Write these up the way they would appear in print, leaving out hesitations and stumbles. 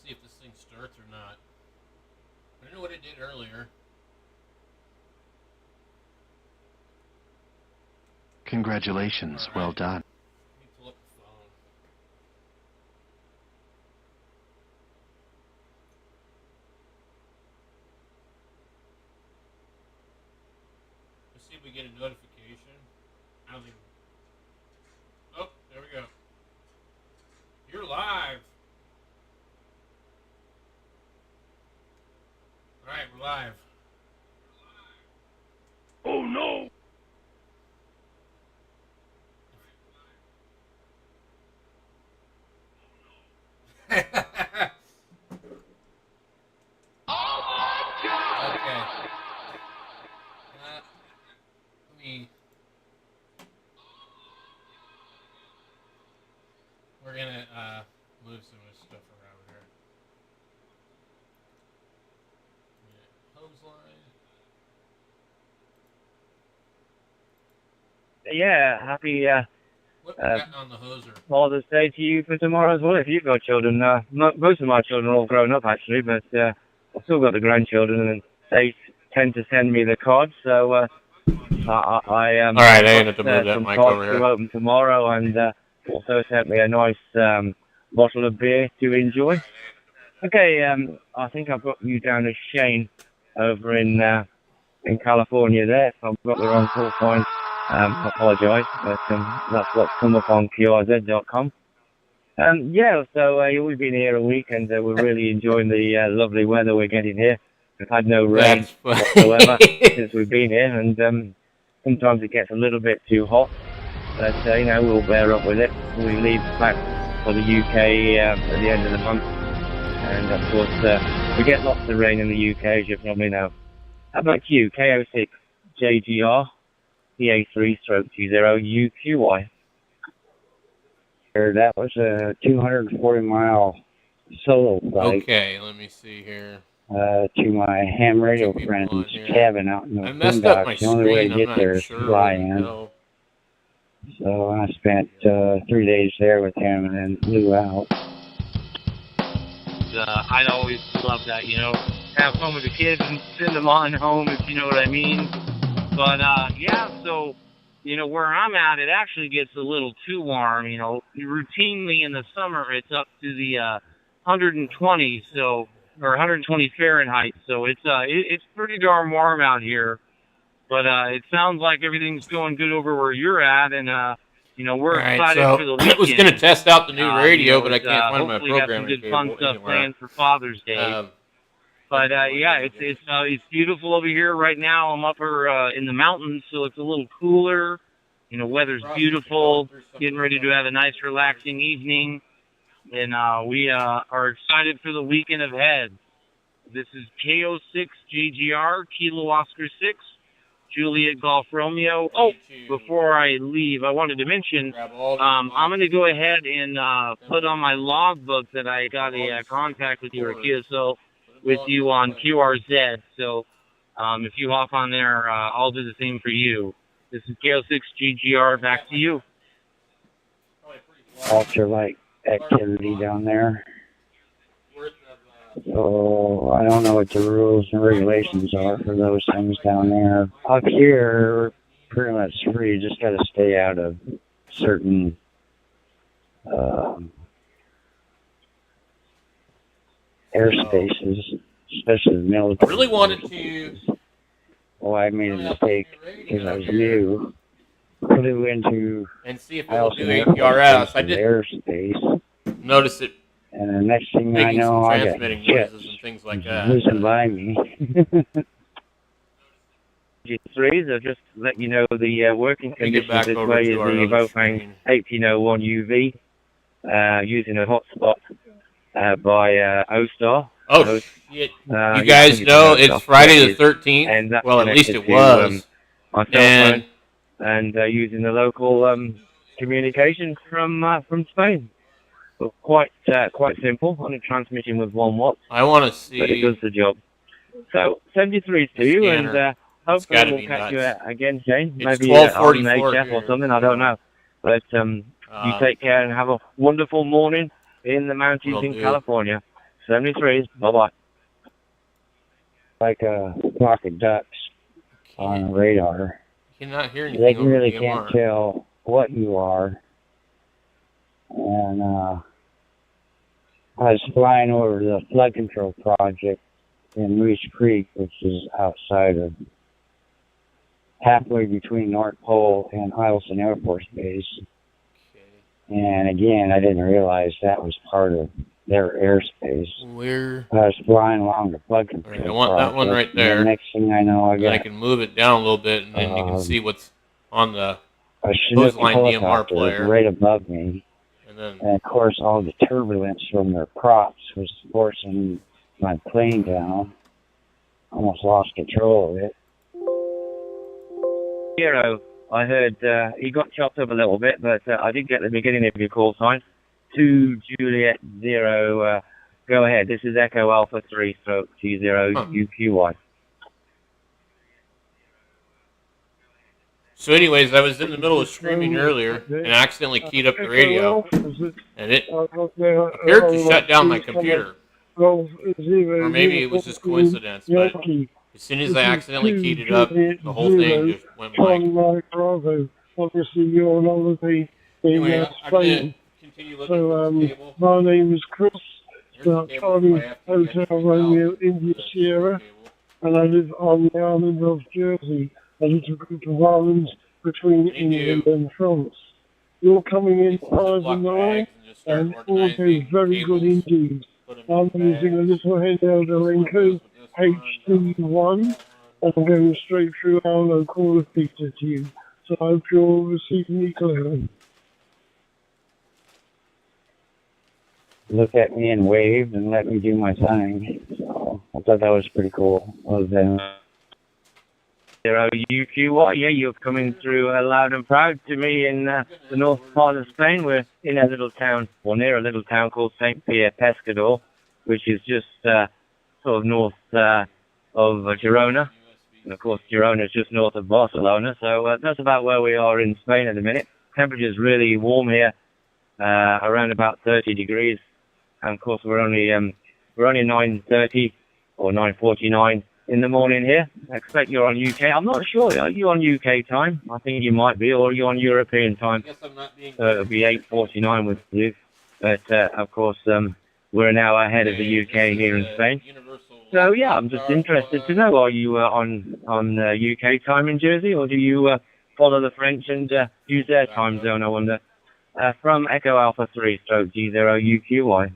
see if this thing starts or not. I know what it did earlier. Congratulations, well done. Let me pull up the phone. Let's see if we get a notification. I don't even... Oh, there we go. You're live. All right, we're live. Oh no! Okay. Let me... We're gonna move some of this stuff around here. Hose line. Yeah, happy What we got on the hoser? Father's Day to you for tomorrow as well, if you've got children. Most of my children are all grown up, actually, but I've still got the grandchildren, and they tend to send me the cards, so all right, I ended to move that mic over here. To open tomorrow, and also sent me a nice bottle of beer to enjoy. Okay, I think I've got you down as Shane over in California there. If I've got the wrong call sign, I apologise, but that's what's come up on QRZ.com. Yeah, so we've been here a week, and we're really enjoying the lovely weather we're getting here. We've had no rain whatsoever since we've been here, and sometimes it gets a little bit too hot, but you know, we'll bear up with it. We leave back for the UK at the end of the month, and of course we get lots of rain in the UK, as you probably know. How about you? KO6 JGR PA3/20UQY. That was a 240-mile solo flight. Okay, let me see here. To my ham radio friend's cabin out in the I messed up my boondocks. The only way to screen. get there is to fly in. So I spent 3 days there with him and then flew out. I'd always love that, you know, have fun with the kids and send them on home, if you know what I mean. But yeah, so, you know, where I'm at, it actually gets a little too warm, you know. Routinely in the summer, it's up to the 120, so, or 120 Fahrenheit, so it's pretty darn warm out here. But it sounds like everything's going good over where you're at, and you know, we're excited for the weekend. I was going to test out the new radio, you know, but I can't find my hopefully programming. Hopefully have some good fun stuff planned for Father's Day. But yeah, it's beautiful over here right now. I'm up in the mountains, so it's a little cooler. You know, weather's beautiful. Getting ready to have a nice, relaxing evening, and we are excited for the weekend ahead. This is KO6 JGR Kilo Oscar 6 Juliet Golf Romeo. Oh, before I leave, I wanted to mention I'm going to go ahead and put on my logbook that I got a contact with you or QSO with you on QRZ. So if you hop on there, I'll do the same for you. This is KO6 GGR. Back to you. Ultralight activity down there. So I don't know what the rules and regulations are for those things down there. Up here, we're pretty much free. You just got to stay out of certain airspaces, especially the military. I really wanted to. Oh, I made a mistake because I was new. Flew into and see if it will do APRS. I did airspace. Notice it. And the next thing I know, I got noises and things like that. Listen by me. G3s, I'll just let you know the working conditions this way is the YAVAPAI 1801 UV using a hotspot by OSTAR. Oh, shit. You guys know it's Friday the 13th? Well, at least it was. My cell phone, and using the local communications from Spain. But quite simple. Only transmitting with 1 watt. I want to see. But it does the job. So 73 to you, and hopefully we'll catch you again, Shane. Maybe on HF or something. I don't know. But you take care and have a wonderful morning in the mountains in California. 73s. Bye-bye. Like flock of ducks on a radar. You cannot hear anything They over really DMR. can't tell what you are. And I was flying over the flood control project in Moose Creek, which is outside of halfway between North Pole and Eielson Air Force Base. Okay. And again, I didn't realize that was part of their airspace. Where? I was flying along the flood control Right, I want that one right there. And the next thing I know, I And I got can move it down a little bit, and then you can see what's on the a Chinook line DMR helicopter player. right above me. and then And of course, all the turbulence from their props was forcing my plane down. Almost lost control of it. Zero, I heard he got chopped up a little bit, but I did get the beginning of your call sign. 2 Juliet 0, go ahead. This is Echo Alpha 3 stroke T0 UQY. So anyways, I was in the middle of streaming earlier and accidentally keyed up the radio, and it appeared to shut down my computer. Or maybe it was just coincidence, but as soon as I accidentally keyed it up, the whole thing just went blank. Obviously, you're on holiday in Anyway, I'm Spain. going to continue looking for this cable. My name is Chris. There's the cable Charlie if I have to get Hotel anything Romeo else. India There's the Sierra, cable. and I live on the island of Jersey, a little group of islands between England and France. You're coming in These are 5 Ziploc and 9, bags and just start and all organizing goes very good cables, indeed. put 'em in I'm using a bags. little handheld Elenco HD1, and I'm going straight through our local repeater to you. So I hope you'll receive me clearly. Look at me and waved and let me do my thing. So I thought that was pretty cool of them. 0 UQY, yeah, you're coming through loud and proud to me in the north part of Spain. We're in a little town, or near a little town called St. Pierre Pescador, which is just sort of north of Girona. And of course, Girona is just north of Barcelona, so that's about where we are in Spain at the minute. Temperature's really warm here, around about 30 degrees. And of course, we're only 9:30 or 9:49 in the morning here. I expect you're on UK. I'm not sure. Are you on UK time? I think you might be, or you're on European time. I guess I'm not being So it'll be 8:49 with you. But of course, we're an hour ahead of the UK here in Spain. So yeah, I'm just interested to know: are you on UK time in Jersey, or do you follow the French and use their time zone? I wonder. From Echo Alpha 3 stroke G0 UQY.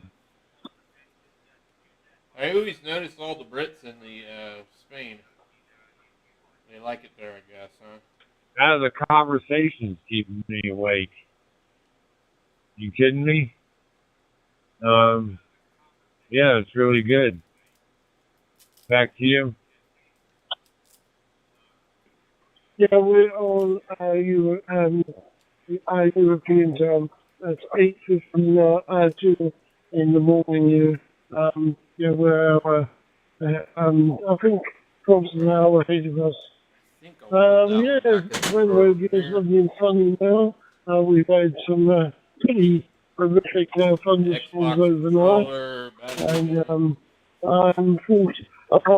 I always notice all the Brits in the Spain. They like it there, I guess, huh? Now the conversation's keeping me awake. You kidding me? Yeah, it's really good. Back to you. Yeah, we're on our European time. That's 8:59 in the morning here. Yeah, we're I think probably an hour ahead of us. Yeah, weather is lovely and sunny now. We've had some pretty horrific thunderstorms overnight, and I'm on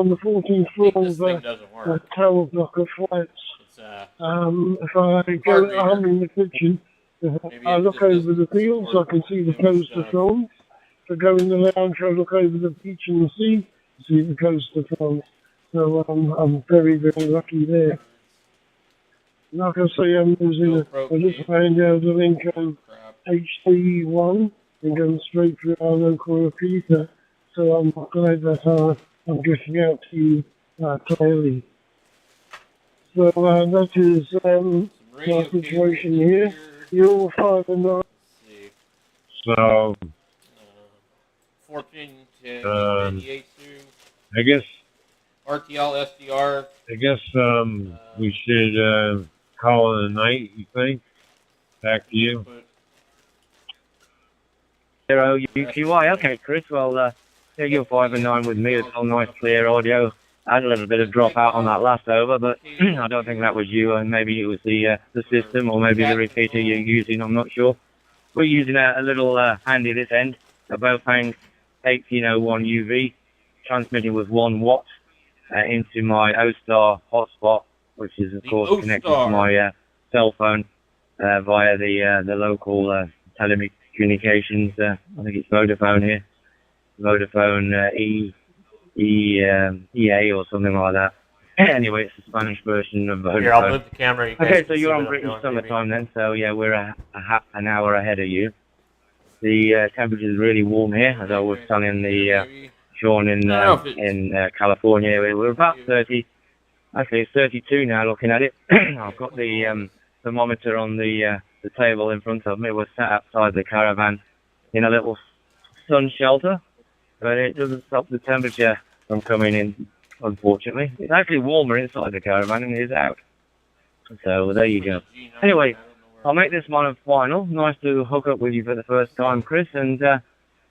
the 14th floor of a tower block of flats. If I go home in the kitchen, I look over the fields, I can see the coast of France. If I go in the lounge, I look over the beach and the sea, see the coast of France. So I'm very, very lucky there. Like I say, I'm using a little handheld Elenco HD1 and going straight through our local repeater. So I'm glad that I'm getting out to you clearly. So that is my situation here. You're 5 and 9. So, 14 to 88 I guess, RTL, SDR. I guess, we should, call it a night, you think? Back to you. 0 UQY, okay, Chris. Well, yeah, you're 5 and 9 with me. It's all nice, clear audio. I had a little bit of drop out on that last over, but I don't think that was you, and maybe it was the system, or maybe the repeater you're using. I'm not sure. We're using a little handy this end, a Bofang 1801 UV, transmitting with 1 watt into my O-Star hotspot, which is of course connected to my cell phone via the local telecommunications. I think it's Vodafone here, Vodafone EA or something like that. Anyway, it's the Spanish version of Vodafone. Here, I'll move the camera. Okay, so you're on British summertime then, so yeah, we're an hour ahead of you. The temperature is really warm here, as I was telling the Sean in California. We're about 30. Actually, it's 32 now. Looking at it, I've got the thermometer on the table in front of me. We're sat outside the caravan in a little sun shelter, but it doesn't stop the temperature from coming in. Unfortunately, it's actually warmer inside the caravan than it is out. So there you go. Anyway, I'll make this one a final. Nice to hook up with you for the first time, Chris, and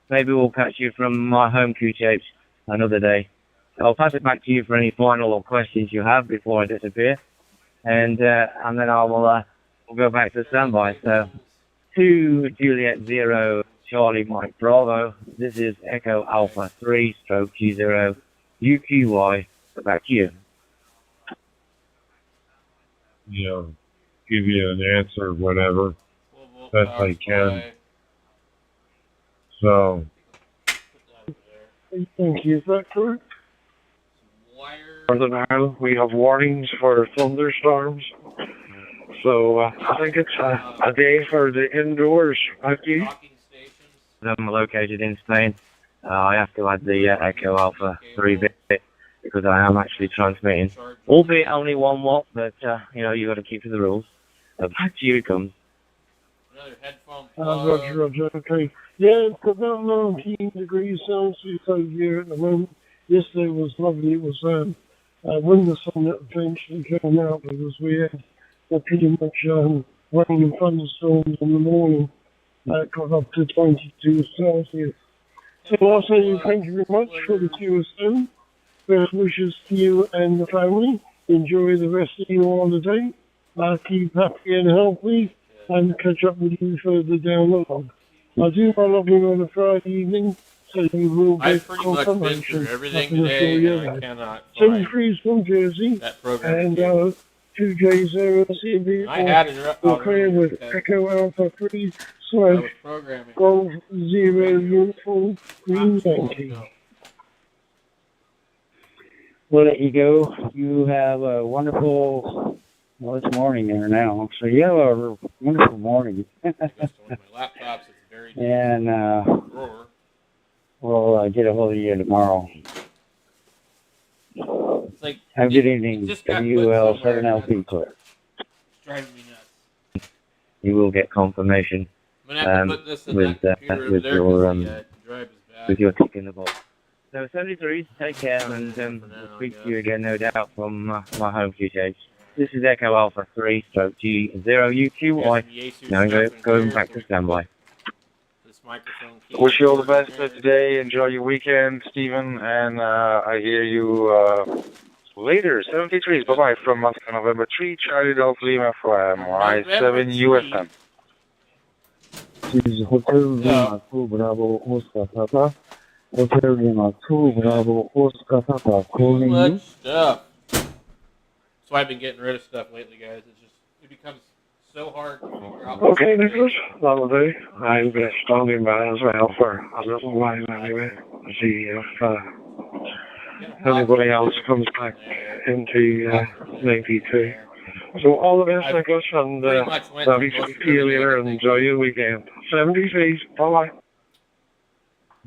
maybe we'll catch you from my home Q-shapes another day. I'll pass it back to you for any final or questions you have before I disappear, and then I will we'll go back to standby. So, 2 Juliet 0 Charlie Mike Bravo. This is Echo Alpha 3 / G0 UQY. Back to you. You know, give you an answer, whatever, best I can. So. Thank you. Is that correct? Northern Ireland, we have warnings for thunderstorms. So I think it's a day for the indoors. Okay. I'm located in Spain. I have to add the Echo Alpha 3 bit because I am actually transmitting, albeit only 1 watt. But you know, you got to keep to the rules. Back to you it comes. Another headphone Roger, okay. Yeah, it's about 19 degrees Celsius over here at the moment. Yesterday was lovely. It was when the sun eventually came out, because we had pretty much rain and thunderstorms in the morning. It got up to 22 Celsius. So I'll say thank you very much for the QSM. Best wishes to you and the family. Enjoy the rest of your holiday. Keep happy and healthy, and catch up with you further down the line. I do my logging on a Friday evening, so you will get confirmation. I've pretty much been through everything today, and I cannot find 73's from Jersey, that program. And 2J0 CB. I had it clear with Echo Alpha 3 / Golf 0 Uniform Green Yankee. We'll let you go. You have a wonderful, well, it's morning there now, so you have a wonderful morning. And we'll get a hold of you tomorrow. Like, have a good evening. WL7LP clear. It's driving me nuts. You will get confirmation with your tick in the box. So 73, take care, and we'll speak to you again, no doubt, from my home QTH. This is Echo Alpha 3 / G0 UQY. Now going back to standby. Wish you all the best today. Enjoy your weekend, Stephen. And I hear you later. 73. Bye-bye from Moscow, November 3, Charlie Delta Lima for I-7 USM. This is Hotel Lima 2 Bravo Oscar Papa. Hotel Lima 2 Bravo Oscar Papa calling you. Much stuff. That's why I've been getting rid of stuff lately, guys. It becomes so hard to figure out. Okay, Nicholas, that'll do. I'm standing by as well for a little while anyway. See if anybody else comes back into 92. So all the best, Nicholas, and I'll be speaking to you later, and enjoy your weekend. 73, bye-bye.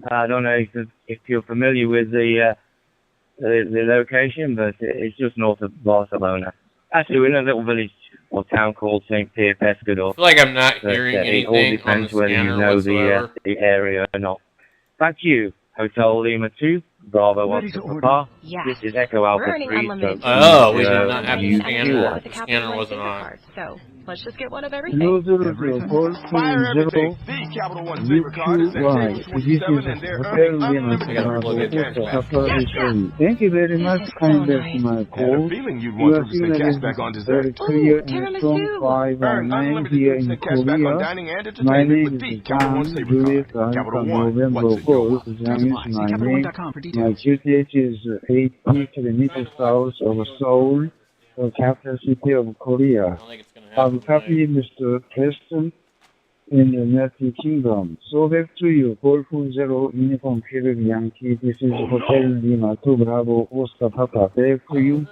I don't know if you're familiar with the location, but it's just north of Barcelona. Actually, we're in a little village or town called St. Pierre Pescador. I feel like I'm not hearing anything. It all depends whether you know the area or not. Back to you, Hotel Lima 2, Bravo Oscar Papa. Yeah. This is Echo Alpha 3. Oh, we did not have the scanner. The scanner wasn't on. So Let's just get one of everything. 000 Fire everything. The Capital One Saver card is at table 27 and they're earning unlimited cash. Thank you very much, kind of my Had a call. feeling you'd You want are 3% cash back on very dessert. clear and tiramisu. strong 5 Earn and 9 unlimited here in 3% cash back on Korea. dining and My entertainment name with is the Capital One John Saver Julius. card. I'm Capital from One. November What's in your 4th. wallet? That is my name. My GTH is 80 kilometers south of Seoul, the capital city of Korea. I don't think it's going to happen I'm happy, Mr. Preston, in the United Kingdom. So back to you. Golf 0, Uniform Quebec Yankee. This is Hotel Lima 2 Bravo Oscar Papa. Back to you.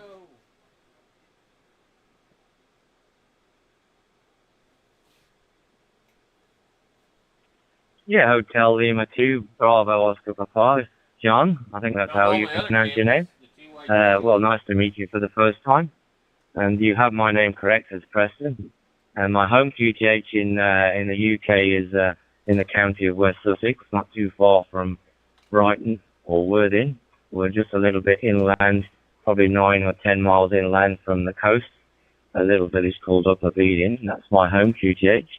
Yeah, Hotel Lima 2, Bravo, Oscar Papa. John, I think that's how you can pronounce your name. Well, nice to meet you for the first time. And you have my name correct as Preston. And my home QTH in the UK is in the county of West Sussex, not too far from Brighton or Worthing. We're just a little bit inland, probably 9 or 10 miles inland from the coast. A little village called Upper Beeding. That's my home QTH.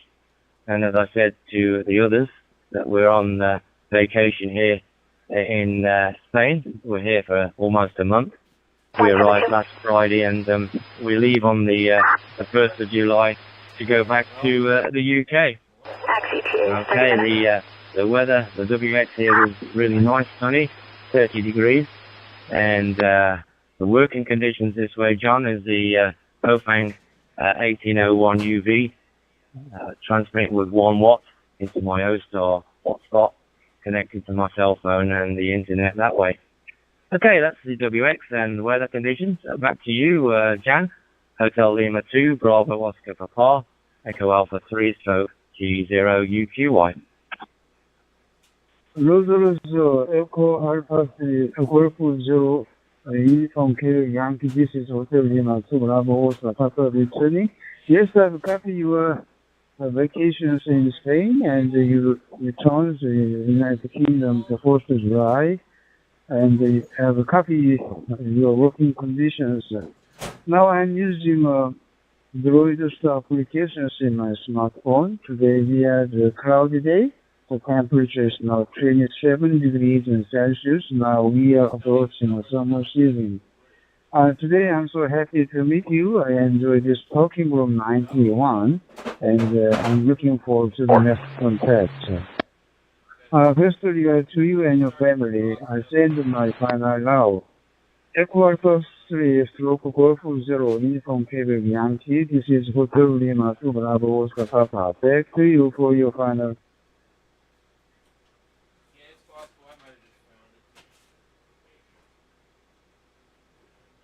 And as I said to the others, that we're on vacation here in Spain. We're here for almost a month. We arrived last Friday and we leave on the 1st of July to go back to the UK. Okay, the weather, the WX here is really nice, sunny, 30 degrees. And the working conditions this way, John, is the Pofang 1801 UV transmit with 1 watt into my O-Star hotspot, connected to my cell phone and the internet that way. Okay, that's the WX and weather conditions. Back to you, Jan. Hotel Lima 2, Bravo Oscar Papa, Echo Alpha 3, stroke G0 UQY. Echo Alpha 3, Golf 0, Uniform Quebec Yankee. This is Hotel Lima 2, Bravo Oscar Papa returning. Yes, I've copied your vacations in Spain and you returned to the United Kingdom the 4th of July. And have a copy your working conditions. Now I'm using Droid applications in my smartphone. Today we had a cloudy day. The temperature is now 27 degrees Celsius. Now we are approaching the summer season. Today I'm so happy to meet you. I enjoy this talking room 91 and I'm looking forward to the next contact. First regard to you and your family, I send my final now. Echo Alpha 3 stroke Golf 0 Uniform Quebec Yankee. This is Hotel Lima 2 Bravo Oscar Papa. Back to you for your final.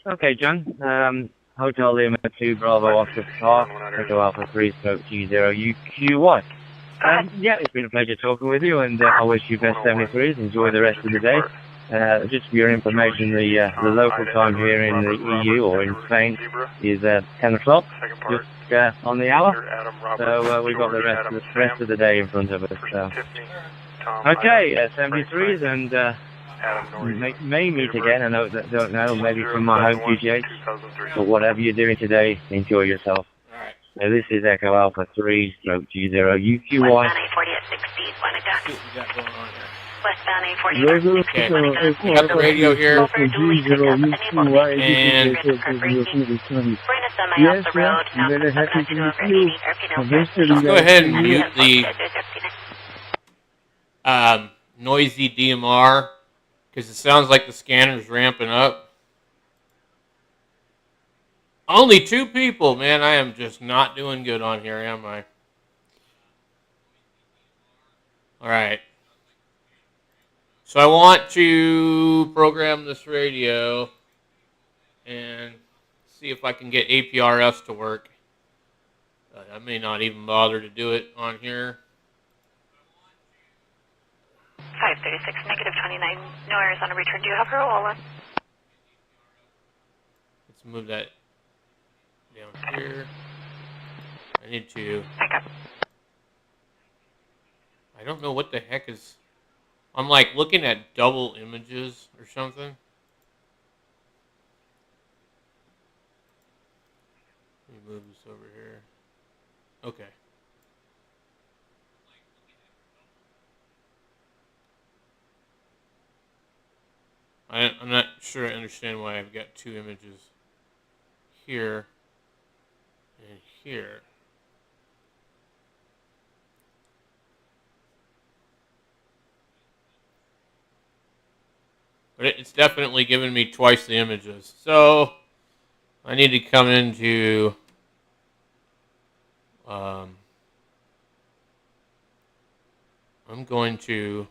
Okay, John. Hotel Lima 2 Bravo Oscar Papa, Echo Alpha 3 stroke G0 UQY. Yeah, it's been a pleasure talking with you, and I wish you best 73s. Enjoy the rest of the day. Just for your information, the local time here in the EU or in Spain is 10 o'clock, just on the hour. So we've got the rest of the day in front of us. So. Okay, 73s, and may meet again. I don't know, maybe from my home QGH. But whatever you're doing today, enjoy yourself. So this is Echo Alpha 3 stroke G0 UQY. Okay, we got the radio here. And yes, sir. I'm very happy to meet you. Let's go ahead and mute the noisy DMR because it sounds like the scanner's ramping up. Only 2 people, man. I am just not doing good on here, am I? All right. So I want to program this radio and see if I can get APRS to work. I may not even bother to do it on here. 536, negative 29, no errors on a return. Do you have her Ola? Let's move that down here. I need to... I don't know what the heck is... I'm like looking at double images or something. Let me move this over here. Okay. I'm not sure I understand why I've got two images here and here. But it's definitely given me twice the images. So I need to come into I'm going to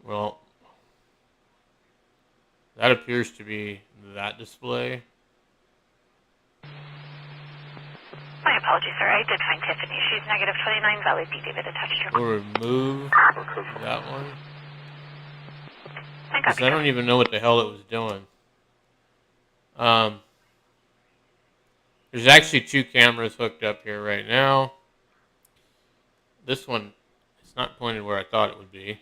well, that appears to be that display. My apologies, sir. I did find Tiffany. She's negative 29. YAVAPI David attached her. We'll remove that one. I Because I don't even know what the hell it was doing. There's actually two cameras hooked up here right now. This one, it's not pointed where I thought it would be.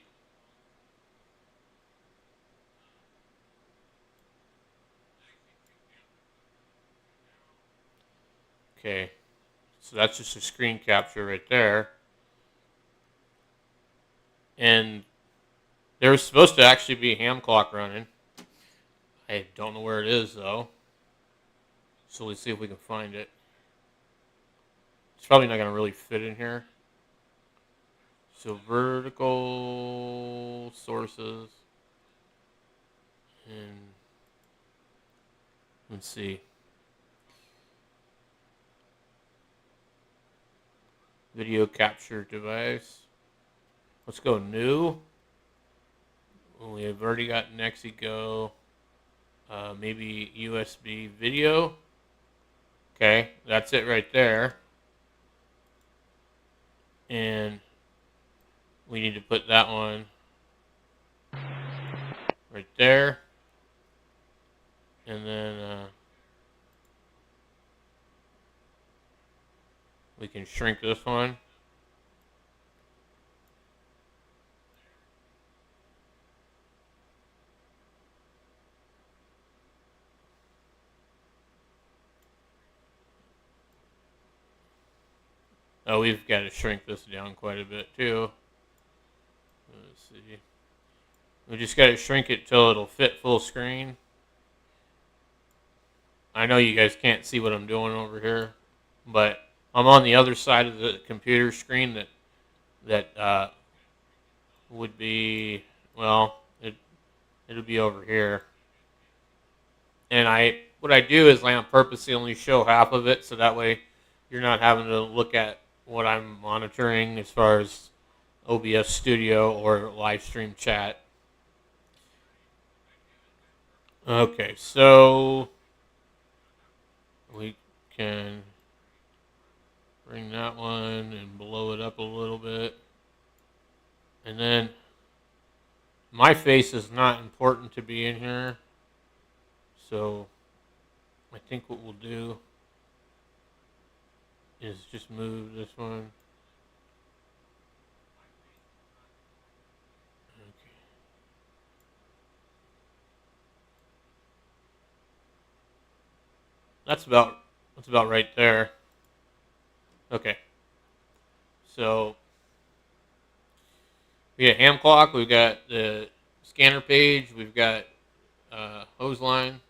Okay, so that's just a screen capture right there. And there was supposed to actually be a ham clock running. I don't know where it is though. So let's see if we can find it. It's probably not going to really fit in here. So vertical sources. And let's see. Video capture device. Let's go new. We have already got Nexigo. Maybe USB video. Okay, that's it right there. And we need to put that one right there. And then we can shrink this one. Oh, we've got to shrink this down quite a bit too. Let's see. We just got to shrink it till it'll fit full screen. I know you guys can't see what I'm doing over here, but I'm on the other side of the computer screen that would be, well, it'll be over here. And what I do is I on purposely only show half of it, so that way you're not having to look at what I'm monitoring as far as OBS Studio or live stream chat. Okay, so we can bring that one and blow it up a little bit. And then my face is not important to be in here. So I think what we'll do is just move this one. Okay. That's about right there. Okay. So we got ham clock, we've got the scanner page, we've got hose line.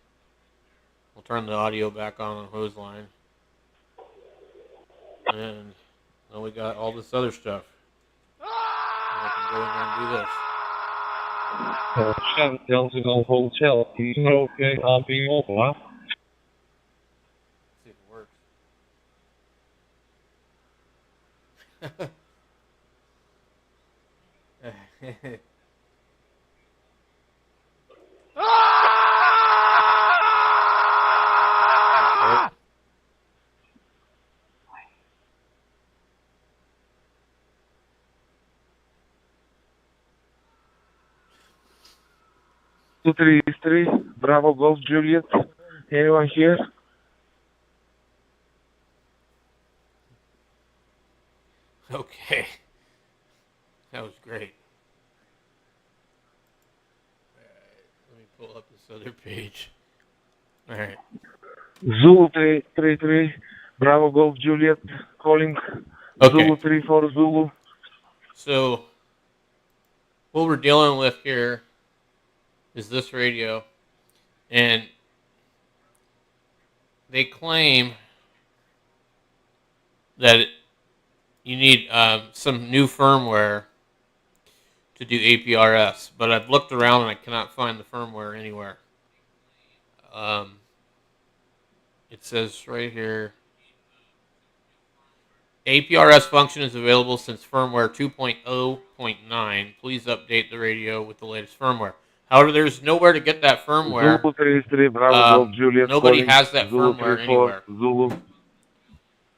We'll turn the audio back on hose line. And then we got all this other stuff. And I can go in there and do this. Hotel hotel. Okay, I'll be over. See if it works. Two three three Bravo Golf Juliet. Anyone here? Okay. That was great. other page. All right. Zulu 333, Bravo Golf Juliet, calling Okay. Zulu 34 Zulu. So what we're dealing with here is this radio, and they claim that you need some new firmware to do APRS, but I've looked around and I cannot find the firmware anywhere. It says right here, APRS function is available since firmware 2.0.9. Please update the radio with the latest firmware. However, there's nowhere to get that firmware. Zulu 33, Bravo Golf Juliet, Nobody calling has that Zulu firmware 34 anywhere. Zulu.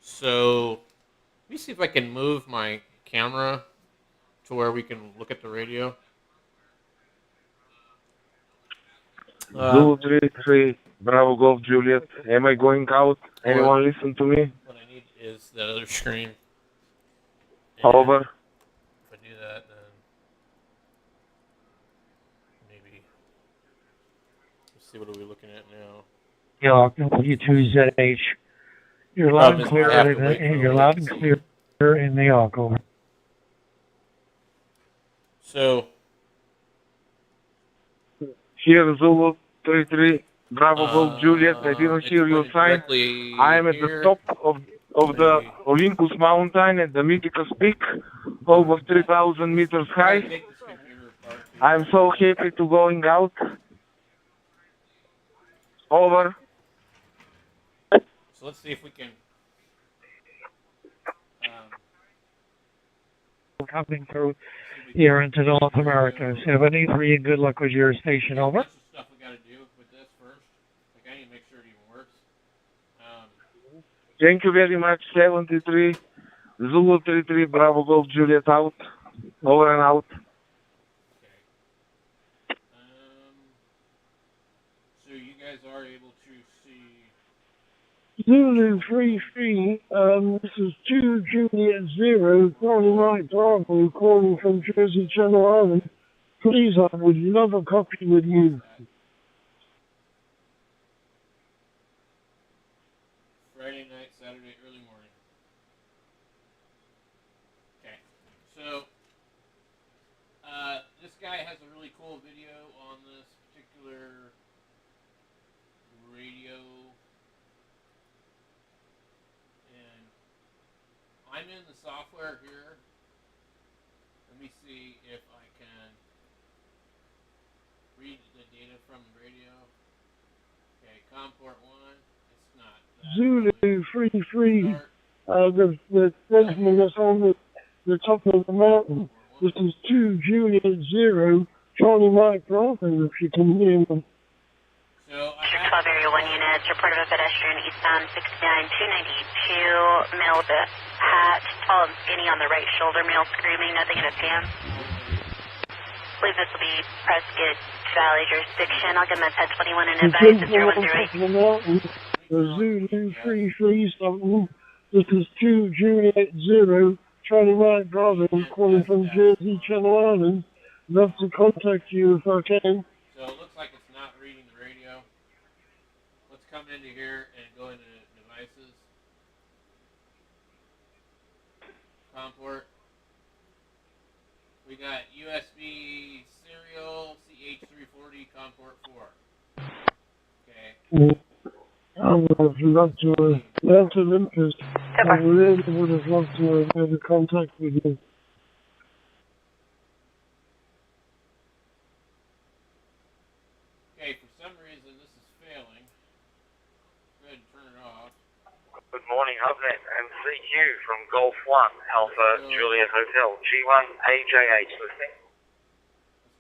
So let me see if I can move my camera to where we can look at the radio. Zulu 33, Bravo Golf Juliet. Am I going out? Anyone listen to me? What I need is that other screen. Over. If I do that, then maybe. Let's see, what are we looking at now? Yeah, W2ZH. You're loud and clear, and you're loud and clear in the Arco. So Here, Zulu 33, Bravo Golf Juliet. I didn't hear your sign. I am at the top of the Olympus mountain at the mythical peak, over 3,000 meters high. I'm so happy to going out. Over. So let's see if we can. Coming through here into North America. 73, and good luck with your station. Over. Stuff we got to do with this first. Like, I need to make sure it even works. Thank you very much. 73, Zulu 33, Bravo Golf Juliet out. Over and out. So you guys are able to see. Zulu 33, this is 2 Juliet 0, calling Mike Bravo, calling from Jersey, Channel Island. Please, I would love a copy with you. Friday night, Saturday, early morning. Okay, so this guy has a really cool video on this particular radio, and I'm in the software here. Let me see if I can read the data from the radio. Okay, COM port 1. It's not that. Zulu 33, the gentleman that's on the top of the mountain. This is 2 Juliet 0, Charlie Mike Bravo, if you can hear me. So 12 area 1 units, report of a pedestrian eastbound 69 292, male with a hat, tall and skinny on the right shoulder, male screaming, nothing in his hands. I believe this will be Prescott Valley jurisdiction. I'll give him a 1021 and advise at 0108. The Zulu 33 something. This is 2 Juliet 0, Charlie Mike Bravo, calling from Jersey, Channel Island. Love to contact you if I can. So it looks like it's not reading the radio. Let's come into here and go into devices. COM port. We got USB serial CH340 COM port 4. Okay. I would have loved to learn to Olympus. I really would have loved to have had a contact with you. Okay, for some reason this is failing. Go ahead and turn it off. Good morning, Hubnet and CQ from Golf 1, Alpha Juliet Hotel, G1 AJH listening.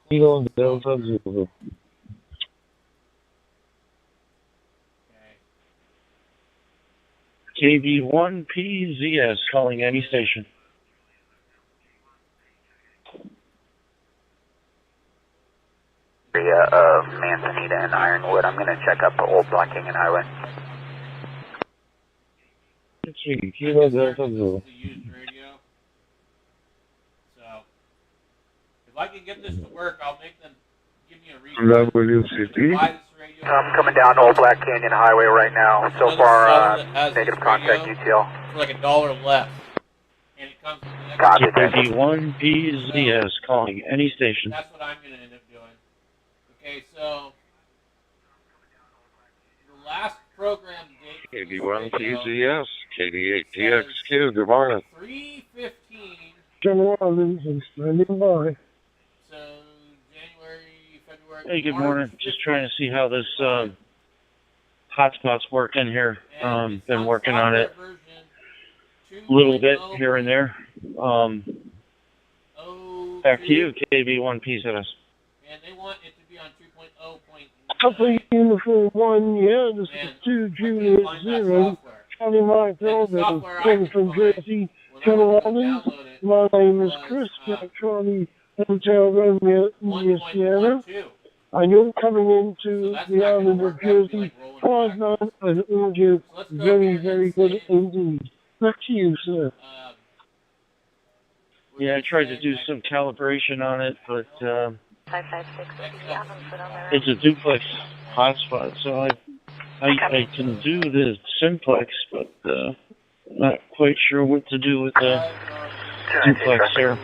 Kilo Delta Zulu. KB1PZS calling any station. Area of Manzanita and Ironwood. I'm going to check up Old Black Canyon Highway. Kilo Delta Zulu. So if I can get this to work, I'll make them WCT. I'm coming down Old Black Canyon Highway right now. So far, negative contact detail. For like $1 left. And it comes with the Copy. 31PZS calling any station. That's what I'm going to end up doing. Okay, so the last program date. KD1PZS, KD8TXQ, good morning. 3:15. General Islands is standing by. So January, February. Hey, good morning. Just trying to see how this hotspot's working here. Been working on it a little bit here and there. Back to you, KB1PZS. And they want it to be on 2.0. Copy Uniform 1, yeah, this is 2 Juliet 0. Charlie Mike Robin, calling from Jersey, Channel Islands. My name is Chris, Charlie Hotel Romeo India Sierra. And you're coming into the island of Jersey, 5-9, and audio very, very good indeed. Back to you, sir. Yeah, I tried to do some calibration on it, but 556. it's a duplex hotspot, so I can do the simplex, but not quite sure what to do with the duplex here.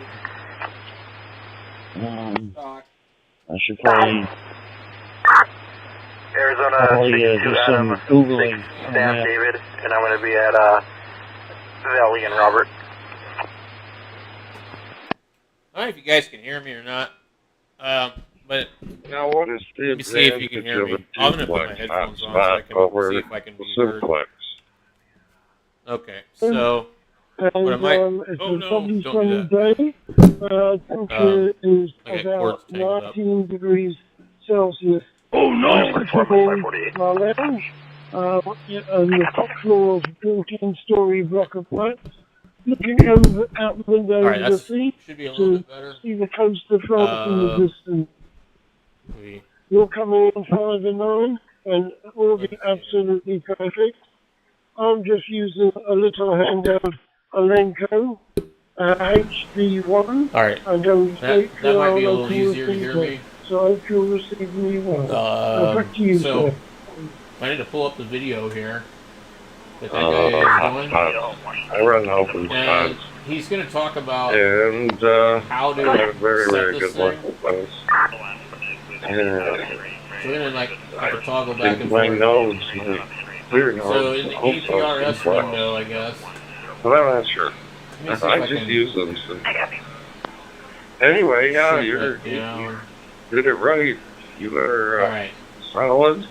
I should probably do some Googling on Sam that. David, and I'm going to be at Valley and Robert. I don't know if you guys can hear me or not, but now what is the let me see if you can hear me. I'm going to put my headphones on so I can see if I can be heard. Okay, so what I might... Oh no, don't do that. Temperature is about 19 degrees Celsius. Oh no! My lounge, and the top floor is a 14-story block of flats. Looking over out the window of the sea to see the coast of France in the distance. You're coming in 5 and 9, and it will be absolutely perfect. I'm just using a little handheld Alenco HD1. Alright, that might be a little easier to hear me. So I hope you'll receive me well. Back to you, so, sir. I need to pull up the video here that guy is doing. I run open and he's going to talk about and how to I have a very, set very this good thing. one. So we're going to like have to toggle back and my forth. nose, my clear nose. So in the APRS window, I guess. But I'm not sure. I just use them. So. Anyway, yeah, you did it right. You are solid.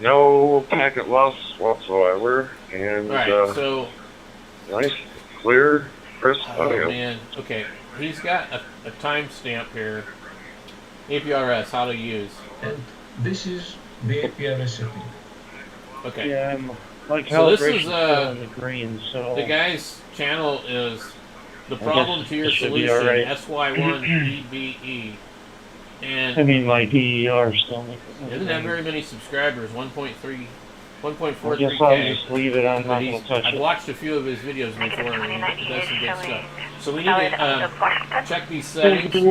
No packet loss whatsoever, and so nice, clear, crisp audio. Oh man, okay. He's got a timestamp here. APRS, how to use. And this is the APRS setting. Okay. Yeah, my so this is the green, so the guy's channel is the problem to your solution, right. SY1EBE. And I mean, my DER still. Doesn't have very many subscribers, 1.43K. I guess I'll just leave it. I'm not going to touch it. I've watched a few of his videos before, and he does some good stuff. So we need to check these settings in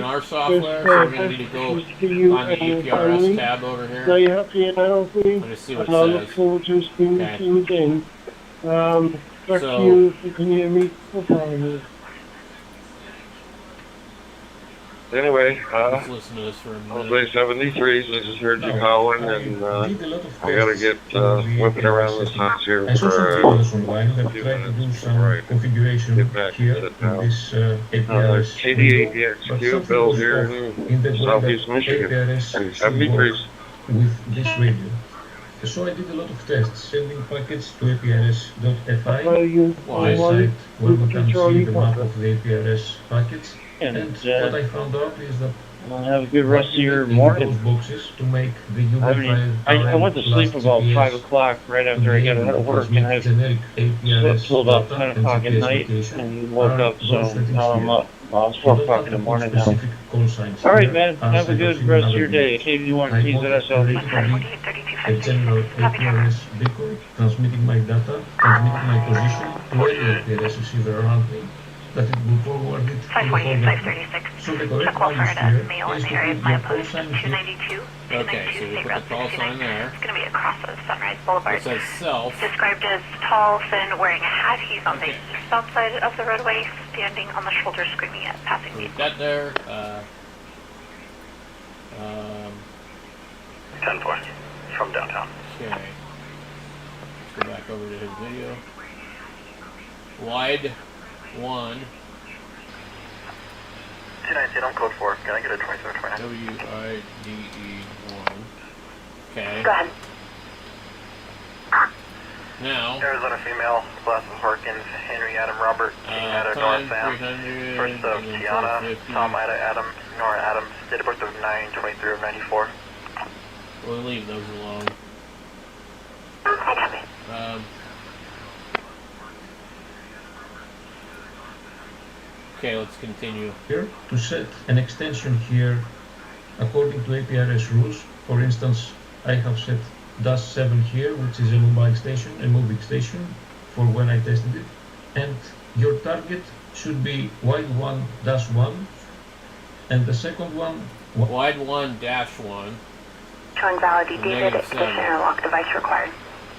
our software. So we're going to need to go on the APRS tab over here. Stay happy and healthy. Let's see what and I look it says. forward to speaking to you again. Back to So- you if you can hear me. Bye-bye. Anyway, Let's listen to this for a minute. Jose 73s, I just heard you calling, and I gotta get whipping around this house here I saw some for videos online that try to do some configuration here in this APRS KD8DXQ build here in Southeast Michigan. And 73s. With this radio. So I did a lot of tests, sending packets to APRS.fi, website where we can see the map of the APRS packets. And what I found out is that have a good rest of your morning. Those boxes to make the YAVAPAI I went to sleep about 5 o'clock right after I got out of work, and I slept till about 10 o'clock at night and woke up, so now I'm up. Well, it's 4 o'clock in the morning now. Alright, man, have a good rest of your day. KB1PZSLD. A general APRS beacon transmitting my data, transmitting my position to any APRS receiver around me. that it will forward it to the 548, 536. So the correct Check well value for here mail in is the to area put of my your call post sign here. 292. Okay, so we put the call sign there. It's going to be across of Sunrise Boulevard. It says self. Described as tall, thin, wearing a hat. He's on the south side of the roadway, standing on the shoulder, screaming at passing Put people. that there. 10-4 from downtown. Okay. Let's go back over to his video. Wide 1. 219, I'm code 4. Can I get a 2729? WIDE1. Okay. Go ahead. Now. Arizona female, Glasses Harkins, Henry Adam Robert, Ida Nora Sam, first of Tiana, Tom Ida Adam, Nora Adams, date of birth of 9/23 of 94. We'll leave those alone. Okay, let's continue. Here to set an extension here according to APRS rules. For instance, I have set DAS7 here, which is a mobile station, a moving station for when I tested it. And your target should be wide 1 -1, and the second one wide 1 -1. Showing valid David, ignition interlock device required.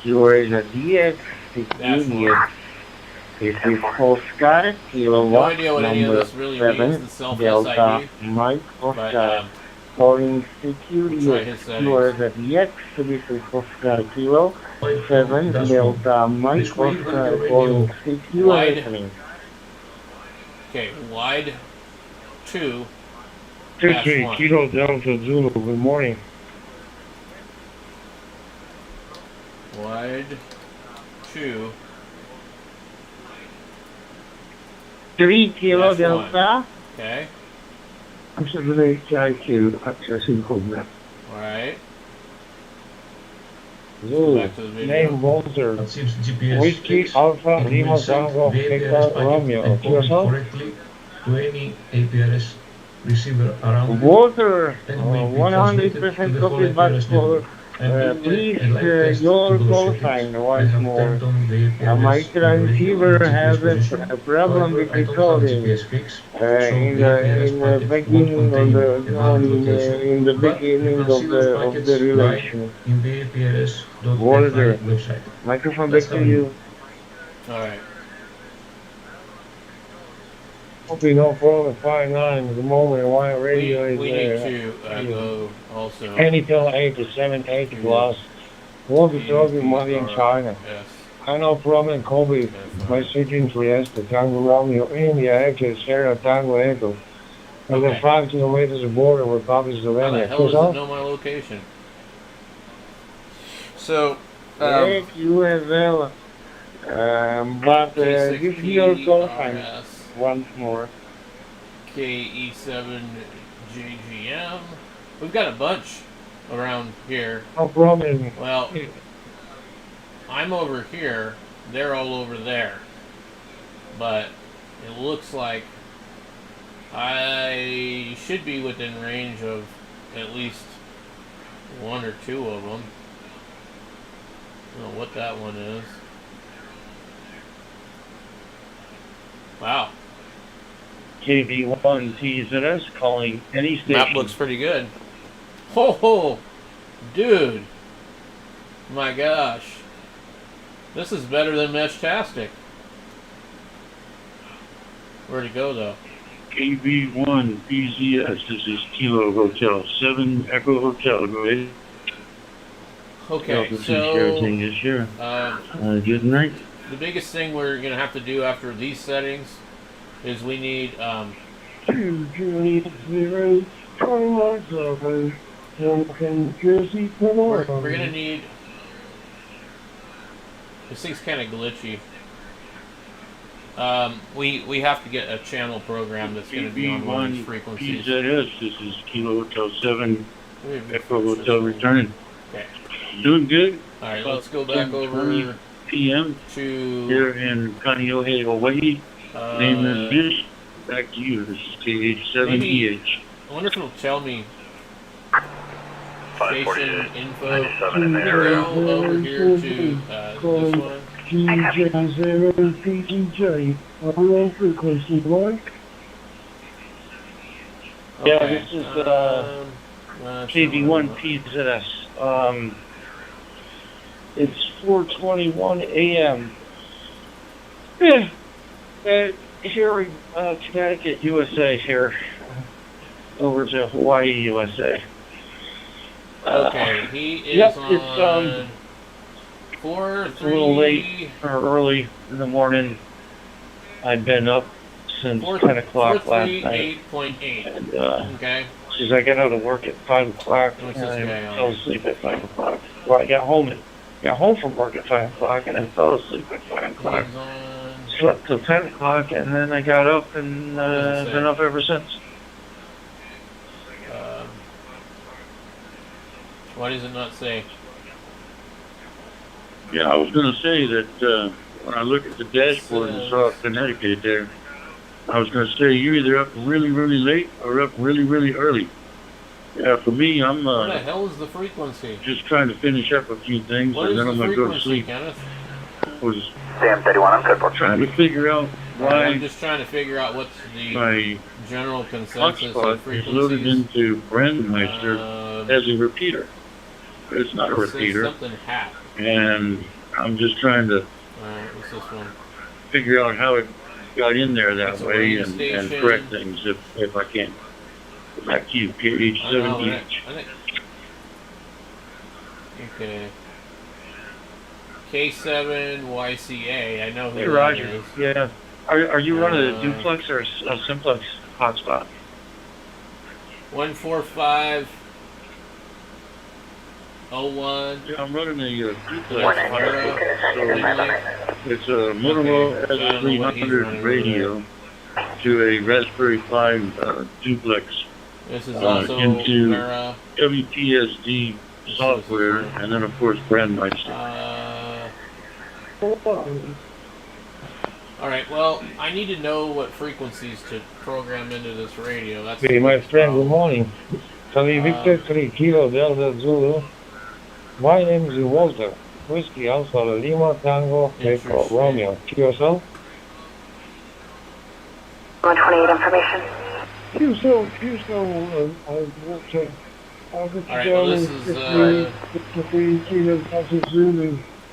You are in a DX This is Oscar, kilowatt, idea what any of number this really 7, means, the self Delta, SID. Mike, But, Oscar. Calling security, try his settings. you are the DX, this is Oscar, kilo, 7, Delta, Mike, Oscar, calling security. Okay, wide 2 3 Kilo Delta Zulu, good morning. Wide 2 3 Kilo -1. Delta. Okay. I'm suddenly to accessing Hubner. Alright. Zulu, Back to the video. name Walter, that seems GPS Whiskey Alpha and Lima will send Tango the APRS Victor packet Romeo. and code it QSL? correctly to any APRS receiver around it. Water, And will be 100% transmitted to the copy whole back APRS for network. And please and like test your those call settings. sign I once have more. turned on the APRS My radio transceiver and has GPS position. a problem However, with I don't have recording. GPS fix, so In the APRS the packet beginning won't of contain the a valid location. in the But you beginning can of see those the packets relation. live in the APRS.fi Walter, website. microphone That's back to how you. Alright. Hopefully no 459 at the moment, why radio is We there. need to go also. Anytel 8 to 7, 8 glass. Walkie-talkie money in China. Yes. I know problem Kobe, messaging Trieste, Tango Romeo, India, Echo, Sierra, Tango Echo. And then 5 kilometers of border with Bobby How the Slovenia. hell does it know my location? So, Yes, you as well. But give me your call sign once more. KE7JGM. We've got a bunch around here. No problem. Well, I'm over here. They're all over there. But it looks like I should be within range of at least 1 or 2 of them. I don't know what that one is. Wow. KB1TZS calling any station. Map looks pretty good. Ho ho! Dude! My gosh. This is better than Meshtastic. Where'd it go though? KB1PZS, this is Kilo Hotel 7 Echo Hotel, go ahead. Okay, so good night. The biggest thing we're gonna have to do after these settings is we need 220 Jersey, we're gonna need, this thing's kind of glitchy. We have to get a channel program that's going to be on one of these frequencies. PZS, this is Kilo Hotel 7 Echo Hotel returning. Okay. Doing good. Alright, let's go back over PM to here in Kaneohe, Hawaii. Name is Dish. Back to you. This is KH7EH. I wonder if it'll tell me station info. in the area. Go over here to this one. DJ0PTJ. Are we on frequency, Mike? Yeah, this is KV1PZS. It's 4:21 a.m. Yeah, here in Connecticut, USA. Here, over to Hawaii, USA. Okay, he is yep, on it's 4, it's a little late or early in the morning. I've been up since 10 o'clock last night. 438.8. And, okay. Because I got out of work at 5 o'clock and I fell asleep at 5 o'clock. Well, I got home from work at 5 o'clock and I fell asleep at 5 o'clock. Slept till 10 o'clock and then I got up and been up ever since. Why does it not say? Yeah, I was going to say that when I look at the dashboard and saw Connecticut there, I was going to say you're either up really, really late or up really, really early. Yeah, for me, I'm what the hell is the frequency? just trying to finish up a few things What and is then I'm the going to go to frequency, sleep. Kenneth? I was Sam 31, I'm good for trying to figure out why I'm just trying to figure out what's the my general consensus of hotspot is loaded frequencies. into Brandmeister as a repeater. But it's not a It says repeater. something hat. And I'm just trying to Alright, what's this one? figure out how it got in there that It's a way radio and station. correct things if I can. Back to you, I know, PH7H. I think. Okay. K7YCA, I know who Hey, that Roger. is. Yeah. Are you running a duplex or a simplex hotspot? 14501. Yeah, I'm running a duplex. So it's a Motorola S300 radio to a Raspberry Pi duplex This is also into Mara. WPSD software, and then of course Brandmeister. Alright, well, I need to know what frequencies to program into this radio. That's Hey, my friend, good morning. Charlie Victor 3 Kilo Delta Zulu. My name is Walter. Whiskey Alpha Lima Tango Echo Romeo. QSL? 128 information. QSL, Alright, well, this is,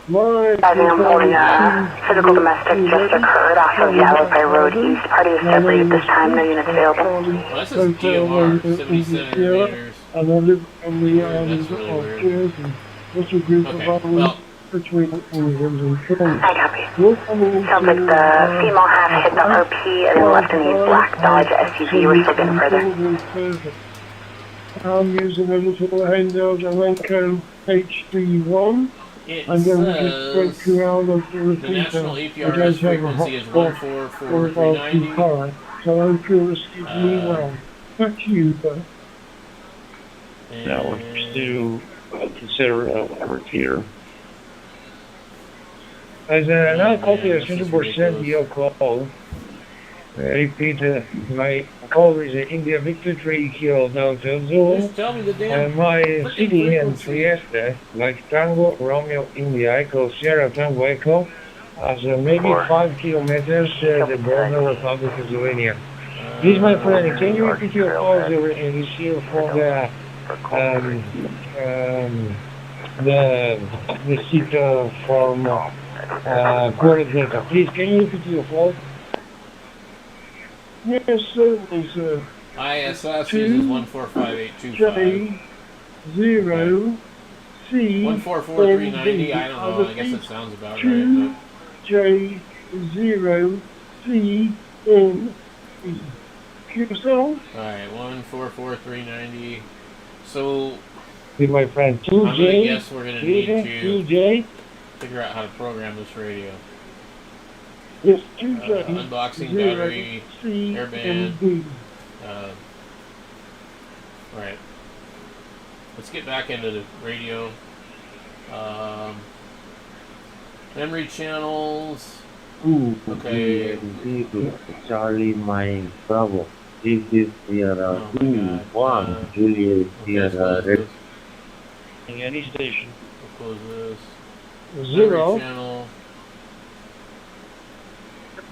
Driving, I'm holding a physical domestic just occurred off of YAVAPAI Road East. Party is separately at this time, no units available. well, this is DMR, 77 meters. And I live on the island of Jersey. What's a group of islands between England and France? I copy. Sounds like the female half hit the RP and then left in the black Dodge SUV. We're still getting further. I'm using a little handheld Alenco HD1. And then we just break you out of the repeater. The national EPRS frequency is 144,390. So I feel this gives me well. Back to you, sir. Now we're still consider a repeater. As another copy of 100% of your call. Repeat, my call is India Victor 3 Kilo Delta Zulu. Just tell me the damn And my city in Trieste, like Tango Romeo India Echo Sierra Tango Echo, as maybe 5 kilometers the border Republic of Slovenia. Please, my friend, can you repeat your calls and receive for the seat from coordinator? Please, can you repeat your calls? Yes, certainly, sir. ISS uses 145,825. J0 C 144,390. I don't know. I guess that sounds about right. J0 C N E. QSL? Alright, 144,390. So, With my friend I'm gonna 2J. guess we're gonna need to 2J. figure out how to program this radio. Yes, 2J. Unboxing battery, airband. Alright. Let's get back into the radio. Memory channels. Ooh, Okay. Charlie, my Bravo. This is the 2-1 Juliet Red. Any station. We'll close this. Zero. Memory channel.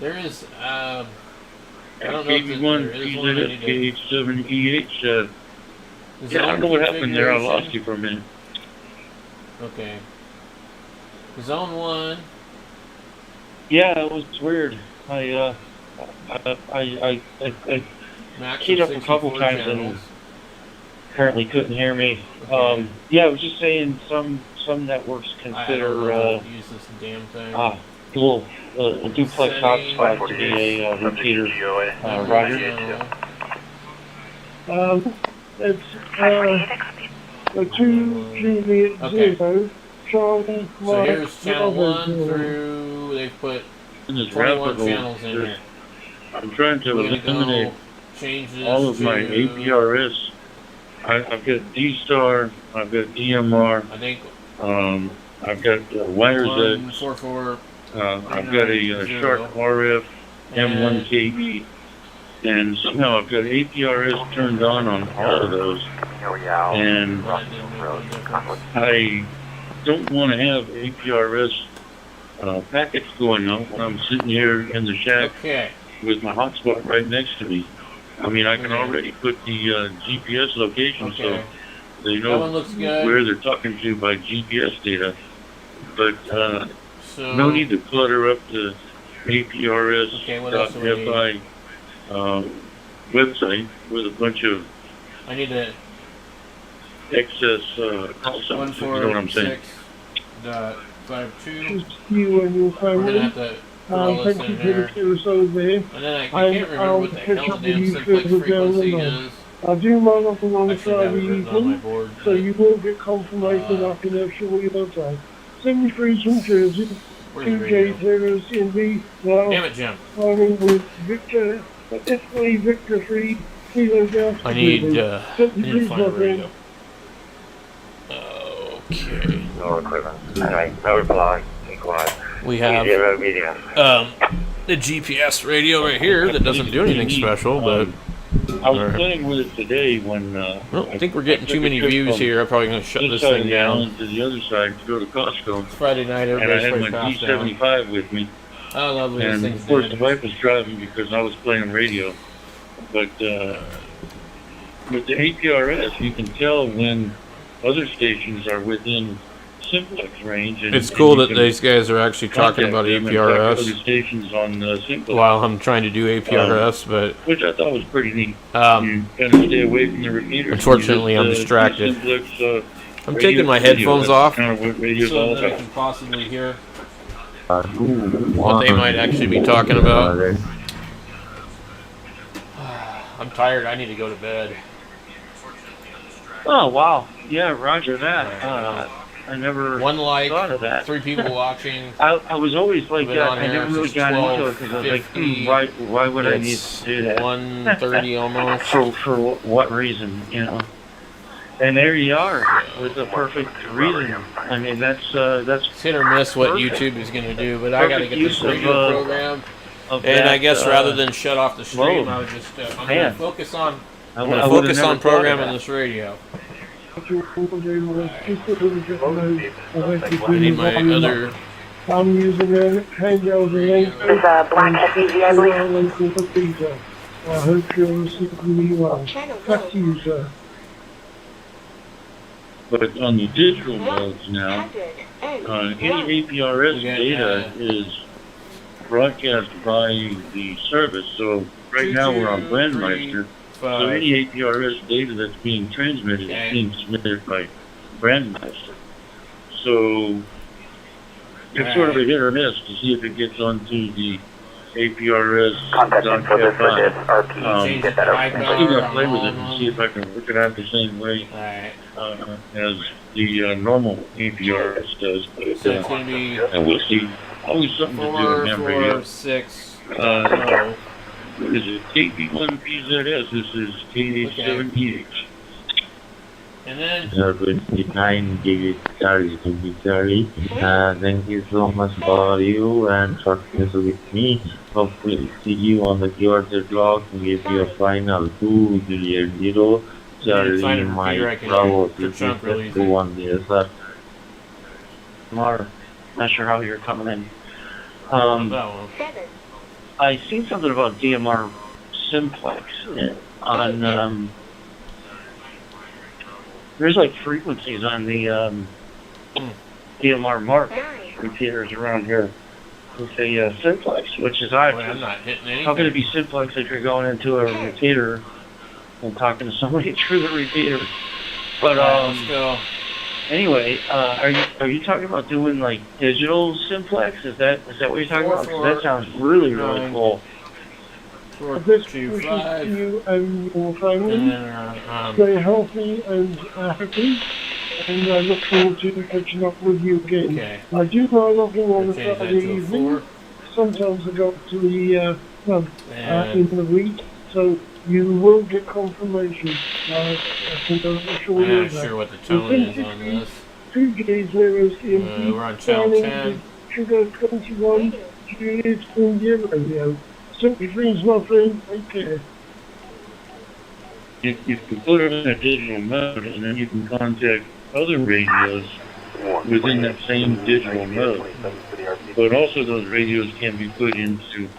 There is, I don't know if there is one I need to... KH7EH, yeah, I don't know what happened there, I lost you for a minute. Okay. Zone 1. Yeah, it was weird. I keyed up a couple times and apparently couldn't hear me. Okay. Yeah, I was just saying some networks consider use this damn thing. a duplex hotspot to be a repeater. Roger. It's a 2 Juliet 0, Charlie. So here's channel 1 through, they've put 21 channels in here. I'm trying to eliminate all of my APRS. I've got D-Star, I've got DMR, I think I've got WireX, I've got a Shark RF M1KB, and somehow I've got APRS turned on all of those, and I don't want to have APRS packets going on when I'm sitting here in the shack with my hotspot right next to me. I mean, I can already put the GPS location so they know where they're talking to by GPS data. But no need to clutter up the APRS.FI website with a bunch of excess call signs, if you know what I'm saying. 146.52. You and your family. We're going to have to put all this in there. And then I can't remember what the hell the damn simplex frequency is. I do mine up on Friday evening, so you will get confirmation I can actually website. 73 from Jersey, 2J0 CNV, now damn it, Jim. Running with Victor, Italy Victor 3, Kilo Delta. I need to find a radio. Okay. No equipment. Anyway, no reply. Be quiet. We have the GPS radio right here that doesn't do anything special, but I was playing with it today when I think we're getting too many views here. I'm probably going to shut this thing down. To the other side to go to Costco. It's Friday night. And I had my D75 with me. Oh, lovely. And of course, the wife was driving because I was playing radio. But with the APRS, you can tell when other stations are within simplex range. And, it's cool that these guys are actually talking about APRS stations on simplex while I'm trying to do APRS, but which I thought was pretty neat. You kind of stay away from the repeaters. Unfortunately, I'm distracted. Simplex, I'm taking my headphones off kind of what radio's so all that I about. can possibly hear what they might actually be talking about. I'm tired. I need to go to bed. Oh wow! Yeah, Roger that. I never thought of that. 3 people watching. I was always like that. I never really got into it because I was like, why would I need to do that? 1:30 almost. For what reason, you know? And there you are with the perfect reason. I mean, that's it's hit or miss what YouTube is going to do, but I got to get this radio program. And I guess rather than shut off the stream, I would just I'm going to focus on programming this radio. I need my other. I'm using a handheld link. It's a black SUV, I believe. I hope you're receiving me well. Back to you, sir. But on the digital modes now, any APRS data is broadcast by the service. So right now we're on Brandmeister. So any APRS data that's being transmitted is being submitted by Brandmeister. So it's sort of a hit or miss to see if it gets onto the APRS. Contact info for this RP. Get that out. I'm still going to play with it and see if I can work it out the same way as the normal APRS does. But, So it's going to be and we'll see. Always something to do with ham radio. 4, 6. What is it? KP1PZS. This is KH7EH. And then 29 GB Charlie. Thank you so much for you and shortness with me. Hopefully see you on the QRZ log and give you a final 2 Juliet 0 Charlie Mike Bravo 2-1 DSR. Not sure how you're coming in. I seen something about DMR simplex on, there's like frequencies on the DMR mark repeaters around here. It's a simplex, which is odd. I'm not hitting anything. How can it be simplex if you're going into a repeater and talking to somebody through the repeater? But let's go. Anyway, are you talking about doing like digital simplex? Is that what you're talking about? 'Cause that sounds really cool. 425. You and your family stay healthy and happy. And I look forward to catching up with you again. Okay. I do go logging on a Saturday evening. Sometimes I go to the in the week, so you will get confirmation. I think I'm sure I'm not sure what the tone is on this. 2 days whereas EMP. We're on channel 10. Sugar 21. Juliet India Radio. 73 is my friend. Take care. You can put it in a digital mode, and then you can contact other radios within that same digital mode. But also those radios can be put into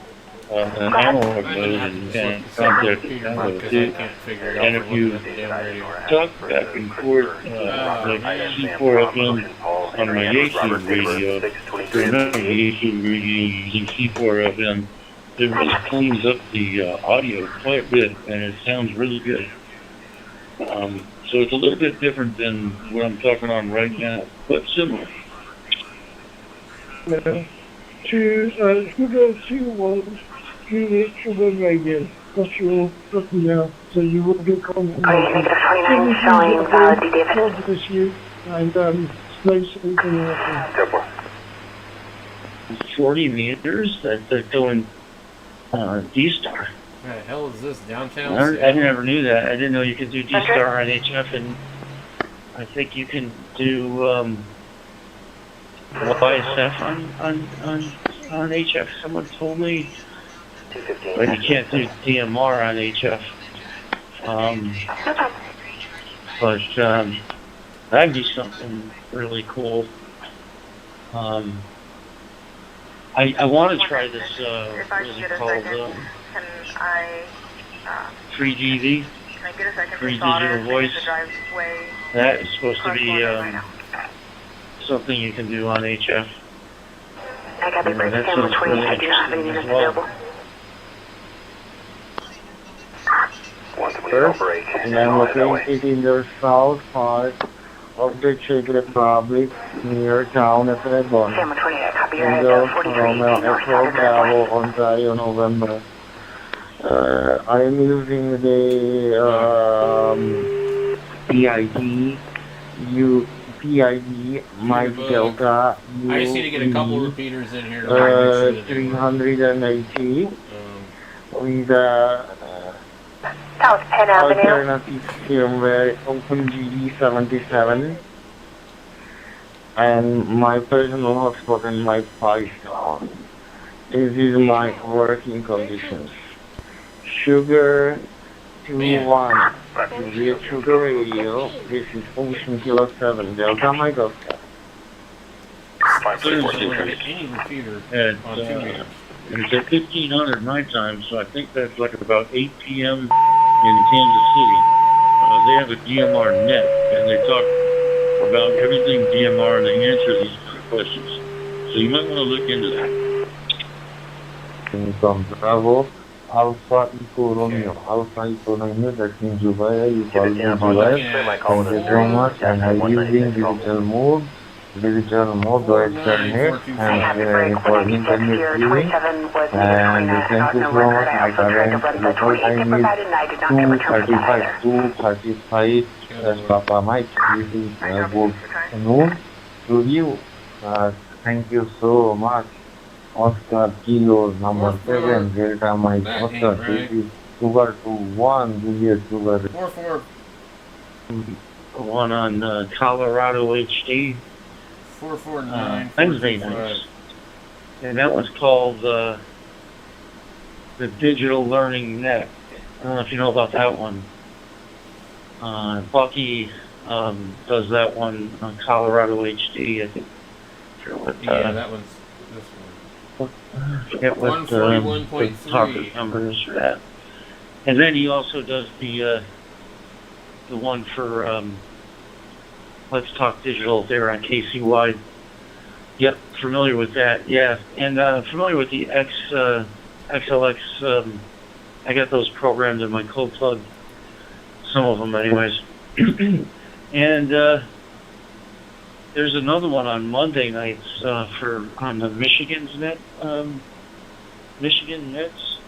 an analog mode and contact the analog too. And if you talk back and forth, like C4FM on my Yaesu radio, or another Yaesu radio using C4FM, it really cleans up the audio quite a bit, and it sounds really good. So it's a little bit different than what I'm talking on right now, but similar. Sugar 21, Juliet Sugar Radio. That's your looking now, so you will get confirmation. showing DDR5. God bless you, and stay safe and healthy. 40 meters they're doing D-Star. What the hell is this, downtown? I never knew that. I didn't know you could do D-Star on HF, and I think you can do YSF on HF. Someone told me, but you can't do DMR on HF. But that'd be something really cool. I want to try this, what is it called, 3GV, free digital voice. That is supposed to be something you can do on HF. I got the break camera 20. I do not have any units available. And I'm located in the south part of the Czech Republic, near town of Lebanon. Camera 28, copy your In the Romeo Echo Bravo, Ontario, November. I am using the PID Mike Delta I just need to get a couple repeaters in here. 380 with South Penn Avenue. alternative firmware OpenGD77 and my personal hotspot and my Python. This is my working conditions. Sugar 21, Juliet Sugar Radio, this is Ocean Kilo 7, Delta Mike Oscar. And it's at 1500 my time, so I think that's like about 8 p.m. in Kansas City. They have a DMR net, and they talk about everything DMR, and they answer these questions. So you might want to look into that. From Bravo, Alpha Eco Romeo, Alpha Eco Romeo, that means Jubair, you call me Jubair. Thank you so much, and I'm using digital mode, Deutsche Net, and for internet viewing, and thank you so much, my current local time is 2:35 as Papa Mike, this is good noon to you. Thank you so much. Oscar Kilo number 7, Delta Mike Oscar, this is Sugar 21, Juliet Sugar. 4-4. One on Colorado HD. 449. Wednesday nights. And that one's called the Digital Learning Net. I don't know if you know about that one. Bucky does that one on Colorado HD, I think. Yeah, that one's this one. forget what the talker's number is for that. And then he also does the one for Let's Talk Digital there on KCY. Yep, familiar with that. Yeah, and familiar with the XLX. I got those programmed in my code plug. Some of them, anyways. And there's another one on Monday nights on the Michigan's net, Michigan Nets.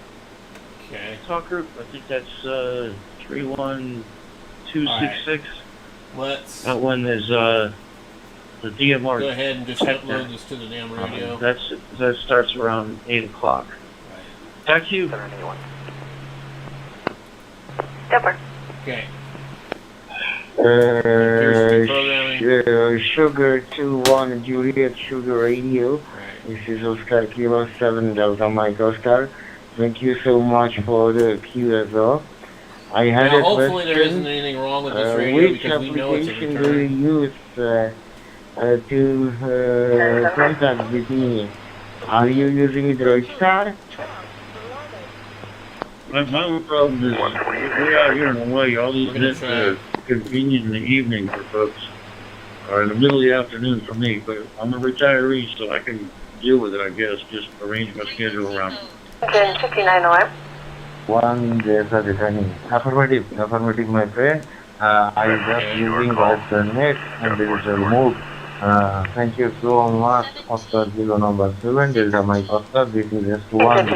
Okay. Talker. I think that's 31266. Let's. That one is the DMR. Go ahead and just upload this to the damn radio. That starts around 8 o'clock. Right. Back to you. Super. Okay. Sugar 21 Juliet Sugar Radio. Right. This is Oscar Kilo 7 Delta Mike Oscar. Thank you so much for the QSO. I had now, a hopefully question. there isn't anything wrong with this radio because we know it's a Which application do you use to contact with me? Are you using Droidstar? My problem is, we're out here in Hawaii, all these nets are convenient in the evening for folks, or in the middle of the afternoon for me, but I'm a retiree, so I can deal with it, I guess, just arrange my schedule around it. Okay, 59 One there's a returning. Affirmative, my friend. I just using the net and there is a remote. Thank you so much, Oscar Kilo number 7, Delta Mike Oscar. This is just one.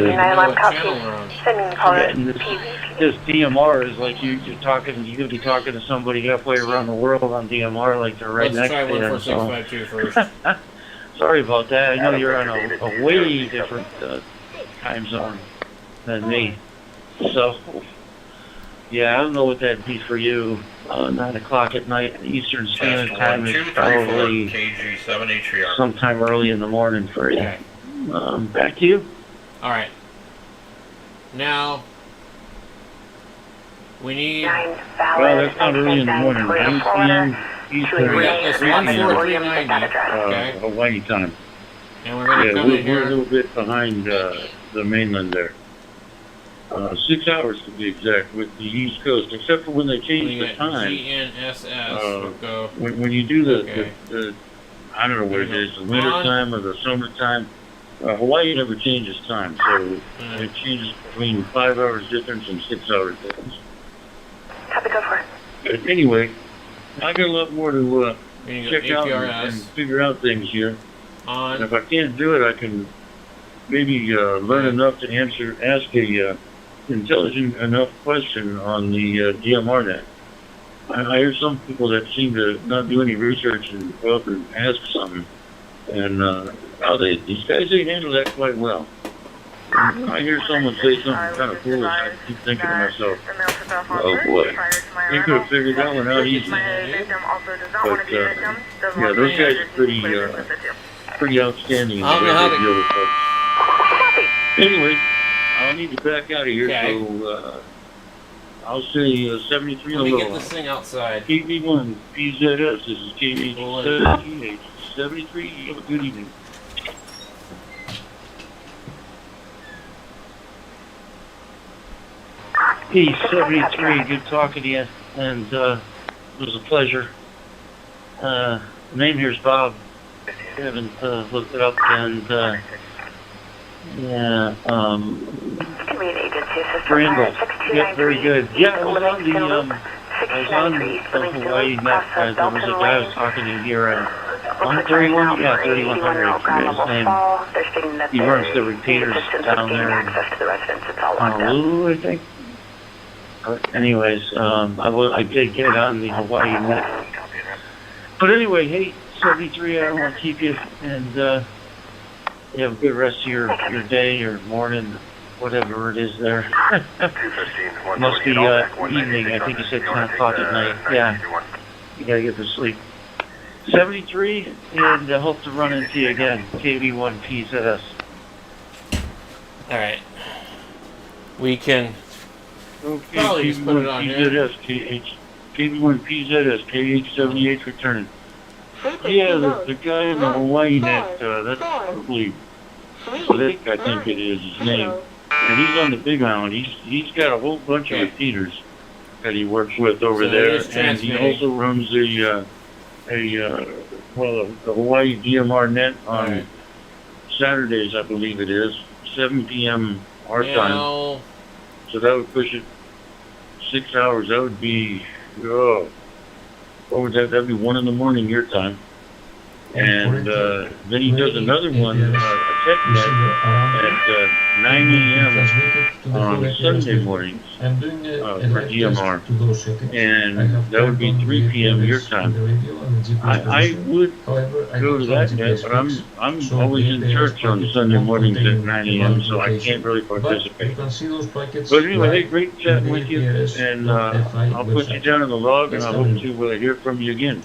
This DMR is like you're talking. You could be talking to somebody halfway around the world on DMR, like they're right Let's next to you. Let's try 14652 first. Sorry about that. I know you're on a way different time zone than me. So, yeah, I don't know what that'd be for you. 9 o'clock at night, Eastern Standard Time is probably sometime early in the morning for you. Okay. Back to you. All right. Now, we need... Well, that's not early in the morning. 9 p.m. Eastern. It's 14390, okay? Hawaii time. And we're going to come in we're here... a little bit behind the mainland there. 6 hours to be exact with the East Coast, except for when they change the time. GNSS. When you do the I don't know what it is, the winter time or the summer time, Hawaii never changes time, so it changes between 5 hours difference and 6 hours difference. Copy, go for it. But anyway, I got a lot more to check out and figure out things here. And if I can't do it, I can maybe learn enough to ask a intelligent enough question on the DMR net. I hear some people that seem to not do any research and go up and ask something, and these guys, they handle that quite well. And I hear someone say something kind of foolish, I keep thinking to myself, oh boy, they could have figured that one out easy. But yeah, those guys are pretty outstanding in the way they deal with folks. Anyway, I'll need to back out of here, so I'll say 73 Let me get this thing outside. KB1 PZS, this is KB 73. Have a good evening. P73, good talking to you, and it was a pleasure. The name here is Bob. I haven't looked it up, and yeah, Brindle. Yep, very good. Yeah, I was on the Hawaii net. There was a guy I was talking to here at 131, yeah, 3100, I forget his name. He runs the repeaters down there in Honolulu, I think. But anyways, I did get on the Hawaii net. But anyway, hey, 73, I don't want to keep you, and you have a good rest of your day or morning, whatever it is there. Must be evening, I think you said 10 o'clock at night. Yeah, you gotta get to sleep. 73, and I hope to run into you again. KB1 PZS. Alright. We can probably just put it on here. KB1 PZS, KH78 returning. Yeah, the guy in the Hawaii net, that's probably Slick, I think it is his name. And he's on the Big Island. He's got a whole bunch of repeaters that he works with over there, and he also runs the Hawaii DMR net on Saturdays, I believe it is, 7 p.m. our time. So that would push it 6 hours. That would be what would that? That'd be 1 in the morning your time. And then he does another one, a tech net at 9 a.m. on Sunday mornings for DMR. And that would be 3 p.m. your time. I would go to that net, but I'm always in church on Sunday mornings at 9 a.m., so I can't really participate. But anyway, hey, great chatting with you, and I'll put you down in the log, and I hope to hear from you again.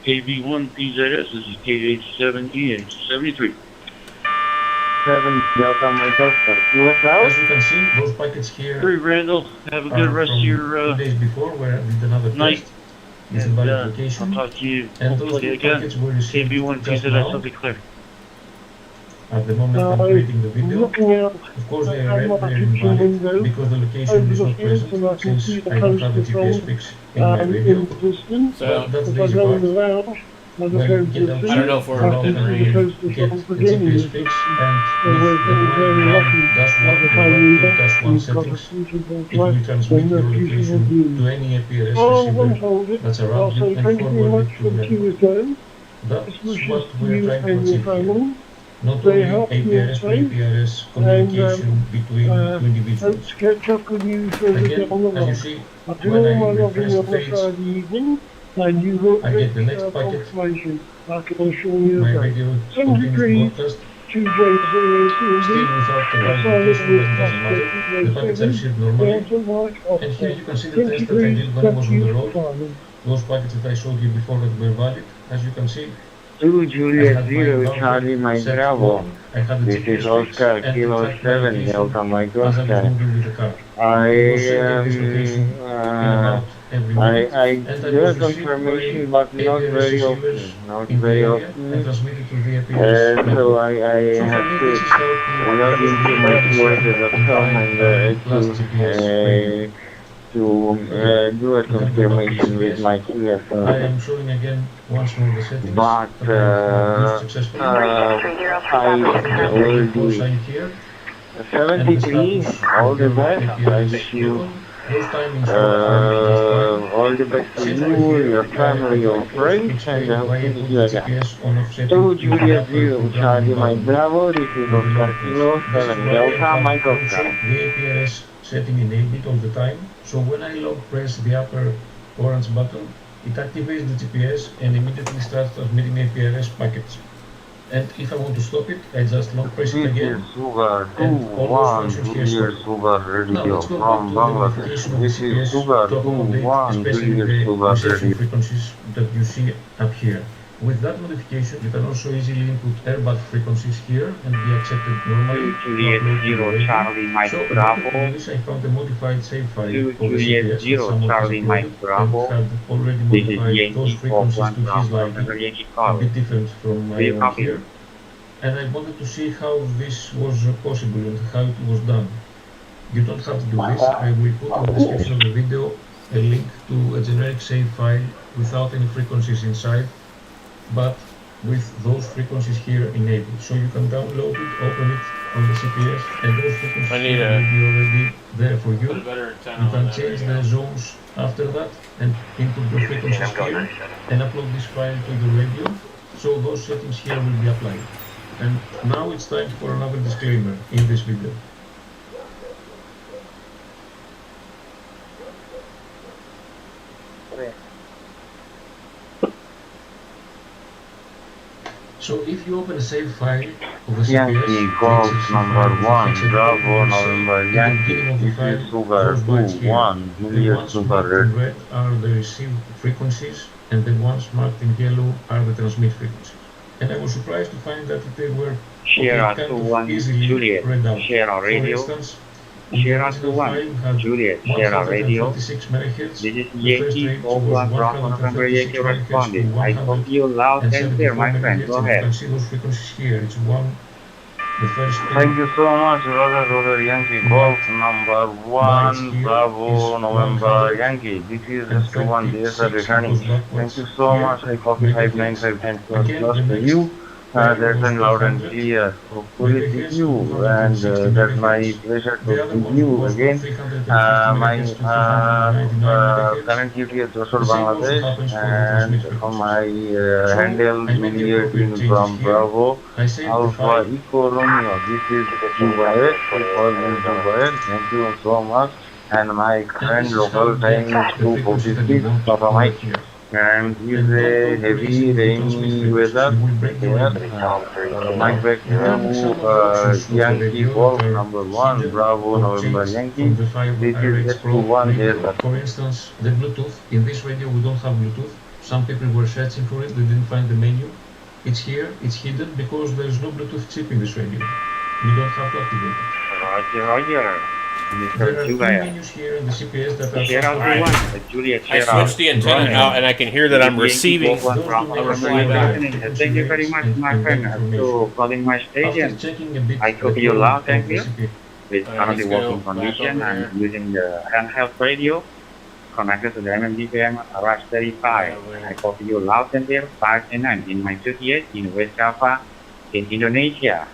KB1 PZS, this is KH7EH73. 7 Delta Micro, US out. As you can see, those packets here. Hey, Randall, have a good rest of your days before, where we did another night. And I'll talk to you hopefully again. KB1 PZS, will be clear. At the moment I'm creating the video. Of course they are red, they are invalid because the location is not present since I don't have a GPS fix in my video. So that's the easy part. When you get out, I don't know if we're get the GPS fix, and with the -1 settings, it will transmit your location to any APRS receiver that's around you and forward it to the. That's what we're trying to achieve here. Not only APRS to APRS communication between two individuals. Again, as you see, when I refresh the page, I get the next packet. My radio continues broadcast. Still without the right location, but it doesn't matter. The packets are shipped normally. And here you can see the test that I did when I was on the road. Those packets that I showed you before that were valid. As you can see, 2 Juliet 0 Charlie Mike Bravo. This is Oscar Kilo 7 Delta Mike Oscar. I do a confirmation, but not very often. Not very often. So I have to log into my QSA.com and do a confirmation with my QSA. I am showing again once more the settings. But I already 73, all the best. I wish you all the best to you, your family, your friends, and I hope to see you again. 2 Juliet 0 Charlie Mike Bravo, this is Oscar Kilo 7 Delta Mike Oscar. The APRS setting enabled all the time, so when I long press the upper orange button, it activates the GPS and immediately starts transmitting APRS packets. And if I want to stop it, I just long press it again. And all those functions here stop. Now let's go back to the modification of the GPS to accommodate especially the reception frequencies that you see up here. With that modification, you can also easily input airbag frequencies here and be accepted normally. Juliet 0 Charlie Mike Bravo. I found a modified save file of the Juliet CPS 0 Charlie Mike Bravo. had already modified those frequencies to his liking, a bit different from my own here. And I wanted to see how this was possible and how it was done. You don't have to do this. I will put in the description of the video a link to a generic save file without any frequencies inside, but with those frequencies here enabled. So you can download it, open it on the CPS, and those frequencies will be already there for you. You can change the zones after that and input the frequencies here and upload this file to the radio. So those settings here will be applied. And now it's time for another disclaimer in this video. So if you open a save file of a CPS, Yankee Golf number 1, Bravo November Yankee, this is Sugar 2-1, Juliet Sugar in red are the receive frequencies, and the ones marked in yellow are the transmit frequencies. And I was surprised to find that they were Sierra 2-1, Juliet, Sierra Radio, Sierra 2-1, Juliet, Sierra Radio, this is Yankee Golf 1, Bravo November Yankee responded. I hope you loud and clear, my friend, go ahead. You can see those frequencies here, it's 1 The first Thank you so much, Roger Yankee Golf number 1, Bravo November Yankee. This is just the one DSR returning. Thank you so much. I copy 59510 plus for you. That's a loud and clear. Hopefully see you, and that's my pleasure to see you again. My current duty is Josor Bangladesh, and for my handle mediating from Bravo Alpha Eco Romeo. This is Dubai. Thank you so much. And my current local time is 2:46 Papa Mike. And it's a heavy rainy weather here. Mike back to Yankee Golf number 1, Bravo November Yankee. This is S21 here. For instance, the Bluetooth. In this radio we don't have Bluetooth. Some people were searching for it, they didn't find the menu. It's here, it's hidden because there is no Bluetooth chip in this radio. You don't have to activate it. Roger. There are two menus here in the CPS that are I switched the antenna out and I can hear that I'm receiving a reply back. Thank you very much, my friend, for calling my station. I copy you loud, thank you. With currently working condition, I'm using the handheld radio connected to the MMDPM Raspberry Pi. I copy you loud and clear, 5 and 9 in my 38 in West Java, in Indonesia.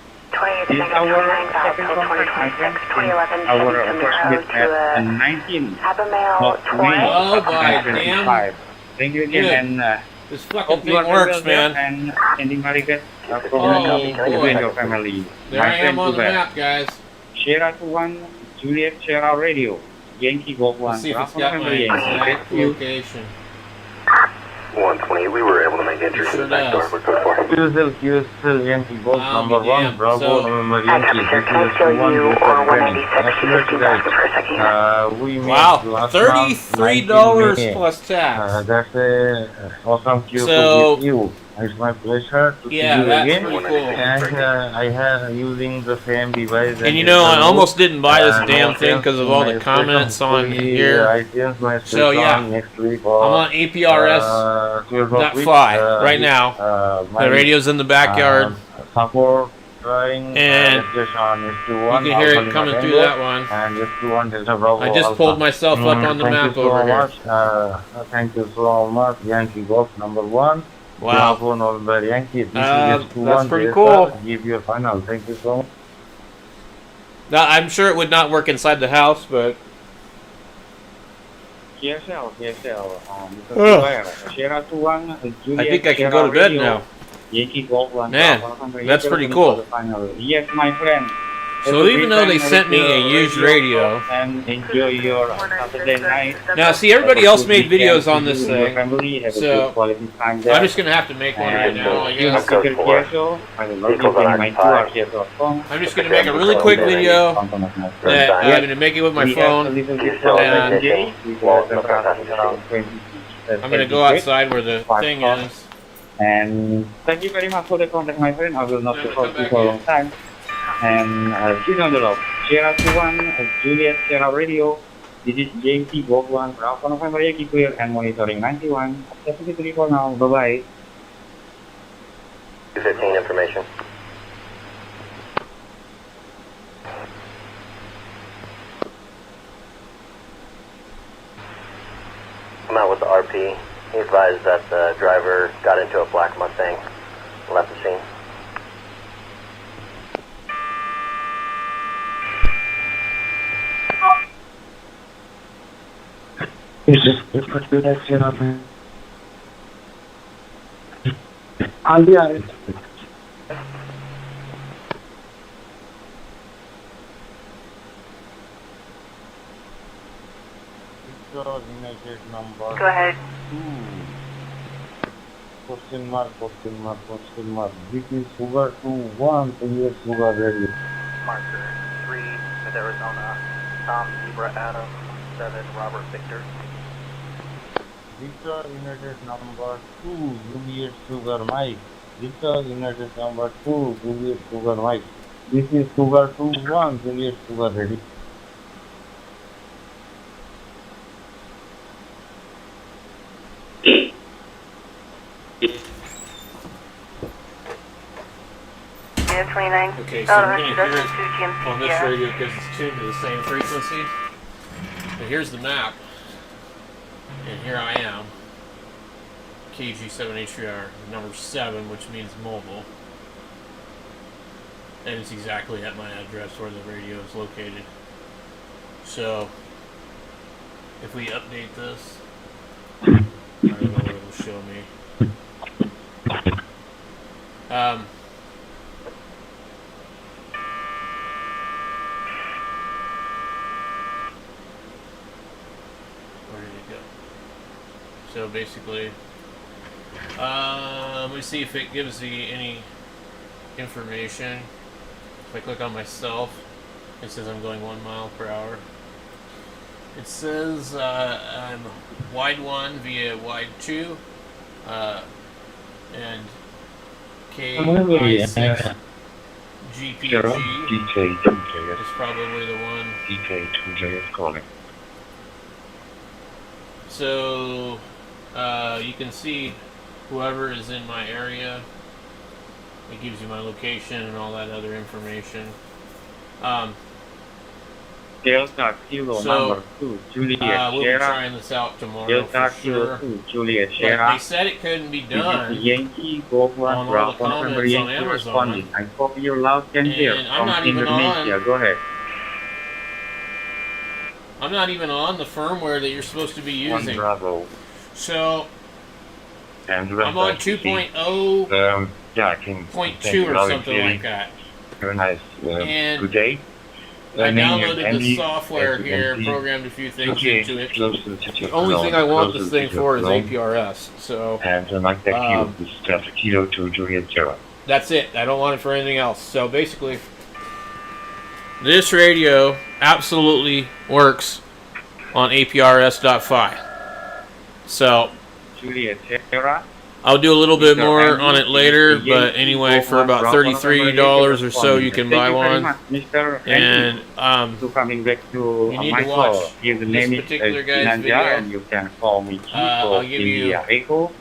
This is our second conference, my friend. Our first meet at 19 of May 2025. Thank you again, and this fucking thing works, man. And ending very good from your family. There I am on the map, guys. Sierra 1, Juliet Sierra Radio, Yankee Golf 1. Let's see if it's got my exact location. 120, we were able to make entry to the back door. We're good for it. QSL Yankee Golf number 1, Bravo November Yankee. This is wow, $33 plus tax. That's a awesome queue So, to give you. It's my pleasure to see you that's again. pretty cool. And I have using the same device. And you know, I almost didn't buy this damn thing because of all the comments on here. So yeah, I'm on APRS.fly right now. The radio's in the backyard. And you can hear it coming through that one. I just pulled myself up on the map over here. Thank you so much, Yankee Golf number 1. Wow. Bravo November Yankee. That's pretty cool. Give you a final. Thank you so much. Now, I'm sure it would not work inside the house, but... I think I can go to bed now. Man, that's pretty cool. Yes, my friend. So even though they sent me a used radio, and enjoy your Saturday night. now see, everybody else made videos on this thing, so I'm just gonna have to make one right now, I guess. I'm just gonna make a really quick video that I'm gonna make it with my phone, and I'm gonna go outside where the thing is. And thank you very much for the contact, my friend. I will not hold you for a long time. And CHINO the log. Sierra 21, Juliet Sierra Radio. This is Yankee Golf 1, Bravo November Yankee clear and monitoring 91. 73 for now. Bye bye. 15 information. I'm out with the RP. He advised that the driver got into a black Mustang and left the scene. I'll be at it. Go ahead. Question mark. This is Sugar 21, Juliet Sugar Radio. Marker 3, Mid Arizona, Tom, Zebra, Adam, 7, Robert, Victor. Victor United number 2, Juliet Sugar Mike. Victor United number 2, Juliet Sugar Mike. This is Sugar 21, Juliet Sugar ready. 29. Okay, so we're going to hear it on this radio because it's tuned to the same frequency. And here's the map. And here I am. KG7HVR number 7, which means mobile. And it's exactly at my address where the radio is located. So, if we update this, I don't know what it'll show me. Where did it go? So basically, let me see if it gives me any information. If I click on myself, it says I'm going 1 mile per hour. It says I'm wide 1 via wide 2, and KI6 GPG is probably the one. DK2J is calling. So you can see whoever is in my area. It gives you my location and all that other information. Delta Kilo number 2, Juliet we'll be Sierra. trying this out tomorrow Delta for Kilo sure. 2, Juliet But Sierra. they said it couldn't be done Yankee, Golf on all 1, the Bravo, comments November on Yankee Amazon. responding. I copy you loud and clear And I'm from not even Indonesia. on. Go ahead. I'm not even on the firmware that you're supposed to be using. 1 Bravo. So And I'm on 2.0. Yeah, I can. 0.2 or something like that. Very nice. And Good day. I downloaded the software here, programmed a few things into it. The only thing I want this thing for is APRS. So And like that Kilo, this is Delta Kilo to Juliet Sierra. that's it. I don't want it for anything else. So basically, this radio absolutely works on APRS.5. So Juliet Sierra. I'll do a little bit more on it later, but anyway, for about $33 or so, you can buy one. And coming back to you need my to watch call. Here the name this is particular guy's Nanja, video. and you can call me Chico I'll give you India Echo.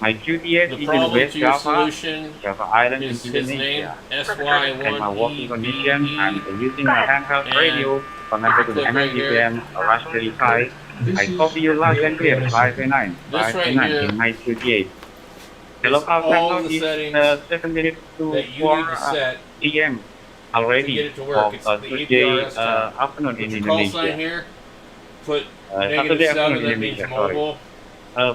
My QTS the is in problem West to your Java, solution Java Island in is his name, Indonesia. And my working condition, SY1EBE. I'm using my handheld And radio connected to the click right MSDPM Raspberry Pi. I copy you loud and clear, 5A9, This right 5A9 here in my QTS. The local all time the is settings 7 minutes to that you 4 need to set p.m. to already get it to work. It's the Tuesday APRS time. afternoon in Put your call sign Indonesia. here, put Saturday -7, afternoon in that means Indonesia, sorry. mobile.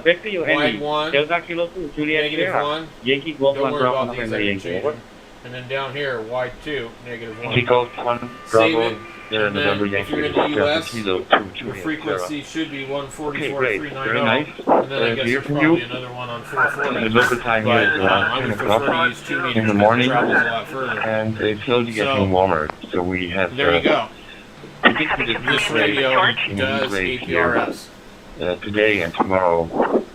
Back to you, Wide Andy. 1, Delta Kilo 2, Juliet Sierra. -1. Yankee Golf Don't 1 worry Bravo about these, I November can Yankee. change Over. them. And then down here, wide 2, -1. Kilo 1 Save Bravo. it. And then November if Yankee. you're in the Delta US, Kilo to your Juliet frequency should be Okay, great. 144.390. Very nice. And then I guess Hear there's from probably you. another one on Sierra. 440. The local time But here is I around would 10 prefer to o'clock use 2 meters in the because it morning, travels a lot further. and it's slowly getting So, warmer. So we have. there you go. This This radio does APRS. Today and tomorrow,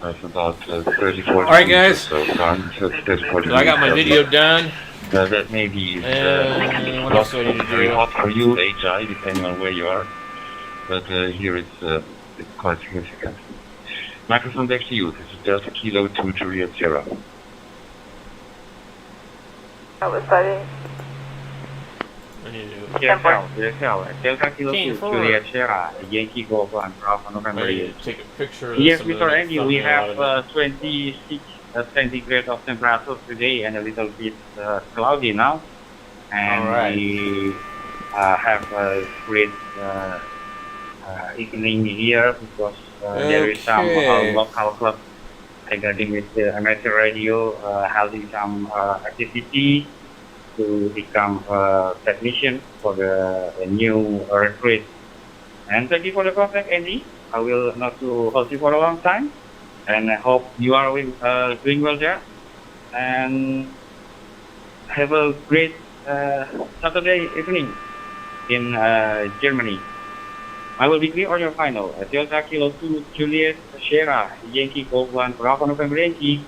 it's about 30-40. All right, guys. So I got my video done. That may be And what not else do I need to very do? hot for you, HI, depending on where you are. But here it's quite significant. Microphone back to you. This is Delta Kilo to Juliet Sierra. YAVAPAI. I need to do Delta Kilo 2, Juliet Sierra. Yankee Golf 1 Bravo November Yankee. take a picture of Yes, some of Mr. the Andy, we thumbnail out have 26 centigrade of temperature today and a little bit cloudy now. And Alright. we have a great evening here because there is some local club regarding with the amateur radio having some activity to become a technician for the new recruit. And thank you for the contact, Andy. I will not to hold you for a long time, and I hope you are doing well there. And have a great Saturday evening in Germany. I will be clear on your final. Delta Kilo 2, Juliet Sierra, Yankee Golf 1, Bravo November Yankee.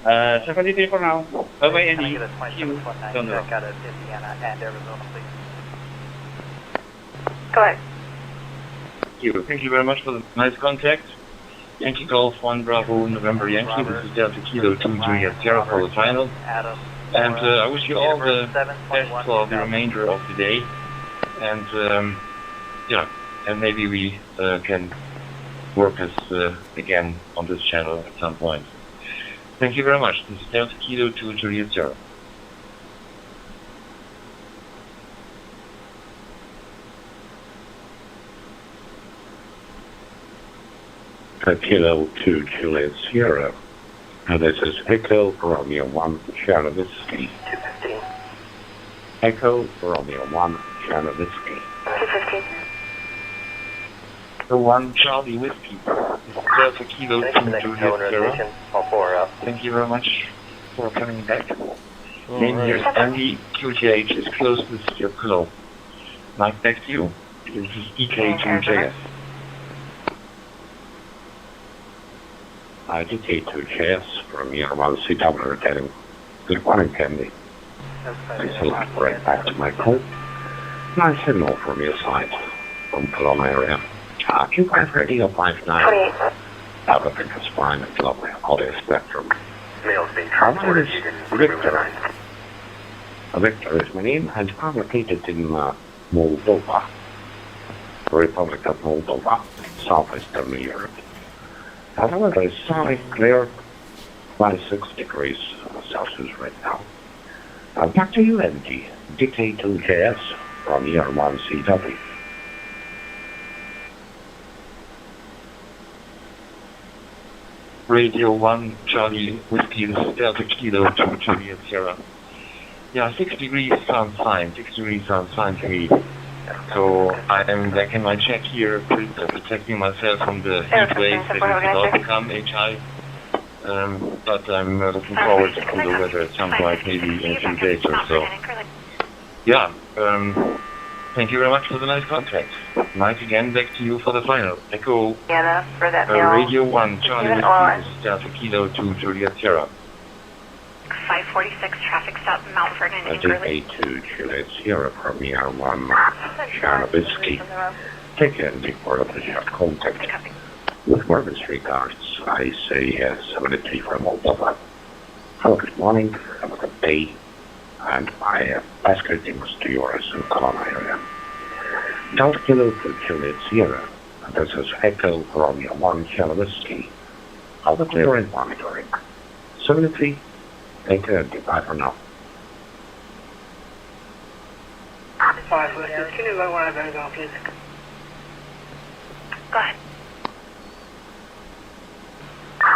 73 for now. Bye bye, Andy. See you. Don't know. Go ahead. Thank you very much for the nice contact. Yankee Golf 1 Bravo November Yankee. This is Delta Kilo 2 Juliet Sierra for the final. And I wish you all the best for the remainder of the day. And yeah, and maybe we can work us again on this channel at some point. Thank you very much. This is Delta Kilo to Juliet Zero. Kilo to Juliet Sierra. And this is Echo Romeo 1 Charlie Whiskey. 215. Echo Romeo 1 Charlie Whiskey. 215. The 1 Charlie Whiskey. This is Delta Kilo to Juliet Zero. All 4 up. Thank you very much for coming back. All Name right. here is Andy. QTH is closest to your pillow. Mike, back to you. This is EK2JS. IDK2JS from year 1 CW getting good morning, Candy. I select right back to my call. Nice signal from your side, from Cologne area. Q5 Radio 59. Everything is fine at lovely audio spectrum. Mail's being My name transported. is You can Victor. Victor is my name, and I'm located in Moldova, Republic of Moldova, southeastern Europe. However, it's sunny, clear, 26 degrees Celsius right now. Back to you, Andy. DK2JS from year 1 CW. Radio 1 Charlie Whiskey, this is Delta Kilo to Juliet Sierra. Yeah, 6 degrees sounds fine. 6 degrees sounds fine to me. So I am back in my check here, protecting myself from the heat waves that is about to come, HI. But I'm looking forward to cooler weather at some point, maybe in a few days or so. Yeah, thank you very much for the nice contract. Mike, again, back to you for the final. Echo for that mail. Radio 1 Charlie Whiskey, this is Delta Kilo to Juliet Sierra. 546 traffic stop Mount Vernon in Curly. DK2 Juliet Sierra from year 1 Charlie Whiskey. Take it before the short contact. With warmest regards, I say 73 from Moldova. Have a good morning, have a good day, and my best greetings to yours in Cologne area. Delta Kilo to Juliet Sierra, and this is Echo Romeo 1 Charlie Whiskey. All the clear and monitoring. 73, take care, goodbye for now. 546, can you let one of them go, please? Go ahead.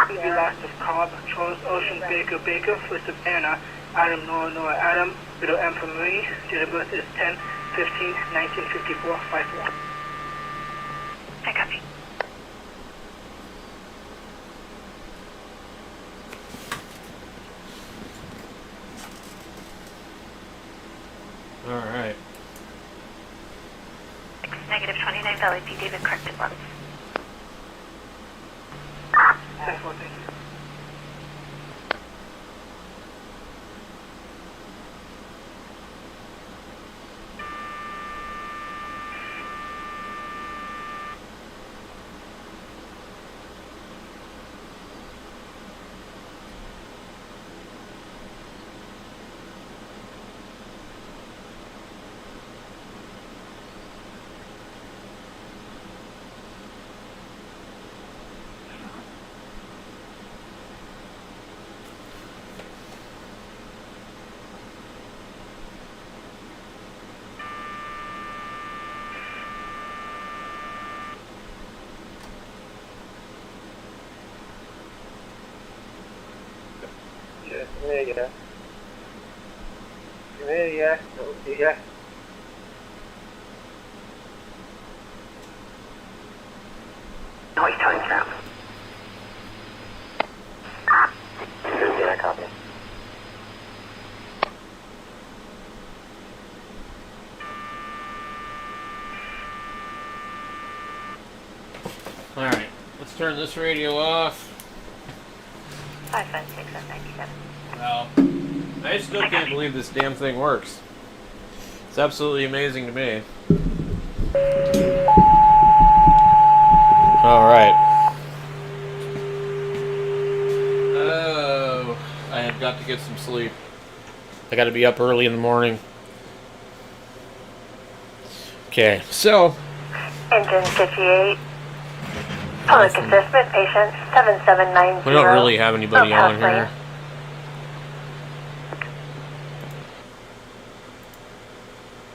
The last of Cobb, Charles Ocean Baker Baker for Savannah, Adam Noah Adam, Widow M for Marie, date of birth is 10/15/1954, 5-4. I copy. All right. Negative 29 Valley P. David corrected once. 10-4, thank you. Yeah. Yeah. Noise time cap. 15, I copy. All right. Let's turn this radio off. 556 97. Well, I still can't believe this damn thing works. It's absolutely amazing to me. All right. Oh, I have got to get some sleep. I got to be up early in the morning. Okay, so Engine 58. Public assessment patient 7790. we don't really have anybody on here.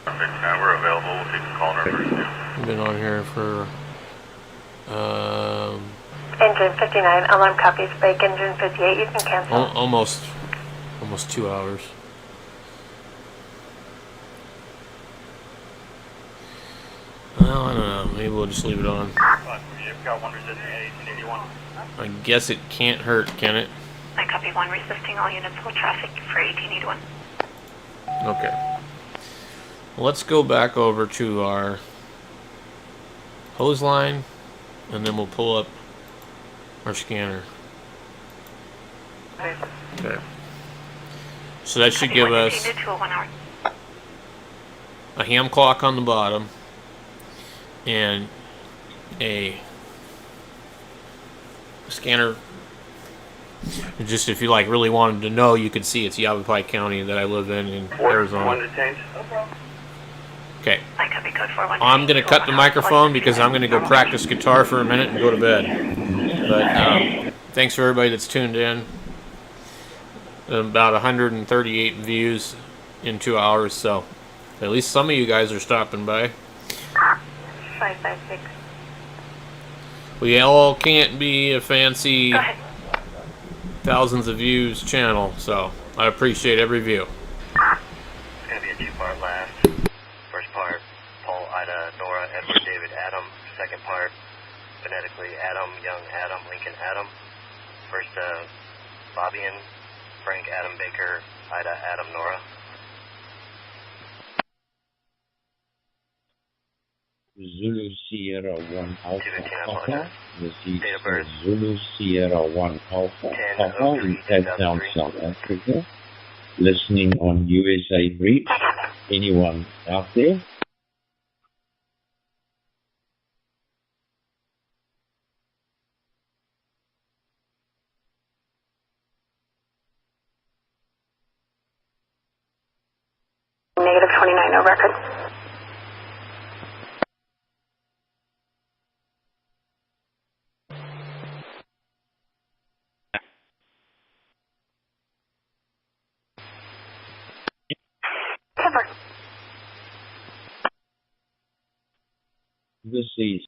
We're available. We'll take a call numbers. We've been on here for Engine 59, alarm copies, break. Engine 58, you can cancel. almost 2 hours. Well, I don't know. Maybe we'll just leave it on. You've got one resisting at 1881. I guess it can't hurt, can it? I copy 1 resisting, all units hold traffic for 1881. Okay. Let's go back over to our hose line, and then we'll pull up our scanner. Okay. So that should give us a ham clock on the bottom and a scanner. Just if you like really wanted to know, you could see it's YAVAPAI County that I live in Arizona. Okay. I'm going to cut the microphone because I'm going to go practice guitar for a minute and go to bed. But thanks for everybody that's tuned in. About 138 views in 2 hours, so at least some of you guys are stopping by. 556. We all can't be a fancy thousands of views channel, so I appreciate every view. It's going to be a two-part last. First part, Paul, Ida, Nora, Edward, David, Adam. Second part, phonetically, Adam, Young, Adam, Lincoln, Adam. First, Bobbian, Frank, Adam, Baker, Ida, Adam, Nora. Zulu Sierra 1 Alpha Papa. This is Zulu Sierra 1 Alpha Papa in Cape Town, South Africa. Listening on USA Reach. Anyone out there? Negative 29, no record. This is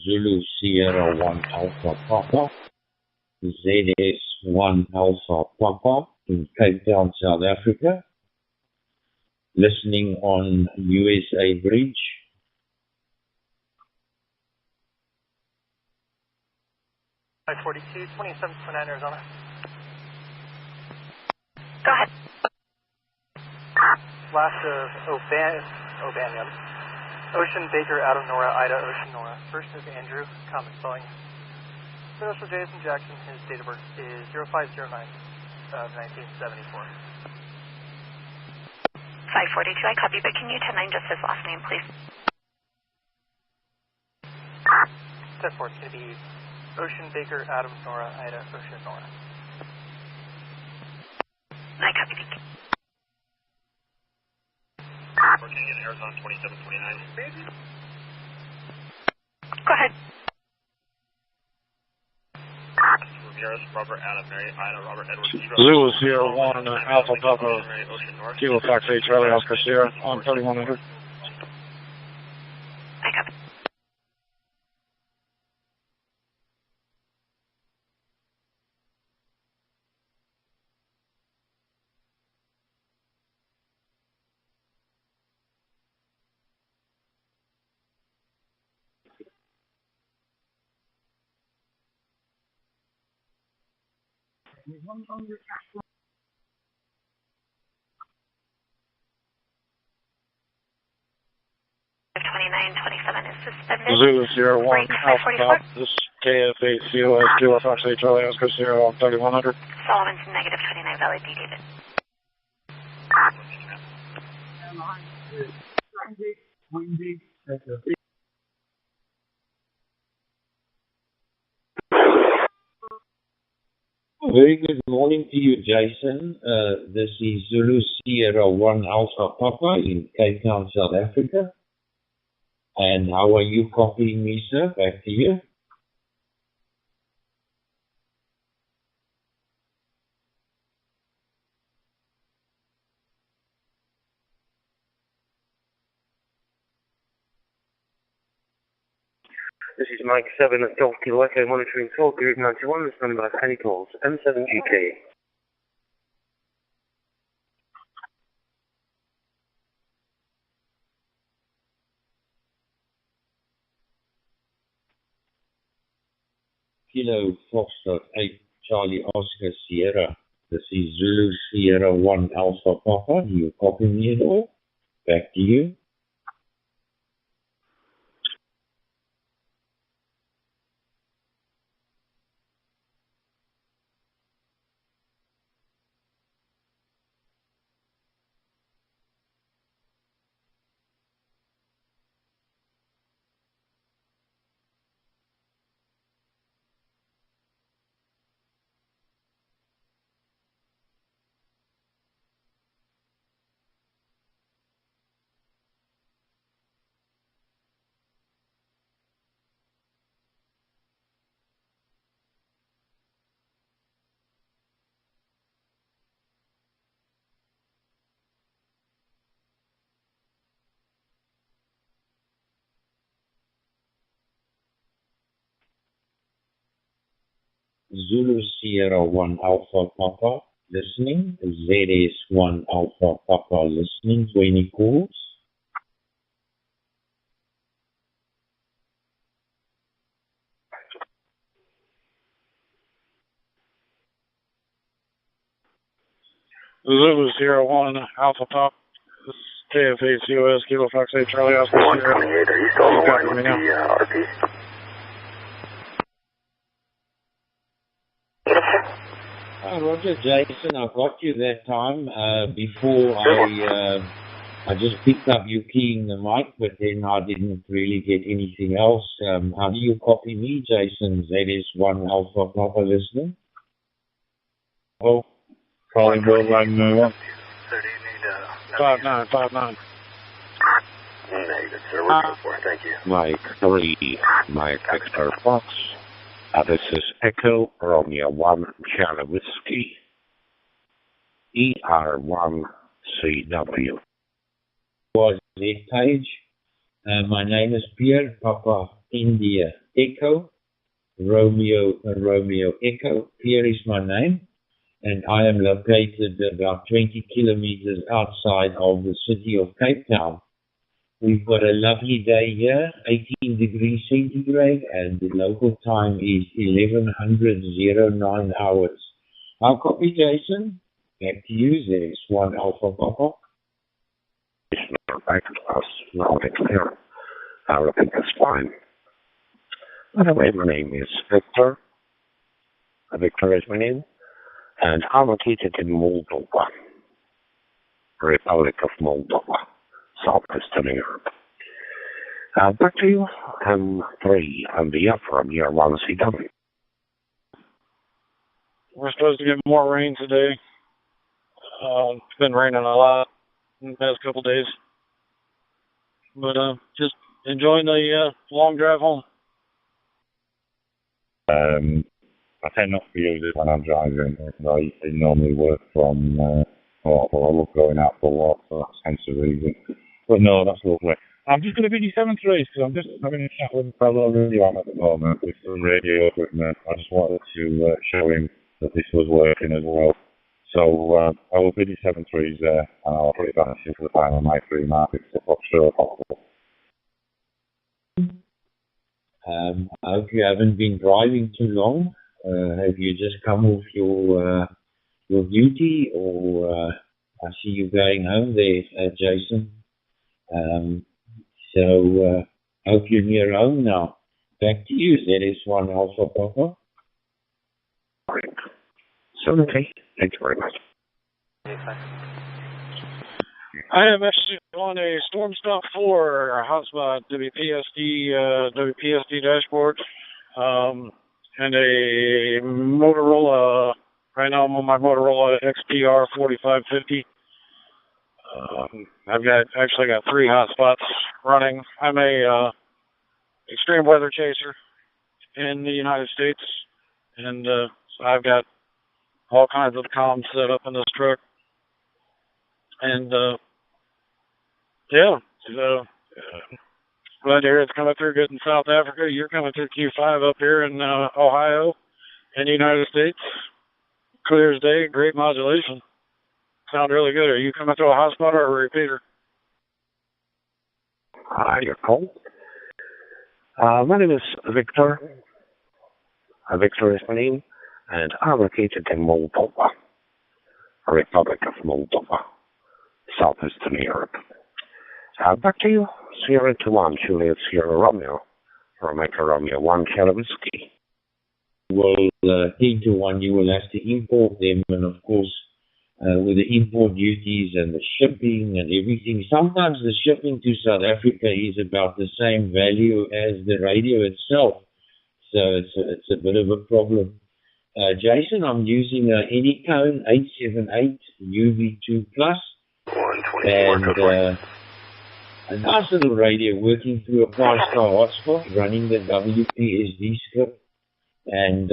Zulu Sierra 1 Alpha Papa. ZS 1 Alpha Papa in Cape Town, South Africa. Listening on USA Bridge. I-42, 2729 Arizona. Go ahead. Last of O'Banion. Ocean, Baker, Adam, Nora, Ida, Ocean, Nora. First is Andrew, common spelling. Middle initial Jason Jackson, his date of birth is 0509 of 1974. 542, I copy, but can you 10-9 just his last name, please? 10-4, it's going to be Ocean, Baker, Adam, Nora, Ida, Ocean, Nora. I copy, thank you. Working in Arizona 2729. Go ahead. Ramirez, Robert, Adam, Mary, Ida, Robert, Edward, Zulu Sierra 1 Alpha Papa Kilo Fox 8 Charlie Oscar Sierra on 3100. I copy. Zulu Sierra 1 Alpha Papa. This is KF8 COS Kilo Fox 8 Charlie Oscar Sierra on 3100. Solomon's negative 29, valid D, David. Very good morning to you, Jason. This is Zulu Sierra 1 Alpha Papa in Cape Town, South Africa. And how are you copying me, sir? Back to you. This is Mike 7 at Golf Kilo Echo monitoring 12 group 91, standing by any calls, M7GK. Kilo Foxtrot 8 Charlie Oscar Sierra. This is Zulu Sierra 1 Alpha Papa. You copy me at all? Back to you. Zulu Sierra 1 Alpha Papa listening. ZS 1 Alpha Papa listening. 20 calls. Zulu Sierra 1 Alpha Pop. This is KFA COS Kilo Fox 8 Charlie Oscar Sierra. 128, are you still on the line with the RP? Roger, Jason, I got you that time. Before I just picked up you keying the mic, but then I didn't really get anything else. How do you copy me, Jason? ZS1 Alpha Papa listening? Oh, calling Worldwide Nova. 5959. Negative, sir. We're good for it. Thank you. Mike 3, Mike Victor Fox. This is Echo Romeo 1 Charlie Whiskey. ER1CW. Was it page? My name is Pierre Papa India Echo Romeo Echo. Pierre is my name, and I am located about 20 kilometers outside of the city of Cape Town. We've got a lovely day here, 18 degrees centigrade, and the local time is 11:09 hours. I'll copy, Jason. Back to you, there's 1 Alpha Papa. Back to us, now it's clear. I repeat, that's fine. By the way, my name is Victor. Victor is my name, and I'm located in Moldova, Republic of Moldova. Southwestern Europe. Back to you, M3 and the from year 1 CW. We're supposed to get more rain today. It's been raining a lot in the past couple days. But just enjoying the long drive home. I tend not to use it when I'm driving. I normally work from, or I love going out for a walk, so that's hence the reason. But no, that's lovely. I'm just going to be 7 threes because I'm just having a chat with a fellow radio on at the moment with some radio equipment. I just wanted to show him that this was working as well. So I will be 7 threes there, and I'll put it back to the final my 3 mark. It's a sure possible. I hope you haven't been driving too long. Have you just come off your duty, or I see you going home there, Jason? So hope you're near home now. Back to you. That is 1 Alpha Papa. So, okay. Thank you very much. I am actually on a Stormstop 4 hotspot WPSD dashboard, and a Motorola Right now I'm on my Motorola XPR 4550. I've actually got 3 hotspots running. I'm a extreme weather chaser in the United States, and so I've got all kinds of comms set up in this truck. And yeah, so glad to hear it's coming through good in South Africa. You're coming through Q5 up here in Ohio, in the United States. Clear as day, great modulation. Sound really good. Are you coming through a hotspot or a repeater? Hi, you're cool. My name is Victor. Victor is my name, and I'm located in Moldova, Republic of Moldova, southeastern Europe. Back to you. Sierra 21, Juliet Sierra Romeo, Romeo Romeo 1 Kilo Whiskey. Well, 10 to 1, you will have to import them, and of course, with the import duties and the shipping and everything, sometimes the shipping to South Africa is about the same value as the radio itself. So it's a bit of a problem. Jason, I'm using a Anycone 878 UV2 Plus, and a nice little radio working through a 5-star hotspot, running the WPSD script. And,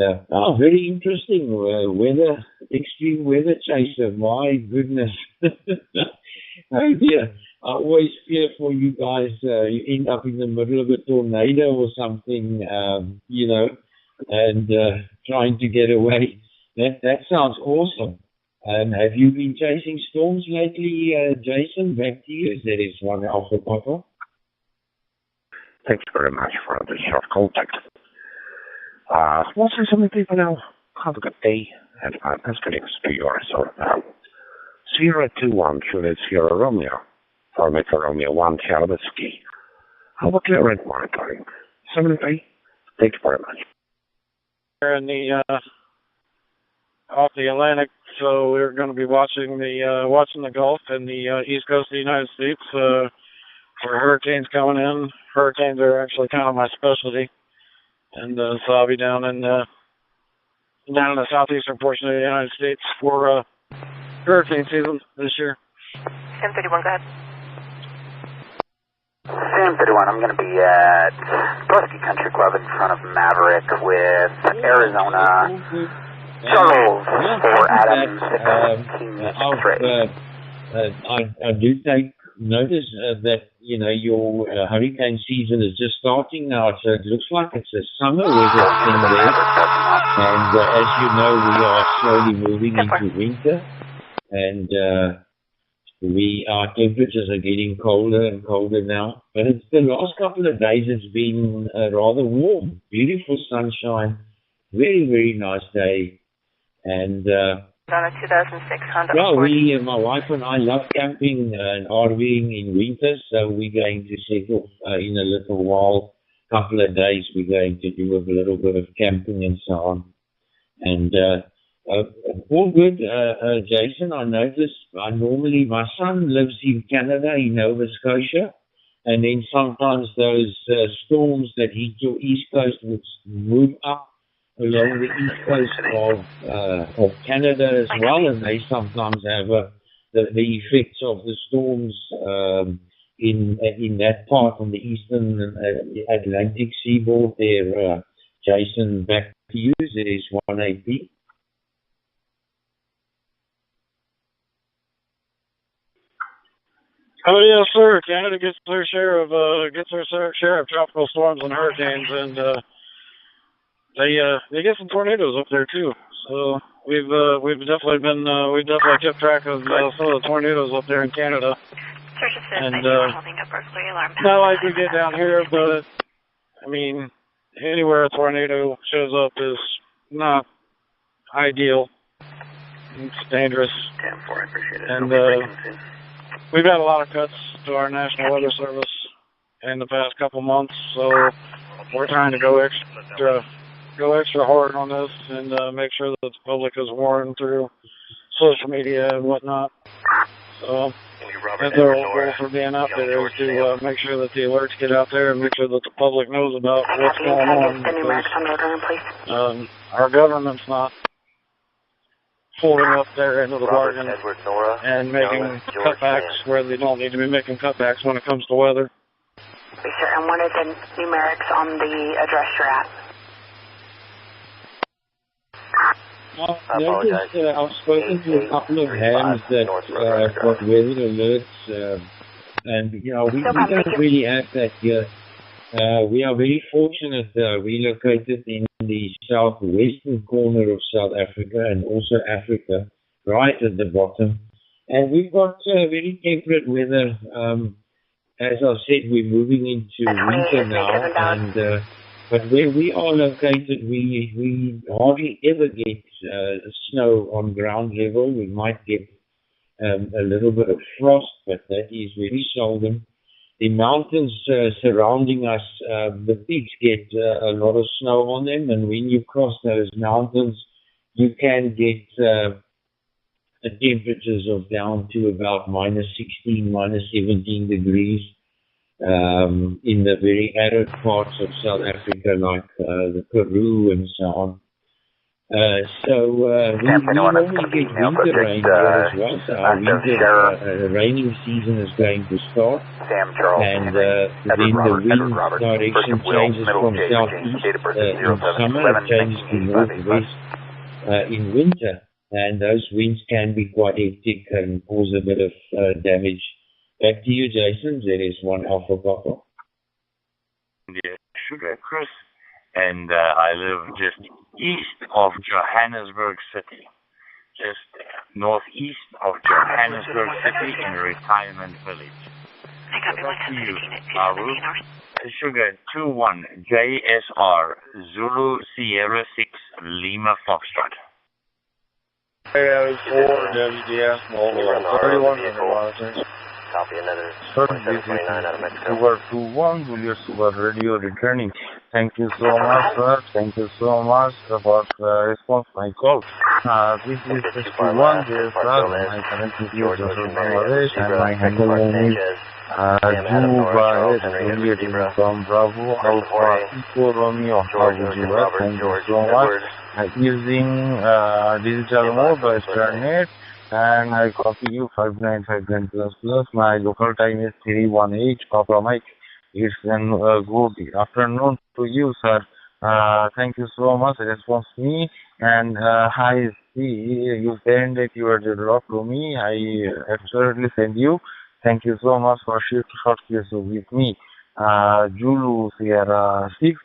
very interesting weather, extreme weather chaser. My goodness. Oh dear. I always fear for you guys, you end up in the middle of a tornado or something, you know, and trying to get away. That sounds awesome. Have you been chasing storms lately, Jason? Back to you. There is one Alpha Papa. Thanks very much for the short contact. Well, so many people now. Have a good day, and I'm asking to your sort of Sierra 21, Juliet Sierra Romeo, Romeo Romeo 1 Kilo Whiskey. How about clear rent monitoring? 73. Thanks very much. We're in the off the Atlantic, so we're going to be watching the Gulf and the east coast of the United States for hurricanes coming in. Hurricanes are actually kind of my specialty. And so I'll be down in the southeastern portion of the United States for hurricane season this year. Sam 31, go ahead. Sam 31, I'm going to be at Bosky Country Club in front of Maverick with Arizona Charles for Adam 16 I do take notice that, you know, your hurricane season is just starting now, so it looks like it's a summer weather thing there. And as you know, we are slowly moving into winter, and our temperatures are getting colder and colder now. But it's the last couple of days it's been rather warm, beautiful sunshine, very, very nice day. And on a 2006 Honda yeah, my wife and I love camping and RVing in winter, so we're going to set off in a little while, couple of days. We're going to do a little bit of camping and so on. And all good, Jason. I noticed my son lives in Canada, in Nova Scotia, and then sometimes those storms that hit your east coast would move up along the east coast of Canada as well, and they sometimes have the effects of the storms in that part on the eastern Atlantic seaboard there. Jason, back to you. There is 1AP. Oh yes, sir. Canada gets their share of tropical storms and hurricanes, and they get some tornadoes up there too. So we've definitely kept track of some of the tornadoes up there in Canada. And not like we get down here, but I mean, anywhere a tornado shows up is not ideal. It's dangerous. And we've had a lot of cuts to our National Weather Service in the past couple months, so we're trying to go extra hard on this and make sure that the public is warned through social media and whatnot. So that's our whole goal for being out there, is to make sure that the alerts get out there and make sure that the public knows about what's going on, because our government's not pulling up there into the bargain and making cutbacks where they don't need to be making cutbacks when it comes to weather. Sure, and what are the numerics on the address you're at? I've noticed, I've spoken to a couple of hands that got weather alerts, and you know, we don't really have that here. We are very fortunate, we located in the southwestern corner of South Africa and also Africa, right at the bottom. And we've got very temperate weather. As I said, we're moving into winter now, and but where we are located, we hardly ever get snow on ground level. We might get a little bit of frost, but that is very seldom. The mountains surrounding us, the peaks get a lot of snow on them, and when you cross those mountains, you can get temperatures of down to about minus 16, minus 17 degrees in the very arid parts of South Africa, like the Peru and so on. We normally get winter rain here as well, so our winter raining season is going to start, and then the wind direction changes from southeast in summer, it changes to northwest in winter, and those winds can be quite hectic and cause a bit of damage. Back to you, Jason. There is one Alpha Papa. Yeah, sure, Chris. And I live just east of Johannesburg City, just northeast of Johannesburg City in a retirement village. Back to you, Abu. Sugar 21 JSR Zulu Sierra 6 Lima Foxtrot. 4 WDS 31 Copy another Sugar 21 Julius Sugar Radio returning. Thank you so much, sir. Thank you so much about response to my call. This is 61 JSR. My current city is Bangladesh, and my handle name is Juliet from Bravo Alpha Eco Romeo. Thank you so much. I'm using digital mode by Starnet. And I copy you 5959++. My local time is 318. Papa Mike. It's an good afternoon to you, sir. Thank you so much. Response me. And I see you saying that you are the rock to me. I absolutely send you. Thank you so much for short keys with me. Zulu Sierra 6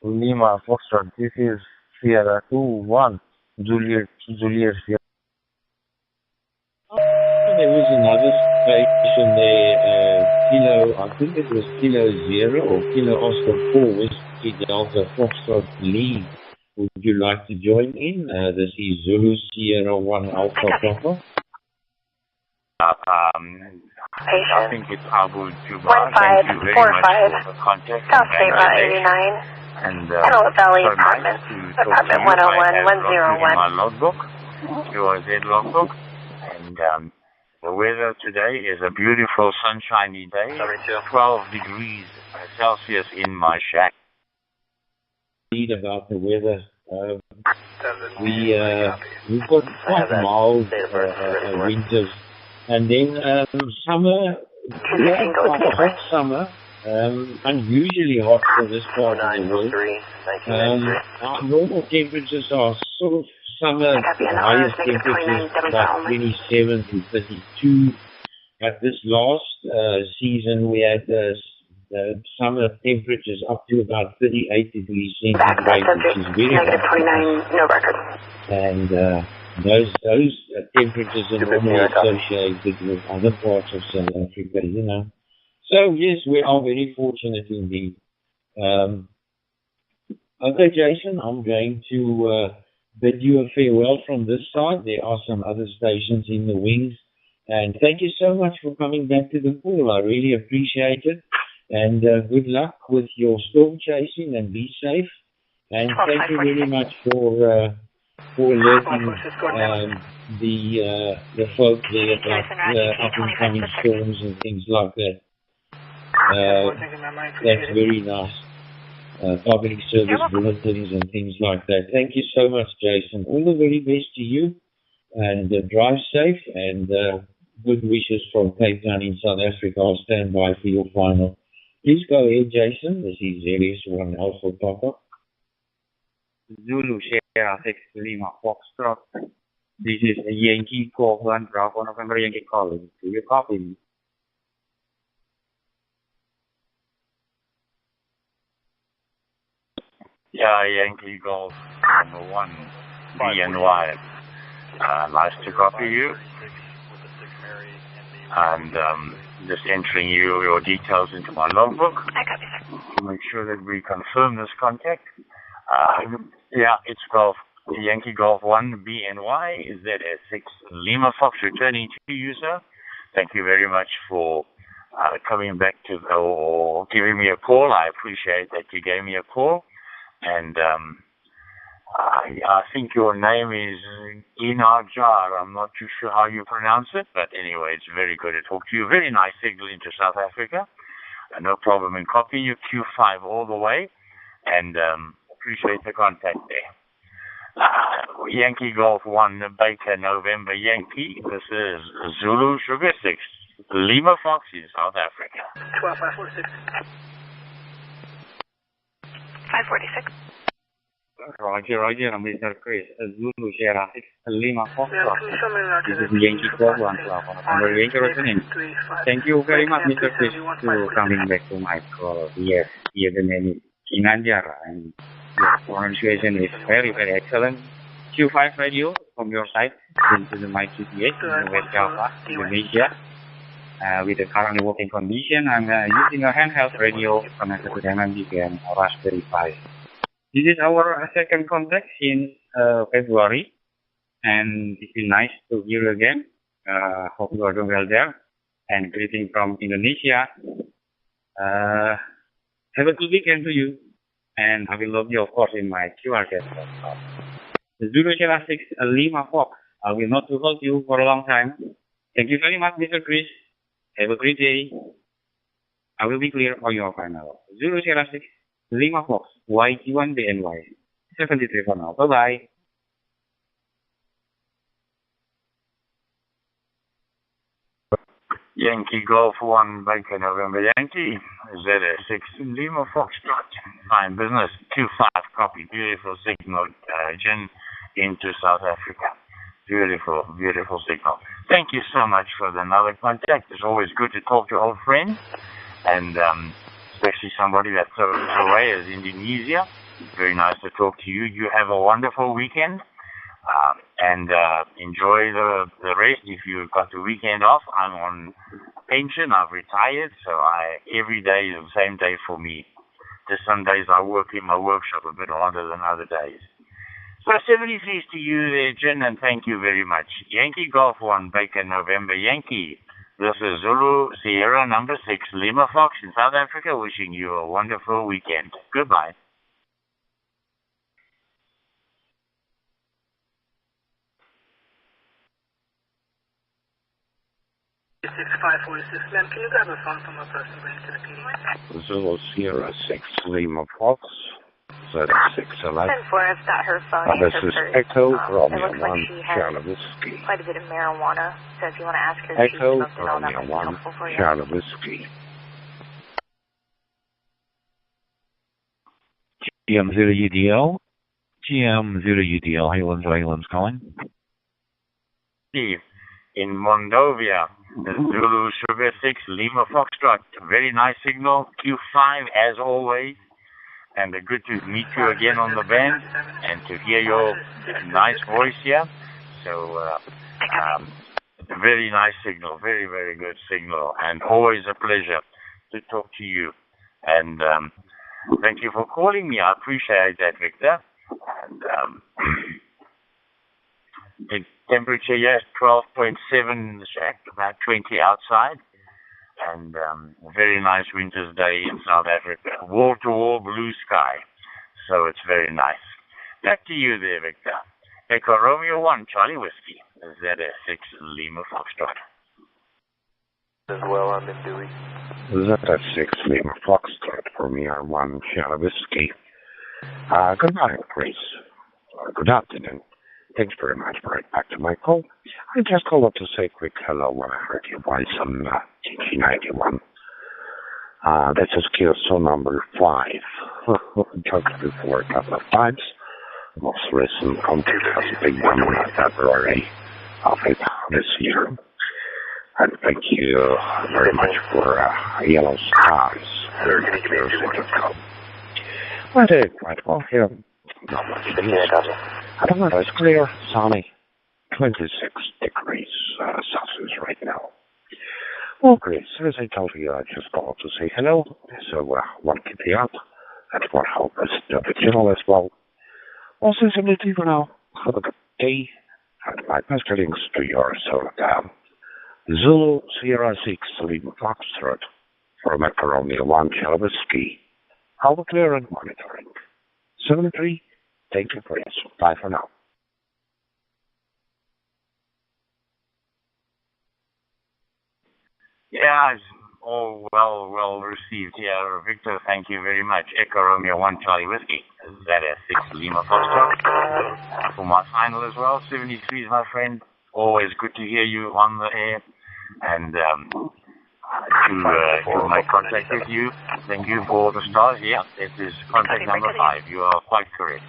Lima Foxtrot. This is Sierra 2-1 Juliet Sierra. There was another station there, Kilo, I think it was Kilo 0 or Kilo Oscar 4, Whiskey Delta Foxtrot League. Would you like to join in? This is Zulu Sierra 1 Alpha Papa. I think it's Abu Juba. Thank you very much for the contact. South State Route 89. And Antelope Valley Apartments, Apartment 101, 101. My logbook, your Z logbook, and the weather today is a beautiful sunshiny day, 12 degrees Celsius in my shack. Read about the weather. We've got quite mild winters, and then summer, quite a hot summer. Unusually hot for this part of the world. Our normal temperatures are sort of summer, highest temperatures about 27 to 32. At this last season, we had summer temperatures up to about 38 degrees centigrade, which is very hot. And those temperatures are normally associated with other parts of South Africa, you know. So, yes, we are very fortunate indeed. Okay, Jason, I'm going to bid you a farewell from this side. There are some other stations in the wings. And thank you so much for coming back to the call. I really appreciate it. And good luck with your storm chasing, and be safe. And thank you very much for alerting the folk there about up and coming storms and things like that. That's very nice. Public service bulletins and things like that. Thank you so much, Jason. All the very best to you. And drive safe, and good wishes from Cape Town in South Africa. I'll stand by for your final. Please go ahead, Jason. This is Aries 1 Alpha Papa. Zulu Sierra 6 Lima Foxtrot. This is a Yankee Golf 1 Bravo November Yankee calling. Do you copy? Yeah, Yankee Golf number 1 BNY. Nice to copy you. And just entering your details into my logbook to make sure that we confirm this contact. Yeah, it's Golf Yankee Golf 1 BNY. Is that a 6 Lima Fox returning to you, sir? Thank you very much for coming back to or giving me a call. I appreciate that you gave me a call. And I think your name is Inajar. I'm not too sure how you pronounce it, but anyway, it's very good to talk to you. Very nice signal into South Africa. No problem in copying you. Q5 all the way. And appreciate the contact there. Yankee Golf 1 Baker November Yankee. This is Zulu Sugar 6 Lima Fox in South Africa. 12546. 546. Roger, Mr. Chris. Zulu Sierra 6 Lima Fox. This is Yankee Golf 1 November Yankee returning. Thank you very much, Mr. Chris, for coming back to my call. Yes, here the name is Inajar, and your pronunciation is very, very excellent. Q5 radio from your side into the my GPS in West Java, Indonesia. With the currently working condition, I'm using a handheld radio connected to MMDK and Raspberry Pi. This is our second contact since February, and it's been nice to hear you again. Hope you are doing well there, and greeting from Indonesia. Have a good weekend to you, and I will love you, of course, in my QR code. The Zulu Sierra 6 Lima Fox. I will not hold you for a long time. Thank you very much, Mr. Chris. Have a great day. I will be clear on your final. Zulu Sierra 6 Lima Fox YT1 DNY 73 for now. Bye bye. Yankee Golf 1 Baker November Yankee. ZS6 Lima Foxtrot. Fine business. 25 copy. Beautiful signal. Gin into South Africa. Beautiful, beautiful signal. Thank you so much for another contact. It's always good to talk to old friends, and especially somebody that's so away as Indonesia. Very nice to talk to you. You have a wonderful weekend, and enjoy the rest. If you've got the weekend off, I'm on pension. I've retired, so every day is the same day for me. Just some days I work in my workshop a bit harder than other days. So 73 to you there, Jin, and thank you very much. Yankee Golf 1 Baker November Yankee. This is Zulu Sierra number 6 Lima Fox in South Africa, wishing you a wonderful weekend. Goodbye. Ma'am, can you grab a phone from a person bringing to the PD? Zulu Sierra 6 Lima Fox. ZX611. 10-4, I've got her phone. This is Echo Romeo 1 like Charlie Whiskey. Quite a bit of marijuana, so if you want to ask her if Echo she smoked it all, that might be Romeo 1 helpful for you. Charlie Whiskey. GM0UDL. GM0UDL. Highlands calling. Steve in Mondovia. The Zulu Sugar 6 Lima Foxtrot. Very nice signal. Q5 as always. And good to meet you again on the band and to hear your nice voice here. So, very nice signal, very, very good signal, and always a pleasure to talk to you. And thank you for calling me. I appreciate that, Victor. And the temperature here is 12.7 in the shack, about 20 outside. And a very nice winter's day in South Africa. Wall-to-wall blue sky. So it's very nice. Back to you there, Victor. Echo Romeo 1, Charlie Whiskey. ZS6 Lima Foxtrot. As well, I'm in Dewey. ZS6 Lima Foxtrot for me, R1 Charlie Whiskey. Good morning, Chris. Good afternoon. Thanks very much. Right back to my call. I just called to say a quick hello when I heard you buy some TG91. That's a skill so number 5. Talked before a couple of times. Most recent contact has a big one in February of it this year. And thank you very much for Yellow Stars. Quite well here. Not much news. I don't know, it's clear, sunny. 26 degrees Celsius right now. Well, great. As I told you, I just called to say hello. So, want to keep you up. That will help us to the channel as well. Also, somebody for now. Have a good day. And my best links to your soda. Zulu Sierra 6 Lima Foxtrot for Macaroni 1 Whiskey. How clear and monitoring. 73. Thank you for your bye for now. Yeah, it's all well received. Yeah, Victor, thank you very much. Echo Romeo 1 Charlie Whiskey. ZS6 Lima Foxtrot. For my final as well, 73 is my friend. Always good to hear you on the air. And to make contact with you, thank you for the stars. Yeah, it is contact number 5. You are quite correct.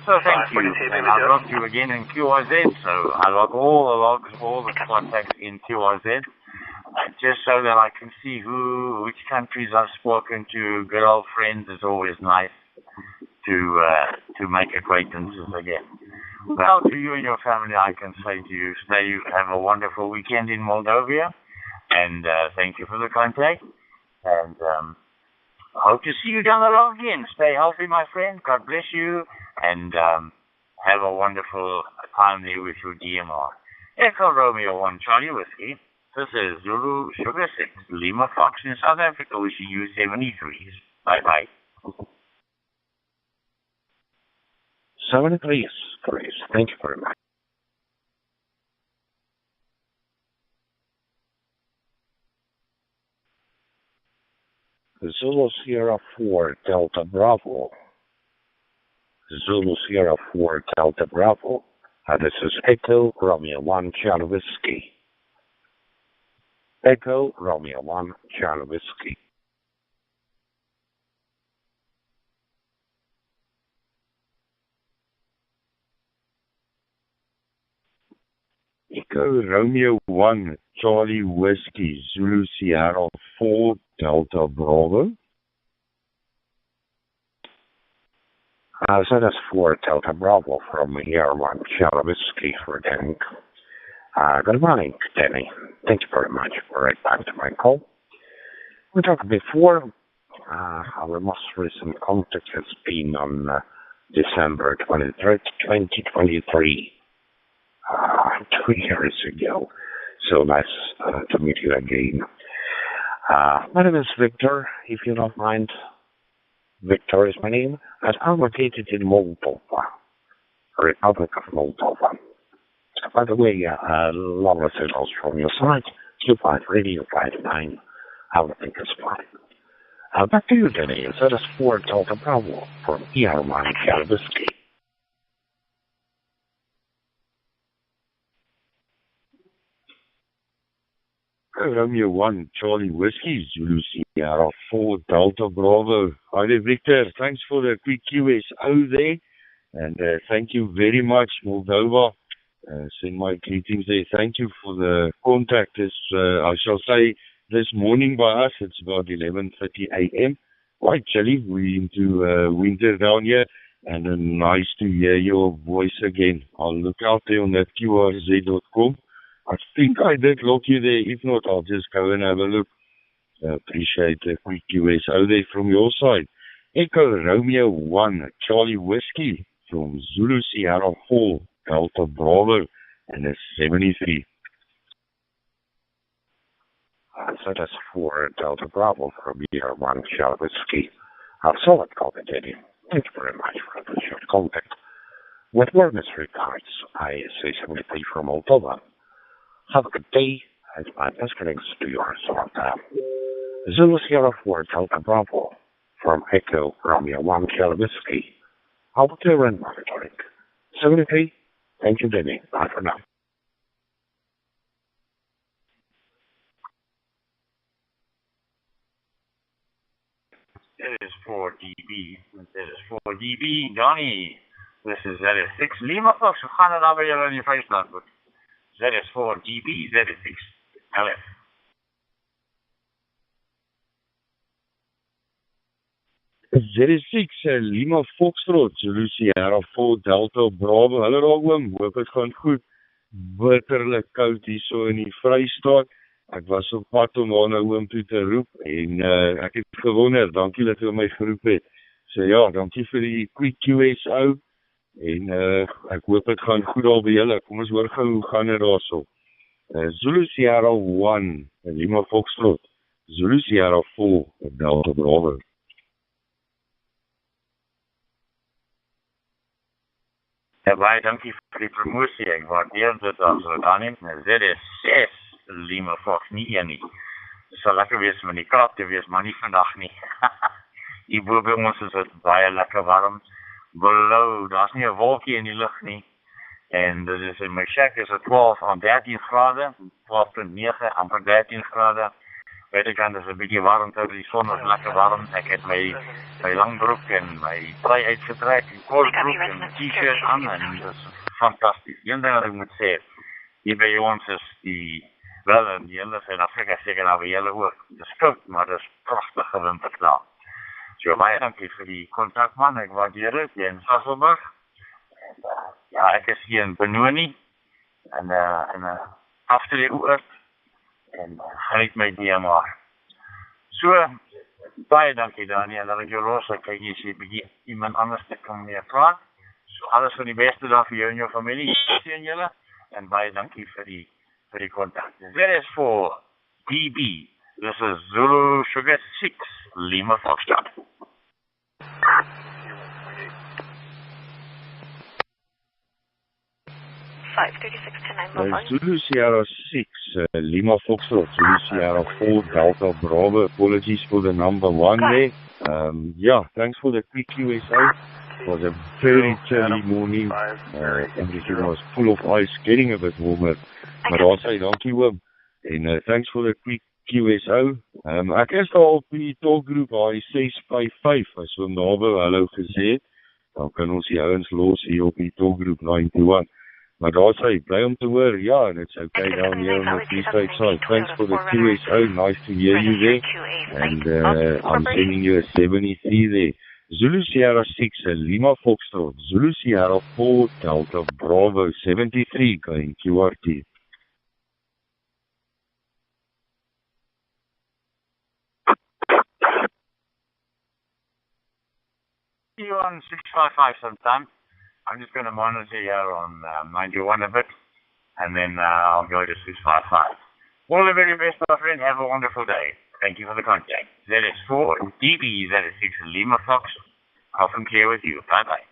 So thank you. And I'll log you again in QRZ. So I log all the logs, all the contacts in QRZ. Just so that I can see which countries I've spoken to, good old friends. It's always nice to make acquaintances again. Well, to you and your family, I can say to you, have a wonderful weekend in Moldova, and thank you for the contact, and I hope to see you down the road again. Stay healthy, my friend. God bless you, and have a wonderful time there with your DMR. Echo Romeo 1 Charlie Whiskey. This is Zulu Sugar 6, Lima Fox in South Africa, wishing you 73s. Bye-bye. 73 is great. Thank you very much. Zulu Sierra 4 Delta Bravo. Zulu Sierra 4 Delta Bravo. This is Echo Romeo 1 Charlie Whiskey. Echo Romeo 1 Charlie Whiskey. Echo Romeo 1 Charlie Whiskey Zulu Sierra 4 Delta Bravo. So that's 4 Delta Bravo from here 1 Charlie Whiskey for Danny. Good morning, Danny. Thank you very much for right back to my call. We talked before. Our most recent contact has been on December 23rd, 2023. 2 years ago. So nice to meet you again. My name is Victor, if you don't mind. Victor is my name. And I'm located in Moldova, Republic of Moldova. By the way, long signals from your side, Q5 Radio 59. Everything is fine. Back to you, Denny. That is 4 Delta Bravo from ER1 Whiskey. Romeo 1 Charlie Whiskey Zulu Sierra 4 Delta Bravo. Hi there, Victor. Thanks for the quick QSO there. And thank you very much, Moldova. Send my greetings there. Thank you for the contact. I shall say this morning by us, it's about 11:30 a.m. Quite chilly. We're into winter down here. And nice to hear your voice again. I'll look out there on that QRZ.com. I think I did lock you there. If not, I'll just go and have a look. Appreciate the quick QSO there from your side. Echo Romeo 1 Charlie Whiskey from Zulu Sierra 4 Delta Bravo and it's 73. So that's 4 Delta Bravo from year 1 Charlie Whiskey. Solid contact, Eddie. Thank you very much for the short contact. With warmest regards, I say 73 from Moldova. Have a good day, and my best greetings to your sort. Zulu Sierra 4 Delta Bravo from Echo Romeo 1 Charlie Whiskey. I'll be clear and monitoring. 73, Thank you, Denny. Bye for now. That is 4DB. That is 4DB. Johnny. This is ZS6 Lima, folks. We gaan er dan weer in je face laten. ZS4DB, ZS6 LF. ZS6 Lima Foxtrot, Zulu Sierra 4 Delta Bravo. Hallo daar oom, hoop het gaan goed. Bitterlik koud hier so in die Vrystaat. Ek was op pad om aan oom toe te roep en ek het gewonder, dankie dat jy my geroep het. So ja, dankie vir die quick QSO en ek hoop het gaan goed al by julle. Kom ons hoor gou hoe gaan dit daarso. Zulu Sierra 1 Lima Foxtrot, Zulu Sierra 4 Delta Bravo. Ja, baie dankie vir die promosie. Ek waardeer dit as wat dan neem. ZS6 Lima Fox, nie een nie. Dit sal lekker wees om in die Kaap te wees, maar nie vandag nie. Hier bo by ons is het baie lekker warm. Blou, daar's nie 'n wolkie in die lug nie. En dit is in my shack is het 12 aan 13 grade, 12.9 amper 13 grade. Buitekant is 'n bietjie warm, die son is lekker warm. Ek het my langbroek en my trui uitgetrek, en kortbroek en 'n t-shirt aan en dit is fantasties. Een ding wat ek moet sê, hier by ons is die hele Suid-Afrika seker nou by julle ook. Dit is koud, maar dit is pragtige winterklaar. So baie dankie vir die kontak man, ek waardeer dit, in Sasselburg. Ja, ek is hier in Benoni en Afstreekoord en geniet my DMR. So, baie dankie Daniel, dat ek jou los, ek kyk hier bietjie iemand anders te kom meer praat. So, alles van die beste daar vir jou en jou familie, sien julle, en baie dankie vir die kontak. Dit is voor DB, this is Zulu Sugar 6, Lima Foxtrot. Zulu Sierra 6, Lima Foxtrot, Zulu Sierra 4 Delta Bravo. Apologies for the number 1 there. Yeah, thanks for the quick QSO. It was a very chilly morning. Everything was full of ice, getting a bit warmer. Maar daar sê dankie oom. En thanks for the quick QSO. Ek is daar op die talkgroep HI655, as oom Nabo hallo gesê het. Dan kan ons die ouens los hier op die talkgroep 91. Maar daar sê, bly om te hoor, ja, en it's okay down here on the freeside side. Thanks for the QSO, nice to hear you there. And I'm sending you a 73 there. Zulu Sierra 6, Lima Foxtrot, Zulu Sierra 4 Delta Bravo 73, going QRT. See you on 655 sometime. I'm just going to monitor here on 91 a bit, and then I'll go to 655. All the very best, my friend. Have a wonderful day. Thank you for the contact. ZS4 DB, ZS6 Lima Fox. Often clear with you. Bye-bye.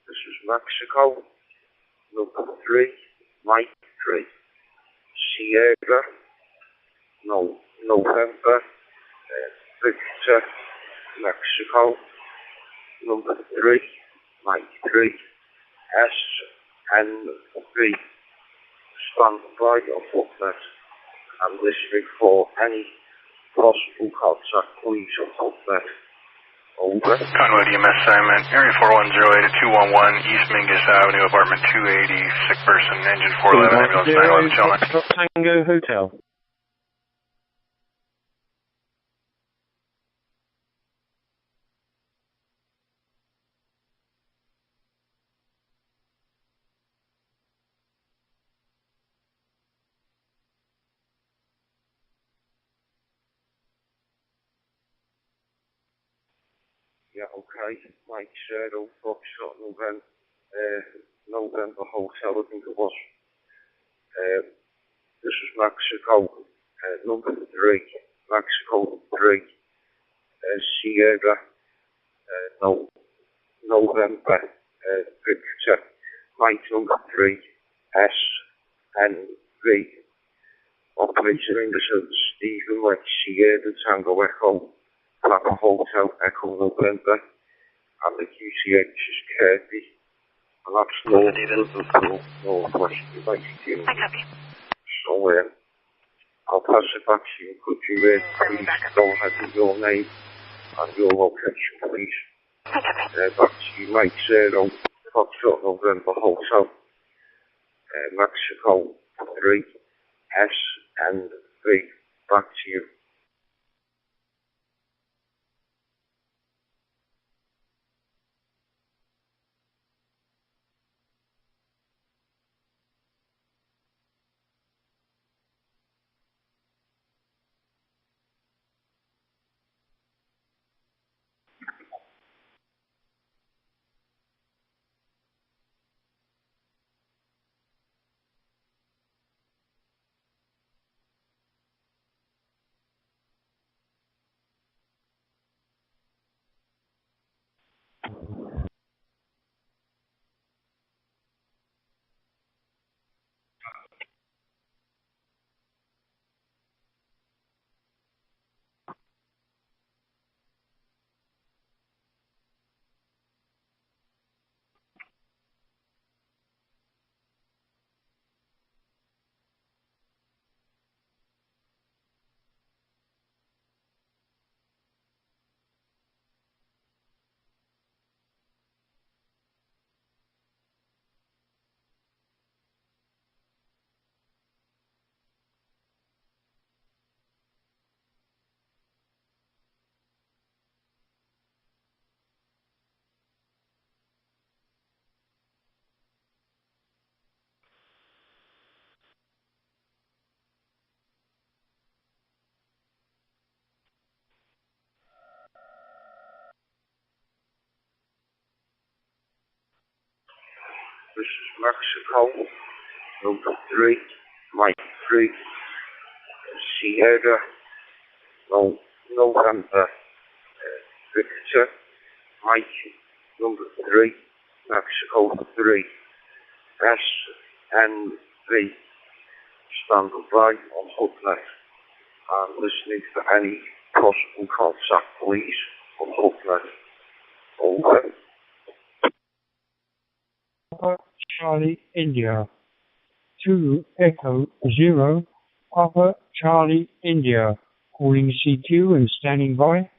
This is Mexico, number 3, Mike 3. Sierra, November, Victor, Mexico, number 3, Mike 3, S, N, 3. Stand by your footlet and listening for any possible contact, please, your footlet. Over. Conway DMS assignment, area 4108 at 211 East Mingus Avenue, apartment 280, sick person, engine 411, ambulance 911, gentlemen. Tango Hotel. Yeah, okay. Mike Zero, Foxtrot, November Hotel, I think it was. This is Mexico, number 3, Mexico 3, Sierra, November, Victor, Mike number 3, S, N, V. Operator Anderson, Stephen, Mike Sierra, Tango Echo, Papa Hotel, Echo November, and the QCH is Kirby. And that's northwest of 82. So, I'll pass it back to you. Could you please go ahead with your name and your location, please? Back to you, Mike 0, Foxtrot November Hotel, Mexico 3, S and V. Back to you. This is Mexico, number 3, Mike 3, Sierra, November, Victor, Mike, number 3, Mexico 3, S and V, stand by on Hooknet, and listening for any possible contact, please, on Hooknet. Over. Charlie India 2 Echo 0 Papa Charlie India, calling CQ and standing by.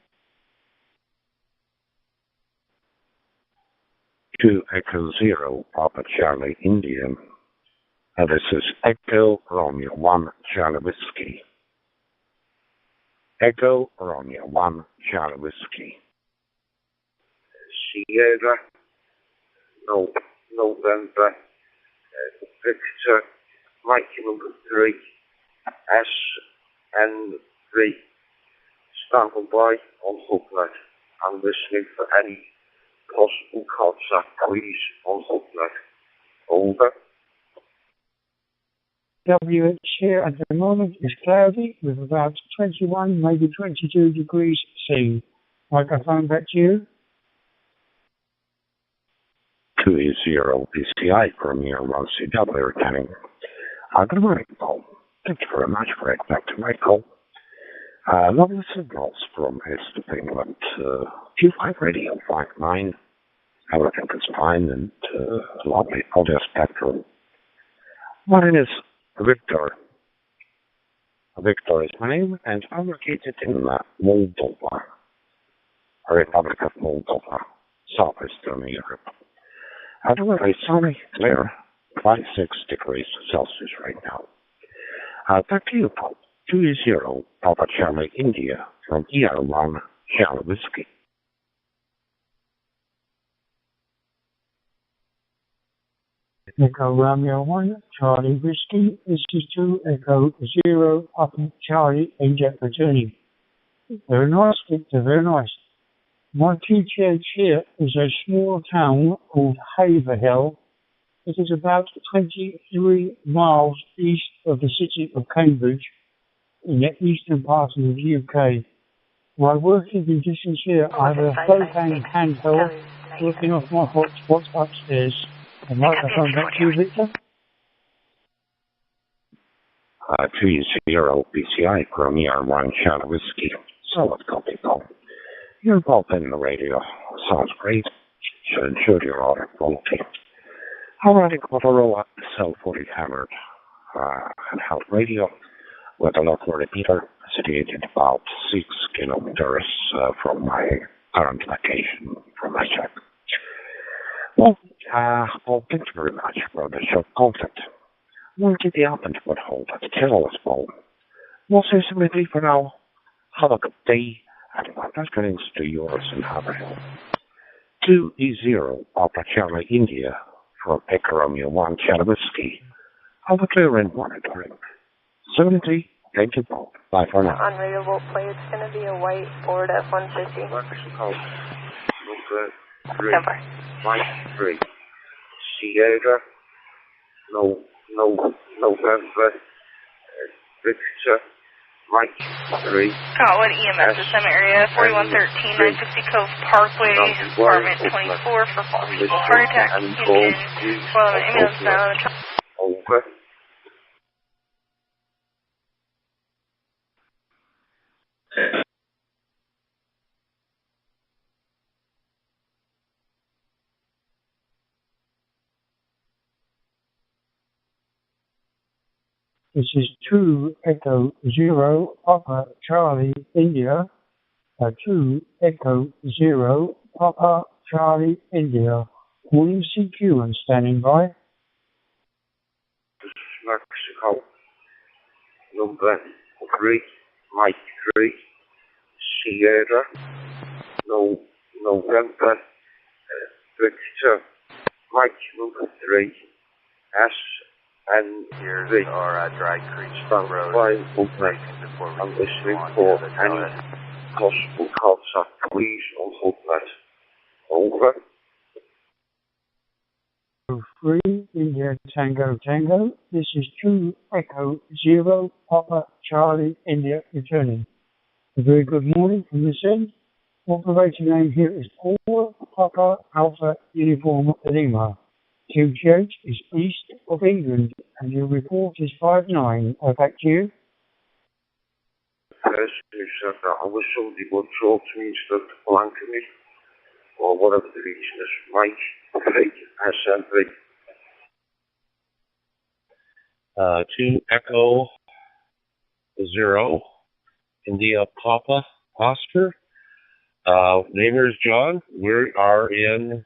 2 Echo 0 Papa Charlie India. This is Echo Romeo 1 Charlie Whiskey. Echo Romeo 1 Charlie Whiskey. Sierra, November, Victor, Mike number 3, S and V, standing by on Hooknet and listening for any possible contact, please, on Hooknet. Over. WH here at the moment is cloudy with about 21, maybe 22 degrees C. Microphone back to you. 2 0 PCI Premier 1CW returning. Good morning, Paul. Thank you very much for getting back to my call. Lovely signals from East of England. Q5 Radio 59. Everything is fine and lovely audio spectrum. My name is Victor. Victor is my name, and I'm located in Moldova, Republic of Moldova, southeastern Europe. Very sunny, clear, 26 degrees Celsius right now. Back to you, Paul. 2 0 Papa Charlie India from ER1 Charlie Whiskey. Echo Romeo 1 Charlie Whiskey. This is 2 Echo 0 Papa Charlie India returning. Very nice, Victor, very nice. My QTH here is a small town called Haverhill. It is about 23 miles east of the city of Cambridge in the eastern part of the UK. My working conditions here, I have a propane handheld working off my hotspot upstairs. The microphone back to you, Victor. 2 0 PCI Premier 1 Charlie Whiskey. Solid copy, Paul. You're both in the radio. Sounds great. Should ensure your order quality. Already got a roll cell fully hammered handheld radio with a local repeater situated about 6 kilometers from my current location from my check. Well, thank you very much for the short content. We'll keep the up and foothold at the careless ball. We'll say something for now. Have a good day, and my best greetings to yours in Haverhill. 2E0 Papa Charlie India from Echo Romeo 1 Chalavisky. Have a clear in monitoring. 73, thank you both. Bye for now. On radio volt play, it's going to be a white Ford F-150. Number 3. Sierra. November. Victor. Mike 3. Cotwood EMS System Area 4113 960 Cove Parkway, Apartment 24 for possible heart attack. Union, ambulance bound. Over. This is 2 Echo 0 Papa Charlie India. 2 Echo 0 Papa Charlie India. William CQ and standing by. Mexico. Number 3. Mike 3. Sierra. November. Victor. Mike number 3. S. And here's our Dry Creek Road. I'm listening for any possible contact. Please on hold that. Over. 3 India Tango Tango. This is 2 Echo 0 Papa Charlie India returning. A very good morning from this end. Operating name here is Paul Papa Alpha Uniform Lima. QTH is east of England, and your report is 59. Back to you. Yes, you said that I was somebody would talk to me instead of blanking me, or whatever the reason is. Mike 3, SN3. 2 Echo 0 India Papa Oscar. Name is John. We are in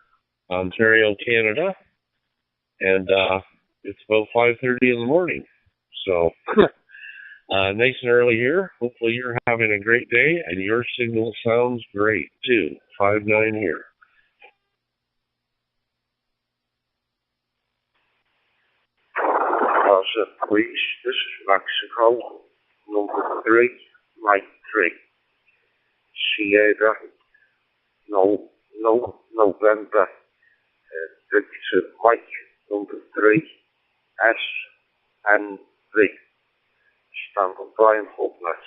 Ontario, Canada. And it's about 5:30 in the morning. So, nice and early here. Hopefully you're having a great day, and your signal sounds great, too. 5-9 here. Please, this is Mexico. Number 3, Mike 3. Sierra. November. Victor Mike. Number 3, S, and 3. Stand on Brian Hoplet.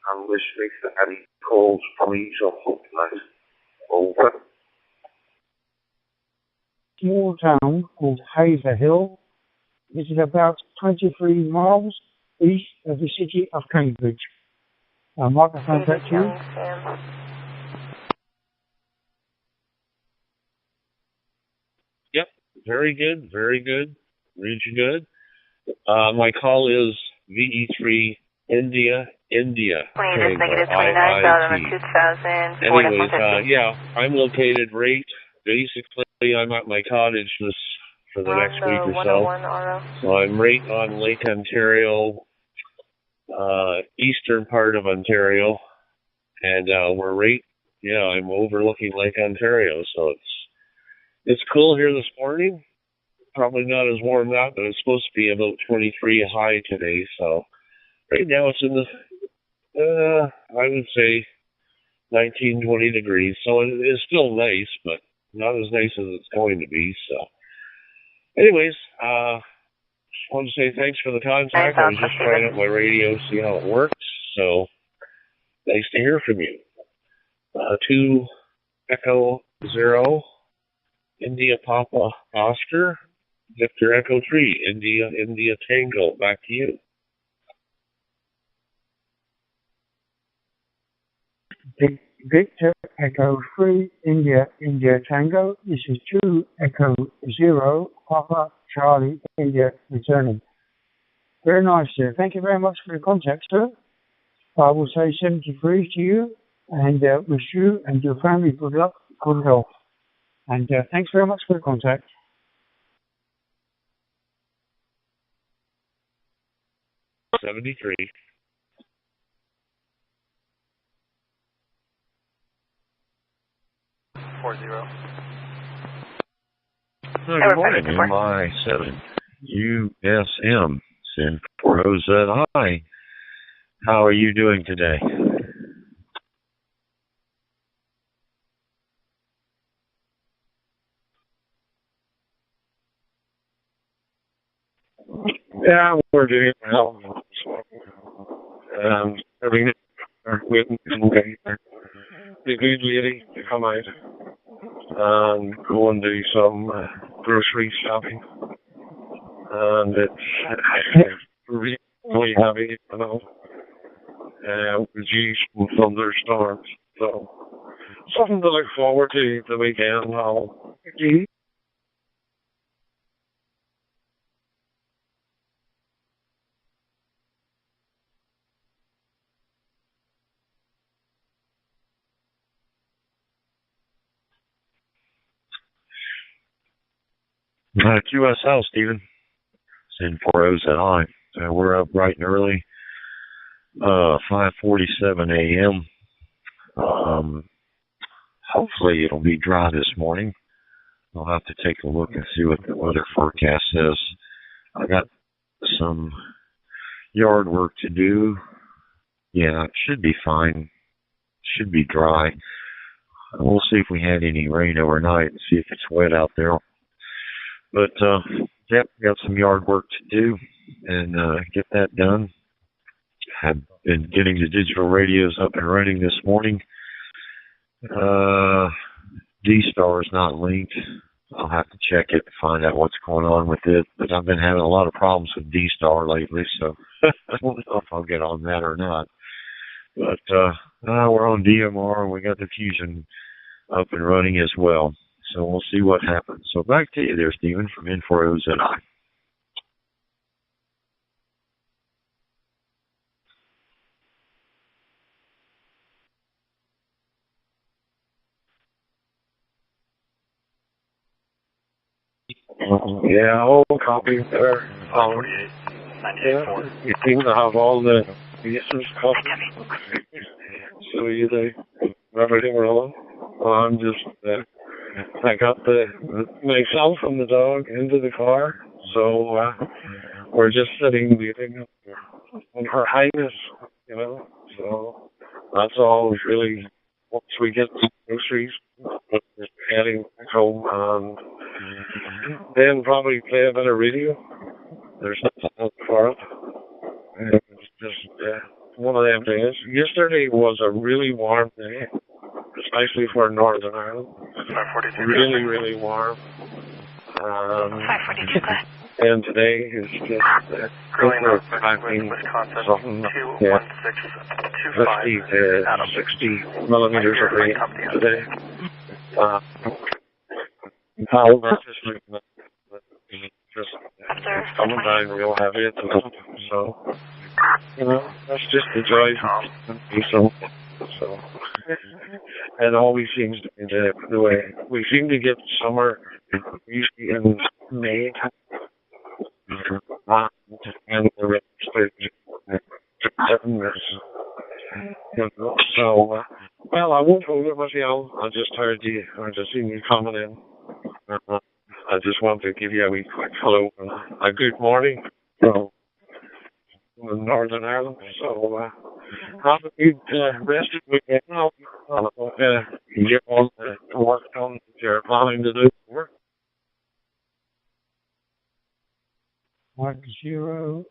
And listening to any calls, please, on Hoplet. Over. Small town called Haverhill. This is about 23 miles east of the city of Cambridge. Microphone back to you. Yep, very good, very good. Reads you good. My call is VE3 India. Plane is negative 29, Southern 2000. Anyways, yeah, I'm located right, basically I'm at my cottage for the next week or so. So I'm right on Lake Ontario, eastern part of Ontario, and we're right, I'm overlooking Lake Ontario, so it's cool here this morning. Probably not as warm now, but it's supposed to be about 23 high today, so right now it's in the, I would say 19, 20 degrees, so it is still nice, but not as nice as it's going to be, so. Anyways, just wanted to say thanks for the contact. I was just trying out my radio, see how it works, so nice to hear from you. 2 Echo 0, India Papa Oscar, Victor Echo 3, India Tango, back to you. Victor Echo 3 India India Tango. This is 2 Echo 0 Papa Charlie India returning. Very nice, sir. Thank you very much for the contact, sir. I will say 73 to you, and wish you and your family good luck, good health. And thanks very much for the contact. $73. Good morning, MI7 USM, Sin 4OZI. How are you doing today? Yeah, we're doing well. Everything waiting for the good lady to come out and go and do some grocery shopping. And it's really heavy, you know. Reduced from thunderstorms. So, something to look forward to the weekend. QSL, Stephen. Sin 4OZI. We're up bright and early. 5:47 a.m. Hopefully it'll be dry this morning. I'll have to take a look and see what the weather forecast says. I got some yard work to do. Yeah, it should be fine. Should be dry. We'll see if we had any rain overnight and see if it's wet out there. But, yep, got some yard work to do and get that done. Have been getting the digital radios up and running this morning. D-Star is not linked. I'll have to check it to find out what's going on with it. But I've been having a lot of problems with D-Star lately, so I don't know if I'll get on that or not. But we're on DMR, and we got the Fusion up and running as well. So we'll see what happens. So back to you there, Stephen, from N4OZI. Yeah, old copy there. Yeah, you seem to have all the pieces copied. So you they everything rolling. Well, I'm just I got myself and the dog into the car, so we're just sitting waiting on Her Highness, you know. So that's all really. Once we get the groceries, we're heading home and then probably play a bit of radio. There's nothing for it. It's just one of them days. Yesterday was a really warm day, especially for Northern Ireland. Really, really warm. And today is just over something, 50 to 60 millimeters of rain today. However, just coming down real heavy at the moment. So, you know, that's just the joy of so it always seems to be the way. We seem to get summer usually in May. And the rest so, well, I won't hold it myself. I just heard you, I just seen you coming in. I just wanted to give you a wee quick hello and a good morning from Northern Ireland. So, have a good rest of the weekend now. Get on to work on what you're planning to do. Mike 0,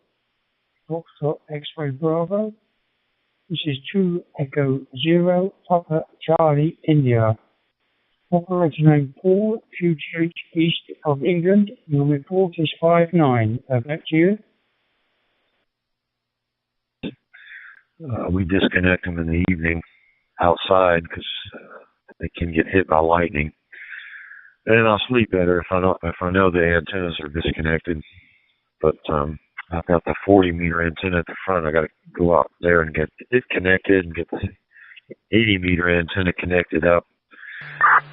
Foxtrot X-Ray Bravo. This is 2 Echo 0, Papa Charlie India. Operator name Paul, Future East of England. Your report is 59. Back to you. We disconnect them in the evening. outside because they can get hit by lightning. And I'll sleep better if I know the antennas are disconnected. But I've got the 40 meter antenna at the front. I got to go out there and get it connected and get the 80 meter antenna connected up.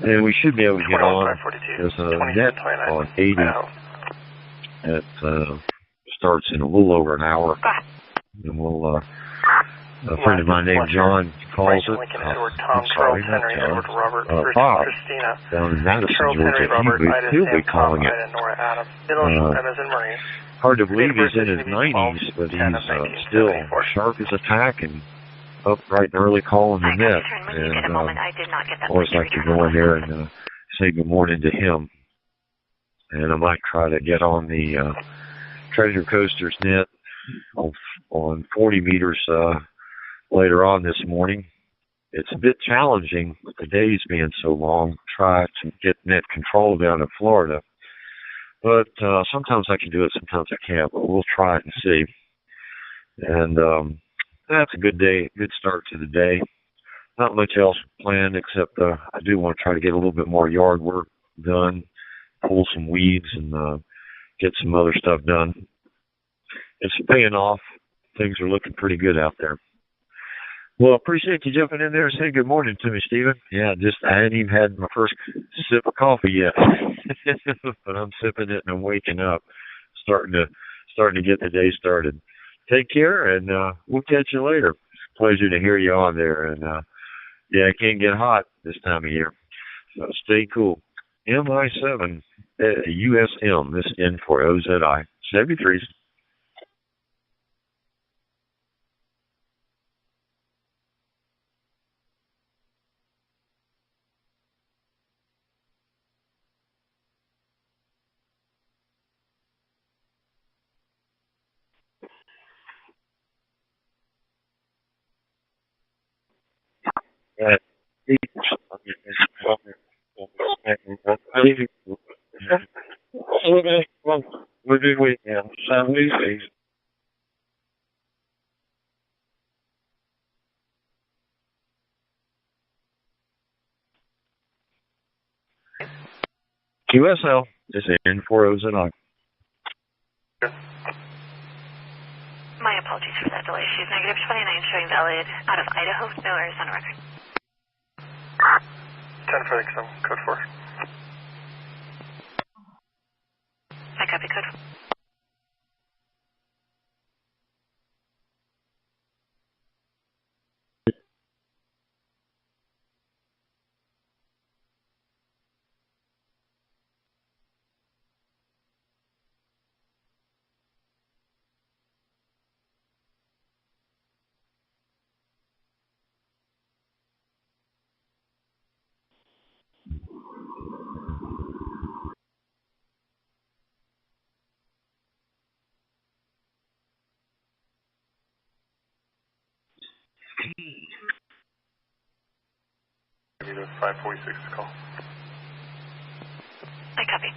And we should be able to get on. There's a net on 80 that starts in a little over an hour. And we'll, a friend of mine named John calls it. I'm sorry, not John. Bob, down in Madison, Georgia. He'll be calling it. Hard to believe he's in his 90s, but he's still sharp as a tack and upright and early calling the net. And always like to go in there and say good morning to him. And I might try to get on the Treasure Coasters net on 40 meters later on this morning. It's a bit challenging with the days being so long, try to get net control down in Florida. But sometimes I can do it, sometimes I can't, but we'll try it and see. And that's a good day, good start to the day. Not much else planned except I do want to try to get a little bit more yard work done, pull some weeds and get some other stuff done. It's paying off. Things are looking pretty good out there. Well, appreciate you jumping in there and saying good morning to me, Stephen. Yeah, I hadn't even had my first sip of coffee yet, but I'm sipping it and I'm waking up, starting to get the day started. Take care, and we'll catch you later. Pleasure to hear you on there, and yeah, it can get hot this time of year, so stay cool. MI7 USM, this N for OZI 73. QSL is in for OZI. My apologies for that delay. She's negative 29 showing valid out of Idaho. No errors on record. 10 for the code 4. I copy code 4. I need a 546 call. I copy.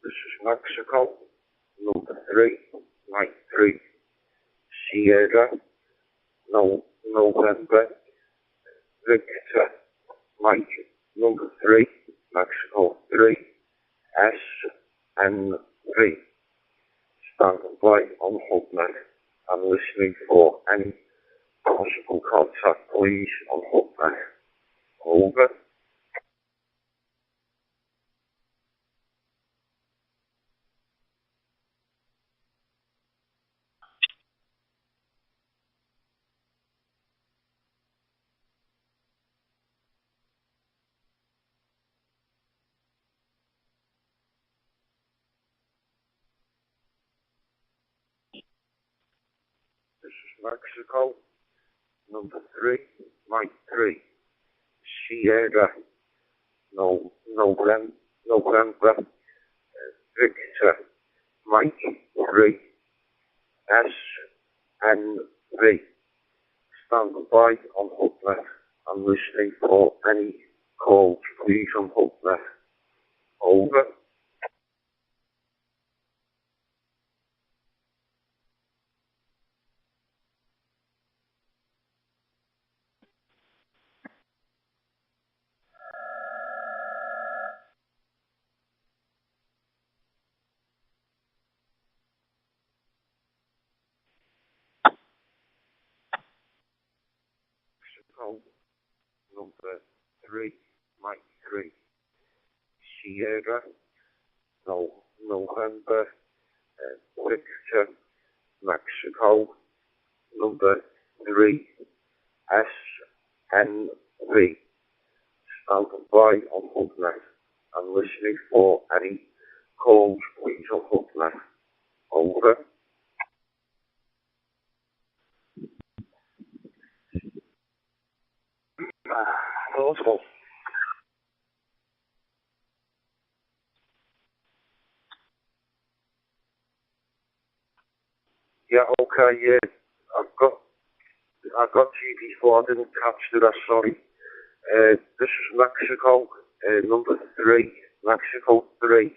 This is Mexico, number 3, Mike 3, Sierra, November, Victor, Mike, number 3, Mexico 3, S, N, V. Standing by on HubNet. I'm listening for any possible contact, please, on HubNet. Over. This is Mexico, number 3, Mike 3, Sierra, November, Victor, Mike 3, S, N, V. Standing by on HubNet. I'm listening for any calls, please, on HubNet. Over. Number 3, Mike 3, Sierra, November, Victor, Mexico, number 3, S, N, V. Standing by on HubNet. I'm listening for any calls, please, on HubNet. Over. Hello. Yeah, okay, yeah. I got you before, I didn't catch that, sorry. This is Mexico, number 3, Mexico 3,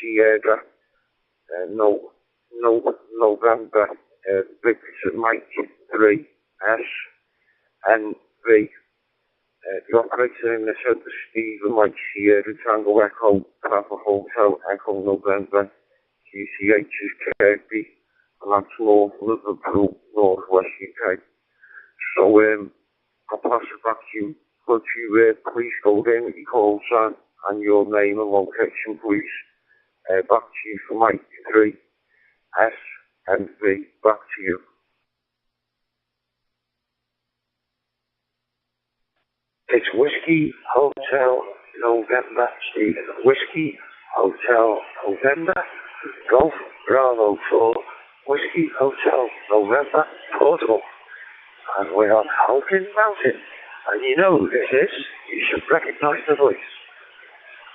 Sierra, November, Victor Mike 3, S, N, V. The operator in the said to Stephen Mike Sierra, Tango Echo, Papa Hotel, Echo November, QCH is Kirby, and that's North Liverpool, North West UK. So, I'll pass it back to you. Could you please go in with your call sign and your name and location, please? Back to you for Mike 3, S, and V. Back to you. It's Whiskey Hotel November, Steve. Whiskey Hotel November, Golf Bravo 4, Whiskey Hotel November, Portugal. And we're on Halkin Mountain. And you know who this is. You should recognize the voice.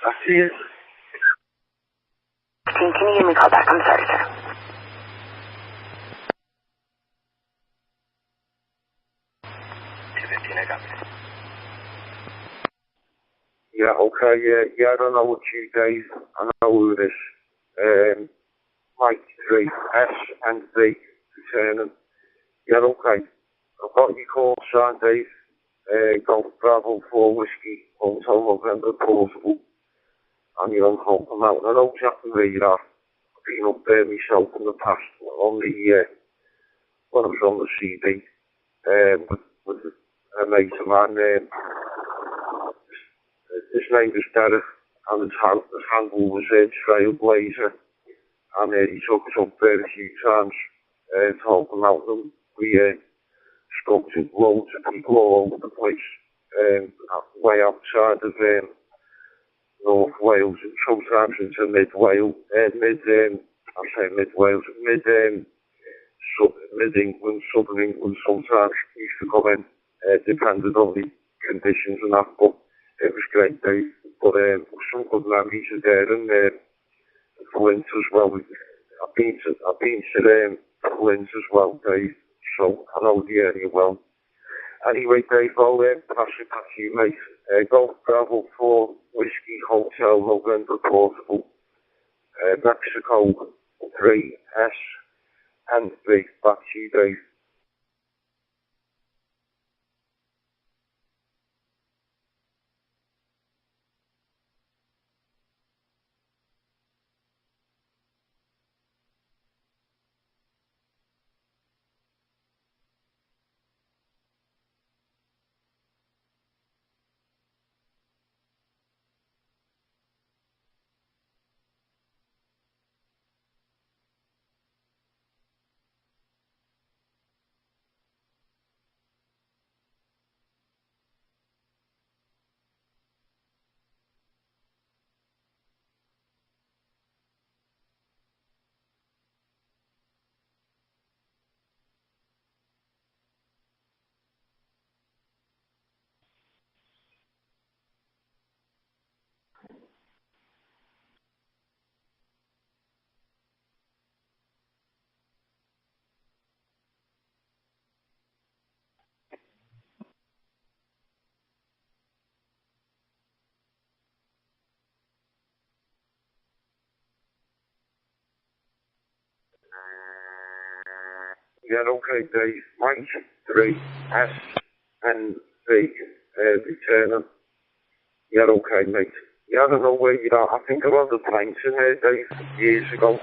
Back to you. Can you give me a call back? I'm sorry, sir. Yeah, okay, yeah, I don't know what you guys, I know who it is. Mike 3, S and V, returning. Yeah, okay. I've got your call sign, Dave. Golf Bravo 4 Whiskey, Hotel November, Portable. And you're on Halkin Mountain. I know exactly where you are. I've been up there myself in the past, on the, when I was on the CD, with a mate of mine. His name was Derek, and his handle was Trailblazer, and he took us up there a few times to help him out. We spoke to loads of people all over the place, way outside of North Wales, and sometimes into mid Wales, mid England, southern England. Sometimes used to come in, depending on the conditions and that. But it was great, Dave. But some good memories are there, and Flint as well. I've been to Flint as well, Dave. So I know the area well. Anyway, Dave, I'll pass it back to you, mate. Golf Bravo 4 Whiskey Hotel November Portable. Mexico 3S and V, back to you, Dave. Yeah, okay, Dave. Mike 3S and V, returning. Yeah, okay, mate. Yeah, I don't know where you are. I think I had the planks in there, Dave, years ago.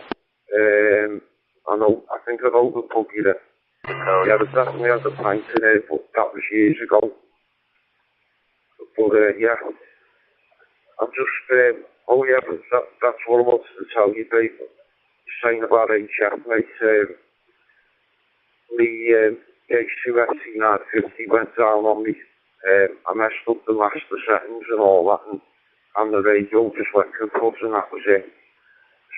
I think I know the plug you there. Yeah, I definitely had the planks in there, but that was years ago. But, yeah. I'm just, oh yeah, but that's what I wanted to tell you, Dave. Saying about HF, mate. The HQSC 950 went down on me. I messed up the master settings and all that, and the radio just went kaput, and that was it.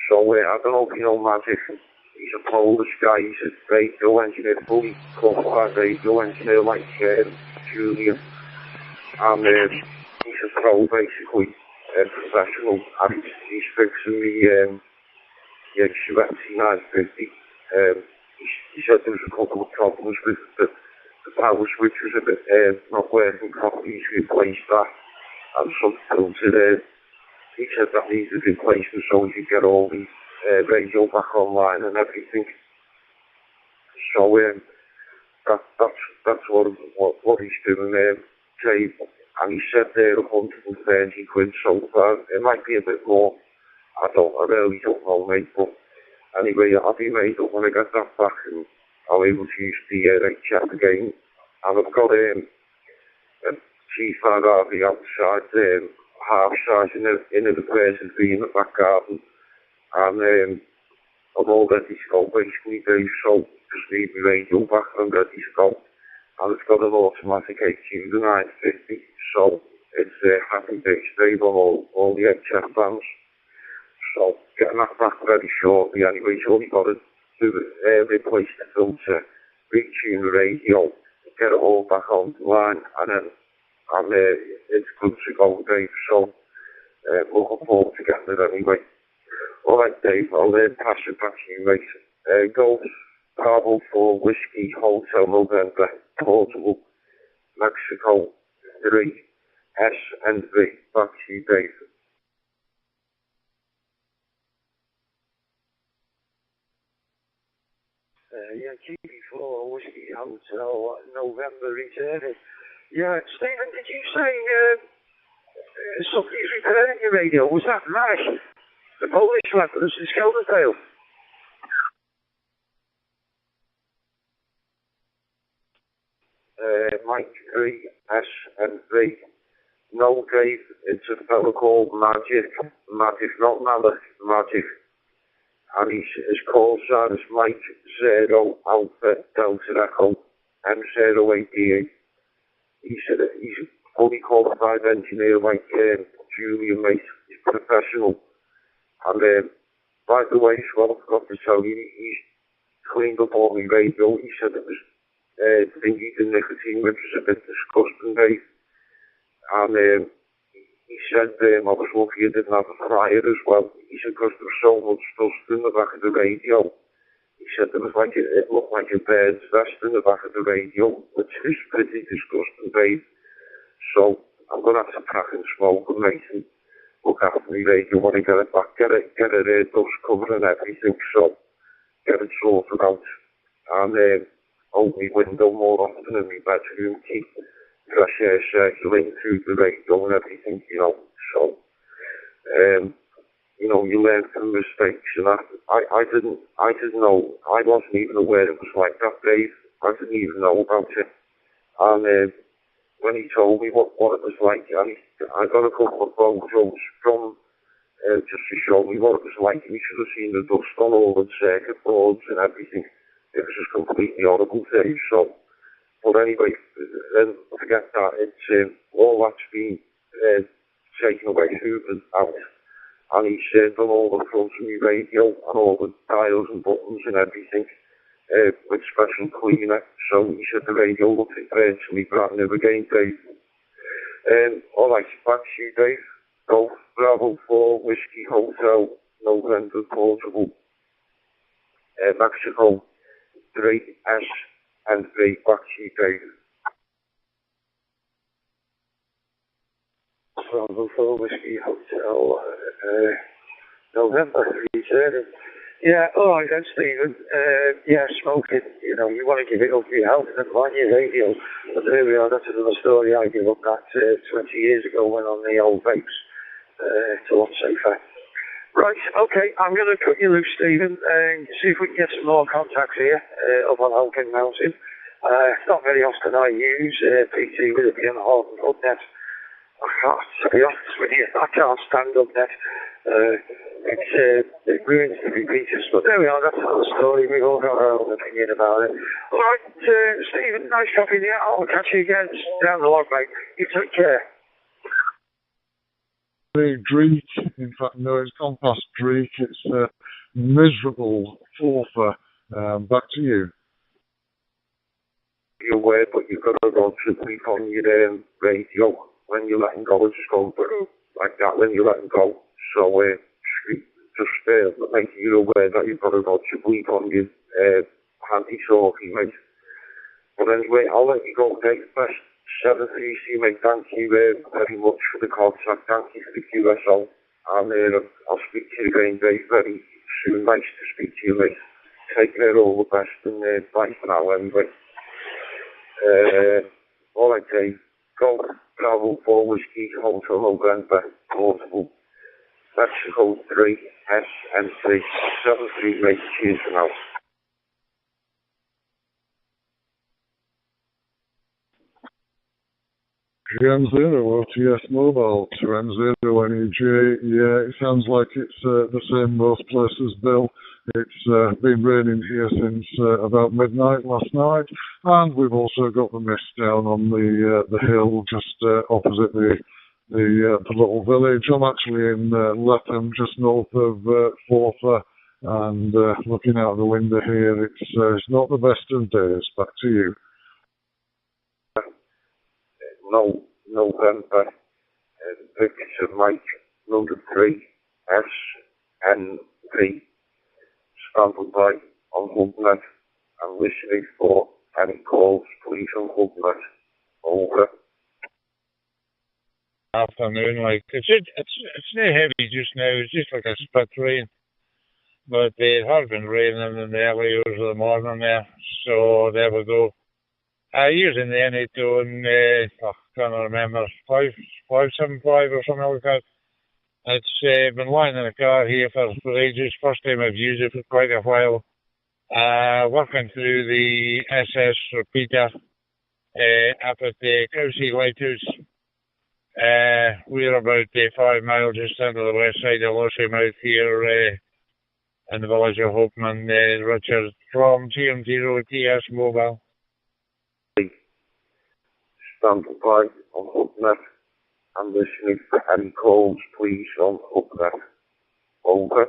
So I don't know if you know Magic. He's a Polish guy. He's a radio engineer, fully qualified radio engineer like Julian. And he's a pro, basically, professional. And he's fixing the HQSC 950. He said there was a couple of problems with the power switch was a bit not working properly. He's replaced that and some filter there. He said that needed replacement so he could get all the radio back online and everything. So that's what he's doing there, Dave. And he said there 130 quid so far. It might be a bit more. I really don't know, mate, but anyway, I'll be made up when I get that back and I'll be able to use the HF again. And I've got a G5 RV outside, half size in the present in the back garden. And I'm all ready to go basically, Dave, so just need my radio back and I'm ready to go. And it's got an automatic HQ, the 950, so it's happy days, Dave, on all the HF bands. So getting that back very shortly anyway, so only got to do replace the filter, retune the radio, get it all back online, and then it's good to go, Dave. So looking forward to getting it anyway. Alright, Dave, I'll pass it back to you, mate. Golf, Bravo 4, Whiskey, Hotel November, Portable, Mexico 3, S and V. Back to you, Dave. Yeah, GB4 Whiskey Hotel November returning. Yeah, Stephen, did you say somebody's repairing your radio? Was that nice? The Polish lad, was the Skelderdale? Mike 3, S and V. No, Dave, it's a fellow called Magic. Magic, not Malik, Magic. And his call sign is Mike 0 Alpha Delta Echo M08DA. He's a fully qualified engineer like Julian, mate. He's professional. And by the way, as well, I forgot to tell you, he's cleaned up all my radio. He said it was thingy, the nicotine, which was a bit disgusting, Dave. And he said I was lucky I didn't have a fryer as well. He said because there was so much dust in the back of the radio. He said it looked like a bird's nest in the back of the radio, which is pretty disgusting, Dave. So I'm going to have to pack and smoke, mate, and look after me radio when I get it back, get it dust covered and everything, so get it sorted out. And open my window more often in my bedroom, keep fresh air circulating through the radio and everything, you know. So, you know, you learn from mistakes, and I didn't know, I wasn't even aware it was like that, Dave. I didn't even know about it. And when he told me what it was like, I got a couple of photos from just to show me what it was like. You should have seen the dust on all the circuit boards and everything. It was just completely horrible, Dave. So, but anyway, then forget that. It's all that's been taken away through and out. And he's done all the front of my radio and all the dials and buttons and everything with special cleaner. So he said the radio looks virtually brand new again, Dave. All right, back to you, Dave. Golf Bravo 4 Whiskey Hotel November Portable Mexico 3S and 3 back to you, Dave. Bravo 4 Whiskey Hotel November 3:30. Yeah, all right then, Stephen. Yeah, smoking, you know, you want to give it up for your health and on your radio. But there we are, that's another story I gave up that 20 years ago when on the old vapes. It's a lot safer. Right, okay, I'm going to cut you loose, Stephen, and see if we can get some more contacts here up on Elkin Mountain. Not very often I use PT with it being a hard and up net. To be honest with you, I can't stand up net. It ruins the repeaters, but there we are, that's another story. We've all got our own opinion about it. Alright, Stephen, nice talking to you. I'll catch you again down the log, mate. You take care. The Dreek, in fact, no, it's gone past Dreek. It's miserable Forfa. Back to you. You're aware, but you've got to go to sleep on your radio. When you let them go, it just goes like that when you let them go. So, just make you aware that you've got to go to sleep on your handy-talkie, mate. But anyway, I'll let you go, Dave. Best 730, mate. Thank you very much for the contact. Thank you for the QSO. And I'll speak to you again, Dave, very soon. Nice to speak to you, mate. Take care, all the best, and bye for now, anyway. All right, Dave. Go Bravo 4 Whiskey Hotel November Portable Mexico 3 S and 3 73, mate. Cheers for now. GM0 OTS Mobile to M0 NEG. Yeah, it sounds like it's the same most places, Bill. It's been raining here since about midnight last night, and we've also got the mist down on the hill just opposite the little village. I'm actually in Lepham, just north of Forfa, and looking out the window here, it's not the best of days. Back to you. November, Victor Mike, number 3, S, N, P, standing by on HubNet and listening for any calls, please, on HubNet. Over. Afternoon, like, it's not heavy just now, it's just like a split rain. But it has been raining in the early hours of the morning there, so there we go. Using the NA2 and I can't remember, 575 or something like that. It's been lying in the car here for ages. First time I've used it for quite a while. Working through the SS repeater up at the Cowsey Lighthouse. We're about 5 miles just under the west side of Lossiemouth here in the village of Hopeman. Richard from GM0TS Mobile. Standing by on HubNet and listening for any calls, please, on HubNet. Over.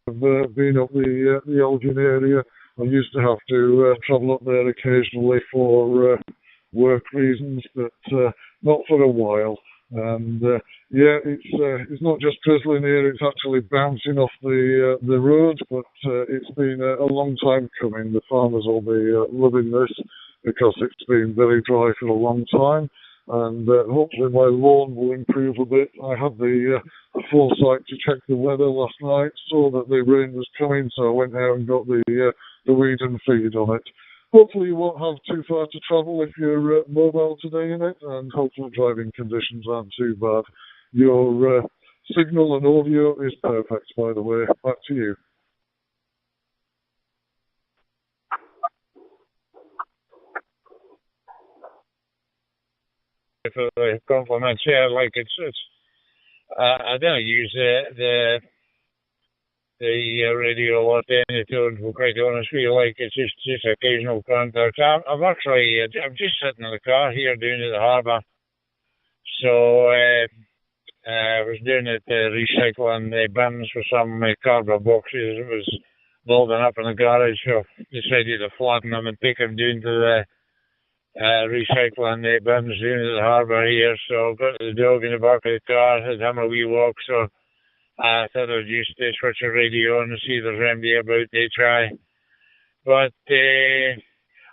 I've been up the Elgin area. I used to have to travel up there occasionally for work reasons, but not for a while. And yeah, it's not just drizzling here; it's actually bouncing off the road. But it's been a long time coming. The farmers will be loving this, because it's been very dry for a long time, and hopefully my lawn will improve a bit. I had the foresight to check the weather last night, saw that the rain was coming, so I went out and got the weed and feed on it. Hopefully you won't have too far to travel if you're mobile today in it, and hopefully driving conditions aren't too bad. Your signal and audio is perfect, by the way. Back to you. For the compliments, yeah, like it's I don't use the radio a lot to be quite honest with you, like it's just occasional contact. I'm actually I'm just sitting in the car here doing it at the harbour, so I was doing it recycling the bins for some cardboard boxes. It was building up in the garage, so decided to flatten them and take them down to the recycling the bins down to the harbour here. So got the dog in the back of the car, had him a wee walk, so I thought I'd just switch the radio on and see if there's anybody about to try. But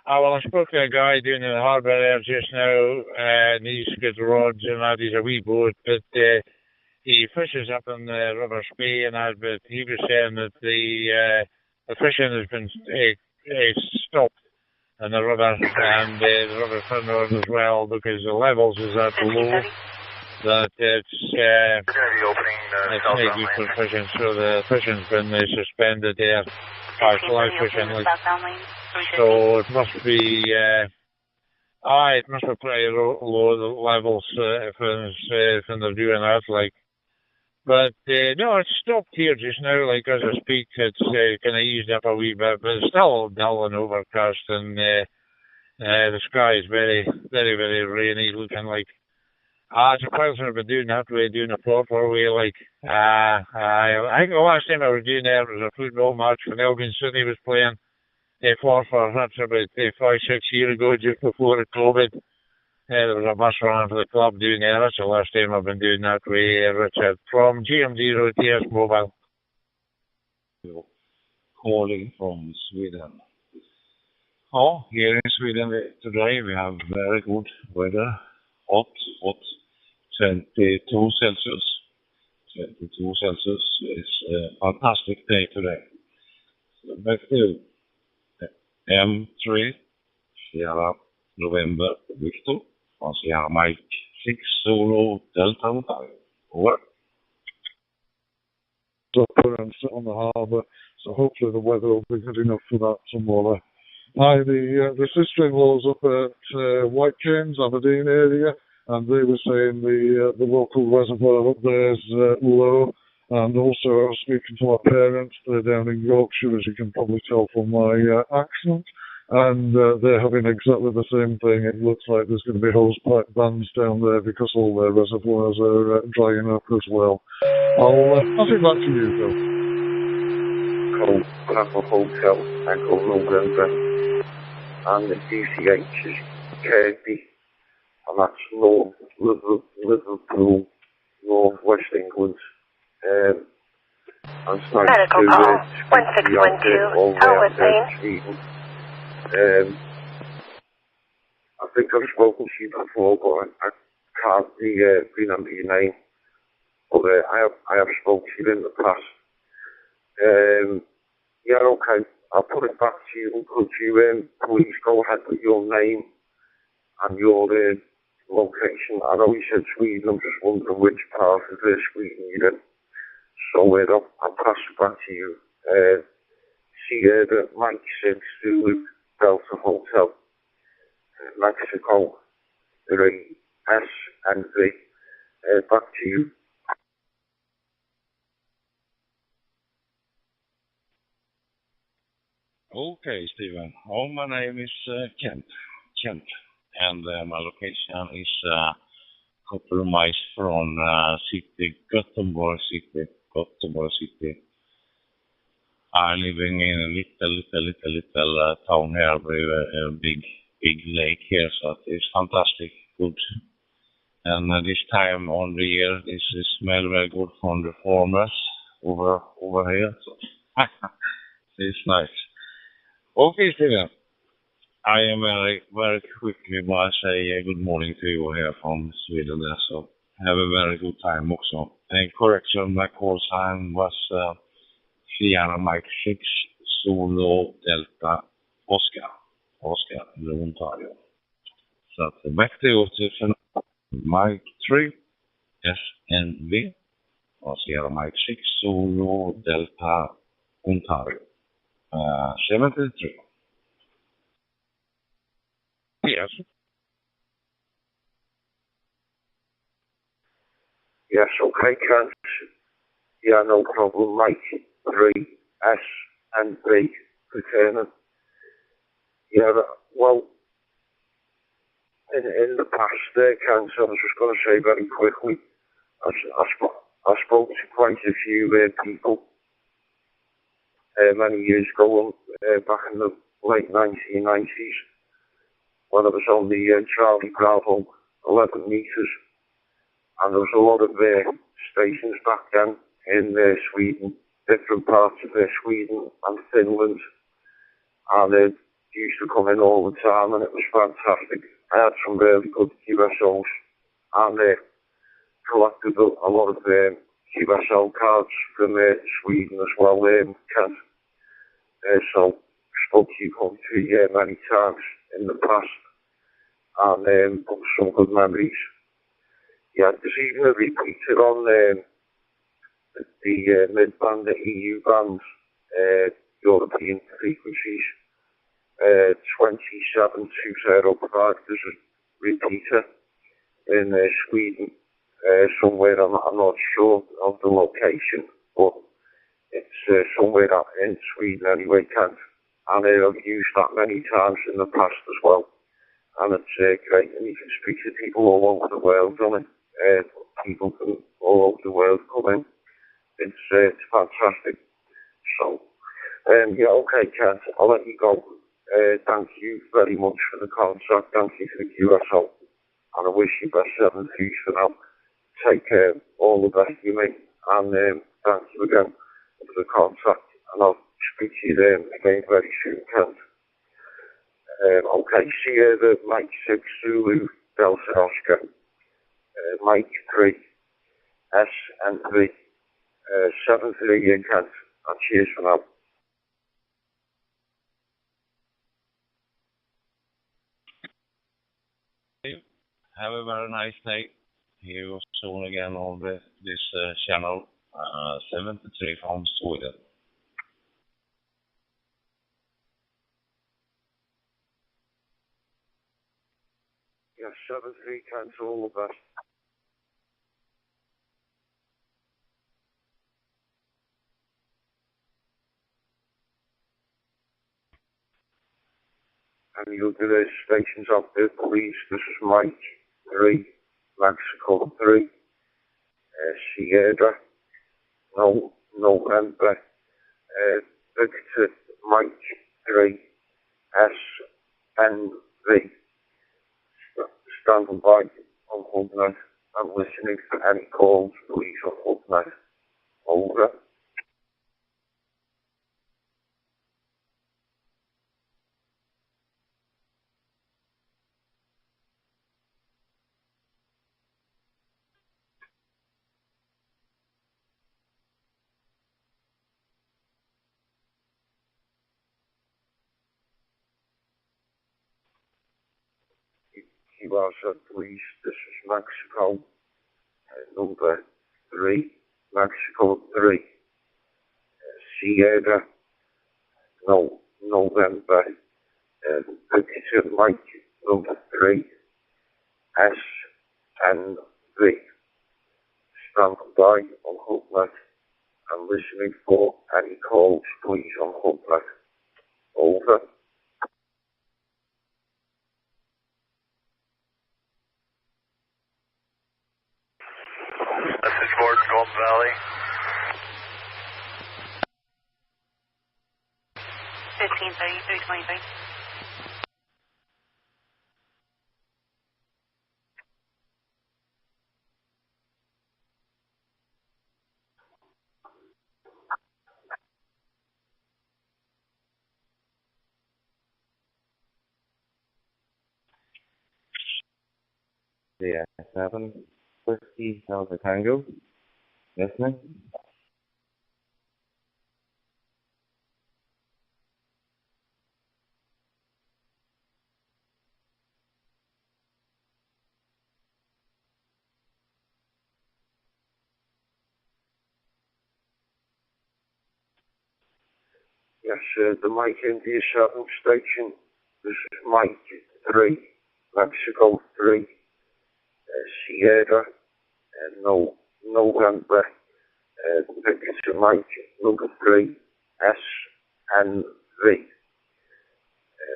I spoke to a guy down in the harbour there just now, and he's got rods and that. He's a wee boat, but he fishes up in the River Spey and that, but he was saying that the fishing has been stopped in the river, and the river Finland as well, because the levels is that low that it's not good for fishing, so the fishing's been suspended there. Fly fishing, like, so it must be it must be pretty low the levels if they're doing that, like. But no, it's stopped here just now, like as I speak. It's kind of eased up a wee bit, but it's still dull and overcast, and the sky is very, very, very rainy looking, like. It's a question I've been doing that way, doing a proper way, like. I think the last time I was doing that was a football match when Elgin City was playing. That's about 5-6 years ago, just before the COVID. There was a bus running for the club doing that. That's the last time I've been doing that way, Richard. From GM0 TS Mobile. Calling from Sweden. Oh, here in Sweden today we have very good weather. Hot, 22 Celsius. 22 Celsius is a fantastic day today. So back to M3, Sierra November Victor, from Sierra Mike 6 Solo Delta. Over. Up and sit on the harbour, so hopefully the weather will be good enough for that tomorrow. The sister-in-law's up at White Cairns, Aberdeen area, and they were saying the local reservoir up there is low. And also I was speaking to my parents, they're down in Yorkshire, as you can probably tell from my accent, and they're having exactly the same thing. It looks like there's going to be hosepipe bans down there because all their reservoirs are drying up as well. I'll pass it back to you, Phil. Cold Papa Hotel, Echo November, and the DCH is Kirby, and that's Liverpool, North West England. I'm starting Medical to call 1612. How was Sweden. I think I've spoken to you before, but I can't remember your name. But I have spoken to you in the past. Yeah, okay. I'll put it back to you. Could you please go ahead with your name and your location? I know you said Sweden. I'm just wondering which part of Sweden you're in. So I'll pass it back to you. Sierra Mike 6 Zulu Delta Hotel, Mexico 3 S and V. Back to you. Okay, Stephen. Oh, my name is Kent, and my location is a couple of miles from Gothenburg City. I'm living in a little town here with a big lake here, so it's fantastic, good. And this time on the year, it smells very good from the farmers over here. So it's nice. Okay, Steven. I am very quickly bara säga good morning to you here from Sweden there, so have a very good time also. And correction, my call sign was Sierra Mike 6 Solo Delta Oscar Ontario. Så att back to you to Mike 3 SNV och Sierra Mike 6 Solo Delta Ontario 73. Yes. Yes, okay, Kent. Yeah, no problem, Mike 3 S and B returning. Yeah, well, in the past there, Kent, I was just going to say very quickly, I spoke to quite a few people many years ago, back in the late 1990s, when I was on the Charlie Bravo 11 meters, and there was a lot of stations back then in Sweden, different parts of Sweden and Finland, and they used to come in all the time, and it was fantastic. I had some really good QSOs, and collected a lot of QSL cards from Sweden as well, Kent. So spoke to your country many times in the past, and some good memories. Yeah, there's even a repeater on the mid-band, the EU band, European frequencies, 27205. There's a repeater in Sweden, somewhere, I'm not sure of the location, but it's somewhere in Sweden anyway, Kent. And I've used that many times in the past as well. And it's great, and you can speak to people all over the world on it. People from all over the world come in. It's fantastic. So, yeah, okay, Kent, I'll let you go. Thank you very much for the contract. Thank you for the QSO. And I wish you best 7 3s for now. Take care, all the best you mate. And thank you again for the contract. And I'll speak to you then again very soon, Kent. Okay, see you the Mike 6 Zulu Delta Oscar. Mike 3 S and V 7 3 in Kent. And cheers for now. Have a very nice day. Here you soon again on this channel 73 from Sweden. Yes, 7 3 Kent, all the best. And you'll do the stations up there, please. This is Mike 3, Mexico 3, Sierra, November, Victor, Mike 3, S, N, V. Standing by on HubNet and listening for any calls, please, on HubNet. Over. Please, this is Mexico, number 3, Mexico 3, Sierra, November, Victor Mike, number 3, S, N, V. Stand by on HubNet and listening for any calls, please, on HubNet. Over. Message board, Golden Valley. 153323. DDR7, Whiskey Delta Tango. Listening. Yes, the Mike India 7 station. This is Mike 3, Mexico 3, Sierra, no November, Victor Mike number 3, S and V.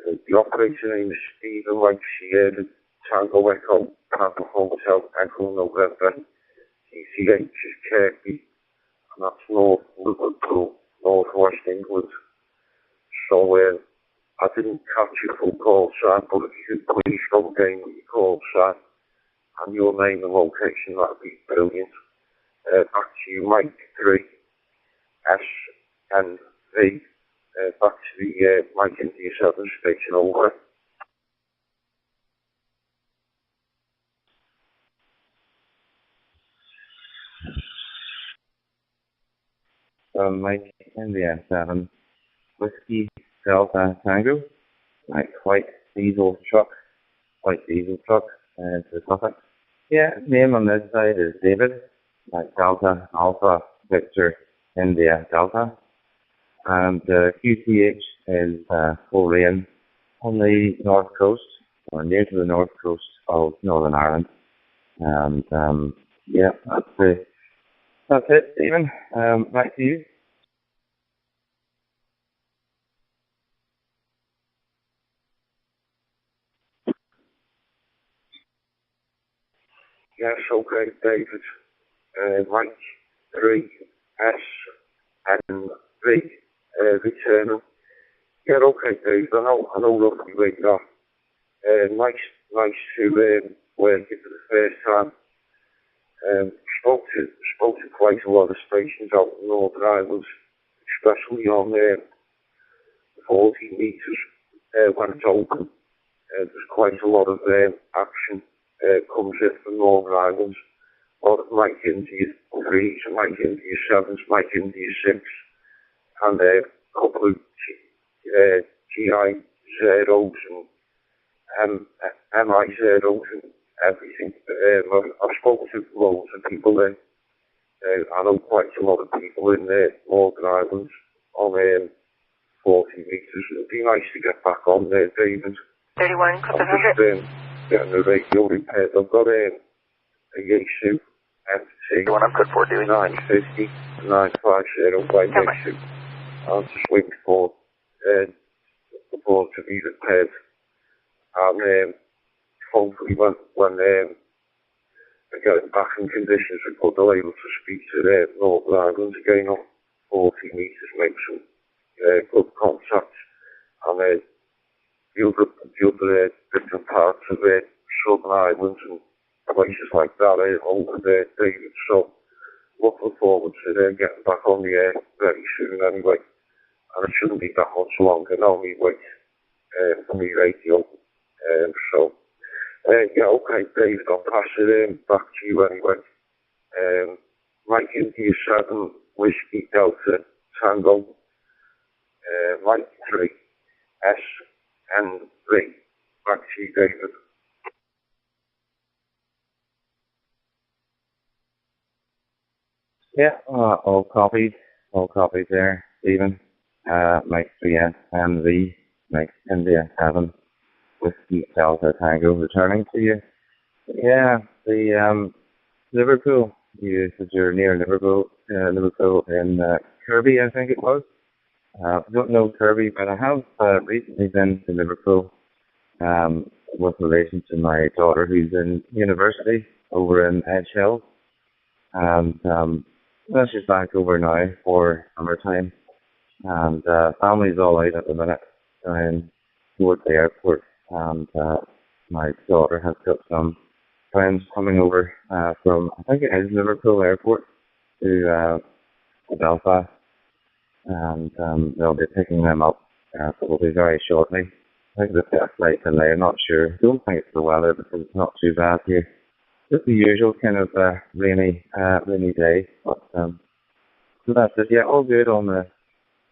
The operator name is Stephen Mike Sierra, Tango Echo, Papa Hotel, Echo November, TCH is Kirby, and that's North Liverpool, Northwest England. So I didn't catch your full call sign, but if you could please go again with your call sign and your name and location, that would be brilliant. Back to you, Mike 3, S and V. Back to the Mike India 7 station, over. Mike India 7, Whiskey Delta Tango, like white diesel truck, and the suffix. Yeah, name on this side is David, like Delta Alpha Victor India Delta, and QTH is full rain on the north coast, or near to the north coast of Northern Ireland, and yeah, that's it, Stephen. Back to you. Yes, okay, David. Mike 3, S and V, returning. Yeah, okay, David. I know roughly where you are. Nice to work it for the first time. Spoke to quite a lot of stations out in Northern Ireland, especially on 40 metres when it's open. There's quite a lot of action comes in from Northern Ireland. A lot of Mike India 3s, Mike India 7s, Mike India 6, and a couple of GI zeros and MI zeros and everything. I've spoken to loads of people there. I know quite a lot of people in Northern Ireland on 40 metres. It'd be nice to get back on there, David. 31, clip 100. Getting the radio repaired. I've got a Yaesu MT 950 950 by Yaesu. I'm just waiting for the board to be repaired. And hopefully when I get it back in conditions, I'll be able to speak to Northern Ireland again on 40 metres, make some good contact. And the other different parts of Southern Ireland and places like that over there, David. So looking forward to getting back on the air very soon anyway. And it shouldn't be that much longer now, me wait for me radio. So yeah, okay, David, I'll pass it back to you anyway. Mike India 7, Whiskey Delta Tango, Mike 3, S and V. Back to you, David. Yeah, all copied there, Stephen. Mike 3S and V, Mike India 7, Whiskey Delta Tango returning to you. Yeah, the Liverpool, you said you're near Liverpool in Kirby, I think it was. I don't know Kirby, but I have recently been to Liverpool with relation to my daughter who's in university over in Edge Hill. And she's back over now for summertime. And family's all out at the minute down towards the airport. And my daughter has got some friends coming over from, I think it is Liverpool Airport, to Belfast. And they'll be picking them up probably very shortly. I think they've got a flight delay, I'm not sure. I don't think it's the weather because it's not too bad here. just the usual kind of rainy day. But so that's it. Yeah, all good on the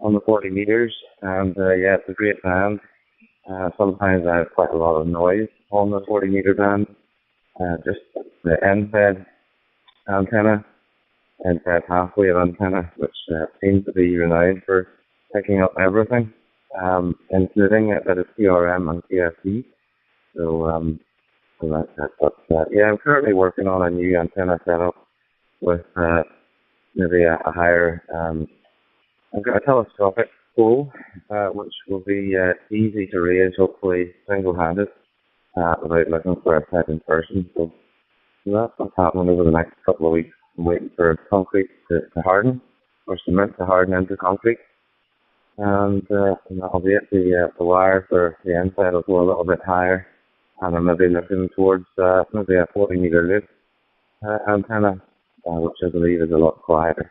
40 meters, and yeah, it's a great band. Sometimes I have quite a lot of noise on the 40 meter band. Just the end fed antenna, end fed halfway of antenna, which seems to be renowned for picking up everything, including a bit of CRM and TFT. So that's it. But yeah, I'm currently working on a new antenna setup with maybe a higher. I've got a telescopic pole, which will be easy to raise, hopefully single-handed, without looking for a second person. So that's what's happening over the next couple of weeks. I'm waiting for concrete to harden, or cement to harden into concrete. And that'll be it. The wire for the inside will go a little bit higher. And I'm maybe looking towards maybe a 40 meter loop antenna, which I believe is a lot quieter.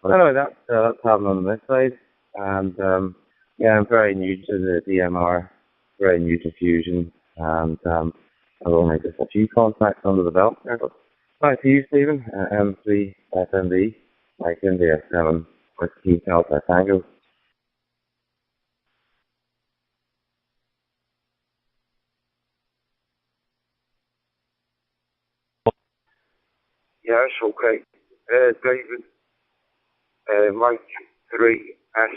But anyway, that's happening on this side. And yeah, I'm very new to the DMR, very new to Fusion, and I've only just a few contacts under the belt there. But back to you, Stephen. M3 SMD, like India 7 with Key Delta Tango. Yes, okay. David, Mike 3S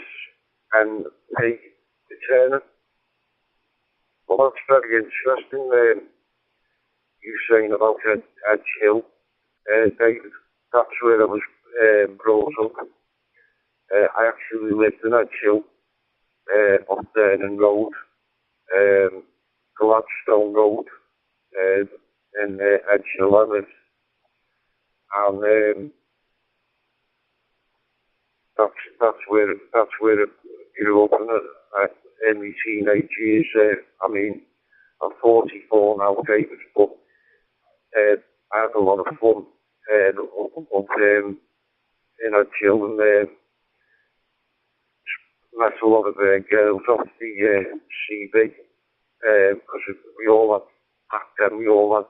and P Turner. Well, that's very interesting. You saying about Edge Hill, David. That's where I was brought up. I actually lived in Edge Hill, up there in Road, Gladstone Road, in Edge Hill I lived. And that's where I grew up in my teenage years. I mean, I'm 44 now, David, but I had a lot of fun up in a chill and met a lot of girls off the CB, because we all had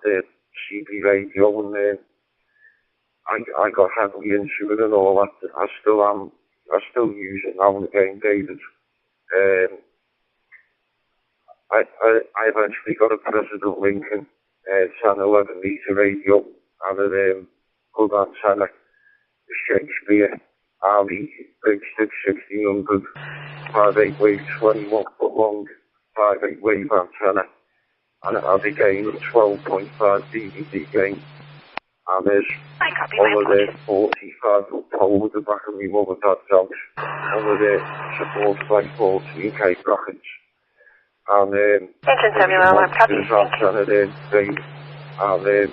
the CB radio, and I got heavily into it and all that. I still use it now and again, David. I eventually got a President Lincoln 10-11 meter radio and a good antenna, Shakespeare Army Big 1600 5/8 wave 21 foot long 5/8 wave antenna, and it had a gain of 12.5 DVD gain. And there's all of the 45 pole with the back of me mum and dad's house. All of the supports by 14K brackets. And Engine 71, I'm copying. And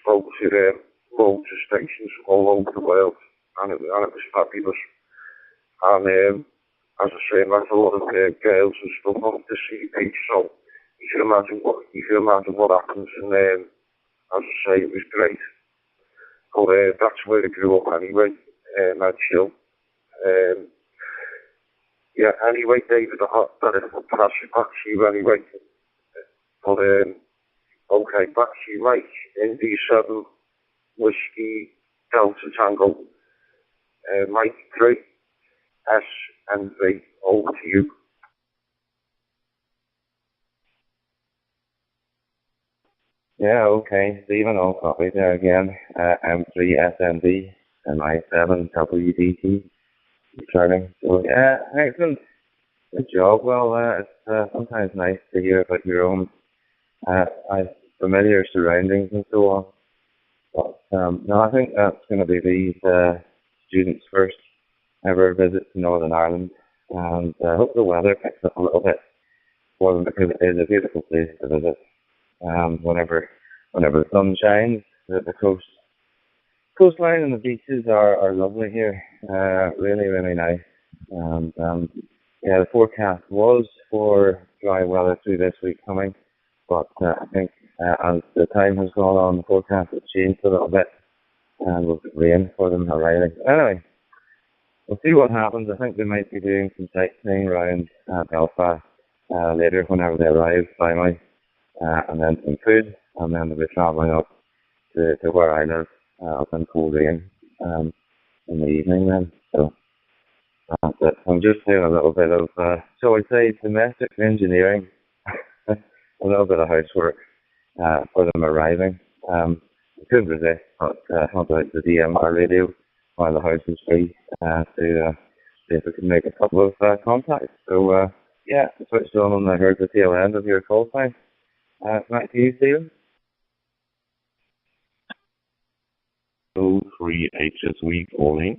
spoke to motor stations all over the world, and it was fabulous. And as I say, I met a lot of girls and stuff off the CP, so you can imagine what happens. And as I say, it was great. But that's where I grew up anyway, Mad Chill. Yeah, anyway, David, I better pass it back to you anyway. But, okay, back to you, right. Indy 7, Whiskey, Delta Tango, Mike 3, S and V, over to you. Yeah, okay. Stephen, all copy there again. M3 SMD and I7 WDT returning. So, yeah, excellent. Good job. Well, it's sometimes nice to hear about your own familiar surroundings and so on. But, no, I think that's going to be these students' first ever visit to Northern Ireland. And I hope the weather picks up a little bit for them, because it is a beautiful place to visit. Whenever the sun shines, the coastline and the beaches are lovely here. Really, really nice. And yeah, the forecast was for dry weather through this week coming, but I think as the time has gone on, the forecast has changed a little bit, and we'll get rain for them arriving. Anyway, we'll see what happens. I think they might be doing some sightseeing around Belfast later whenever they arrive finally. And then some food, and then I'll be travelling up to where I live up in Coleraine in the evening then. So that's it. I'm just doing a little bit of, so I'd say domestic engineering, a little bit of housework for them arriving. I couldn't resist, but held out the DMR radio while the house was free to see if we could make a couple of contacts. So, yeah, I switched on and I heard the tail end of your call time. Back to you, Stephen. 038 this week, only.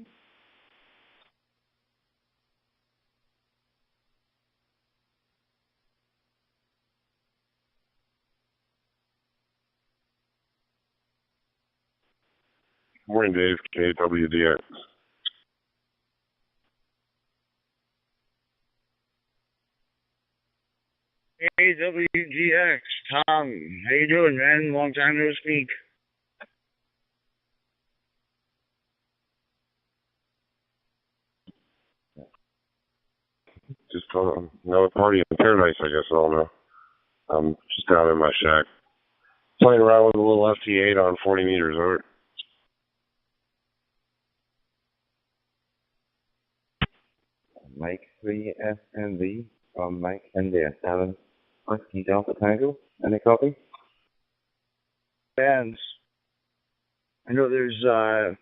Morning, Dave. KWDX. WGX, Tom, how you doing, man? Long time no speak. Just another party in paradise, I guess. I don't know. I'm just down in my shack, playing around with a little FT8 on 40 meters. Over. Mike 3SNV from Mike India 7 Whiskey Delta Tango. Any copy? Bands. I know there's a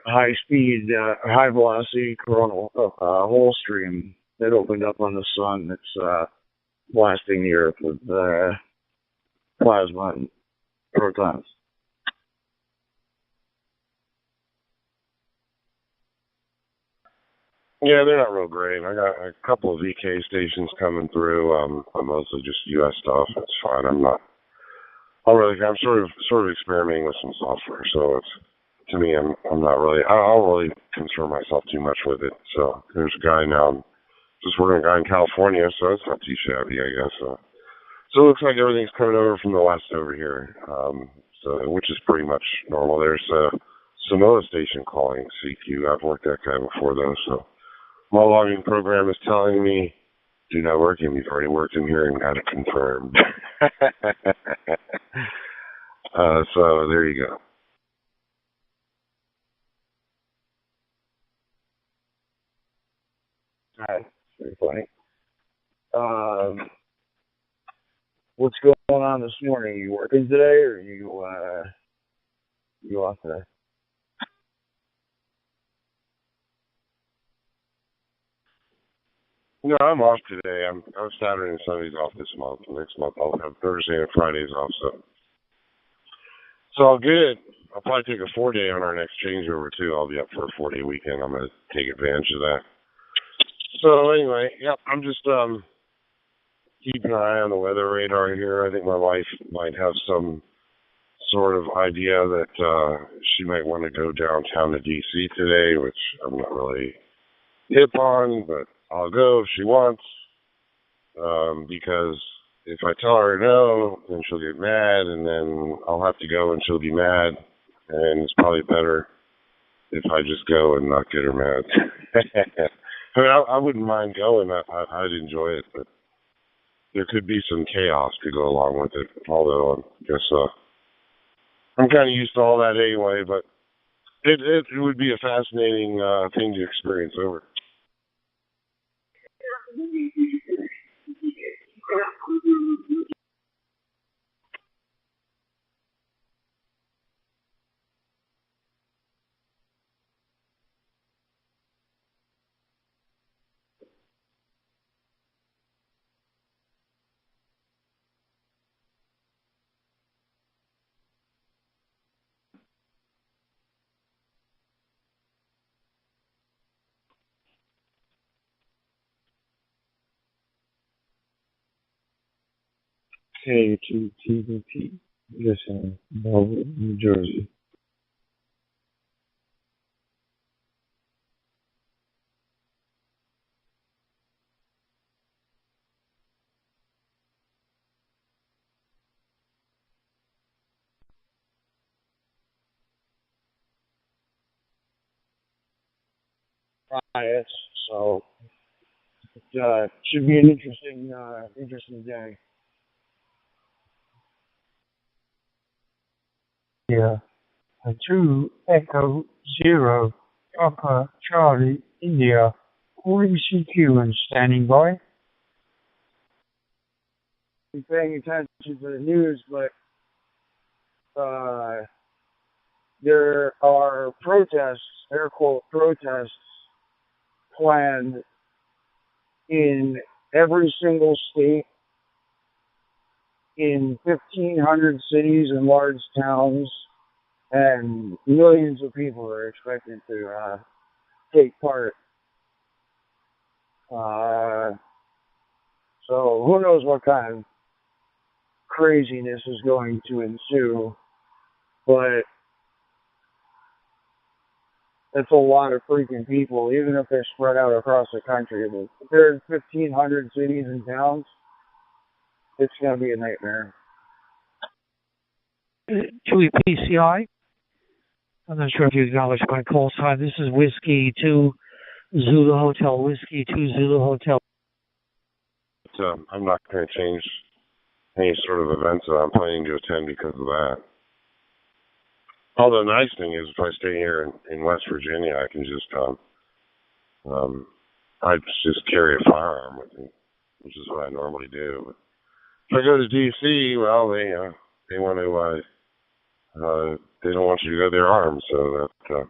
high speed, high velocity coronal hole stream that opened up on the sun that's blasting the earth with plasma and protons. Yeah, they're not real great. I got a couple of VK stations coming through. I'm mostly just US stuff. It's fine. I'm sort of experimenting with some software. So it's, to me, I don't really concern myself too much with it. So there's a guy now, just working a guy in California, so it's not too shabby, I guess. So it looks like everything's coming over from the west over here. So which is pretty much normal. There's a Samoa station calling CQ. I've worked that guy before though, so my logging program is telling me, do not work him. You've already worked him here and got it confirmed. So there you go. Alright, very funny. What's going on this morning? Are you working today or are you off today? No, I'm off today. I'm Saturday and Sundays off this month. Next month I'll have Thursday and Fridays off, so it's all good. I'll probably take a 4-day on our next changeover too. I'll be up for a 4-day weekend. I'm gonna take advantage of that. So anyway, yeah, I'm just keeping an eye on the weather radar here. I think my wife might have some sort of idea that she might want to go downtown to DC today, which I'm not really hip on, but I'll go if she wants, because if I tell her no, then she'll get mad, and then I'll have to go and she'll be mad, and it's probably better if I just go and not get her mad. I mean, I wouldn't mind going. I'd enjoy it, but there could be some chaos to go along with it, although I guess I'm kind of used to all that anyway, but it would be a fascinating thing to experience over. K2TVP, listen, Melbourne, New Jersey. Riots, so it should be an interesting day. India, 2 Echo 0, Papa Charlie, India, calling CQ and standing by. I'm paying attention to the news, but there are protests, air quote protests, planned in every single state, in 1,500 cities and large towns, and millions of people are expected to take part. So who knows what kind of craziness is going to ensue, but it's a lot of freaking people, even if they're spread out across the country. If there's 1,500 cities and towns, it's going to be a nightmare. 2EPCI. I'm not sure if you acknowledge my call sign. This is Whiskey 2 Zulu Hotel, Whiskey 2 Zulu Hotel. I'm not going to change any sort of events that I'm planning to attend because of that. Although the nice thing is, if I stay here in West Virginia, I can just I just carry a firearm with me, which is what I normally do. But if I go to D.C., well, they want to they don't want you to go there armed, so that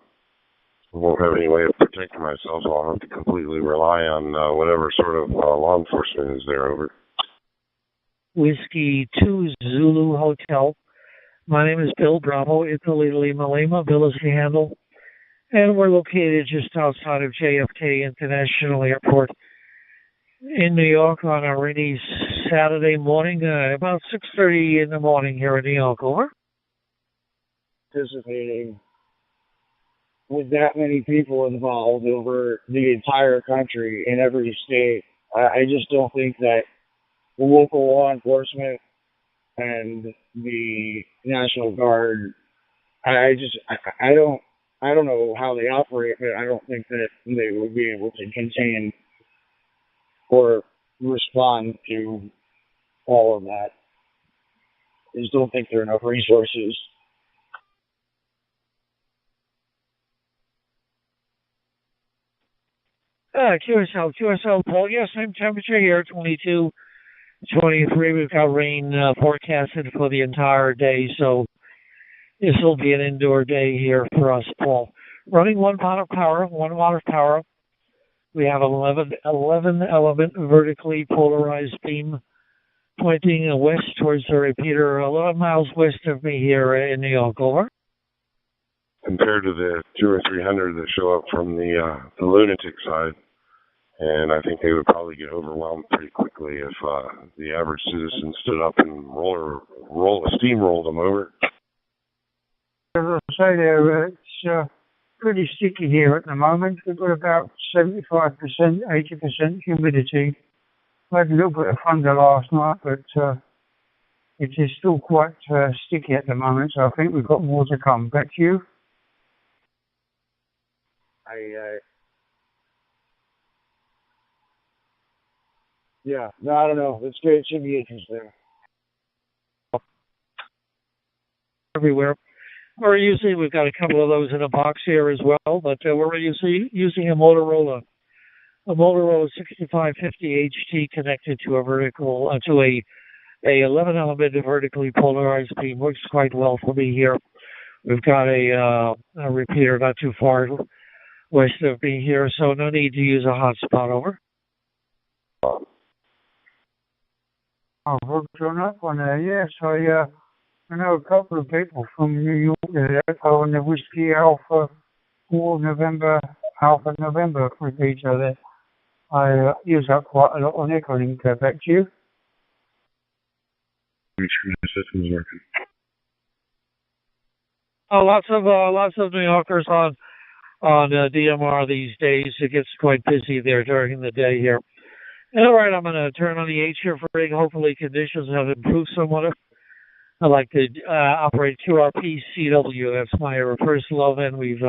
I won't have any way of protecting myself. So I'll have to completely rely on whatever sort of law enforcement is there. Over. Whiskey 2 Zulu Hotel. My name is Bill Bravo, Italy Lima Lima. Bill is the handle. And we're located just outside of JFK International Airport in New York on a rainy Saturday morning, about 6:30 in the morning here in New York. Over. Participating with that many people involved over the entire country in every state. I just don't think that the local law enforcement and the National Guard, I don't know how they operate, but I don't think that they will be able to contain or respond to all of that. I just don't think there are enough resources. QSL, Paul. Yes, same temperature here, 22, 23. We've got rain forecasted for the entire day, so this will be an indoor day here for us, Paul. Running 1 watt of power, 1 watt of power. We have 11 element vertically polarized beam pointing west towards the repeater, 11 miles west of me here in New York. Over. Compared to the 200 or 300 that show up from the lunatic side, and I think they would probably get overwhelmed pretty quickly if the average citizen stood up and steamrolled them over. As I say there, it's pretty sticky here at the moment. We've got about 75%, 80% humidity. I had a little bit of thunder last night, but it is still quite sticky at the moment, so I think we've got more to come. Back to you. Yeah, no, I don't know. It's good. It should be interesting. Everywhere. We've got a couple of those in a box here as well, but we're using a Motorola 6550 HT connected to a 11 element vertically polarized beam. Works quite well for me here. We've got a repeater not too far west of me here, so no need to use a hotspot. Over. I've worked on that one there, yes. I know a couple of people from New York there on the Whiskey Alpha 4 November, Alpha November repeater there. I use that quite a lot on Ecolink. Back to you. Make sure the system's working. Lots of New Yorkers on DMR these days. It gets quite busy there during the day here. All right, I'm going to turn on the H here for ring. Hopefully conditions have improved somewhat. I like to operate QRP CW. That's my first love, and we've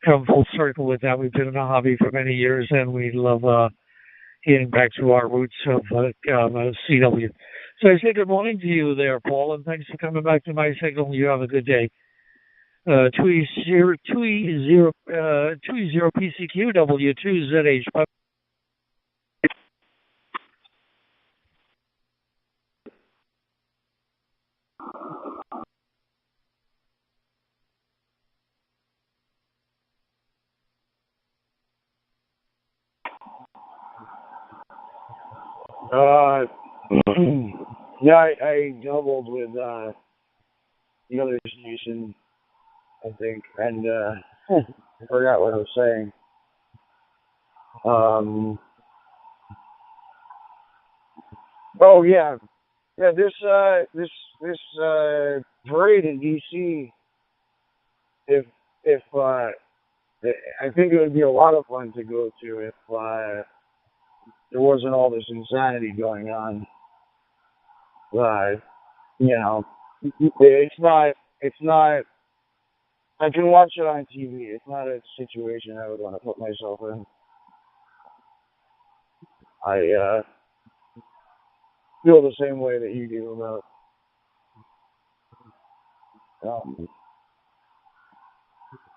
come full circle with that. We've been in the hobby for many years, and we love getting back to our roots of CW. So I say good morning to you there, Paul, and thanks for coming back to my signal. You have a good day. 20 PCQ W2ZH. Yeah, I doubled with the other station, I think, and I forgot what I was saying. Oh yeah, this parade in DC. If I think it would be a lot of fun to go to if there wasn't all this insanity going on. You know, it's not. I can watch it on TV. It's not a situation I would want to put myself in. I feel the same way that you do about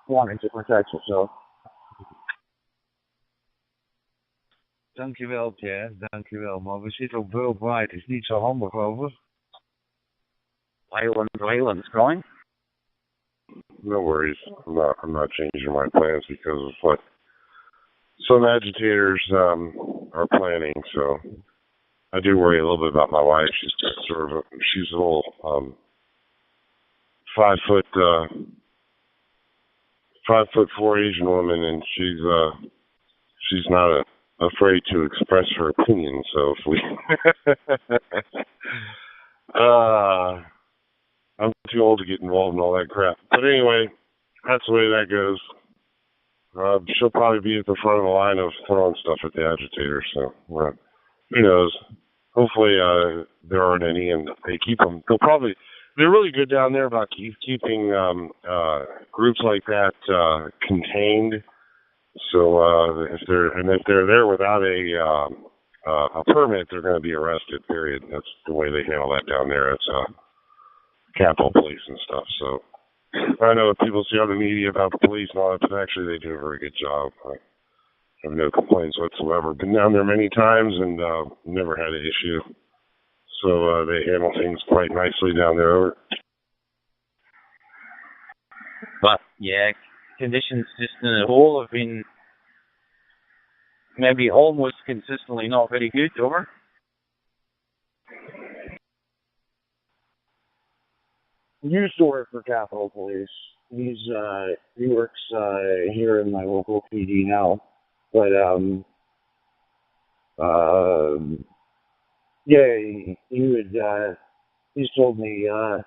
wanting to protect yourself. Dankjewel, Pierre. Dankjewel. Maar we zitten op worldwide. Het is niet zo handig over. Island's going? No worries. I'm not changing my plans because of what some agitators are planning. So I do worry a little bit about my wife. She's a little 5'4" Asian woman, and she's not afraid to express her opinion. So if we I'm too old to get involved in all that crap. But anyway, that's the way that goes. She'll probably be at the front of the line of throwing stuff at the agitators. So who knows? Hopefully there aren't any, and they keep them. They're really good down there about keeping groups like that contained. So if they're there without a permit, they're going to be arrested. Period. That's the way they handle that down there. It's Capitol Police and stuff. So I know people see on the media about the police and all that, but actually they do a very good job. I have no complaints whatsoever. Been down there many times and never had an issue. So they handle things quite nicely down there. But yeah, conditions just in the whole have been maybe almost consistently not very good, over. Used to work for Capitol Police. He works here in my local PD now, but yeah, he's told me a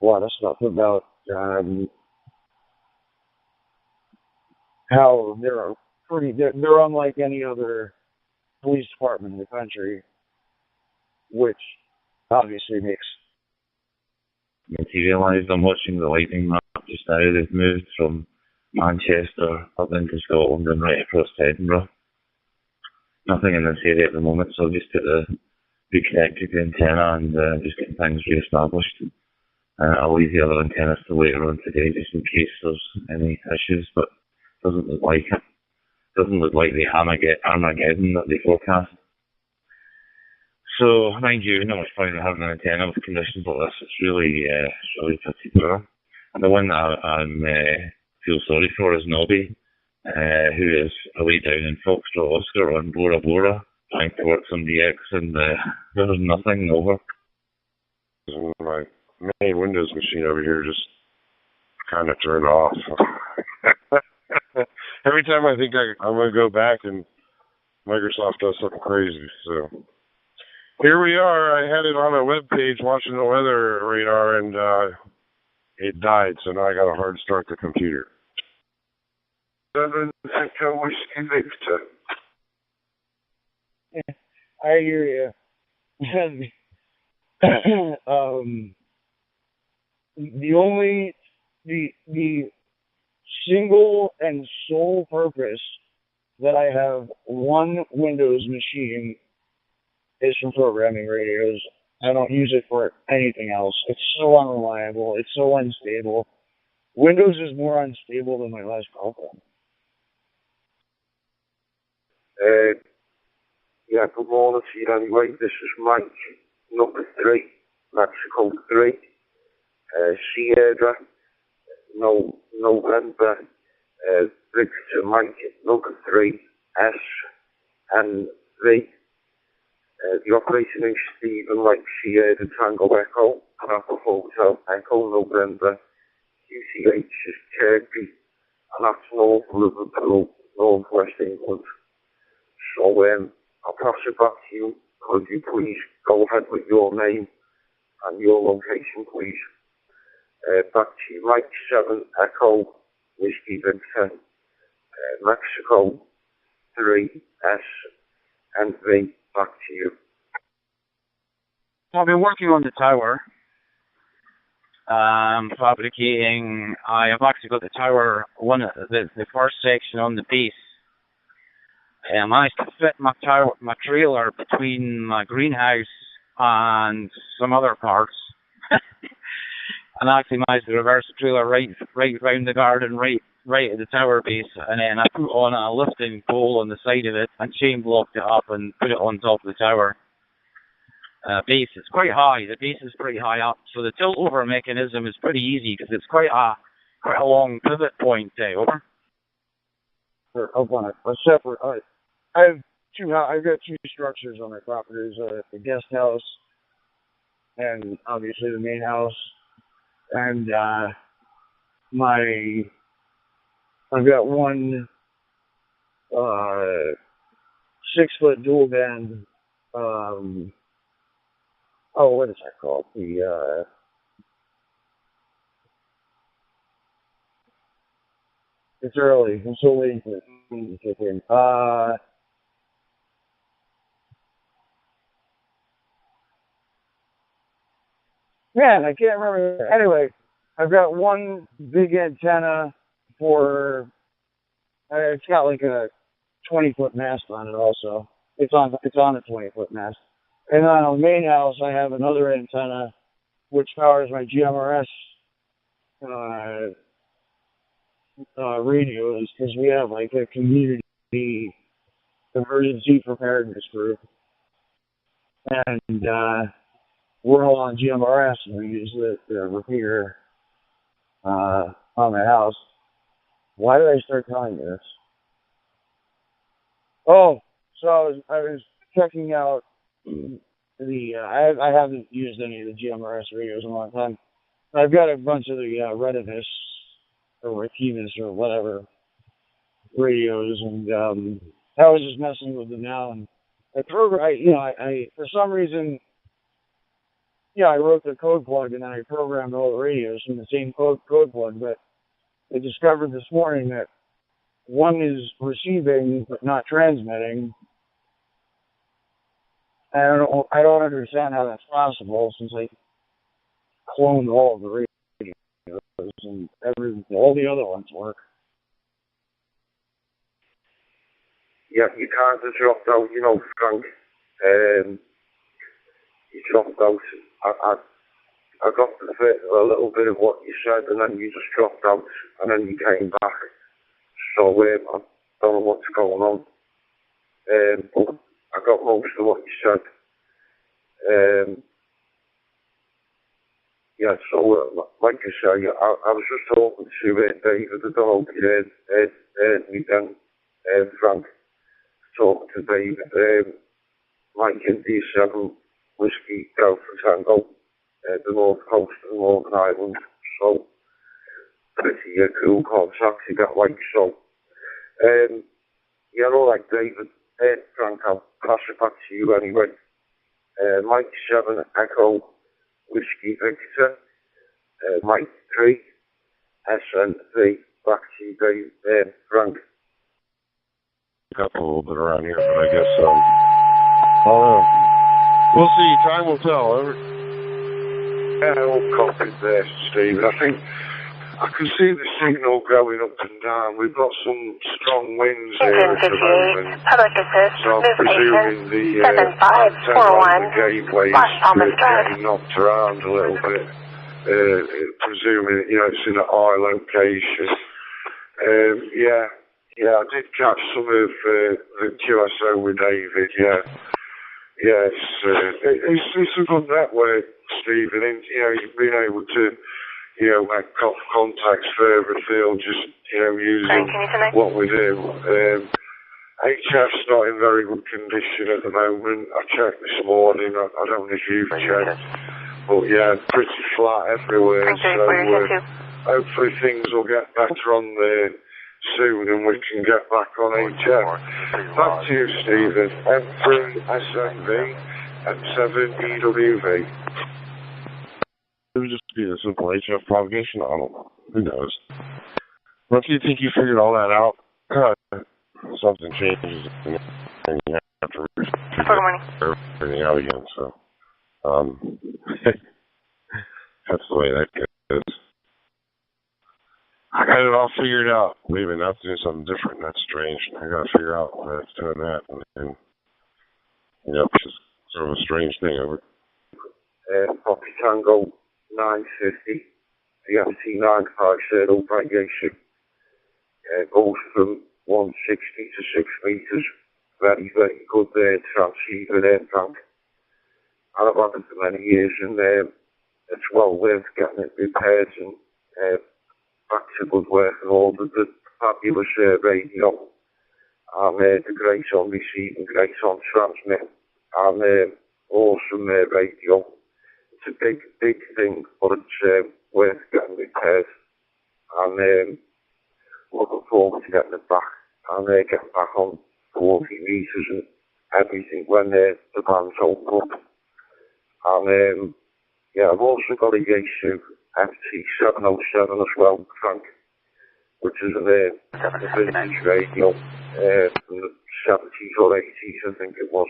lot of stuff about how they're unlike any other police department in the country, which obviously makes. If you realise I'm watching the lightning map just now, they've moved from Manchester up into Scotland and right across to Edinburgh. Nothing in this area at the moment, so I've just got to reconnect the antenna and just get things re-established. I'll leave the other antennas till later on today just in case there's any issues, but it doesn't look like it. Doesn't look like the Armageddon that they forecast. So, mind you, not much point in having an antenna with conditions like this. It's really pretty poor. And the one that I feel sorry for is Nobby, who is away down in Foxtrot Oscar on Bora Bora, trying to work some DX, and there's nothing over. My main Windows machine over here just kind of turned off. Every time I think I'm going to go back and Microsoft does something crazy, so... Here we are. I had it on a web page watching the weather radar, and it died, so now I got to hard start the computer. I hear you. The single and sole purpose that I have one Windows machine is for programming radios, I don't use it for anything else. It's so unreliable. It's so unstable. Windows is more unstable than my last girlfriend. Yeah, good morning to you anyway. This is Mike, number 3, Mexico 3, Sierra, November, Victor Mike, number 3, S, and V. The operation is Stephen, like Sierra, Tango Echo, Papa Hotel, Echo, November, UCH is Turkey, and that's North Liverpool, North West England. So, I'll pass it back to you. Could you please go ahead with your name and your location, please? Back to you, Mike 7, Echo, Whiskey Victor, Mexico 3, S, and V. Back to you. I've been working on the tower. Fabricating. I have actually got the tower, the first section on the base. I managed to fit my trailer between my greenhouse and some other parts. And I actually managed to reverse the trailer right round the garden, right at the tower base, and then I put on a lifting pole on the side of it and chain blocked it up and put it on top of the tower base. It's quite high. The base is pretty high up, so the tilt over mechanism is pretty easy because it's quite a long pivot point. Over. Up on it. A separate. I've got 2 structures on my property. There's the guest house and obviously the main house, and I've got one 6-foot dual band. What is that called? It's early. I'm still waiting for it to kick in. Man, I can't remember. Anyway, I've got one big antenna for. It's got like a 20-foot mast on it. Also, it's on a 20-foot mast. And then on the main house, I have another antenna which powers my GMRS radios, because we have like a community emergency preparedness group, and we're all on GMRS, and we use the repeater on my house. Why did I start telling you this? Oh, so I was checking out I haven't used any of the GMRS radios in a long time. I've got a bunch of the Redivis or Rekivis or whatever radios, and I was just messing with them now. And I for some reason, I wrote the code plug and then I programmed all the radios from the same code plug. But I discovered this morning that one is receiving but not transmitting. I don't understand how that's possible, since I cloned all of the radios and all the other ones work. Yeah, you can't have dropped out, Frank. You dropped out. I got the fit a little bit of what you said, and then you just dropped out, and then you came back. So I don't know what's going on. But I got most of what you said. Like I say, I was just talking to David. I don't know if you heard me then, Frank. Talking to David. Mike India 7, Whiskey, Delta Tango, the North Coast of the Northern Ireland. So, pretty cool contact you got, like, so. All right, David. Frank, I'll pass it back to you anyway. Mike 7, Echo, Whiskey Victor, Mike 3, SNV, back to you, Dave, Frank. Got a little bit around here, but I guess, we'll see, time will tell. We'll copy there, Steve. I think I can see the signal going up and down. We've got some strong winds here at the moment. So I'm presuming the antenna on the gateway is getting knocked around a little bit. Presuming, it's in a high location. Yeah, I did catch some of the QSO with David, yeah. Yeah, it's a good network, Stephen, and, you've been able to, make contacts further afield, just, using what we do. HF's not in very good condition at the moment. I checked this morning, I don't know if you've checked, but yeah, pretty flat everywhere, so hopefully things will get better on there soon and we can get back on HF. Back to you, Stephen. M3 SMV, M7 EWV. It would just be a simple HF propagation model. Who knows? Once you think you figured all that out, something changes and you have to figure everything out again. So, that's the way that goes. I got it all figured out. Leaving out to do something different. That's strange. I got to figure out why it's doing that. And it's just sort of a strange thing over. Poppy Tango 950. The FT95 saddle propagation. Goes from 160 to 6 meters. Very, very good transceiver there, Frank. And I've had it for many years, and it's well worth getting it repaired and back to good work and all the fabulous radio. And the great on receive and great on transmit. And awesome radio. It's a big, big thing, but it's worth getting repaired. And looking forward to getting it back. And getting back on 40 meters and everything when the band's open up. And I've also got a Yaesu FT707 as well, Frank, which is a vintage radio from the 70s or 80s, I think it was.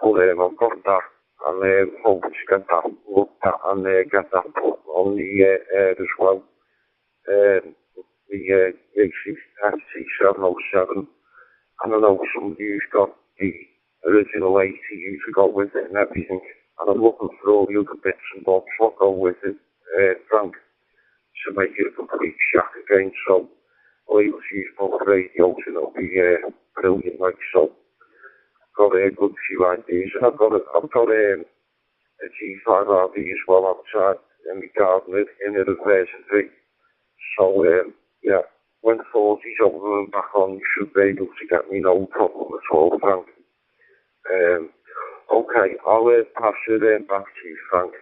But I've got that, and hoping to get that looked at and get that put on the air as well. The Yaesu FT707, and I know somebody who's got the original 80s who got with it and everything. And I'm looking for all the other bits and bobs what go with it, Frank, to make it a complete shack again. So I'll able to use both radios and it'll be brilliant, like so. I've got a good few ideas, and I've got a G5 RV as well outside in the garden in the version 3. So when 40's over and back on, you should be able to get me no problem at all, Frank. Okay, I'll pass it back to you, Frank.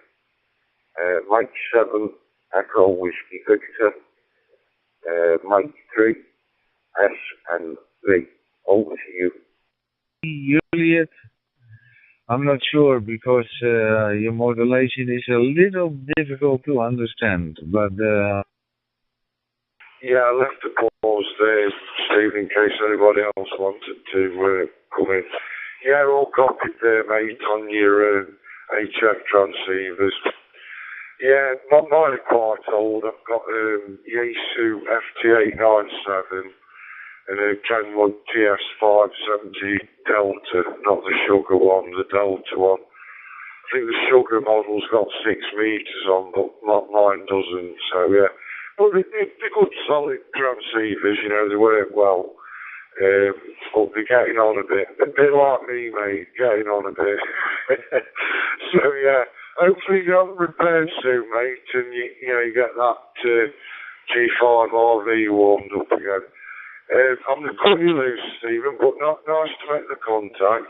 Mike 7, Echo Whiskey Victor. Mike 3, S and V. Over to you. Juliet, I'm not sure because your modulation is a little difficult to understand, but... Yeah, I left the pause there, Steve, in case anybody else wanted to come in. Yeah, all copied there, mate, on your HF transceivers. Yeah, mine are quite old. I've got Yaesu FT897 and a Kenwood TS570 Delta, not the Sugar one, the Delta one. I think the Sugar model's got 6 meters on, but mine doesn't, so yeah. But they're good, solid transceivers, they work well. But they're getting on a bit like me, mate, getting on a bit. So yeah, hopefully you get repaired soon, mate, and you get that G5 RV warmed up again. I'm going to cut you loose, Stephen, but nice to make the contact.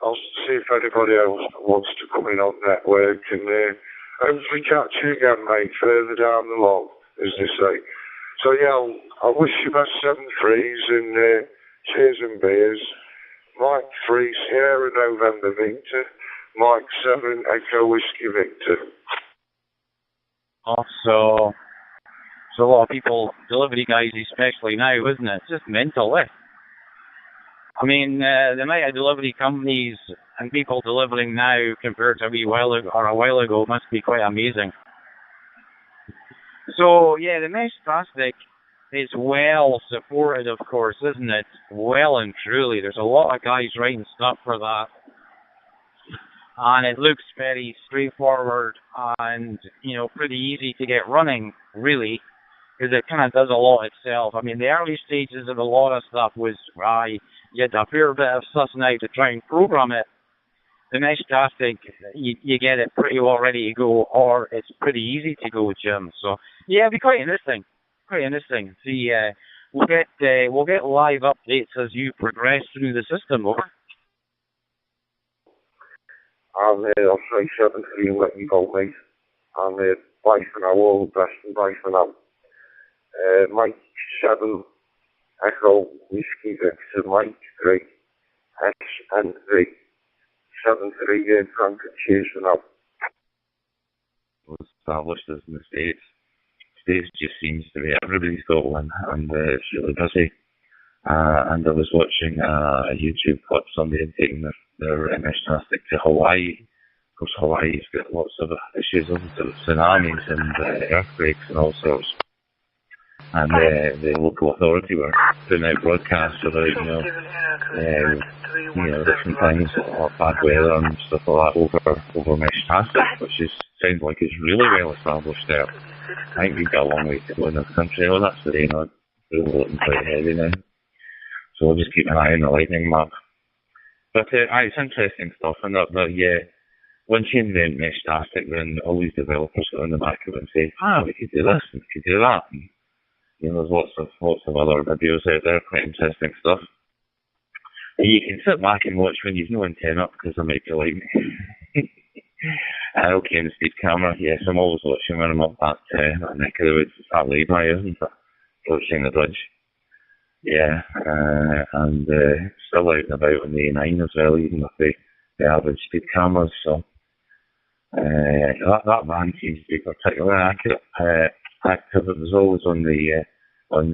I'll see if anybody else wants to come in on network, and hopefully catch you again, mate, further down the log, as they say. So yeah, I wish you best 7 3s and cheers and beers. Mike 3, Sierra November Victor. Mike 7, Echo Whiskey Victor. So a lot of people, delivery guys especially now, isn't it? It's just mental, I mean, the amount of delivery companies and people delivering now compared to a while ago must be quite amazing. So, yeah, the mesh plastic is well supported, of course, isn't it? Well and truly. There's a lot of guys writing stuff for that. And it looks very straightforward and, you know, pretty easy to get running, really, because it kind of does a lot itself. I mean, the early stages of a lot of stuff was, you had a fair bit of sussing out to try and program it. The mesh plastic, you get it pretty well ready to go, or it's pretty easy to go, Jim. So, yeah, it'll be quite interesting. Quite interesting. See, we'll get live updates as you progress through the system, over. I'll try 7-3 and let you go, mate. I'm bye for now, all the best and bye for now. Mike 7 Echo Whiskey Victor Mike 3 S and 3 7-3 Frank cheers for now. Established as in the States. States just seems to be everybody's got one, and it's really busy. And I was watching a YouTube clip, somebody had taken their mesh plastic to Hawaii. Of course, Hawaii's got lots of issues with tsunamis and earthquakes and all sorts. And the local authority were putting out broadcasts about, different things, or bad weather and stuff like that over mesh plastic, which sounds like it's really well established there. I think we've got a long way to go in this country. Oh, that's the rain on. It's looking quite heavy now. So we'll just keep an eye on the lightning map. But it's interesting stuff, and once you invent mesh plastic, then all these developers go in the back of it and say, we could do this, and we could do that. And, there's lots of other videos out there, quite interesting stuff. And you can sit back and watch when you've no antenna up, because there might be lightning. Okay, and the speed camera, yes, I'm always watching when I'm up that neck of the woods. It's that lay-by, isn't it? Approaching the bridge. Yeah, and still out and about on the A9 as well, even with the average speed cameras. So that van seems to be particularly active. It was always on the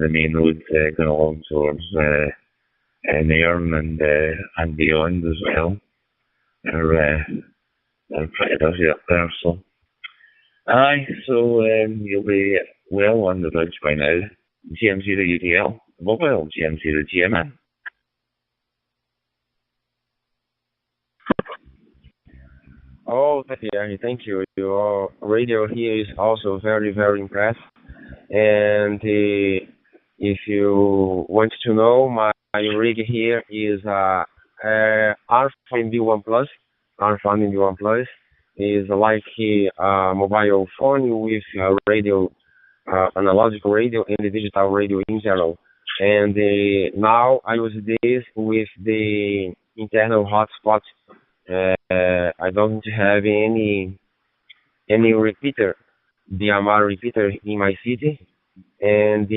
main road going along towards Nairn and beyond as well. They're pretty busy up there. So you'll be well on the bridge by now. GM0UDL. Mobile GM0GMN. Oh, thank you. Your radio here is also very, very impressive. And if you want to know, my rig here is R5 B1 Plus. R5 B1 Plus is like a mobile phone with a radio, analogical radio and the digital radio in general. And now I use this with the internal hotspot. I don't have any repeater, DMR repeater in my city, and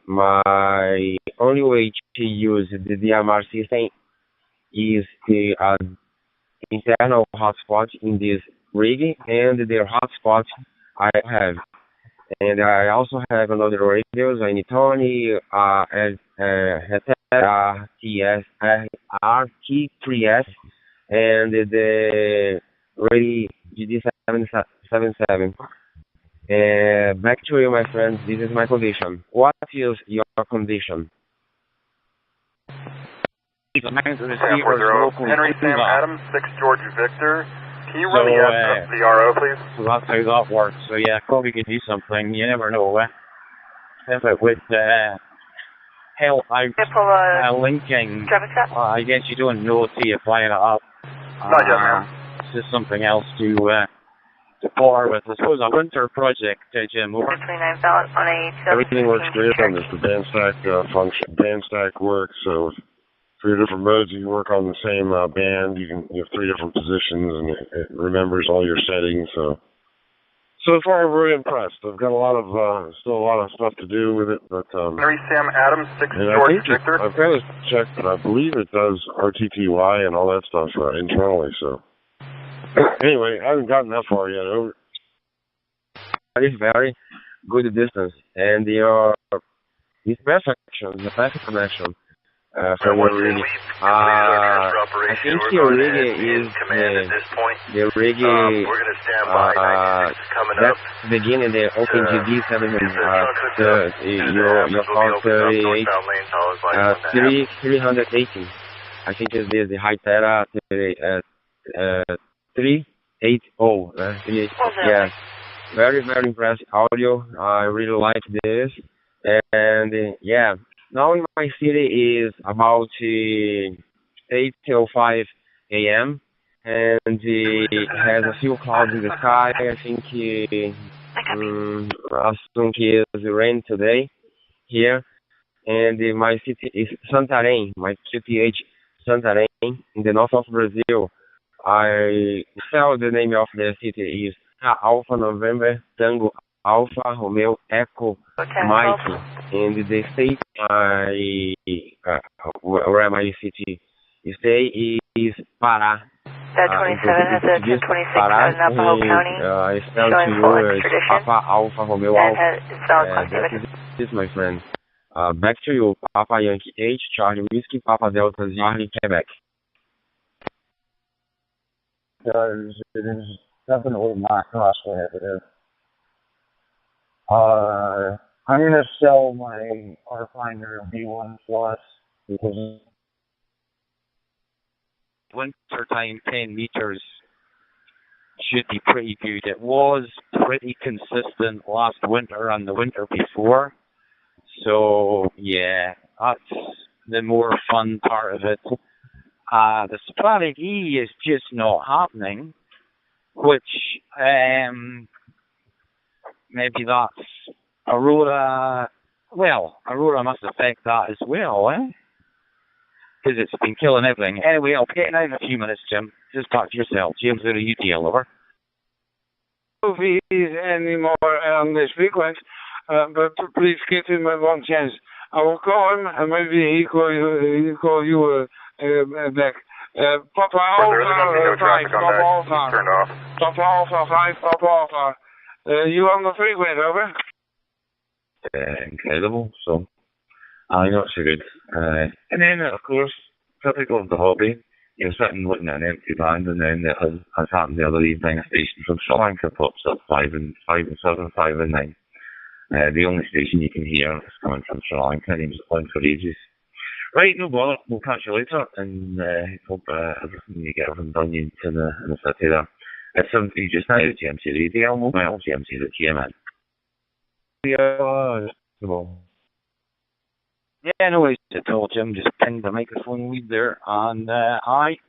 my only way to use the DMR system is the internal hotspot in this rig and the hotspot I have. And I also have another radios, a Tony RT3S, and the radio GD777. Back to you, my friends. This is my condition. What is your condition? Henry Sam Adams, 6 George Victor. Can you run the RO, please? So that's how that works. So yeah, probably could do something. You never know. If it would help out linking, I guess you don't know till you flying it up. Not yet, ma'am. It's just something else to par with. I suppose a winter project, Jim. Over. Everything works great on this. The band stack function. Band stack works. So 3 different modes. You can work on the same band. You have 3 different positions, and it remembers all your settings. So far, I'm very impressed. I've got still a lot of stuff to do with it, but Henry Sam Adams, 6 George Victor. I've got to check, but I believe it does RTTY and all that stuff internally. So anyway, I haven't gotten that far yet. Over. It's very good distance, and the best connection. from your rig. I think your rig is the rig that's beginning the OpenGD 7, your call 38, 318. I think it's the high Tera 380. Yeah, very impressive audio. I really like this, and yeah. Now in my city is about 8:05 a.m. and it has a few clouds in the sky. I think it's rain today here, and my city is Santarém. My QTH Santarém in the north of Brazil. I spell the name of the city is Alpha November Tango Alpha Romeo Echo Mike, and the state where my city stay is Pará. That 27 has a 1026 in Navajo County, I spell to showing full extradition, Papa Alpha Romeo Alpha. it's valid connectivity. This my friend. Back to you, Papa Yankee H, Charlie Whiskey, Papa Delta Charlie, Quebec. It is definitely not cost prohibitive. I'm going to sell my R-Finder B1 Plus because wintertime 10 meters should be pretty good. It was pretty consistent last winter and the winter before. So, yeah, that's the more fun part of it. The Sporadic E is just not happening, which maybe that's Aurora. Well, Aurora must affect that as well, eh? Because it's been killing everything. Anyway, I'll get out in a few minutes, Jim. Just talk to yourself. James, what do you deal over? If he is anymore on this frequency, but please give him one chance. I will call him, and maybe he call you back. Papa Alpha 5, Papa Alpha. Papa Alpha 5, Papa Alpha. You on the frequency, over? Incredible. So, I know it's so good. And then, of course, typical of the hobby, you're sitting looking at an empty band, and then as happened the other evening, a station from Sri Lanka pops up 5 and 7, 5 and 9. The only station you can hear is coming from Sri Lanka, and he was playing for ages. Right, no bother. We'll catch you later, and hope you get everything done in the city there. It's 73 just now, GMC Radio, mobile, GMC.GMN. Yeah, no worries at all, Jim. Just ping the microphone lead there, and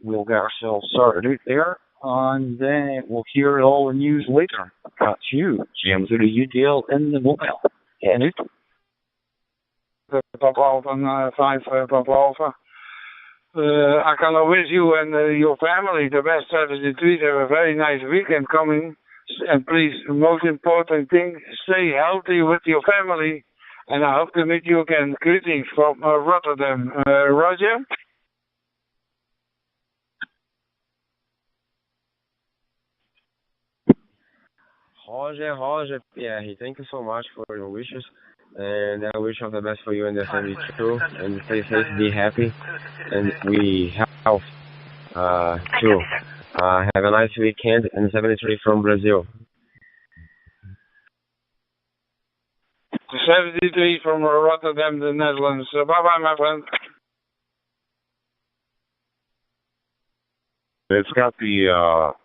we'll get ourselves sorted out there, and we'll hear all the news later. Catch you, James, or you deal in the mobile. Getting out. Papa Alpha 5, Papa Alpha. I can wish you and your family the best Saturday. Have a very nice weekend coming. And please, the most important thing, stay healthy with your family. And I hope to meet you again. Greetings from Rotterdam. Roger? Roger, yeah, thank you so much for your wishes. And I wish all the best for you and the family too. And stay safe, be happy. And we health too. Have a nice weekend. And 73 from Brazil. 73 from Rotterdam, the Netherlands. Bye-bye, my friend. It's got the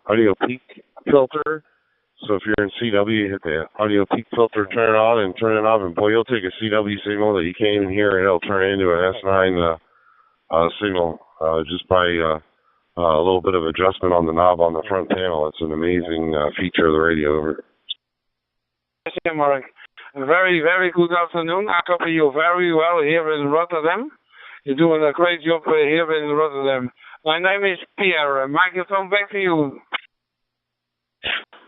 audio peak filter. So if you're in CW, hit the audio peak filter, turn it on and turn it off, and boy, you'll take a CW signal that you can't even hear, and it'll turn into an S9 signal just by a little bit of adjustment on the knob on the front panel. It's an amazing feature of the radio. Yes, Mark. Very, very good afternoon. I copy you very well here in Rotterdam. You're doing a great job here in Rotterdam. My name is Pierre. Microphone back to you.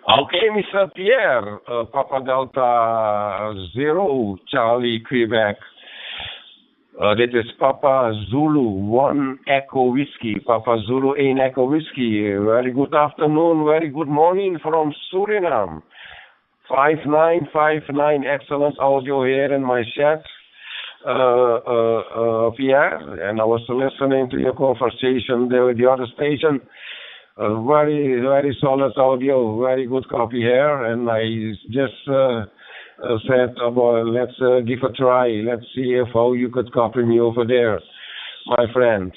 Okay, Mr. Pierre, Papa Delta 0, Charlie, Quebec. This is Papa Zulu 1 Echo Whiskey, Papa Zulu 1 Echo Whiskey. Very good afternoon, very good morning from Suriname. 5959, excellent audio here in my chat. Pierre, and I was listening to your conversation there with the other station. Very, very solid audio, very good copy here, and I just said, well, let's give a try. Let's see if how you could copy me over there, my friend,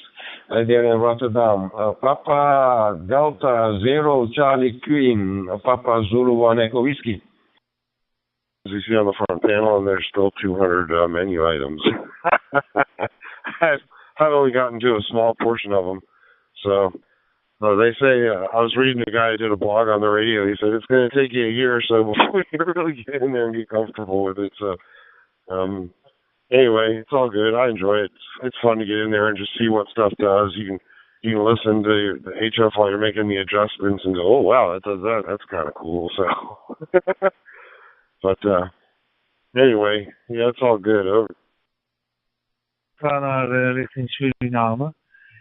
there in Rotterdam. Papa Delta Zero Charlie Queen, Papa Zulu 1 Echo Whiskey. As you see on the front panel, and there's still 200 menu items. I've only gotten to a small portion of them. So they say, I was reading a guy who did a blog on the radio. He said it's going to take you a year or so before you really get in there and get comfortable with it. So anyway, it's all good. I enjoy it. It's fun to get in there and just see what stuff does. You can listen to the HF while you're making the adjustments and go, oh, wow, that does that. That's kind of cool. So, but anyway, yeah, it's all good. Over. Ga naar richting Suriname.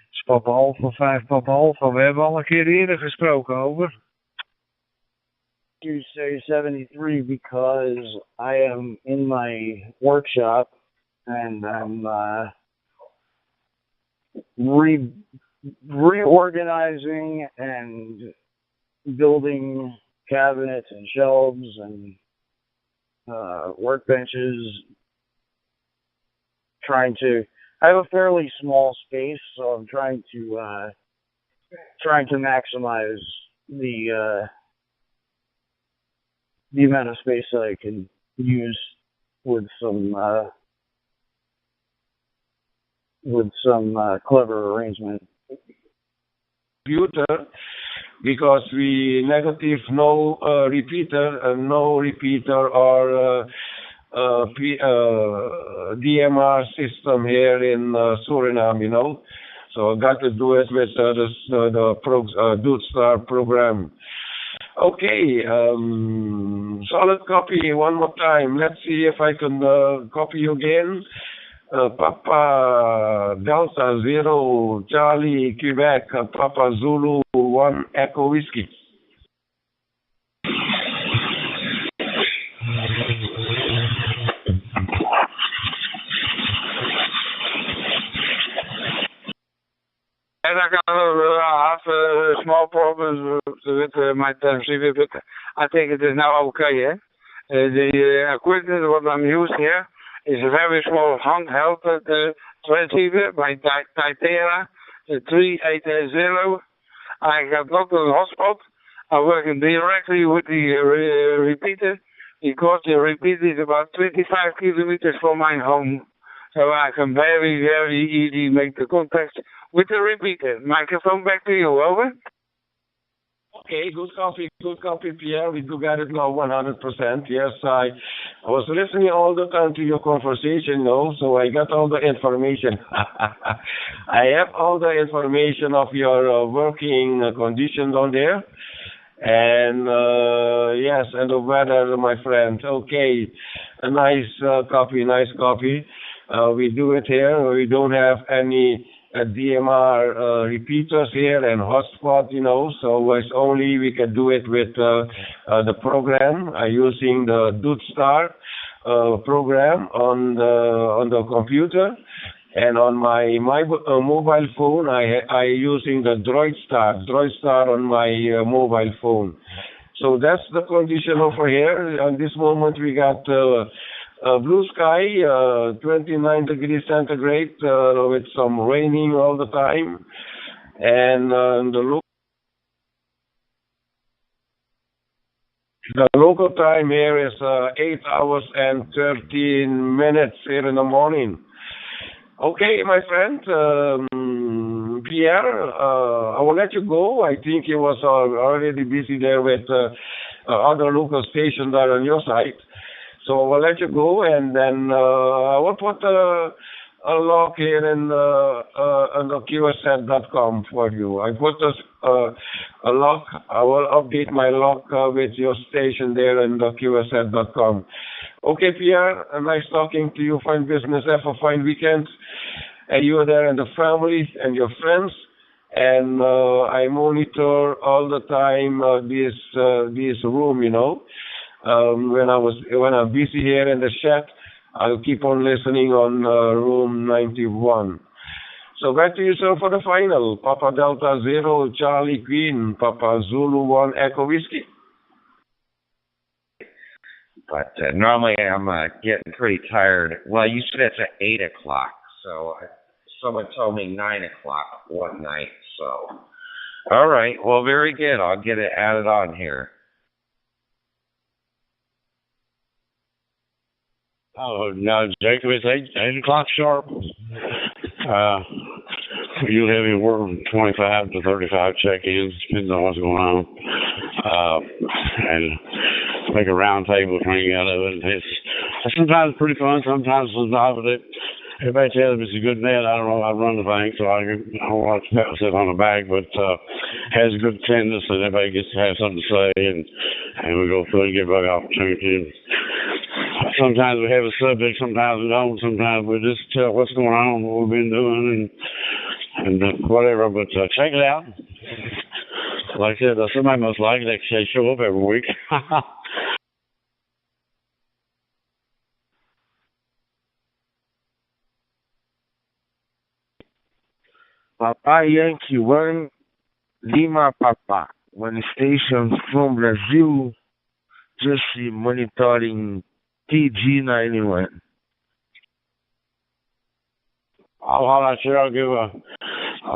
Dus Papa Alpha 5, Papa Alpha. We hebben al een keer eerder gesproken over. You say 73 because I am in my workshop and I'm reorganizing and building cabinets and shelves and workbenches. I have a fairly small space, so I'm trying to maximize the amount of space that I can use with some clever arrangement. Computer, because we negative no repeater or DMR system here in Suriname, you know. So I got to do it with the DEPT'S program. Okay, solid copy one more time. Let's see if I can copy you again. Papa Delta Zero Charlie Quebec, Papa Zulu 1 Echo Whiskey. And I have small problems with my transceiver, but I think it is now okay. The equipment what I'm using here is a very small handheld transceiver by Titera, the 380. I got not a hotspot. I'm working directly with the repeater because the repeater is about 25 kilometers from my home. So I can very, very easily make the contact with the repeater. Microphone back to you, over. Okay, good copy, Pierre. We do get it now 100%. Yes, I was listening all the time to your conversation, you know, so I got all the information. I have all the information of your working conditions on there. And yes, and the weather, my friend. Okay, a nice copy. We do it here. We don't have any DMR repeaters here and hotspot, you know, so it's only we can do it with the program using the DEPT'S program on the computer, and on my mobile phone I using the DroidStar on my mobile phone. So that's the condition over here. At this moment we got blue sky, 29 degrees centigrade, with some raining all the time, and the local time here is 8 hours and 13 minutes here in the morning. Okay, my friend, Pierre, I will let you go. I think you was already busy there with other local stations that are on your side. So I will let you go, and then I will put a log here in the QSL.com for you. I put a log. I will update my log with your station there in the QSL.com. Okay, Pierre, nice talking to you. Fine business. Have a fine weekend. And you are there and the family and your friends. And I monitor all the time this room, you know. When I'm busy here in the chat, I'll keep on listening on room 91. So back to you, sir, for the final. Papa Delta 0, Charlie Queen, Papa Zulu 1, Echo Whiskey. But normally I'm getting pretty tired. Well, you said it's at 8 o'clock, so someone told me 9 o'clock one night, so. All right, well, very good. I'll get it added on here. Oh, no, Jacob, it's 8 o'clock sharp. You'll have anywhere from 25 to 35 check-ins, depends on what's going on. And make a round table thing out of it. It's sometimes pretty fun, sometimes it's not, but everybody tells me it's a good net. I don't know, I run the thing, so I don't want to pat myself on the back, but has a good attendance, and everybody gets to have something to say, and we go through and give everybody opportunity. Sometimes we have a subject, sometimes we don't, sometimes we just tell what's going on, what we've been doing, and whatever, but check it out. Like I said, somebody must like it, they show up every week. Papa Yankee 1, Lima Papa. One station from Brazil, just monitoring TG91. I'll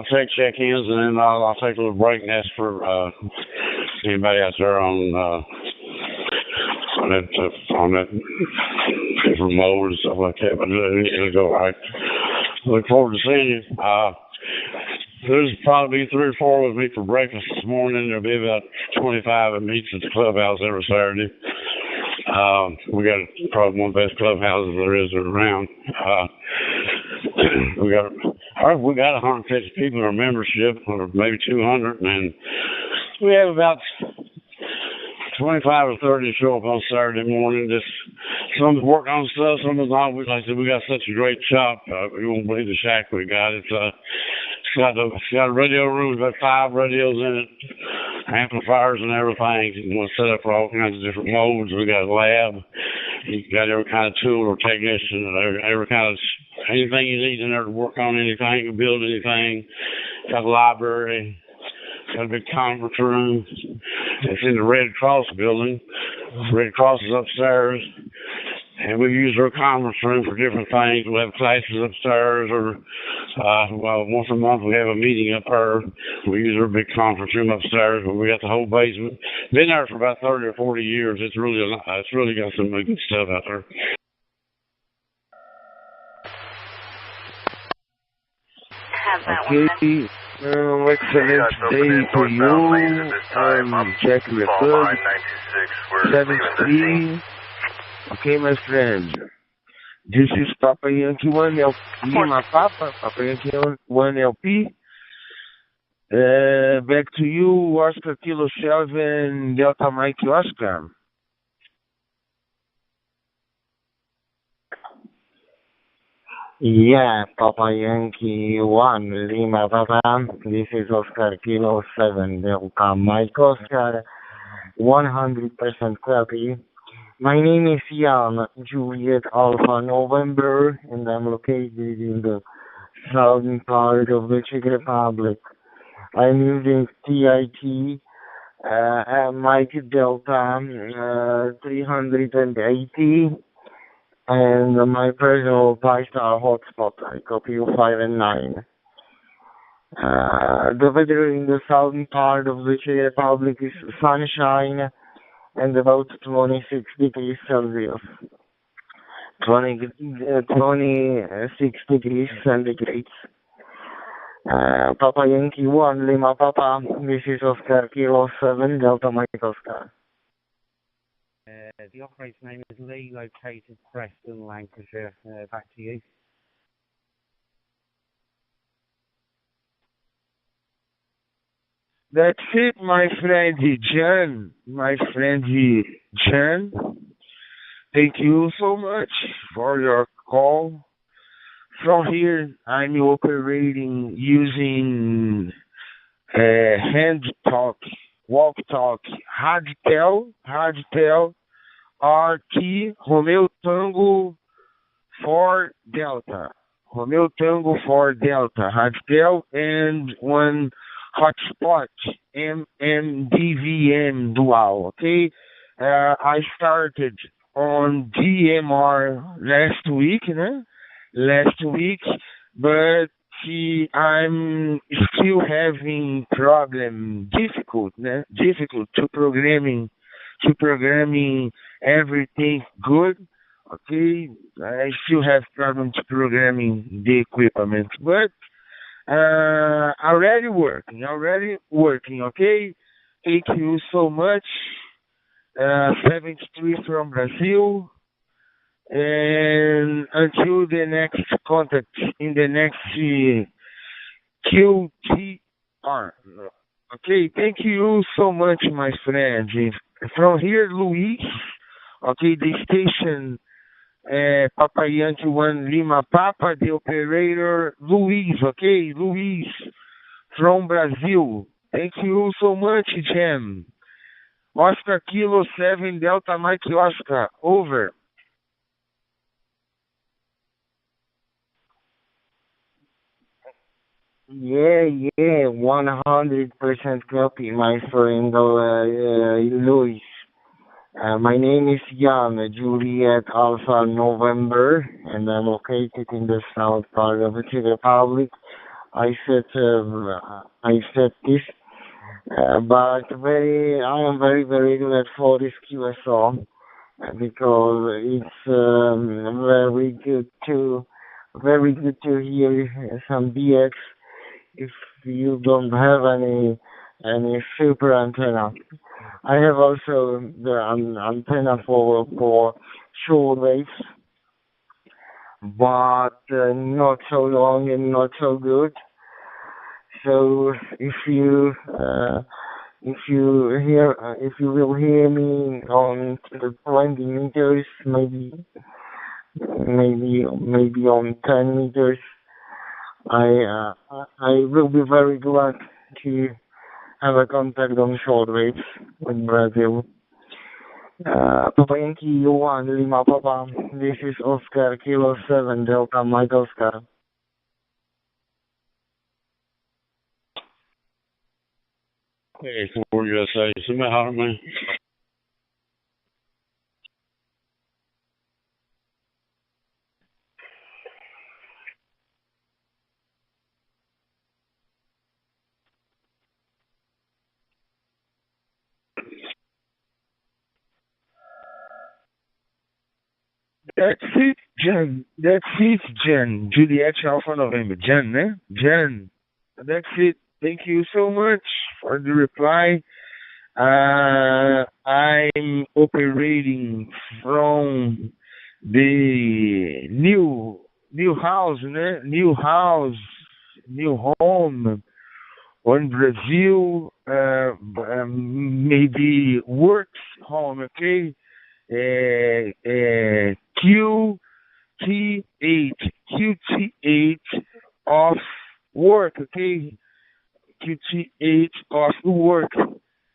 take check-ins, and then I'll take a little break, and ask for anybody out there on that different mode and stuff like that. But it'll go right. Look forward to seeing you. There's probably 3 or 4 with me for breakfast this morning. There'll be about 25 that meets at the clubhouse every Saturday. We got probably one of the best clubhouses there is around. We got 150 people in our membership, or maybe 200, and we have about 25 or 30 show up on Saturday morning. Just some work on stuff, some is not. Like I said, we got such a great shop. You won't believe the shack we got. It's got a radio room. We've got 5 radios in it, amplifiers and everything. We're set up for all kinds of different modes. We got a lab. You got every kind of tool or technician, and every kind of anything you need in there to work on anything, to build anything. Got a library. Got a big conference room. It's in the Red Cross building. Red Cross is upstairs. And we use our conference room for different things. We have classes upstairs, or once a month we have a meeting up there. We use our big conference room upstairs, but we got the whole basement. Been there for about 30 or 40 years. It's really got some good stuff out there. Okay, excellent day to you. Check your code. 73. Okay, my friend. This is Papa Yankee 1 LP, my Papa Yankee 1 LP. Back to you, Oscar Kilo Shelvin, Delta Mike Oscar. Yeah, Papa Yankee 1, Lima Papa. This is Oscar Kilo 7, Delta Mike Oscar. 100% copy. My name is Jan Juliet Alpha November, and I'm located in the southern part of the Czech Republic. I'm using TIT Mike Delta 380, and my personal 5-star hotspot. I copy you 5 and 9. The weather in the southern part of the Czech Republic is sunshine and about 26 degrees Celsius. 26 degrees centigrade. Papa Yankee 1, Lima Papa. This is Oscar Kilo 7, Delta Mike Oscar. The operator's name is Lee, located Preston, Lancashire. Back to you. That's it, my friend Jan. Thank you so much for your call. From here, I'm operating using hand talk, walk talk, hardtail, RT, Romeo Tango 4 Delta. Romeo Tango 4 Delta. Hardtail and one hotspot. MDVM dual. Okay. I started on DMR last week, but I'm still having difficult to programming everything good. Okay, I still have problems programming the equipment, but already working. Okay, thank you so much. 73 from Brazil, and until the next contact in the next QTR. Okay, thank you so much, my friend. From here, Luis. Okay, the station Papa Yankee 1 Lima Papa, the operator Luis. Okay, Luis from Brazil. Thank you so much, Jam. Oscar Kilo 7 Delta Mike Oscar, over. Yeah, 100% copy, my friend Luis. My name is Jan, Juliet Alpha November, and I'm located in the south part of the Czech Republic. I set this. But I am very, very glad for this QSO because it's very good to hear some DX if you don't have any super antenna. I have also the antenna for short waves, but not so long and not so good. So if you will hear me on the 20 meters, maybe on 10 meters, I will be very glad to have a contact on short waves in Brazil. Papa Yankee 1 Lima Papa, this is Oscar Kilo 7 Delta Mike Oscar. Hey, 4 USA, somebody holler at me. That's it, Jen. Juliet Alpha November. Jen. That's it. Thank you so much for the reply. I'm operating from the new house, new home on Brazil, maybe works home, okay? QT8 of work, okay? QT8 of work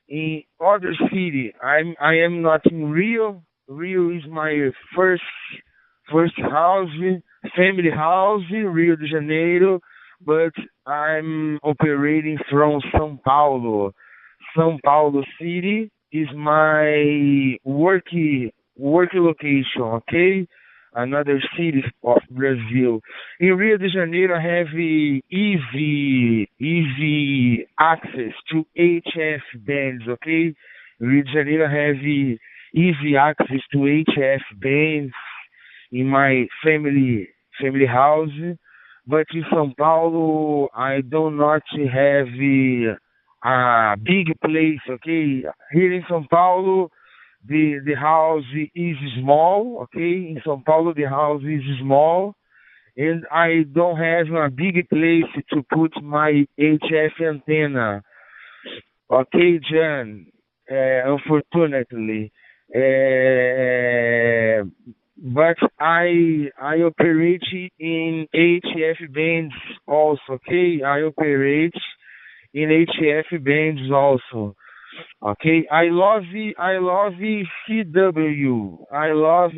in other city. I am not in Rio. Rio is my first house, family house in Rio de Janeiro, but I'm operating from São Paulo. São Paulo City is my work location, okay? Another city of Brazil. In Rio de Janeiro, I have easy access to HF bands, okay? In Rio de Janeiro, I have easy access to HF bands in my family house. But in São Paulo, I do not have a big place, okay? Here in São Paulo, the house is small, okay? In São Paulo, the house is small, and I don't have a big place to put my HF antenna. Okay, Jan, unfortunately. But I operate in HF bands also, okay? I operate in HF bands also. Okay, I love CW. I love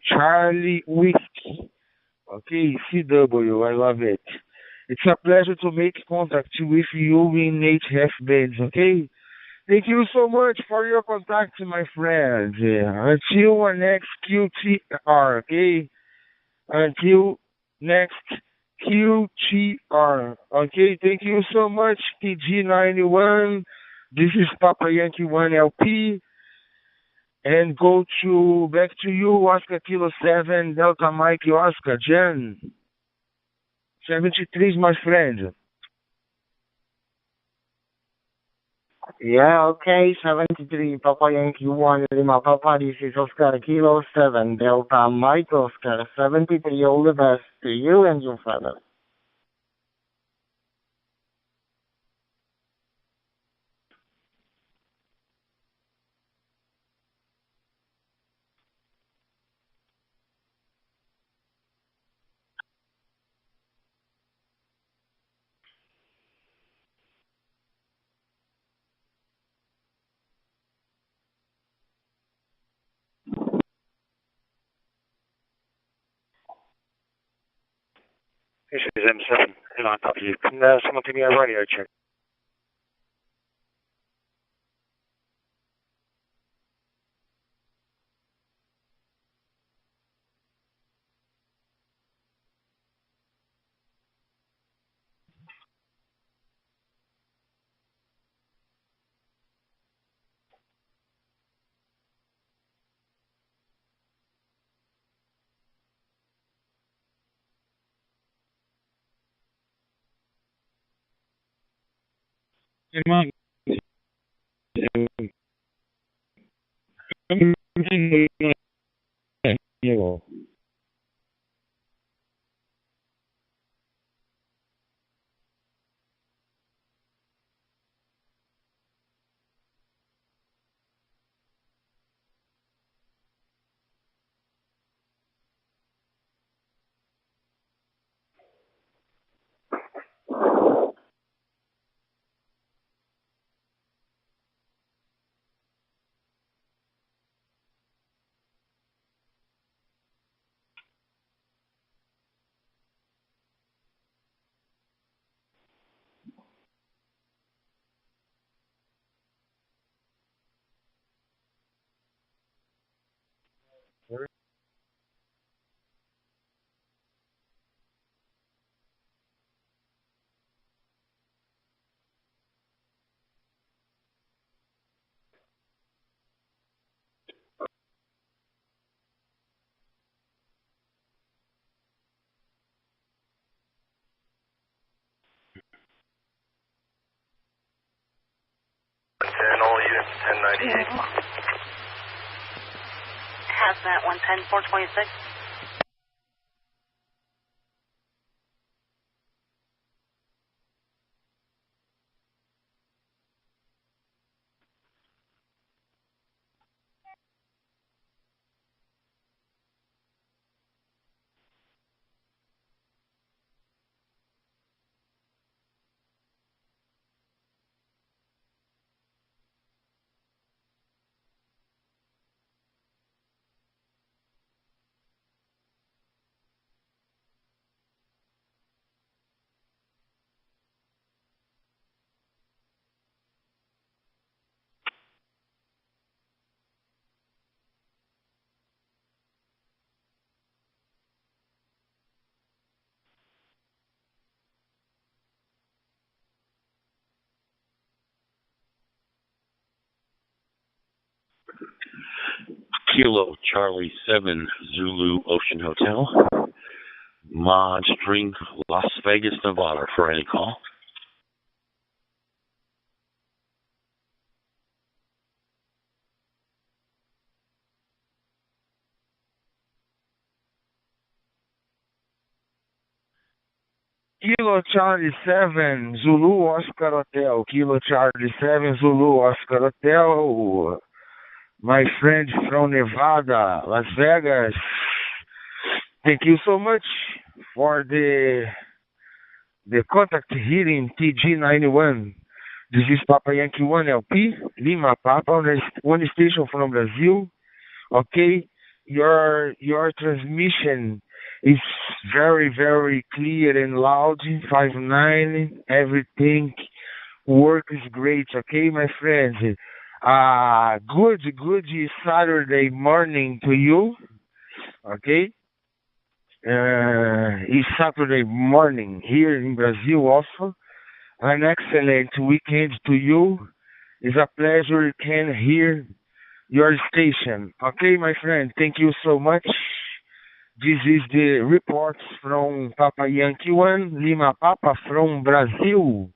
Charlie Whiskey. Okay, CW, I love it. It's a pleasure to make contact with you in HF bands, okay? Thank you so much for your contact, my friend. Until our next QTR, okay? Until next QTR. Okay, thank you so much, PG91. This is Papa Yankee 1 LP. And back to you, Oscar Kilo 7, Delta Mike Oscar, Jen. 73, my friend. Yeah, okay, 73, Papa Yankee 1, Lima Papa, this is Oscar Kilo 7, Delta Mike Oscar, 73, all the best to you and your family. This is M7, and on top of you. Can someone give me a radio check? And all units 1098. Hazmat 110, 426. Kilo Charlie 7 Zulu Ocean Hotel, Mod String, Las Vegas, Nevada for any call. Kilo Charlie 7 Zulu Oscar Hotel, Kilo Charlie 7 Zulu Oscar Hotel, my friend from Nevada, Las Vegas. Thank you so much for the contact here in TG91. This is Papa Yankee 1 LP, Lima Papa, one station from Brazil. Okay, your transmission is very, very clear and loud, 5.9, everything works great, okay, my friends? Good Saturday morning to you, okay? It's Saturday morning here in Brazil also. An excellent weekend to you. It's a pleasure you can hear your station. Okay, my friend, thank you so much. This is the report from Papa Yankee 1, Lima Papa from Brazil,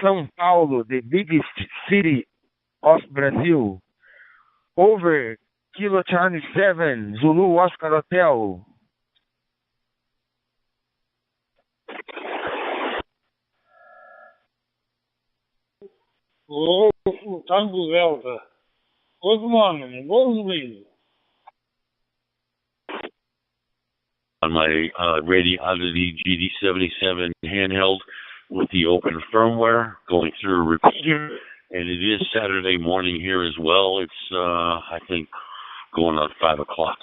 São Paulo, the biggest city of Brazil. Over, Kilo Charlie 7, Zulu Oscar Hotel. Oh, Tango Delta. Good morning. Good evening. On my Radiolity GD77 handheld with the open firmware going through a repeater, and it is Saturday morning here as well. It's I think going on 5 o'clock.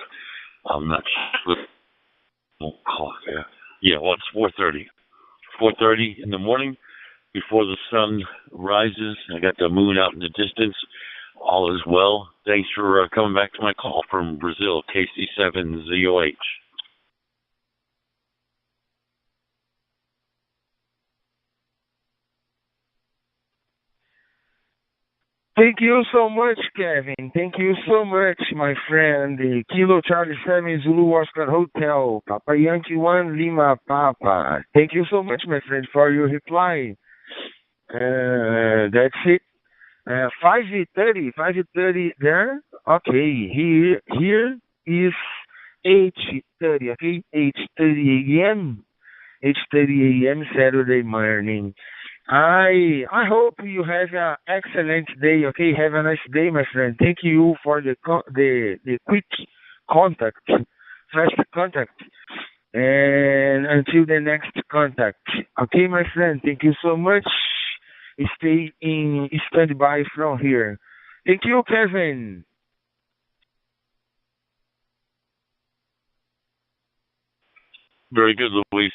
I'm not sure. Yeah. Well, it's 4:30. 4:30 in the morning before the sun rises. I got the moon out in the distance. All is well. Thanks for coming back to my call from Brazil, KC7ZOH. Thank you so much, Kevin. Thank you so much, my friend. The Kilo Charlie 7 Zulu Oscar Hotel, Papa Yankee 1 Lima Papa. Thank you so much, my friend, for your reply. That's it. 5:30 there. Okay, here is 8:30. Okay, 8:30 a.m. 8:30 a.m. Saturday morning. I hope you have an excellent day. Okay, have a nice day, my friend. Thank you for the quick contact, fast contact, and until the next contact. Okay, my friend. Thank you so much. Stay in standby from here. Thank you, Kevin. Very good, Luis.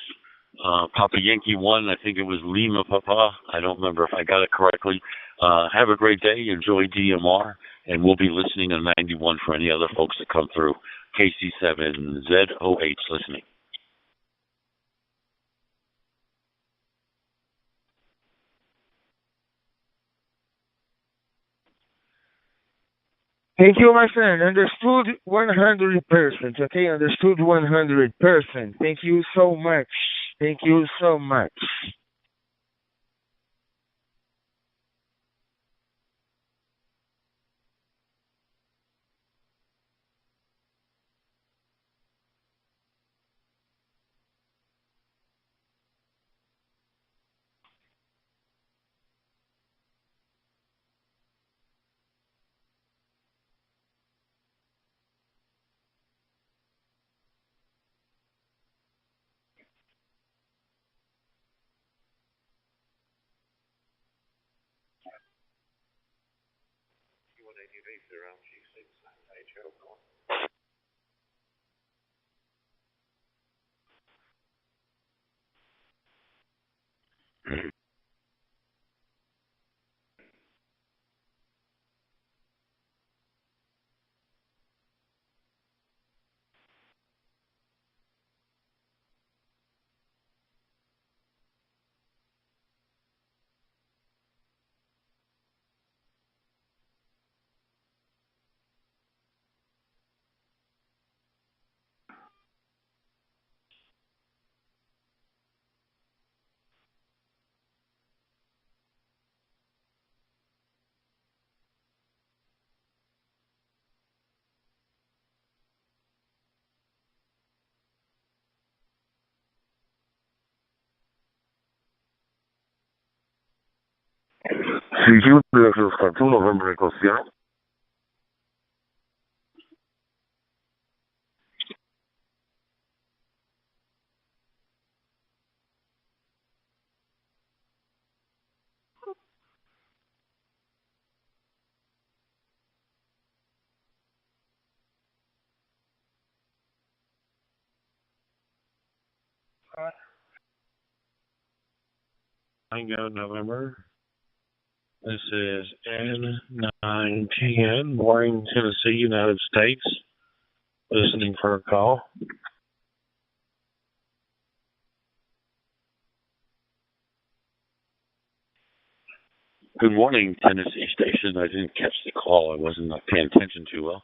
Papa Yankee 1, I think it was Lima Papa. I don't remember if I got it correctly. Have a great day. Enjoy DMR. And we'll be listening on 91 for any other folks that come through. KC7ZOH listening. Thank you, my friend. Understood 100%. Okay, understood 100%. Thank you so much. Thank you so much. CQ DDR2 November Echo Sierra. Tango November. This is N910, Warren, Tennessee, United States. Listening for a call. Good morning, Tennessee station. I didn't catch the call. I wasn't paying attention too well.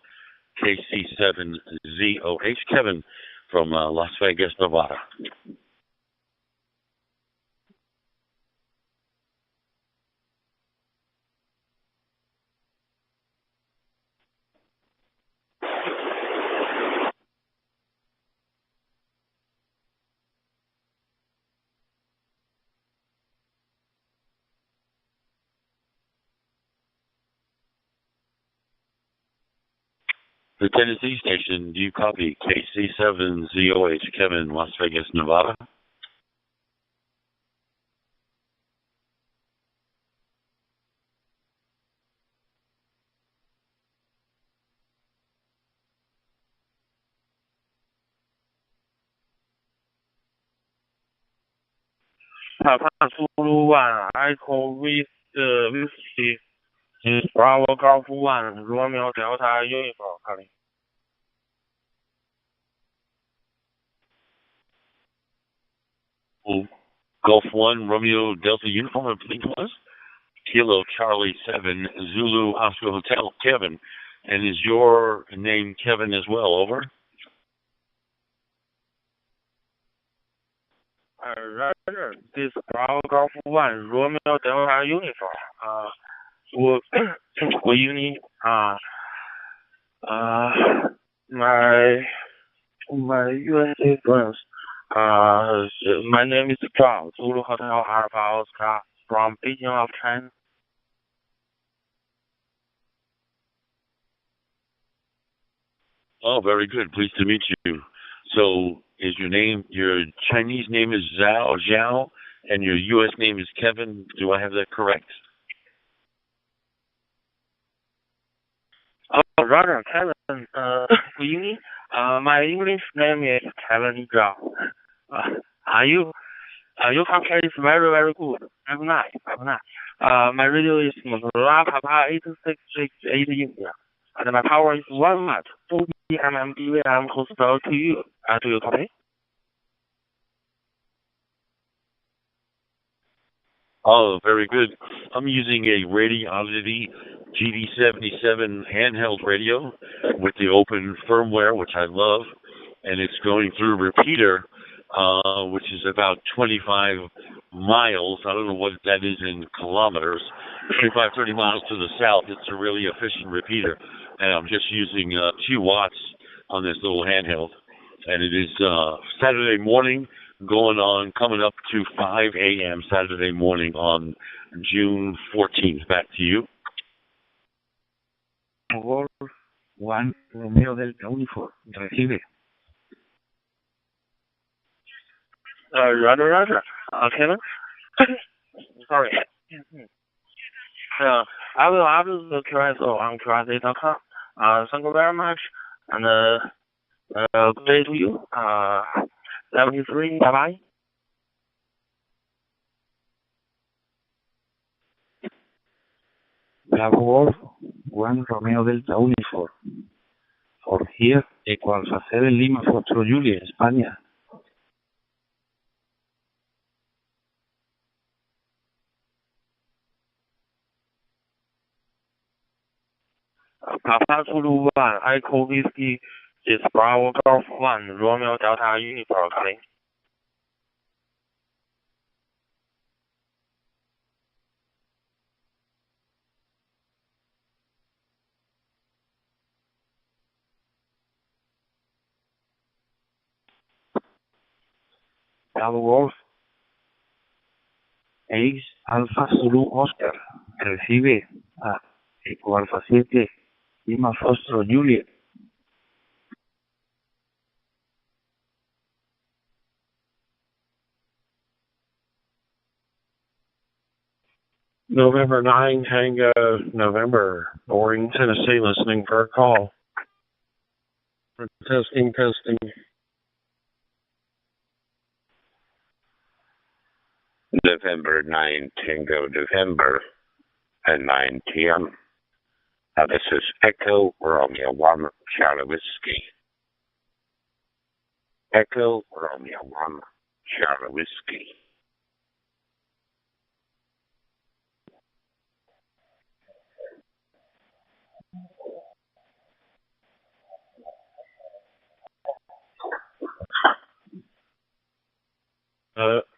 KC7ZOH, Kevin from Las Vegas, Nevada. The Tennessee station, do you copy? KC7ZOH, Kevin, Las Vegas, Nevada. Papa Zulu 1, Echo Whiskey, Bravo Golf 1, Romeo Delta Uniform, calling. Gulf 1, Romeo Delta Uniform, I believe it was. Kilo Charlie 7, Zulu Oscar Hotel, Kevin. And is your name Kevin as well, over? Roger, this Bravo Golf 1, Romeo Delta Uniform. Will you need, my USA friends. My name is Zhao, Zulu Hotel Alpha Oscar from Beijing of China. Oh, very good. Pleased to meet you. So, is your Chinese name is Zhao, and your U.S. name is Kevin? Do I have that correct? Oh, Roger, Kevin. Will you need? My English name is Kevin Zhao. Are you calculate very, very good. Have nice. My radio is YAVAPAI 8668 India, and my power is 1 watt, 40 mmDVM close to you. Do you copy? Oh, very good. I'm using a Radiolity GD77 handheld radio with the open firmware, which I love, and it's going through repeater, which is about 25 miles. I don't know what that is in kilometers. 25, 30 miles to the south. It's a really efficient repeater, and I'm just using 2 watts on this little handheld. And it is Saturday morning, coming up to 5 a.m. Saturday morning on June 14th. Back to you. Wolf 1, Romeo Delta Uniform, recibe. Roger. Kevin? Sorry. I will look on QRZ.com. Thank you very much, and good day to you. 73, bye-bye. Bravo Wolf 1, Romeo Delta Uniform. For here, Eco Alpha 7 Lima Foxtrot Julia, España. Papa Zulu 1, Echo Whiskey is Bravo Golf 1, Romeo Delta Uniform, calling. Bravo Wolf 8, Alpha Zulu Oscar, recibe a Eco Alpha 7 Lima Foxtrot Julia. November 9, Tango, November, Boring, Tennessee, listening for a call. Testing. November 9 Tango November at 9 p.m. This is Echo Romeo 1 Charlie Whiskey. Echo Romeo 1 Charlie Whiskey.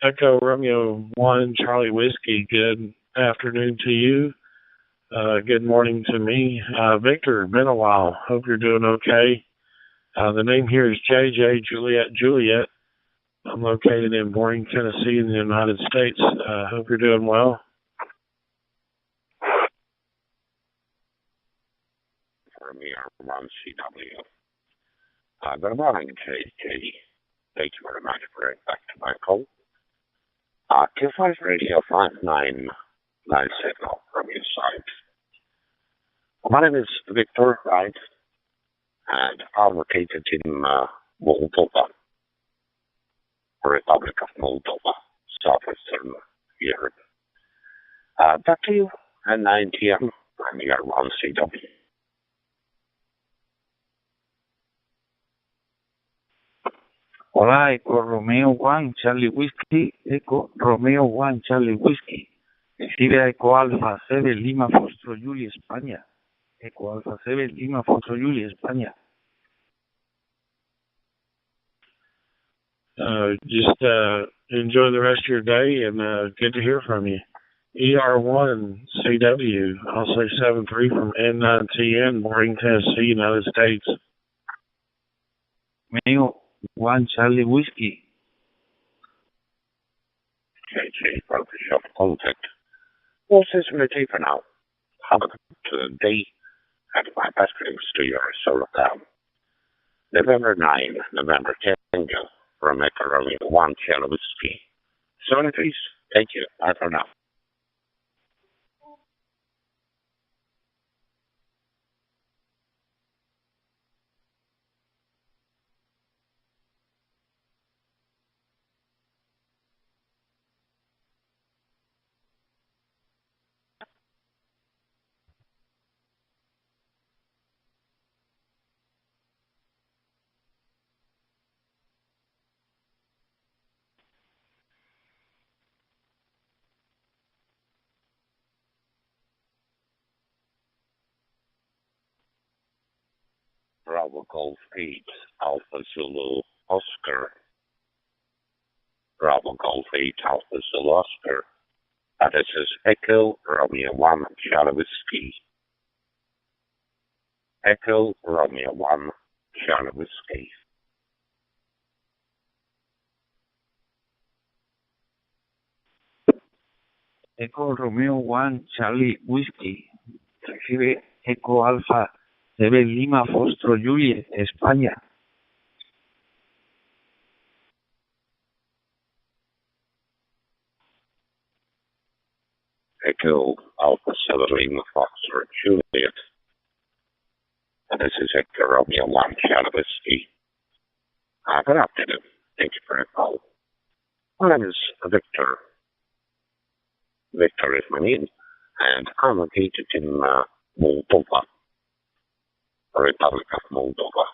Echo Romeo 1 Charlie Whiskey, good afternoon to you. Good morning to me. Victor, been a while. Hope you're doing okay. The name here is JJ Juliet. I'm located in Boring, Tennessee in the United States. Hope you're doing well. Romeo 1 CW. Good morning, JJ. Thank you very much for getting back to my call. 25 Radio 5990 from your side. My name is Victor, right? And I'm located in Moldova, Republic of Moldova, southwestern Europe. Back to you at 9 p.m. I'm here on CW. Hola, Eco Romeo 1 Charlie Whiskey, Eco Romeo 1 Charlie Whiskey. Escribe a Eco Alfa 7 Lima Foxtrot Julie, España. Eco Alfa 7 Lima Foxtrot Julie, España. Just enjoy the rest of your day and good to hear from you. ER1 CW, I'll say 73 from N9TN, Boring, Tennessee, United States. Romeo 1 Charlie Whiskey. JJ, broker shop contact. What's this going to take for now? Have a good day and my best dreams to your solar town. November 9, November 10, from Echo Romeo 1 Charlie Whiskey. So, please, thank you. Bye for now. Bravo Golf 8, Alpha Zulu Oscar. Bravo Golf 8, Alpha Zulu Oscar. This is Echo Romeo 1 Charlie Whiskey. Echo Romeo 1 Charlie Whiskey. Echo Romeo 1 Charlie Whiskey. Recibe Echo Alfa 7 Lima Foxtrot Julie, España. Echo Alpha 7 Lima Foxtrot Juliet. This is Echo Romeo 1 Charlie Whiskey. Good afternoon. Thank you for your call. My name is Victor. Victor is my name, and I'm located in Moldova, Republic of Moldova,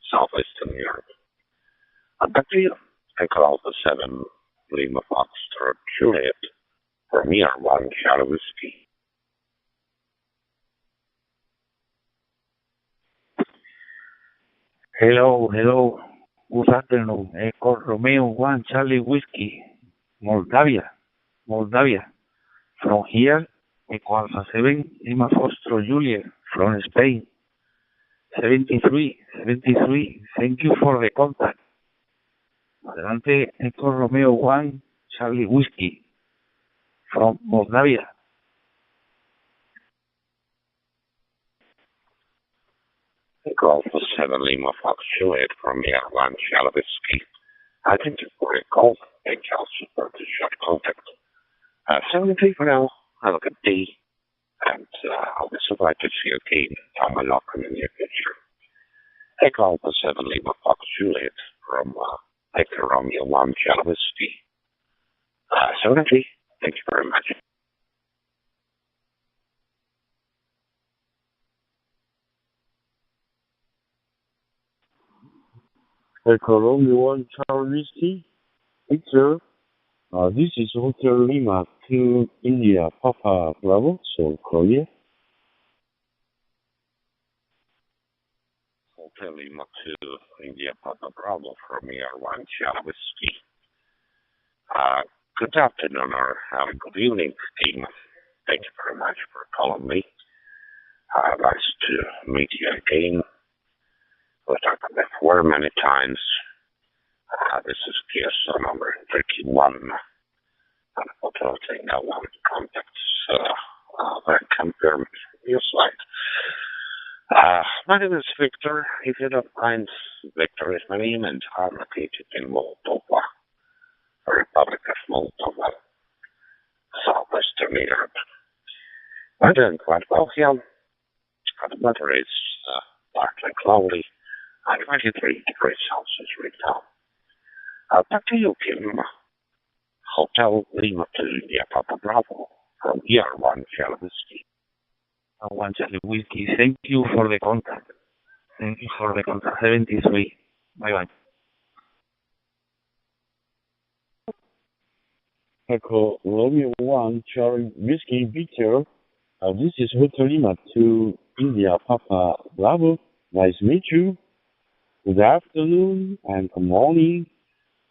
southwestern Europe. Back to you. Echo Alpha 7 Lima Foxtrot Juliet. Premier 1 Charlie Whiskey. Hello. Good afternoon. Echo Romeo 1 Charlie Whiskey. Moldavia. From here, Echo Alpha 7 Lima Foxtrot Juliet. From Spain. 73. Thank you for the contact. Adelante, Echo Romeo 1 Charlie Whiskey. From Moldavia. Echo Alpha 7 Lima Fox Juliet from the Airline Charlie Whiskey. I thank you for your call. Thank you also for the short contact. 73 for now. Have a good day. And I'll be so glad to see you again on my locker in the near future. Echo Alpha 7 Lima Fox Juliet from Echo Romeo 1 Charlie Whiskey. 73. Thank you very much. Echo Romeo 1 Charlie Whiskey, Victor. This is Hotel Lima to India Papa Bravo, Seoul, Korea. Hotel Lima to India Papa Bravo from ER1 Charlie Whiskey. Good afternoon or good evening, team. Thank you very much for calling me. Nice to meet you again. We've talked before many times. This is PSO number 31. And Hotel Chino one contacts. I confirm your site. My name is Victor. If you don't mind, Victor is my name, and I'm located in Moldova, Republic of Moldova, southwestern Europe. I'm doing quite well here. The weather is partly cloudy, 23 degrees Celsius right now. Back to you, Kim. Hotel Lima to India Papa Bravo from ER1 Charlie Whiskey. One Charlie Whiskey, thank you for the contact. Thank you for the contact. 73. Bye-bye. Echo Romeo 1 Charlie Whiskey Victor. This is Hotel Lima to India Papa Bravo. Nice to meet you. Good afternoon and good morning.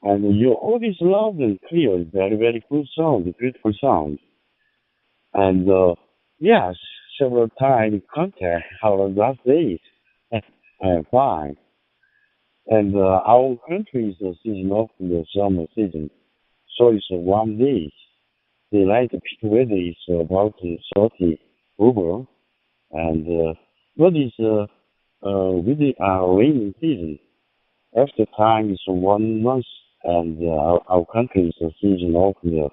And you're always loud and clear. Very, very good sound. Beautiful sound. And yes, several times contact our last days. I am fine. And our country is the season of the summer season. So it's 1 day. The light peak weather is about 30 over. And what is really our rainy season? After time is 1 month, and our country is the season of the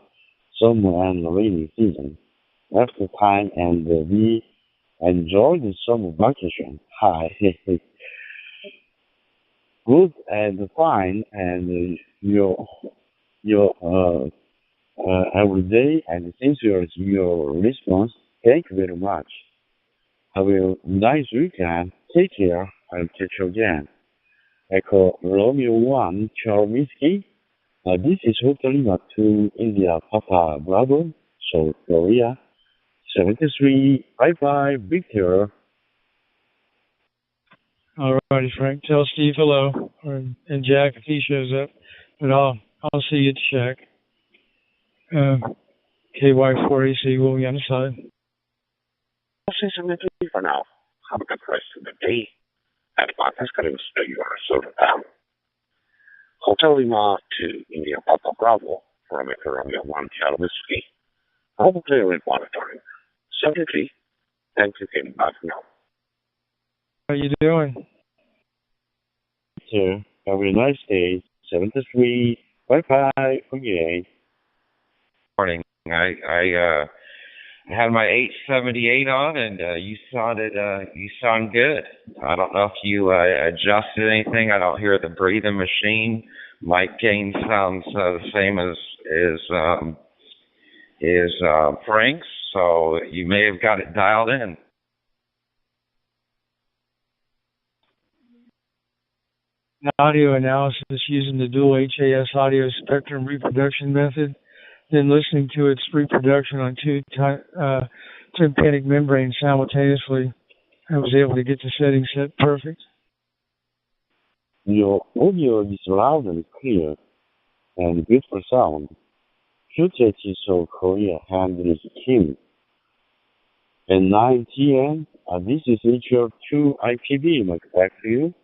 summer and rainy season. After time, and we enjoy the summer vacation. Hi, good and fine, and your every day, and sincere your response. Thank you very much. Have a nice weekend. Take care and catch you again. Echo Romeo 1 Charlie Whiskey. This is Hotel Lima to India Papa Bravo, Seoul, Korea. 73. Bye-bye, Victor. All righty, Frank. Tell Steve hello, and Jack if he shows up. But I'll see you at the shack. KY4AC will be on the side. I'll say something to you for now. Have a good rest of the day. And that's going to stay your soda down. Hotel Lima to India Papa Bravo from Echo Romeo 1 Charlie Whiskey. All clear in monitoring. 73. Thanks again. Bye for now. How you doing? Sir, have a nice day. 73. Bye-bye. Okay. Morning. I had my 878 on, and you sound good. I don't know if you adjusted anything. I don't hear the breathing machine. Mic gain sounds the same as Frank's, so you may have got it dialed in. Audio analysis using the dual HAS audio spectrum reproduction method, then listening to its reproduction on two tympanic membranes simultaneously. I was able to get the settings set perfect. Your audio is loud and clear and beautiful sound. QTH Seoul, Korea handles Kim. And 9 TN, this is HR2 IPB. Back to you.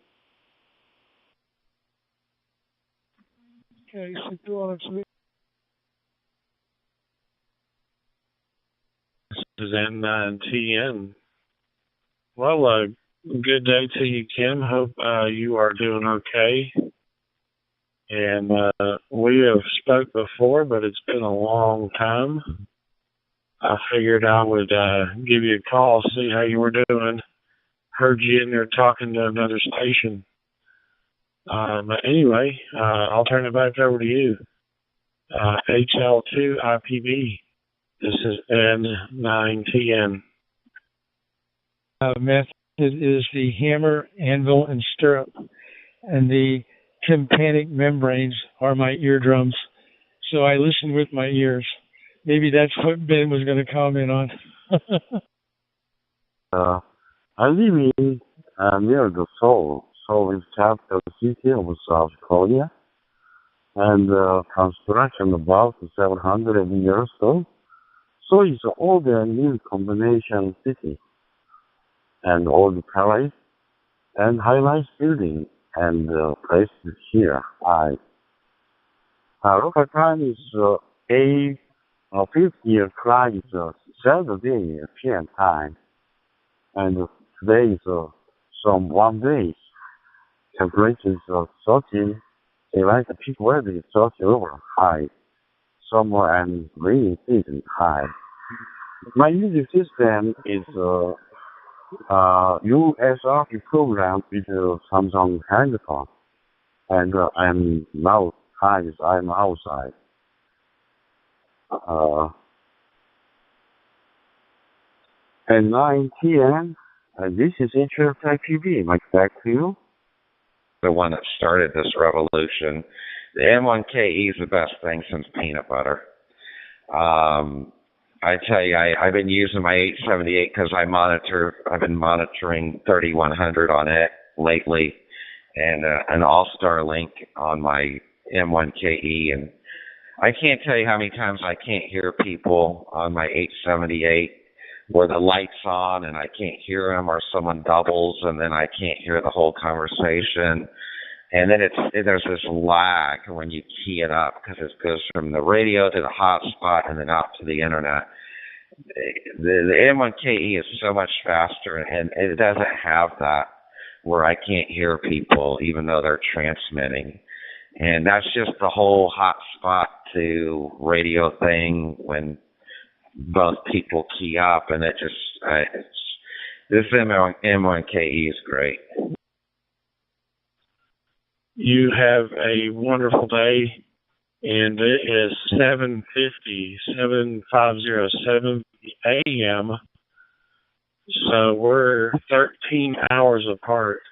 Okay, so This is N9TN. Well, good day to you, Kim. Hope you are doing okay. And we have spoke before, but it's been a long time. I figured I would give you a call, see how you were doing. Heard you in there talking to another station. But anyway, I'll turn it back over to you. HL2 IPB. This is N9TN. Method is the hammer, anvil, and stirrup, and the tympanic membranes are my eardrums. So I listen with my ears. Maybe that's what Ben was going to comment on. I live in near the Seoul. Seoul is capital city of South Korea, and construction about 700 years old. So it's old and new combination city, and all the palace and high-rise building and places here. Local time is 8:50 o'clock is Saturday PM time, and today is some 1 day. Temperature is 30. They like the peak weather is 30 over high. Summer and rainy season high. My music system is USRP program with Samsung handphone, and I'm outside. At 9 p.m. This is Intertech TV. Mike, back to you. The one that started this revolution. The M1KE is the best thing since peanut butter. I tell you, I've been using my 878 because I've been monitoring 3100 on it lately, and an All-Star link on my M1KE, and I can't tell you how many times I can't hear people on my 878 where the light's on and I can't hear them, or someone doubles and then I can't hear the whole conversation. And then there's this lag when you key it up because it goes from the radio to the hotspot and then out to the internet. The M1KE is so much faster, and it doesn't have that where I can't hear people even though they're transmitting. And that's just the whole hotspot to radio thing when both people key up, and this M1KE is great. You have a wonderful day, and it is 7:50 a.m. So we're 13 hours apart.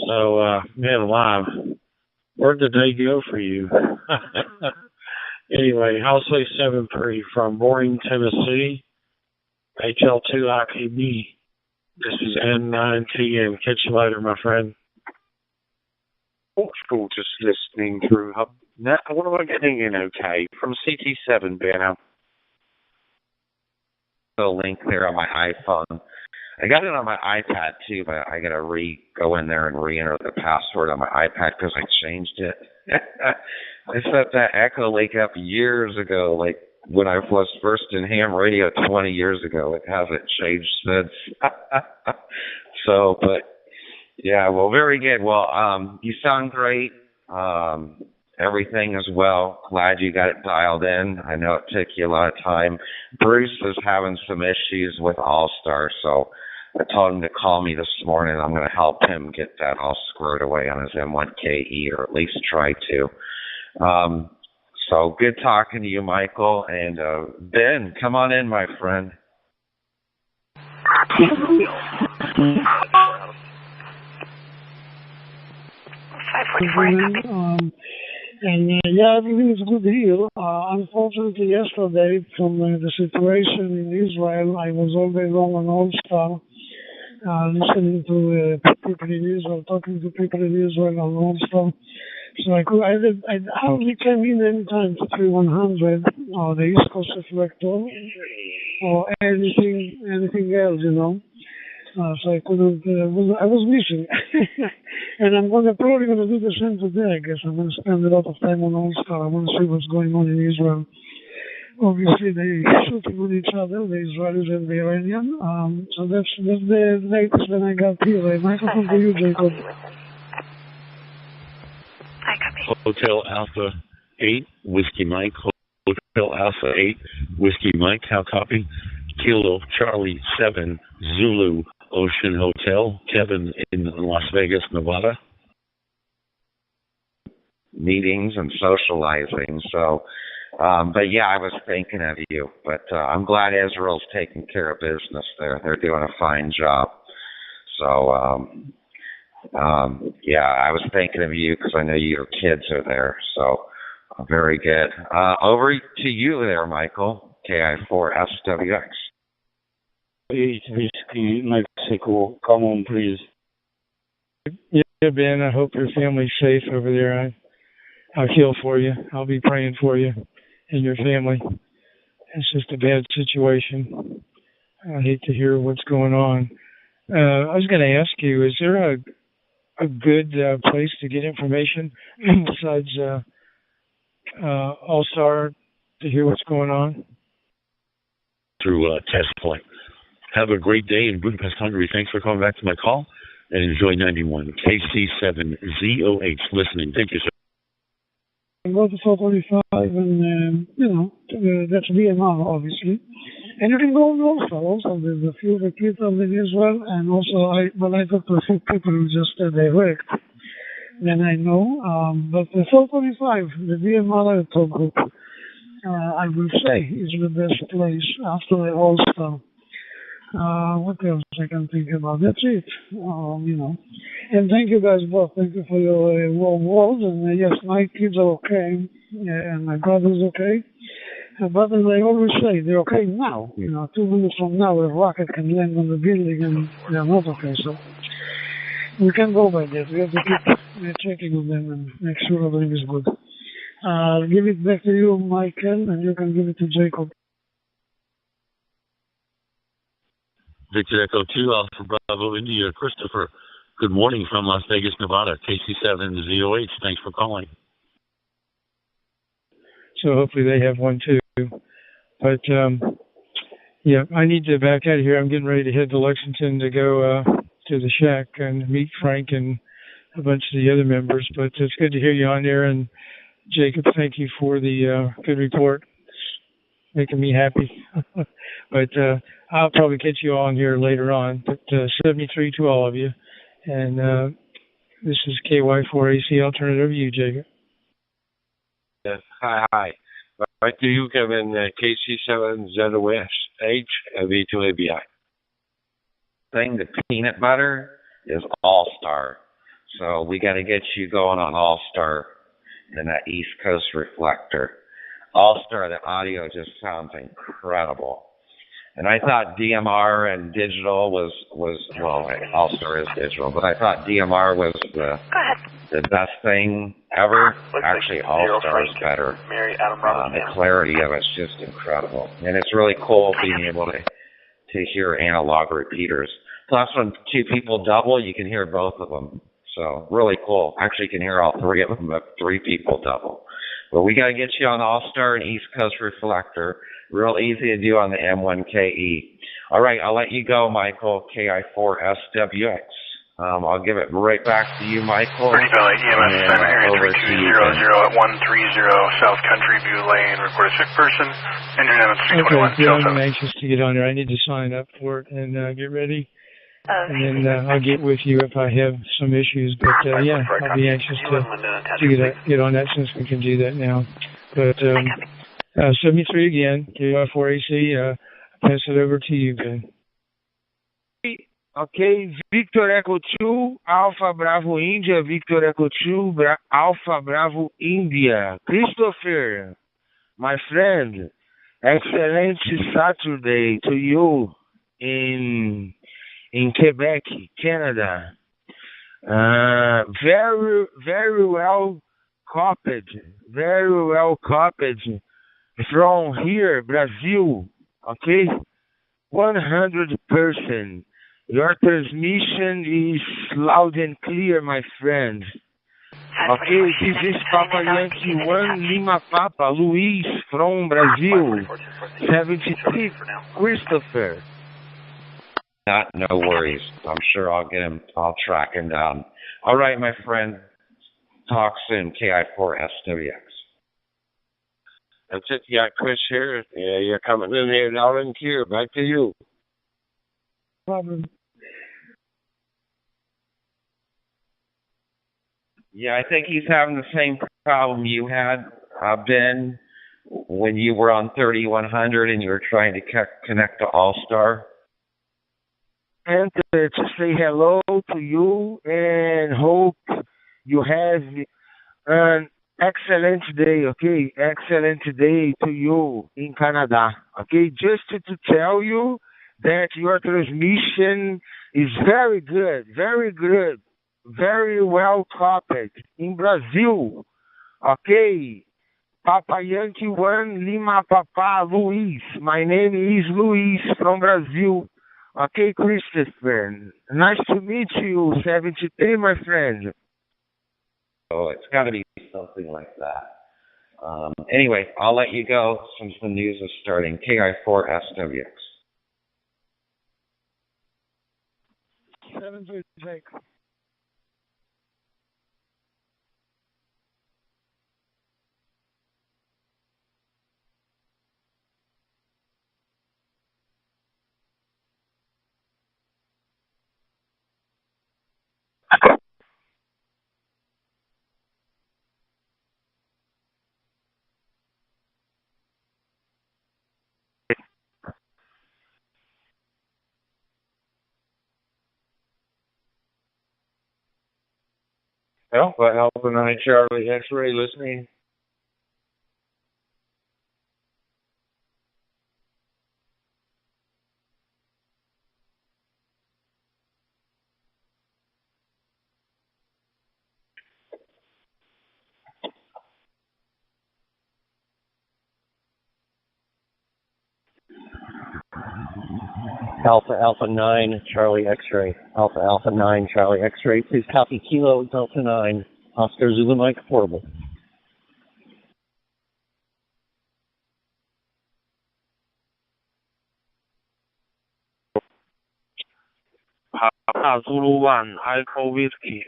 So, man alive, where'd the day go for you? Anyway, I'll say 7-3 from Boring, Tennessee, HL2IPB. This is N9TN. Catch you later, my friend. Portugal, just listening through Hub. Now, what am I getting in okay? From CT7, Benno. The link there on my iPhone. I got it on my iPad too, but I gotta go in there and re-enter the password on my iPad because I changed it. I set that Echo link up years ago, like when I was first in ham radio 20 years ago. It hasn't changed since. So, but yeah, well, very good. Well, you sound great. Everything as well. Glad you got it dialed in. I know it took you a lot of time. Bruce is having some issues with All-Star, so I told him to call me this morning. I'm going to help him get that all squared away on his M1KE, or at least try to. So good talking to you, Michael. And Ben, come on in, my friend. Yeah, everything is good here. Unfortunately, yesterday, from the situation in Israel, I was all day long on All-Star, listening to people in Israel, talking to people in Israel on All-Star. So I hardly came in any time to 3100 or the East Coast reflector or anything else, you know. So I couldn't, I was missing. And I'm probably going to do the same today, I guess. I'm going to spend a lot of time on All-Star. I want to see what's going on in Israel. Obviously, they're shooting on each other, the Israelis and the Iranian. So that's the latest that I got here. A microphone to you, Jacob. Hotel Alpha 8, Whiskey Mike. Hotel Alpha 8, Whiskey Mike. How copy? Kilo Charlie 7, Zulu Ocean Hotel. Kevin in Las Vegas, Nevada. Meetings and socializing. So But yeah, I was thinking of you. But I'm glad Israel's taking care of business there. They're doing a fine job. So, yeah, I was thinking of you because I know your kids are there. So, very good. Over to you there, Michael. KI4SWX. 8 Whiskey, Mexico. Come on, please. Yeah, Ben, I hope your family's safe over there. I feel for you. I'll be praying for you and your family. It's just a bad situation. I hate to hear what's going on. I was going to ask you, is there a good place to get information besides All-Star to hear what's going on? Through Test Point. Have a great day in Budapest, Hungary. Thanks for calling back to my call, and enjoy 91 KC7ZOH listening. Thank you, sir. I go to 445 and, that's DMR, obviously. And you can go on also there's a few of the kids on there as well, and also when I talk to a few people who just direct, then I know, but the 445, the DMR talk group, I will say is the best place after the All-Star. What else I can think about? That's it, And thank you guys both. Thank you for your warm words. And yes, my kids are okay, and my brother's okay. But as I always say, they're okay now. 2 minutes from now, a rocket can land on the building and they're not okay. So we can't go by that. We have to keep checking on them and make sure everything is good. I'll give it back to you, Michael, and you can give it to Jacob. Victor Echo 2, Alpha Bravo India. Christopher, good morning from Las Vegas, Nevada. KC7ZOH, thanks for calling. So hopefully they have one too. But, yeah, I need to back out of here. I'm getting ready to head to Lexington to go to the shack and meet Frank and a bunch of the other members. But it's good to hear you on there. And Jacob, thank you for the good report. It's making me happy. But I'll probably catch you on here later on. But 73 to all of you. And this is KY4AC. I'll turn it over to you, Jacob. Yes, hi. Right to you, Kevin, KC7ZOH, V2ABI. Thing, the peanut butter is All-Star. So we got to get you going on All-Star and that East Coast reflector. All-Star, the audio just sounds incredible. And I thought DMR and digital was well, All-Star is digital, but I thought DMR was the best thing ever. Actually, All-Star is better. The clarity of it's just incredible. And it's really cool being able to hear analog repeaters. Plus, when two people double, you can hear both of them. So, really cool. Actually, you can hear all three of them, but 3 people double. But we got to get you on All-Star and East Coast Reflector. Real easy to do on the M1KE. All right, I'll let you go, Michael, KI4SWX. I'll give it right back to you, Michael. Pretty Valley EMS assignment area 3200 at 130 South Country View Lane. Report a sick person. Engine on 321. Okay, yeah, I'm anxious to get on there. I need to sign up for it and get ready. And then I'll get with you if I have some issues. But yeah, I'll be anxious to get on that since we can do that now. But 73 again, KI4AC. Pass it over to you, Ben. Okay, Victor Echo 2, Alpha Bravo India, Victor Echo 2, Alpha Bravo India. Christopher, my friend, excellent Saturday to you in Quebec, Canada. Very, very well copied from here, Brazil, okay? 100%. Your transmission is loud and clear, my friend. Okay, this is Papa Yankee 1 Lima Papa, Luis from Brazil. 73, Christopher. No worries. I'm sure I'll track him down. All right, my friend. Talk soon, KI4SWX. That's it. Yeah, Chris here. Yeah, you're coming in here loud and clear. Back to you. Problem. Yeah, I think he's having the same problem you had, Ben, when you were on 3100 and you were trying to connect to All-Star? And to say hello to you and hope you have an excellent day, okay? Excellent day to you in Canada, okay? Just to tell you that your transmission is very good, very well copied in Brazil, okay? Papa Yankee 1, Lima Papa, Luis. My name is Luis from Brazil. Okay, Christopher. Nice to meet you, 73, my friend. Oh, it's got to be something like that. Anyway, I'll let you go since the news is starting. KI4 SWX. 736. Alpha, Alpha 9, Charlie, X-ray listening. Alpha 9, Charlie X-ray. Alpha 9, Charlie X-ray. Please copy Kilo Delta 9, Oscar Zulu Mike portable. Papa Zulu 1, Echo Whiskey.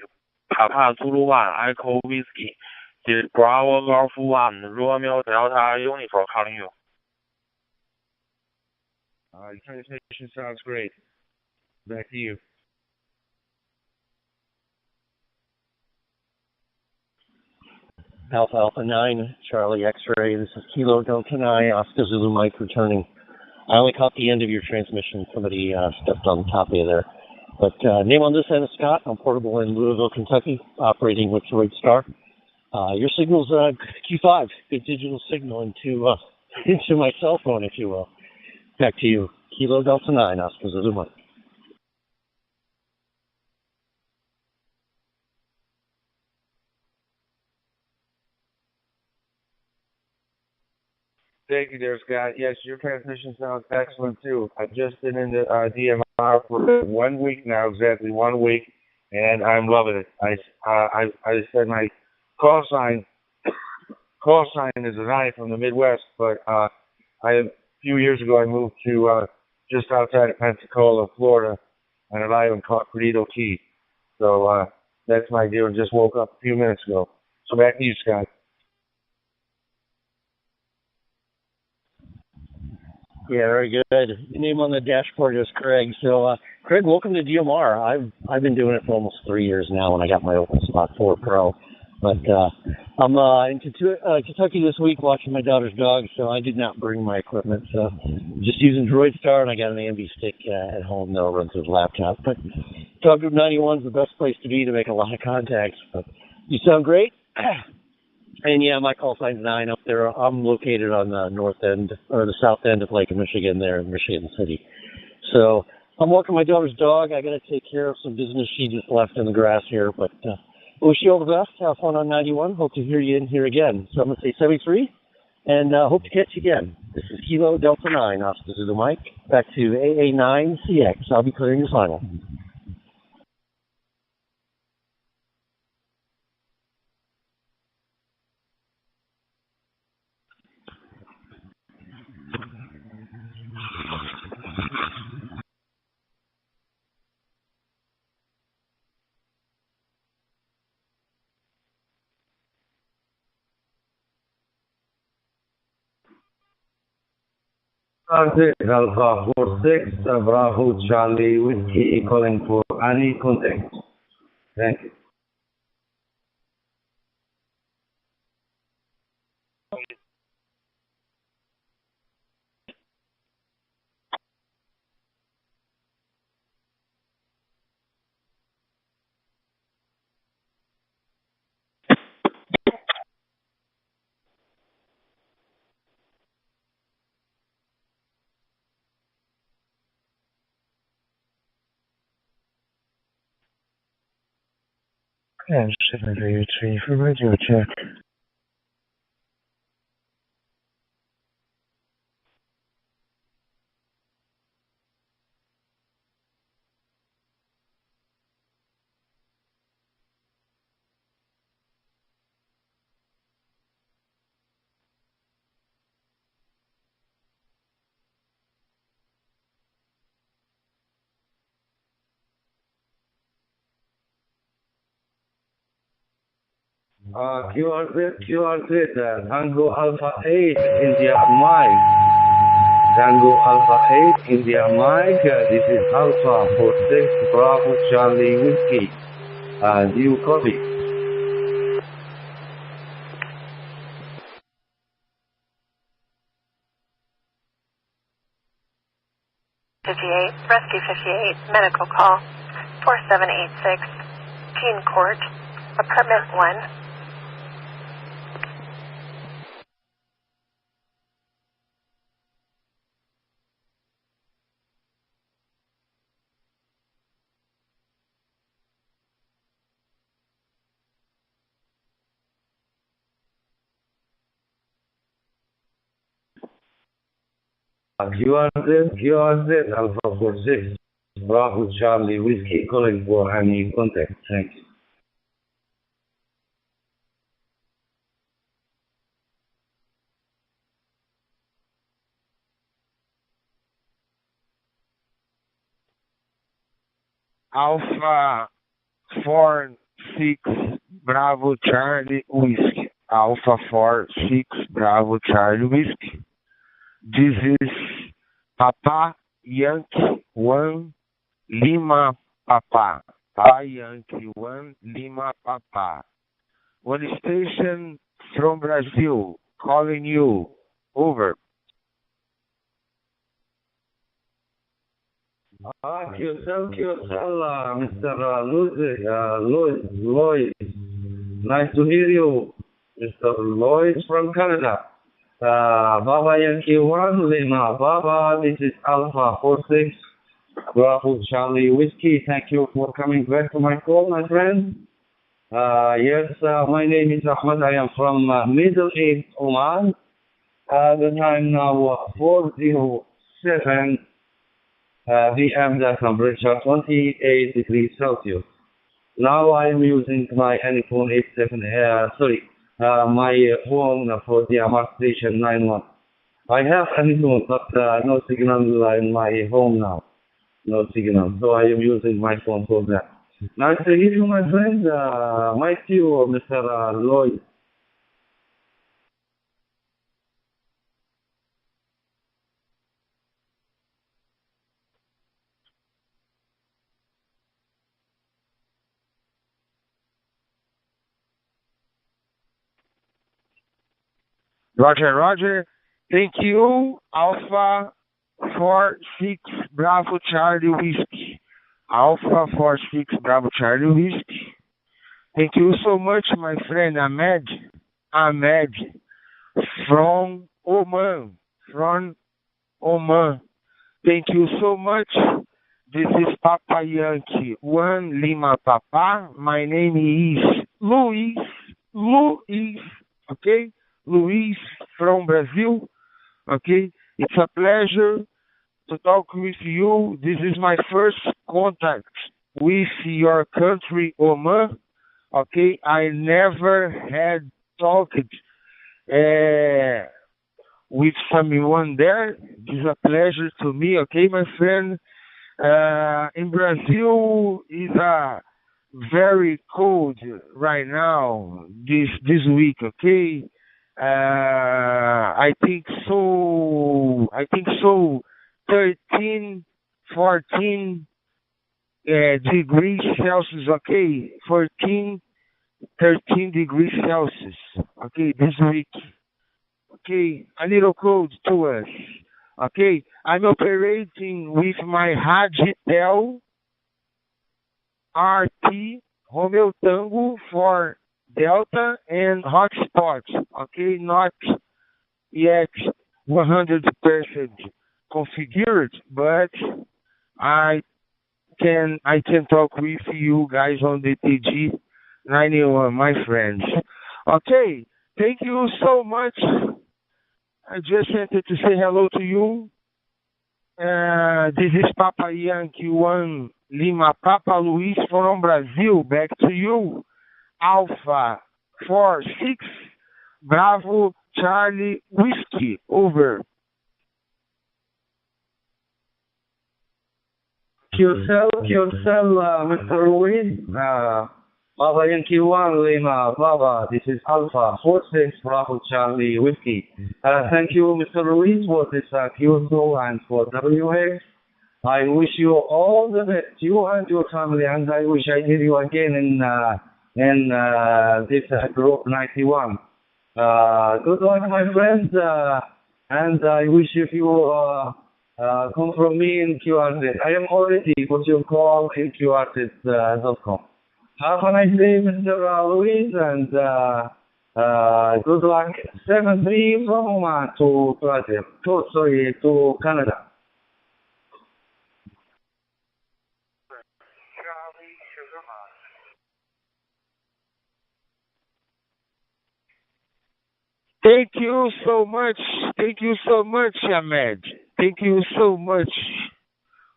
Papa Zulu 1, Echo Whiskey. This Bravo Golf 1, Romeo Delta Uniform calling you. Your transmission sounds great. Back to you. Alpha 9, Charlie X-ray. This is Kilo Delta 9, Oscar Zulu Mike returning. I only caught the end of your transmission. Somebody stepped on top of you there. But name on this end is Scott. I'm portable in Louisville, Kentucky, operating with Droid Star. Your signal's Q5, good digital signal into my cell phone, if you will. Back to you. Kilo Delta 9, Oscar Zulu Mike. Thank you there, Scott. Yes, your transmission sounds excellent, too. I've just been in the DMR for 1 week now, exactly 1 week, and I'm loving it. I said my call sign is a 9 from the Midwest, but a few years ago I moved to just outside of Pensacola, Florida, on an island called Perdido Key. So that's my deal, and just woke up a few minutes ago. So back to you, Scott. Yeah, very good. Your name on the dashboard is Craig. So, Craig, welcome to DMR. I've been doing it for almost 3 years now when I got my OpenSpot 4 Pro. But I'm in Kentucky this week watching my daughter's dog, so I did not bring my equipment. So just using Droid Star, and I got an AMB stick at home that'll run through the laptop. But Dog Group 91 is the best place to be to make a lot of contacts. But you sound great. And yeah, my call sign's 9 up there. I'm located on the north end, or the south end of Lake Michigan there in Michigan City. So I'm walking my daughter's dog. I got to take care of some business she just left in the grass here. But wish you all the best. Have fun on 91. Hope to hear you in here again. So I'm going to say 73, and hope to catch you again. This is Kilo Delta 9, Oscar Zulu Mike. Back to AA9CX. I'll be clearing your final. Alpha 46, Bravo Charlie Whiskey, calling for any contact. Thank you. And 783 for radio check. QRZ, Tango Alpha 8, India Mike. Tango Alpha 8, India Mike, this is Alpha 46, Bravo Charlie Whiskey. Do you copy? Rescue 58, medical call, 4786, Keene Court, apartment 1. QRZ, Alpha 46, Bravo Charlie Whiskey, calling for any contact. Thanks. Alpha 46 Bravo Charlie Whiskey. Alpha 46 Bravo Charlie Whiskey. This is Papa Yankee 1 Lima Papa. Papa Yankee 1 Lima Papa. One station from Brazil calling you. Over. Thank you, Mr. Lloyd. Nice to hear you, Mr. Lloyd from Canada. Baba Yankee 1 Lima Baba, this is Alpha 46 Bravo Charlie Whiskey. Thank you for coming back to my call, my friend. Yes, my name is Ahmed. I am from Middle East, Oman. The time now 407 VM, the temperature 28 degrees Celsius. Now I am using my iPhone 87, my phone for DMR station 91. I have iPhone, but no signal in my home now. No signal, so I am using my phone for that. Nice to hear you, my friend. Mike to you, Mr. Lloyd. Roger. Thank you, Alpha 46 Bravo Charlie Whiskey. Alpha 46 Bravo Charlie Whiskey. Thank you so much, my friend Ahmed. Ahmed from Oman. Thank you so much. This is Papa Yankee 1 Lima Papa. My name is Luis. Okay? Luis from Brazil. Okay? It's a pleasure to talk with you. This is my first contact with your country, Oman. Okay? I never had talked with someone there. It's a pleasure to me. Okay, my friend? In Brazil is very cold right now this week. Okay, I think so. 13, 14 degrees Celsius. Okay, 14, 13 degrees Celsius. Okay, this week. Okay, a little cold to us. Okay, I'm operating with my Hagitel RT Romeo Tango for Delta and hotspot. Okay, not yet 100% configured, but I can talk with you guys on the TG 91, my friends. Okay, thank you so much. I just wanted to say hello to you. This is Papa Yankee 1 Lima Papa Luis from Brazil. Back to you. Alpha 46 Bravo Charlie Whiskey. Over. QCell, Mr. Luis. Papa Yankee 1 Lima Papa. This is Alpha 46 Bravo Charlie Whiskey. Thank you, Mr. Luis, for this QCell and for WX. I wish you all the best, you and your family, and I wish I hear you again in this group 91. Good luck, my friends, and I wish if you come from me in QRZ. I am already put your call in QRZ.com. Have a nice day, Mr. Luis, and good luck. 7-3 from Oman to Brazil. To Canada. Thank you so much. Thank you so much, Ahmed. Thank you so much.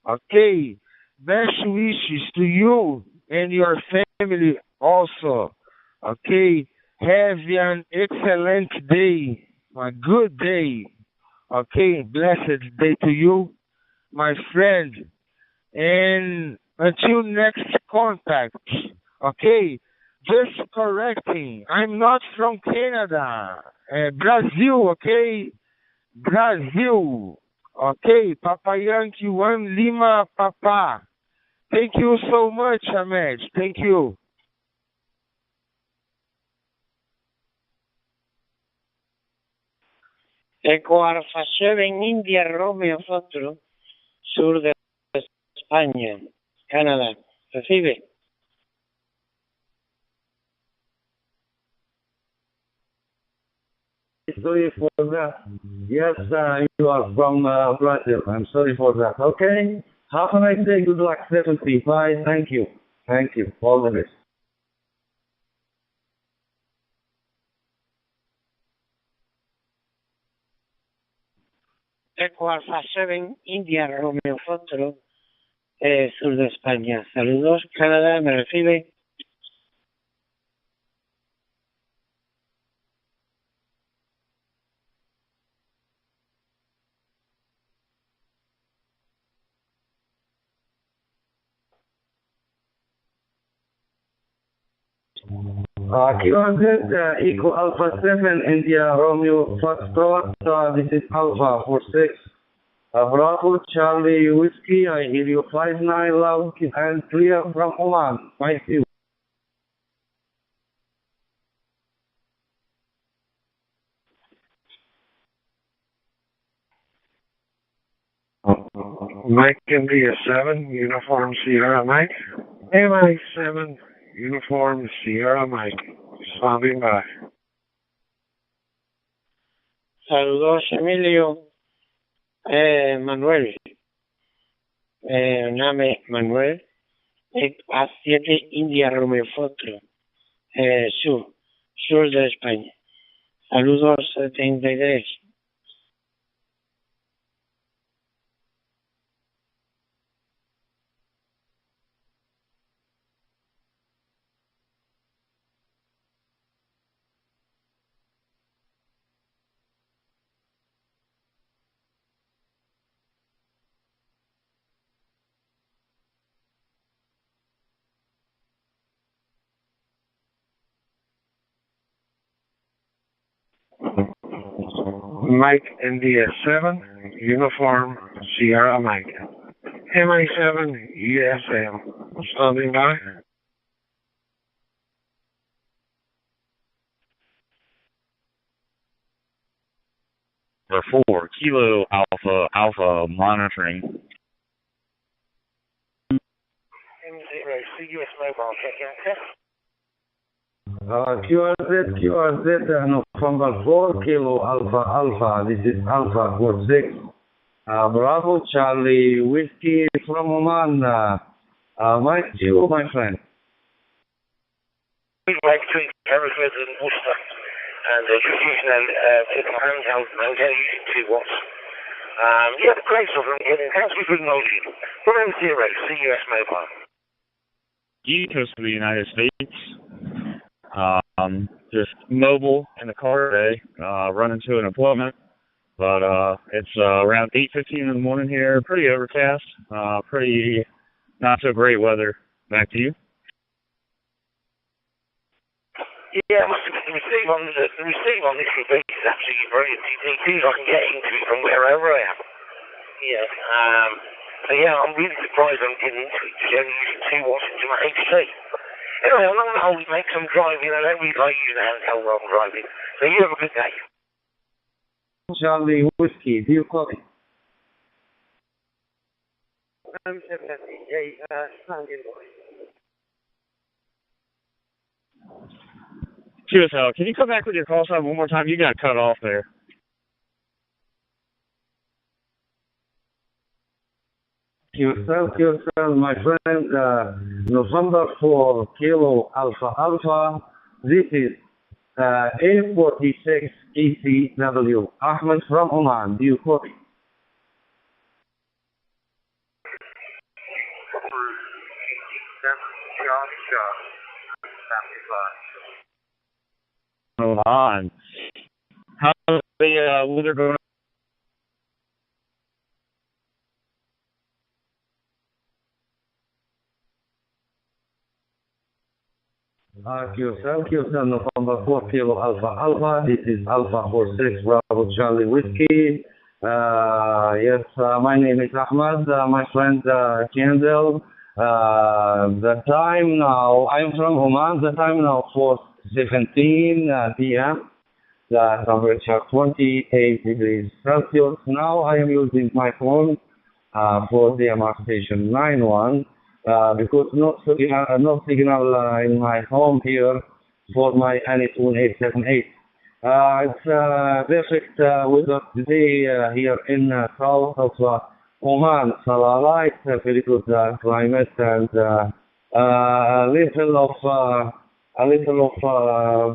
Okay. Best wishes to you and your family also. Okay. Have an excellent day. A good day. Okay. Blessed day to you, my friend. And until next contact. Okay. Just correcting. I'm not from Canada. Brazil, okay? Brazil. Okay, Papa Yankee 1 Lima Papa. Thank you so much, Ahmed. Thank you. Eco Alfa 7 India Romeo Foxtrot, sur de España, Canadá. Recibe. Sorry for that. Yes, you are from Brazil. I'm sorry for that. Okay. Have a nice day. Good luck. 75. Thank you. Thank you. All the best. Eco Alfa 7 India Romeo Foxtrot, sur de España. Saludos, Canadá, ¿me recibe? QRZ Eco Alpha 7 India Romeo Foxtrot. This is Alpha 46. Bravo Charlie Whiskey. I hear you 59 loud and clear from Oman. Thank you. Mike India 7, Uniform Sierra Mike. MI 7, Uniform Sierra Mike. Standing by. Saludos, Emilio. Manuel. Name Manuel. A7 India Romeo Foxtrot. Sur de España. Saludos, 73. Mike India 7, Uniform Sierra Mike. MI 7, USM. Standing by. Number 4, Kilo Alpha monitoring. M0, CUS mobile, check QRZ, November 4 Kilo Alpha. This is Alpha 46. Bravo Charlie Whiskey from Oman. Mike, you, my friend. like between Hereford and Worcester, and just using a handheld motor using 2 watts. Yeah, great stuff. Thanks for acknowledging. Bravo 0, CUS Mobile. East Coast of the United States. Just mobile in the car today, running to an appointment. But it's around 8:15 in the morning here. Pretty overcast. Pretty not so great weather. Back to you. Yeah, the receive on this rebate is absolutely brilliant. You think I can get into it from wherever I am. Yeah. So yeah, I'm really surprised I'm getting into it. Just only using 2 watts into my HC. Anyway, I'm not always make some driving. I don't really like using handheld while I'm driving. So you have a good day. Charlie Whiskey, do you copy? QSL, can you come back with your call sign one more time? You got cut off there. QSL, my friend, November 4 Kilo Alpha Alpha. This is A46 ECW. Ahmed from Oman, do you copy? Hold on. How's the weather going? QSL, November 4 Kilo Alpha Alpha. This is Alpha 46 Bravo Charlie Whiskey. Yes, my name is Ahmed, my friend Kendall. The time now, I'm from Oman, the time now 4:17 p.m. The temperature 28 degrees Celsius. Now I am using my phone for DMR station 91 because no signal in my home here for my Anytune 878. It's perfect weather today here in south of Oman, Salalah. It's a very good climate and a little of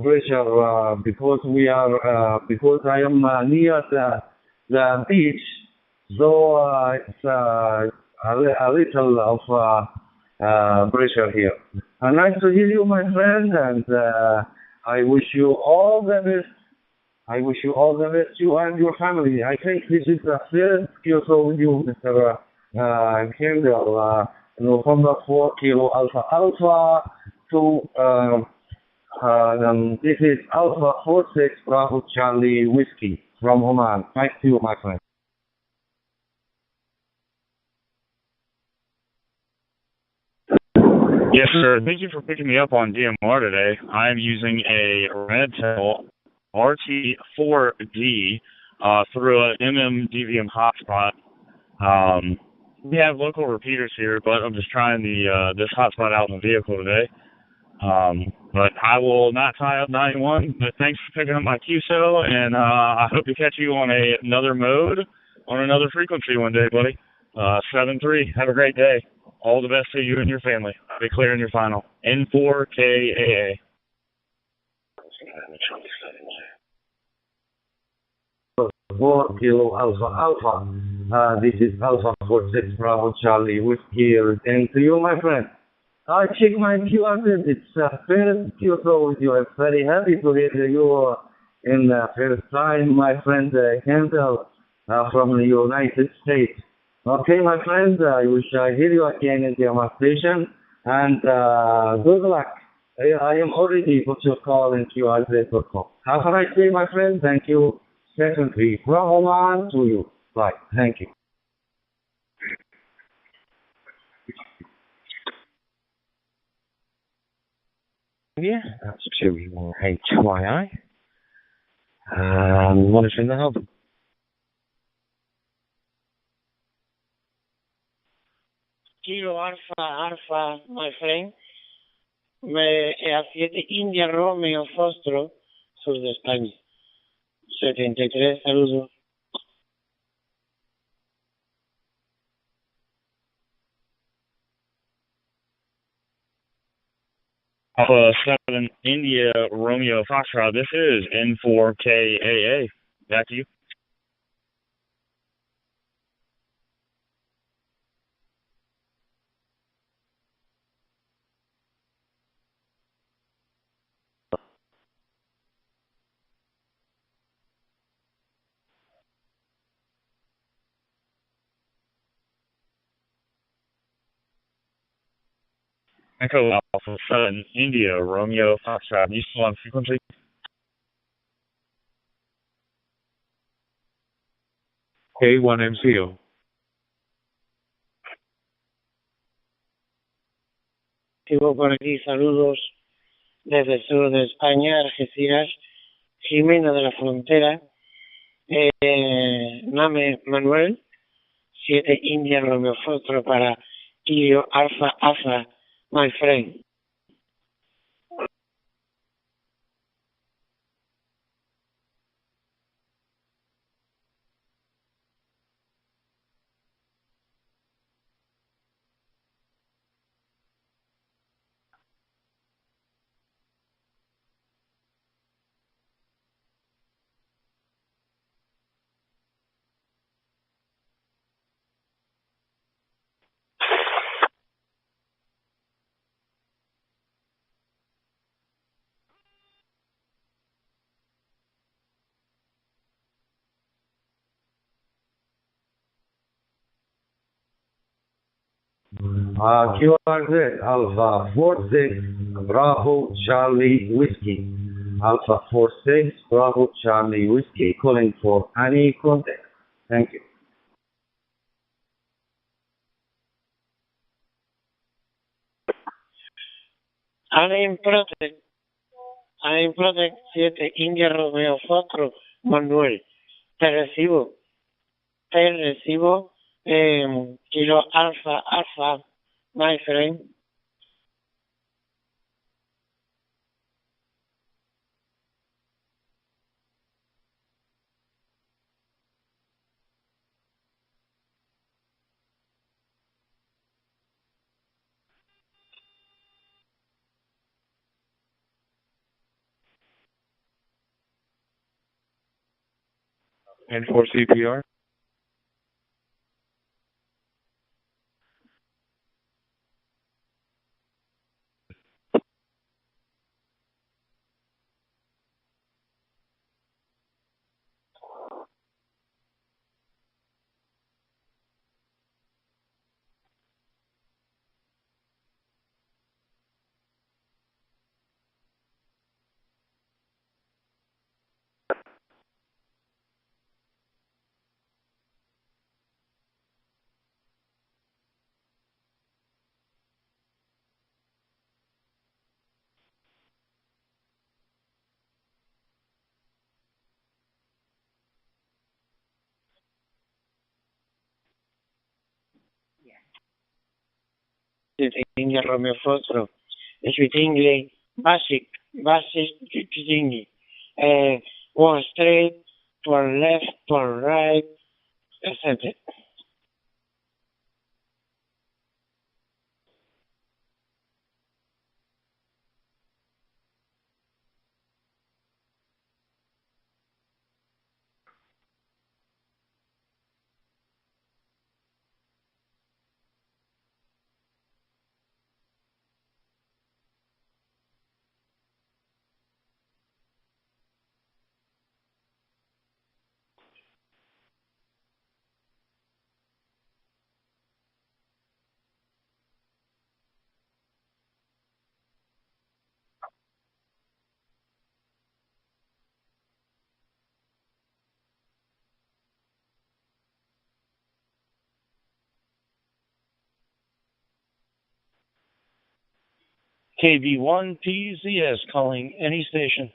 pressure because because I am near the beach, so it's a little of pressure here. Nice to hear you, my friend, and I wish you all the best. I wish you all the best, you and your family. I think this is the first QSO with you, Mr. Kendall. November 4 Kilo Alpha Alpha to this is Alpha 46 Bravo Charlie Whiskey from Oman. Thank you, my friend. Yes, sir. Thank you for picking me up on DMR today. I'm using a Redtail RT4D through an MMDVM hotspot. We have local repeaters here, but I'm just trying this hotspot out in the vehicle today. But I will not tie up 91. But thanks for picking up my QSO, and I hope to catch you on another mode on another frequency one day, buddy. 7-3. Have a great day. All the best to you and your family. Be clear in your final. N4KAA. 4 Kilo Alpha Alpha. This is Alpha 46 Bravo Charlie Whiskey. And to you, my friend. I check my QR. It's first QSO with you. I'm very happy to hear you in the first time, my friend Kendall from the United States. Okay, my friend, I wish I hear you again in the DMR station, and good luck. I am already put your call into your address. Have a nice day, my friend. Thank you. Secondly, from Oman to you. Bye. Thank you. Yeah, that's 2HYI. Monitoring the hub. Kilo Alpha, my friend. A7 India Romeo Fostro, sur de España. 73, saludos. Alpha 7 India Romeo Foxtrot. This is N4KAA. Back to you. Echo Alpha 7 India Romeo Foxtrot. You still on frequency? K1MCO. Sigo por aquí, saludos desde el sur de España, Algeciras, Jimena de la Frontera, Name Manuel, 7 India Romeo Foxtrot para Kilo Alpha Alpha, my friend. QRZ Alpha 46 Bravo Charlie Whiskey. Alpha 46 Bravo Charlie Whiskey. Calling for any contact. Thank you. I'm Protect 7 India Romeo Foxtrot, Manuel. Te recibo. Kilo Alpha Alpha, my friend. N4 CPR. India Romeo Foxtrot. Switching basic switching. One straight, one left, one right, etc. KB1 PZS calling any station.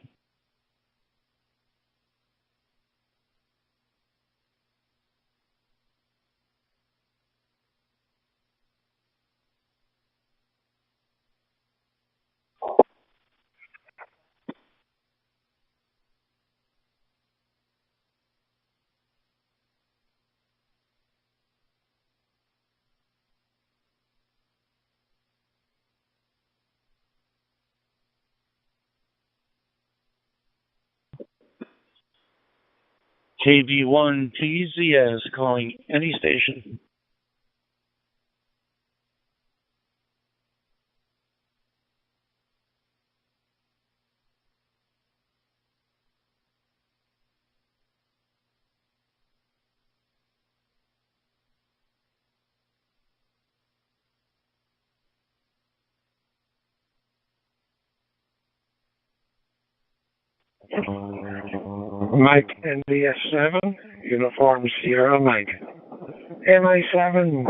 KB1PZS calling any station. Mike NDS7, Uniform Sierra Mike. MI7,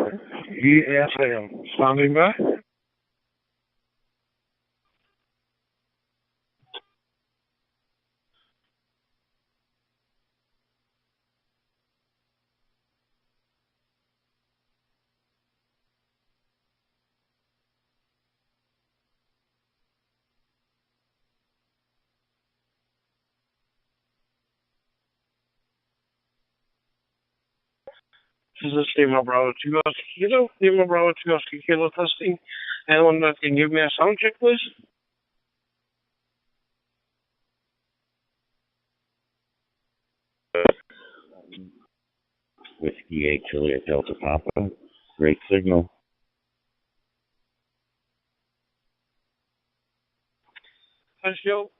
USM, standing by. This is Lima Bravo 2 Oscar Kilo. Lima Bravo 2 Oscar Kilo testing. Anyone that can give me a sound check, please? Whiskey 8 Juliet Delta Papa. Great signal. Thanks, Joe.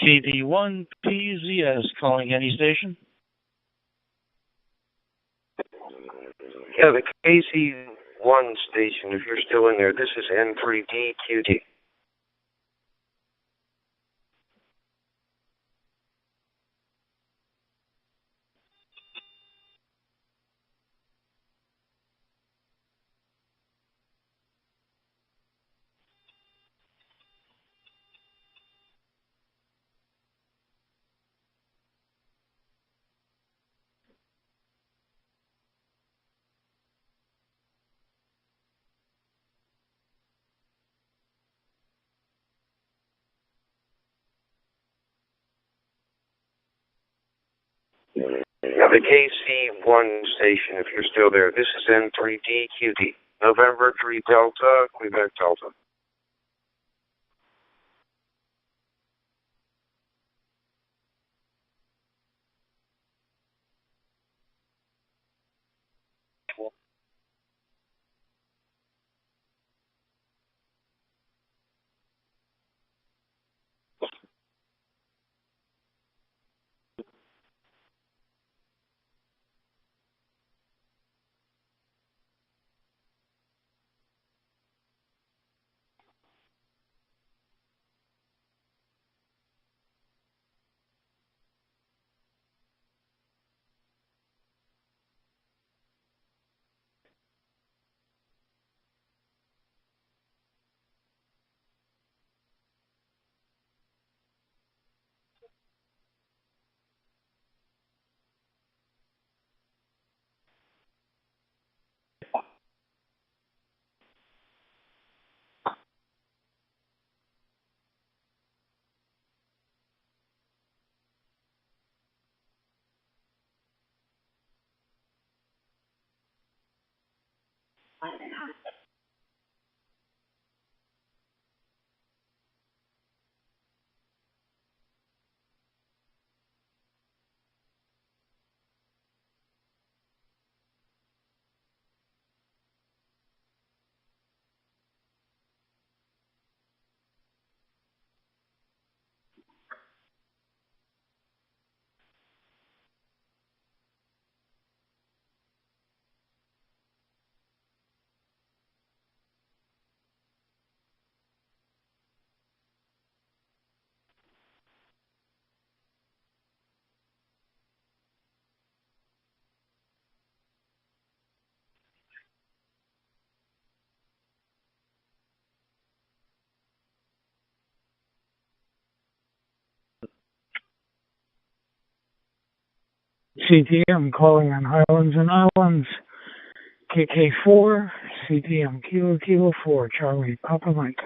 KB1PZS calling any station. Yeah, the KC1 station, if you're still in there, this is N3DQD. Yeah, the KC1 station, if you're still there, this is N3DQD. November 3 Delta, Quebec Delta. CTM calling on Highlands and Islands. KK4, CTM Kilo Kilo 4, Charlie Papa Mike.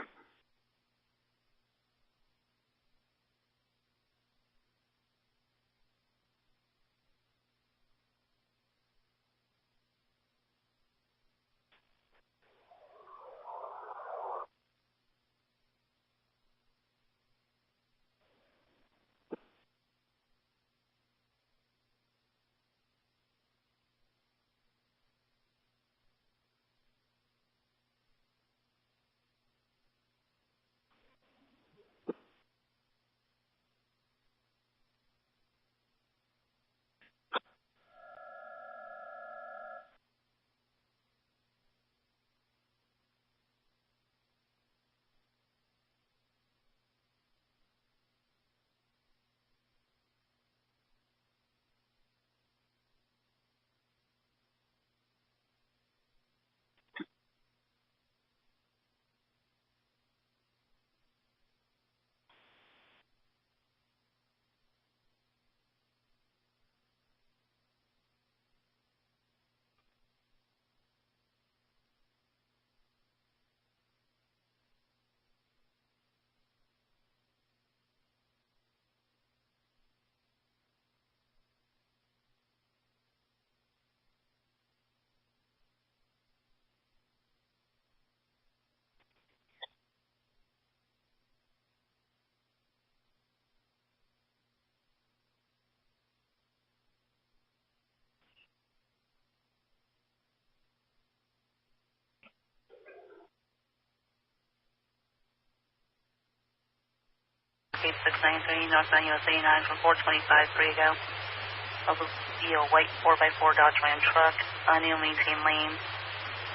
Gate 693, northbound USA 9 from 425 Brigo. Over via white 4x4 Dodge Ram truck, new maintained lane.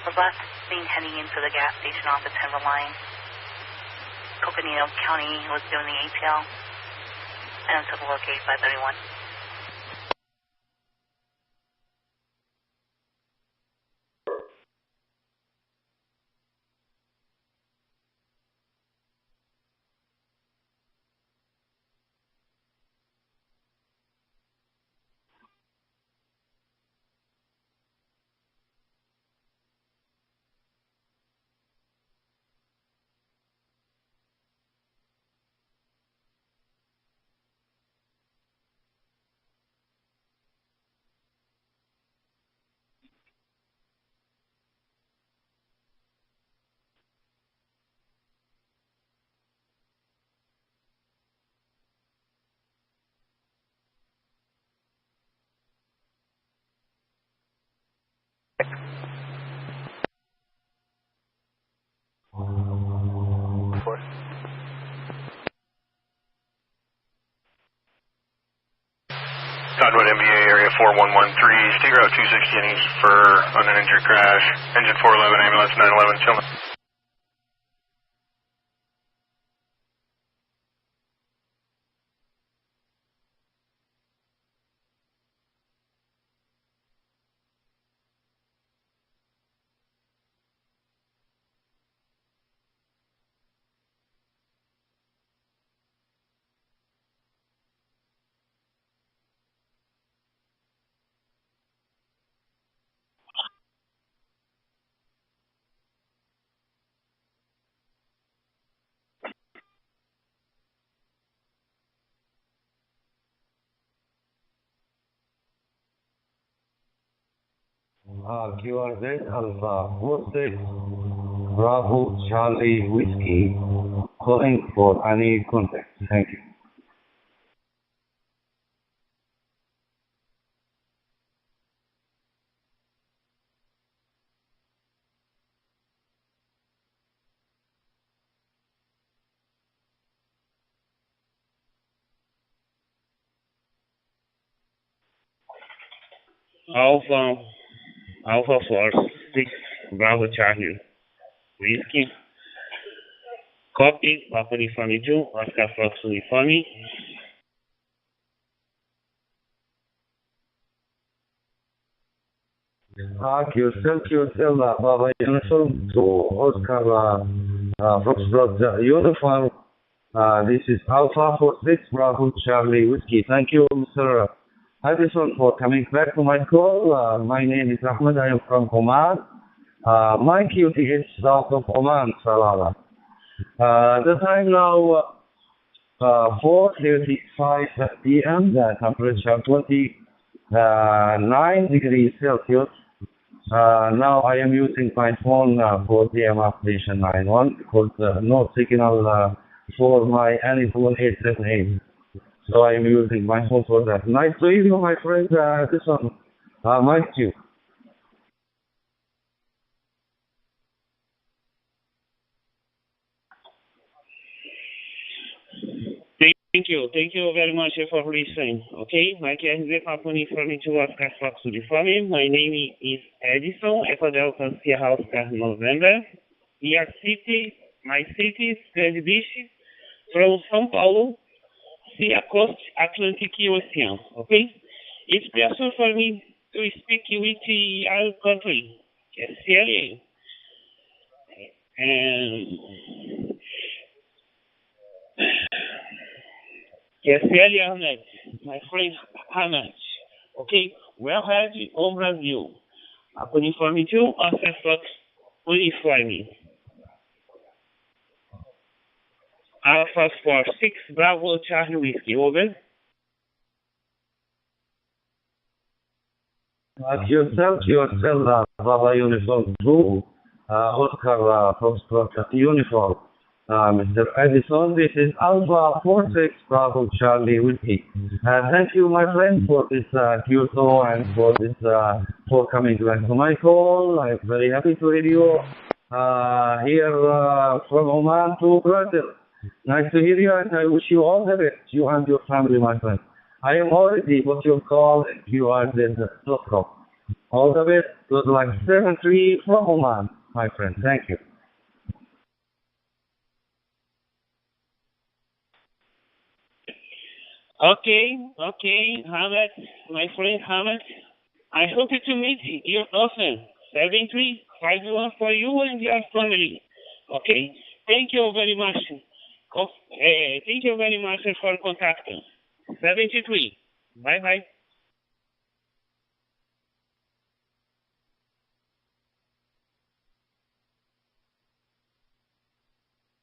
The left being heading into the gas station off the Timberline. Coconino County was doing the ATL. And to the locate 531. Cottonwood MBA area 4113, stay route 260 and east for uninjured crash. Engine 411, ambulance 911, Tillman. QRZ Alpha 46 Bravo Charlie Whiskey calling for any contact. Thank you. Alpha 46 Bravo Charlie Whiskey. Copy, Papa Funny Joe, Oscar Foxley Funny. Thank you, Zelda, Baba Uniform to Oscar Foxtrot Uniform. This is Alpha 46 Bravo Charlie Whiskey. Thank you, Mr. Hi, Edison, for coming back to my call. My name is Ahmed. I am from Oman. My QT is south of Oman, Salalah. The time now 4:35 p.m. The temperature 29 degrees Celsius. Now I am using my phone for DMR station 91 because no signal for my any phone 878. So I am using my phone for that. Nice to meet you, my friend. This one, nice to you. Thank you very much for listening. Okay, Mike RZ Papuni from to Oscar Fox Uniform. My name is Edison, Echo Delta Sierra Oscar November. Your city, my city is Grande Beach, from São Paulo, Sea Coast, Atlantic Ocean. Okay, it's pleasure for me to speak with your country, Australia. And Australia, Ahmed, my friend Ahmed. Okay, well had on Brazil. Uniform 2, Oscar Fox, uniform. Alpha 46, Bravo Charlie Whiskey, over. Yourself, Bravo Uniform 2, Oscar Fox Uniform. Mr. Edison, this is Alpha 46 Bravo Charlie Whiskey. Thank you, my friend, for this QSO and for this for coming back to my call. I'm very happy to hear you here from Oman to Brazil. Nice to hear you, and I wish you all the best, you and your family, my friend. I am already what you call you are in the Stockholm. All the best. Good luck. 7-3 from Oman, my friend. Thank you. Okay, Hamlet, my friend Hamlet. I hope to meet you often. 7351 for you and your family. Okay, thank you very much. Thank you very much for contacting. 73. Bye bye.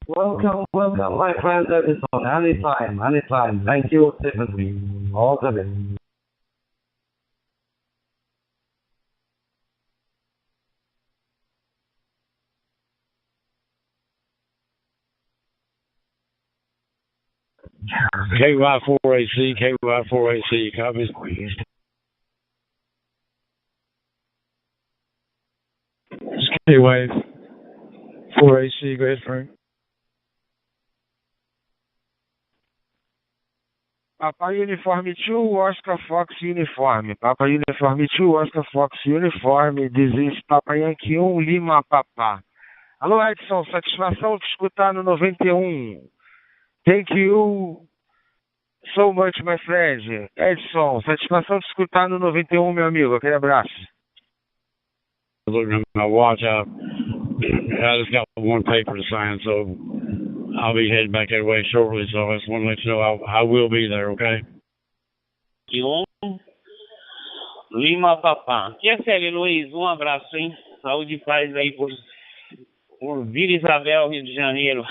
Welcome, my friend. That is on anytime. Thank you, Stephen. All the best. KY4AC, copies. K-Wave 4AC, go ahead, Frank. Papa Uniform 2, Oscar Fox Uniform. Papa Uniform 2, Oscar Fox Uniform. This is Papa Yankee 1, Lima Papá. Alô, Edson, satisfação de escutar no 91. Thank you so much, my friend. Edson, satisfação de escutar no 91, meu amigo. Aquele abraço. Looking at my watch, I just got one paper to sign, so I'll be heading back that way shortly, so I just want to let you know I will be there, okay? Lima Papá. Que é sério, Luiz? Um abraço, hein? Saúde e paz aí por Vila Isabel, Rio de Janeiro.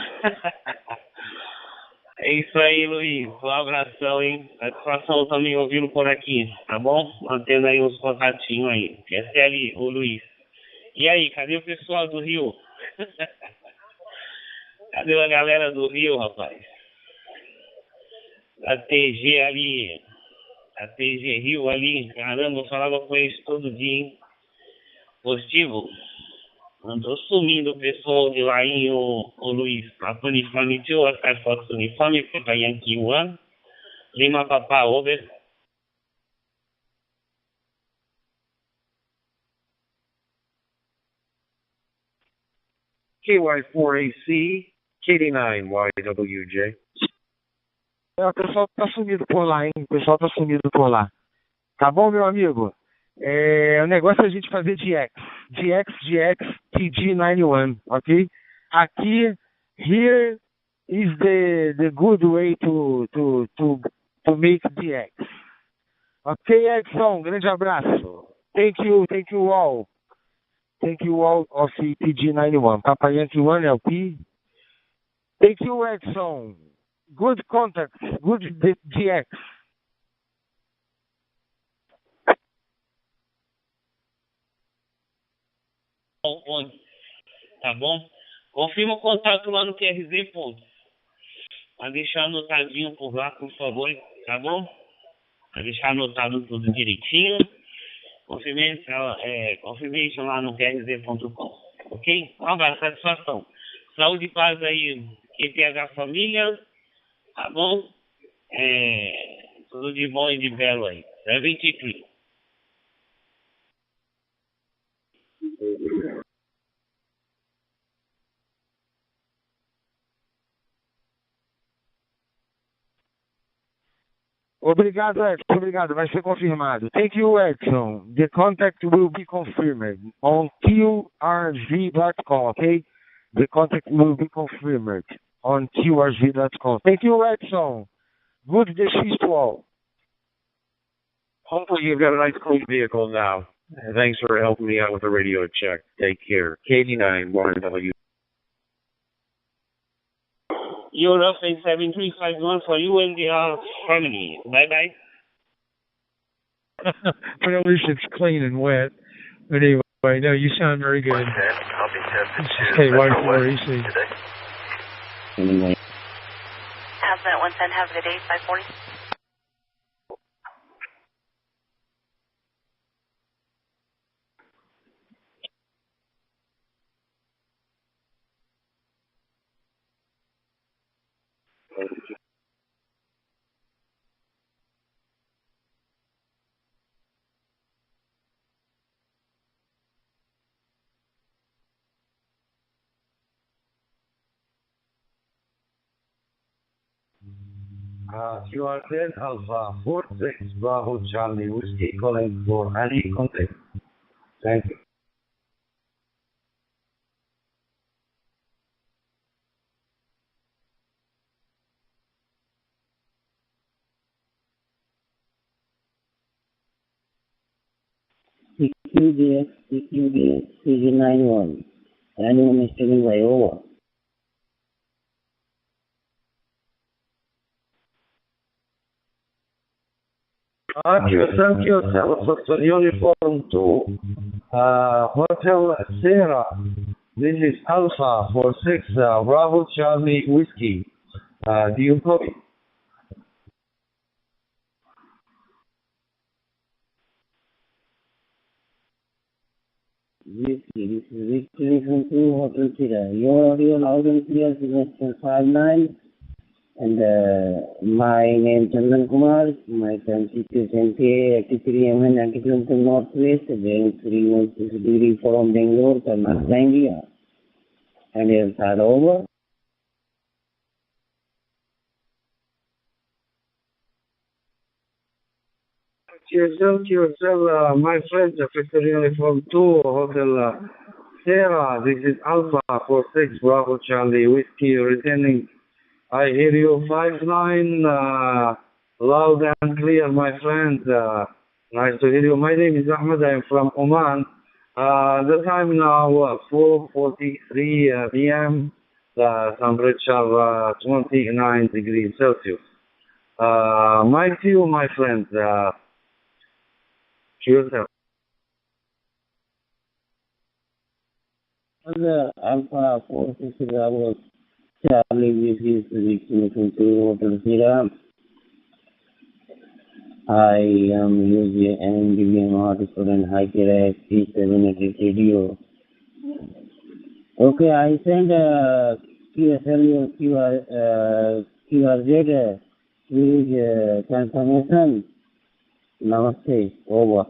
É isso aí, Luiz. Um abração, hein? Satisfação também ouvi-lo por aqui, tá bom? Mantendo aí uns contatinhos aí. Que é sério, ô Luiz. E aí, cadê o pessoal do Rio? Cadê a galera do Rio, rapaz? A TG ali, a TG Rio ali, caramba, eu falava com eles todo dia, hein? Positivo. Andou sumindo o pessoal de lá, hein, o Luiz. Papa Uniforme 2, Oscar Fox Uniforme, Papa Yankee 1, Lima Papá, over. KY4AC, KD9, YWJ. O pessoal tá sumido por lá, hein? O pessoal tá sumido por lá. Tá bom, meu amigo? O negócio é a gente fazer GX, TG91, ok? Aqui, here is the good way to make GX. Ok, Edson, grande abraço. Thank you all. Thank you all of PG91. Papa Yankee 1 LP. Thank you, Edson. Good contact, good DX. Tá bom? Confirma o contato lá no QRZ, ponto. Vai deixar anotadinho por lá, por favor, tá bom? Vai deixar anotado tudo direitinho. Confirmation lá no QRZ.com. Ok? Um abraço, satisfação. Saúde e paz aí, ETH família. Tá bom? Tudo de bom e de belo aí. 23. Obrigado, Edson. Obrigado. Vai ser confirmado. Thank you, Edson. The contact will be confirmed on QRZ.com, okay? The contact will be confirmed on QRZ.com. Thank you, Edson. Good decision to all. Hopefully you've got a nice clean vehicle now. Thanks for helping me out with the radio check. Take care. KD9 1W. Europe 7351 for you and your family. Bye-bye. But at least it's clean and wet. But anyway, no, you sound very good. Okay, Y4EC. Anyway. Have that 110, have a good day, 540. You are then Alpha 46 Bravo Charlie Whiskey calling for any contact. Thank you. CQDX, CG91. Anyone is taken by over. Thank you, Uniform 2, Hotel Sierra. This is Alpha 46 Bravo Charlie Whiskey. Do you copy? This is Victory from 2 Hotel Sierra. Your audio loud and clear, signature 59. And my name is Chandan Kumar, my country is NPA 83 MN 90 km northwest, bearing 316 degree from Bangalore, Karnataka, India. And here's start over. Yourself, my friend, Victory Uniform 2, Hotel Sierra. This is Alpha 46 Bravo Charlie Whiskey returning. I hear you 59, loud and clear, my friend. Nice to hear you. My name is Ahmed. I'm from Oman. The time now 4:43 p.m. The temperature 29 degrees Celsius. My view, my friend. Yourself. Alpha 46 Bravo Charlie Whiskey is from 2 Hotel Sierra. I am using an DMR student high care P700 radio. Okay, I send QRZ with confirmation. Namaste. Over.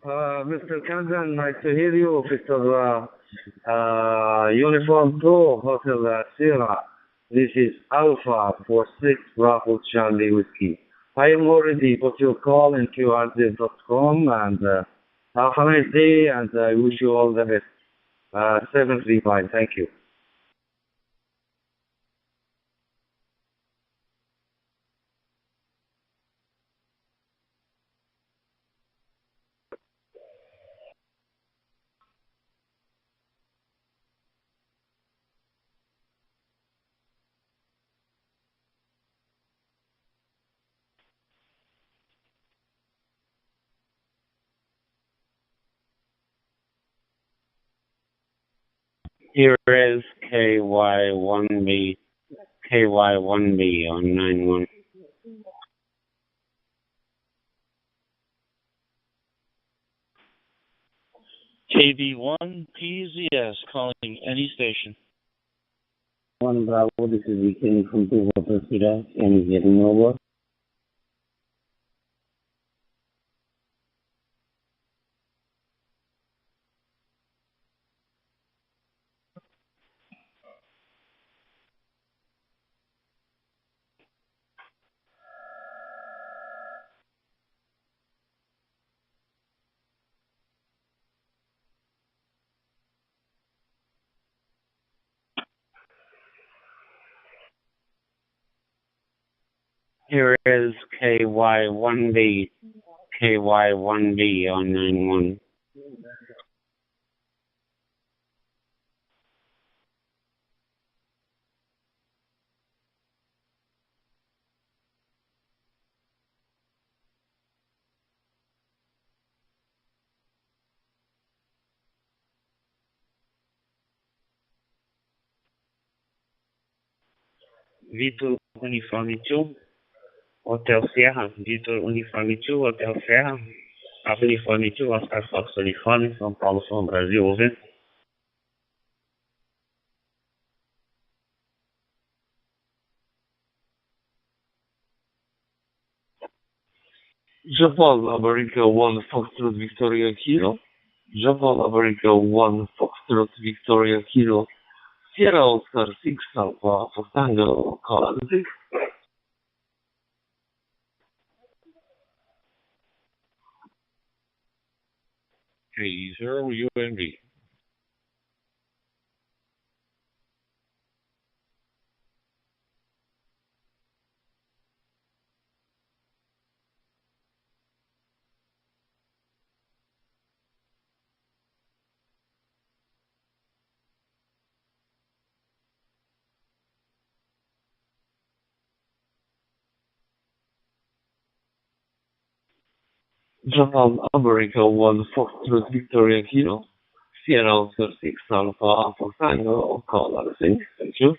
Mr. Kansan, nice to hear you. Mr. Uniform 2, Hotel Sierra. This is Alpha 46 Bravo Charlie Whiskey. I am already put your call in QRZ.com and have a nice day and I wish you all the best. 735, thank you. Here is KY1B on 91. KB1 PZS calling any station. 1 Bravo, this is Weekend from 2 Hotel Sierra. Can you hear me over? Here is KY1B on 91. Vitor Uniforme 2, Hotel Sierra, Vitor Uniforme 2, Hotel Sierra, Alfa Uniforme 2, Oscar Fox Uniforme, São Paulo, São Brasil, over. Japan America 1 Foxtrot Victoria Kilo. Japan America 1 Foxtrot Victoria Kilo. Sierra Oscar 6 Alpha for Tango Color 6. K0 UNV. Japan America 1 Foxtrot Victoria Kilo. Sierra Oscar 6 Alpha for Tango Color 6. Thank you.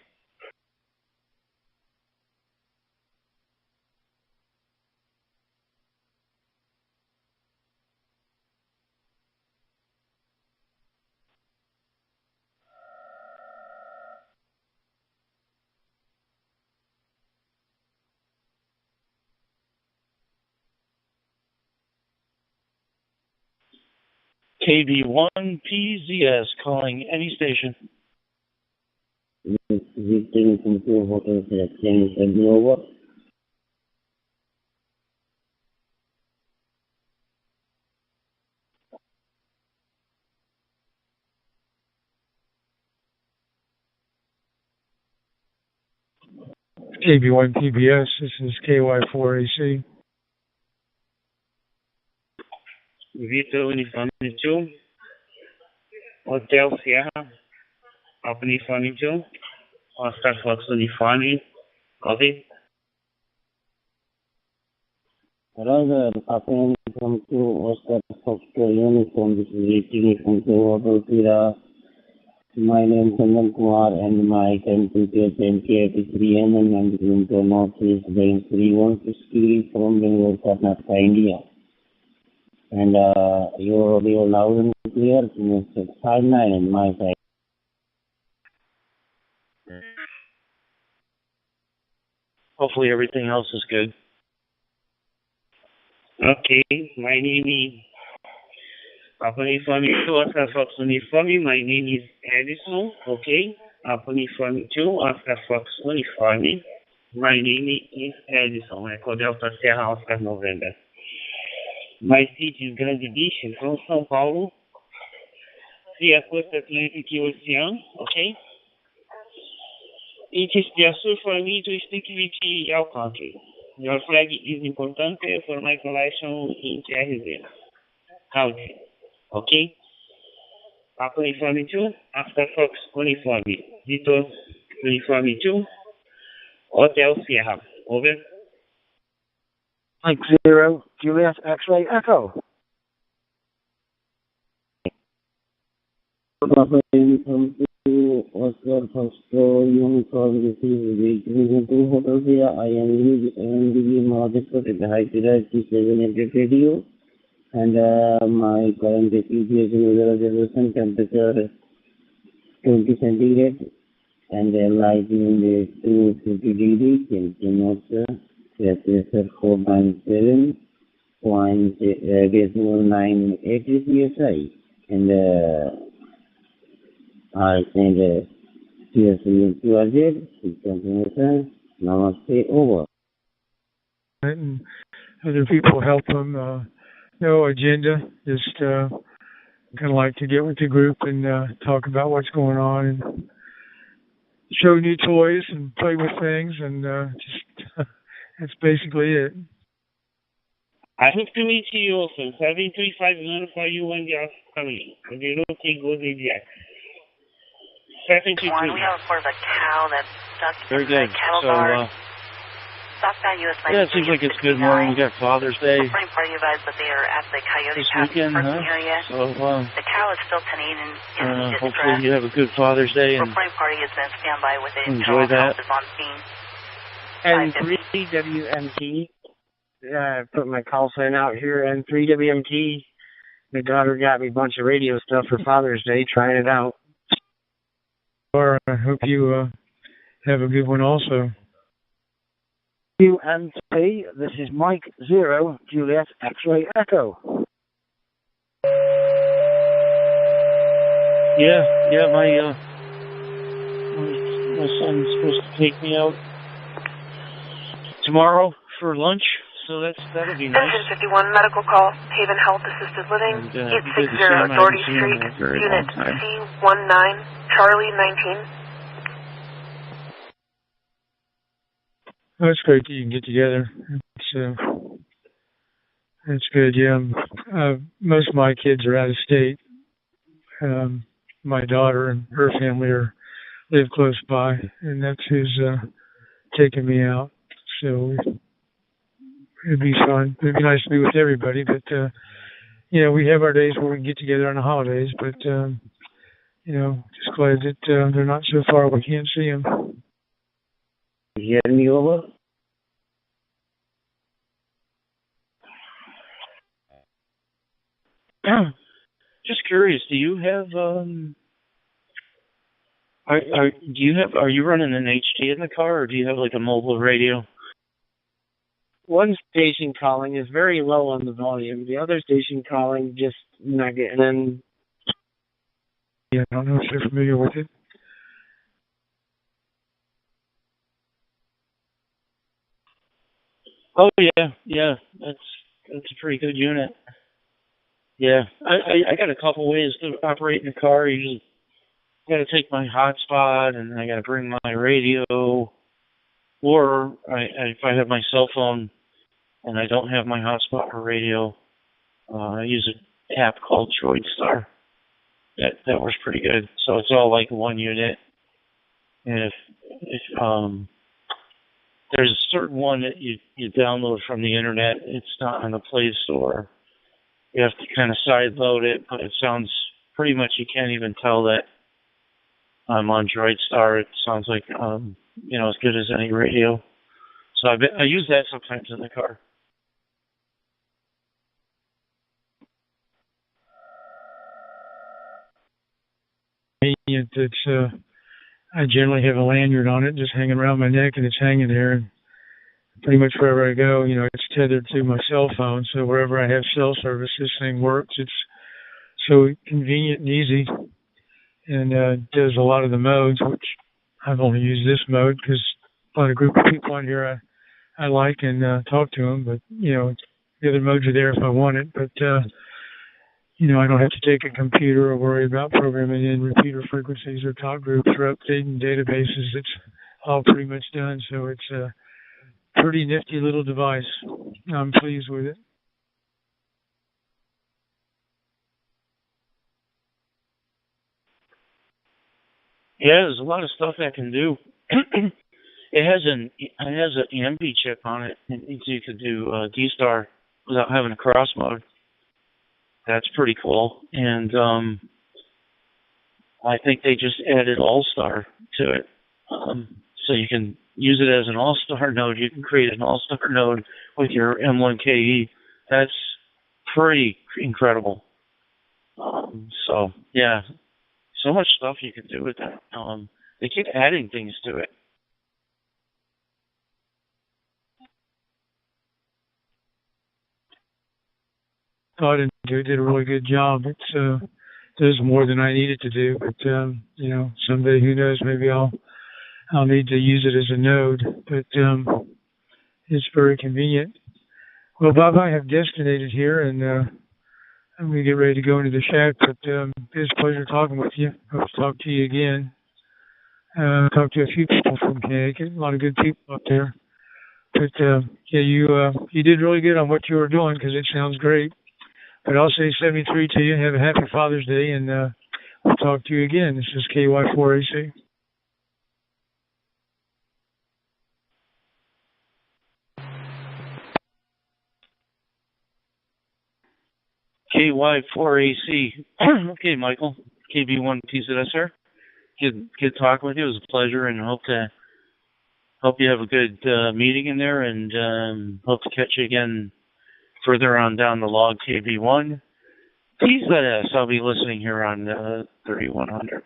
KB1 PZS calling any station. Weekend from 2 Hotel Sierra. Can you hear me over? KB1 PBS, this is KY4AC. Vitor Uniforme 2, Hotel Sierra, Alfa Uniforme 2, Oscar Fox Uniforme, copy. Roger, Apen from 2 Oscar Fox Uniform, this is Weekend from 2 Hotel Sierra. My name is Chandan Kumar and my temperature is 83 and the winter north is going 3160 from Bangalore, Karnataka, India. And your audio loud and clear, it's 59 on my side. Hopefully everything else is good. Okay, my name is Alfa Uniforme 2, Oscar Fox Uniforme. My name is Edison, okay? Alfa Uniforme 2, Oscar Fox Uniforme. My name is Edison, Echo Delta Sierra Oscar November. My city is Grande Bicho, from São Paulo. See a costa Atlantic Ocean, okay? It is just for me to speak with your country. Your flag is important for my collection in TRZ. Country, okay? Papa Uniforme 2, Oscar Fox Uniforme. Vitor Uniforme 2, Hotel Sierra. Over. Mike 0, Juliet X-Ray Echo. Papa Uniforme 2, Oscar Foxtrot Uniform, this is Region 2 Hotel here. I am the moderator at the High Pirate 700 radio, and my current refrigeration temperature 20 centigrade, and light in the 250 degrees, temperature pressure 4.7, decimal 98 psi, and I send seriously to Ajay, information, namaste, over. And other people help them, no agenda, just kind of like to get with the group and talk about what's going on and show new toys and play with things, and just that's basically it. I hope to meet you also. 735 notify you when the are coming. If you don't take good idea. 722. We have a report of a cow that's stuck Very in good. the cattle So, barn. Southbound US yeah, it seems like it's good morning. We got Father's Day Reporting for you guys that they are at the Coyote this Pass weekend, parking huh? area. So, The cow is still tunneled in distress. hopefully you have a good Father's Day and Reporting party is in standby with it enjoy until that. help is on scene. And 3WMT, put my call sign out here, and 3WMT, my daughter got me a bunch of radio stuff for Father's Day, trying it out. Or I hope you have a good one also. UMT, this is Mike 0, Juliet X-Ray Echo. Yeah, my son's supposed to take me out tomorrow for lunch, so that'll be nice. Engine 51 medical call, Haven Health Assisted Living, And, 860 Doherty Street, Unit C19, Charlie 19. Oh, it's great that you can get together. It's good, yeah. Most of my kids are out of state. My daughter and her family live close by, and that's who's taking me out. So it'd be fun. It'd be nice to be with everybody, but we have our days where we can get together on the holidays. But just glad that they're not so far we can't see them. You hear me over? Just curious, do you have are you running an HT in the car, or do you have like a mobile radio? One station calling is very low on the volume. The other station calling just not getting in. Yeah, I don't know if you're familiar with it. Oh yeah, that's a pretty good unit. Yeah, I got a couple ways to operate in the car. You got to take my hotspot, and I got to bring my radio, or if I have my cell phone and I don't have my hotspot for radio, I use an app called DroidStar. That works pretty good. So it's all like one unit. And if there's a certain one that you download from the internet, it's not on the Play Store. You have to kind of side load it, but it sounds pretty much, you can't even tell that I'm on DroidStar. It sounds like as good as any radio. So I use that sometimes in the car. I generally have a lanyard on it, just hanging around my neck, and it's hanging there. And pretty much wherever I go, it's tethered to my cell phone. So wherever I have cell service, this thing works. It's so convenient and easy, and does a lot of the modes, which I've only used this mode because a lot of group of people on here I like and talk to them. But the other modes are there if I want it. But I don't have to take a computer or worry about programming in repeater frequencies or talk groups or updating databases. It's all pretty much done. So it's a pretty nifty little device. I'm pleased with it. Yeah, there's a lot of stuff I can do. It has an EMB chip on it, and you could do D-Star without having a cross mode. That's pretty cool. And I think they just added All-Star to it. So you can use it as an All-Star node. You can create an All-Star node with your M1KE. That's pretty incredible. So, yeah, so much stuff you can do with that. They keep adding things to it. I did a really good job. There's more than I needed to do, but you know, someday, who knows, maybe I'll need to use it as a node. But it's very convenient. Well, Bob, I have destinated here, and I'm going to get ready to go into the shack. But it's a pleasure talking with you. Hope to talk to you again. Talked to a few people from Connecticut, a lot of good people up there. But yeah, you did really good on what you were doing, because it sounds great. But I'll say 73 to you. Have a happy Father's Day, and we'll talk to you again. This is KY4AC. KY4AC. Okay, Michael. KB1 PZSR. Good talking with you. It was a pleasure, and hope you have a good meeting in there, and hope to catch you again further on down the log. KB1. Please let us. I'll be listening here on 3100.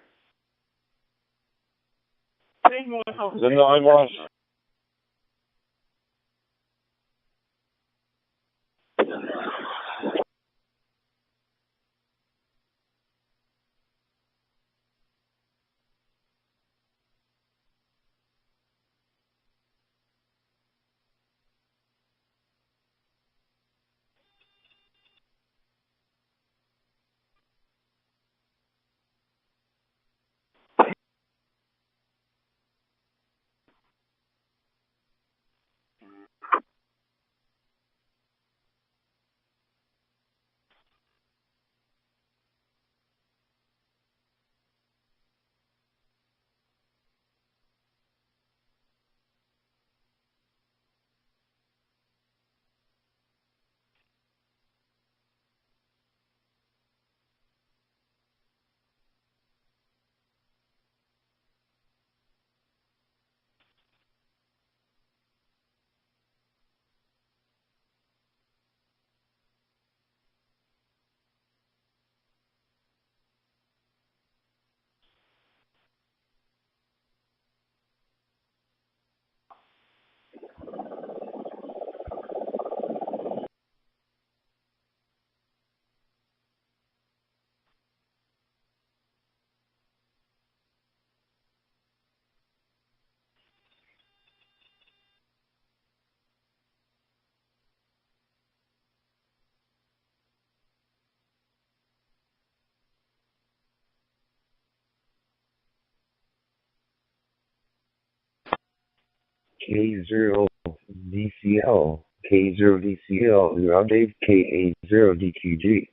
K0DCL, K0DCL, you're Dave, KA0DQG.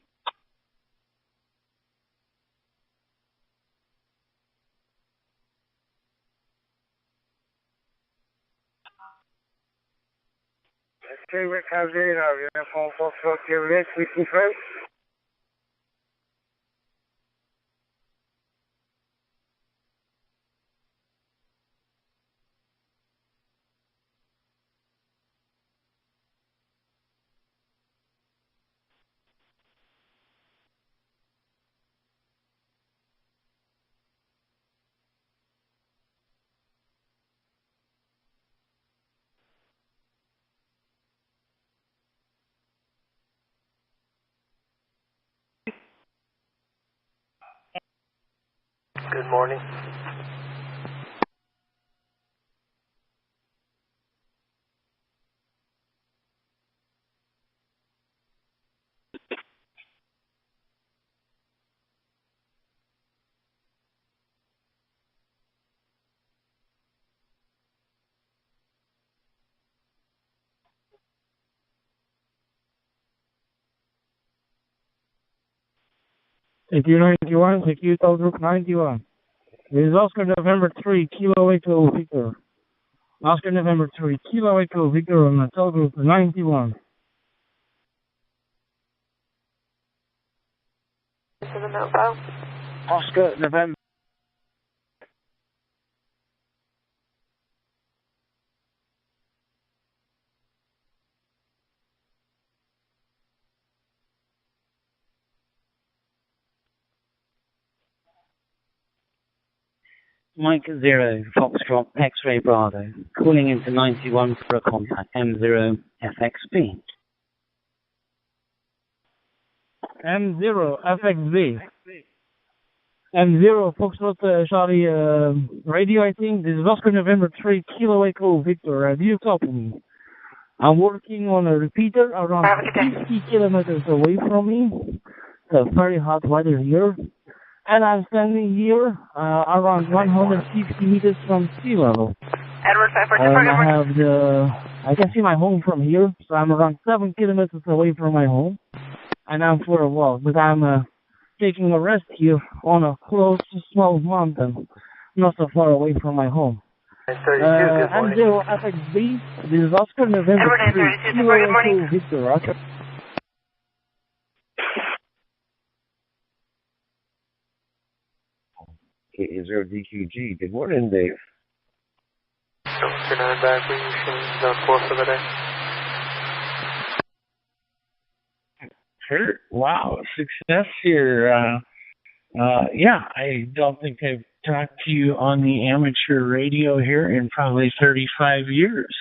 Okay, Rick, how's it? Are you phone for your list? We can first. Good morning. Thank you, 91. Thank you, Group 91. It is Oscar November 3, Kilo Echo Victor. Oscar November 3, Kilo Echo Victor on the Hotel Group 91. To the mobile. Oscar November Mike 0, Foxtrot, X-Ray Bravo, calling into 91 for a contact M0 FXB. M0 FXB. M0 Foxtrot Charlie radio, I think. This is Oscar November 3 Kilo Echo Victor. Do you copy me? I'm working on a repeater around 50 kilometers away from me. It's very hot weather here. And I'm standing here around 150 meters from sea level. Edward 542 I can see my home from here, so I'm around 7 kilometers away from my home. And I'm for a walk, but I'm taking a rest here on a close small mountain, not so far away from my home. M0 FXB, this is Oscar November 3, Kilo Echo Victor, Roger. K0 DQG, good morning, Dave. Good night, back. We zone 4 for the day. Kurt, wow, success here. Yeah, I don't think I've talked to you on the amateur radio here in probably 35 years.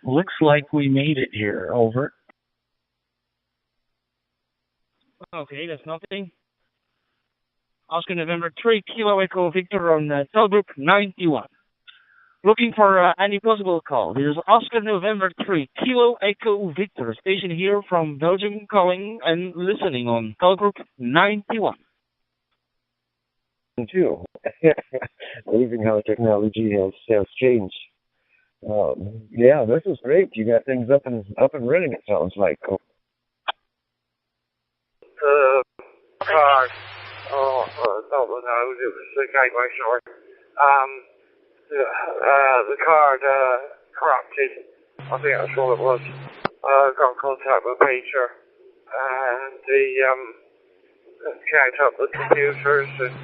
Looks like we made it here. Over. Okay, that's nothing. Oscar November 3, Kilo Echo Victor on cell group 91. Looking for any possible call. This is Oscar November 3, Kilo Echo Victor, station here from Belgium, calling and listening on call group 91. Too. Amazing how technology has changed. Yeah, this is great. You got things up and running, it sounds like. Car. No, it was the gateway, sorry. The card corrupted. I think that's all it was. Got in contact with Peter, and he checked up the computers and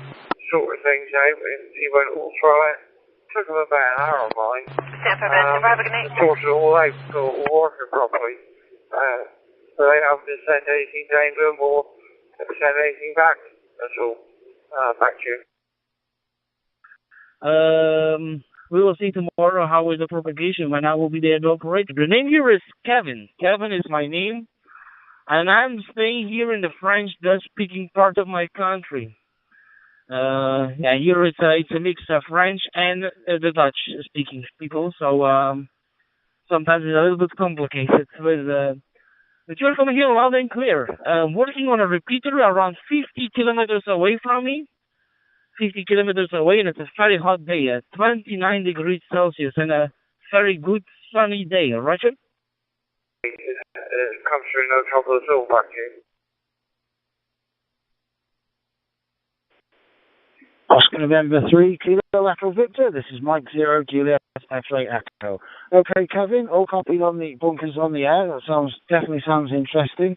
sorted things out, and he went all through it. Took him about an hour of mine. Sorted it all out, so it all working properly. So they haven't sent anything down to him or sent anything back. That's all. Back to you. We will see tomorrow how is the propagation when I will be there to operate. The name here is Kevin. Kevin is my name. And I'm staying here in the French Dutch-speaking part of my country. Yeah, here it's a mix of French and the Dutch-speaking people. So sometimes it's a little bit complicated. But you're coming here loud and clear. Working on a repeater around 50 kilometers away from me. 50 kilometers away, and it's a very hot day, 29 degrees Celsius, and a very good sunny day, Roger? It comes through no trouble at all, back to you. Oscar November 3, Kilo Echo Victor, this is Mike 0, Juliet X-Ray Echo. Okay, Kevin, all copied on the bunkers on the air, that definitely sounds interesting.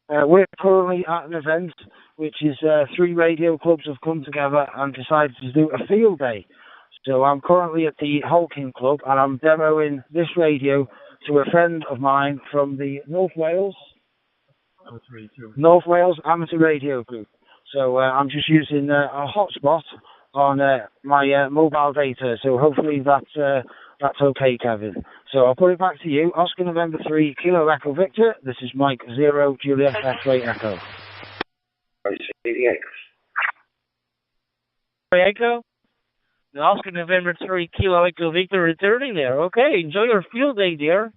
We're currently at an event which is 3 radio clubs have come together and decided to do a field day. So I'm currently at the Holkin Club and I'm demoing this radio to a friend of mine from the North Wales Amateur Radio Group. So I'm just using a hotspot on my mobile data. So hopefully that's okay, Kevin. So I'll put it back to you. Oscar November 3, Kilo Echo Victor. This is Mike 0, Juliet X-Ray Echo. Echo? The Oscar November 3, Kilo Echo Victor returning there. Okay, enjoy your field day there.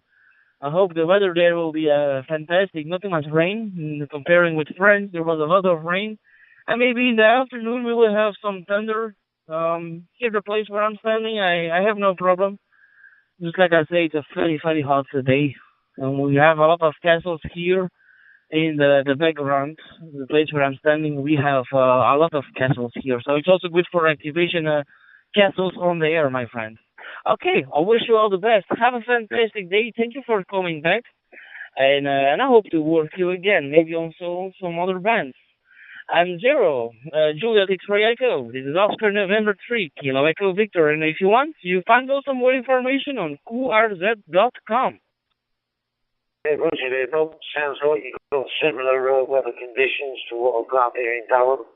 I hope the weather there will be fantastic. Not too much rain. Comparing with France, there was a lot of rain. And maybe in the afternoon we will have some thunder. Here the place where I'm standing, I have no problem. Just like I say, it's a very, very hot day. And we have a lot of castles here in the background. The place where I'm standing, we have a lot of castles here. So it's also good for activation castles on the air, my friend. Okay, I wish you all the best. Have a fantastic day. Thank you for coming back. And I hope to work you again, maybe also some other bands. I'm 0, Juliet X-Ray Echo. This is Oscar November 3, Kilo Echo Victor. And if you want, you find out some more information on QRZ.com. Yeah, Roger, it sounds like you've got similar weather conditions to what I've got here in Durham.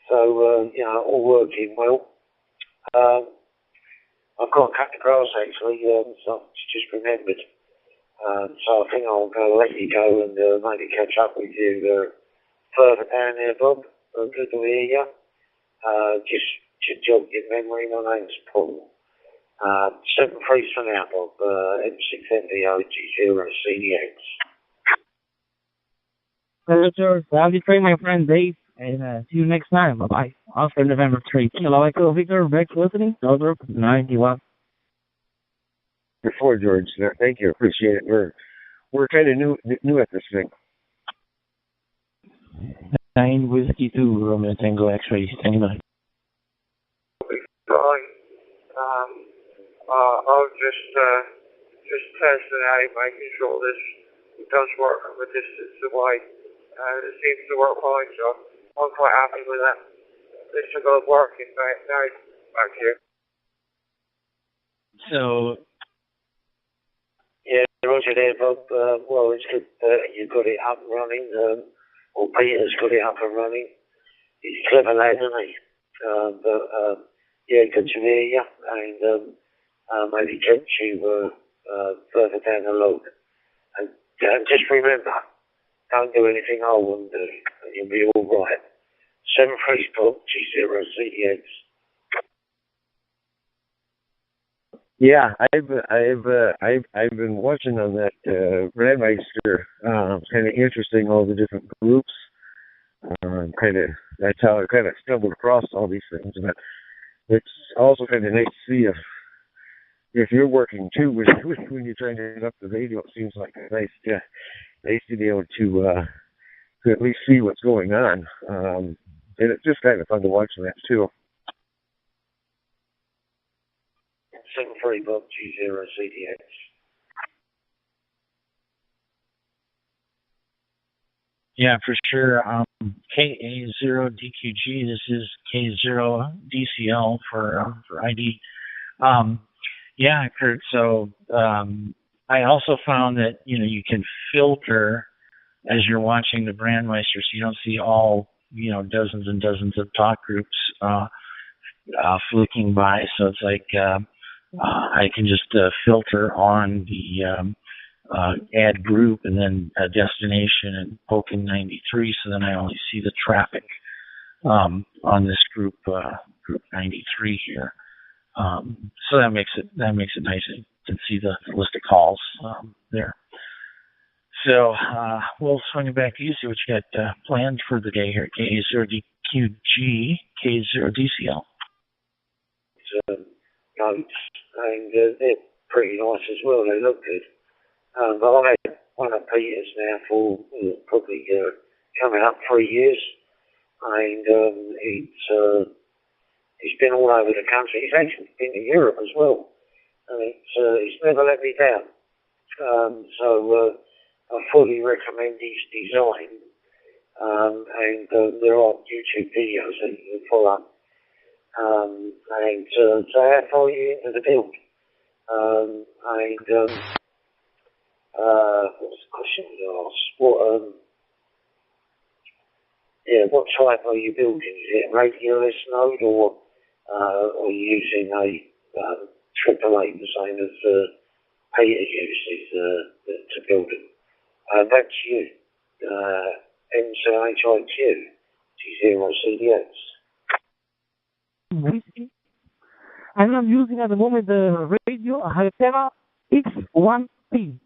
So, you know, all working well. I've got to cut the grass actually, so I just remembered. So I think I'll let you go and maybe catch up with you further down there, Bob. Good to hear you. Just to jog your memory, my name's Paul. 7-3 for now, Bob. M6MDO-G0CDX. George, that'll be great, my friend Dave, and see you next time. Bye-bye. Oscar November 3. Hello, Echo Victor, Beck listening. Over 91. Before George, thank you, appreciate it. We're kind of new at this thing. 9 Whiskey 2, Romeo Tango X-ray, standing by. Fine. I'll just test it out, making sure this does work from a distance away. It seems to work fine, so I'm quite happy with that. This is going to work in fact now. Back here. So, yeah, roger there, Bob. Well, it's good you've got it up and running, or Peter's got it up and running. He's a clever lad, isn't he? Yeah, good to hear you, and maybe catch you further down the road. And just remember, don't do anything I wouldn't do, and you'll be all right. 7-3 Bob, G0CDX. Yeah, I've been watching on that Redmeister. Kind of interesting, all the different groups. That's how I kind of stumbled across all these things. But it's also kind of nice to see if you're working too when you're trying to hit up the radio. It seems like nice to be able to at least see what's going on. And it's just kind of fun to watch that too. 7-3 Bob, G0CDX. yeah, for sure. KA0DQG, this is K0DCL for ID. Yeah, Kurt, so I also found that, you know, you can filter as you're watching the Brandmeister, so you don't see all, you know, dozens and dozens of talk groups flicking by. So it's like I can just filter on the add group and then a destination and poke in 93, so then I only see the traffic on this group 93 here. So that makes it nice to see the list of calls there. So we'll swing it back to you, see what you got planned for the day here. K0DQG, K0DCL. Notes, and they're pretty nice as well. They look good. But I've had one of Peter's now for probably coming up 3 years, and he's been all over the country. He's actually been to Europe as well, and he's never let me down. So I fully recommend his design, and there are YouTube videos that you can follow. And so how far are you into the build? What's the question you asked? What type are you building? Is it a radialist node, or are you using a AAA, the same as Peter uses to build it? Back to you. M7HIQ, G0CDX. I'm using at the moment the radio Hytera X1P.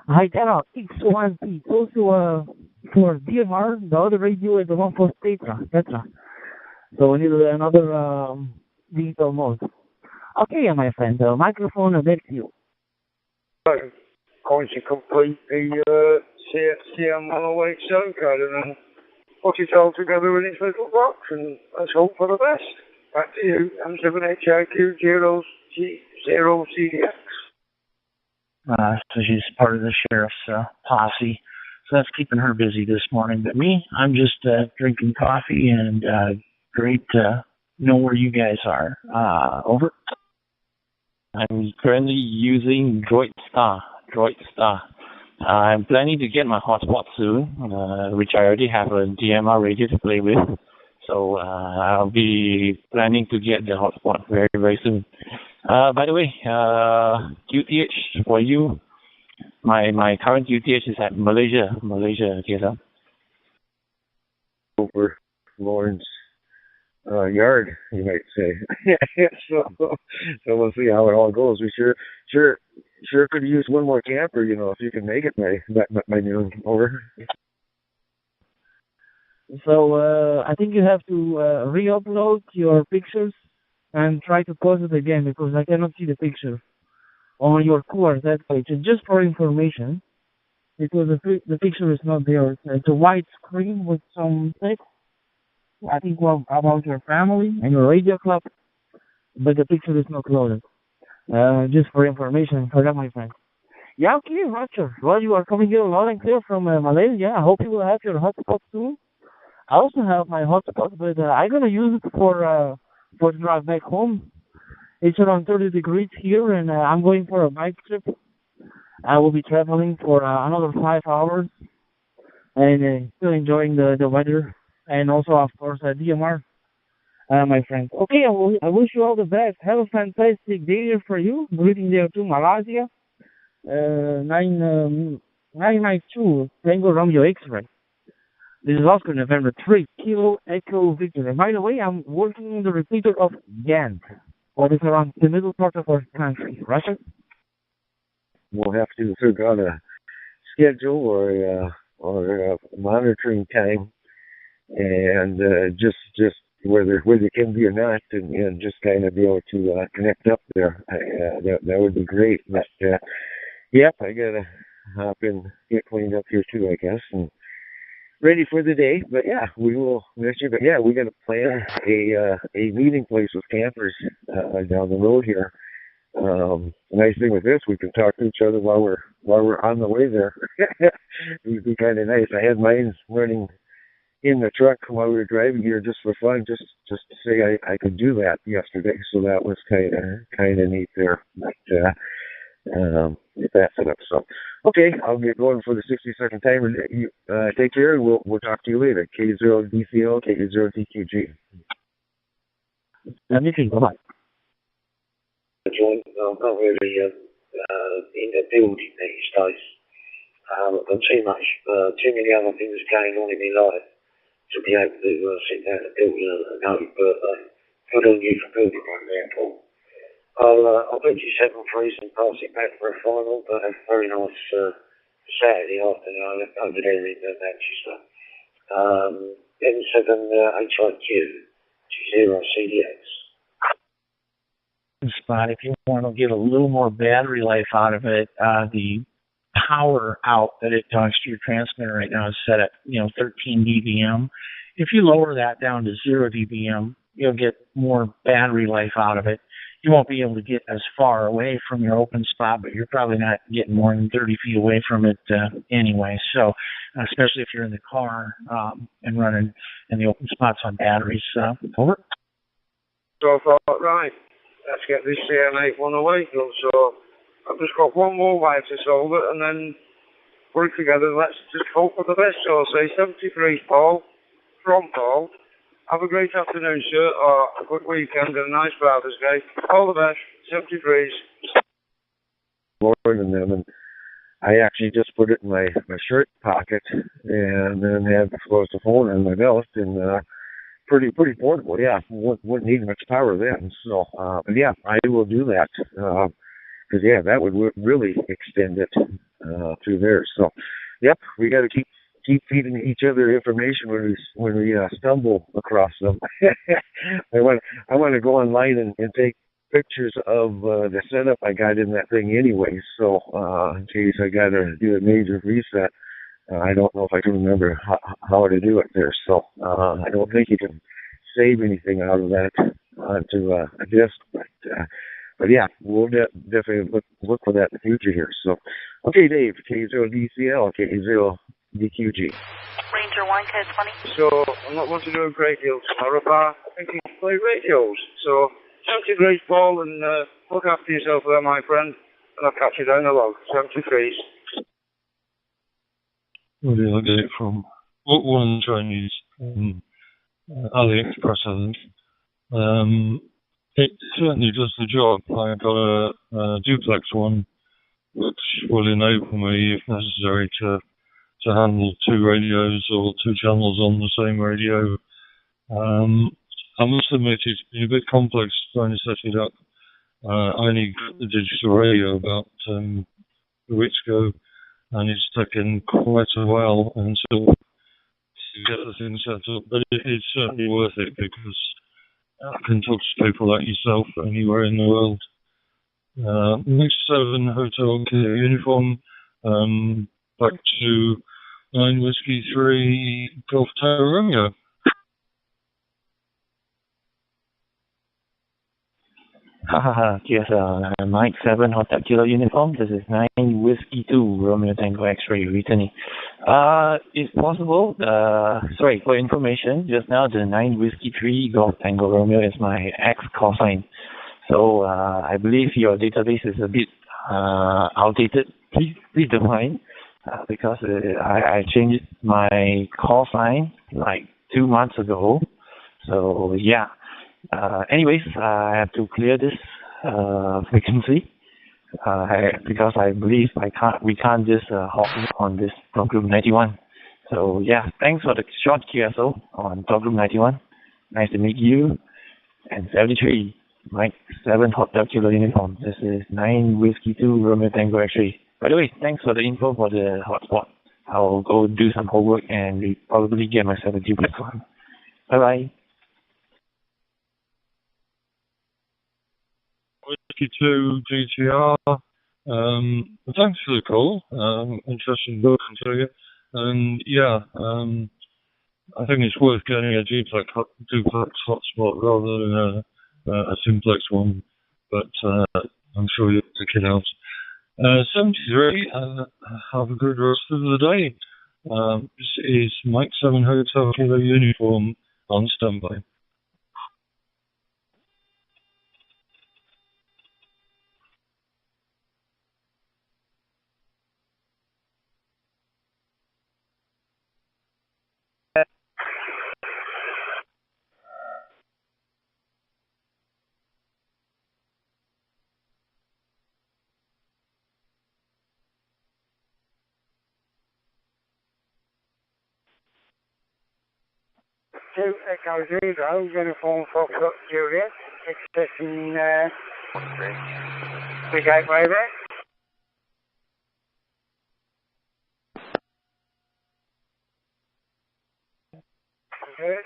Hytera X1P. Also for DMR, the other radio is the one for Tetra. So we need another digital mode. Okay, my friend, the microphone back to you. Going to complete the CM 108 zone code and put it all together in its little box, and let's hope for the best. Back to you, M7HIQ 0CDX. So she's part of the sheriff's posse, so that's keeping her busy this morning. But me, I'm just drinking coffee, and great to know where you guys are. Over. I'm currently using DroidStar. I'm planning to get my hotspot soon, which I already have a DMR radio to play with. So I'll be planning to get the hotspot very, very soon. By the way, QTH for you, my current QTH is at Malaysia, KSL. Over Lawrence yard, you might say. so we'll see how it all goes. We sure could use one more camper, if you can make it by noon. Over. So I think you have to re-upload your pictures and try to post it again because I cannot see the picture on your QRZ page. And just for information, because the picture is not there. It's a white screen with some text, I think about your family and your radio club, but the picture is not loaded. Just for information, for that, my friend. Yeah, okay, Roger. Well, you are coming here loud and clear from Malaysia. I hope you will have your hotspot soon. I also have my hotspot, but I'm gonna use it for the drive back home. It's around 30 degrees here, and I'm going for a bike trip. I will be traveling for another 5 hours, and still enjoying the weather, and also, of course, DMR, my friend. Okay, I wish you all the best. Have a fantastic day here for you. Greeting there to Malaysia. 992 Tango Romeo X-Ray. This is Oscar, November 3, Kilo Echo Victor. And by the way, I'm working on the repeater of Ghent, what is around the middle part of our country. Russia? We'll have to figure out a schedule or monitoring time, and just whether it can be or not, and just kind of be able to connect up there. That would be great. But yep, I gotta hop in, get cleaned up here too, I guess, and ready for the day. But yeah, we will miss you. But yeah, we got to plan a meeting place with campers down the road here. The nice thing with this, we can talk to each other while we're on the way there. It would be kind of nice. I had mine running in the truck while we were driving here just for fun, just to say I could do that yesterday. So that was kind of neat there. But that's it up. So okay, I'll get going for the 60-second timer. You take care, and we'll talk to you later. K0DCL, K0TQG. Anything, bye-bye. I'm not really in the building these days. I've got too many other things going on in my life to be able to sit down and build a note, but good on you for building one there, Paul. I'll bet you 7 threes and pass it back for a final, but a very nice Saturday afternoon. I left over there in Manchester. M7 HIQ, G0 CDX. Spot, if you want to get a little more battery life out of it, the power out that it talks to your transmitter right now is set at 13 dBm. If you lower that down to 0 dBm, you'll get more battery life out of it. You won't be able to get as far away from your open spot, but you're probably not getting more than 30 feet away from it anyway. So, especially if you're in the car and running in the open spots on batteries. Over. So I thought, right, let's get this CM8 one away. So I've just got one more wire to solve it, and then work together. Let's just hope for the best. So I'll say 73 Paul, from Paul. Have a great afternoon, sir, or a good weekend and a nice Father's Day. All the best. 73s. More than them, and I actually just put it in my shirt pocket, and then had close the phone in my belt, and pretty portable. Yeah, wouldn't need much power then. So, but yeah, I will do that because yeah, that would really extend it through there. So, yep, we got to keep feeding each other information when we stumble across them. I want to go online and take pictures of the setup I got in that thing anyway. So in case I got to do a major reset, I don't know if I can remember how to do it there. So I don't think you can save anything out of that onto a disk. But yeah, we'll definitely look for that in the future here. So, okay, Dave, K0DCL, K0DQG. Ranger 1K20. So, I'm not going to do a great deal tomorrow, but I think you can play radios. So, 73 Paul, and look after yourself there, my friend, and I'll catch you down the log. 73s. What do you look at it from? What one Chinese? AliExpress, I think. It certainly does the job. I got a duplex one, which will enable me, if necessary, to handle two radios or two channels on the same radio. I must admit it's been a bit complex trying to set it up. I only got the digital radio about 2 weeks ago, and it's taken quite a while until to get the thing set up. But it's certainly worth it because I can talk to people like yourself anywhere in the world. Next 7 Hotel Kilo Uniform, back to 9 Whiskey 3 Golf Tower Romeo. Yes, Mike 7 Hotel Kilo Uniform. This is 9 Whiskey 2 Romeo Tango X-Ray returning. It's possible, sorry, for information, just now the 9 Whiskey 3 Golf Tango Romeo is my ex call sign. So I believe your database is a bit outdated. Please don't mind, because I changed my call sign like 2 months ago. So yeah. Anyways, I have to clear this vacancy because I believe we can't just hop on this Talk Group 91. So yeah, thanks for the short QSO on Talk Group 91. Nice to meet you. And 73, Mike 7 Hotel Kilo Uniform. This is 9 Whiskey 2 Romeo Tango X-Ray. By the way, thanks for the info for the hotspot. I'll go do some homework and probably get myself a duplex one. Bye bye. Whiskey 2 GTR. Thanks for the call. Interesting talking to you. And yeah, I think it's worth getting a duplex hotspot rather than a simplex one. But I'm sure you'll pick it out. 73. Have a good rest of the day. This is Mike 7 Hotel Kilo Uniform on standby. To Echo Zero, Uniform Foxtrot Juliet, expressing the gateway there. Okay.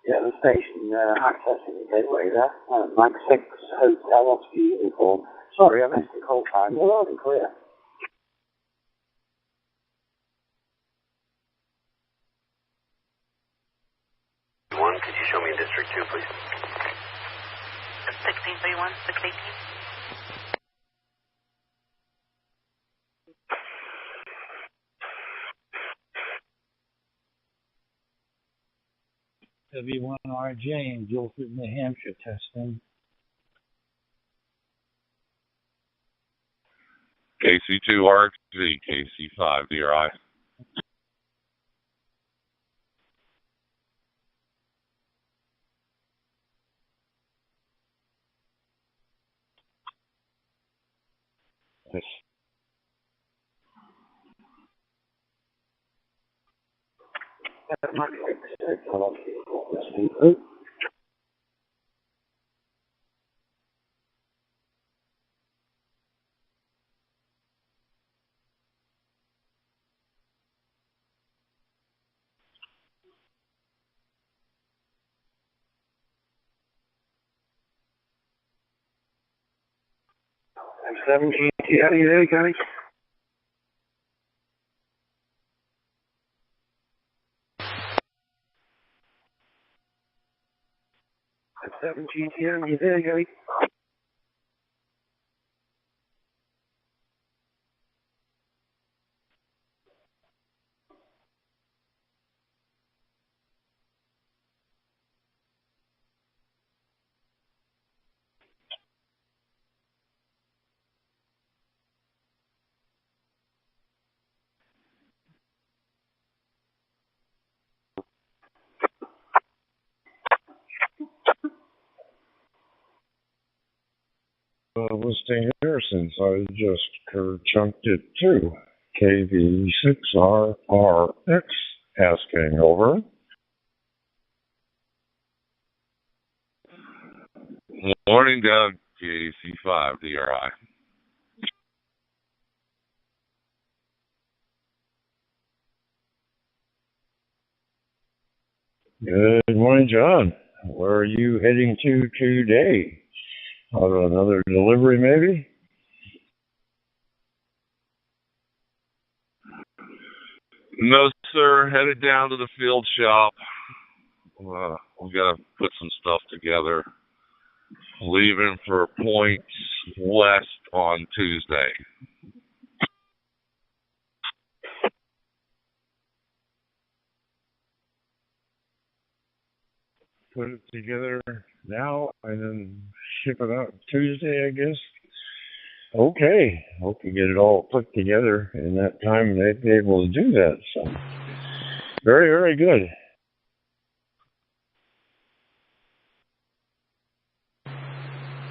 Yeah, the station accessing the gateway there. Mike 6 Hotel Oscar Uniform. Sorry, I missed the call time. You're loud and clear. One, could you show me District 2, please? 1631, 618. W1RJ in Guilford, New Hampshire, testing. KC2RXV, KC5, DRI. Yes. Mike 6 Hotel Oscar Uniform. M7 GT, are you there, Gary? M7 GT, are you there, Gary? listing here since I just chunked it too. KV6RRX asking over. Morning, Doug. KC5 DRI. Good morning, John. Where are you heading to today? Another delivery, maybe? No, sir. Headed down to the field shop. We got to put some stuff together. Leaving for Points West on Tuesday. Put it together now and then ship it out Tuesday, I guess. Okay. Hope you get it all put together in that time and they'd be able to do that. So, very, very good.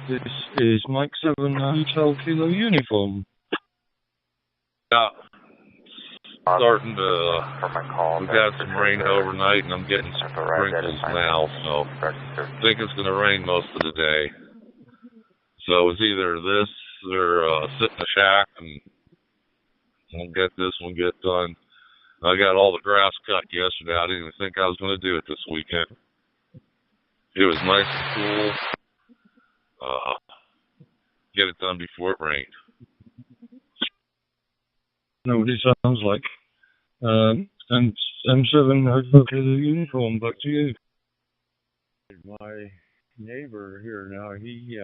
This is Mike 7 Hotel Kilo Uniform. Yeah. Starting to, we've had some rain overnight and I'm getting some sprinkles now, so I think it's going to rain most of the day. So it's either this or sit in the shack and we'll get this one get done. I got all the grass cut yesterday. I didn't even think I was going to do it this weekend. It was nice and cool. Get it done before it rained. Know what it sounds like. And M7 Hotel Kilo Uniform, back to you. My neighbor here now, he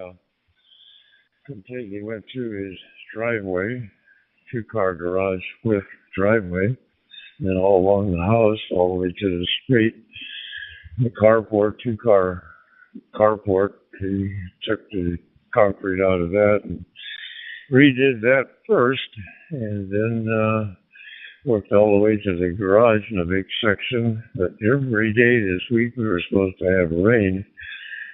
completely went through his driveway, two-car garage with driveway, then all along the house, all the way to the street. The carport, two-car carport, he took the concrete out of that and redid that first, and then worked all the way to the garage in a big section. But every day this week we were supposed to have rain.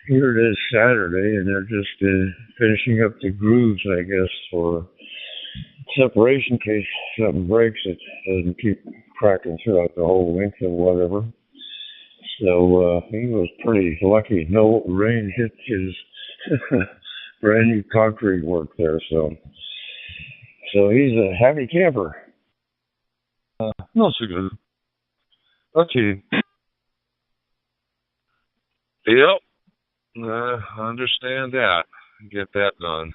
Here it is Saturday, and they're just finishing up the grooves, I guess, for separation in case something breaks. It doesn't keep cracking throughout the whole length of whatever. So he was pretty lucky. No rain hit his brand new concrete work there. So he's a happy camper. Not so good. Okay. Yep. I understand that. Get that done.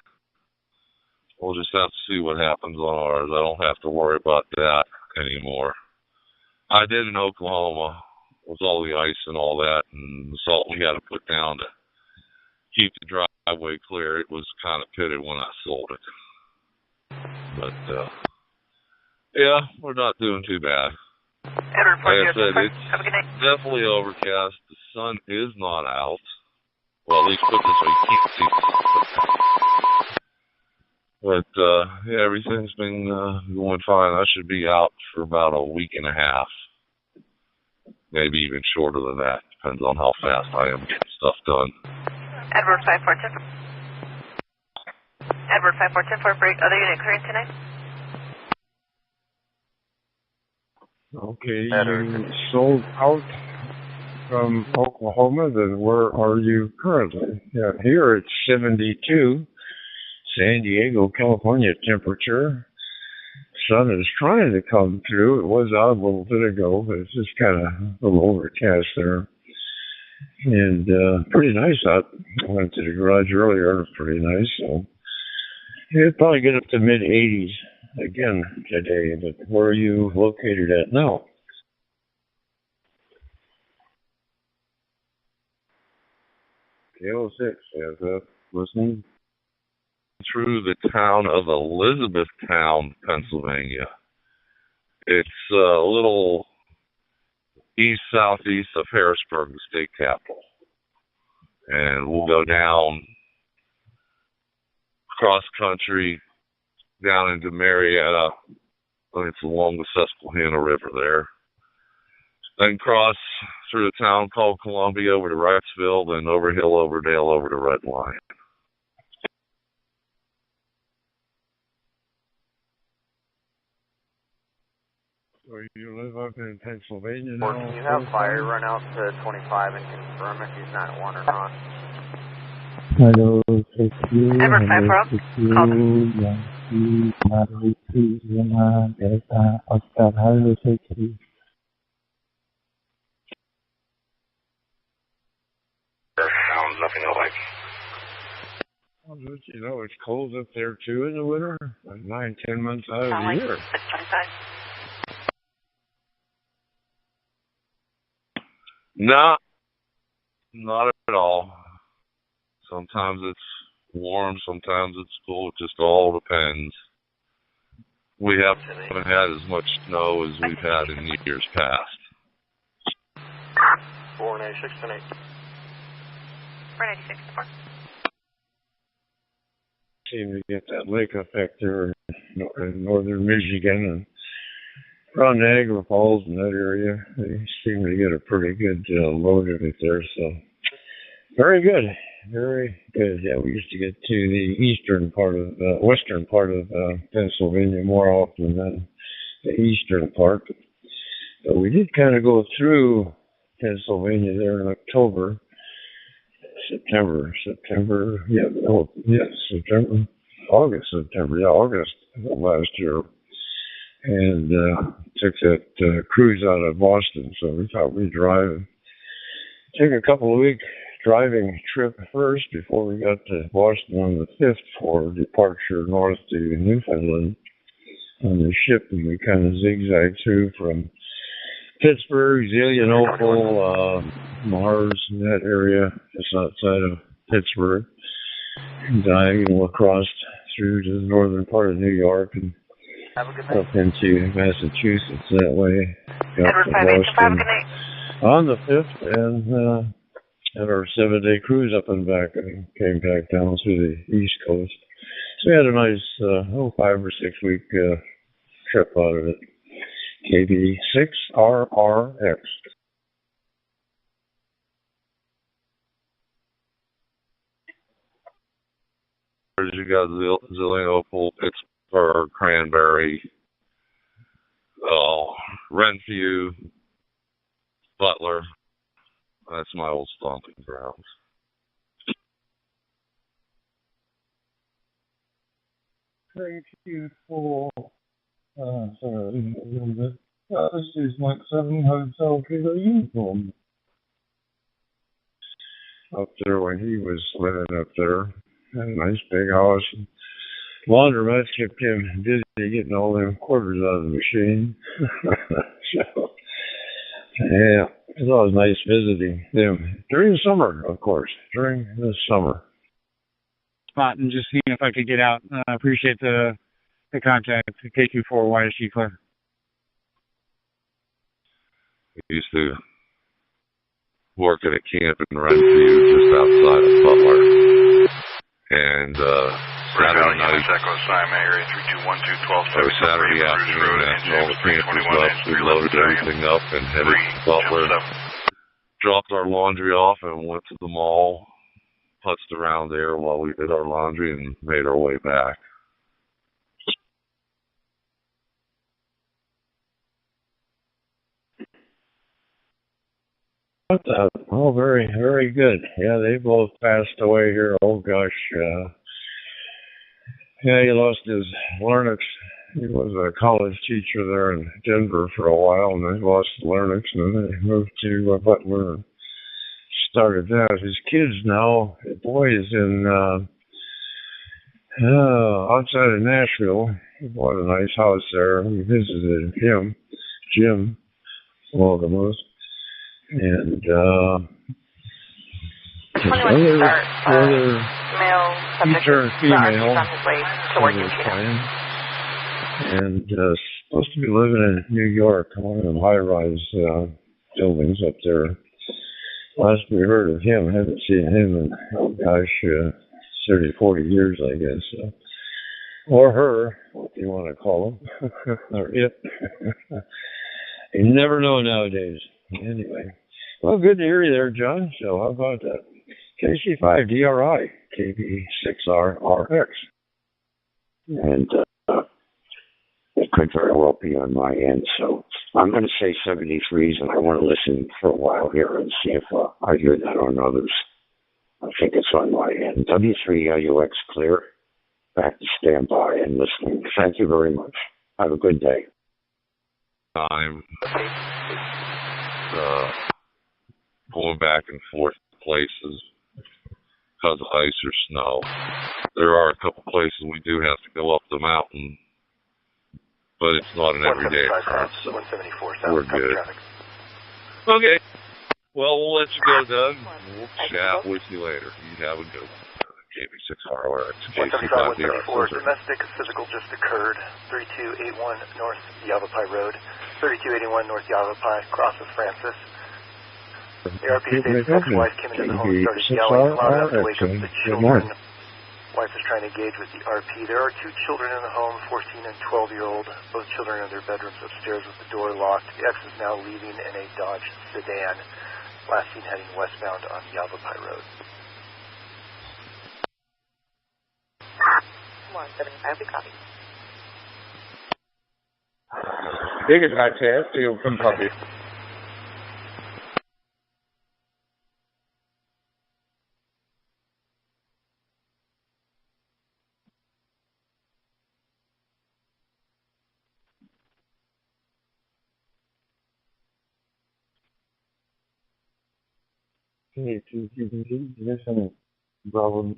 We'll just have to see what happens on ours. I don't have to worry about that anymore. I did in Oklahoma with all the ice and all that and the salt we had to put down to keep the driveway clear. It was kind of pitted when I sold it. But, yeah, we're not doing too bad. Like I said, it's definitely overcast. The sun is not out. Well, at least put this way, you can't see the sun. But, yeah, everything's been going fine. I should be out for about a week and a half. Maybe even shorter than that. Depends on how fast I am getting stuff done. Edward 5410. Edward 5410 for break. Other unit clearing tonight? Okay, you sold out from Oklahoma, then where are you currently? Yeah, here it's 72, San Diego, California temperature. Sun is trying to come through. It was out a little bit ago, but it's just kind of a little overcast there. And pretty nice out. I went to the garage earlier. It was pretty nice. So it'll probably get up to mid-80s again today. But where are you located at now? KO6, yes, listening. Through the town of Elizabethtown, Pennsylvania. It's a little southeast of Harrisburg, the state capital. And we'll go down cross country down into Marietta. It's along the Susquehanna River there. Then cross through a town called Columbia over to Wrightsville, then over Hill, over Dale, over to Red Lion. So you live up in Pennsylvania now? Or can you have fire run out to 25 and confirm if he's not one or not? Hello, thank you. Ever Hello, Rob? thank you. Yankee, Mary, Yama, Delta, Oscar, hello, thank you. Sounds nothing alike. Well, you know, it's cold up there too in the winter. Like 9-10 months out of the year. No, not at all. Sometimes it's warm, sometimes it's cool. It just all depends. We haven't had as much snow as we've had in years past. 496 and 8. 496 4. Seem to get that lake effect there in northern Michigan and around Niagara Falls in that area. They seem to get a pretty good load of it there. So very good, very good. Yeah, we used to get to the western part of Pennsylvania more often than the eastern part. But we did kind of go through Pennsylvania there in October. September, August of last year, and took that cruise out of Boston. So we thought we'd take a couple of week driving trip first before we got to Boston on the 5th for departure north to Newfoundland on the ship, and we kind of zigzagged through from Pittsburgh, Zelienople, Mars, in that area, just outside of Pittsburgh, and diagonal across through to the northern part of New York and up into Massachusetts that way. Got to Boston on the 5th and had our 7-day cruise up and back and came back down through the East Coast. So we had a nice 5 or 6 week trip out of it. KB6RRX. You got Zelienople, Pittsburgh, Cranberry, Renview, Butler. That's my old stomping grounds. Thank you for sorry, a little bit. This is Mike 7 Hotel Kilo Uniform. Up there when he was living up there. Had a nice big house. Laundromat kept him busy getting all them quarters out of the machine. So, yeah, it was always nice visiting them. During the summer, of course. During the summer. Spot and just seeing if I could get out. I appreciate the contact. KQ4 YSG Clear. We used to work at a camp in Renview just outside of Butler. And Saturday night, every Saturday afternoon after all the campers left, we loaded everything up and headed to Butler, dropped our laundry off and went to the mall, putzed around there while we did our laundry and made our way back. Oh, very, very good. Yeah, they both passed away here. Oh, gosh. Yeah, he lost his larynx. He was a college teacher there in Denver for a while, and then lost the larynx, and then they moved to Butler and started that. His kids now, the boy is in outside of Nashville. He bought a nice house there. We visited him, Jim, well, the most. And other he turned female and supposed to be living in New York, one of them high-rise buildings up there. Last we heard of him, haven't seen him in, 30, 40 years, I guess. Or her, what do you want to call them, or it. You never know nowadays. Anyway. Well, good to hear you there, John. So how about that? KC5 DRI, KB6RRX. And could very well be on my end. So I'm going to say 73s, and I want to listen for a while here and see if I hear that on others. I think it's on my end. W3LUX clear. Back to standby and listening. Thank you very much. Have a good day. Time going back and forth places because of ice or snow. There are a couple places we do have to go up the mountain, but it's not an everyday occurrence, so we're good. Okay. Well, we'll let you go, Doug. We'll chat with you later. You have a good one. KB6ROX, KC5DR. Domestic physical just occurred. 3281 North Yavapai Road. 3281 North Yavapai, crosses Francis. ARP states ex-wife came into the home and started yelling loud enough to wake up the children. Wife is trying to engage with the RP. There are 2 children in the home, 14 and 12-year-old. Both children are in their bedrooms upstairs with the door locked. The ex is now leaving in a Dodge sedan. Last seen heading westbound on Yavapai Road. 175, we copy. Biggest I test, you can copy. Okay, there's some problems.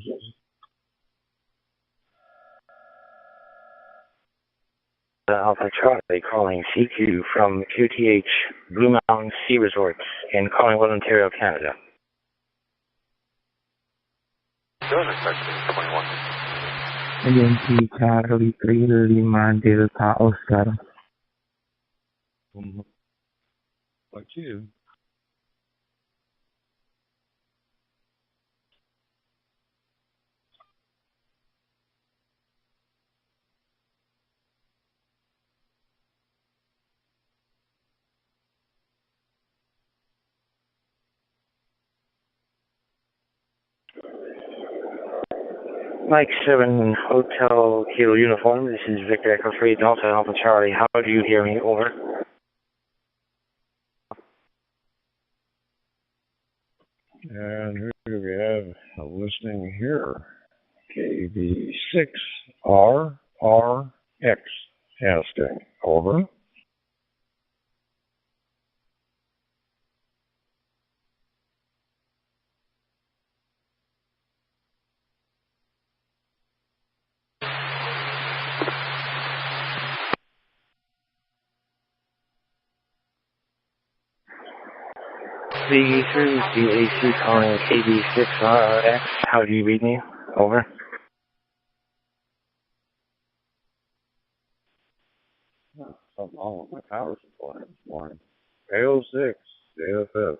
Alpha Charlie calling CQ from QTH Blue Mountain Ski Resorts in Collingwood, Ontario, Canada. Agency Charlie 335 Delta Oscar. Like you. Mike 7 Hotel Kilo Uniform, this is Victor Echo 3 Delta Alpha Charlie. How do you hear me? Over. And who do we have listening here? KB6RRX asking. Over. The AC calling KB6RRX. How do you read me? Over. Something wrong with my power supply this morning. AO6, DFF.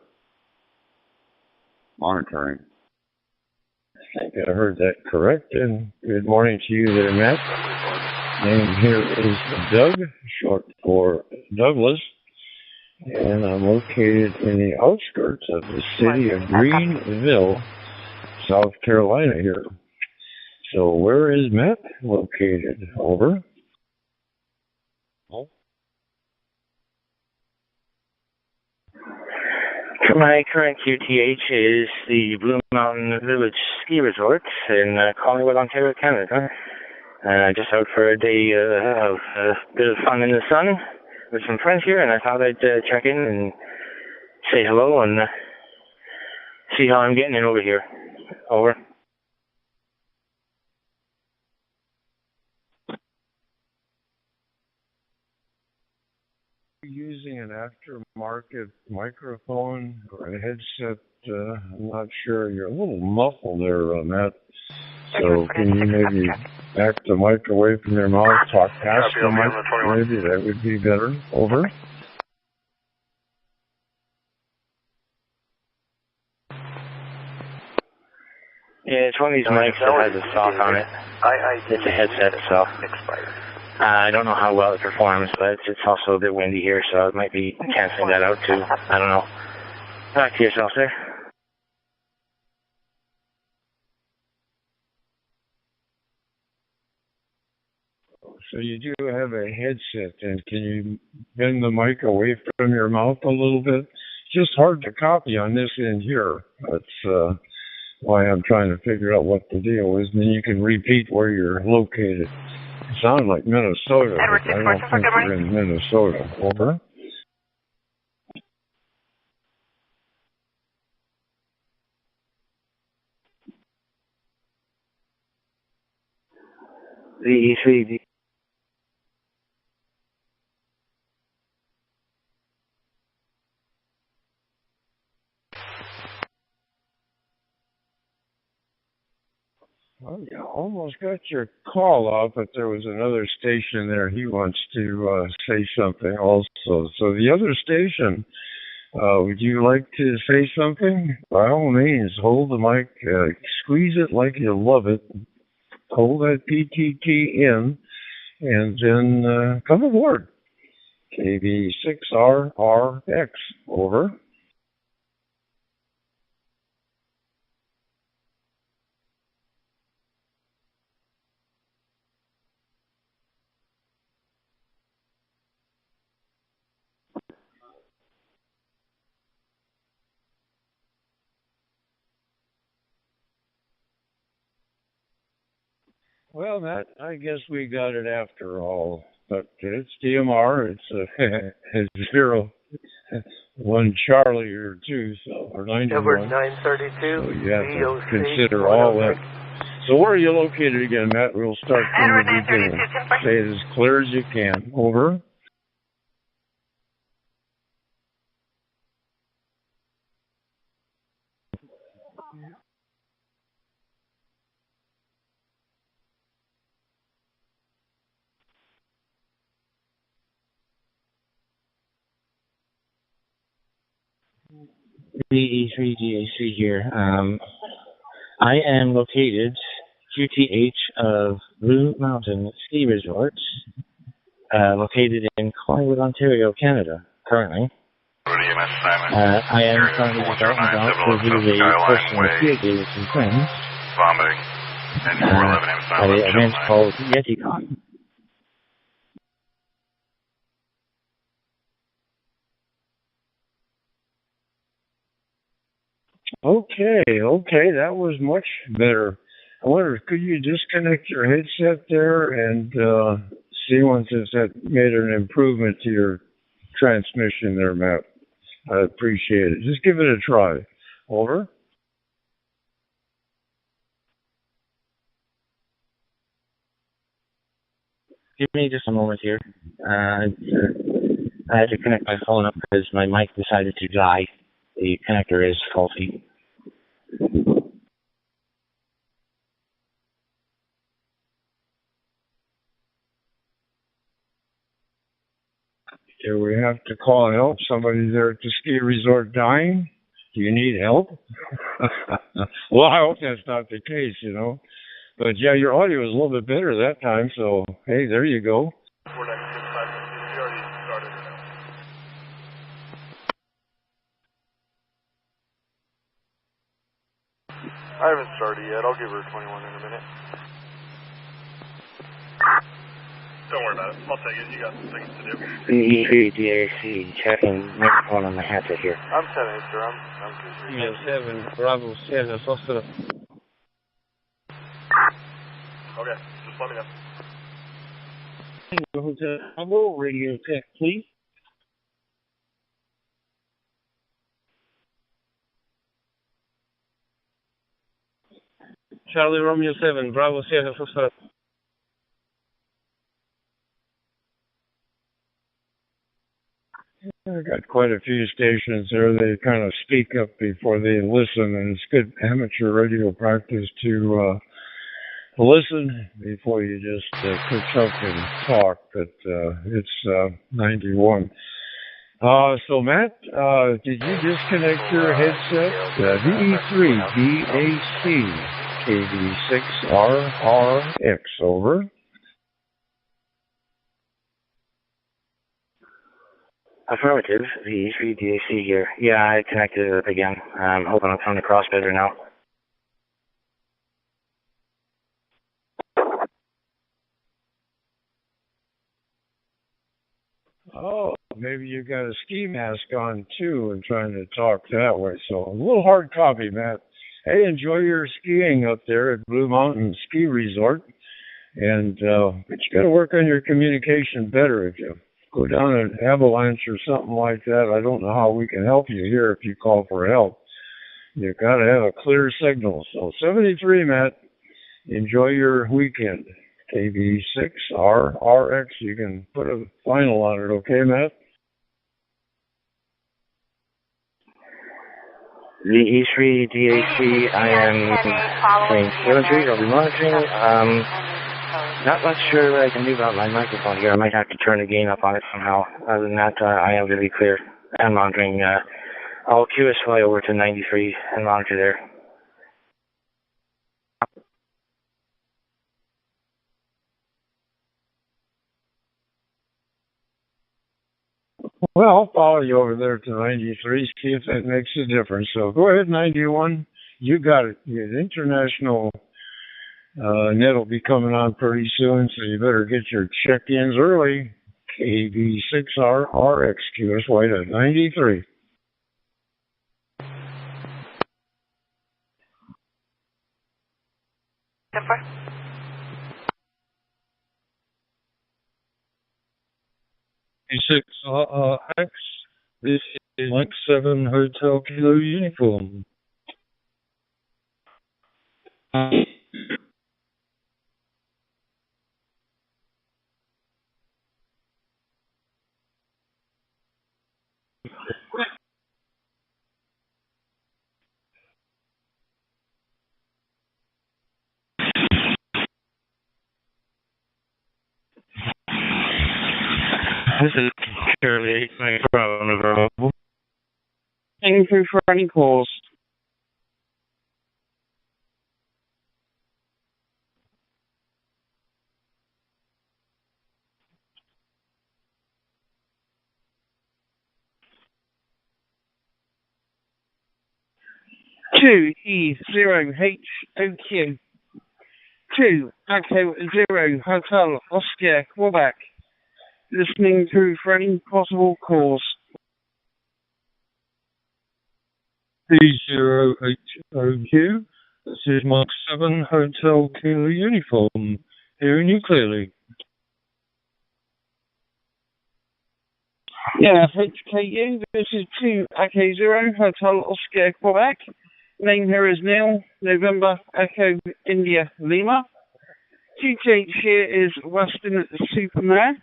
Monitoring. I think I heard that correct, and good morning to you there, Matt. Name here is Doug, short for Douglas, and I'm located in the outskirts of the city of Greenville, South Carolina here. So where is Matt located? Over. My current QTH is the Blue Mountain Village Ski Resort in Collingwood, Ontario, Canada. I just out for a day of a bit of fun in the sun with some friends here, and I thought I'd check in and say hello and see how I'm getting in over here. Over. Using an aftermarket microphone or a headset, I'm not sure. You're a little muffled there, Matt. So can you maybe back the mic away from your mouth, talk past the mic? Maybe that would be better. Over. Yeah, it's one of these mics that has a sock on it. It's a headset, so I don't know how well it performs, but it's also a bit windy here, so it might be canceling that out too. I don't know. Back to yourself, sir. So you do have a headset, and can you bend the mic away from your mouth a little bit? It's just hard to copy on this end here. That's why I'm trying to figure out what the deal is, and then you can repeat where you're located. It sounds like Minnesota, but I don't think you're in Minnesota. Over. VE3. Well, you almost got your call off, but there was another station there. He wants to say something also. So the other station, would you like to say something? By all means, hold the mic, squeeze it like you love it, hold that PTT in, and then come aboard. KB6RRX, over. Well, Matt, I guess we got it after all. But it's DMR. It's a 01 Charlie or 2, so, or 91. Number 932. So you have to consider all that. So where are you located again, Matt? We'll start from the beginning. Say it as clear as you can. Over. VE3DAC here. I am located QTH of Blue Mountain Ski Resorts, located in Collingwood, Ontario, Canada, currently. I am currently just out and about to view the personal field day with some friends at an event called YetiCon. Okay, that was much better. I wonder, could you disconnect your headset there and see once that made an improvement to your transmission there, Matt? I appreciate it. Just give it a try. Over. Give me just a moment here. I had to connect my phone up because my mic decided to die. The connector is faulty. Do we have to call help? Somebody there at the ski resort dying? Do you need help? Well, I hope that's not the case, you know. But yeah, your audio was a little bit better that time, so hey, there you go. I haven't started yet. I'll give her 21 in a minute. Don't worry about it. I'll take it. You got some things to do. VE3DAC, checking microphone on the headset here. I'm 10-8, sir. I'm good. 7, Bravo, Sierra, Foster. Okay, just let me know. Hotel Bravo, radio check, please. Charlie Romeo 7, Bravo, Sierra, Foster. I got quite a few stations there. They kind of speak up before they listen, and it's good amateur radio practice to listen before you just pitch up and talk. But it's 91. So Matt, did you disconnect your headset? VE3DAC KB6RRX, over. Affirmative, VE3DAC here. Yeah, I connected it again. I'm hoping I'm coming across better now. Oh, maybe you got a ski mask on too and trying to talk that way. So a little hard copy, Matt. Hey, enjoy your skiing up there at Blue Mountain Ski Resort. And but you got to work on your communication better. If you go down an avalanche or something like that, I don't know how we can help you here if you call for help. You got to have a clear signal. So 73, Matt. Enjoy your weekend. KB6RRX. You can put a final on it, okay, Matt? The E3 DAC, I am saying telemetry, I'll be monitoring. Not sure what I can do about my microphone here. I might have to turn the gain up on it somehow. Other than that, I am going to be clear and monitoring. I'll QSY over to 93 and monitor there. Well, I'll follow you over there to 93, see if that makes a difference. So go ahead, 91. You got it. Your international net will be coming on pretty soon, so you better get your check-ins early. KB6RRX, QSY to 93. X. This is Mike 7 Hotel Kilo Uniform. This is Charlie 8 from available. Thank you for any calls. E0HOQ 2 Echo 0 Hotel Oscar Quebec. Listening through for any possible calls. E0HOQ. This is Mark 7 Hotel Kilo Uniform. Hearing you clearly. Yeah, HKU. This is 2 Echo 0 Hotel Oscar Quebec. Name here is Neil. November Echo India Lima. QTH here is Western Supermare.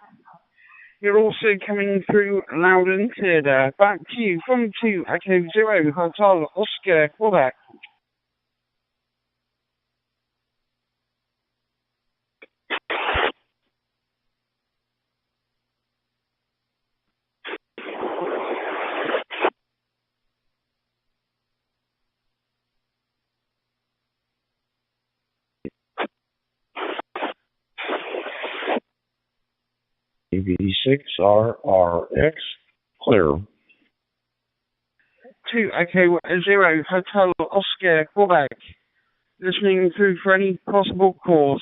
You're also coming through loud and clear there. Back to you from 2 Echo 0 Hotel Oscar Quebec. KB6RRX, clear. 2 Echo 0 Hotel Oscar Quebec. Listening through for any possible calls.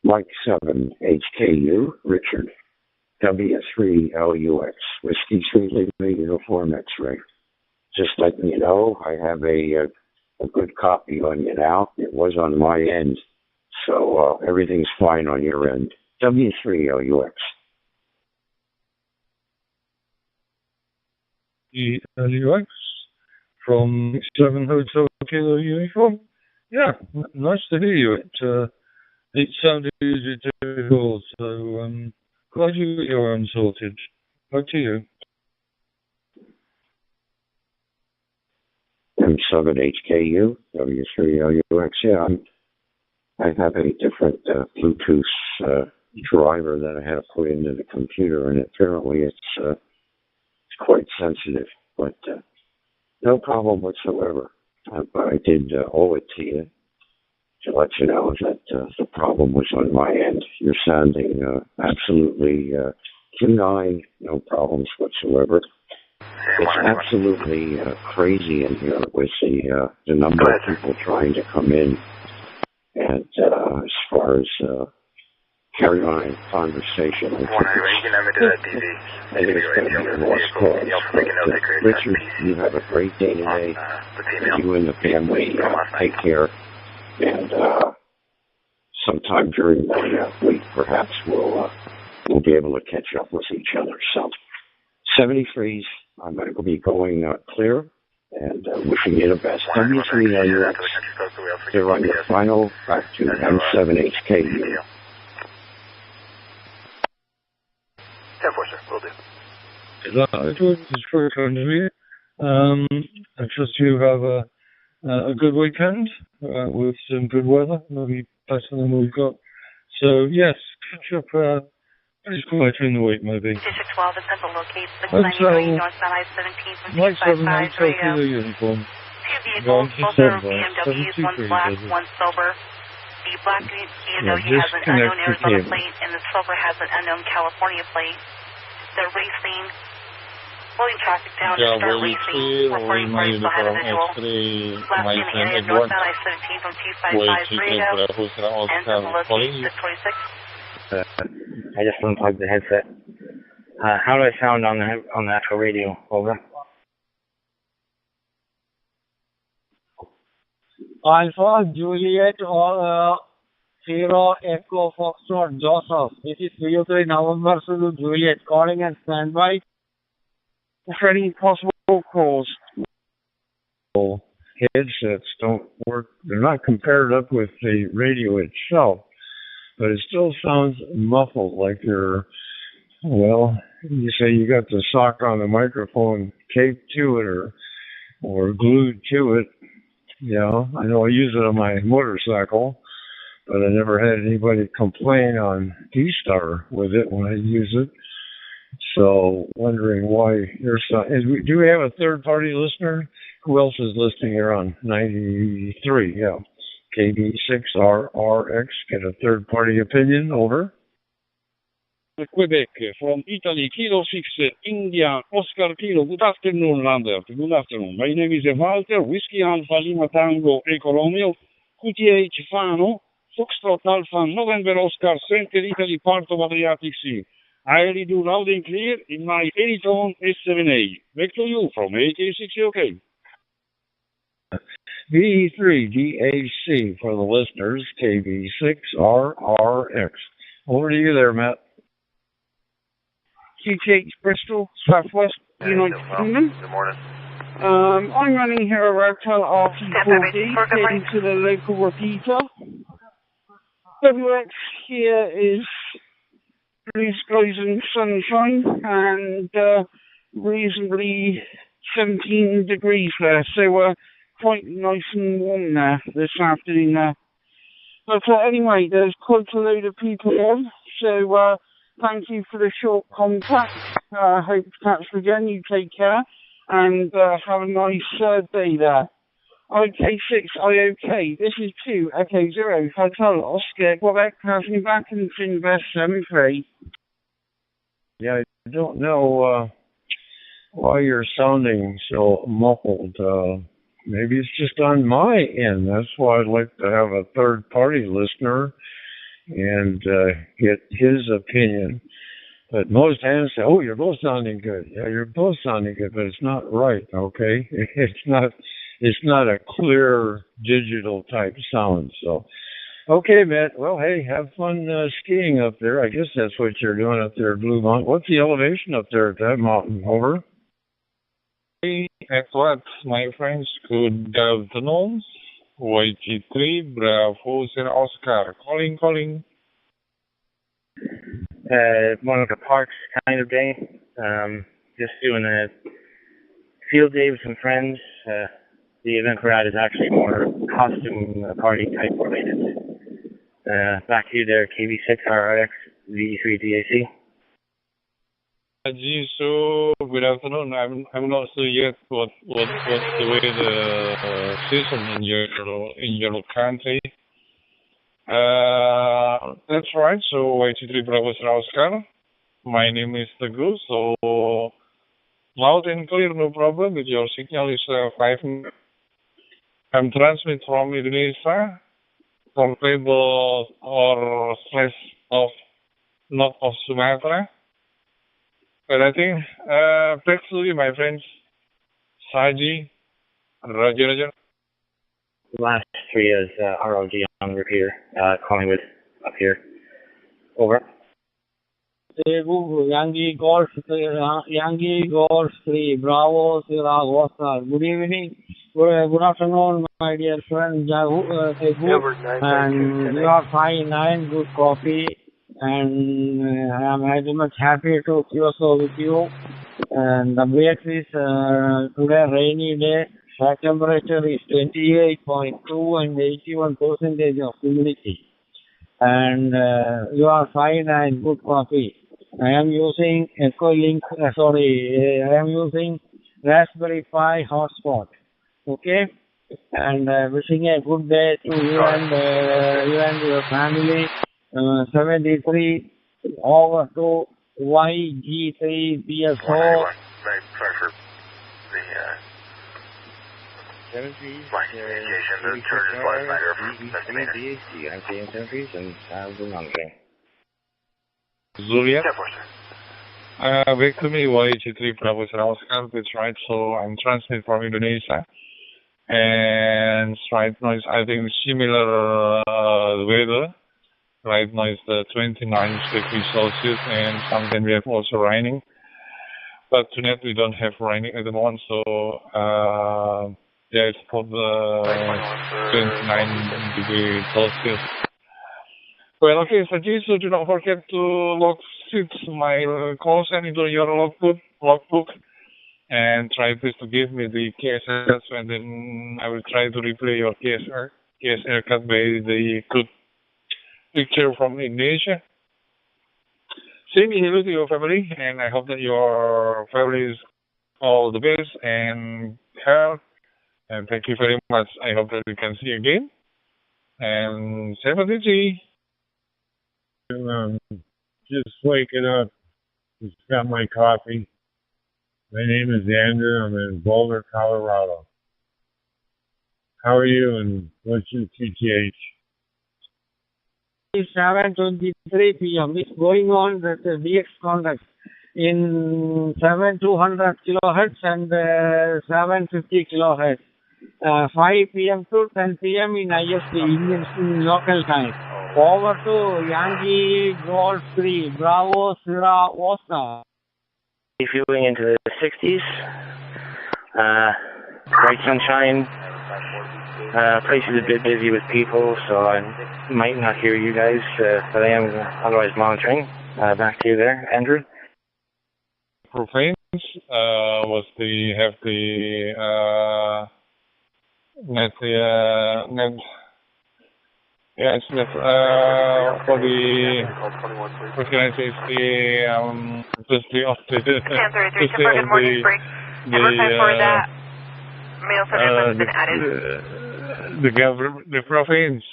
Mike 7 HKU, Richard. W3LUX, Whiskey 3 Lima Uniform X-Ray. Just letting you know, I have a good copy on you now. It was on my end, so everything's fine on your end. W3LUX. LUX from 7 Hotel Kilo Uniform. Yeah, nice to hear you. It sounded easy to call, so glad you got your own sorted. Back to you. M7HKU, W3LUX. Yeah, I have a different Bluetooth driver that I had to put into the computer, and apparently it's quite sensitive, but no problem whatsoever. But I did owe it to you to let you know that the problem was on my end. You're sounding absolutely Q9, no problems whatsoever. It's absolutely crazy in here with the number of people trying to come in And as far as carry on a conversation, I think it's going to be a lost cause. But, Richard, you have a great day today. You and the family take care. And sometime during the week, perhaps we'll be able to catch up with each other. So, 73s, I'm going to be going clear and wishing you the best. W3LUX, they're on your final back to M7HK. 10-4, sir. Will do. It was very kind of you. I trust you have a good weekend with some good weather, maybe better than we've got. So, yes, catch up pretty quieter in the week, maybe. District 12 is to locate 693 northbound I-17 from 255 radio. Uniform. Two vehicles, both are BMWs, one black, one silver. The black BMW has an unknown Arizona plate, and the silver has an unknown California plate. They're racing, pulling traffic down to start racing. Reporting parties still had a visual. Last in the area, northbound I-17 from 255 radio, and to locate 626. I just unplugged the headset. How do I sound on the actual radio? Over. Alpha Juliet or Sierra Echo Foxtrot Joseph. This is 303 November Zulu Juliet calling and standby for any possible calls. Headsets don't work. They're not compared up with the radio itself, but it still sounds muffled, like you're, well, you say you got the sock on the microphone taped to it or glued to it. You know, I know I use it on my motorcycle, but I never had anybody complain on D-Star with it when I use it. So, wondering why you're so... Do we have a third-party listener? Who else is listening here on 93? Yeah. KB6RRX, get a third-party opinion, over. Quebec, from Italy, Kilo 6, India, Oscar Kilo, good afternoon, Lambert, good afternoon. My name is Walter, Whiskey Alpha Lima Tango, Eco Romeo, QTH Fano, Foxtrot Alpha, November Oscar, Center Italy, part of Adriatic Sea. I really do loud and clear in my Eritone S7A. Back to you from AK6OK. V3DAC for the listeners, KB6RRX. Over to you there, Matt. QTH Bristol, Southwest United Kingdom. Good morning. I'm running here a Ratel RT4D heading to the local repeater. WX here is blue skies and sunshine and reasonably 17 degrees there, so we're quite nice and warm there this afternoon there. But anyway, there's quite a load of people on, so thank you for the short contact. Hope to catch you again. You take care and have a nice day there. OK6 IOK, this is 2 Echo 0 Hotel Oscar Quebec, passing back in Finvest 73. Yeah, I don't know why you're sounding so muffled. Maybe it's just on my end. That's why I'd like to have a third-party listener and get his opinion. But most hands say, oh, you're both sounding good. Yeah, you're both sounding good, but it's not right, okay? It's not a clear digital type sound. So, okay, Matt. Well, hey, have fun skiing up there. I guess that's what you're doing up there at Blue Mountain. What's the elevation up there at that mountain? Over. Excellent, my friends. Good afternoon. YT3, Bravo, Oscar. Calling. One of the parks kind of day. Just doing a field day with some friends. The event we're at is actually more costume party type related. Back to you there, KB6RX, V3DAC. So, good afternoon. I'm not sure yet what's the way the season in your country. That's right. So, YT3 Bravo Oscar. My name is the Goose. So, loud and clear, no problem. But your signal is 5. I'm transmitting from Indonesia. torpedo or stress of north of Sumatra. But I think, back to you, my friends. Saji, Roger. Last 3 is ROG on repeater, Collingwood up here. Over. Yankee Golf 3, Bravo, Sierra, Oscar. Good evening. Good afternoon, my dear friend Tebu. And you are fine, 9, good coffee. And I am very much happy to QSO with you. And the base is today rainy day. The temperature is 28.2 and 81% of humidity. And you are fine and good coffee. I am using I am using Raspberry Pi hotspot. Okay? And wishing a good day to you and your family. 73 over to YG3 BSO. Sorry for the 70s, communication. The turn is last night from misdemeanor. I'm seeing 70s and I've been monitoring. Juliet? Yeah, for sure. Back to me, YG3 Bravo Oscar, that's right. So I'm translating from Indonesia. And right now it's, I think, similar weather. Right now it's 29 degrees Celsius and sometimes we have also raining. But tonight we don't have raining at the moment, so yeah, it's for the 29 degrees Celsius. Well, okay, so do not forget to log my calls and into your logbook, and try please to give me the KSR, and then I will try to replay your KSR cut by the good picture from Indonesia. Send me hello to your family, and I hope that your family is all the best and health. And thank you very much. I hope that we can see you again. And 70G. Just waking up. Just got my coffee. My name is Andrew. I'm in Boulder, Colorado. How are you and what's your QTH? It's 7:23 p.m. It's going on the DX conduct in 7200 kilohertz and 750 kilohertz. 5 p.m. to 10 p.m. in IST, Indian local time. Over to Yankee Golf 3, Bravo, Sierra, Oscar. Fueling into the 60s. Bright sunshine. Place is a bit busy with people, so I might not hear you guys, but I am otherwise monitoring. Back to you there, Andrew. Profanes was net it's net for the what can I say? It's the of the profanes.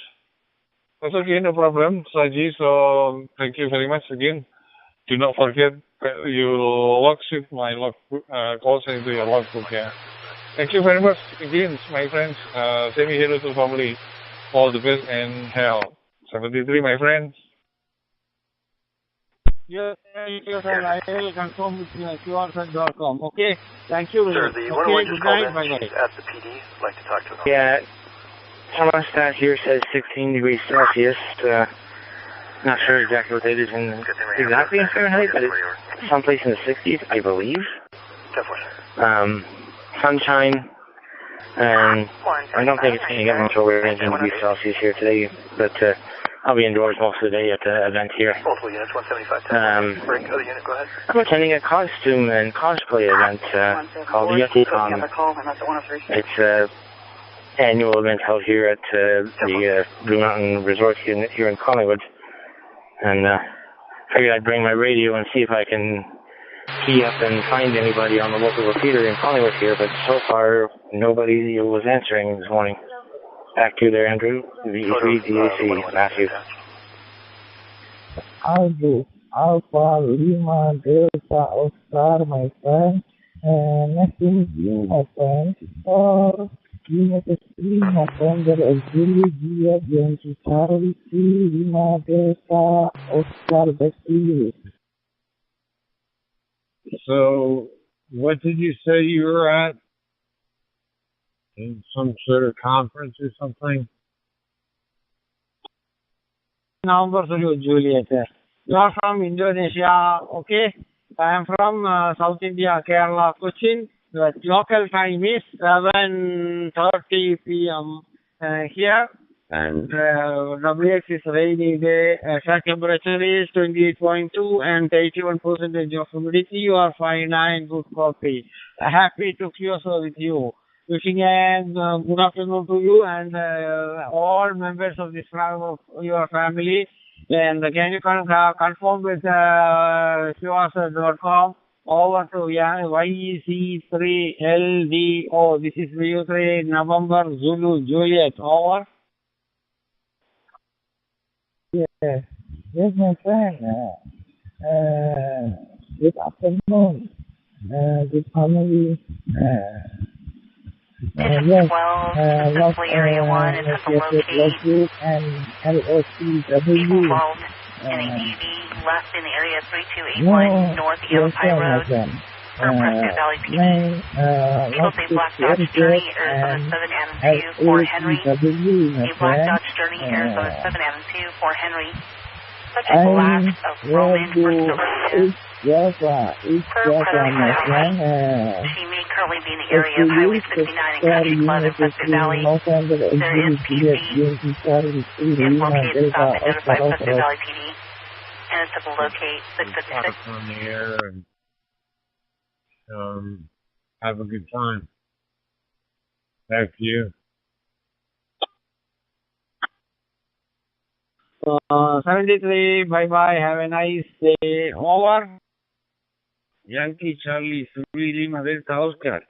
That's okay, no problem, Saji. So thank you very much again. Do not forget that you log my logbook, calls into your logbook. Yeah. Thank you very much again, my friends. Say me hello to family. All the best and health. 73, my friends. Yes, I will confirm with QRZ.com. Okay, thank you. Sir, the okay, good night, bye-bye. At the PD, I'd like to talk to him. Yeah, thermostat here says 16 degrees Celsius. Not sure exactly what that is exactly in Fahrenheit, but it's someplace in the 60s, I believe. Sunshine, and I don't think it's going to get much over 19 degrees Celsius here today, but I'll be indoors most of the day at the event here. Multiple units, 175. Break, other unit, go ahead. I'm attending a costume and cosplay event called YAVAPAI. It's an annual event held here at the Blue Mountain Resort here in Collingwood. And figured I'd bring my radio and see if I can key up and find anybody on the local repeater in Collingwood here, but so far nobody was answering this morning. Back to you there, Andrew. VE3 DAC, Matthew. Andrew, Alpha Lima Delta Oscar, my friend. Nice to meet you, my friend. Lima Tango Auxiliary Juliet Yankee Charlie C Lima Delta Oscar Bessie. So, what did you say you were at? In some sort of conference or something? November Zulu Juliet. You are from Indonesia, okay? I am from South India, Kerala, Cochin. The local time is 7:30 p.m. Here. And WX is rainy day. Track temperature is 28.2 and 81% of humidity. You are fine and good copy. Happy to close with you. Wishing a good afternoon to you and all members of this your family. And can you confirm with QRS.com over to YEC3LDO. This is VU3 November Zulu Juliet. Over. Yes, my friend. Good afternoon. Good family. Yes, love Area 1 is at the locate and LOCW. Involved in a DV left in the area 3281 North YAVAPAI Road. For Prescott Valley PD. Eagle Bay Black Dodge Journey, Arizona 7 Adam 2 for Henry. A Black Dodge Journey, Arizona 7 Adam 2 for Henry. Subject lack of Roman first services. Yes, Per President she may currently be in the area of Highway 69 and Country Club in Prescott Valley. There is PC. If located, stop and notify Prescott Valley PD. And it's to locate 656. On the air and have a good time. Back to you. 73, bye-bye, have a nice day. Over. Yankee Charlie 3 Lima Delta Oscar.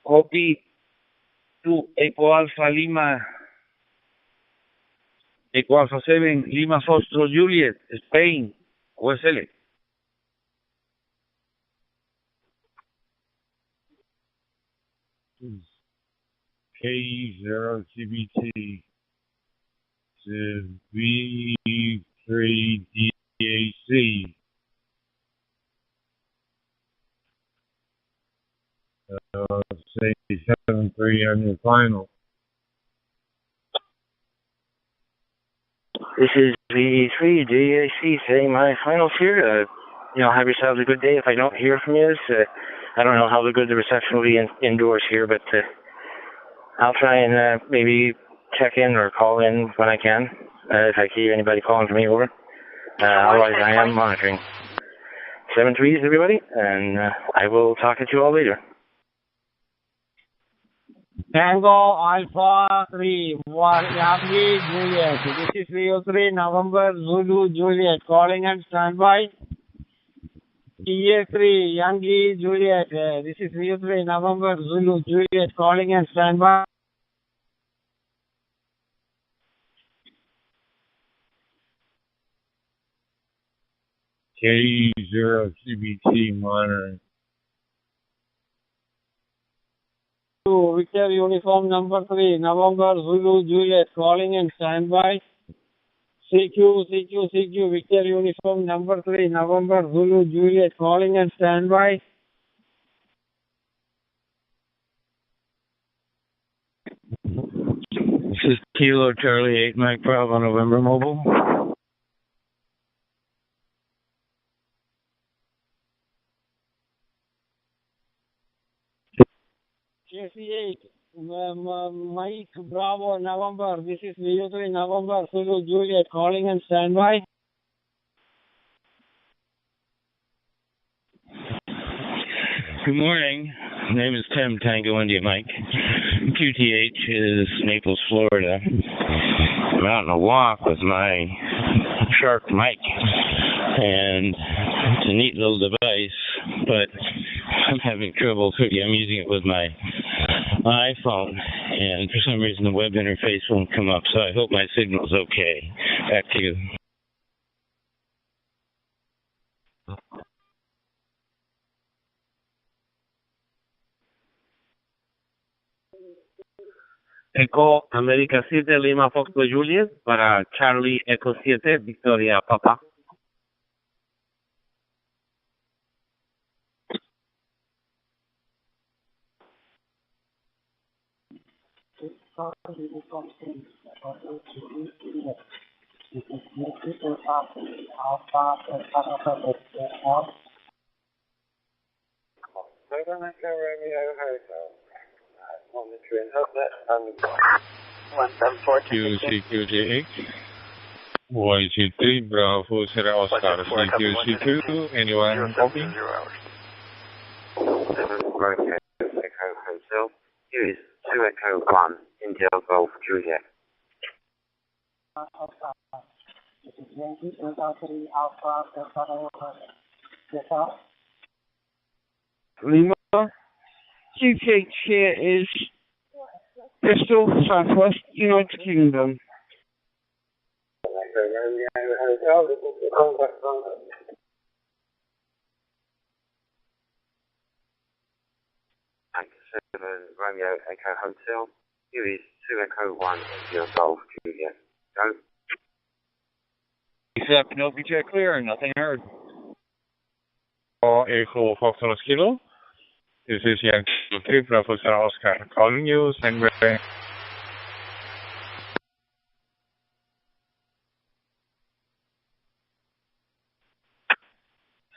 Copy to Echo Alpha Lima. Echo Alpha 7 Lima Foxtrot Juliet, Spain, OSL. K0 CBT to V3 DAC. Say 7-3 on your final. This is V3 DAC saying my finals here. Have yourselves a good day. If I don't hear from you, I don't know how good the reception will be indoors here, but I'll try and maybe check in or call in when I can, if I hear anybody calling for me, over. Otherwise, I am monitoring. 7-3s, everybody, and I will talk to you all later. Tango Alpha 3, Yankee Juliet. This is VO3 November Zulu Juliet. Calling and standby. TA3 Yankee Juliet. This is VO3 November Zulu Juliet. Calling and standby. K0 CBT monitoring. Victor Uniform number 3, November Zulu Juliet, calling and standby. CQ, Victor Uniform number 3, November Zulu Juliet, calling and standby. This is Kilo Charlie 8 Mike Bravo November Mobile. JC8, Mike Bravo November, this is VO3 November Zulu Juliet, calling and standby. Good morning. My name is Tim Tango India Mike. QTH is Naples, Florida. I'm out on a walk with my Shark Mike, and it's a neat little device, but I'm having trouble. I'm using it with my iPhone, and for some reason the web interface won't come up, so I hope my signal's okay. Back to you. Eco América 7 Lima Foxtrot Juliet para Charlie Eco 7 Victoria Papa. QCQJH, YG3, Bravo, Sierra Oscar, CQC2, anyone copy? Okay, Echo Hotel. Here is 2 Echo 1, Intel Golf Juliet. Lima, QTH here is Bristol, Southwest, United Kingdom. Romeo Echo Hotel. Here is 2 Echo 1, Intel Golf Juliet. Go. Except no VJ clear, nothing heard. Echo Foxtrot Kilo. This is Yankee 3, Bravo, Sierra Oscar. Calling you, send me.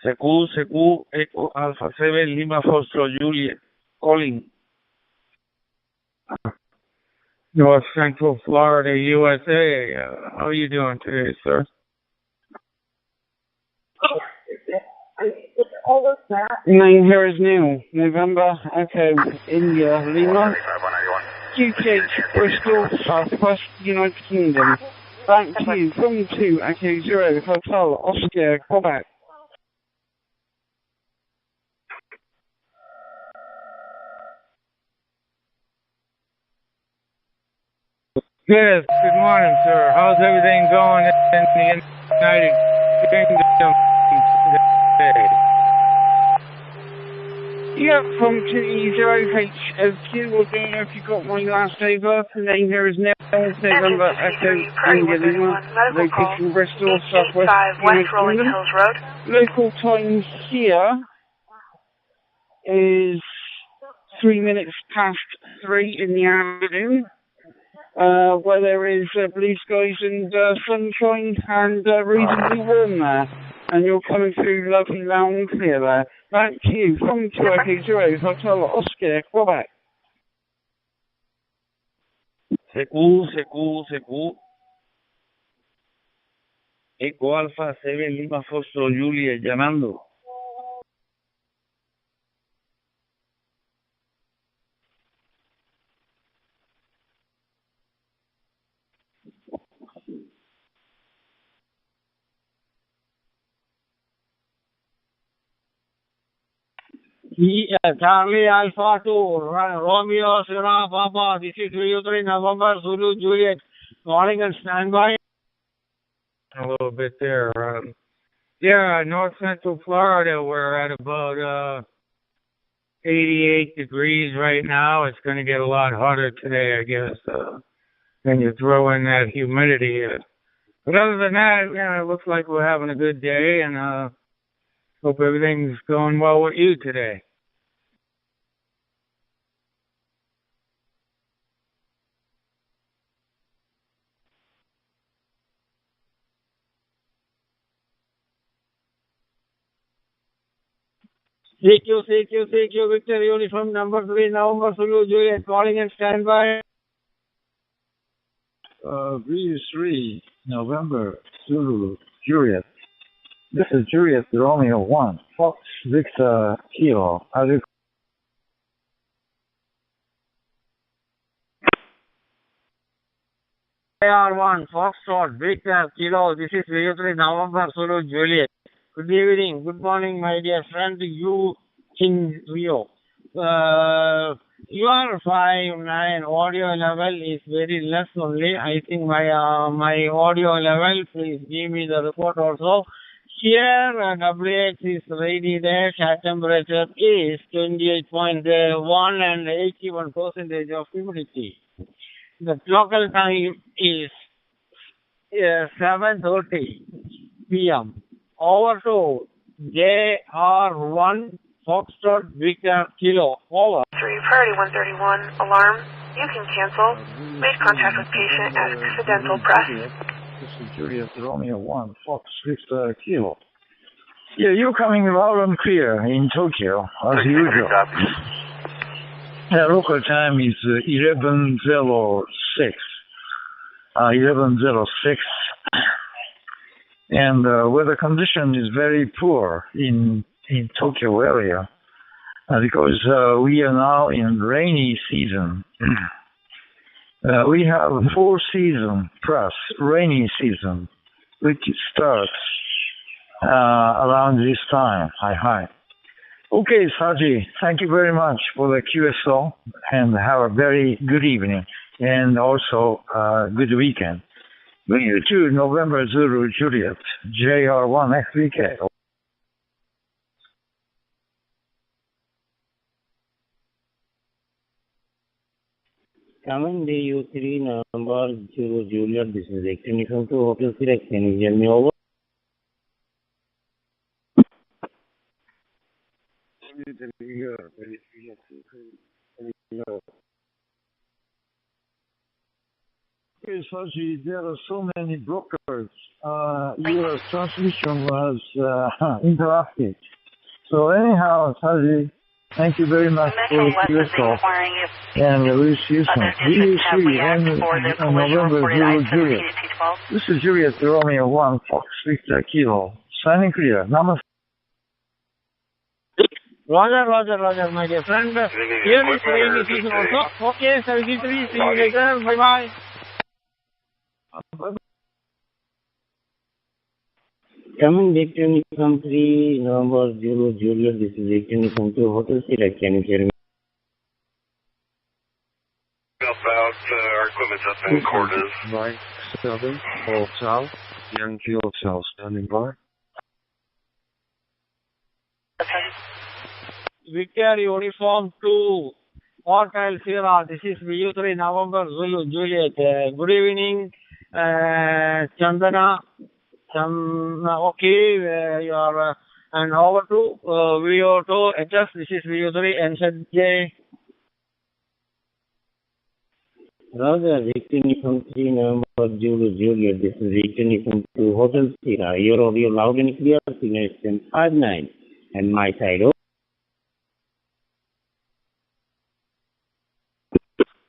CQ, Echo Alpha 7 Lima Foxtrot Juliet. Calling. North Central Florida, USA. How are you doing today, sir? Name here is new. November, Echo, India, Lima. QTH, Bristol, Southwest, United Kingdom. Back to you from 2, Echo 0, Hotel, Oscar, Quebec. Yes, good morning, sir. How's everything going in the United Kingdom today? Yeah, from 2E0HFQ, we'll do if you got my last day birth. The name here is November, Echo, India, Lima, location Bristol, Southwest, United Kingdom. Local time here is 3 minutes past 3 in the afternoon. Where there is blue skies and sunshine and reasonably warm there. And you're coming through lovely, loud and clear there. Back to you from 2 Echo 0, Hotel Oscar, Quebec. CQ. Eco Alpha 7 Lima Foxtrot Juliet llamando. Charlie Alpha 2, Romeo Sierra Papa, this is 303 November, Zulu Juliet, calling and standby. A little bit there. Yeah, North Central Florida, we're at about 88 degrees right now. It's going to get a lot hotter today, I guess. Then you throw in that humidity. But other than that, yeah, it looks like we're having a good day, and hope everything's going well with you today. CQ, Victor Uniform number 3, November, Zulu Juliet, calling and standby. Breeze 3, November, Zulu Juliet. This is Juliet Romeo 1, Fox Victor Kilo. AR1, Foxtrot, Victor Kilo, this is 303 November, Zulu Juliet. Good evening, good morning, my dear friend, you King Rio. Your 5.9 audio level is very less only. I think my audio level, please give me the report also. Here, WX is ready there. Air temperature is 28.1 and 81% of humidity. The local time is 7:30 p.m. Over to JR1 Foxtrot Victor Kilo. Over. Priority 131, alarm. You can cancel. Made contact with patient at accidental press. This is Juliet Romeo 1 Fox Victor Kilo. Yeah, you're coming loud and clear in Tokyo, as usual. Local time is 11:06. 11:06. And weather condition is very poor in Tokyo area because we are now in rainy season. We have 4 season plus rainy season, which starts around this time. Hi. Okay, Saji, thank you very much for the QSO and have a very good evening and also good weekend. Bring you to November Zulu Juliet, JR1 XVK. Coming DU3 number 0 Juliet, this is Actinifon to Hotel Select. Can you hear me over? Okay, Saji, there are so many brokers. Your transmission was interrupted. So anyhow, Saji, thank you very much for the QSO. And we'll see you soon. We see on November 0 Juliet. This is Juliet Romeo 1 Fox Victor Kilo. Signing clear. Namaste. Roger, my dear friend. Here is rainy season also. Okay, 73. See you later. Bye-bye. Coming back to me from 3 November 0 Juliet, this is Actinifon to Hotel Select. Can you hear me? About our equipment's up in Cordes. 97, Hotel, Yankee Hotel, standing by. Victor Uniform 2, Hotel Sierra. This is VU3 November Zulu Juliet. Good evening, Chandana. Okay, you are, and over to VO2 HS. This is VU3 NZJ. Roger, Actinifon 3 November Zulu Juliet. This is Actinifon 2 Hotel Sierra. Your audio loud and clear. Signal is 1059. And my side.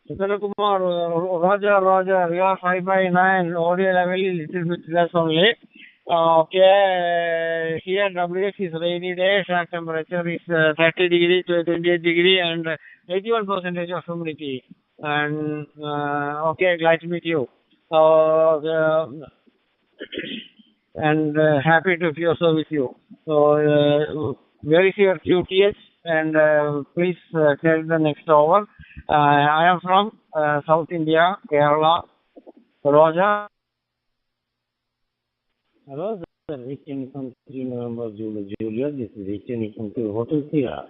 Kumar, Roger, you are 5/9, audio level is little bit less only. Okay, here WX is rainy day, track temperature is 30 degree to 28 degree and 81% of humidity. And okay, glad to meet you. And happy to be also with you. So, very few QTH and please tell the next over. I am from South India, Kerala. Roger. Hello, sir. Actinifon 3 November Juliet. This is Actinifon 2 Hotel Sierra.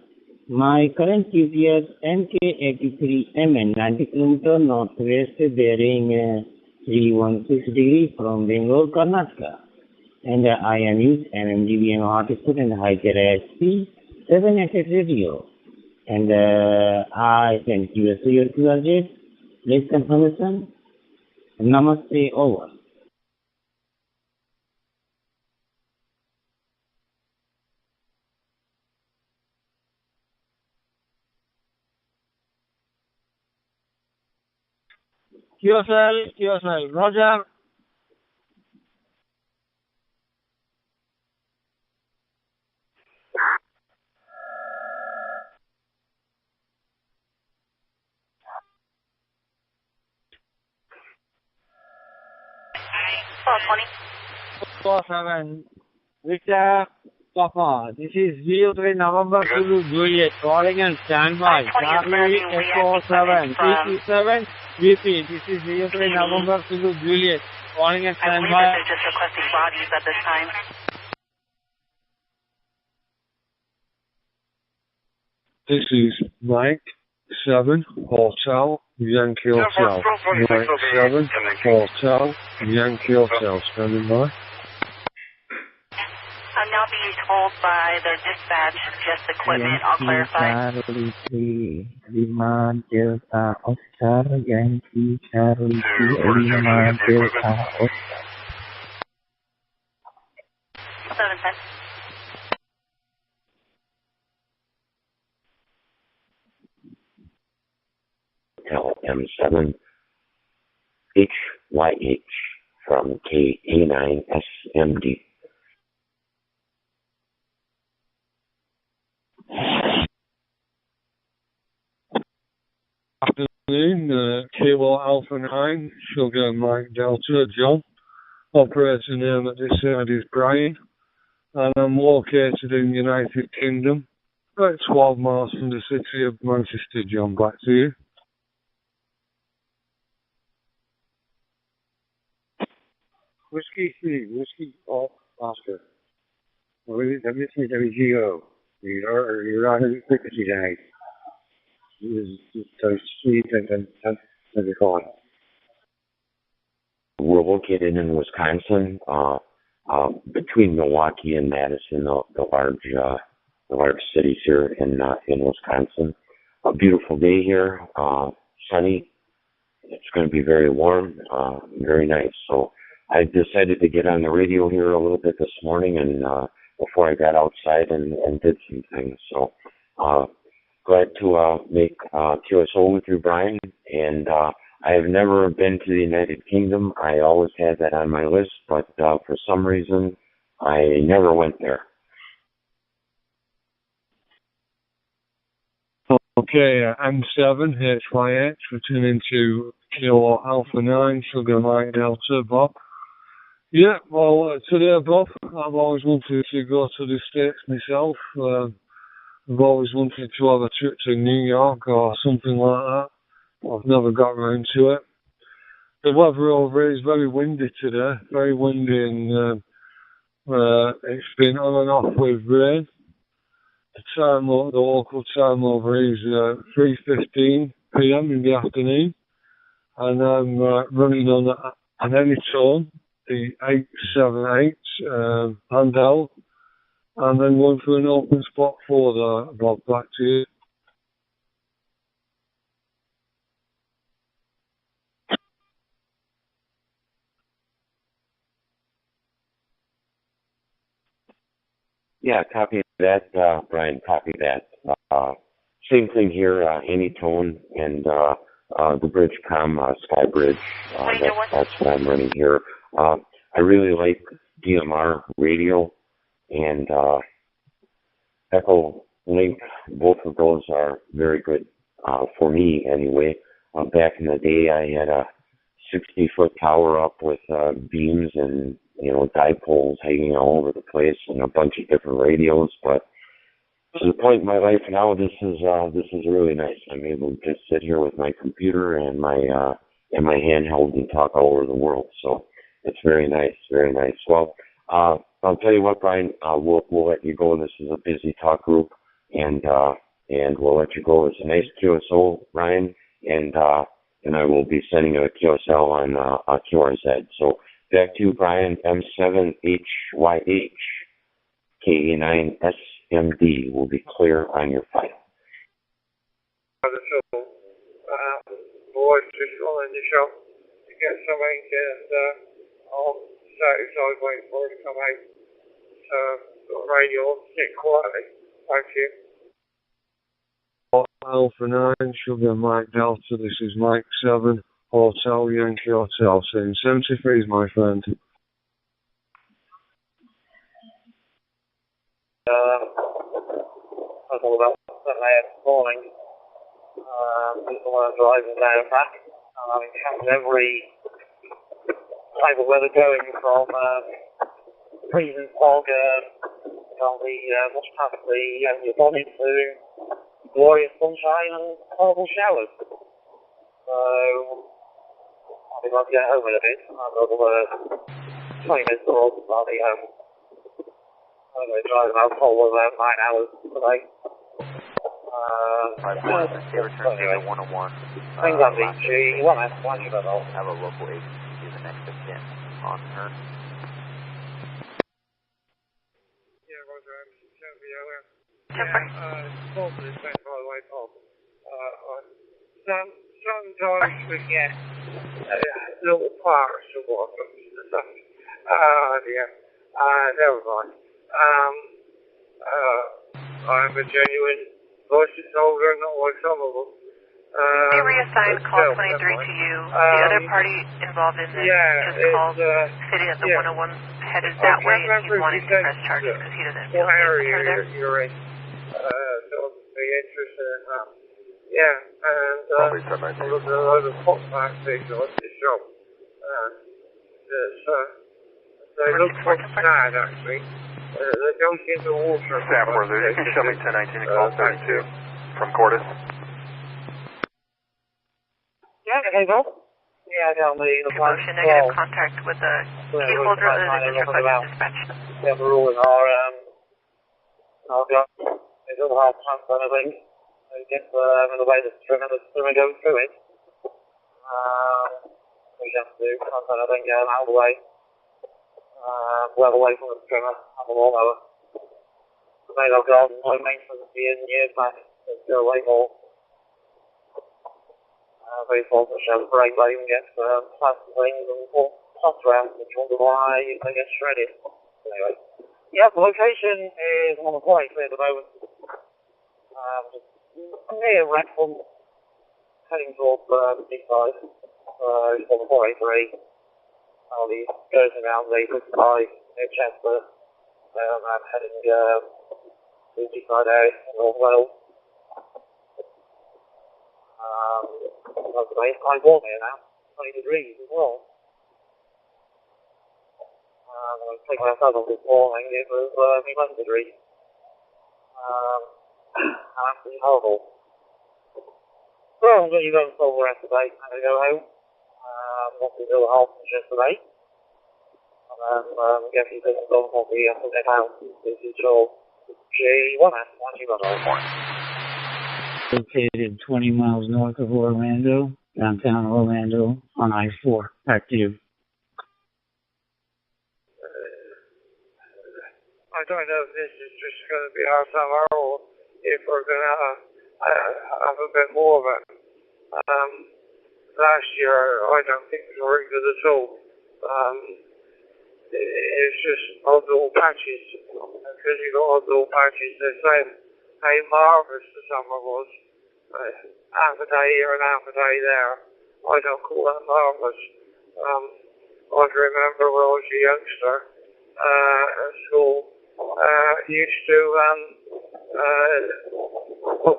My current QPS MK83MN 90 km northwest bearing 316 degrees from Bangalore, Karnataka. And I am using MMDBM hotspot and high ISP 788 radio. And I sent QSO your QRZ. Please confirmation. Namaste, over. QSL, Roger. Victor Papa, this is VU3 November Zulu Juliet, calling and standby. Charlie Echo 7, PT7, VP, this is VU3 November Zulu Juliet, calling and standby. I believe that they're just requesting bodies at this time. This is Mike 7, Hotel, Yankee Hotel. Mike 7, Hotel, Yankee Hotel, standing by. I'm now being told by the dispatch, just equipment, I'll clarify. Charlie 3, 5 Delta Oscar, Yankee Charlie 3, 5 Delta Oscar. 710. Hotel M7 HYH from KA9SMD. Afternoon, Kilo Alpha 9, Sugar Mike Delta, John. Operator name at this side is Brian, and I'm located in the United Kingdom, about 12 miles from the city of Manchester, John. Back to you. Whiskey 3, Whiskey off Oscar. WCWGO. You're out of the frequency tonight. We're located in Wisconsin, between Milwaukee and Madison, the large cities here in Wisconsin. A beautiful day here, sunny. It's going to be very warm, very nice. So I decided to get on the radio here a little bit this morning, and before I got outside and did some things. So glad to make QSO with you, Brian. And I have never been to the United Kingdom. I always had that on my list, but for some reason, I never went there. Okay, M7, HYH, returning to Kilo Alpha 9, Sugar Mike Delta, Bob. Yeah, well, today, Bob, I've always wanted to go to the States myself. I've always wanted to have a trip to New York or something like that. I've never got around to it. The weather over here is very windy today, very windy, and it's been on and off with rain. The local time over here is 3:15 p.m. in the afternoon, and I'm running on an Anytone, the 878 handheld, and then going for an open spot for the Bob. Back to you. Yeah, copy that, Brian, copy that. Same thing here, Anytone and the Bridgecom Sky Bridge. That's what I'm running here. I really like DMR radio and Echo Link. Both of those are very good for me anyway. Back in the day, I had a 60-foot tower up with beams and dipoles hanging all over the place and a bunch of different radios. But to the point in my life now, this is really nice. I'm able to just sit here with my computer and my handheld and talk all over the world. So it's very nice, very nice. Well, I'll tell you what, Brian, we'll let you go. This is a busy talk group, and we'll let you go. It's a nice QSO, Ryan, and I will be sending a QSL on QRZ. So back to you, Brian. M7HYH KA9SMD will be clear on your file. Boys, just calling the shop to get something, and I'll satisfied waiting for it to come out. Got radio, sit quietly. Thank you. Alpha 9, Sugar Mike Delta, this is Mike 7, Hotel Yankee Hotel, saying 73 is my friend. I thought about that last morning. People are driving down back. I encountered every type of weather going from freezing fog on the what's past the body to glorious sunshine and horrible showers. So I think I'll get home in a bit. I've got 20 minutes or I'll be home. I'm going to drive about for about 9 hours today. Return 101. Things on the G1S, one you know. Have a local agency be the next of kin on her. Sometimes we get little parts of what stuff. Dear. Never mind. I'm a genuine voice holder, not like some of them. They reassigned call 23 to you. The other party involved in this just called, sitting at the 101 headed that way, and he's wanting to press charges because he doesn't feel safe with her there. You're in. Don't be interested in that. Yeah, and there's a lot of footpath things on the shop. They look quite sad, actually. They don't get the water. Stanford, you can show me 1019 and call 32 from Cordis. Yeah, okay, go. Yeah, down the Motion negative contact with the key holder other than just requested dispatch. Yeah, we're all in our gun. It's all hard transfer, I think. I guess the way the strimmer goes through it. We have to do transfer, I think, out of the way. Well away from the strimmer, on the lawnmower. The main I've got no maintenance years back. It's still way more. Very fortunate to have a brake blade and get plastic things and plus around, which wonder why they get shredded. Anyway. Yeah, the location is on the point at the moment. Near Redford, heading towards the D5. It's on the 483. He goes around the 55 near Chester. I'm heading to the D5 area in North Wales. It's quite warm here now, 20 degrees as well. I was taking myself off this morning, it was 11 degrees. Absolutely horrible. So I'm going to go and solve the rest of the day. I'm going to go home. Want to do a half yesterday. And then get a few things done for the house. This is your G1S, 1 Located 20 miles north of Orlando, downtown Orlando, on I-4. Back to you. I don't know if this is just going to be our summer or if we're going to have a bit more of it. Last year, I don't think it was very good at all. It's just odd little patches. Because you've got odd little patches, they're saying how marvellous the summer was. Half a day here and half a day there. I don't call that marvellous. I can remember when I was a youngster at school, used to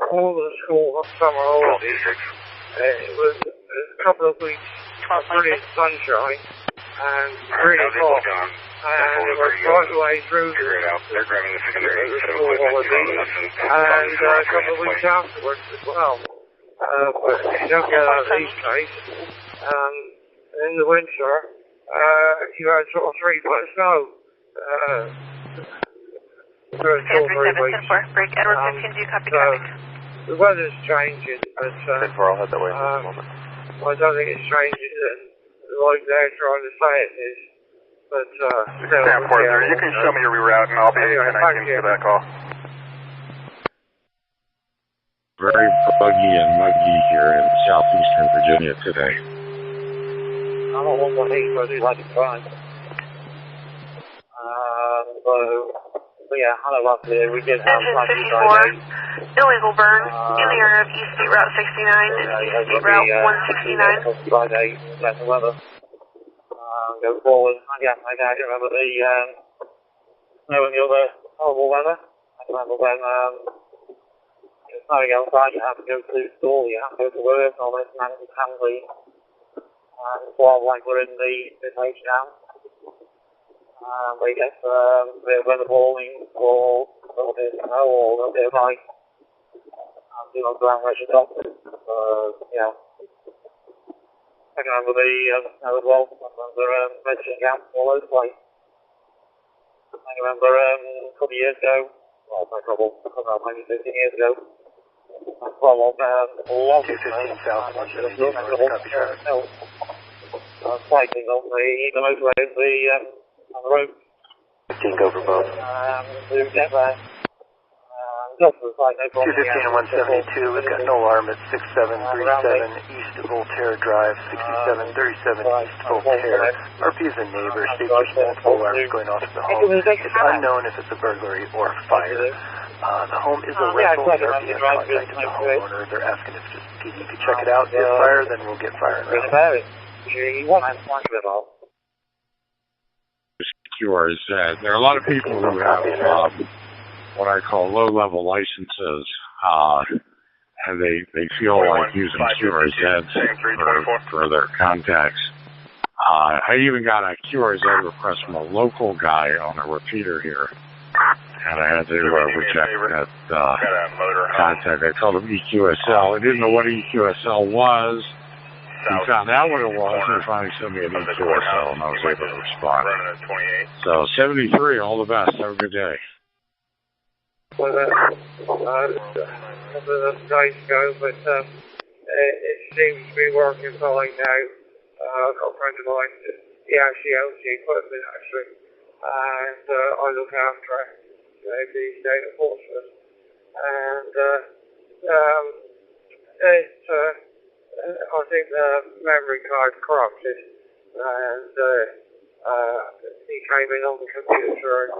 call the school summer holidays. It was a couple of weeks of brilliant sunshine and really hot. And it was right away through the school holidays and a couple of weeks afterwards as well. But you don't get that these days. In the winter, you had sort of 3 foot of snow. For 2 or 3 weeks. Break Edward 15, do you copy traffic? The weather's changing, but I'll head that way in just a moment. I don't think it's changing like they're trying to say it is. But, Stanford, you can show me your reroute and I'll be anyway, 1019 for that call. Very buggy and muggy here in southeastern Virginia today. I'm on 118, so I do like it fine. So yeah, hello, last year we did have Engine 54, illegal burn in the area of East State Route 69 and State Route 169. Friday, better weather. Go forward. Yeah, I can remember the snow and the other horrible weather. I can remember when it was snowing outside, you have to go to school, you have to go to work, all this manic handling. While like we're in the age now. We get a bit of weather balling or a little bit of snow or a little bit of ice. Do not ground pressure drop. Yeah. I can remember the snow as well. I remember registered camps all over the place. I can remember a couple of years ago, well, no trouble, maybe 15 years ago, Well, 215 south, 172 north, copy traffic. Cycling on the motorway, on the road. 15 go for both. Get there. 215 and 172, we've got no alarm at 6737 East Voltaire Drive, 6737 East Voltaire. RP is a neighbor, states there's multiple alarms going off at the home. It's unknown if it's a burglary or a fire. The home is a rental, the RP has contacted the homeowner, they're asking if just PD could check it out. If fire, then we'll get fire around. QRZ. There are a lot of people who have what I call low-level licenses, and they feel like using QRZs for their contacts. I even got a QRZ request from a local guy on a repeater here, and I had to reject that contact. I told him EQSL. I didn't know what EQSL was. He found out what it was and finally sent me an EQSL, and I was able to respond. So 73, all the best. Have a good day. Well, nice go, but it seems to be working fine now. I've got a friend of mine, he actually owns the equipment actually, and I look after it these days at Portsmouth. And I think the memory card corrupted, and he came in on the computer and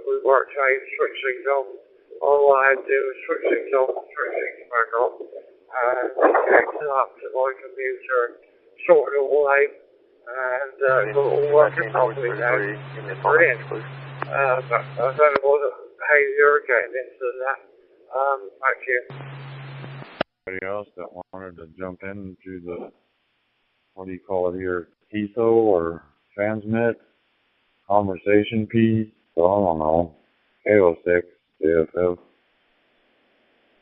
we worked out switch things on. All I had to do was switch things on, switch things back on, and he connected up to my computer, sorted it all out, and got it all working properly now. Brilliant. But I don't know how you're getting into that. Back to you. Anybody else that wanted to jump into the, what do you call it here, TETHO or transmit, conversation piece, I don't know, 806, CFF.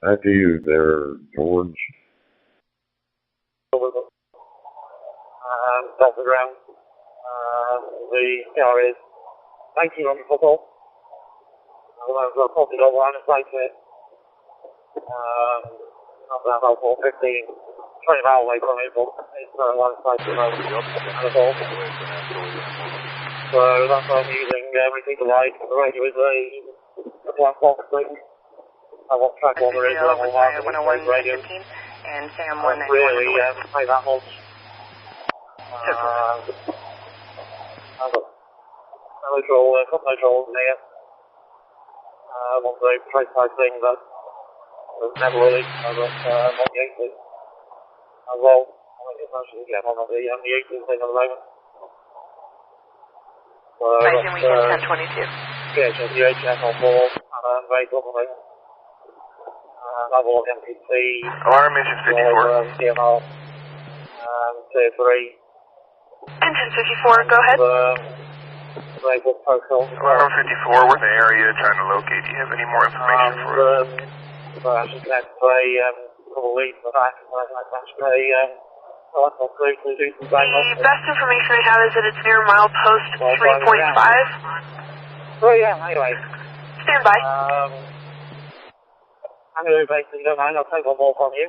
Back to you there, George. Off the ground. The car is 19 on the football. I've popped it over on the side to it. Not that helpful, 15, 20 miles away from it, but it's not a lot of sight to the road at all. So that's why I'm using everything to light. The radio is a black box thing. I want track what there is on the radio. And Sam really play that much. I've got control there. One very precise thing that was never really, I've got on the 80s as well. I think it's actually getting on the 80s thing at the moment. So I can we get 1022. Yeah, just the HS on board, and very government. Level of MPC. Alarm engine 54. DMR. Tier 3. Engine 54, go ahead. Alarm 54, we're in the area trying to locate. Do you have any more information for us? I think that's probably the back. The best information I have is that it's near milepost 3.5. Oh yeah, anyway. Stand by. I'm going to basically, don't mind, I'll take one more from you.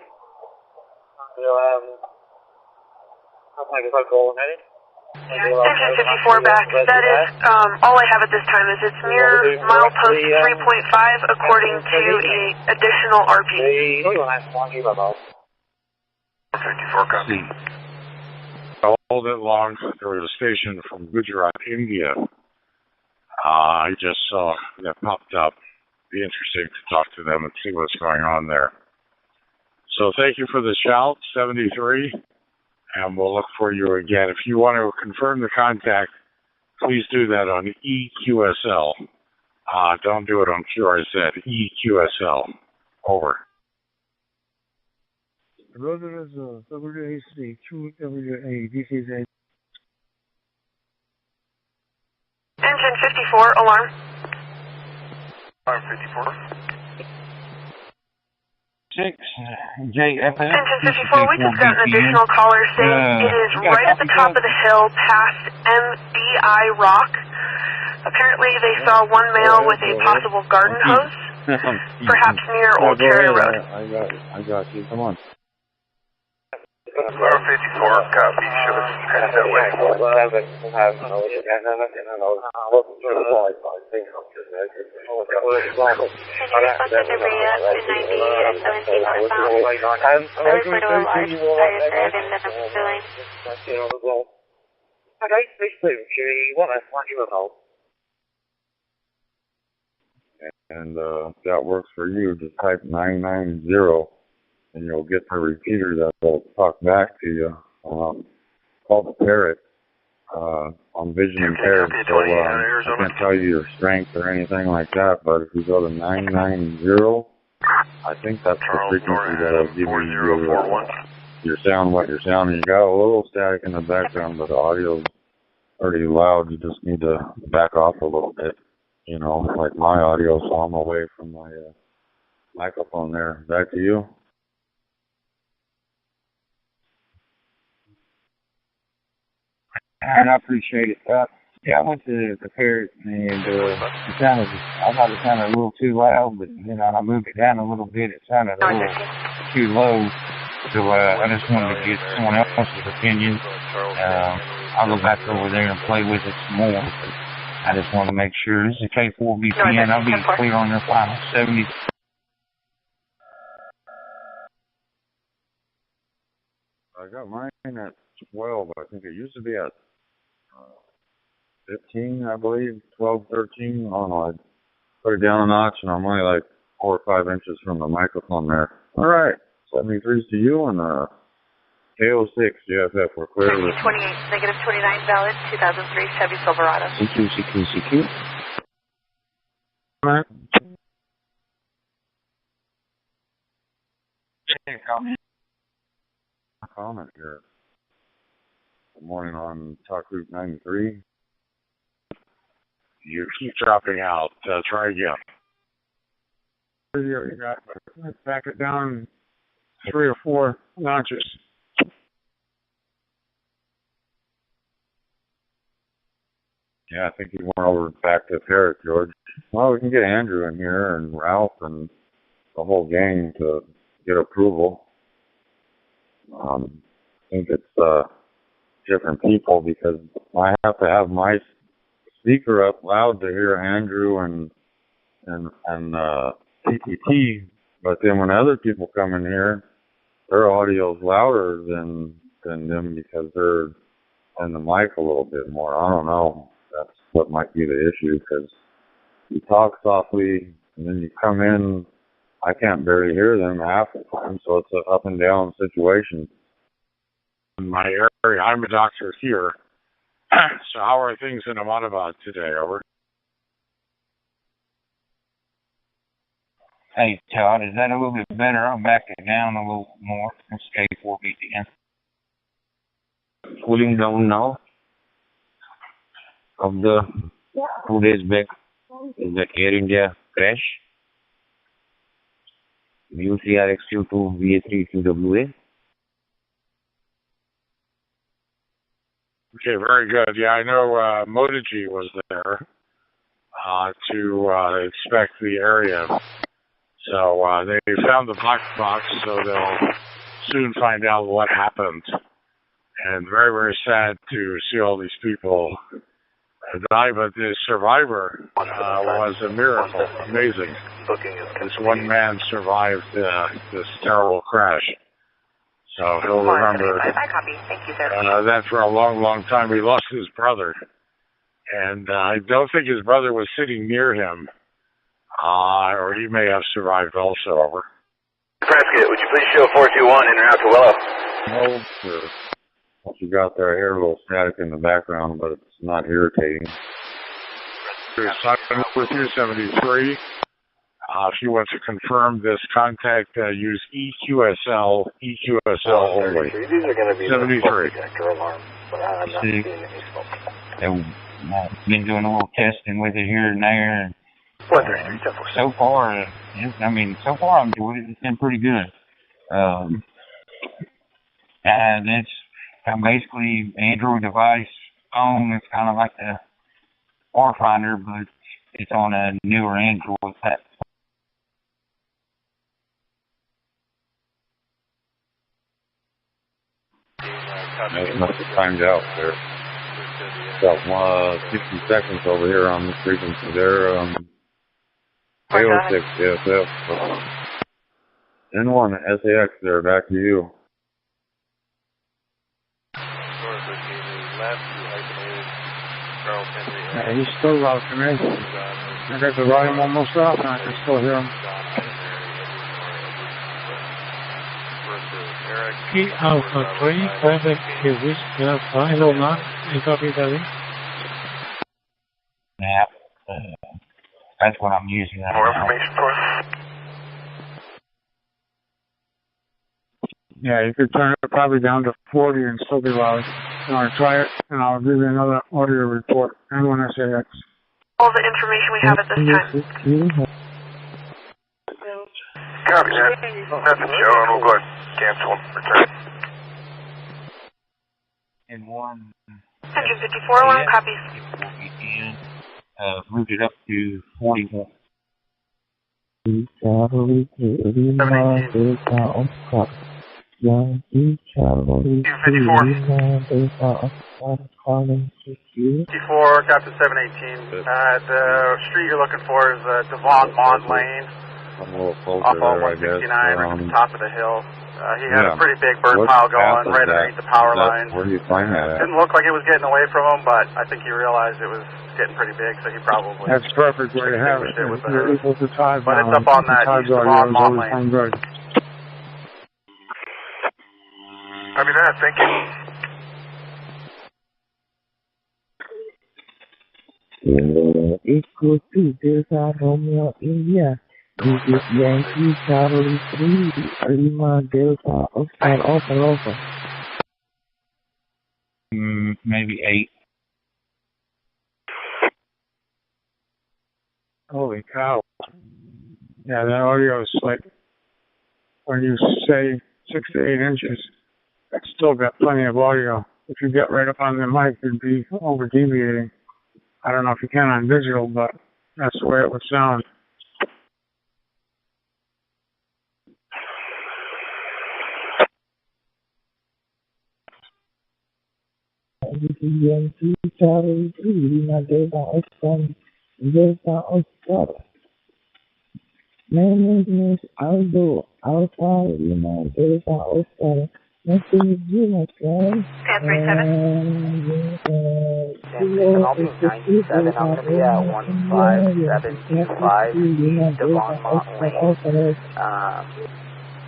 I'll take a phone call in a minute. Engine 54 back. That is all I have at this time. Is it's near milepost 3.5 according to a additional RP. 54 copy. All that long, there was a station from Gujarat, India. I just saw that popped up. Be interesting to talk to them and see what's going on there. So thank you for the shout, 73, and we'll look for you again. If you want to confirm the contact, please do that on EQSL. Don't do it on QRZ, EQSL. Over. Rotor is WAC 2WA. This is a Engine 54, alarm. Alarm 54. 6, JFF. Engine 54, we just got an additional caller saying it is right at the top of the hill past MDI Rock. Apparently they saw one male with a possible garden hose Perhaps near Old Cherry Road. I got you. Come on. 54, copy. Show us headed that way. And that works for you. Just type 990 and you'll get the repeater that will talk back to you. Called the Parrot. I'm vision impaired, so I can't tell you your strength or anything like that, but if you go to 990, I think that's the frequency that'll give you your sound, what you're sounding. You got a little static in the background, but the audio's pretty loud. You just need to back off a little bit, you know, like my audio, so I'm away from my microphone there. Back to you. And I appreciate it. Yeah, I went to the Parrot, and I thought it sounded a little too loud, but then I moved it down a little bit. It sounded a little too low. So I just wanted to get someone else's opinion. I'll go back over there and play with it some more. I just want to make sure. This is a K4 VPN. I'll be clear on their final 70. I got mine at 12. I think it used to be at 15, I believe, 12, 13. I don't know. I put it down a notch, and I'm only like 4 or 5 inches from the microphone there. All right. 73's to you, and KO6, JFF, we're clear. 28, negative 29, valid, 2003 Chevy Silverado. CQ. All right. Comment here. Good morning on Talk Route 93. You keep dropping out. Try again. You got, let's back it down 3 or 4 notches. Yeah, I think you went over back to Parrot, George. Well, we can get Andrew in here and Ralph and the whole gang to get approval. I think it's different people because I have to have my speaker up loud to hear Andrew and TTT, but then when other people come in here, their audio's louder than them because they're in the mic a little bit more. I don't know. That's what might be the issue because you talk softly and then you come in, I can't barely hear them half the time, so it's an up and down situation. In my area, I'm a doctor here. So how are things in Amadabad today? Over. Hey, Todd, is that a little bit better? I'll back it down a little more. It's K4 VPN. Cooling down now. Of the 2 days back, the Air India crash. VCRXQ to VA3QWA. Okay, very good. Yeah, I know Modaji was there to inspect the area. So they found the black box, so they'll soon find out what happened. And very, very sad to see all these people die, but the survivor was a miracle. Amazing. This one man survived this terrible crash. So he'll remember that for a long, long time. He lost his brother. And I don't think his brother was sitting near him, or he may have survived also. Over. Prescott, would you please show 421 in route to Willow? No, sir. What you got there, I hear a little static in the background, but it's not irritating. With you, 73. If you want to confirm this contact, use EQSL only. These are going to be 73. alarm, but I'm not seeing any smoke. I've been doing a little testing with it here and there. So far, I'm doing it. It's been pretty good. And it's basically Android device phone. It's kind of like the Bar Finder, but it's on a newer Android platform. It must have timed out there. Got 60 seconds over here on the frequency there. AO6 DSF. N1 SAX there, back to you. Yeah, he's still loud to me. I got the volume almost off and I can still hear him. P Alpha 3, Quebec, Whiskey, final knock. You copy that? Yeah. That's what I'm using. More information for us? Yeah, you could turn it probably down to 40 and still be loud. You want to try it, and I'll give you another audio report. N1 SAX. All the information we have at this time. Copy that. Nothing, Joe, and we'll go ahead and cancel and return. N1. Engine 54, one copies. Moved it up to 41. 54, got to 718. The street you're looking for is Devon Mond Lane. Off of 169 at the top of the hill. He had a pretty big burn pile going right underneath the power line. Where do you find that at? Didn't look like it was getting away from him, but I think he realized it was getting pretty big, so he probably... That's a perfect way to have it. You're equal to tide but it's up on that east Devon Mond Lane. Good. Copy that, thank you. Equal to Delta Romeo India. This is Yankee Charlie 3, Lima Delta Oscar Alpha. Maybe 8. Holy cow. Yeah, that audio is like, when you say 6 to 8 inches, it's still got plenty of audio. If you get right up on the mic, you'd be over deviating. I don't know if you can on digital, but that's the way it would sound. This is Yankee Charlie 3, Lima Delta Oscar. My name is Aldo Alpha Lima Delta Oscar. Nice to meet you, my friend. 1037. I'll be 97. I'm going to be at 15725 Devon Mont Lane.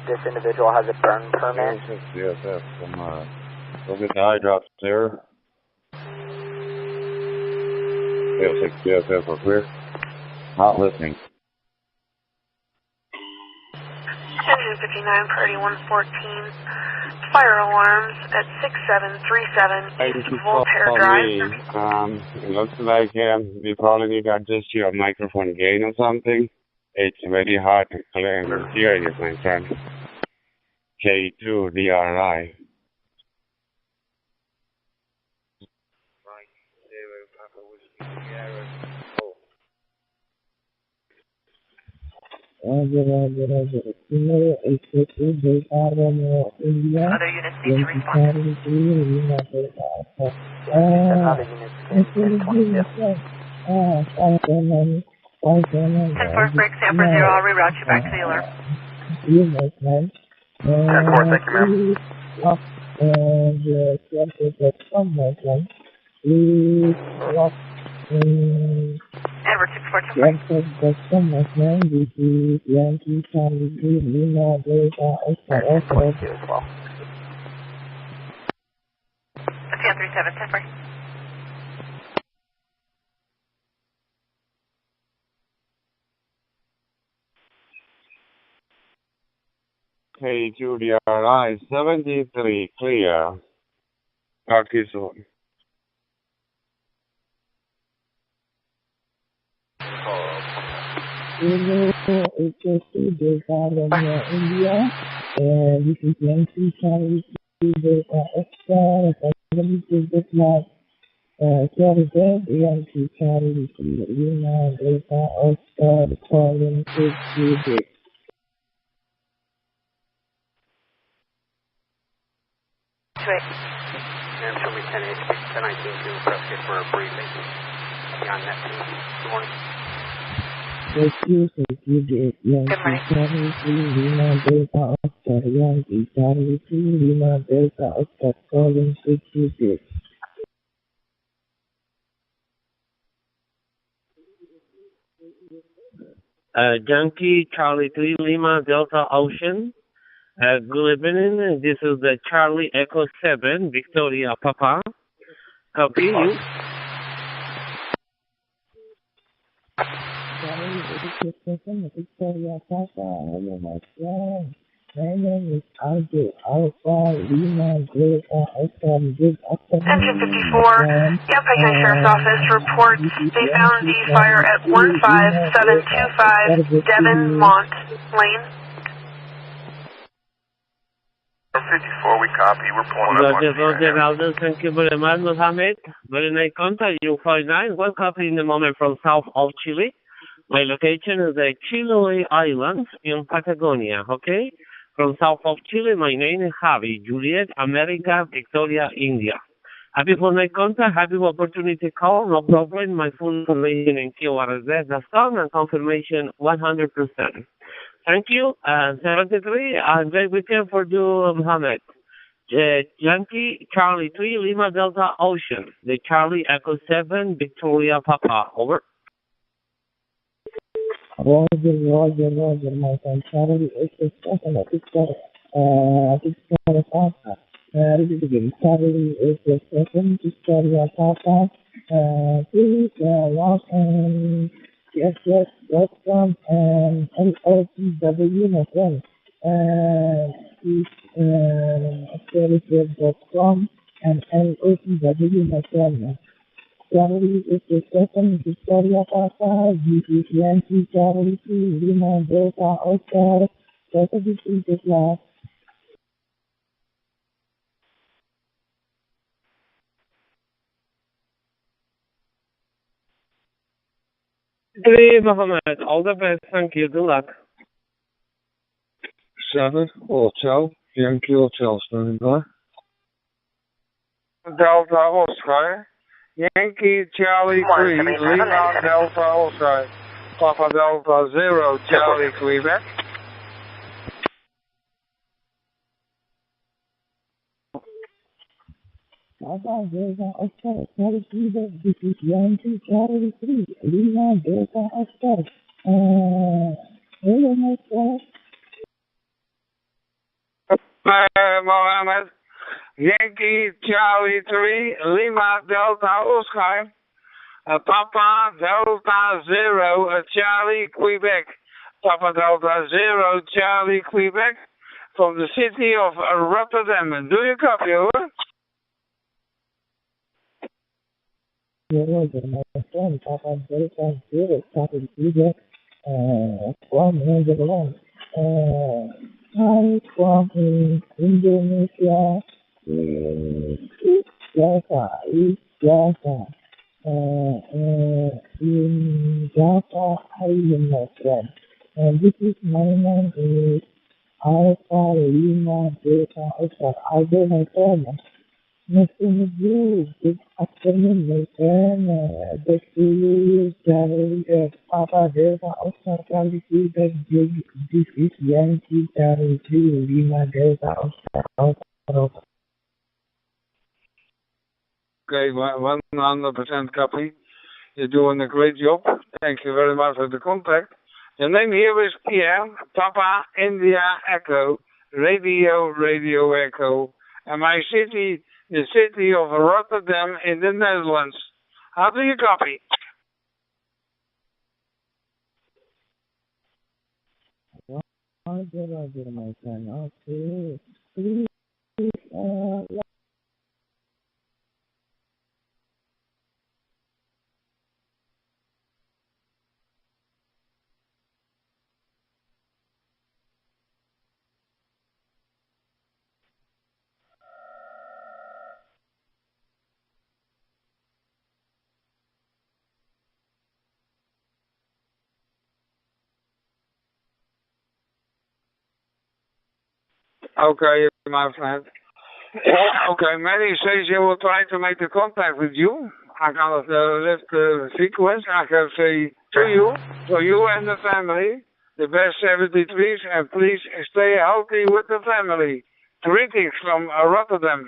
This individual has a burn permit. DSF from, go get the eye drops there. AO6 DSF, we're clear. Not listening. Engine 59, priority 114. Fire alarms at 6737 East Voltaire Drive. It looks like we probably got just your microphone gain or something. It's very hard to hear you, my friend. K2 DRI. Roger. CHINO 862 Delta Romeo India. Other units need to respond. First break, San Francisco, I'll reroute you back to the alert. You my friend. Thank you, ma'am. And my friend. Please lock Edward 642. my friend. This is Yankee Charlie 3, Lima Delta Oscar. That's 1037, 10 break. K2 DRI 73 clear. Talk to you soon. HSC Delta Romeo India, and this is Yankee Charlie 3 Delta Oscar. This is the flight. Charlie Yankee Charlie 3 Lima Delta Oscar, calling 6 Wait. 1019 to Prescott for a briefing beyond Neptune. Good morning. Thank you, Yankee Charlie 3 Lima Delta Oscar, Yankee Charlie 3 Lima Delta Oscar, calling 626. Yankee Charlie 3 Lima Delta Ocean. Good evening. This is the Charlie Echo 7 Victoria Papa. Copy you. Charlie, Victoria Papa. Hello, my friend. My name is Aldo Alpha Lima Delta Oscar. Good afternoon. Engine 54, YAVAPAI County Sheriff's Office reports they found the fire at 15725 Devon Mont Lane. 54, we copy. We're pulling up. Roger, Aldo. Thank you very much, Mohammed. Very nice contact. U59. One copy in the moment from south of Chile. My location is the Chiloé Islands in Patagonia, okay? From south of Chile, my name is Javi, Juliet, America, Victoria, India. Happy for my contact, happy opportunity to call, no problem. My full information in QRSS.com and confirmation 100%. Thank you. 73, and great weekend for you, Mohammed. Yankee Charlie 3 Lima Delta Ocean, the Charlie Echo 7 Victoria Papa. Over. Roger, my friend. Charlie Echo 7, Victoria Papa. Charlie Echo 7, Victoria Papa. Please log in CSS.com and LOTW, my friend. Please CSS.com and LOTW, my friend. Charlie is the second Victoria Papa, this Yankee Charlie 3 Lima Delta Oscar, Saturday is last. Hey, Mohammed, all the best. Thank you. Good luck. 7 Hotel, Yankee Hotel standing by. Delta Oscar, Yankee Charlie 3 Lima Delta Oscar, Papa Delta 0 Charlie Quebec. Papa Delta Oscar, Charlie Quebec, this is Yankee Charlie 3 Lima Delta Oscar. Hello, my friend. Mohammed, Yankee Charlie 3 Lima Delta Oscar, Papa Delta 0 Charlie Quebec, Papa Delta 0 Charlie Quebec, from the city of Rotterdam. Do you copy, over? Roger, my friend. Papa Delta 0 Charlie Quebec, from Netherlands. I'm from Indonesia. It's Java. In Java Island, my friend. And this is my name is Alpha Lima Delta Oscar. Aldo, my friend. Nice to meet you. Good afternoon, my friend. Back to you, Charlie. Papa Delta Oscar Charlie Quebec. This is Yankee Charlie 3 Lima Delta Oscar. Okay, 100% copy. You're doing a great job. Thank you very much for the contact. Your name here is Pierre, Papa India Echo, Radio Echo, and my city, the city of Rotterdam in the Netherlands. How do you copy? Roger, my friend. Okay. Please, Okay, my friend. Okay, Mary says she will try to make the contact with you. I can left the sequence. I can say to you, so you and the family, the best 73s, and please stay healthy with the family. Greetings from Rotterdam.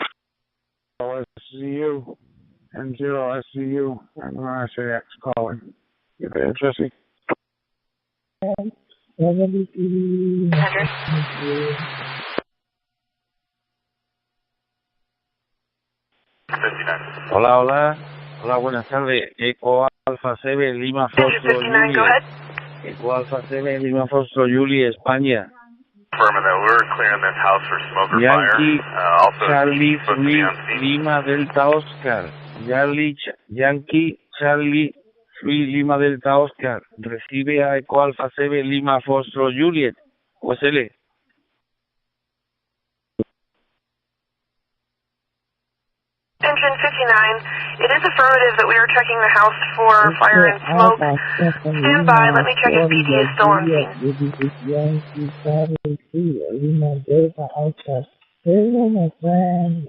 SCU, M0 SCU, and RSAX calling. Okay. Jesse. Hola, hola. Hola, buenas tardes. Eco Alfa 7 Lima Fostro Juliet. Eco Alfa 7 Lima Fostro Juliet, España. Confirming that we're clearing this house for smoker Yankee fire. Also, Charlie supposed to be on 3 Lima Delta Oscar. Yankee Charlie 3 Lima Delta Oscar. Recibe a Eco Alfa 7 Lima Fostro Juliet. USL. Engine 59, it is affirmative that we are checking the house for fire and smoke. Stand by, let me check if PD is still on scene. Hello, my friend.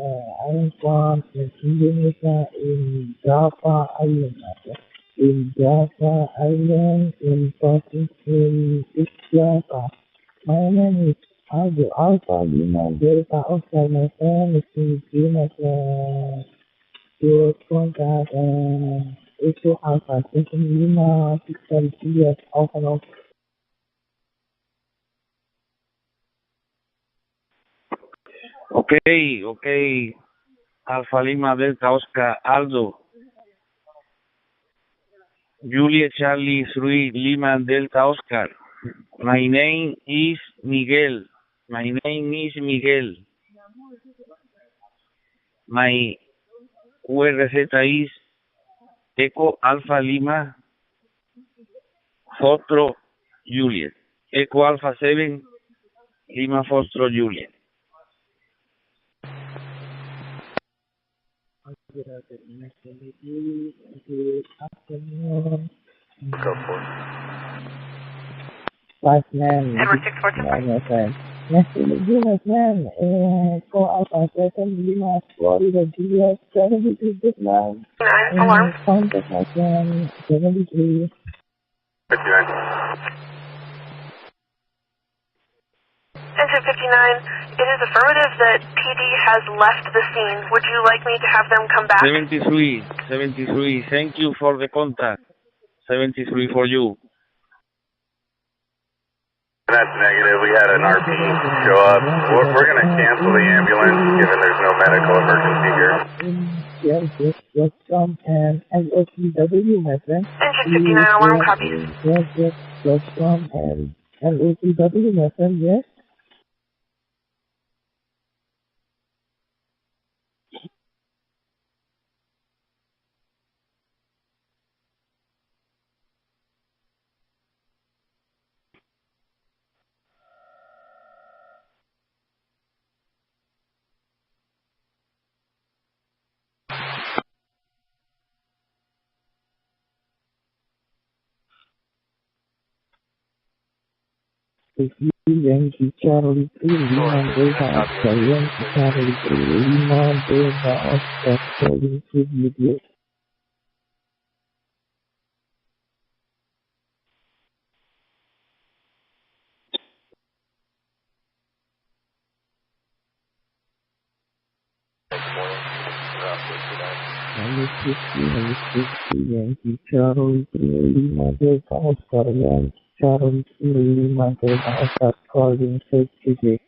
I'm from Indonesia in Java Island. In Java Island, in province in Java. My name is Aldo Alpha Lima Delta Oscar. My friend is in Lima. Your contact and Echo Alpha Station Lima 633 Alpha. Okay. Alfa Lima Delta Oscar Aldo. Juliet Charlie 3 Lima Delta Oscar. My name is Miguel. My QRZ is Eco Alfa Lima Fostro Juliet. Eco Alpha 7 Lima Fostro Juliet. Good afternoon. Go for it. 5 men. My friend. Nice to meet you, my friend. Call Alpha 7 Lima Florida Juliet 73 good night. Alarm. Contact my friend 73. 59. Engine 59, it is affirmative that PD has left the scene. Would you like me to have them come back? 73. Thank you for the contact. 73 for you. That's negative. We had an RP show up. We're going to cancel the ambulance given there's no medical emergency here. Yes, come and LOCW, my friend. Engine 59, alarm copies. Yes, come and LOCW, my friend, yes. Yankee Charlie 3 Lima Delta Oscar. Yankee Charlie 3 Lima Delta Oscar. Calling to video. Yankee Charlie 3 Lima Delta Oscar. Yankee Charlie 3 Lima Delta Oscar. Calling to video.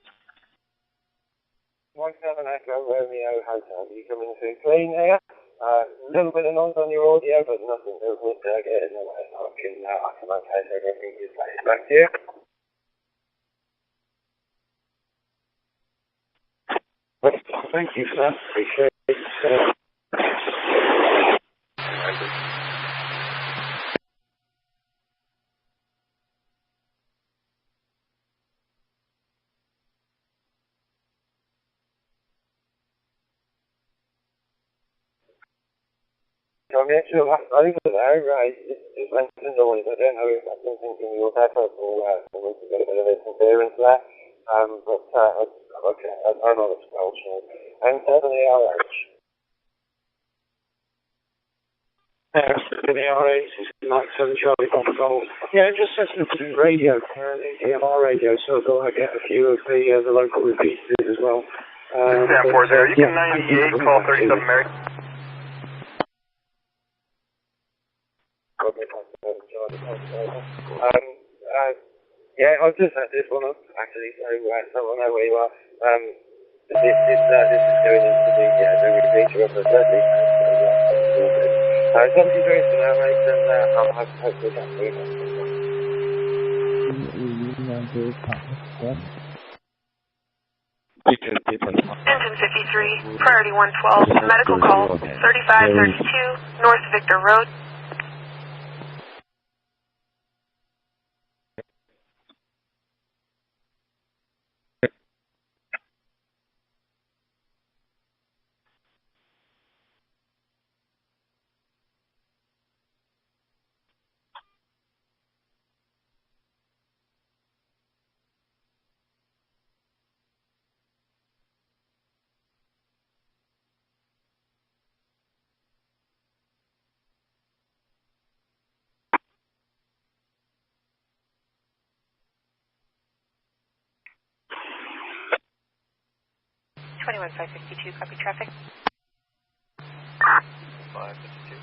17 Echo Romeo Hotel. You coming through clean here? A little bit of noise on your audio, but nothing to get in the way. I can locate everything you say. Back to you. Thank you, sir. Appreciate it. I'm actually over there, right? It's length and noise. I don't know if that's something from your dad or a bit of interference there. But, okay, I know the spell, so. And 7ARH. DDR8 is 97 Charlie Papa Gold. Yeah, just listen to the radio, DMR radio, so I thought I'd get a few of the local repeats as well. Stand 40, you can 98, call 37 Mary. Yeah, I've just had this one up, actually, so I don't know where you are. This is going into the repeater of the 30. Thank you very much, mate, and I'll have to hopefully get through Engine 53, priority 112, medical call, 3532, North Victor Road. Twenty-one 552, copy traffic. 552.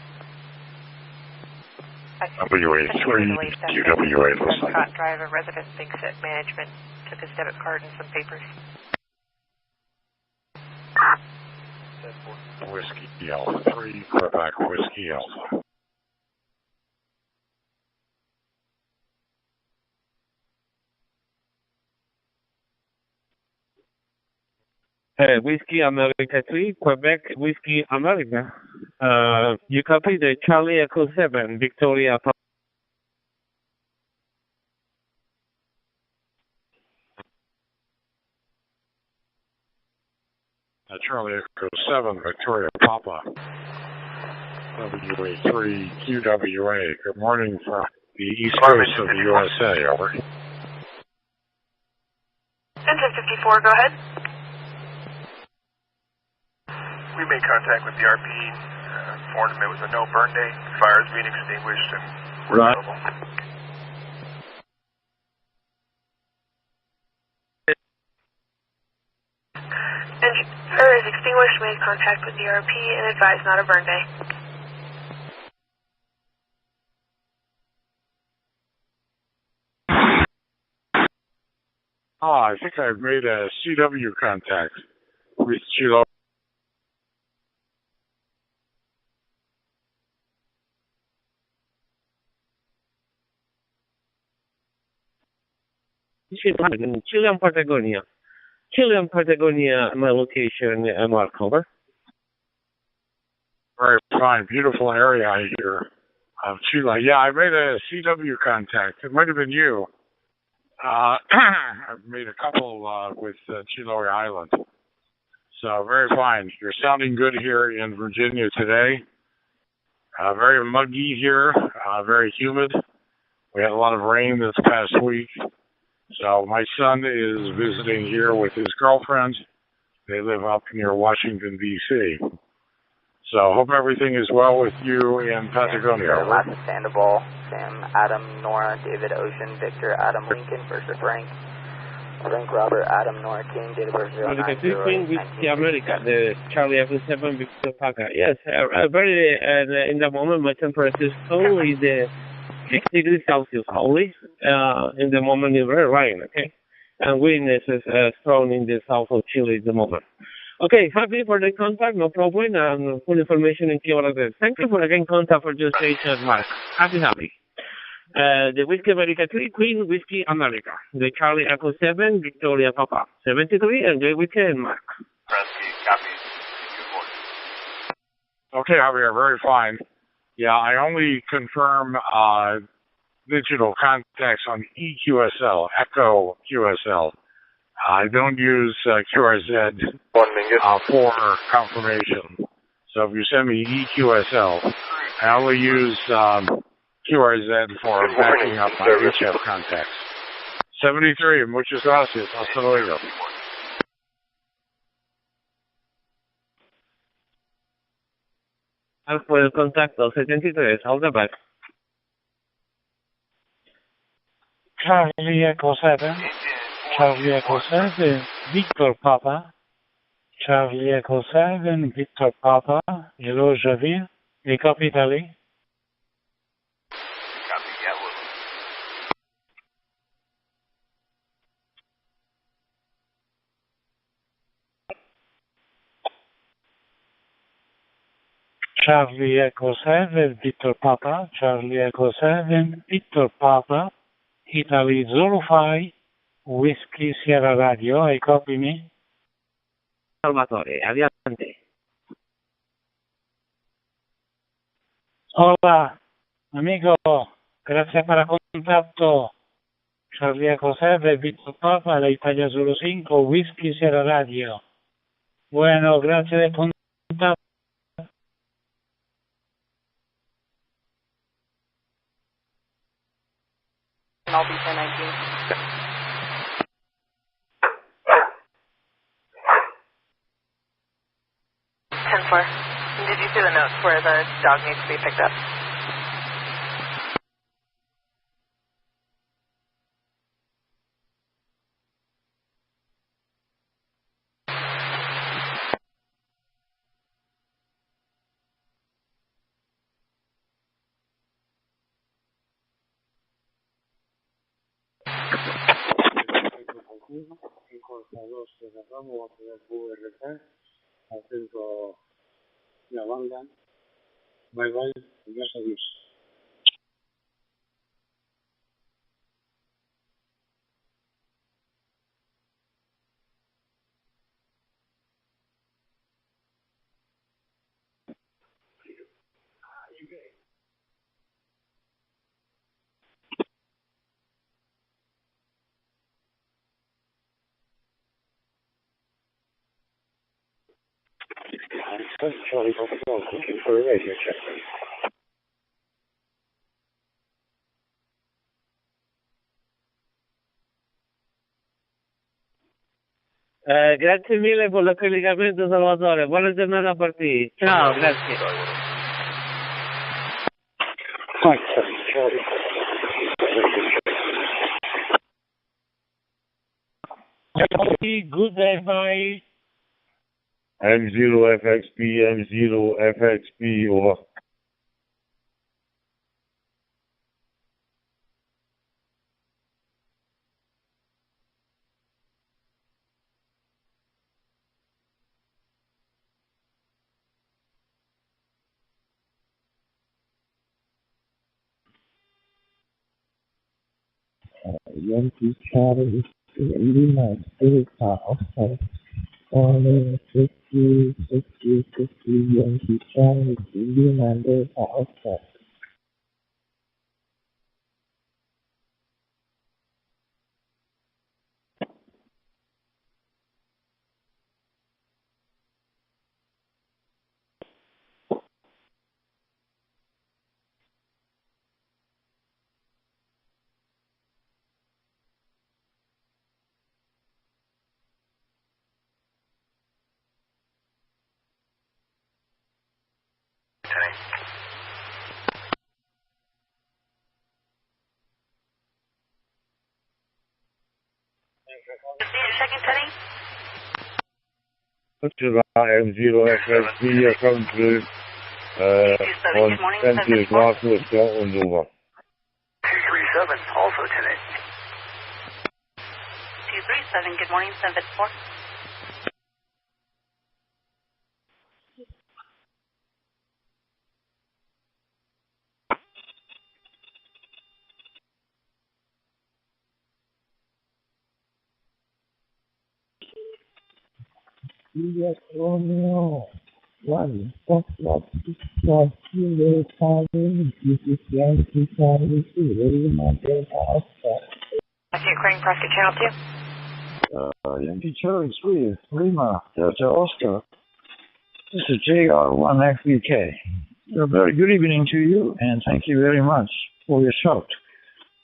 WA3, QWA, Prescott driver, resident thinks that management took his debit card and some papers. Whiskey Alpha 3, Quebec Whiskey Alpha. Whiskey America 3, Quebec Whiskey America. You copy the Charlie Echo 7, Victoria. Charlie Echo 7, Victoria Papa. WA3, QWA. Good morning from the east coast of the USA, over. Engine 54, go ahead. We made contact with the RP, informed them it was a no burn day, fires being extinguished, and we're available. Fire is extinguished, made contact with the RP, and advised not a burn day. I think I've made a CW contact with CHINO. Chilean Patagonia. Chilean Patagonia, my location, Mark, over. Very fine, beautiful area here of Chile. Yeah, I made a CW contact. It might have been you. I've made a couple with Chiloé Island. So very fine. You're sounding good here in Virginia today. Very muggy here, very humid. We had a lot of rain this past week. So my son is visiting here with his girlfriend. They live up near Washington, D.C. So hope everything is well with you in Patagonia. Last Sandoval, Sam, Adam, Nora, David, Ocean, Victor, Adam, Lincoln, Versa, Frank, Robert, Adam, Nora, King, date of birth 090. America, the Charlie Echo 7, Victor Paca. Yes, very, in the moment my temperature is only the 6 degrees Celsius only. In the moment it's very rain, okay? And wind is strong in the south of Chile at the moment. Okay, happy for the contact, no problem, and full information in QR address. Thank you for again contact for your station, Mark. Happy. The Whiskey America 3, Queen Whiskey America. The Charlie Echo 7, Victoria Papa. 73, and good weekend, Mark. Okay, Javier, very fine. Yeah, I only confirm digital contacts on EQSL, Echo QSL. I don't use QRZ for confirmation. So if you send me EQSL, I only use QRZ for backing up my HF contacts. 73, muchas gracias. Hasta luego. Por el contacto 73, all the best. Charlie Echo 7, Charlie Echo 7, Victor Papa, Charlie Echo 7, Victor Papa, hello Javier, et Capitali. Charlie Echo 7, Victor Papa, Charlie Echo 7, Victor Papa, Italy Zulu 5, Whiskey Sierra Radio, hai copy me? Salvatore, adelante. Hola, amigo, gracias por el contacto. Charlie Echo 7, Victor Papa, la Italia Zulu 5, Whiskey Sierra Radio. Bueno, gracias del contacto. I'll be 1019. 10-4. Did you see the notes where the dog needs to be picked up? Atento la banda. Bye bye, gracias a Dios. Charlie Papa, looking for a radio check. Grazie mille per il collegamento, Salvatore. Buona giornata per te. Ciao, grazie. Good day, bye. M0FXP, M0FXP, over. Yankee Charlie Lima Delta Oscar Calling 50 Yankee Charlie Lima Delta Oscar. Checking, Teddy. M0FXP, come through. On Central Glasgow, Scotland, over. 237, also 10-8. 237, good morning, 7-4. Yes, Romeo 1, Foxtrot 6 Kilo Calling, this is Yankee Charlie Lima Delta Oscar. That's your Crane Prescott Channel 2. Yankee Charlie 3, Lima Delta Oscar. This is JR1FBK. A very good evening to you, and thank you very much for your shout.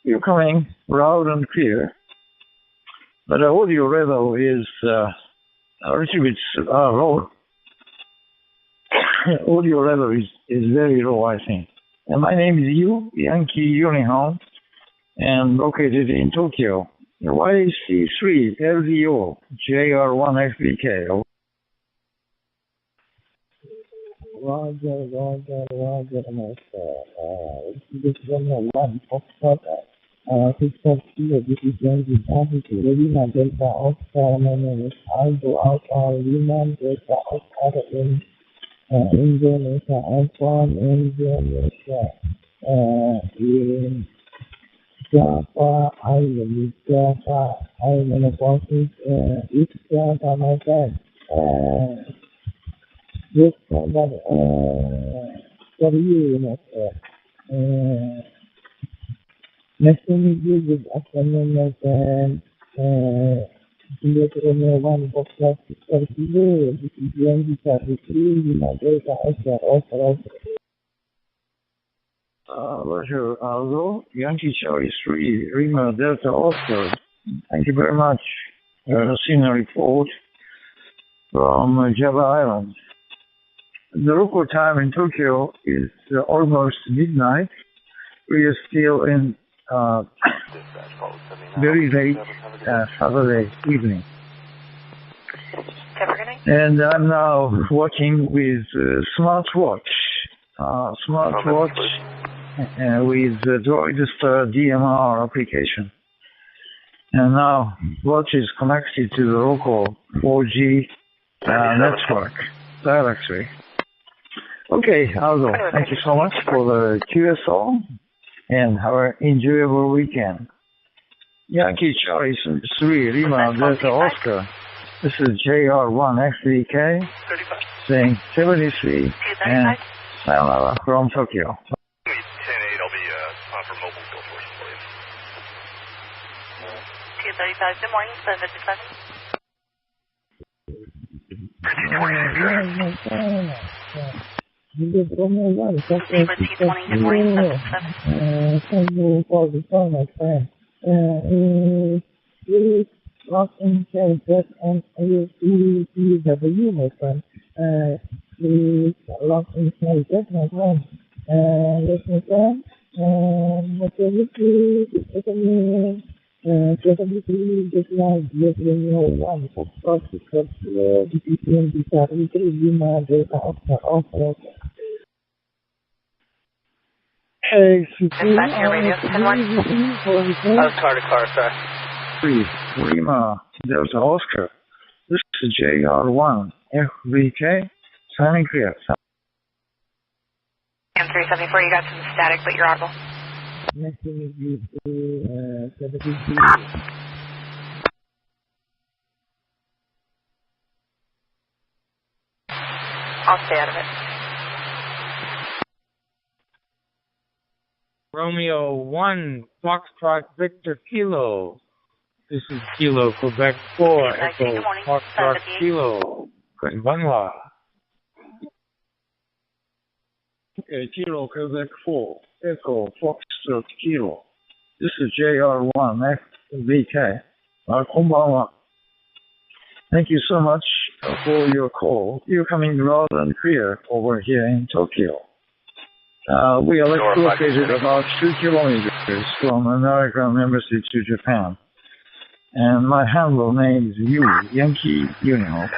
You're coming loud and clear. but the audio level is a little bit low. Audio level is very low, I think. And my name is Yankee Uniform, and located in Tokyo. YC3 LDO JR1FBK. Roger, this is one Foxtrot, 6 Kilo, this is Yankee Officer, Lima Delta Oscar, my name is Aldo Alpha, Lima Delta Oscar in Indonesia, I'm from Indonesia, in Java Island, Java Island of Office, East Java, my friend, yes, but, for you, nice to meet you, good afternoon, my friend, Juliet Romeo 1, Box 6 Kilo, this is Yankee Charlie 3, Lima Delta Oscar. Roger, Aldo, Yankee Charlie 3, Lima Delta Oscar. Thank you very much. Seen a report from Java Island. The local time in Tokyo is almost midnight. We are still in very late Saturday evening. And I'm now watching with smartwatch with Droidster DMR application. And now watch is connected to the local 4G network directly. Okay, Aldo, thank you so much for the QSO and have an enjoyable weekend. Yankee Charlie 3, Lima Delta Oscar. This is JR1FBK saying 73 and sayonara from Tokyo. 10-8, I'll be on for mobile field force for you. 235, good morning, 757. Juliet Romeo 1, Fox 6 Kilo, thank you for the call, my friend. Please lock in characters and ASCW, my friend. Please lock in characters, my friend. Yes, my friend. Whatever please, just like Juliet Romeo 1, Fox 6 Kilo, this is Yankee Charlie 3, Lima Delta Oscar. Hey, Dispatch your radio, 10-1. Car to car, sir. Lima Delta Oscar. This is JR1 FBK. Signing clear. M374, you got some static, but you're audible. Nice to meet you, 73. I'll stay out of it. Romeo 1, Foxtrot Victor Kilo. This is Kilo, Quebec 4, Echo, Foxtrot Kilo, Konbanwa. Okay, Kilo, Quebec 4, Echo, Foxtrot Kilo. This is JR1, FBK, Konbanwa. Thank you so much for your call. You're coming loud and clear over here in Tokyo. We are located about 2 kilometers from American Embassy to Japan. And my handle name is Yankee Uniform.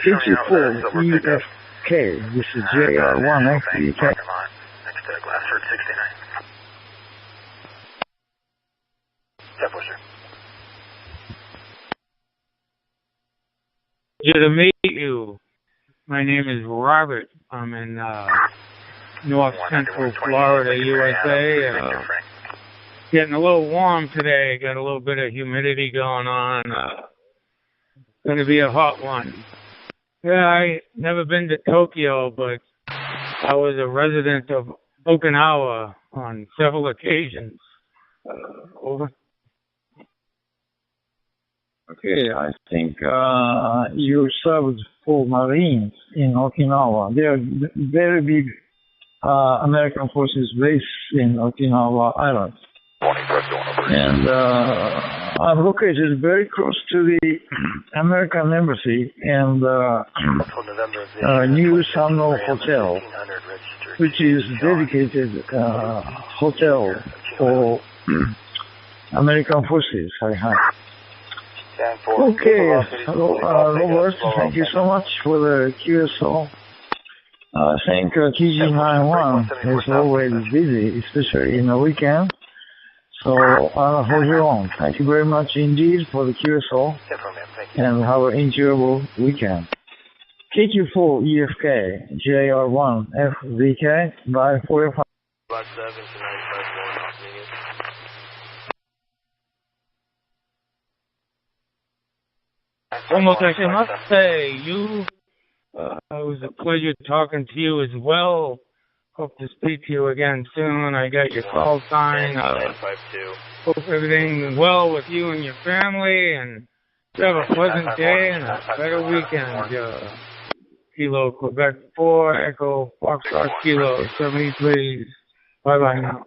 54 EFK. This is JR1 FBK. Next to Glassford 69. Step pusher. Good to meet you. My name is Robert. I'm in North Central Florida, USA. Getting a little warm today. Got a little bit of humidity going on. Going to be a hot one. Yeah, I never been to Tokyo, but I was a resident of Okinawa on several occasions. Over. Okay, I think you served for Marines in Okinawa. They are very big American forces based in Okinawa Island. And I'm located very close to the American Embassy and new CHINO Hotel, which is dedicated hotel for American forces. Okay, hello, Robert. Thank you so much for the QSO. I think TG91 is always busy, especially in the weekend. So I'll hold you on. Thank you very much indeed for the QSO. And have an enjoyable weekend. KQ4 EFK, JR1 FVK, by 45. It was a pleasure talking to you as well. Hope to speak to you again soon. I got your call sign. Hope everything is well with you and your family, and have a pleasant day and a better weekend. Kilo Quebec 4, Echo Foxtrot Kilo 73. Bye-bye now.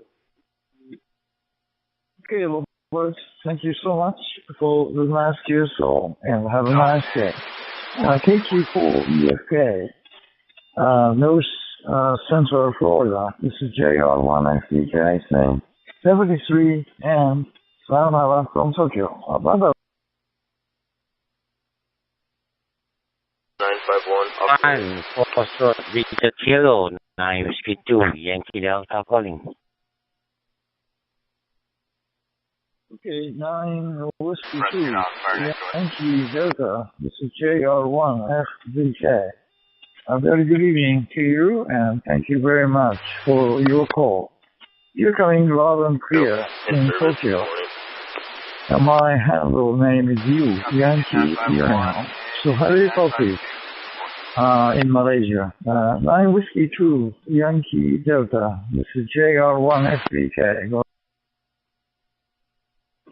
Okay, Robert, thank you so much for the nice QSO, and have a nice day. KQ4 EFK, North Central Florida. This is JR1 FDK saying 73 and sayonara from Tokyo. Bye-bye. 951. Foxtrot Victor Kilo 9 Whiskey 2 Yankee Delta calling. Okay, 9 Whiskey 2 Yankee Delta. This is JR1 FDK. A very good evening to you, and thank you very much for your call. You're coming loud and clear in Tokyo. My handle name is Yankee Irano. So how do you copy in Malaysia? 9 Whiskey 2 Yankee Delta. This is JR1 FDK.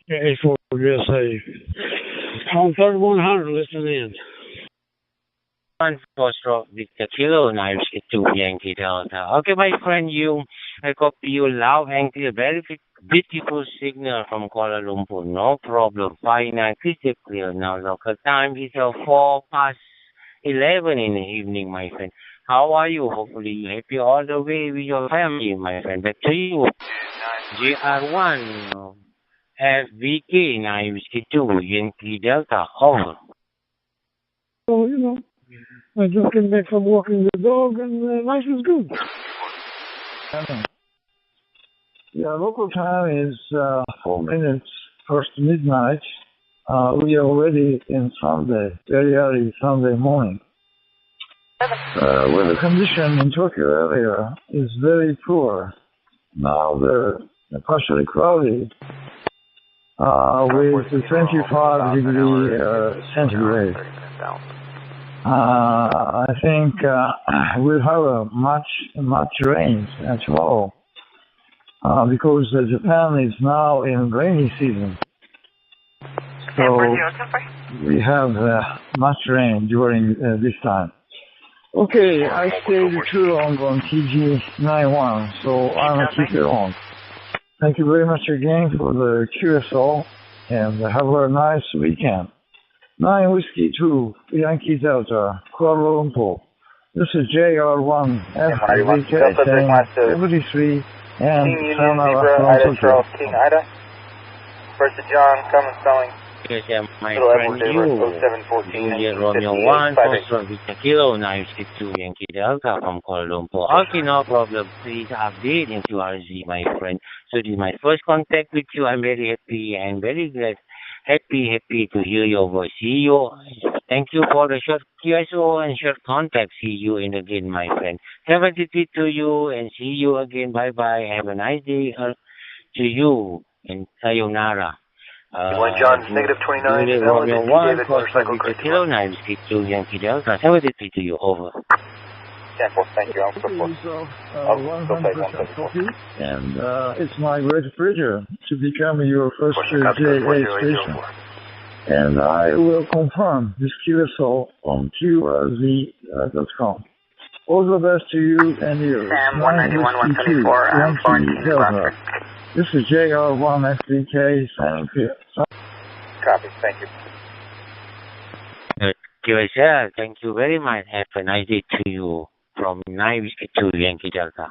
Okay, for USA. On 3100, listen in. 1 Foxtrot Victor Kilo 9 Whiskey 2 Yankee Delta. Okay, my friend, I copy you loud and clear. Very beautiful signal from Kuala Lumpur. No problem. Fine and crystal clear. Now local time is 11:04 in the evening, my friend. How are you? Hopefully you're happy all the way with your family, my friend. Back to you. GR1 FVK 9 Whiskey 2 Yankee Delta. Over. So, I just came back from walking the dog, and life is good. Yeah, local time is 4 minutes past midnight. We are already in Sunday, very early Sunday morning. Weather condition in Tokyo area is very poor. Now they're partially cloudy with 25 degrees centigrade. I think we'll have much rain as well because Japan is now in rainy season. So we have much rain during this time. Okay, I stayed too long on TG91, so I'll keep it on. Thank you very much again for the QSO, and have a nice weekend. 9 Whiskey 2 Yankee Delta, Kuala Lumpur. This is JR1 FVK saying 73 and sayonara from Tokyo. King Ida. First John, coming spelling. Yes, my friend, Juliet Romeo 1, Foxtrot Victor Kilo 9 Whiskey 2 Yankee Delta from Kuala Lumpur. Okay, no problem. Please update into RZ, my friend. So this is my first contact with you. I'm very happy and very glad. Happy to hear your voice. See you. Thank you for the short QSO and short contact. See you in again, my friend. Have a good day to you and see you again. Bye-bye. Have a nice day to you and sayonara. John, negative 29. Romeo 1, Foxtrot Victor Kilo 9 Whiskey 2 Yankee Delta. Have a good day to you. Over. Thank you. And it's my great pleasure to become your first JA station. And I will confirm this QSO on QRZ.com. All the best to you and yours. Sam 191-174, Yankee Delta. This is JR1 FDK signing here. Copy. Thank you. QSL, thank you very much. Have a nice day to you from 9 Whiskey 2 Yankee Delta.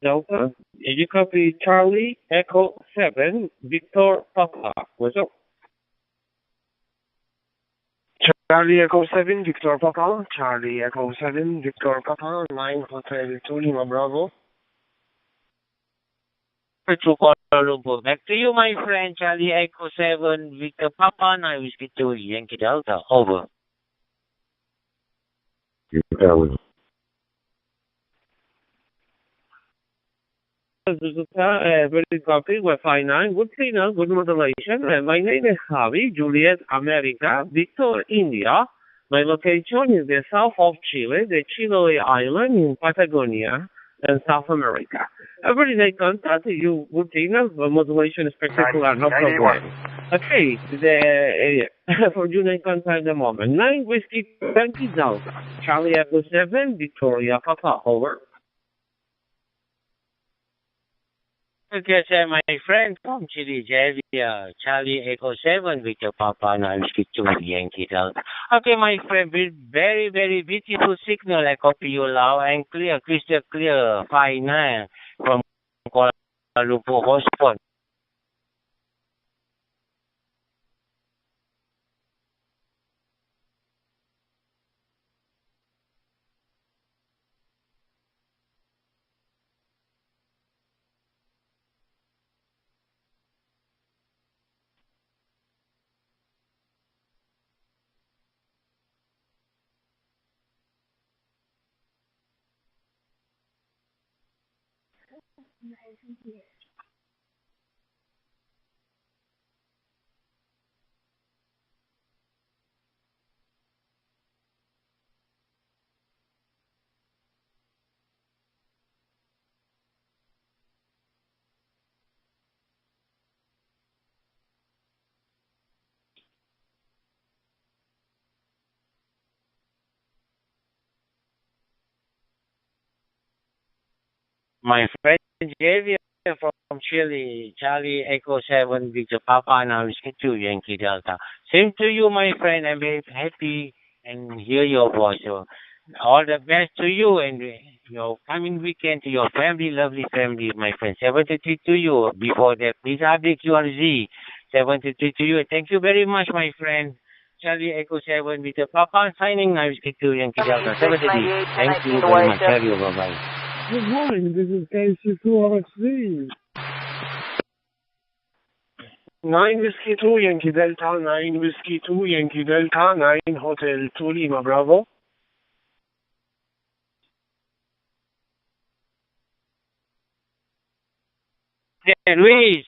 Delta, you copy Charlie Echo 7 Victor Papa. What's up? Charlie Echo 7 Victor Papa. Charlie Echo 7 Victor Papa. 9 Hotel 2 Lima Bravo. To Kuala Lumpur. Back to you, my friend. Charlie Echo 7 Victor Papa. 9 Whiskey 2 Yankee Delta. Over. Very copy, Wi-Fi 9, good signal, good modulation. My name is Javi, Juliet, America, Victor, India. My location is the south of Chile, the Chiloé Island in Patagonia and South America. Every day contact you, good signal, modulation is spectacular, no problem. Okay, for you, they contact the moment. 9 Whiskey 20 Delta, Charlie Echo 7, Victoria Papa, over. Okay, sir, my friend from Chile, Javia, Charlie Echo 7, Victor Papa, 9 Whiskey 2 Yankee Delta. Okay, my friend, very, very beautiful signal. I copy you loud and clear, crystal clear, 5-9 from Kuala Lumpur hotspot. My friend Javier from Chile, Charlie Echo 7, Victor Papa, now Whiskey 2 Yankee Delta. Same to you, my friend. I'm very happy and hear your voice. So, all the best to you and your coming weekend to your family, lovely family, my friend. 73 to you. Before that, please update QRZ. 73 to you. Thank you very much, my friend. Charlie Echo 7, Victor Papa, signing now Whiskey 2 Yankee Delta. 73. Thank you very much. Have you. Bye-bye. Good morning, this is KC2RXZ. 9 Whiskey 2 Yankee Delta, 9 Whiskey 2 Yankee Delta, 9 Hotel 2 Lima Bravo. Yeah, Luis.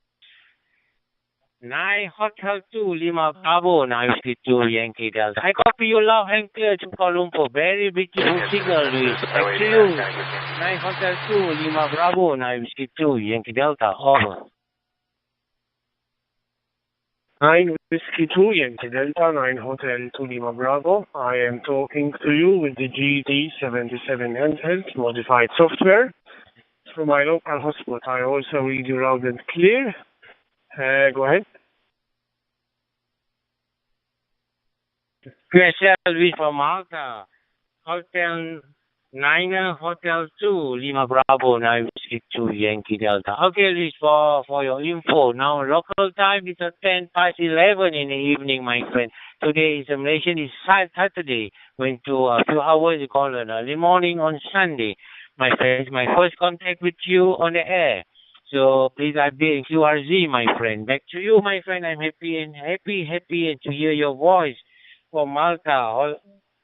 9 Hotel 2 Lima Bravo, 9 Whiskey 2 Yankee Delta. I copy you loud and clear to Kuala Lumpur. Very beautiful signal, Luis. Thank you. 9 Hotel 2 Lima Bravo, 9 Whiskey 2 Yankee Delta. Over. 9 Whiskey 2 Yankee Delta, 9 Hotel 2 Lima Bravo. I am talking to you with the GT77 handheld modified software. From my local hotspot, I also read you loud and clear. Go ahead. QSL Luis from Malta. Hotel 9 Hotel 2 Lima Bravo, 9 Whiskey 2 Yankee Delta. Okay, Luis, for your info. Now, local time is at 11 in the evening, my friend. Today is Malaysian is Saturday. Went to a few hours, you call it early morning on Sunday. My friend, my first contact with you on the air. So please update QRZ, my friend. Back to you, my friend. I'm happy to hear your voice from Malta.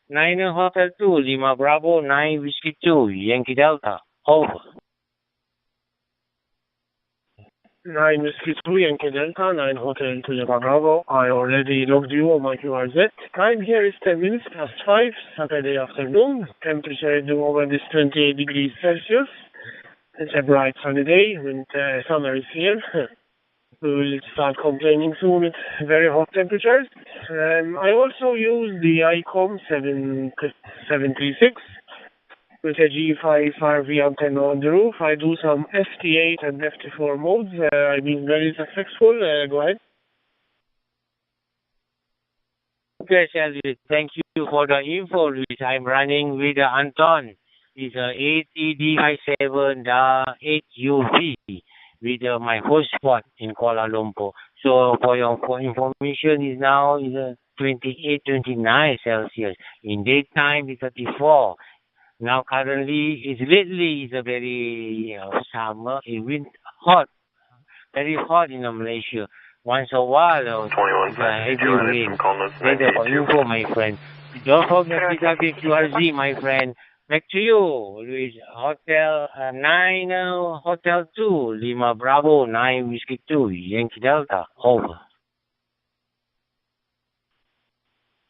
9 Hotel 2, Lima Bravo, 9 Whiskey 2, Yankee Delta. Over. 9 Whiskey 2 Yankee Delta, 9 Hotel 2 Lima Bravo. I already logged you on my QRZ. Time here is 10 minutes past 5, Saturday afternoon. Temperature at the moment is 28 degrees Celsius. It's a bright sunny day when summer is here. We will start complaining soon with very hot temperatures. I also use the ICOM 736 with a G5 RV antenna on the roof. I do some FT8 and FT4 modes. I've been very successful. Go ahead. Okay, Shelby, thank you for the info, Luis. I'm running with Anton. It's 8ED57-8UV with my hotspot in Kuala Lumpur. So for your information, is now is 28, 29 Celsius. In daytime, it's 34. Now currently, lately it's a very summer, hot, very hot in Malaysia. Once a while, it's a heavy rain. Later for info, my friend. Don't forget PWQRZ, my friend. Back to you, Luis. Hotel 9, Hotel 2, Lima Bravo, 9 Whiskey 2, Yankee Delta. Over.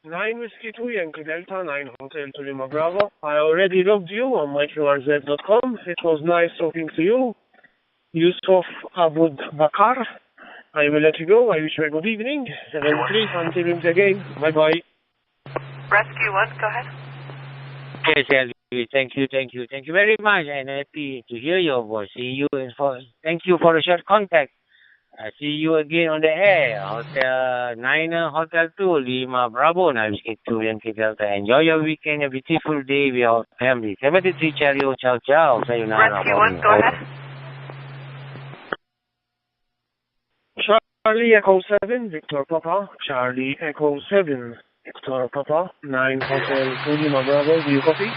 9 Whiskey 2, Yankee Delta, 9 Hotel 2, Lima Bravo. I already logged you on myqrz.com. It was nice talking to you. Yusuf Abud Bakar. I will let you go. I wish you a good evening. 73, until we meet again. Bye-bye. Rescue 1, go ahead. Yes, Ellie. Thank you very much. I'm happy to hear your voice. See you thank you for the short contact. See you again on the air. Hotel 9, Hotel 2, Lima Bravo, 9 Whiskey 2, Yankee Delta. Enjoy your weekend, a beautiful day with your family. 73, Cheerio, ciao, ciao. Sayonara. Rescue 1, go ahead. Charlie Echo 7, Victor Papa. Charlie Echo 7, Victor Papa. 9 Hotel 2, Lima Bravo. Do you copy?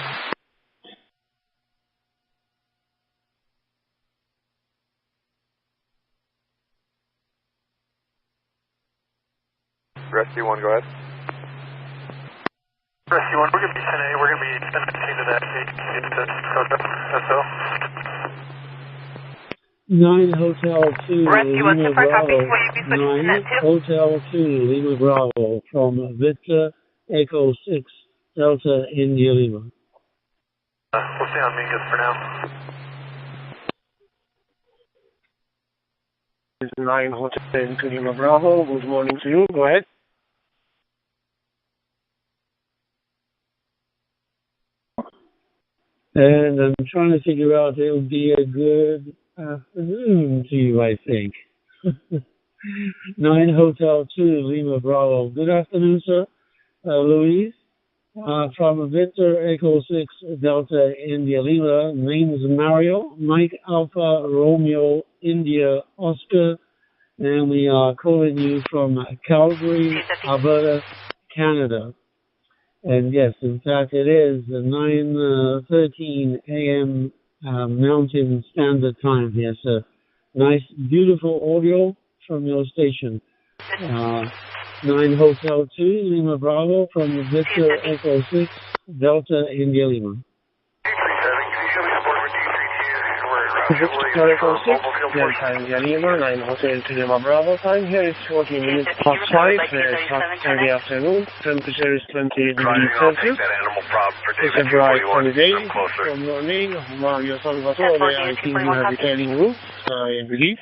Rescue 1, go ahead. Rescue 1, we're going to be sending a team to that SO. 9 Hotel 2, Rescue 1, Lima Bravo. 9 Hotel 2, Lima Bravo from Victor Echo 6, Delta India Lima. We'll stay on Mingus for now. 9 Hotel 2, Lima Bravo. Good morning to you. Go ahead. And I'm trying to figure out it would be a good afternoon to you, I think. 9 Hotel 2, Lima Bravo. Good afternoon, sir. Louise, from Victor Echo 6, Delta India Lima. Name is Mario, Mike Alpha Romeo India Oscar. And we are calling you from Calgary, Alberta, Canada. And yes, in fact, it is 9:13 a.m. Mountain Standard Time. Yes, nice, beautiful audio from your station. 9 Hotel 2, Lima Bravo from Victor Echo 6, Delta India Lima. Victor Echo 6, Delta India Lima, 9 Hotel 2, Lima Bravo. Time here is 40 minutes past 5. It's hot early afternoon. Temperature is 28 degrees Celsius. It's a bright sunny day. Good morning, Mario Salvatore. I think you have the trailing route, I believe.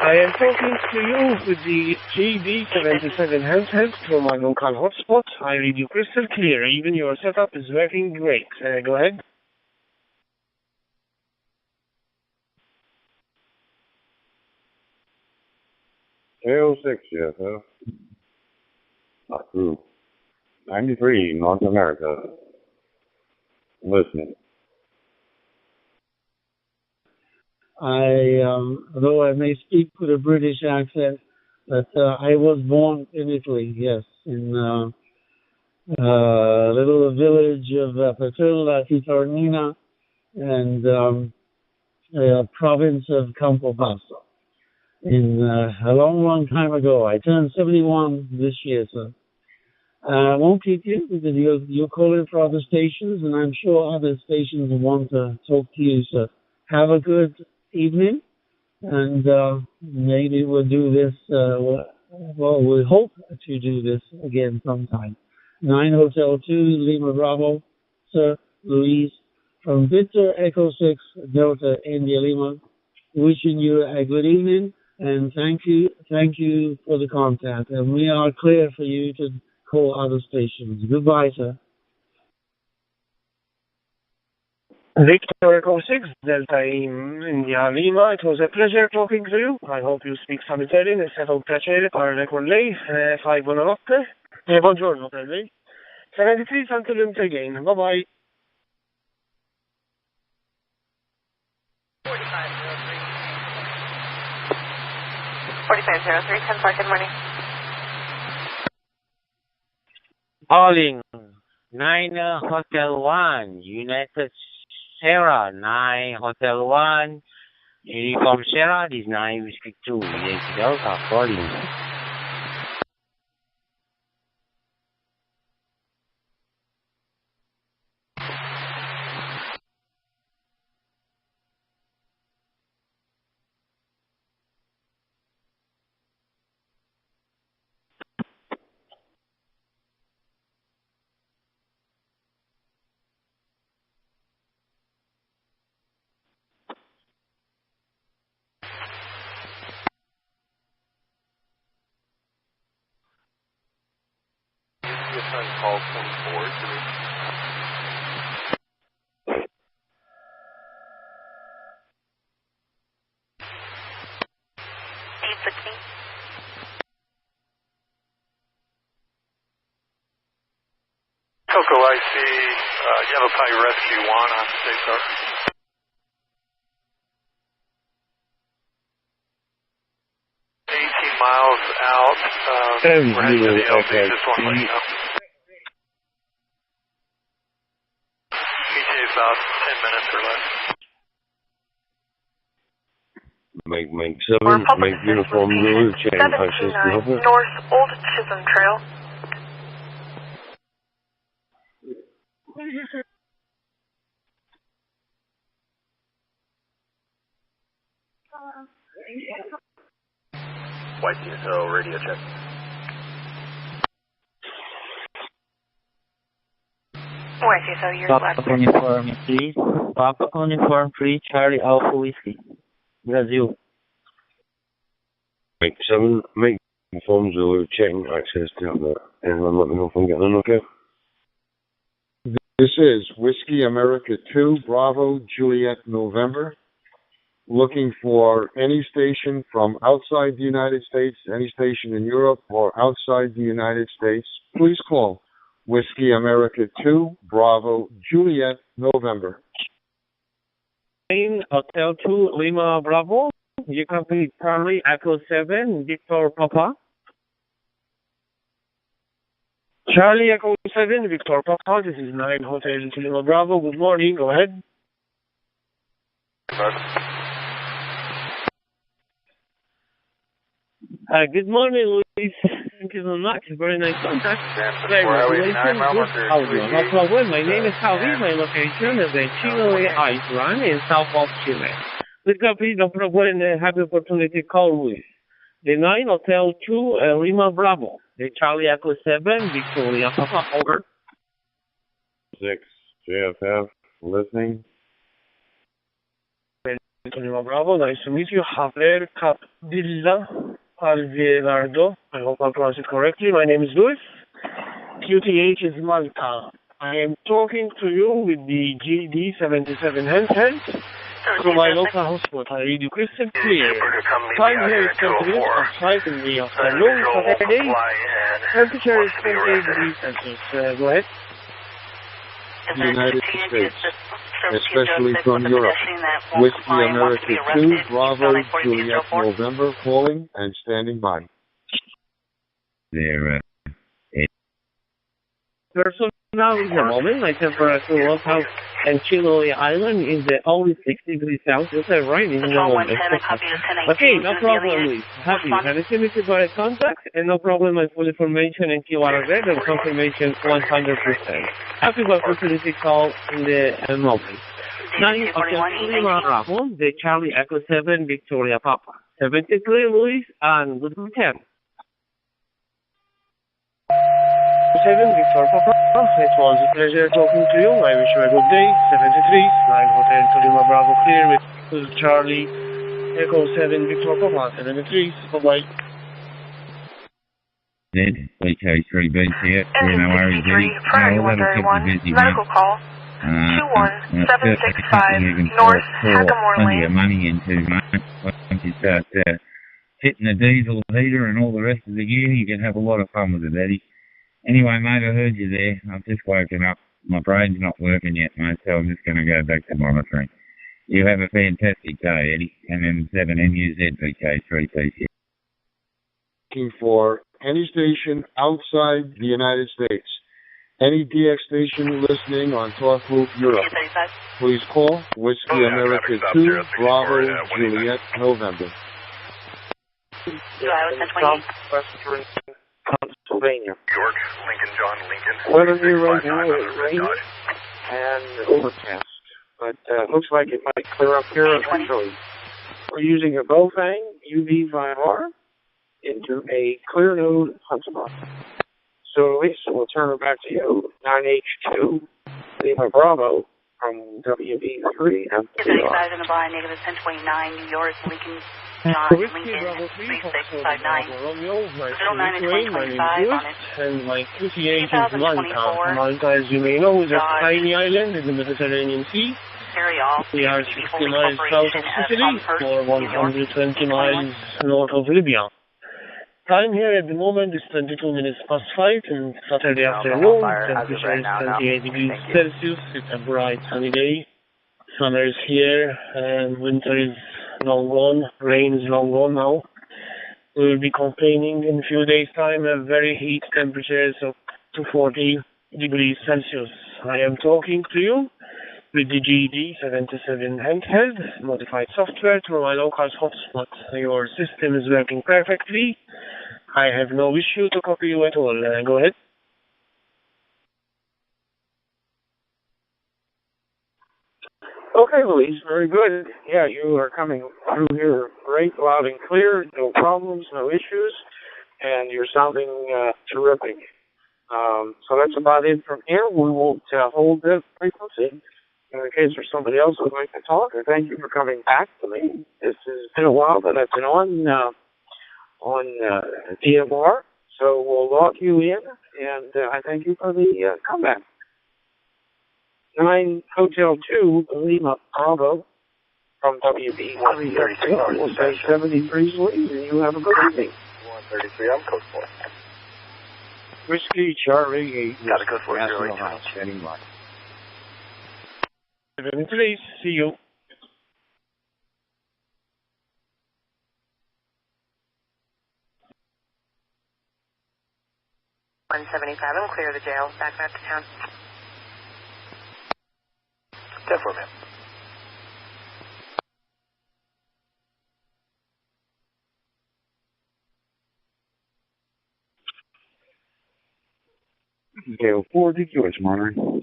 I am talking to you with the GD77 handheld from my local hotspot. I read you crystal clear. Even your setup is working great. Go ahead. AO6, yes, sir. Not true. 93, North America. Listening. Though I may speak with a British accent, but I was born in Italy, yes, in a little village of Paterna Titornina and province of Campobasso. In a long time ago. I turned 71 this year, sir. I won't keep you because you're calling for other stations, and I'm sure other stations want to talk to you, sir. Have a good evening, and maybe we'll do this, we hope to do this again sometime. 9 Hotel 2, Lima Bravo, sir, Luis, from Victor Echo 6, Delta India Lima, wishing you a good evening. And thank you for the contact. And we are clear for you to call other stations. Goodbye, sir. Victor Echo 6, Delta India Lima. It was a pleasure talking to you. I hope you speak some Italian. È stato un piacere parlare con lei. Fai buonanotte. Buongiorno, per lei. 73 Santorum again. Bye-bye. 4503, 10 o'clock, good morning. Calling 9 Hotel 1, United Sierra, 9 Hotel 1, Uniform Sierra, this is 9 Whiskey 2, Yankee Delta, calling. Call 24 to me. Coco IC, YAVAPAI Rescue 1 on Cesar. Miles out. We're heading to the LB. Just want to let you know. PJ is about 10 minutes or less. Make 7, make uniform Zulu, chain access to North Old Chisholm Trail. YTSO radio check. YTSO, you're Papa Uniform 3, Papa Uniform 3, Charlie Alpha Whiskey, Brazil. Make 7, make uniform Zulu, checking access to anyone let me know if I'm getting an okay. This is Whiskey America 2, Bravo, Juliet, November. Looking for any station from outside the United States, any station in Europe or outside the United States, please call Whiskey America 2, Bravo, Juliet, November. Hotel 2, Lima, Bravo. You can be Charlie Echo 7, Victor Papa. Charlie Echo 7, Victor Papa. This is 9 Hotel Lima, Bravo. Good morning. Go ahead. Good morning, Luis. Thank you so much. Very nice contact. Congratulations. Good audio. No problem. My name is Javi. My location is the CHINO Ice Run in south of Chile. Please complete no problem and have the opportunity to call Luis. The 9 Hotel 2, Lima Bravo. The Charlie Echo 7, Victoria Papa. Over. 6, JFF, listening. Lima Bravo. Nice to meet you. Javier Capdilla. Alvarado, I hope I pronounced it correctly. My name is Luis. QTH is Malta. I am talking to you with the GD77 handheld from my local hotspot. I read you crystal clear. Time here is 20 minutes past 5 in the afternoon, Saturday. Temperature is 28 degrees Celsius. Go ahead. The United States, especially from Europe. Whiskey America 2, Bravo, Juliet, November, calling and standing by. There, Now in the moment, my temperature local and Chino Island is only 6 degrees Celsius, right? In the moment. Okay, no problem, Luis. Happy. I received by contact, and no problem, my full information and QR read and confirmation 100%. Happy for facility call in the moment. 9 Lima Bravo, the Charlie Echo 7, Victoria Papa. 73, Luis, and good weekend. 7, Victor Papa. It was a pleasure talking to you. I wish you a good day. 73, 9 Hotel Lima Bravo clear with Charlie Echo 7, Victor Papa. 73, bye-bye. VK3B here. No worries, Eddie. Medical call. 21765 North Hackamore plenty Lane. of money into, mate. Once you start fitting the diesel heater and all the rest of the gear, you can have a lot of fun with it, Eddie. Anyway, mate, I heard you there. I've just woken up. My brain's not working yet, mate, so I'm just going to go back to monitoring. You have a fantastic day, Eddie. MM7MUZVK3PC. Looking for any station outside the United States. Any DX station listening on Talk Group Europe. Please call Whiskey America 2, Bravo, Juliet, November. Pennsylvania. York, Lincoln, John, Lincoln. Weather here right now is rainy and overcast, but looks like it might clear up here eventually. We're using a Bofang UV5R into a clear node hotspot. So Lisa, we'll turn it back to you. 9H2, Lima Bravo from WB3 and 35 in the blind, negative 1029, New York, Lincoln, John, Lincoln, 3659. 09 and 2025 on it. And my QTH is Malta. Malta, as you may know, is a tiny island in the Mediterranean Sea. We are 60 miles south of Sicily, or 120 miles north of Libya. Time here at the moment is 22 minutes past 5 and Saturday afternoon. Temperature is 28 degrees Celsius. It's a bright sunny day. Summer is here and winter is long gone. Rain is long gone now. We will be complaining in a few days' time of very heat temperatures of 240 degrees Celsius. I am talking to you with the GD77 handheld modified software through my local hotspot. Your system is working perfectly. I have no issue to copy you at all. Go ahead. Okay, Louise, very good. Yeah, you are coming through here great, loud and clear. No problems, no issues, and you're sounding terrific. So that's about it from here. We won't hold the frequency. In case there's somebody else who would like to talk, I thank you for coming back to me. This has been a while that I've been on DMR, so we'll log you in, and I thank you for the comeback. 9 Hotel 2, Lima Bravo, from WB. 133, we'll say 73 lead, and you have a good evening. 133, I'm code 4. Whiskey Charlie 8. Got a code 4, Standing by. Please, see you. 177, clear the jail, back to town. 10-4, ma'am. Gale 4, DQS monitoring.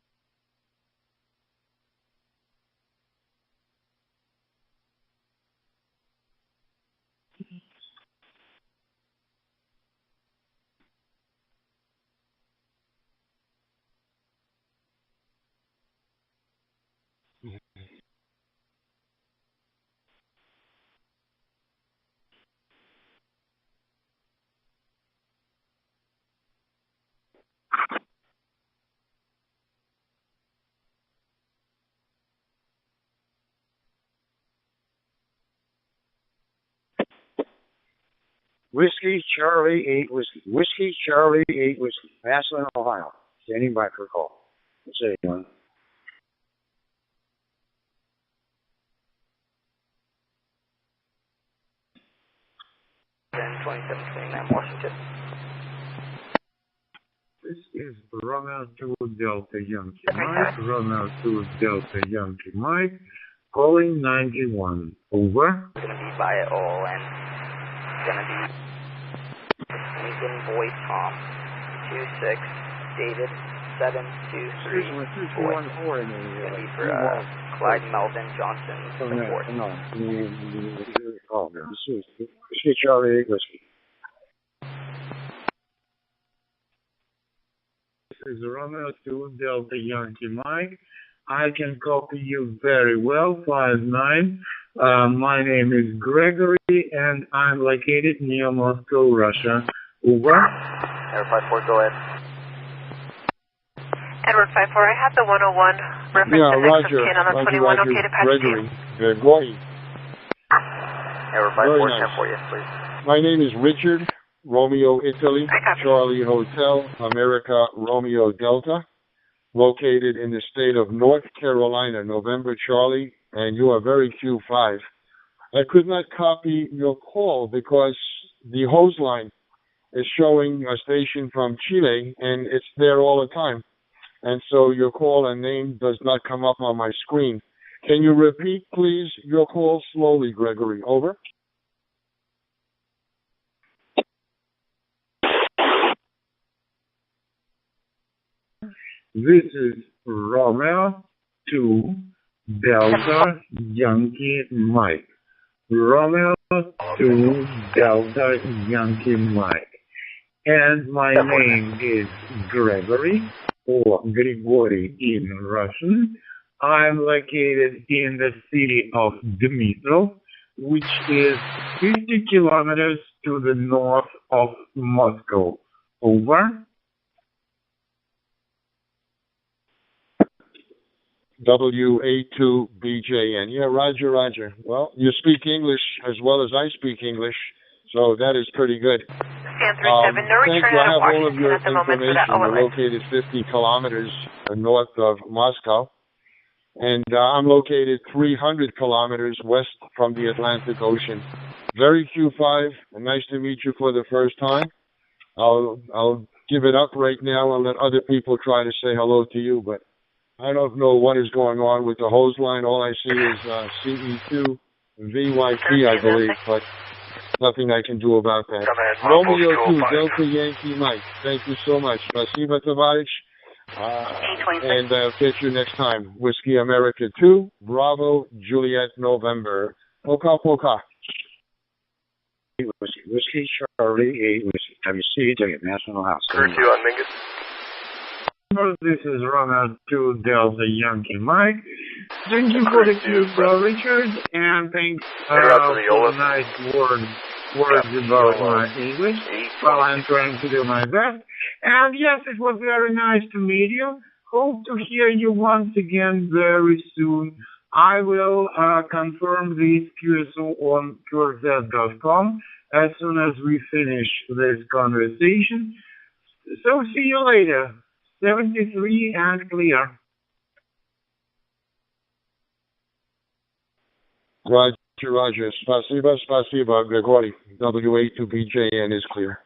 Whiskey Charlie 8 Whiskey Charlie 8 Whiskey, Massillon, Ohio. Standing by for a call. Let's see, anyone. Washington. This is Romeo 2 Delta Yankee Mike, Romeo 2 Delta Yankee Mike, calling 91. Over. It's going to be by all and it's going to be Lincoln Boy Tom 26 David 723 Boy. It's going to be for Clyde Melvin Johnson support. Oh, man. This is Whiskey Charlie 8 Whiskey. This is Romeo 2 Delta Yankee Mike. I can copy you very well, 5-9. My name is Gregory, and I'm located near Moscow, Russia. Over. Edward 5-4, go ahead. Edward 5-4, I have the 101 reference Yeah, index Roger. of 10 on the 21, okay to patch Gregory. you. Gregory. Edward 5-4, 10 for you, please. My name is Richard. Romeo Italy, Charlie Hotel, America Romeo Delta, located in the state of North Carolina, November Charlie, and you are very Q5. I could not copy your call because the hose line is showing a station from Chile, and it's there all the time. And so your call and name does not come up on my screen. Can you repeat, please, your call slowly, Gregory? Over. This is Romeo 2 Delta Yankee Mike. Romeo 2 Delta Yankee Mike. And my name is Gregory, or Grigory in Russian. I'm located in the city of Dmitrov, which is 50 kilometers to the north of Moscow. Over. WA2BJN. Yeah, Roger, Roger. Well, you speak English as well as I speak English, so that is pretty good. Scan 37, no thank return you. I out of have all of Washington your at the moment for that information. We're OLX. located 50 kilometers north of Moscow, and I'm located 300 kilometers west from the Atlantic Ocean. Very Q5, and nice to meet you for the first time. I'll give it up right now and let other people try to say hello to you, but I don't know what is going on with the hose line. All I see is CE2 VYP, I believe, but nothing I can do about that. Romeo 2, Delta Yankee Mike. Thank you so much. Spasibo, Tovarich. And I'll catch you next time. Whiskey America 2, Bravo, Juliet, November. Poka, poka. Whiskey Charlie 8, Whiskey WC, Ticket National House. Crew 2 on Mingus. This is Romeo 2 Delta Yankee Mike. Thank you for the cue, Richard, and thanks for the nice words about my English. Well, I'm trying to do my best. And yes, it was very nice to meet you. Hope to hear you once again very soon. I will confirm this QSO on QRZ.com as soon as we finish this conversation. So see you later. 73 and clear. Roger, Roger. Spasibo, Gregory. WA2BJN is clear.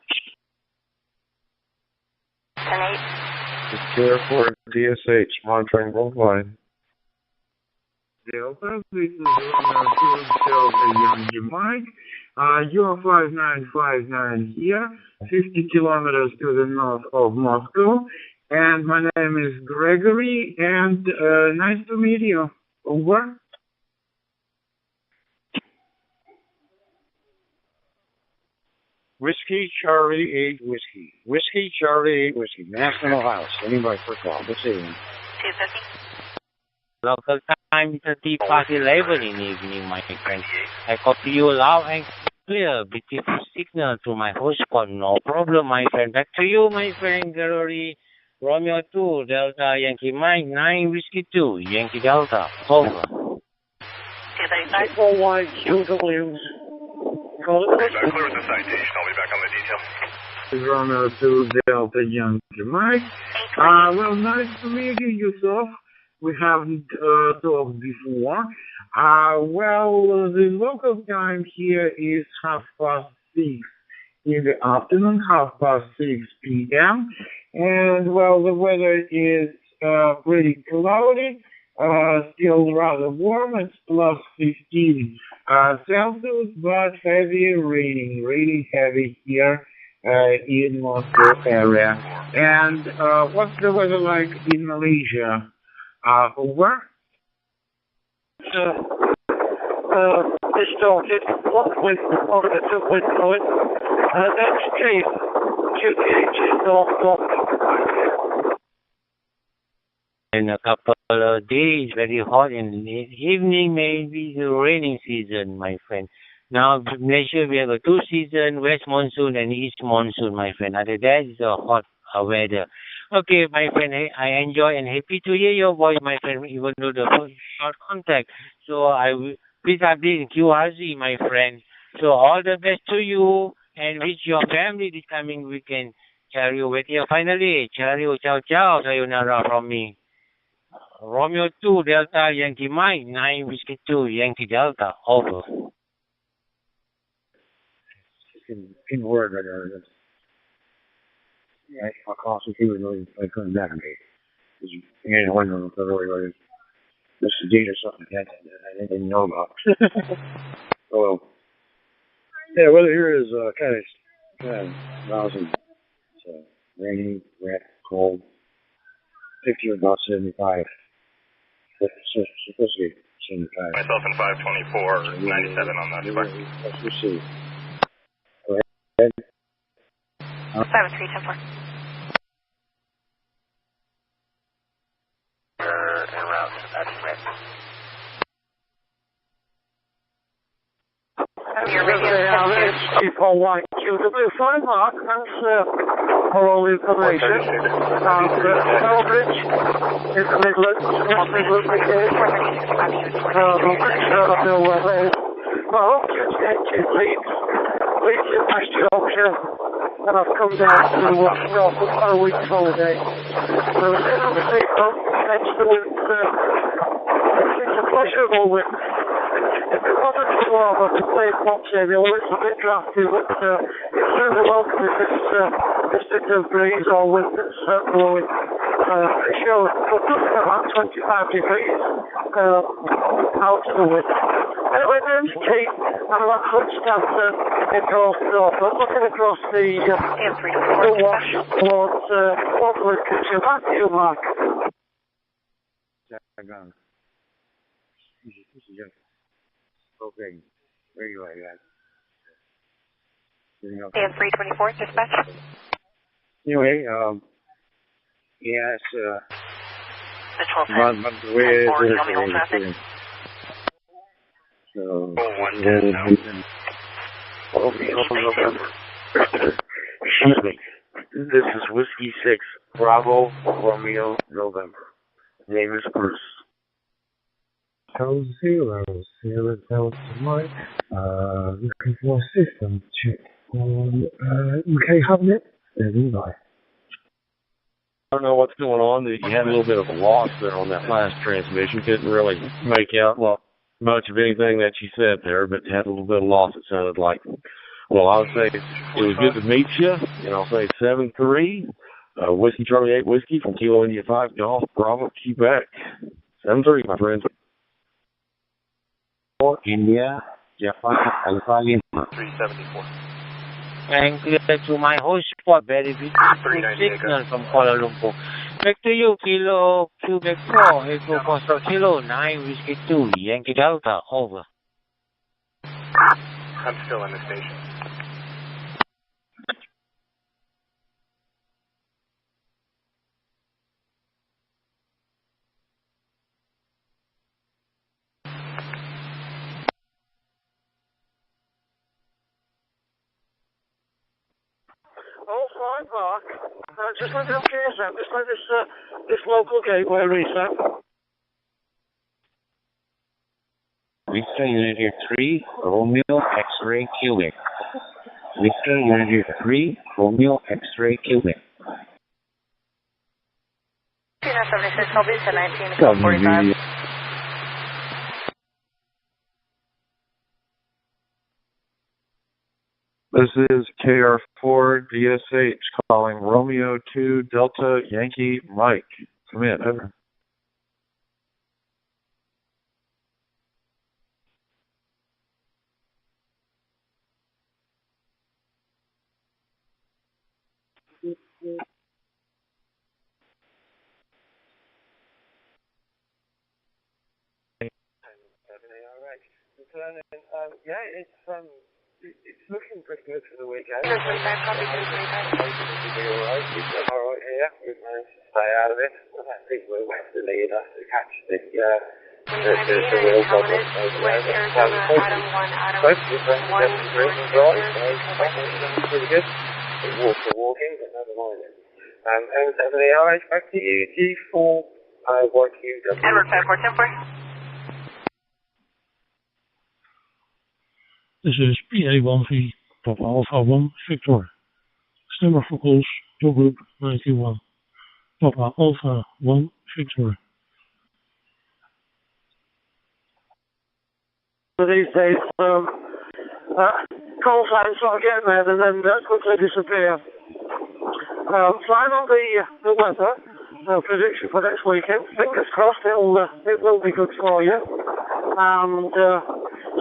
10-8. It's clear for DSH, monitoring both lines. Delta, this is Romeo 2 Delta Yankee Mike. You're 5959 here, 50 kilometers to the north of Moscow. And my name is Gregory, and nice to meet you. Over. Whiskey Charlie 8 Whiskey. Whiskey Charlie 8 Whiskey. National House. Anybody for call? This evening. 250. Local time 30 past 11 in the evening, my friend. I copy you loud and clear. Beautiful signal to my hotspot. No problem, my friend. Back to you, my friend Gregory. Romeo 2, Delta Yankee Mike, 9 Whiskey 2, Yankee Delta. Over. 235. For one, QW. Clear with the citation. I'll be back on the detail. Romeo 2 Delta Yankee Mike. Well, nice to meet you, Yusuf. We haven't talked before. Well, the local time here is 6:30 in the afternoon, 6:30 p.m. And, well, the weather is pretty cloudy, still rather warm. It's plus 15 Celsius, but heavy raining, really heavy here in Moscow area. And what's the weather like in Malaysia? Over? It's still with that's okay. In a couple of days, very hot in the evening, maybe the raining season, my friend. Now, Malaysia, we have a two season, west monsoon and east monsoon, my friend. Other than that, it's a hot weather. Okay, my friend, I enjoy and happy to hear your voice, my friend, even though the phone is short contact. So I will please update in QRZ, my friend. So all the best to you and with your family this coming weekend. Cheerio with you. Finally, cheerio, ciao, ciao, sayonara from me. Romeo 2, Delta, Yankee Mike, 9 Whiskey 2, Yankee Delta, over. In word right there. Yeah, my cost was really like coming back to me. You ain't wondering if I really this is date or something like that I didn't know about. So, yeah, weather here is kind of lousy. It's rainy, wet, cold. 50 about 75. It's supposed to be 75. Myself in 524, 97 on that square. Let's see. Go ahead. 7310 En route to Patty Smith. People want you to do fine, Mark. Thanks for all the information. Cambridge is Midlands, West Midlands, well, please, past Yorkshire, and I've come down to Norfolk for a week's holiday. So next week, it's a pleasure moment. It wasn't too long to play box area, well, it's a bit drafty, but it's really welcome if it's this bit of breeze or wind that's blowing. Sure, but just about 25 degrees out to the wind. Anyway, there's Kate, and I'm footsteps across Norfolk, looking across the wash towards Lincolnshire. Back to you, Mark. Okay, where you at, guys? And 324, dispatch. Anyway, yeah, it's the 12 the way it is. So, excuse me. This is Whiskey 6, Bravo, Romeo, November. Name is Bruce. Code 0, Delta Mike, looking for a system check on UK Hubnet. Standing by. I don't know what's going on. You had a little bit of a loss there on that last transmission. Couldn't really make out much of anything that you said there, but had a little bit of loss, it sounded like. Well, I would say it was good to meet you, and I'll say 7-3, Whiskey Charlie 8 Whiskey from Kilo India 5 Golf, Bravo, Quebec. 7-3, my friends. India, Japan, Alpha Lima. 374. And clear to my hotspot, very big signal from Kuala Lumpur. Back to you, Kilo Quebec 4, Echo Foster Kilo 9 Whiskey 2, Yankee Delta, over. I'm still in the station. Oh, fine, Mark. Just let them case out. Just let this local gateway reset. Victor Unit 3, Romeo X-Ray Quebec. Victor Unit 3, Romeo X-Ray Quebec. 76, I'll be to 19, 45. This is KR4 DSH calling Romeo 2 Delta Yankee Mike. Come in, over. Yeah, it's looking pretty good for the weekend. Alright here. We've managed to stay out of it. I think we're west of lead us to catch the real problem. Pretty good. It walks the walking, but never mind it. M70RH, back to you. G4, YQW. Edward 5410. This is PA1V Papa Alpha 1 Victor. Stemmer for calls to group 91. Papa Alpha 1 Victor. These days, call signs start getting there and then quickly disappear. Flying on the weather prediction for next weekend. Fingers crossed it will be good for you. And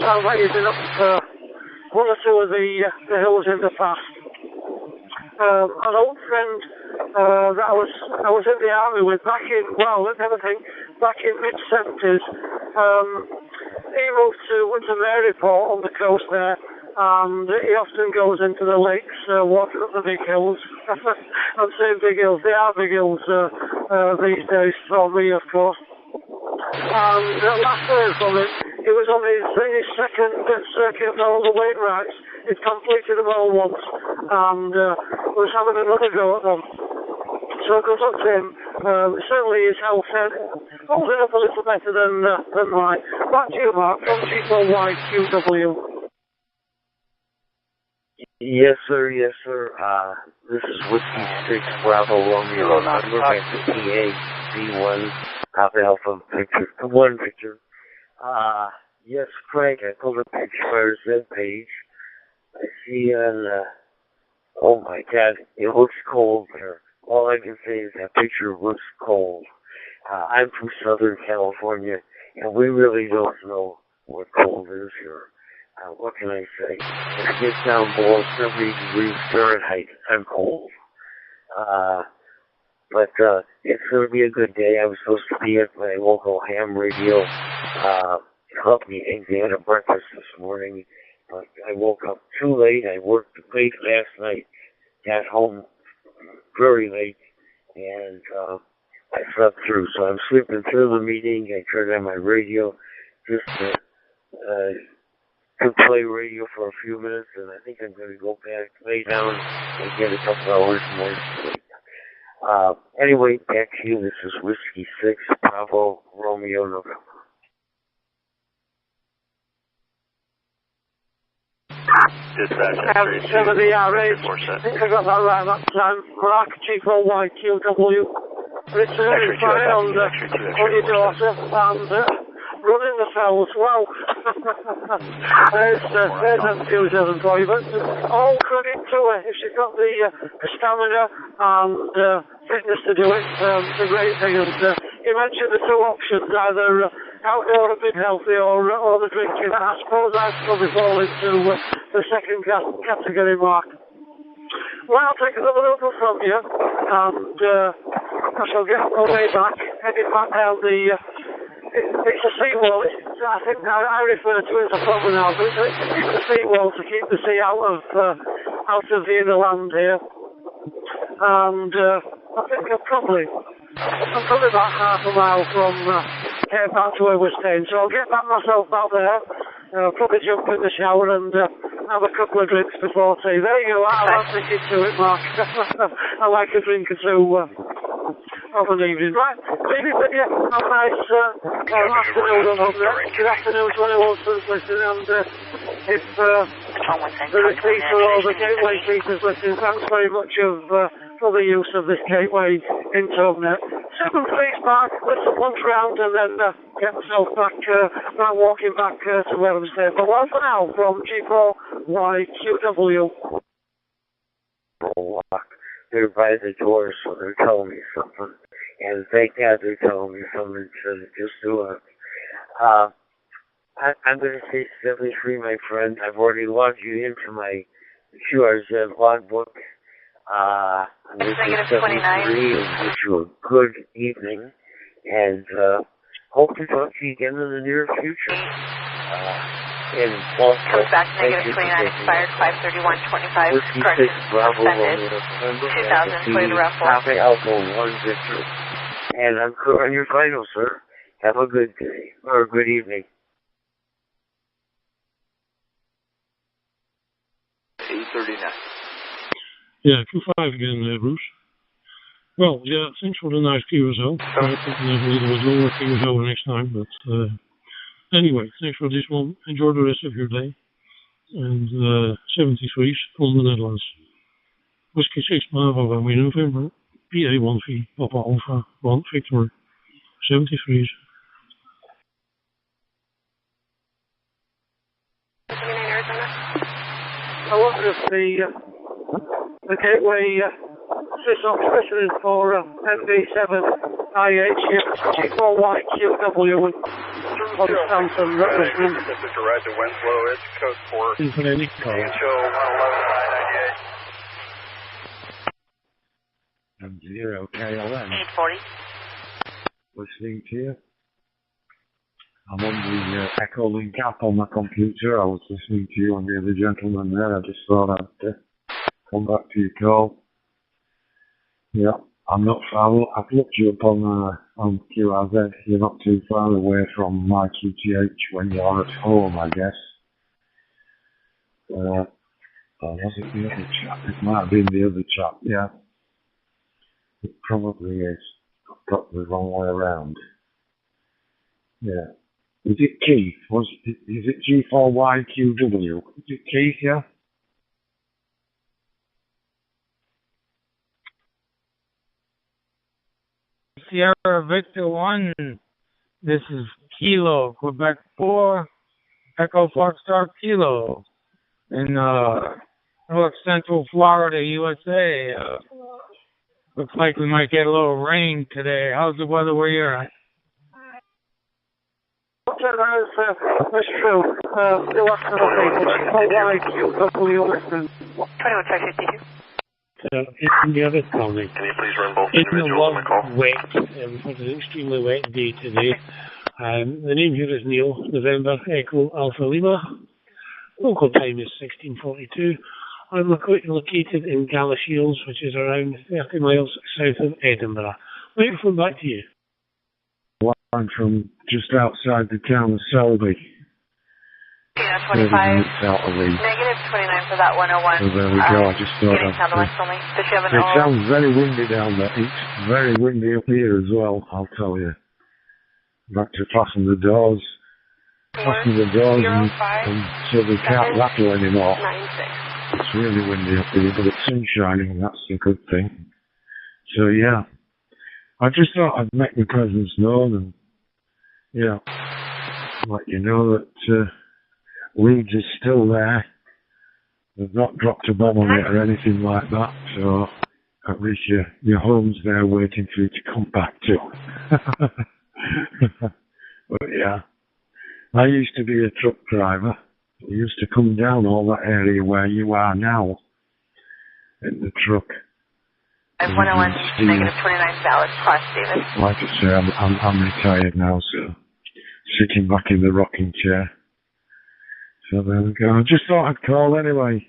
sounds like you've been up one or two of the hills in the past. An old friend that I was in the army with back in mid-70s. He moved to Winter Maryport on the coast there, and he often goes into the lakes, walking up the big hills. I'm saying big hills, they are big hills these days for me, of course. And last heard from him, he was on his second circuit of all the weight racks. He'd completed them all once, and was having another go at them. So good luck to him. Certainly his health holding up a little better than mine. Back to you, Mark, from YQW. Yes, sir. This is Whiskey 6 Bravo Romeo. Number back to PA B1 Alpha Alpha Picture 1 picture. Yes, Frank, I pulled up your Fire's web page. I see oh my God, it looks cold there. All I can say is that picture looks cold. I'm from Southern California, and we really don't know what cold is here. What can I say? If it gets down below 70 degrees Fahrenheit, I'm cold. But it's going to be a good day. I was supposed to be at my local ham radio company, and they had a breakfast this morning. But I woke up too late. I worked late last night, got home very late, and I slept through. So I'm sleeping through the meeting. I turned on my radio just to play radio for a few minutes, and I think I'm going to go back, lay down, and get a couple hours more sleep. Anyway, back to you. This is Whiskey 6, Bravo, Romeo, November. Dispatch, 70 RH. I think I got that right that time. Mark, Chico YQW. Returning fire on your daughter and running the fells. Wow. There's enthusiasm for you, but all credit to her. If she's got the stamina and fitness to do it, it's a great thing. And you mentioned the two options, either outdoor a bit healthy or the drinking. I suppose I'd probably fall into the second category, Mark. Well, I'll take another number from you, and I shall get my way back, heading back down the... It's a seawall. I think I refer to it as a promenade, but it's a seawall to keep the sea out of the inner land here. And I think I'm probably about half a mile from here back to where we're staying, so I'll get myself back there. Probably jump in the shower and have a couple of drinks before tea. There you go. I'll stick it to it, Mark. I like a drink or two of an evening. Right, leave it with you. Have a nice afternoon on home there. Good afternoon to anyone who's listening. And if the repeat for all the gateway speakers listening, thanks very much for the use of this gateway internet. Second place, Mark. Listen once round and then get myself back, walking back to where I'm staying. But well for now, from G4YQW. They're by the door, so they're telling me something. And thank God they're telling me something to just do it. I'm going to say 73, my friend. I've already logged you into my QRZ logbook. This is 73, and wish you a good evening, and hope to talk to you again in the near future. And also, comes back negative 29, expired 5/31/25, correction, suspended, 2000, Toyota RAV4. Papa Alpha 1 Victor. And I'm clear on your final, sir. Have a good day, or a good evening. 839. Yeah, 2-5 again, Bruce. Well, yeah, thanks for the nice QSO. I think we'll have a little bit longer QSO next time, but anyway, thanks for this one. Enjoy the rest of your day. and 73s from the Netherlands. Whiskey 6 Bravo Romeo November, PA13 Papa Alpha 1 Victor, 73s. I wonder if the gateway system specialist for MB7IH G4YQW on Stanton Represent. This is direct to Winslow, it's code 4. Infinity Call. Show 111,998. And 0 KLM. 840. Listening to you. I'm on the Echo Link app on my computer. I was listening to you and the other gentleman there. I just thought I'd come back to your call. Yeah, I'm not far. I've looked you up on QRZ. You're not too far away from my QTH when you're at home, I guess. Or was it the other chap? It might have been the other chap, yeah. It probably is. I've got the wrong way around. Yeah. Is it Keith? Is it G4YQW? Is it Keith, yeah? Sierra Victor 1, this is Kilo, Quebec 4, Echo Foxtrot Kilo, in North Central Florida, USA. Looks like we might get a little rain today. How's the weather where you're at? That's true. You'll have to in the other comment, Can you please run both in the individuals on the call? wait, it is extremely wet day today. The name here is Neil, November, Echo, Alpha Lima. Local time is 16:42. I'm located in Galashiels, which is around 30 miles south of Edinburgh. Microphone back to you. I'm from just outside the town of Selby. Yeah, 25. Negative 29 for that 101. So there we go. I just thought Getting sound only. Does she have an it sounds very windy down there. It's very windy up here as well, I'll tell you. Back to fasten the doors. Fasten the doors and so they can't rattle anymore. 96. It's really windy up here, but it's sun shining, that's a good thing. So yeah. I just thought I'd make my presence known and, yeah, let you know that Leeds is still there. They've not dropped a bomb on it or anything like that, so at least your home's there waiting for you to come back to. But yeah, I used to be a truck driver. I used to come down all that area where you are now in the truck. 101, negative 29 valid, cross David. Like I say, I'm retired now, so sitting back in the rocking chair. So there we go. I just thought I'd call anyway.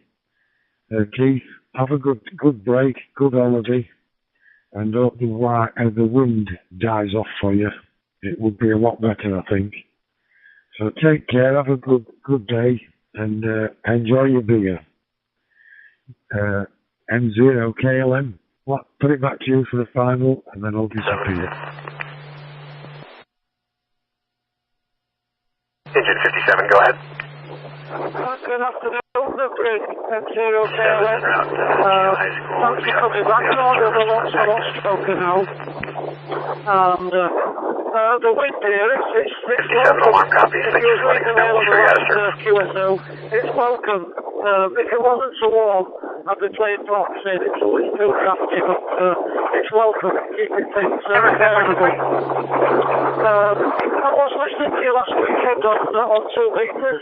Keith, have a good break, good holiday, and hope the wind dies off for you. It would be a lot better, I think. So take care, have a good day, and enjoy your beer. M0 KLM. Put it back to you for the final, and then I'll disappear. Engine 57, go ahead. Good afternoon, the bridge, M0 KLM. Thanks for coming back. There's a lot spoken now. And the wind here, it's welcome. If you was reading around QSO, it's welcome. If it wasn't so warm, I'd be playing blocks in. It's always too crafty, but it's welcome. Keeping things bearable. I was listening to you last weekend on 2 meters.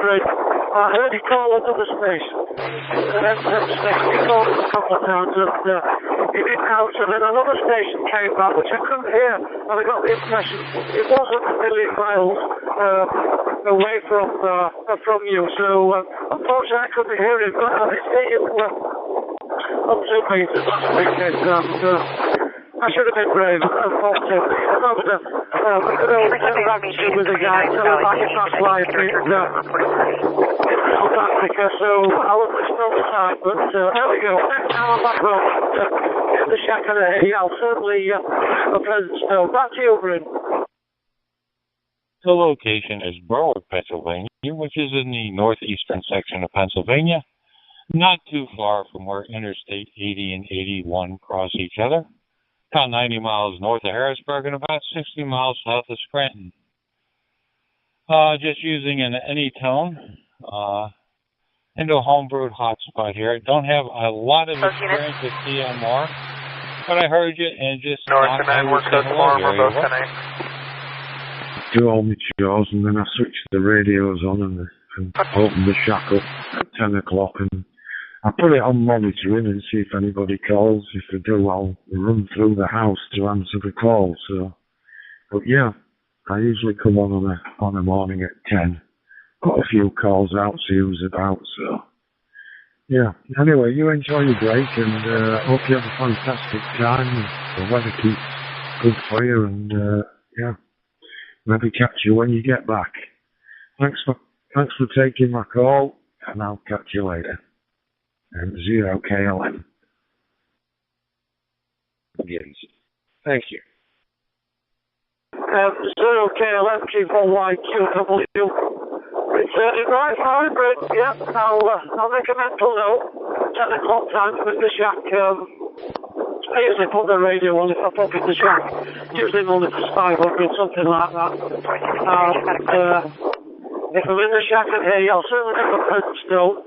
Great. I heard you call another station. He called us a couple of times and he didn't answer. Then another station came back, which I couldn't hear. And I got the impression it wasn't a million miles away from you. So unfortunately I couldn't hear him. But I see you on 2 meters last weekend. I should have been brave, unfortunately. I know that a good old interaction with a guy telling about his past life in South Africa, so I won't waste all the time, but there we go. Next time I'm back home in the shack of the I'll certainly a presence known. Back to you, Bryn. The location is Berwick, Pennsylvania, which is in the northeastern section of Pennsylvania, not too far from where Interstate 80 and 81 cross each other, about 90 miles north of Harrisburg and about 60 miles south of Scranton. Just using an Anytone into a homebrewed hotspot here. I don't have a lot of experience with DMR, but I heard you and just North and I worked out tomorrow, we're both connected. Do all my chores and then I switch the radios on and open the shack up at 10 o'clock and I put it on monitoring and see if anybody calls. If they do, I'll run through the house to answer the call. So, but yeah, I usually come on a morning at 10. Got a few calls out, see who's about. So, yeah. Anyway, you enjoy your break and hope you have a fantastic time. The weather keeps good for you and yeah. Maybe catch you when you get back. Thanks for taking my call, and I'll catch you later. And 0KLM. Yes. Thank you. 0KLM, Q4YQW. It's DDR5 RAM, yeah. I'll make a mental note. 10 o'clock time with the shack. I usually put the radio on if I pop in the shack. Usually only for 500, something like that. If I'm in the shack and hear you, I'll certainly have a pen still.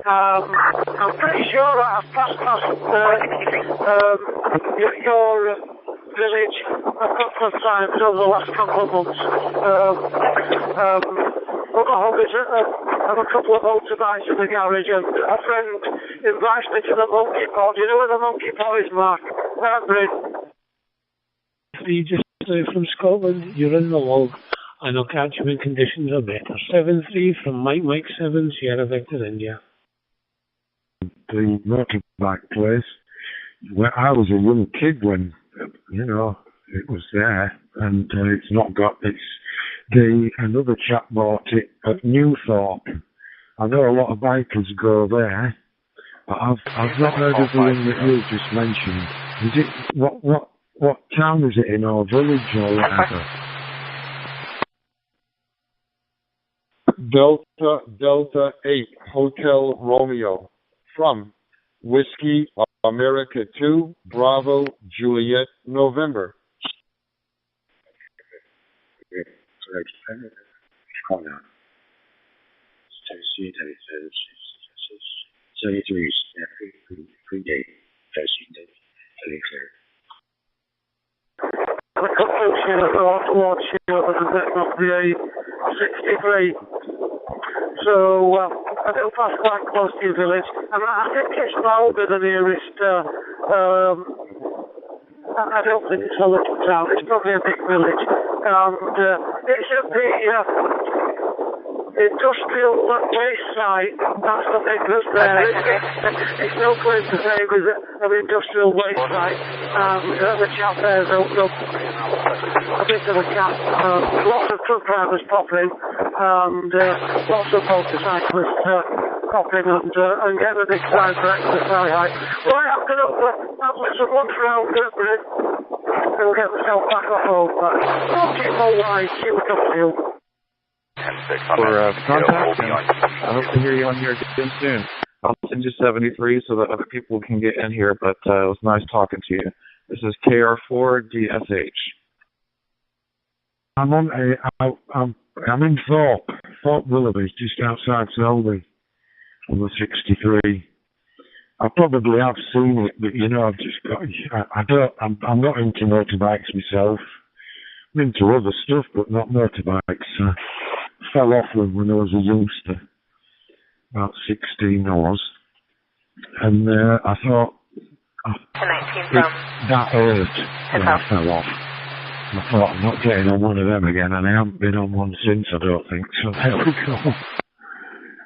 I'm pretty sure that I've passed your village a couple of times over the last couple of months. I've got hobbies. I have a couple of motorbikes in the garage and a friend invites me to the monkey pod. You know where the monkey pod is, Mark? You just from Scotland, you're in the log. I know catchment conditions are better. 7-3 from Mike 7, Sierra Victor, India. The motorbike place, where I was a young kid when, you know, it was there, and it's not got, another chap bought it at Newthorpe. I know a lot of bikers go there, but I've not heard of the one that you just mentioned. Is it, what town is it in, or village, or whatever? Delta 8 Hotel Romeo from Whiskey America 2 Bravo Juliet November. The conclusion of towards you was a bit of the A63. So it'll pass quite close to your village. And I think it's Malby, the nearest. I don't think it's a little town. It's probably a big village. And it's at the industrial waste site. That's the thing that's there. It's no place to say with an industrial waste site. The chap there's opened up a bit of a gap. Lots of truck drivers pop in, and lots of motorcyclists pop in and get a big sign for exercise. Right after that was some lunch round and get myself back off home. But don't keep my wide, keep it up to you. For contact, and I hope to hear you on here again soon. I'll send you 73 so that other people can get in here, but it was nice talking to you. This is KR4DSH. I'm in Thorpe Willoughby, just outside Selby, on the 63. I probably have seen it, but you know, I've just got. I'm not into motorbikes myself. I'm into other stuff, but not motorbikes. Fell off them when I was a youngster, about 16 I was, and I thought that hurt when I fell off. I thought, I'm not getting on one of them again, and I haven't been on one since, I don't think, so there we go.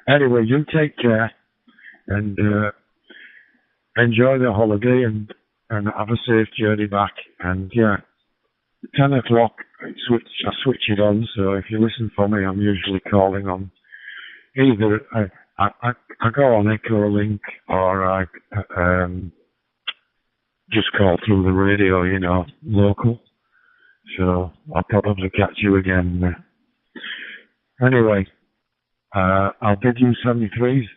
Anyway, you take care, and enjoy the holiday, and have a safe journey back, and yeah, 10 o'clock, I switch it on, so if you listen for me, I'm usually calling on either, I go on Echo Link, or I just call through the radio, you know, local. So I'll probably catch you again Anyway, I'll bid you 73s.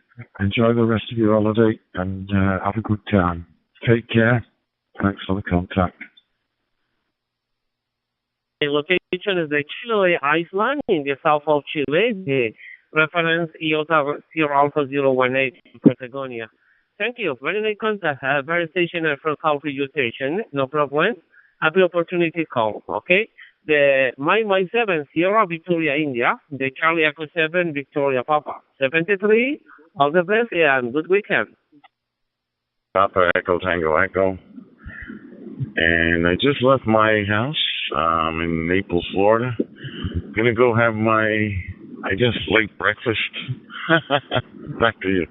Enjoy the rest of your holiday and have a good time. Take care. Thanks for the contact. The location is the Chile Island in the south of Chile. The reference IOTA 0 Patagonia. Thank you. Very nice contact. Very stationary for call for your station. No problem. Happy opportunity call. Okay. The my 7 Sierra Victoria India. The Charlie Echo 7 Victoria Papa 73. All the best and good weekend. Papa Echo Tango Echo. And I just left my house in Naples, Florida. Gonna go have my, I guess, late breakfast. Back to you.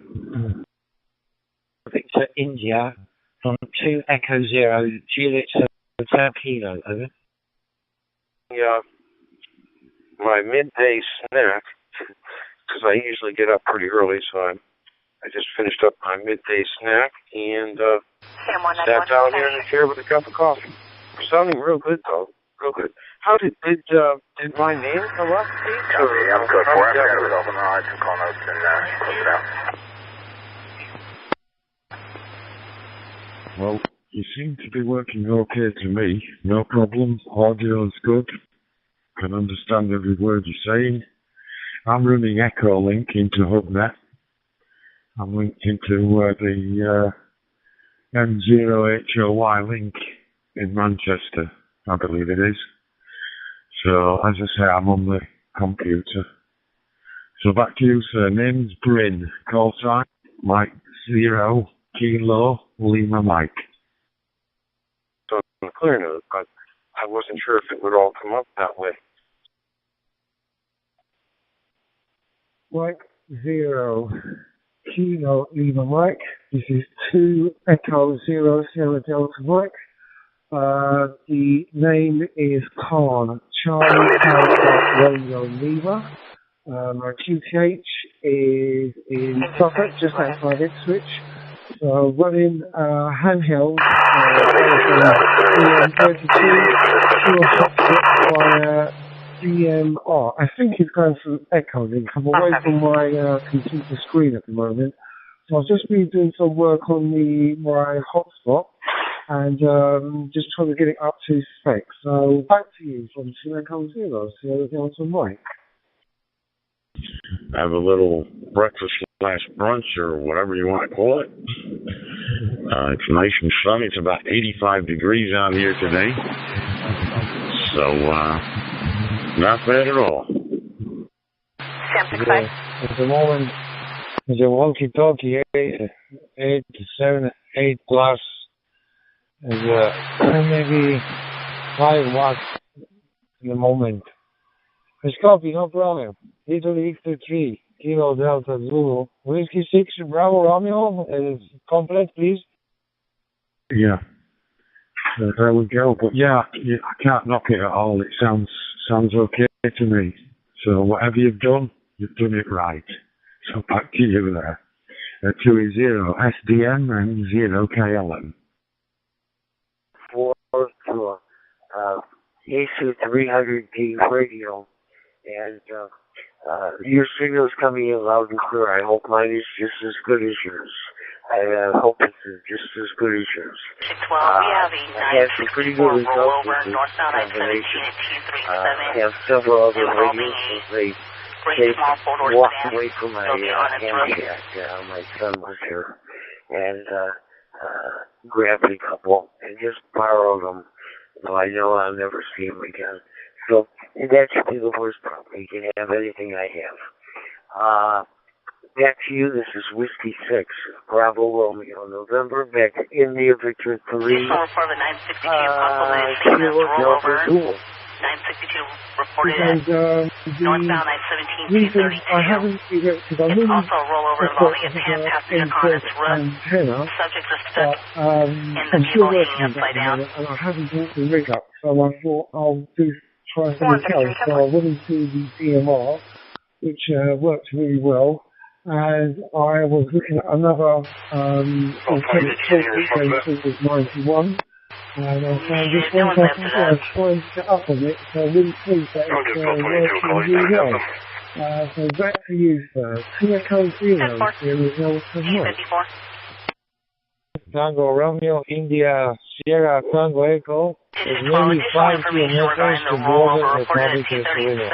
Victor India from 2 Echo 0 Juliet Hotel Kilo, over. Yeah, my midday snack, because I usually get up pretty early, so I just finished up my midday snack and sat down here in the chair with a cup of coffee. Sounding real good, though. Real good. How did my name come up, Steve? Yeah, I'm good for it. I've got it open. I'll write some call notes and close it out. Well, you seem to be working okay to me. No problem. Audio is good. Can understand every word you're saying. I'm running Echo Link into HubNet. I'm linked into the M0HOY link in Manchester, I believe it is. So, as I say, I'm on the computer. So back to you, sir. Name's Bryn. Call sign, Mike 0, Kilo, Lima Mike. So I'm clear note, but I wasn't sure if it would all come up that way. Mike 0, Kilo, Lima Mike. This is 2 Echo 0, Sierra Delta Mike. The name is Khan, Charlie Alpha Romeo Lima. My QTH is in Suffolk, just outside Ipswich. So running handheld EM32 pure hotspot via DMR. I think it's going through Echo Link. I'm away from my computer screen at the moment. So I've just been doing some work on my hotspot and just trying to get it up to spec. So back to you from 2 Echo 0, Sierra Delta Mike. Have a little breakfast / brunch or whatever you want to call it. It's nice and sunny. It's about 85 degrees out here today. So, not bad at all. At the moment, the walkie-talkie 8 plus is maybe 5 watts in the moment. It's copy, no problem. Italy Victor 3, Kilo Delta Zulu, Whiskey 6, Bravo Romeo, complete, please. Yeah. So there we go. But yeah, I can't knock it at all. It sounds okay to me. So whatever you've done it right. So back to you there. 2 0 SDM and 0 KLM. 4 to AC 300D radio. And your signal is coming in loud and clear. I hope mine is just as good as yours. I hope it's just as good as yours. I have some pretty good results with this combination. I have several other radios since they walked away from my handshake. My son was here and grabbed a couple and just borrowed them. Though I know I'll never see them again. So that should be the worst problem. You can have anything I have. Back to you. This is Whiskey 6, Bravo Romeo, November, back to India, Victor 3. Kilo Delta Dual. 962 reported northbound 917 I haven't figured because I'm really also a rollover involving a pan passing upon its roof. Subjects are stuck in the vehicle hanging upside down. And I haven't brought the rig up, so I thought I'll try something else. So I went into the DMR, which worked really well. And I was looking at another alternate talk which was 91. And I found this one, so I was trying to get up on it, so I'm really pleased that it's working really well. So back to you, sir. Echo 0, series Alpha Mike. Tango Romeo India Sierra Tango Echo is maybe 5 kilometers to border Republic of Slovenia.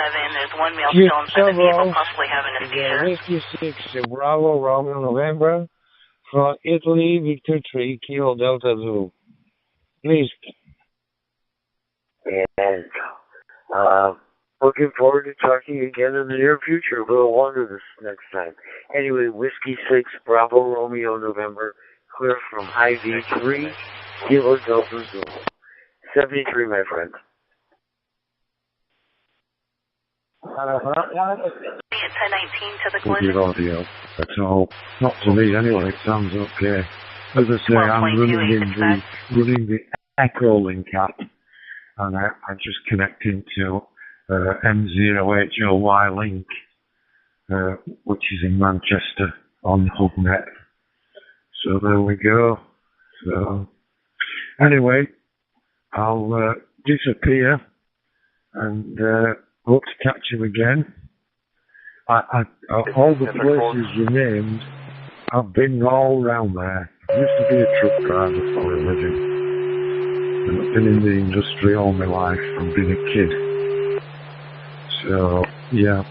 Chevron is Whiskey 6 Bravo Romeo November from Italy Victor 3 Kilo Delta Zulu. Please. And looking forward to talking again in the near future, a little longer this next time. Anyway, Whiskey 6 Bravo Romeo November, clear from IV3 Kilo Delta Zulu. 73, my friend. Good audio. That's all. Not to me anyway, it sounds okay. As I say, I'm running the Echo link app, and I'm just connecting to M0HOY link, which is in Manchester on HubNet. So there we go. So anyway, I'll disappear and hope to catch you again. All the places you named, I've been all around there. I used to be a truck driver for a living. And I've been in the industry all my life from being a kid. So, yeah,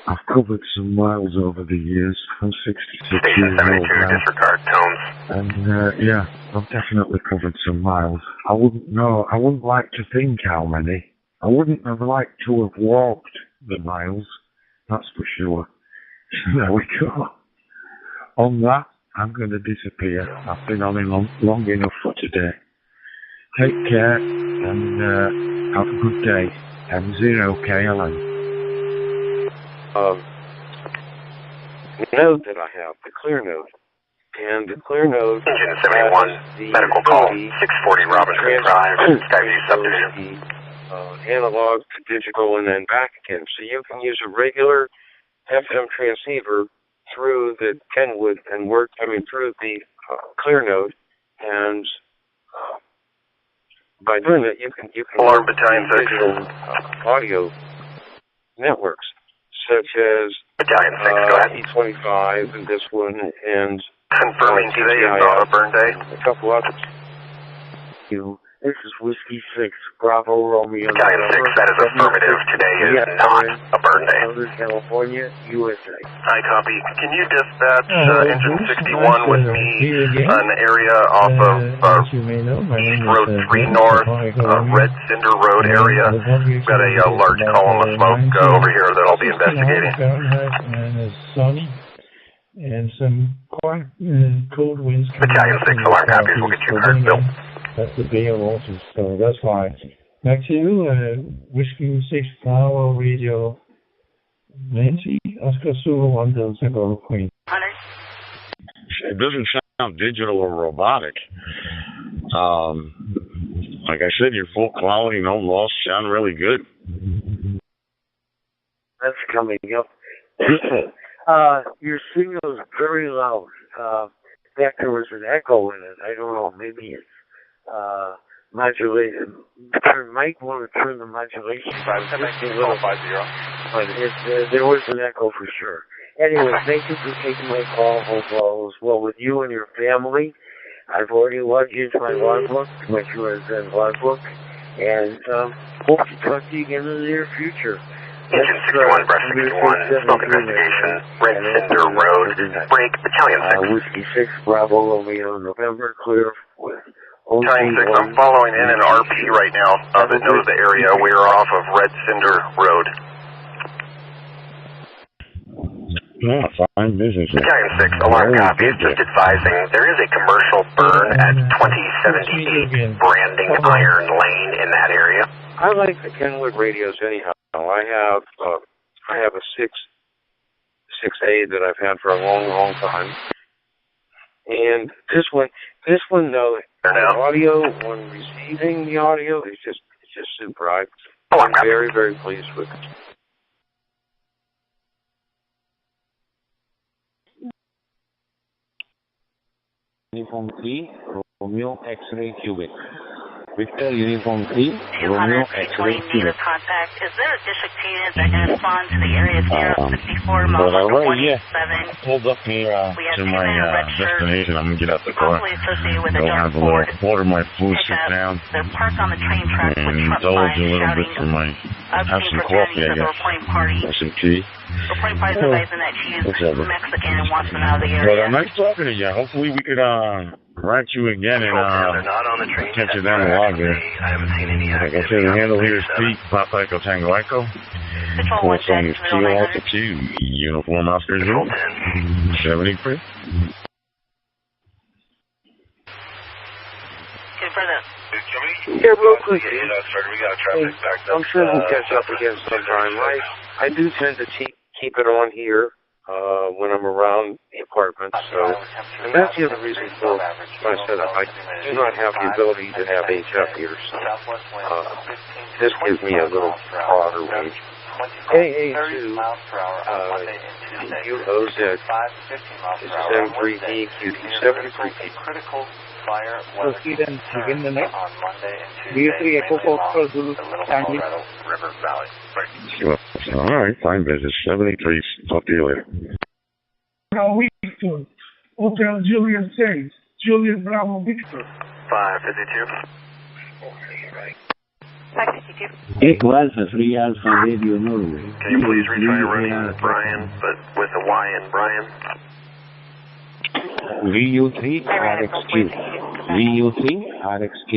I've covered some miles over the years. I'm 66 years old now. And, yeah, I've definitely covered some miles. I wouldn't like to think how many. I wouldn't have liked to have walked the miles, that's for sure. There we go. On that, I'm going to disappear. I've been on long enough for today. Take care and have a good day. M0KLN. Node that I have, the clear node. And the clear node... Engine 71, medical call, 640 Robinson Drive, Skyview Subdivision. Analog to digital and then back again. So you can use a regular FM transceiver through the Kenwood and through the clear node, and by doing that you can Alarm Battalion digital audio networks such as Battalion 6, go ahead. E25 and this one, and confirming today is not a burn day. A couple others. This is Whiskey 6, Bravo Romeo. Battalion 6, that is affirmative. Today is not a burn day. Southern California, USA. I copy. Can you dispatch engine 61 with me an area off of Road 3 North, Red Cinder Road area? We've got a large column of smoke over here that I'll be investigating. And it's sunny. And some quite cold winds. Battalion 6, alarm copies. We'll get you cleared, Bill. That's the BM also, so that's fine. Back to you, Whiskey 6 Bravo Radio Nancy, Oscar Sulu 1 Delta Golf Queen. It doesn't sound digital or robotic. Like I said, your full quality, no loss, sound really good. That's coming up. Your signal is very loud. In fact, there was an echo in it. I don't know, maybe it's modulated. You might want to turn the modulation down just a little, but there was an echo for sure. Anyway, thank you for taking my call. Hope all is well with you and your family. I've already logged into my logbook, my QSN logbook, and hope to talk to you again in the near future. Engine 61, Breast 61, smoke investigation, Red Cinder Road, break, Battalion 6. Whiskey 6, Bravo Romeo, November, clear with Battalion 6, I'm following in an RP right now that knows the area. We are off of Red Cinder Road. Yeah, fine business. Battalion 6, alarm copy. Just advising, there is a commercial burn at 2078 Branding Iron Lane in that area. I like the Kenwood radios anyhow. I have a 6A that I've had for a long time. And this one though, the audio, when receiving the audio, it's just super. I'm very, very pleased with it. Uniform 3, Romeo X-ray Cubic. Victor Uniform 3, Romeo X-ray Kilo. Contact. Is there a district team that can respond to the area 064 Well, yeah. I pulled up here to my destination. I'm going to get out the car. Go have a little, order my food, sit down, they're parked on the train track and indulge a little bit for my, have some coffee, I guess, or some tea. Reporting party advising that she's Mexican and wants them out of the area. Well, nice talking to you. Hopefully we could write you again and catch you down the log there. Like I said, the handle here is Pete, Papa Echo Tango Echo. Full song is Kilo Alpha 2, Uniform Oscar 0, 73. Yeah, real quick. I'm sure we'll catch up again sometime. I do tend to keep it on here when I'm around the apartment, so, and that's the other reason for my setup. I do not have the ability to have HF here, so this gives me a little broader range. AA2 UOZ, this is M3D QD73. Proceed and begin the next. D3 Echo Fox Zulu Tango. Sure. All right, fine visit. 73. Talk to you later. Now, Victor. Hotel Julian Sainz. Julian Bravo Victor. 552. Echo Alpha 3 Alpha Radio Norway. Can you please retry running Brian, but with a Y in Brian? VU3 RXQ. VU3 RXQ.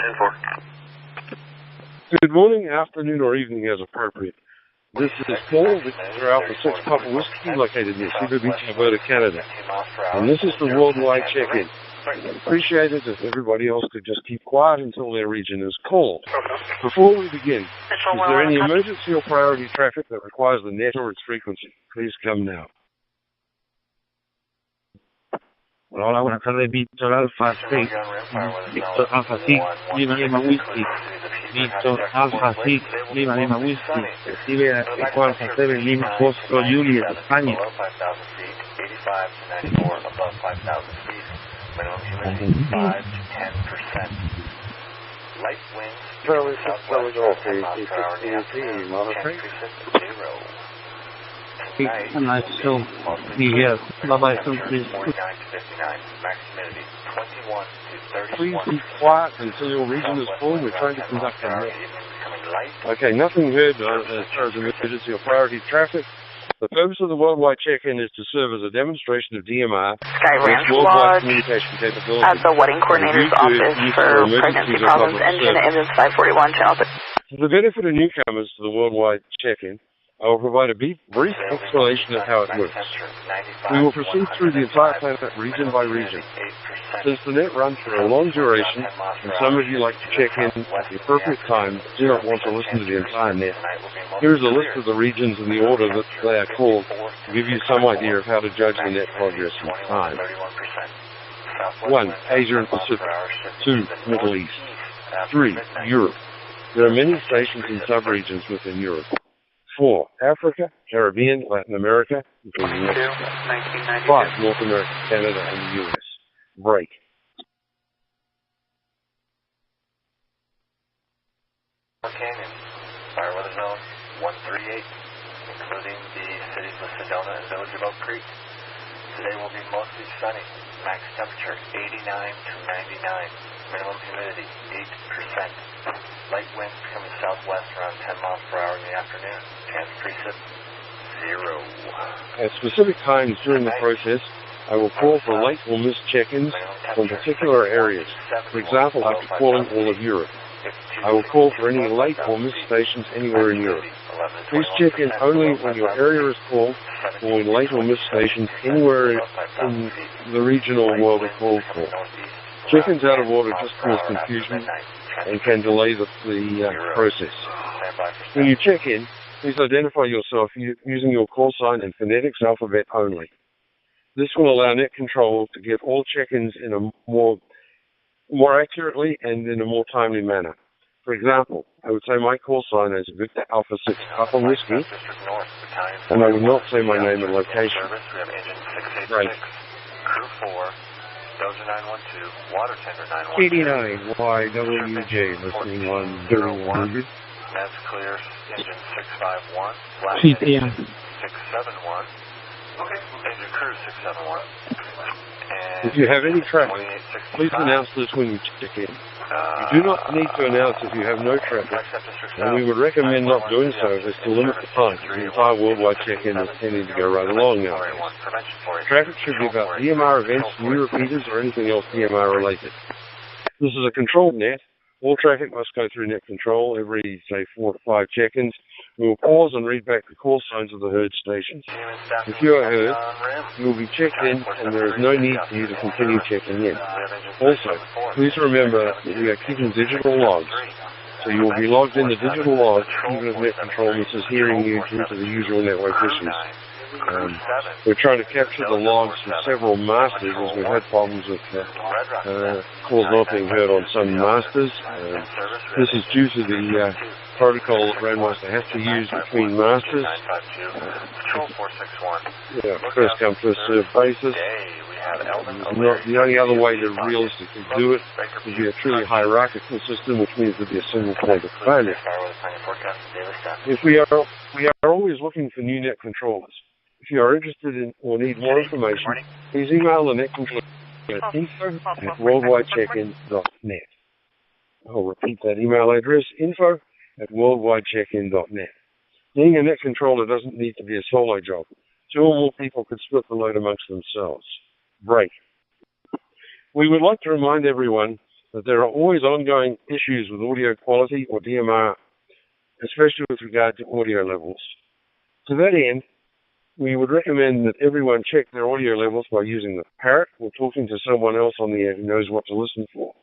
10-4. Good morning, afternoon, or evening as appropriate. This is Paul, Victor Alpha 6 Papa Whiskey, located near Cedar Beach, Alberta, Canada. And this is the worldwide check-in. Appreciate it if everybody else could just keep quiet until their region is called. Before we begin, is there any emergency or priority traffic that requires the net or its frequency? Please come now. Hola, buenas tardes, Víctor Alfa 6, Víctor Alfa 6, Lima Whisky, Víctor Alfa 6, Lima Whisky, recibe Eco Alfa 7, Lima Fosco Juliet, España. Nice, so, yeah, bye-bye, so please. Please be quiet until your region is full. We're trying to conduct a net. Okay, nothing heard as far as emergency or priority traffic. The purpose of the worldwide check-in is to serve as a demonstration of DMR, its worldwide communication capability. At the wedding coordinator's office for pregnancy problems, engine 541 channel. For the benefit of newcomers to the worldwide check-in, I will provide a brief explanation of how it works. We will proceed through the entire planet region by region. Since the net runs for a long duration, and some of you like to check in at the appropriate time, do not want to listen to the entire net, here is a list of the regions in the order that they are called to give you some idea of how to judge the net progress in time. 1. Asia and Pacific. 2. Middle East. 3. Europe. There are many stations and sub-regions within Europe. 4. Africa, Caribbean, Latin America, including Mexico. 5. North America, Canada, and the U.S. Break. Canyon, fire weather zone 138, including the cities of Sedona and Village of Oak Creek. Today will be mostly sunny, max temperature 89 to 99, minimum humidity 8%. Light winds coming southwest around 10 miles per hour in the afternoon. Chance precip 0. At specific times during the process, I will call for late or missed check-ins from particular areas. For example, after calling all of Europe, I will call for any late or missed stations anywhere in Europe. Please check in only when your area is called or when late or missed stations anywhere in the region or world are called for. Check-ins out of order just cause confusion and can delay the process. When you check in, please identify yourself using your call sign and phonetics alphabet only. This will allow net control to get all check-ins in a more accurately and in a more timely manner. For example, I would say my call sign is Victor Alpha 6 Papa Whiskey, and I would not say my name and location. Right. Crew 4, Dozer 912, water tender 912. 89YWJ, listening on 3100. That's clear, engine 651. Last Keep engine 671. Okay. Engine cruise 671. And if you have any traffic, please announce this when you check in. You do not need to announce if you have no traffic, and we would recommend not doing so as to limit the time. The entire worldwide check-in is tending to go right along nowadays. Traffic should be about DMR events, new repeaters, or anything else DMR related. This is a controlled net. All traffic must go through net control every, say, 4 to 5 check-ins. We will pause and read back the call signs of the heard stations. If you are heard, you will be checked in, and there is no need for you to continue checking in. Also, please remember that we are keeping digital logs, so you will be logged in the digital log even if net control misses hearing you due to the usual network issues. We're trying to capture the logs from several masters as we've had problems with calls not being heard on some masters. This is due to the protocol that Rainmaster has to use between masters. First come, first served basis. The only other way to realistically do it would be a truly hierarchical system, which means there'd be a single point of failure. If we are always looking for new net controllers. If you are interested in or need more information, please email the net controller at info@worldwidecheckin.net. I'll repeat that email address, info@worldwidecheckin.net. Being a net controller doesn't need to be a solo job. 2 or more people could split the load amongst themselves. Break. We would like to remind everyone that there are always ongoing issues with audio quality or DMR, especially with regard to audio levels. To that end, we would recommend that everyone check their audio levels by using the parrot or talking to someone else on the air who knows what to listen for.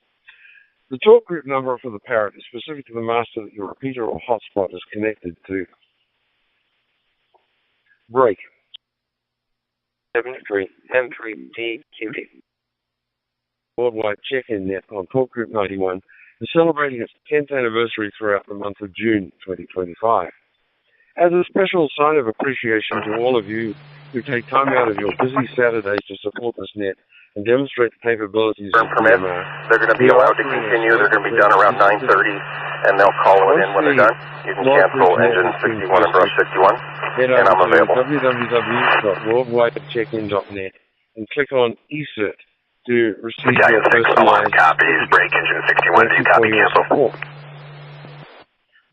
The talk group number for the parrot is specific to the master that your repeater or hotspot is connected to. Break. 73M3DQD. Worldwide check-in net on Talk Group 91 is celebrating its 10th anniversary throughout the month of June 2025. As a special sign of appreciation to all of you who take time out of your busy Saturdays to support this net and demonstrate the capabilities of DMR, they're going to be allowed to continue. They're going to be done around 9:30, and they'll call it in when they're done. You can cancel engine 61 and brush 61, and I'm available. www.worldwidecheckin.net and click on eCert to receive your personalized copies. Break engine 61. Do you copy cancel?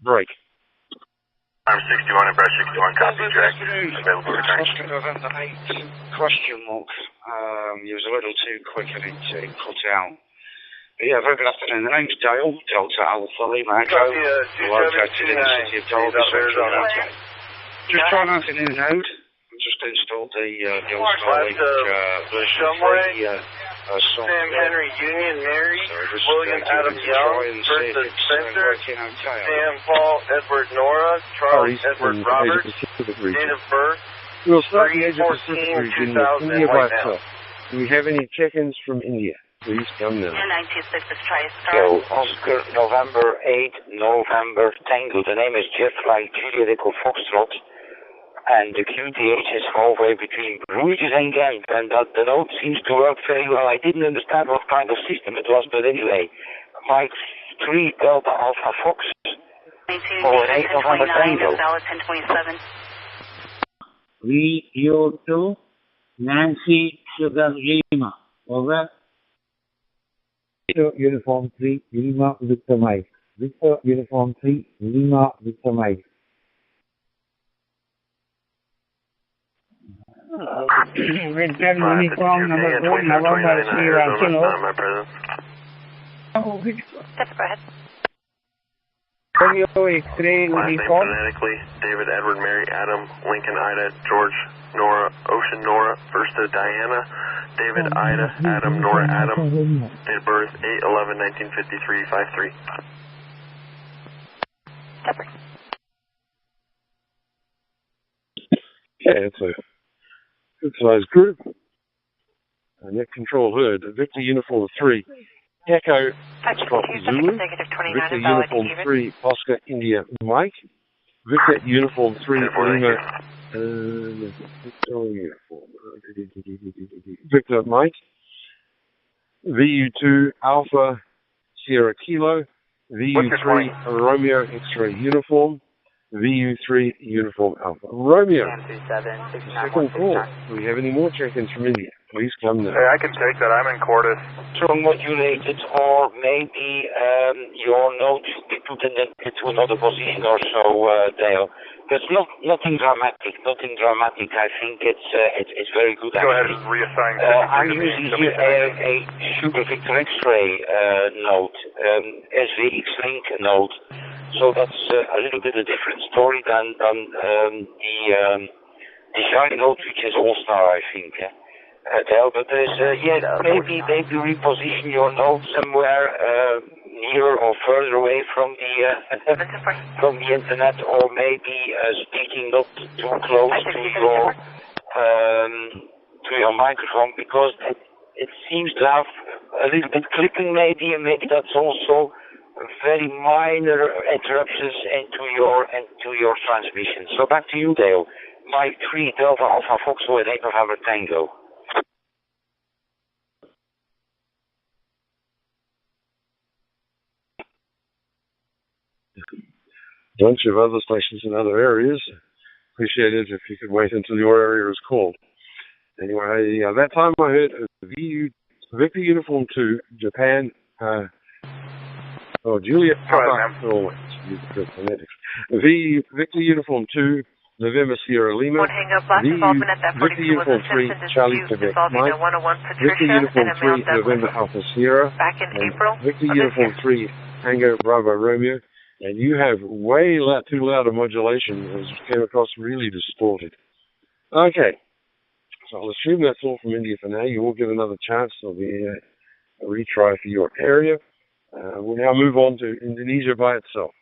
Break. I'm 61 and brush 61. Copy, Jack. Available to return. Oscar November 8, question mark. You was a little too quick, I think, to cut out. But yeah, very good afternoon. The name's Dale, Delta Alpha Lima Echo, located in the city of Derby, Central Atlanta. Just trying out an in-node. I've just installed the old Starlink version 3 Sam Henry Union Mary, William Adam Young, Bertha Spencer, Sam Paul Edward Nora, Charles Edward Robert, date of birth, We'll start the Asia Pacific region with India by itself. Do we have any check-ins from India? Please come now. 926 is try start. So, Oscar November 8, November Tango. The name is Jeff Flight, Julia Echo Foxtrot. And the QTH is halfway between Bruges and Ghent. And that the node seems to work very well. I didn't understand what kind of system it was, but anyway. Mike 3 Delta Alpha Fox. 19, 1029, valid 1027. VU2, Nancy Sugar Lima. Over. Victor Uniform 3, Lima Victor Mike. Victor Uniform 3, Lima Victor Mike. Victor Uniform number 2, November Sierra Kilo. Oh, that's go ahead. Radio X-ray uniform. Phonetically, David, Edward, Mary, Adam, Lincoln, Ida, George, Nora, Ocean, Nora, Firsta, Diana, David, Ida, Adam, Nora, Adam, date of birth 8/11/1953, 53. Yeah, it's a good sized group. Net control heard. Victor Uniform 3. Echo Zulu, Victor Uniform 3, Oscar India Mike, Victor Uniform 3, Lima, Victor Mike, VU2 Alpha Sierra Kilo, VU3 Romeo X-ray Uniform, VU3 Uniform Alpha Romeo. Second call. Do we have any more check-ins from India? Please come now. Hey, I can take that. I'm in Cordis. Modulated, or maybe your note should be put into another position or so, Dale. But nothing dramatic. I think it's very good. Go ahead and reassign. I'm using here a Sugar Victor X-ray node, SVX Link node. So that's a little bit a different story than the CHINO, which is All-Star, I think. Dale, but there's maybe reposition your node somewhere near or further away from the internet, or maybe speaking not too close to your microphone, because it seems to have a little bit clipping maybe, and maybe that's also very minor interruptions into your transmission. So back to you, Dale. Mike 3 Delta Alpha Foxtrot 8 November Tango. Bunch of other stations in other areas. Appreciate it if you could wait until your area is called. Anyway, that time I heard Victor Uniform 2, Japan, Juliet Papa, Victor Uniform 2, November Sierra Lima, Victor Uniform 3, Charlie Quebec Mike, Victor Uniform 3, November Alpha Sierra, Victor Uniform 3, Tango Bravo Romeo, and you have way too loud a modulation, as it came across really distorted. Okay, so I'll assume that's all from India for now. You will get another chance. There'll be a retry for your area. We'll now move on to Indonesia by itself.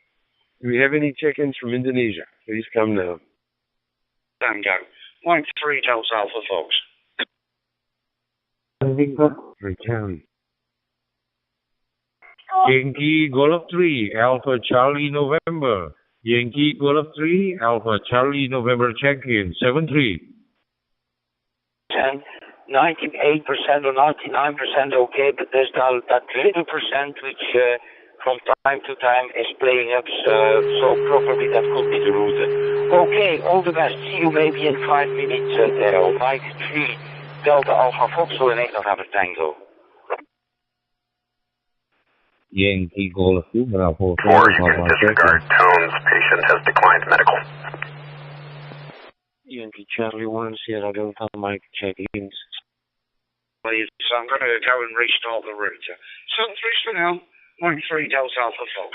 Do we have any check-ins from Indonesia? Please come now. Tango. 1-3 Delta Alpha Fox. Return. Yankee Golf 3 Alpha Charlie November. Yankee Golf 3 Alpha Charlie November check-in 7-3. 98% or 99% okay, but there's that little percent which from time to time is playing up, so probably that could be the route. Okay, all the best. See you maybe in 5 minutes there. Mike 3 Delta Alpha Foxtrot 8 November Tango. Yankee Golf 2 Bravo 4. You can disregard tones. Patient has declined medical. Yankee Charlie 1 Sierra Delta Mike check-ins. So I'm going to go and restart the router. 7-3 for now. 1-3 Delta Alpha Fox.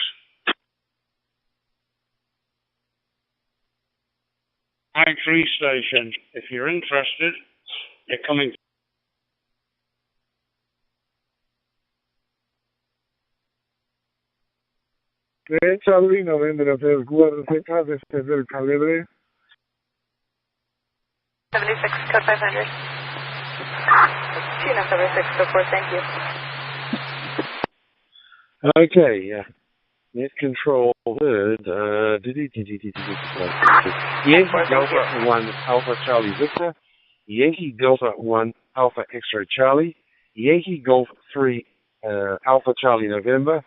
Mike 3 station. If you're interested, you're coming. Charlie November 4 desde el calibre 76, code 500. CHINO 76, code 4, thank you. Okay, net control heard. Yankee Delta 1 Alpha Charlie Victor, Yankee Delta 1 Alpha X-ray Charlie, Yankee Golf 3 Alpha Charlie November,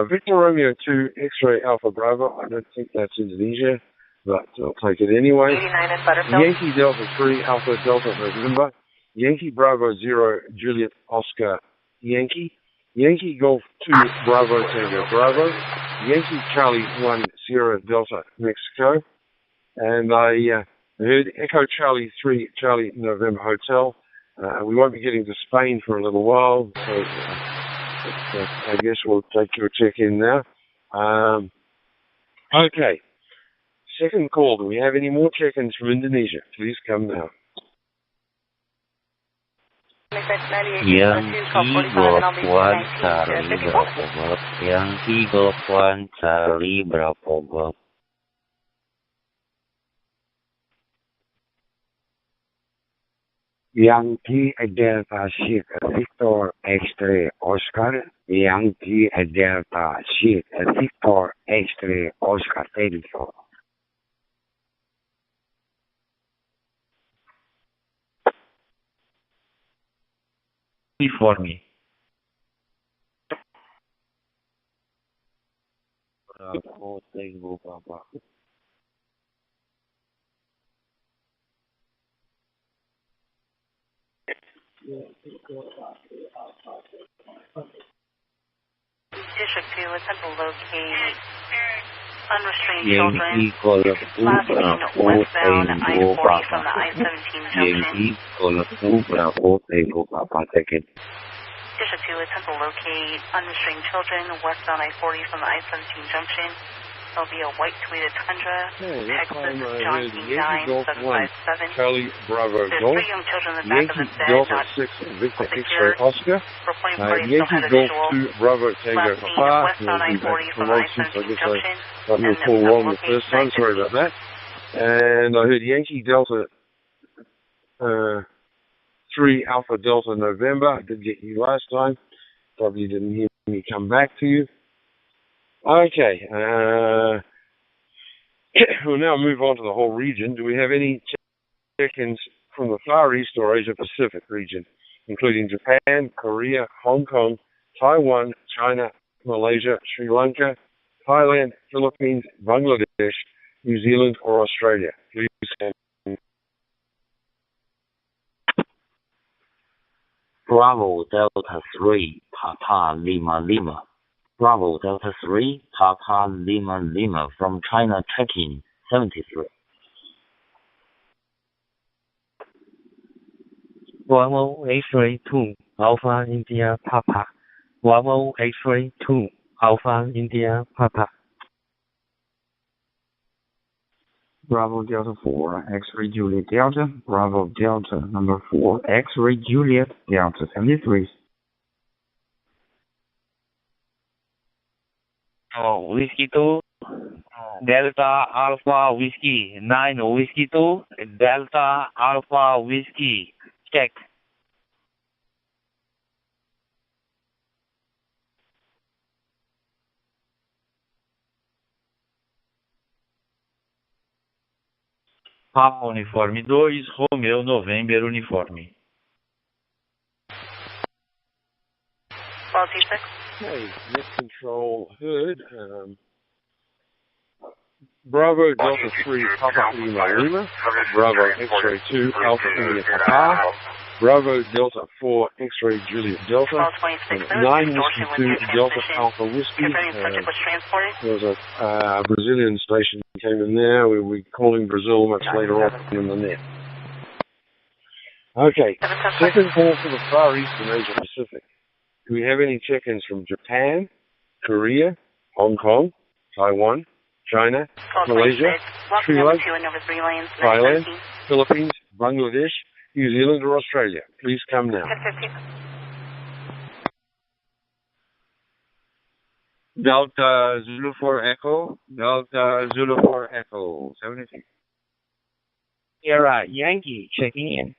Victor Romeo 2 X-ray Alpha Bravo. I don't think that's Indonesia, but I'll take it anyway. 89 in Butterfield. Yankee Delta 3 Alpha Delta November, Yankee Bravo 0 Juliet Oscar Yankee, Yankee Golf 2 Bravo Tango Bravo, Yankee Charlie 1 Sierra Delta Mexico, and I heard Echo Charlie 3 Charlie November Hotel. We won't be getting to Spain for a little while, so I guess we'll take your check-in now. Okay. Second call. Do we have any more check-ins from Indonesia? Please come now. Yankee Golf 1 Charlie Bravo Golf. Yankee Golf 1 Charlie Bravo Golf. Yankee Delta 6 Victor X-ray Oscar, Yankee Delta 6 Victor X-ray Oscar Telephone. For me. Tango Papa. District 2, attempt to locate unrestrained Yankee children. Cobra Westbound Tango I-40 Papa. from the I-17 junction. Yankee Cobra Tango Papa. Second. District 2, attempt to locate unrestrained children westbound I-40 from the I-17 junction. There'll be a white tweeted Tundra, Texas, John King 9757. Charlie Bravo There's Golf. 3 young children in the back of the Yankee bed, Delta not 6 Victor secure. X-ray Oscar. Reporting party still Yankee had a Golf visual. 2 Bravo Tango Last seen Papa. westbound I-40 from the I-17 junction. Got me a call wrong the first time, sorry about that. And I heard Yankee Delta 3 Alpha Delta November. I did get you last time. Probably didn't hear me come back to you. Okay. We'll now move on to the whole region. Do we have any check-ins from the Far East or Asia Pacific region, including Japan, Korea, Hong Kong, Taiwan, China, Malaysia, Sri Lanka, Thailand, Philippines, Bangladesh, New Zealand, or Australia? Please. Bravo Delta 3 Papa Lima Lima. Bravo Delta 3 Papa Lima Lima from China check-in 73. Bravo X-ray 2 Alpha India Papa. Bravo X-ray 2 Alpha India Papa. Bravo Delta 4 X-ray Juliet Delta. Bravo Delta number 4 X-ray Juliet Delta 73. Whiskey 2 Delta Alpha Whiskey 9 Whiskey 2 Delta Alpha Whiskey. Check. Papa Uniforme 2 Romeo November Uniforme. Quality 6. Okay, net control heard. Bravo Delta 3 Papa Lima Lima. Bravo X-ray 2 Alpha India Papa. Bravo Delta 4 X-ray Juliet Delta. 9 Whiskey 2 Delta Alpha Whiskey. There was a Brazilian station came in there. We'll be calling Brazil much later on in the net. Okay, second call for the Far East and Asia Pacific. Do we have any check-ins from Japan, Korea, Hong Kong, Taiwan, China, Malaysia, Sri Lanka, Thailand, Philippines, Bangladesh, New Zealand, or Australia? Please come now. Delta Zulu 4 Echo. Delta Zulu 4 Echo. 73. Sierra Yankee checking in.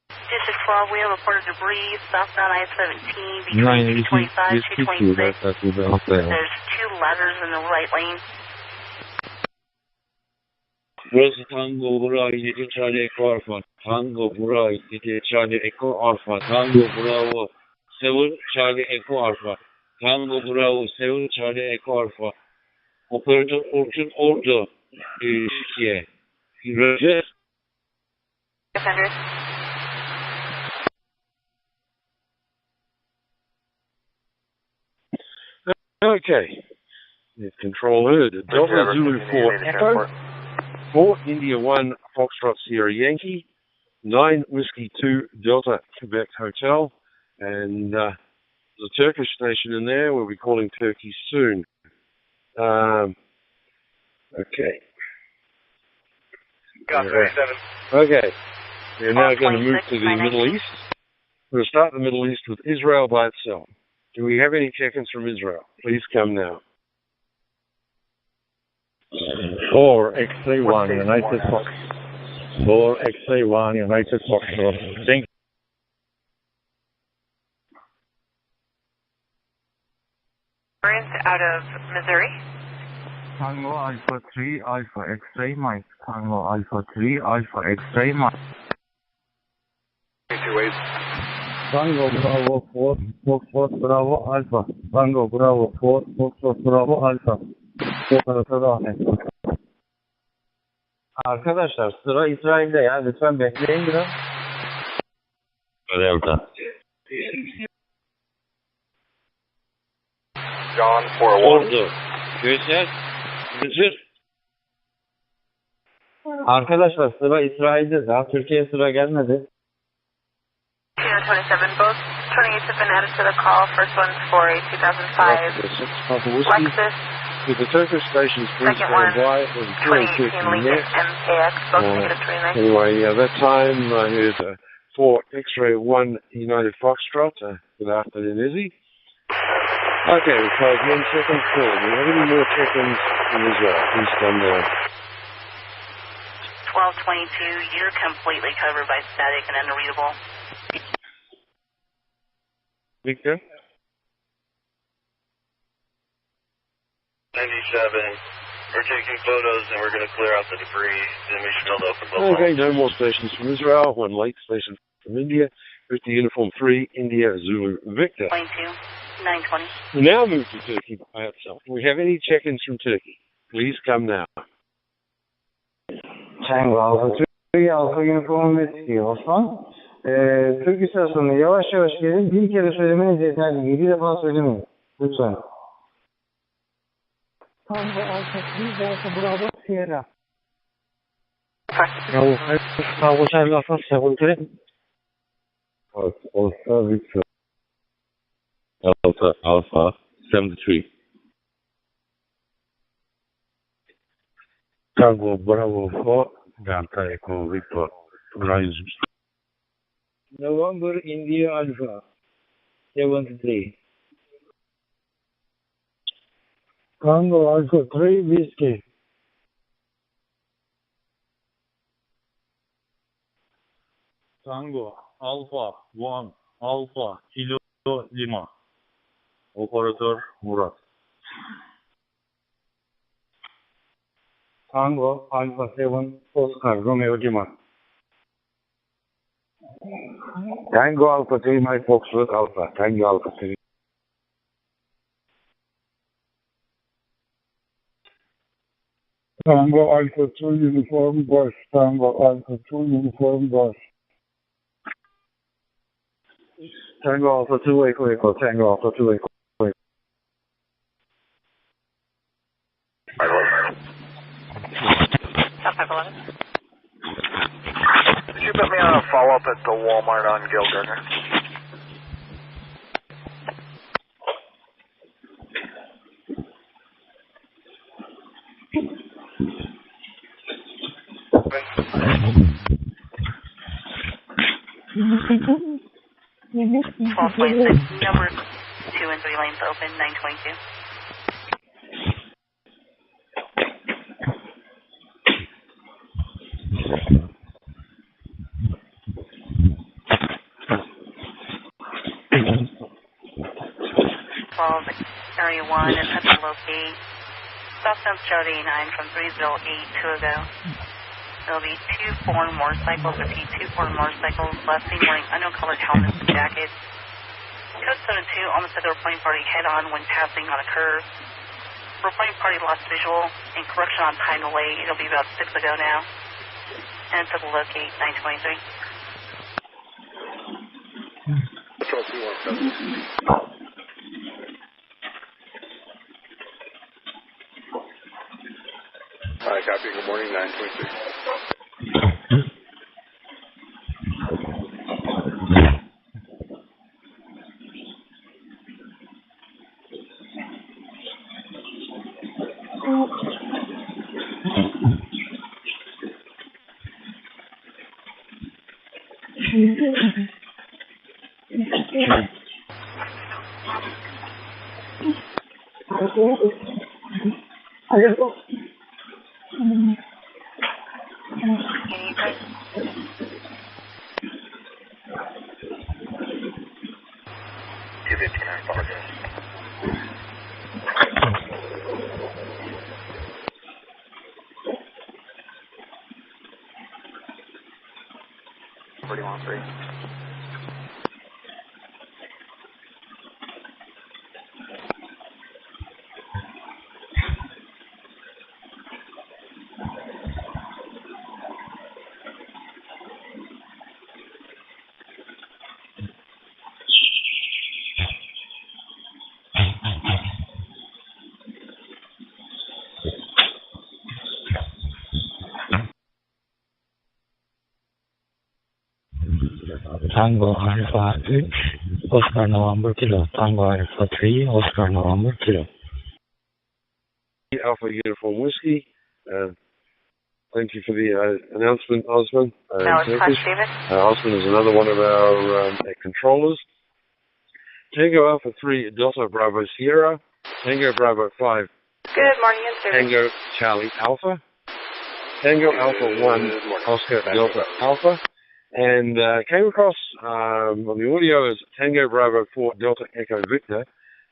District 12, we have reported debris southbound I-17 between 225 and 226. There's 2 ladders in the right lane. Rosa Tango Bravo India Charlie Echo Alpha. Tango Bravo India Charlie Echo Alpha. Tango Bravo Seoul Charlie Echo Alpha. Tango Bravo Seoul Charlie Echo Alpha. Operator order is here. Roger. Okay. Net control heard. Delta Zulu 4 Echo. 4 India 1 Foxtrot Sierra Yankee. 9 Whiskey 2 Delta Quebec Hotel. And there's a Turkish station in there. We'll be calling Turkey soon. Okay. Okay. We're now going to move to the Middle East. We'll start the Middle East with Israel by itself. Do we have any check-ins from Israel? Please come now. 4 X-ray-1 United Fox. 4 X-ray-1 United Fox. Thank you. Out of Missouri. Tango Alpha 3 Alpha X-ray Mike. Tango Alpha 3 Alpha X-ray Mike. Tango Bravo 4, Foxtrot Bravo Alpha. Tango Bravo 4, Foxtrot Bravo Alpha. Arkadaşlar sıra İsrail'de ya. Lütfen bekleyin biraz. Delta. John 4-1. Ordu. Göster. Bitir. Arkadaşlar sıra İsrail'de. Daha Türkiye sıra gelmedi. CHINO 27, both turning east have been added to the call. First one's for a 2005 Lexus. With the Turkish stations, please Second stand one, by. 2018 Lincoln MKX, both negative 29. Anyway, that time is 4 X-ray 1 United Foxtrot. Good afternoon, Izzy. Okay, so 1 second forward. Do you have any more check-ins in Israel? Please come down. 1222, you're completely covered by static and unreadable. Victor? 97. We're taking photos and we're going to clear out the debris. Then we should be able to open both Okay, lines. no more stations from Israel. 1 late station from India. 50 Uniform 3, India, Zulu, Victor. 22, 920. We now move to Turkey by itself. Do we have any check-ins from Turkey? Please come now. Tango Alpha, Türkiye Alpha Uniform Whiskey, Osman. Türk istasyonuna yavaş yavaş gelin. Bir kere söylemeniz yeterli. 7 defa söylemeyin. Lütfen. Tango Alpha, please Alpha Bravo Sierra. Tango Charlie Alpha 73. Alpha Victor. Alpha 73. Tango Bravo 4. Delta Echo Victor. Rise. November India Alpha 73. Tango Alpha 3 Whiskey. Tango Alpha 1 Alpha Kilo Lima. Operatör Murat. Tango Alpha 7 Oscar Romeo Lima. Tango Alpha 3, my Foxtrot Alpha. Tango Alpha 3. Tango Alpha 2 Uniform Golf. Tango Alpha 2 Uniform Golf. Tango Alpha 2 Echo. Tango Alpha 2 Echo. Could you put me on a follow-up at the Walmart on Gilgardner? Number 2 and 3 lanes open, 922. Area 1 and have to locate southbound Charlie 89 from 308 to ago. There'll be 2 foreign motorcycles, repeat 2 foreign motorcycles, last seen wearing unknown-colored helmets and jackets. Code 72 almost had the reporting party head-on when passing on a curve. Reporting party lost visual and correction on time delay. It'll be about 6 ago now. And to locate 923. Hi, copy. Good morning, 923. Tango Alpha 6, Oscar November Kilo. Tango Alpha 3, Oscar November Kilo. Alpha Uniform Whiskey. Thank you for the announcement, Osman. Now it's Class David. Osman is another one of our controllers. Tango Alpha 3, Delta Bravo Sierra. Tango Bravo 5. Good morning, in service. Tango Charlie Alpha. Tango Alpha 1, Oscar Delta Alpha. And came across on the audio as Tango Bravo 4, Delta Echo Victor.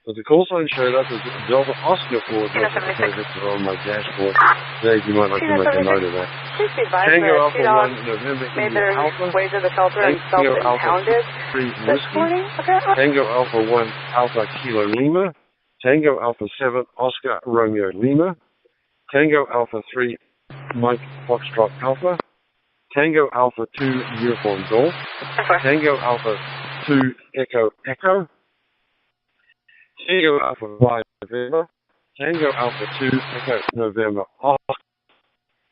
But the call sign showed up as Delta Oscar 4, Delta Echo Victor on my dashboard. Dave, you might like to make a note of that. Please be advised Tango that Alpha 1, November made India their Alpha. way to the shelter and self-impounded 3 this Whiskey. morning, apparently. Tango Alpha 1, Alpha Kilo Lima. Tango Alpha 7, Oscar Romeo Lima. Tango Alpha 3, Mike Foxtrot Alpha. Tango Alpha 2, Uniform Golf. Tango Alpha 2, Echo Echo. Tango Alpha 5, November. Tango Alpha 2, Echo November.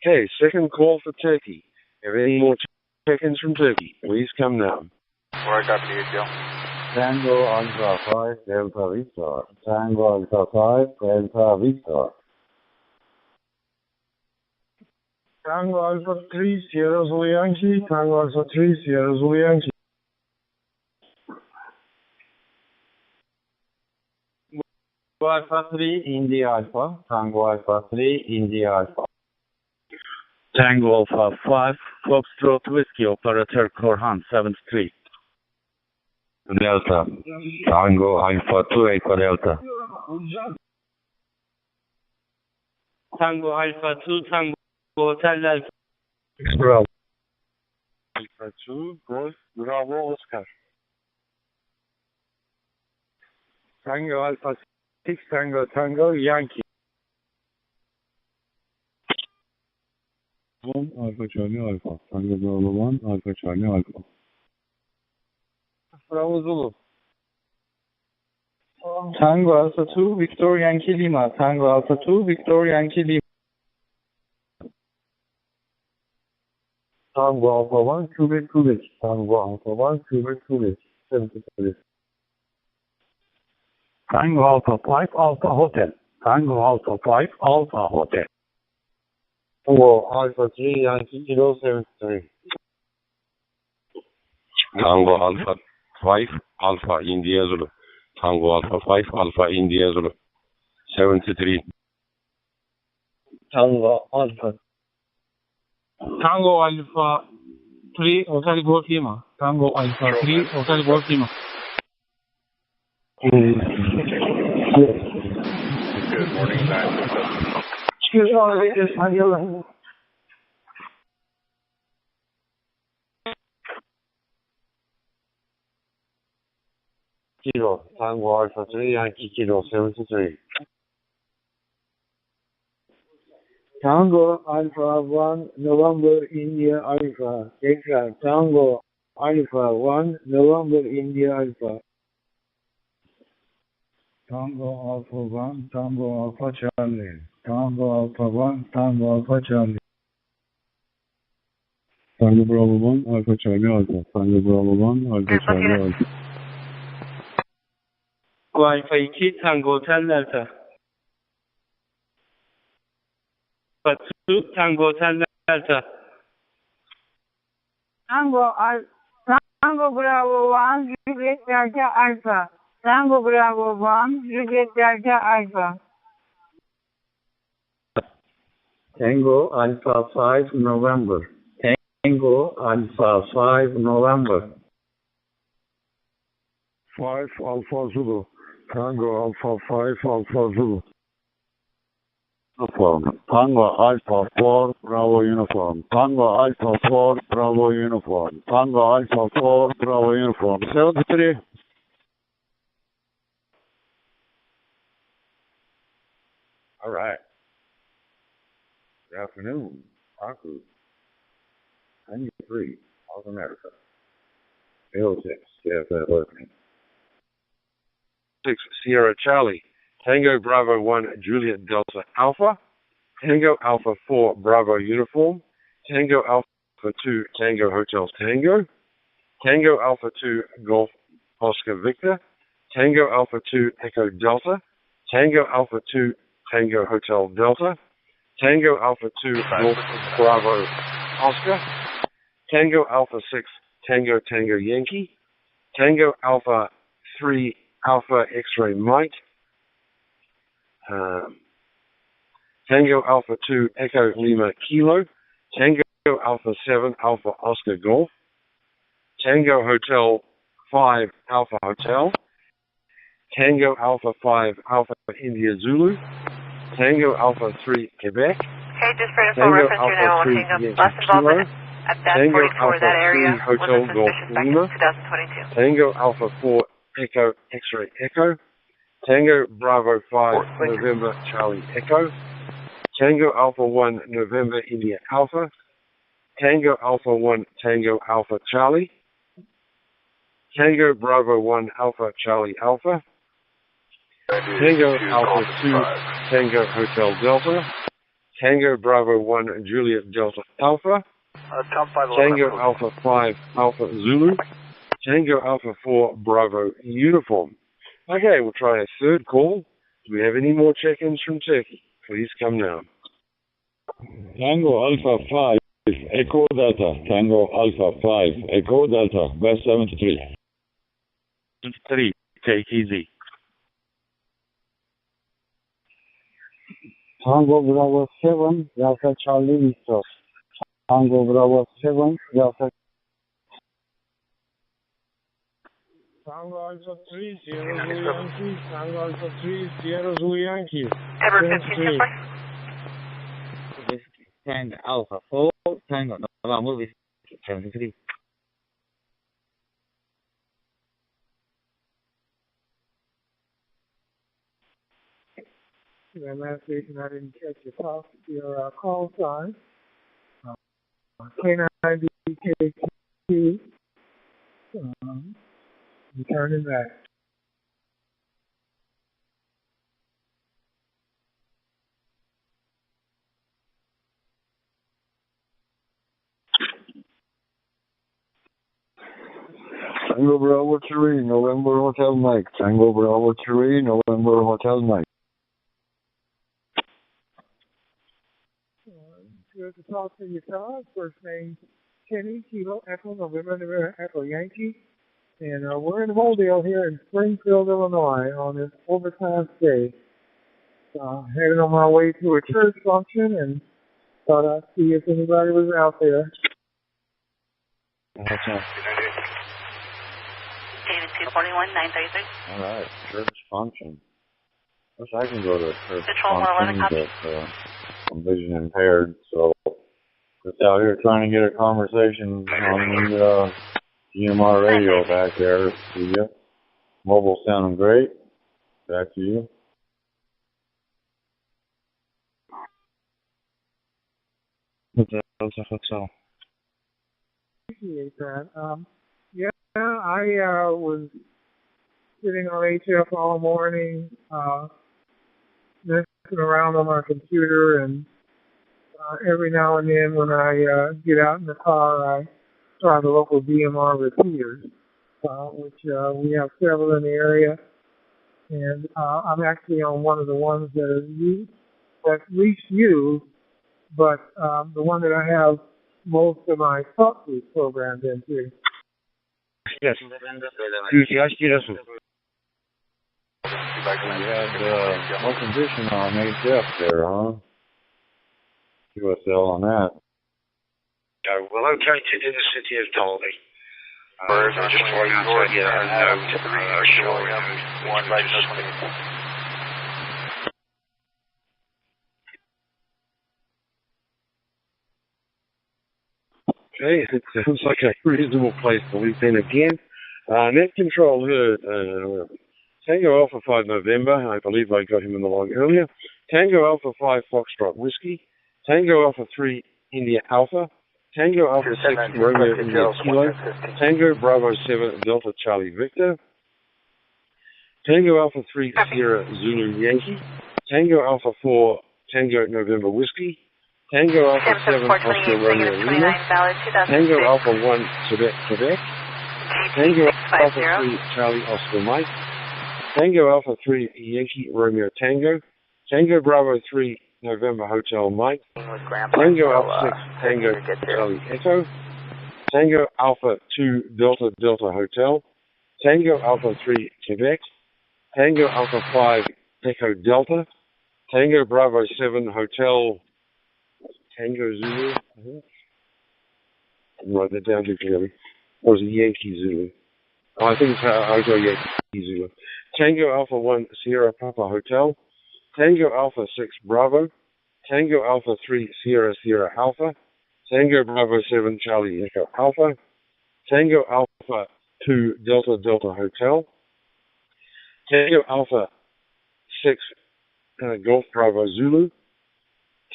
Okay, second call for Turkey. Have any more check-ins from Turkey? Please come now. Where I got the ATL. Tango Alpha 5, Delta Victor. Tango Alpha 5, Delta Victor. Tango Alpha 3, Sierra Zulu Yankee. Tango Alpha 3, Sierra Zulu Yankee. Tango Alpha 3, India Alpha. Tango Alpha 3, India Alpha. Tango Alpha 5, Foxtrot Whiskey, Operator Korhan, 7th Street. Delta. Tango Alpha 2, Echo Delta. Tango Alpha 2, Tango Hotel Alpha. Bravo. Alpha 2, Golf, Bravo, Oscar. Tango Alpha 6, Tango Yankee. Alpha Charlie Alpha. Tango Bravo 1, Alpha Charlie Alpha. Bravo Zulu. Tango Alpha 2, Victor Yankee Lima. Tango Alpha 2, Victor Yankee Lima. Tango Alpha 1, Quebec. Tango Alpha 1, Quebec. 73. Tango Alpha 5, Alpha Hotel. Tango Alpha 5, Alpha Hotel. Tango Alpha 3, Yankee Kilo 73. Tango Alpha 5, Alpha India Zulu. Tango Alpha 5, Alpha India Zulu. 73. Tango Alpha 3, Hotel Golf Lima. Tango Alpha 3, Hotel Golf Lima. Good morning, Excuse me, just on your line. Kilo, Tango Alpha 3, Yankee Kilo 73. Tango Alpha 1, November India Alpha. Extra. Tango Alpha 1, November India Alpha. Tango Alpha 1, Tango Alpha Charlie. Tango Alpha 1, Tango Alpha Charlie. Tango Bravo 1, Alpha Charlie Alpha. Tango Bravo 1, Alpha Charlie Alpha. Alpha 2, Tango Hotel Delta. Alpha 2, Tango Hotel Delta. Tango Bravo 1, Juliet Delta Alpha. Tango Bravo 1, Juliet Delta Alpha. Tango Alpha 5, November. Tango Alpha 5, November. 5 Alpha Zulu. Tango Alpha 5, Alpha Zulu. Uniform. Tango Alpha 4, Bravo Uniform. Tango Alpha 4, Bravo Uniform. Tango Alpha 4, Bravo Uniform. 73. All right. Good afternoon. Aku. 93, South America. L6, KFL listening. 6 Sierra Charlie. Tango Bravo 1, Juliet Delta Alpha. Tango Alpha 4, Bravo Uniform. Tango Alpha 2, Tango Hotels Tango. Tango Alpha 2 Golf Oscar Victor, Tango Alpha 2 Echo Delta, Tango Alpha 2 Tango Hotel Delta, Tango Alpha 2 Golf Bravo Oscar, Tango Alpha 6 Tango Tango Yankee, Tango Alpha 3 Alpha X-Ray Mike, Tango Alpha 2 Echo Lima Kilo, Tango Alpha 7 Alpha Oscar Golf, Tango Hotel 5 Alpha Hotel, Tango Alpha 5 Alpha India Zulu, Tango Alpha 3 Quebec, Okay, just for full reference here now, I'll hang up. Last involvement at that Tango 44 Alpha that area 3 Hotel was a Golf suspicious back Lima, in 2022. Tango Alpha 4 Echo X-Ray Echo, Tango Bravo 5 November Charlie Echo, Tango Alpha 1 November India Alpha, Tango Alpha 1 Tango Alpha Charlie, Tango Bravo 1 Alpha Charlie Alpha, Tango Alpha 2 Tango Hotel Delta, Tango Bravo 1 Juliet Delta Alpha, Tango Alpha 5 Alpha Zulu, Tango Alpha 4 Bravo Uniform. Okay, we'll try a third call. Do we have any more check-ins from Turkey? Please come now. Tango Alpha 5 Echo Delta, Tango Alpha 5 Echo Delta, West 73. 73, take easy. Tango Bravo 7 Delta Charlie Victor. Tango Bravo 7 Delta Tango Alpha 3, Sierra Zulu Yankee, Tango Alpha 3, Sierra Zulu Yankee. Ever 15 Tango Alpha 4, Tango November with 73. That last station I didn't catch your call sign. K9BKQ. Returning back. Tango Bravo 3 November Hotel Mike. Tango Bravo 3 November Hotel Mike. Good to talk to you, Todd. First name Kenny, Kilo, Echo, November, Echo, Yankee. And we're in Holdale here in Springfield, Illinois on this overtime day. Heading on my way to a church function and thought I'd see if anybody was out there. Okay. David 241, 933. All right, church function. Wish I can go to a church Control function, 111 copy. but I'm vision impaired, so just out here trying to get a conversation on the DMR radio back there. See ya. Mobile sounding great. Back to you. Hotel. Appreciate that. Yeah, I was sitting on HF all morning, messing around on my computer, and every now and then when I get out in the car, I try the local DMR repeaters, which we have several in the area, and I'm actually on one of the ones that least used, but the one that I have most of my talk group programmed into. Yes. You had no condition on HF there, huh? QSL on that. Well, located in the city of Dolby. I'm just trying to get a note showing one by Okay, it sounds like a reasonable place to leave in again. Net control heard Tango Alpha 5 November. I believe I got him in the log earlier. Tango Alpha 5 Foxtrot Whiskey. Tango Alpha 3 India Alpha. Tango Alpha 6 Romeo India Kilo. Tango Bravo 7 Delta Charlie Victor. Tango Alpha 3 Sierra Zulu Yankee. Tango Alpha 4 Tango November Whiskey. Tango Alpha 7 Oscar Romeo Lima. Tango Alpha 1 Quebec Quebec. Tango Alpha 3 Charlie Oscar Mike. Tango Alpha 3 Yankee Romeo Tango. Tango Bravo 3 November Hotel Mike. Tango Alpha 6 Tango Charlie Echo. Tango Alpha 2 Delta Delta Hotel. Tango Alpha 3 Quebec. Tango Alpha 5 Echo Delta. Tango Bravo 7 Hotel Tango Zulu. I think. Write that down too clearly. Or was it Yankee Zulu? Oh, I think it's Hotel Yankee Zulu. Tango Alpha 1 Sierra Papa Hotel. Tango Alpha 6 Bravo. Tango Alpha 3 Sierra Sierra Alpha. Tango Bravo 7 Charlie Echo Alpha. Tango Alpha 2 Delta Delta Hotel. Tango Alpha 6 Golf Bravo Zulu.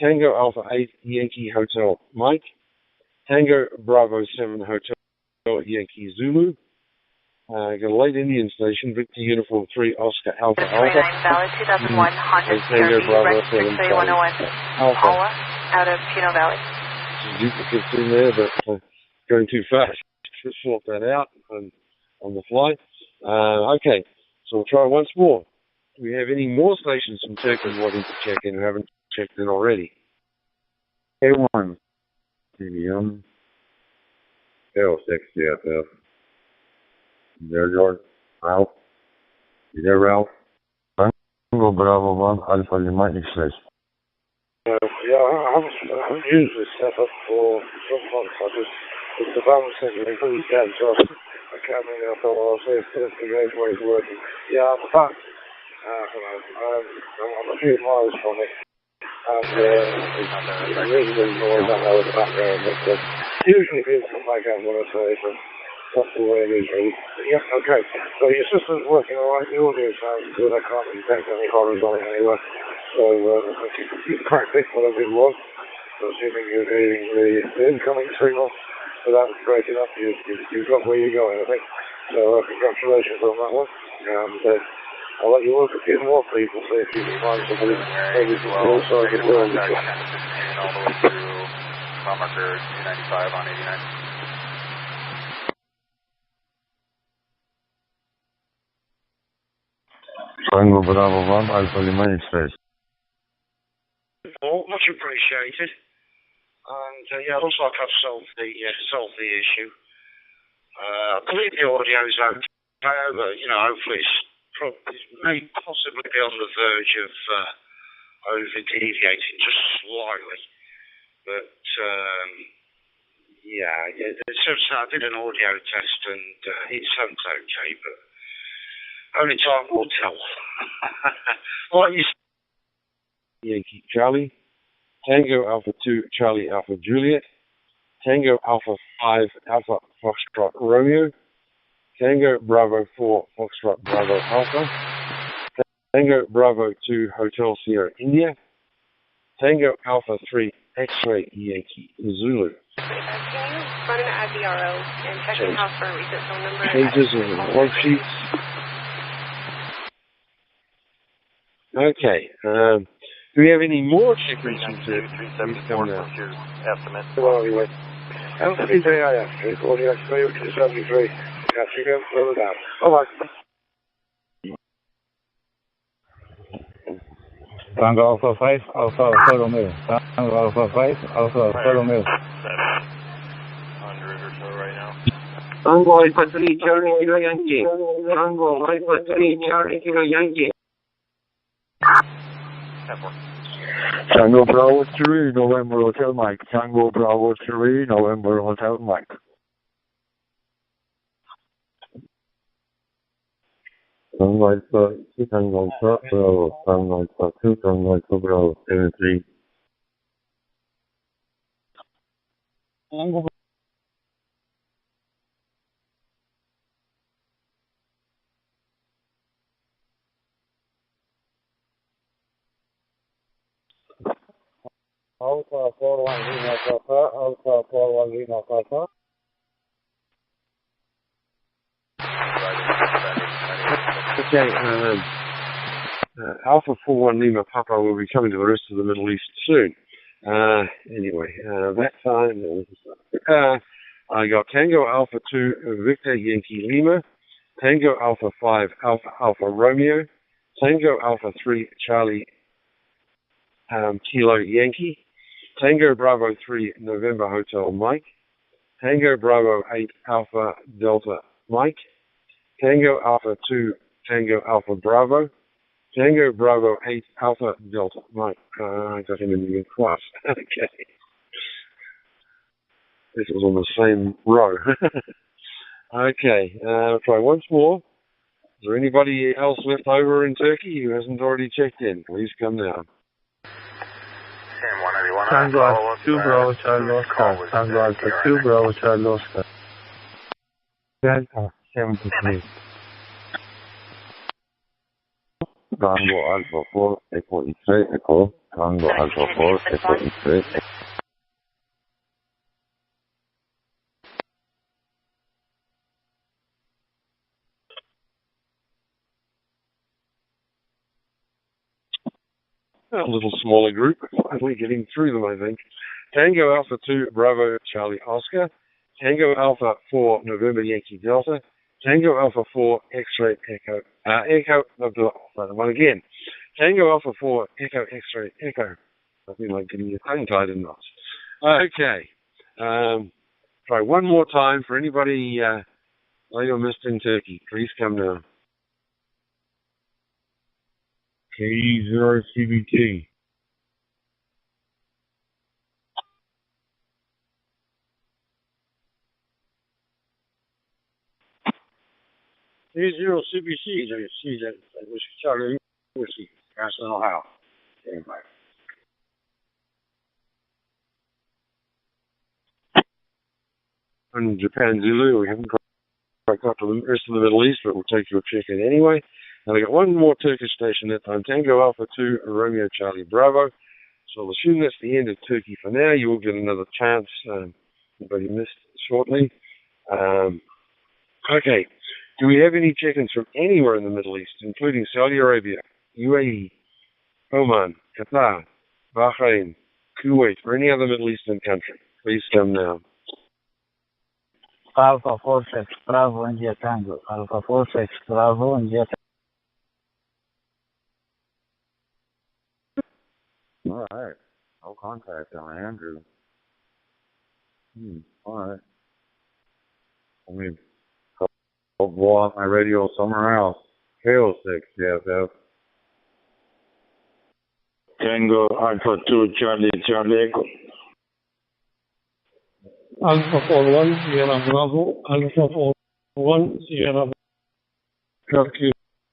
Tango Alpha 8 Yankee Hotel Mike. Tango Bravo 7 Hotel Yankee Zulu. Got a late Indian station, Victor Uniform 3 Oscar Alpha Alpha. Valid 2001 Honda Tango Bravo 7 Charlie Alpha. Out of Chino Valley. Duplicates in there, but going too fast to sort that out on the fly. Okay, so we'll try once more. Do we have any more stations from Turkey wanting to check in who haven't checked in already? A1. TBM. L6 GFF. You there, George? Ralph? You there, Ralph? Tango Bravo 1 Alpha United States. Yeah, I've used this setup for some months. It's the balance center, they put it down, so I can't really know what I'll say. It's the great way it's working. Yeah, in fact, I'm a few miles from it. And it's really, really noise out there in the background. But usually people come back out when I say it, and that's the way it is, really. Yeah, okay. So your system's working alright, the audio sounds good, I can't detect any horrors on it anywhere. So, I think you practice whatever it was. So, assuming you're hearing the incoming signal without breaking up, you've got where you're going, I think. So, congratulations on that one. And I'll let you look at a few more people, see if you can find somebody maybe some also I can learn. All the way through mile marker 295 on 89. Tango Bravo 1 Alpha United States. Oh, much appreciated. And yeah, looks like I've solved the issue. I believe the audio's okay, but hopefully it may possibly be on the verge of over deviating just slightly. But I did an audio test and it sounds okay, but only time will tell. What you Yankee Charlie, Tango Alpha 2 Charlie Alpha Juliet, Tango Alpha 5 Alpha Foxtrot Romeo, Tango Bravo 4 Foxtrot Bravo Alpha, Tango Bravo 2 Hotel Sierra India, Tango Alpha 3 X-Ray Yankee Zulu. Can you run an ADRO and check the house for a recent phone number? Pages and worksheets. Okay. Do we have any more checkers from 374 what's your estimate? Well, anyway. LCDIF, audio X-ray 273. Catching him further down. Bye-bye. Tango Alpha 5 Alpha Romeo. Tango Alpha 5 Alpha Romeo. 700 or so right now. Tango Alpha 3 Charlie Kilo Yankee. Tango Alpha 3 Charlie Kilo Yankee. Tango Bravo 3 November Hotel Mike. Tango Bravo 3 November Hotel Mike. Tango Alpha 2 Tango Bravo. Tango Alpha 2 Tango Alpha Bravo 73. Alpha 41 Lima Papa, Alpha 41 Lima Papa. Okay, Alpha 41 Lima Papa will be coming to the rest of the Middle East soon. Anyway, that time, I got Tango Alpha 2 Victor Yankee Lima, Tango Alpha 5 Alpha Alpha Romeo, Tango Alpha 3 Charlie Kilo Yankee, Tango Bravo 3 November Hotel Mike, Tango Bravo 8 Alpha Delta Mike, Tango Alpha 2 Tango Alpha Bravo, Tango Bravo 8 Alpha Delta Mike. I got him in the class. Okay. This was on the same row. Okay, try once more. Is there anybody else left over in Turkey who hasn't already checked in? Please come now. Tango Alpha 2 Bravo Charlie Oscar. Tango Alpha 2 Bravo Charlie Oscar. Delta 73. Tango Alpha 4 Echo X-ray Echo. Tango Alpha 4 Echo X-ray Echo. A little smaller group, finally getting through them, I think. Tango Alpha 2 Bravo Charlie Oscar, Tango Alpha 4 November Yankee Delta, Tango Alpha 4 X-ray Echo, that one again. Tango Alpha 4 Echo X-ray Echo. I feel like getting your tongue tied in knots. Okay. Try one more time for anybody later missed in Turkey. Please come now. KE0 CBT. K0 CBC, you see that was Charlie Whiskey, National House. Anyway. In Japan Zulu, we haven't quite got to the rest of the Middle East, but we'll take your check in anyway. And I got one more Turkish station that time, Tango Alpha 2 Romeo Charlie Bravo. So I'll assume that's the end of Turkey for now. You will get another chance. Anybody missed shortly. Okay. Do we have any check-ins from anywhere in the Middle East, including Saudi Arabia, UAE, Oman, Qatar, Bahrain, Kuwait, or any other Middle Eastern country? Please come now. Alpha 46 Bravo India Tango. Alpha 46 Bravo India Tango. All right. No contact on Andrew. All right. Let me go blow off my radio somewhere else. KO6, JFF. Tango Alpha 2 Charlie Echo. Alpha 41 Sierra Bravo. Alpha 41 Sierra Bravo.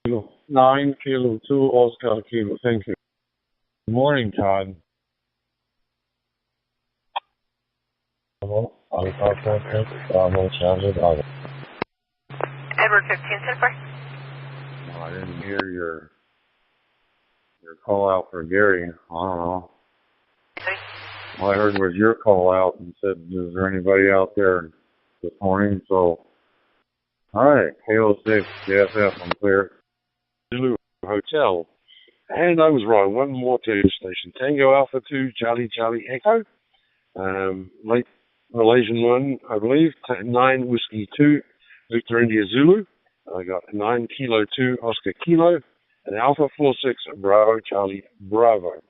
Kilo. 9 Kilo 2 Oscar Kilo. Thank you. Good morning, Todd. Edward 15, Super. No, I didn't hear your call out for Gary. I don't know. All I heard was your call out and said, is there anybody out there this morning? So, all right, KO6, JFF, I'm clear. Zulu Hotel. And I was wrong. One more Turkish station. Tango Alpha 2 Charlie Echo. Late Malaysian one, I believe. 9 Whiskey 2 Victor India Zulu. I got 9 Kilo 2 Oscar Kilo. And Alpha 46 Bravo Charlie Bravo.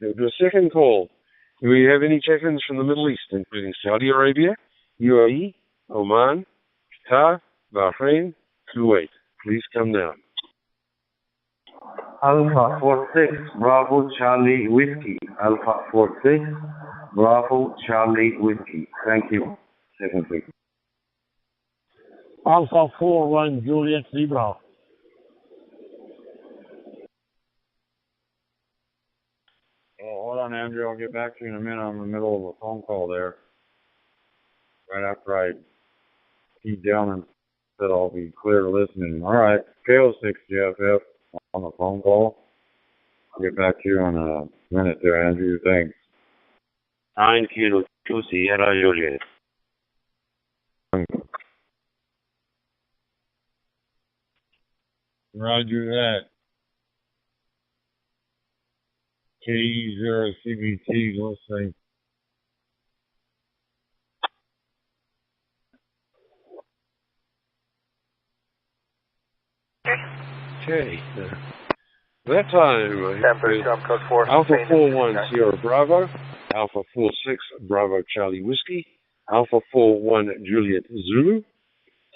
We'll do a second call. Do we have any check-ins from the Middle East, including Saudi Arabia, UAE, Oman, Qatar, Bahrain, Kuwait? Please come down. Alpha 46 Bravo Charlie Whiskey. Alpha 46 Bravo Charlie Whiskey. Thank you. Second please. Alpha 41 Juliet Zebra. Oh, hold on, Andrew. I'll get back to you in a minute. I'm in the middle of a phone call there. Right after I keep down and said I'll be clear listening. All right. KO6 JFF on the phone call. I'll get back to you in a minute there, Andrew. Thanks. 9 Kilo 2 Sierra Juliet. Roger that. KE0 CBT, listening. Okay. That time, Alpha 41 Sierra Bravo, Alpha 46 Bravo Charlie Whiskey, Alpha 41 Juliet Zulu,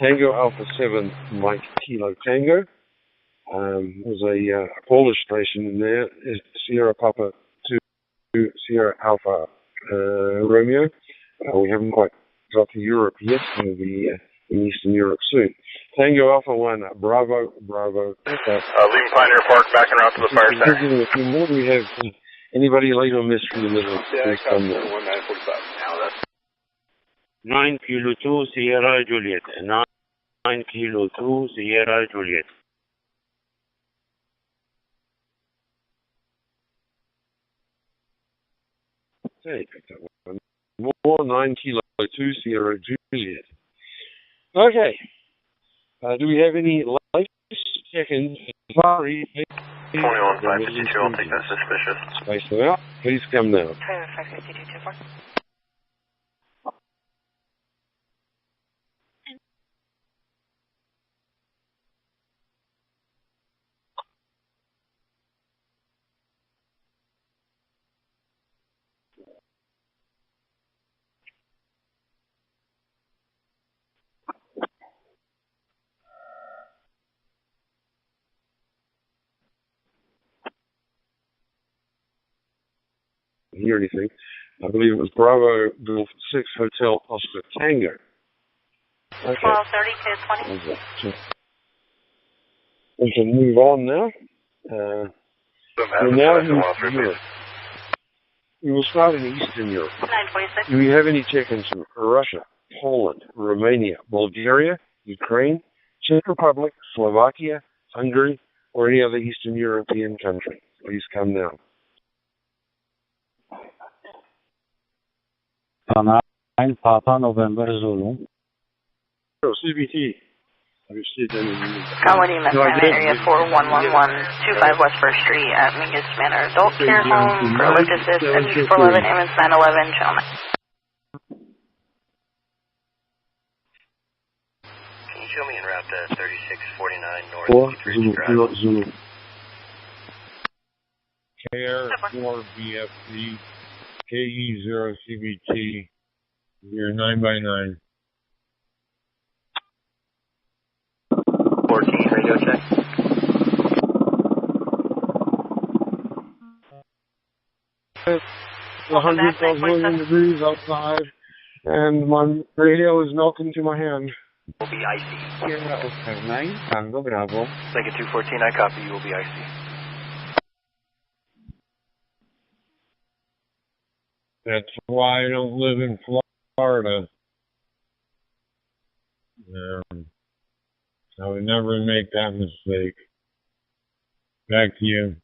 Tango Alpha 7 Mike Kilo Tango. There's a Polish station in there. Is Sierra Papa 2 Sierra Alpha Romeo. We haven't quite got to Europe yet. We'll be in Eastern Europe soon. Tango Alpha 1 Bravo Bravo. Leaving Pioneer Park, backing around to the fire center. A few more. Do we have anybody late on this from the middle? Yeah, I got 1945. Now that's 9 Kilo 2 Sierra Juliet. 9 Kilo 2 Sierra Juliet. Okay, picked up one more. 9 Kilo 2 Sierra Juliet. Okay. Do we have any late check-ins? Sorry. 21-552, I'll take that suspicious. Space them out. Please come now. 552-24. Hear anything? I believe it was Bravo Golf 6 Hotel Oscar Tango. Okay. 12:30 to 20. We can move on now. We're now in Europe. We will start in Eastern Europe. 926. Do we have any check-ins from Russia, Poland, Romania, Bulgaria, Ukraine, Czech Republic, Slovakia, Hungary, or any other Eastern European country? Please come now. 9 Papa November Zulu. CBT. Comedy area 411125 West 1st Street at Mingus Manor Adult Care Home for Alert Assist MG411 Amos 911 gentlemen. Can you show me en route to 3649 North? 4 Zulu. KR4 BFC KE0 CBT. You're 9x9. 14 radio check. It's 100,000 degrees outside, and my radio is melting to my hand. Will be icy. Yeah, okay, 9 Tango Bravo. Lincoln 214, I copy. You will be icy. That's why I don't live in Florida. I would never make that mistake. Back to you.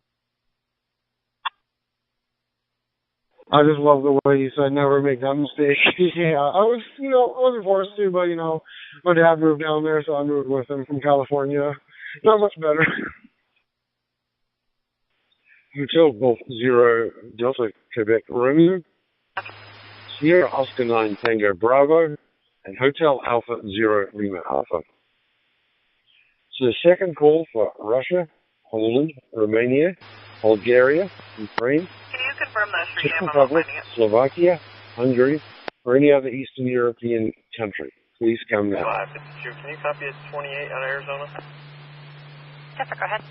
I just love the way you said never make that mistake. Yeah, I wasn't forced to, but, my dad moved down there, so I moved with him from California. Not much better. Hotel Golf 0 Delta Quebec Romeo, Sierra Oscar 9 Tango Bravo, and Hotel Alpha 0 Lima Alpha. So the second call for Russia, Poland, Romania, Bulgaria, Ukraine, Can you confirm those for Czech Republic, Slovakia, Hungary, or any other Eastern European country. Please come now. 552, can you copy it 28 out of Arizona? Yes, sir, go ahead.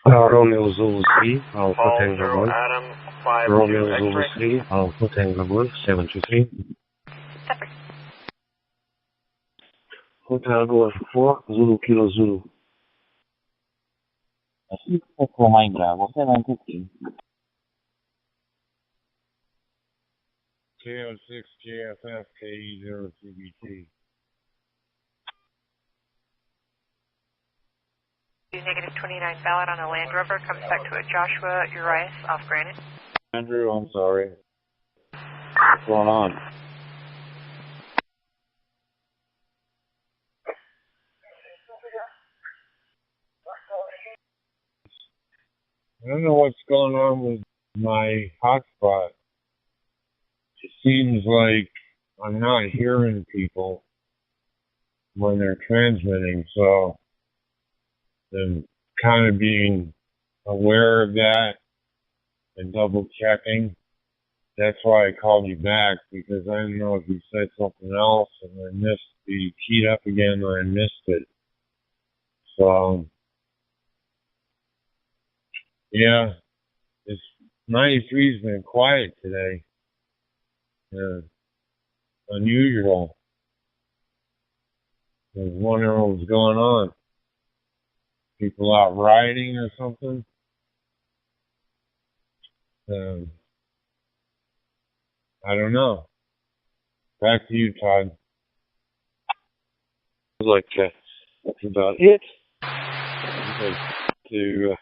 Romeo Zulu 3, Alpha Paul Tango 0 Golf. Adam 5 Romeo X-ray. Zulu 3, Alpha Tango Golf 723. Hotel Golf 4, Zulu Kilo Zulu. Echo Mike Bravo 715. KO6 JFF KE0 CBT. Negative 29 ballot on a Land Rover comes back to a Joshua Urias off Granite. Andrew, I'm sorry. What's going on? I don't know what's going on with my hotspot. It seems like I'm not hearing people when they're transmitting, so the kind of being aware of that and double checking. That's why I called you back, because I didn't know if you said something else and I missed the keyed up again and I missed it. So, yeah, this 93's been quiet today. Unusual. I was wondering what was going on. People out riding or something? I don't know. Back to you, Todd. Like, that's about it. I'd like to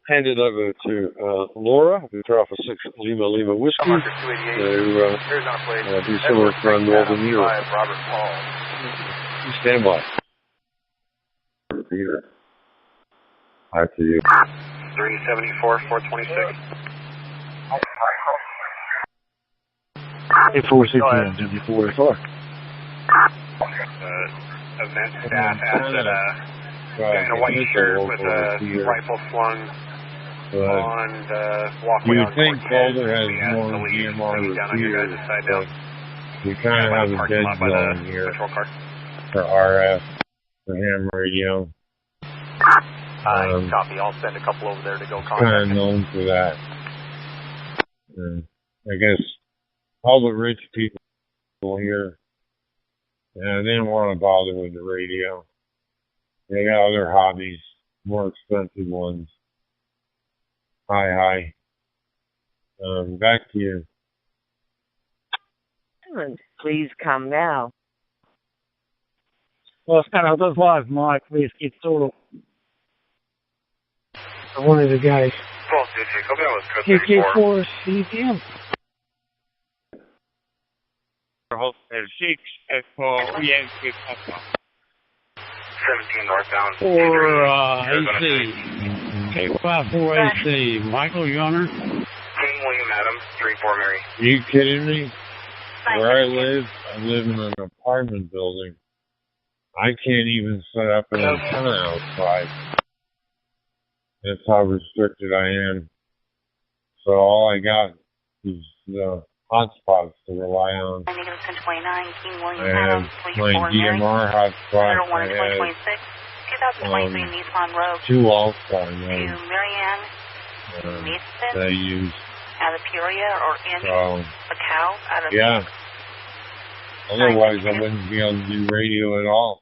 hand it over to Laura, who's off a 6 Lima Lima whiskey, to do some work around Northern Europe. Stand by. Peter. Back to you. 374, 426. 460 Event staff at in a white shirt with a rifle slung on the walkway. You would think Boulder has more DMR receivers, but we kind of have a dead zone here for RF, for ham radio. Copy. I'll send a couple over there to go contact. Kind of known for that. I guess all the rich people here, they didn't want to bother with the radio. They got other hobbies, more expensive ones. Hi. Back to you. Please come now. Well, those live Mike, please get total. One of the guys. 12 KK4 CPM. Hotel 6 for Yankee Papa. 17 northbound. For AC. K54 AC. Michael, you on her? King William Adam, 34 Mary. Are you kidding me? Where I live in an apartment building. I can't even set up an antenna outside. That's how restricted I am. So all I got is the hotspots to rely on. I have my DMR hotspot. I have 2 All-Star nodes that I use. Out of Peoria or in a cow out of yeah. Otherwise I wouldn't be able to do radio at all.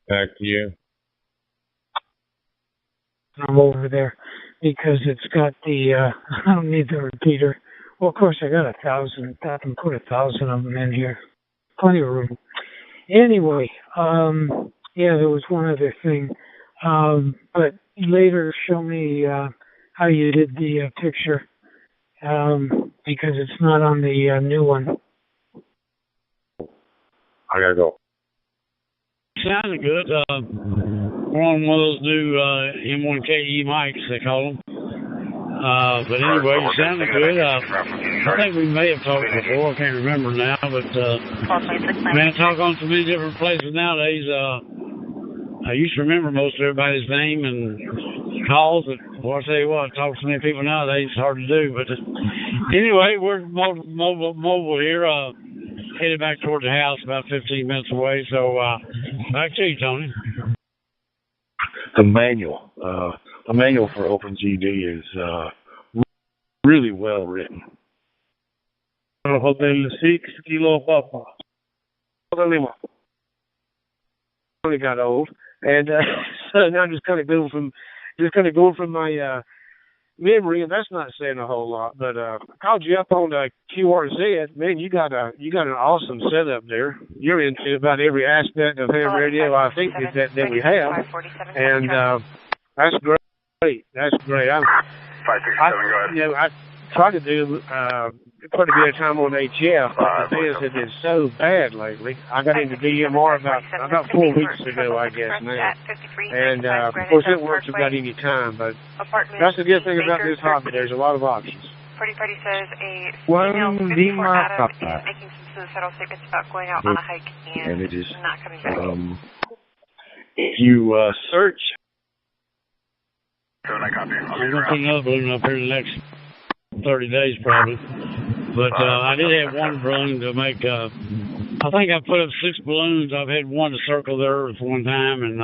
Back to you. I'm over there because it's got the, I don't need the repeater. Well, of course, I got 1,000. I can put 1,000 of them in here. Plenty of room. Anyway, yeah, there was one other thing. But later show me how you did the picture because it's not on the new one. I gotta go. Sounded good. We're on one of those new M1KE mics, they call them. But anyway, it sounded good. I think we may have talked before. I can't remember now, but man, talk on so many different places nowadays. I used to remember most of everybody's name and calls. But boy, I tell you what, talk to so many people nowadays, it's hard to do. But anyway, we're mobile here. Headed back toward the house, about 15 minutes away. So back to you, Tony. The manual for OpenGD is really well written. Hotel 6 Kilo Papa. Lima. Really got old, and so now I'm just kind of going from my memory, and that's not saying a whole lot. But I called you up on the QRZ. Man, you got an awesome setup there. You're into about every aspect of ham radio I think that we have, and that's great. That's great. I tried to do quite a bit of time on HF, but the fans have been so bad lately. I got into DMR about 4 weeks ago, I guess now, and of course it works about any time. But that's the good thing about this hobby. There's a lot of options. Pretty says a female 54 Adam is making some suicidal statements about going out on a hike and it is not coming back. you search. I copy. I'm going to put another balloon up here in the next 30 days probably. But I did have one balloon to make, I think I put up 6 balloons. I've had one to circle the Earth one time and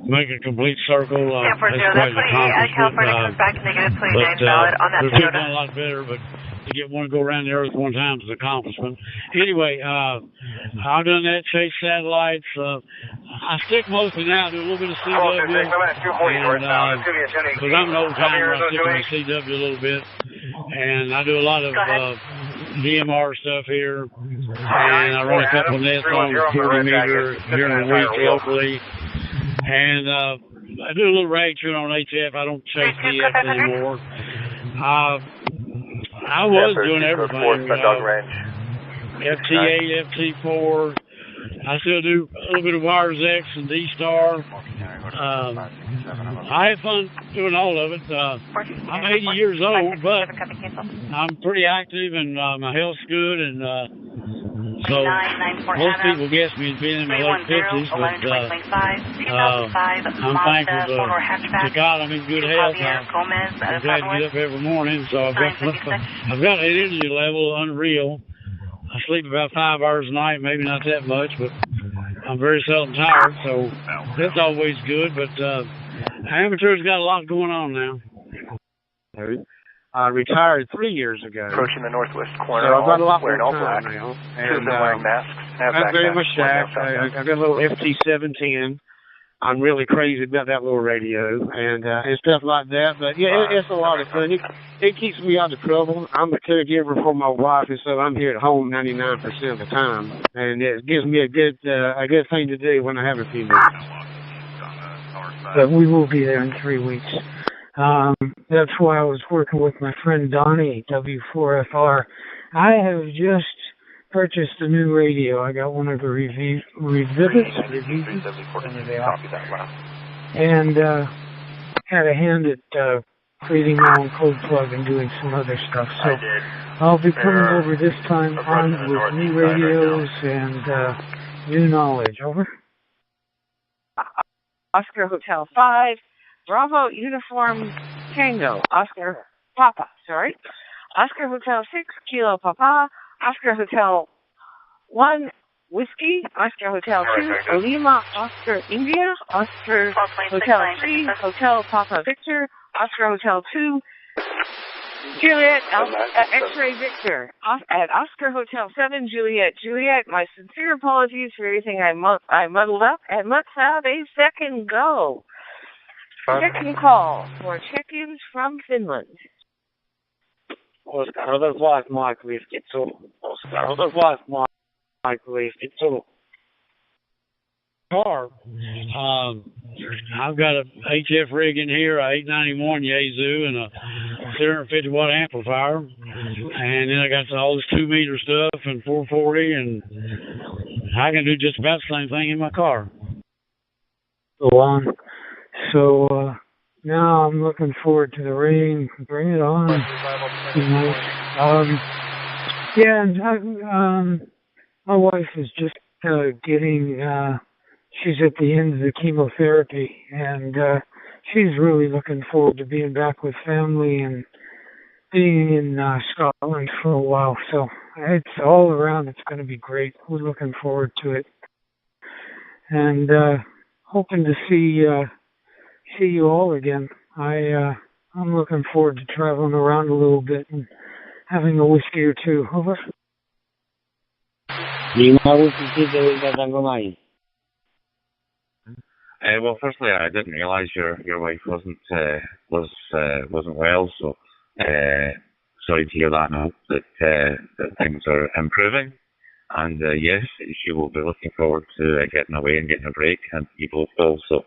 make a complete circle. That's quite an accomplishment. California comes back negative 29 valid on that There's people done a lot better, but to get one to go around the Earth one time is an accomplishment. Anyway, I've done that, chase satellites. I stick mostly now, do a little bit of CW. Because I'm an old timer, I stick to my CW a little bit. And I do a lot of DMR stuff here. And I run a couple of nets on the 40 meter during the week locally. And I do a little rag shooting on HF. I don't chase DF anymore. I was doing everything. FT8, FT4. I still do a little bit of Wires X and D-Star. I have fun doing all of it. I'm 80 years old, but I'm pretty active and my health's good. And so most people guess me as being in my late 50s, but I'm thankful to God I'm in good health. I'm glad to get up every morning, so I've got an energy level unreal. I sleep about 5 hours a night, maybe not that much, but I'm very seldom tired, so that's always good. But Amateur's got a lot going on now. I retired 3 years ago. Approaching the northwest corner, so I've got a lot wearing more all time black. now. Two of them wearing masks. I've got my shack. I've got a little FT710. I'm really crazy about that little radio and stuff like that. But yeah, it's a lot of fun. It keeps me out of trouble. I'm a caregiver for my wife, and so I'm here at home 99% of the time. And it gives me a good thing to do when I have a few minutes. But we will be there in 3 weeks. That's why I was working with my friend Donnie, W4FR. I have just purchased a new radio. I got one of the Revivits, and had a hand at creating my own code plug and doing some other stuff. So I'll be coming over this time on with new radios and new knowledge. Over. Oscar Hotel 5, Bravo Uniform Tango, Oscar Papa, sorry. Oscar Hotel 6, Kilo Papa, Oscar Hotel 1, Whiskey, Oscar Hotel 2, Lima, Oscar India, Oscar Hotel 3, Hotel Papa Victor, Oscar Hotel 2, Juliet, X-Ray Victor, at Oscar Hotel 7, Juliet, my sincere apologies for everything I muddled up, and let's have a second go. Second call for check-ins from Finland. Oscar Hotel 5, Mike Whiskey 2. Oscar Hotel 5, Mike Whiskey 2. Car. I've got a HF rig in here, a 891 Yazoo, and a 350 watt amplifier, and then I got all this 2 meter stuff and 440, and I can do just about the same thing in my car. Go on. So now I'm looking forward to the rain. Bring it on. Tonight. Yeah, and my wife is just getting. She's at the end of the chemotherapy, and she's really looking forward to being back with family and being in Scotland for a while. So it's all around. It's going to be great. We're looking forward to it, and hoping to see you all again. I'm looking forward to traveling around a little bit and having a whiskey or two. Over. Well, firstly, I didn't realise your wife wasn't well, so sorry to hear that. Now that things are improving, and yes, she will be looking forward to getting away and getting a break, and you both will. So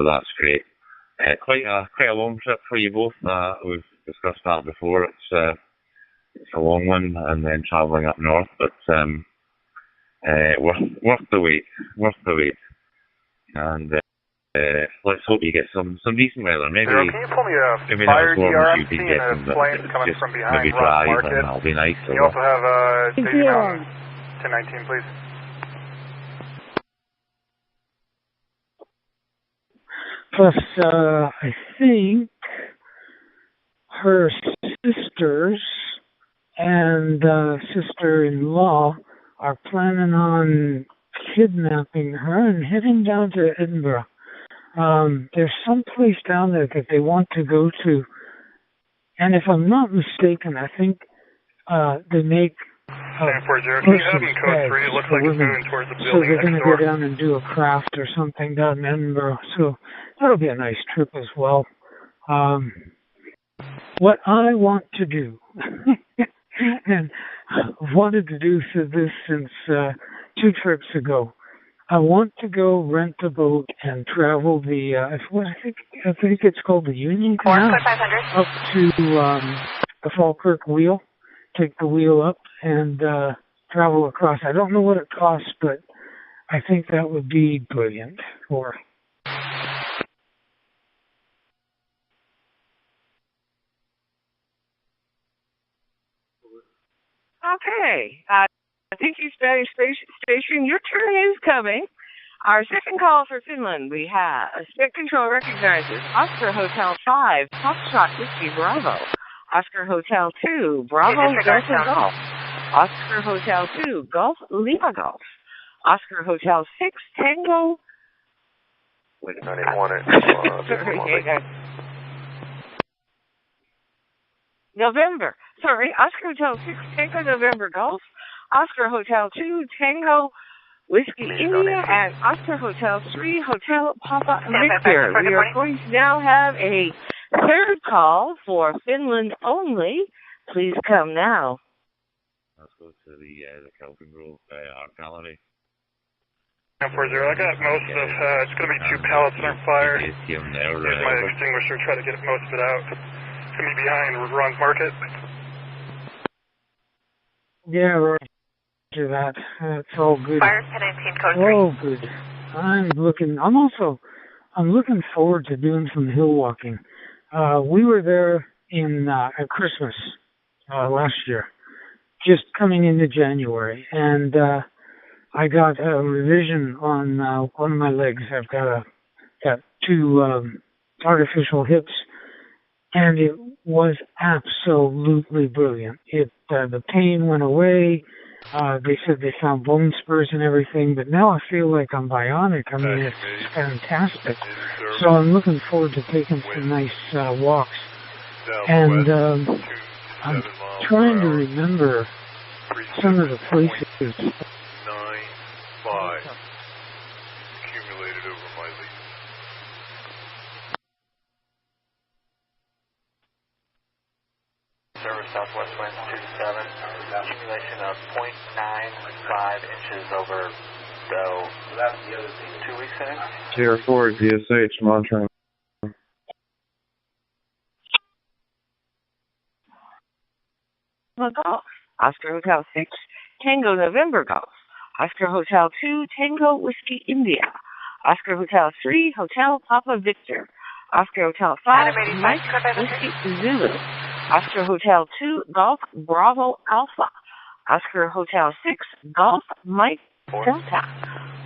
that's great. Quite a long trip for you both. We've discussed that before. It's a long one, and then travelling up north, but worth the wait. And let's hope you get some decent weather. Maybe can you pull me a fire DRFC and a flame coming from behind maybe dry, Ross Market? And that'll be nice. Can you also have Daisy Mountain 1019, please? Plus, I think her sisters and sister-in-law are planning on kidnapping her and heading down to Edinburgh. There's some place down there that they want to go to, and if I'm not mistaken, I think they make person's bags for women. So they're going to go down and do a craft or something down in Edinburgh. So that'll be a nice trip as well. What I want to do, and I've wanted to do this since 2 trips ago, I want to go rent a boat and travel the, I think it's called the Union Canal, up to the Falkirk Wheel, take the wheel up and travel across. I don't know what it costs, but I think that would be brilliant. Okay. Thank you, Spanish Station. Your turn is coming. Our second call for Finland, we have Spec Control recognizes Oscar Hotel 5, Foxtrot Whiskey Bravo. Oscar Hotel 2, Bravo Delta Golf. Oscar Hotel 2, Golf Lima Golf. Oscar Hotel 6, Tango. Wait a minute. November. Sorry, Oscar Hotel 6, Tango November Golf. Oscar Hotel 2, Tango Whiskey India, and Oscar Hotel 3, Hotel Papa Victor. We are going to now have a third call for Finland only. Please come now. Let's go to the Kelvin Grove Art Gallery. 40, I got most of, it's going to be 2 pallets on fire. Here's my extinguisher, try to get most of it out. It's going to be behind Ron's Market. Yeah, roger that. It's all good. Fire 1019 code 3. Oh, good. I'm looking forward to doing some hill walking. We were there at Christmas last year, just coming into January, and I got a revision on one of my legs. I've got 2 artificial hips, and it was absolutely brilliant. The pain went away. They said they found bone spurs and everything, but now I feel like I'm bionic. I mean, it's fantastic. So I'm looking forward to taking some nice walks. And I'm trying to remember some of the places. 9-5 accumulated over my lead. Service southwest winds 2-7, accumulation of 0.95 inches over 2 weeks, I think. TR4 DSH monitoring. Golf. Oscar Hotel 6, Tango November Golf. Oscar Hotel 2, Tango Whiskey India. Oscar Hotel 3, Hotel Papa Victor. Oscar Hotel 5, Mike Whiskey Zulu. Oscar Hotel 2, Golf Bravo Alpha. Oscar Hotel 6, Golf Mike Delta.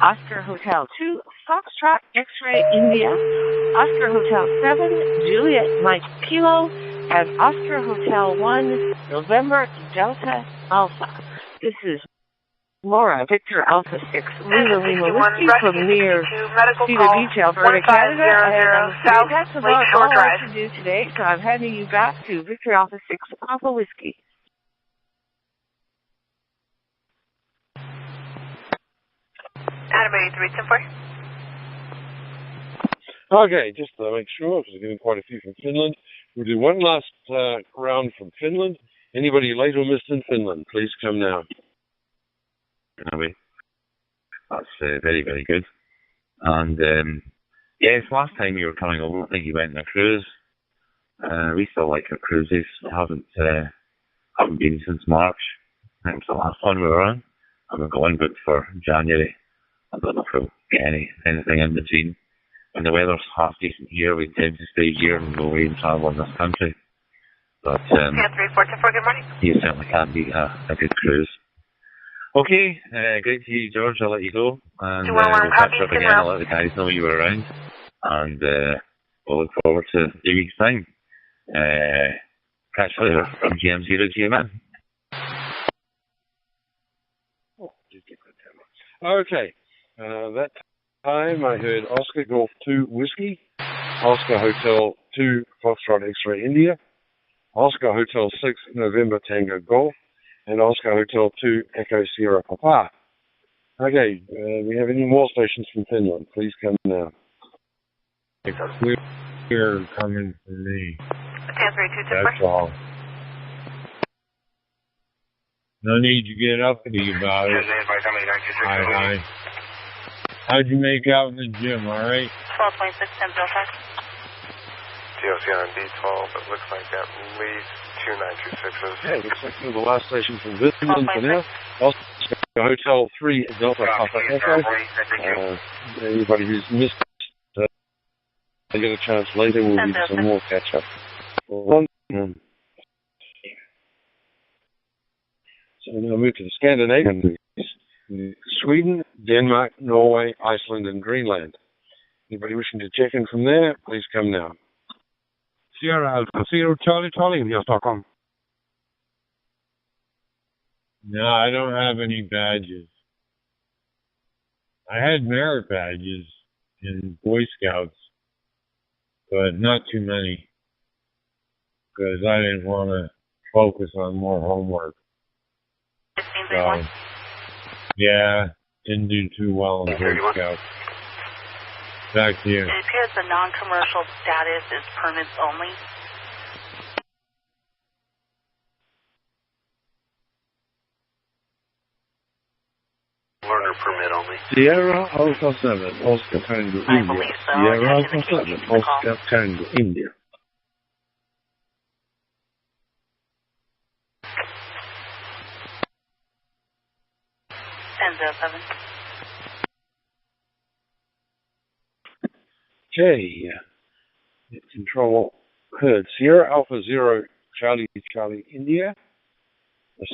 Oscar Hotel 2, Foxtrot X-Ray India. Oscar Hotel 7, Juliet Mike Kilo. And Oscar Hotel 1, November Delta Alpha. This is Laura, Victor Alpha 6, Lima Whiskey from near Cedar Beach, Alberta, Canada. And that's about all I can do today, so I'm handing you back to Victor Alpha 6, Alpha Whiskey. Adam 83, 10-4. Okay, just to make sure, because we're getting quite a few from Finland. We'll do one last round from Finland. Anybody late or missed in Finland, please come now. That's very, very good. And yes, last time you were coming over, I think you went on a cruise. We still like our cruises. Haven't been since March. I think it was the last one we were on. And we've got one booked for January. I don't know if we'll get anything in between. When the weather's half decent here, we tend to stay here and go away and travel in this country. But good morning. You certainly can be a good cruise. Okay, great to hear you, George. I'll let you go. And we'll catch up again. I'll let the guys know you were around. And we'll look forward to 3 weeks' time. Catch you later from GM0 GMN. Okay. That time I heard Oscar Golf 2 Whiskey, Oscar Hotel 2 Foxtrot X-Ray India, Oscar Hotel 6 November Tango Golf, and Oscar Hotel 2 Echo Sierra Papa. Okay, we have any more stations from Finland? Please come now. Clear coming from me. That's all. No need to get uppity about it. Hi. How'd you make out in the gym, alright? 1226, 1005. TOC on D12, it looks like at least 2926s. Yeah, looks like the last station from Finland for now. Oscar Hotel 3 Delta Papa Echo. Anybody who's missed they get a chance later, we'll do some more catch up. So we now move to the Scandinavian countries. Sweden, Denmark, Norway, Iceland and Greenland. Anybody wishing to check in from there, please come now. Sierra Alpha, Zero Charlie Charlie in Stockholm. No, I don't have any badges. I had merit badges in Boy Scouts, but not too many, because I didn't want to focus on more homework. So, yeah, didn't do too well in Boy Scouts. Back to you. It appears the non-commercial status is permits only. Learner permit only. Sierra Alpha 7, Oscar Tango India. Sierra Alpha 7, Oscar Tango India. Okay. Control heard. Sierra Alpha 0, Charlie Charlie India.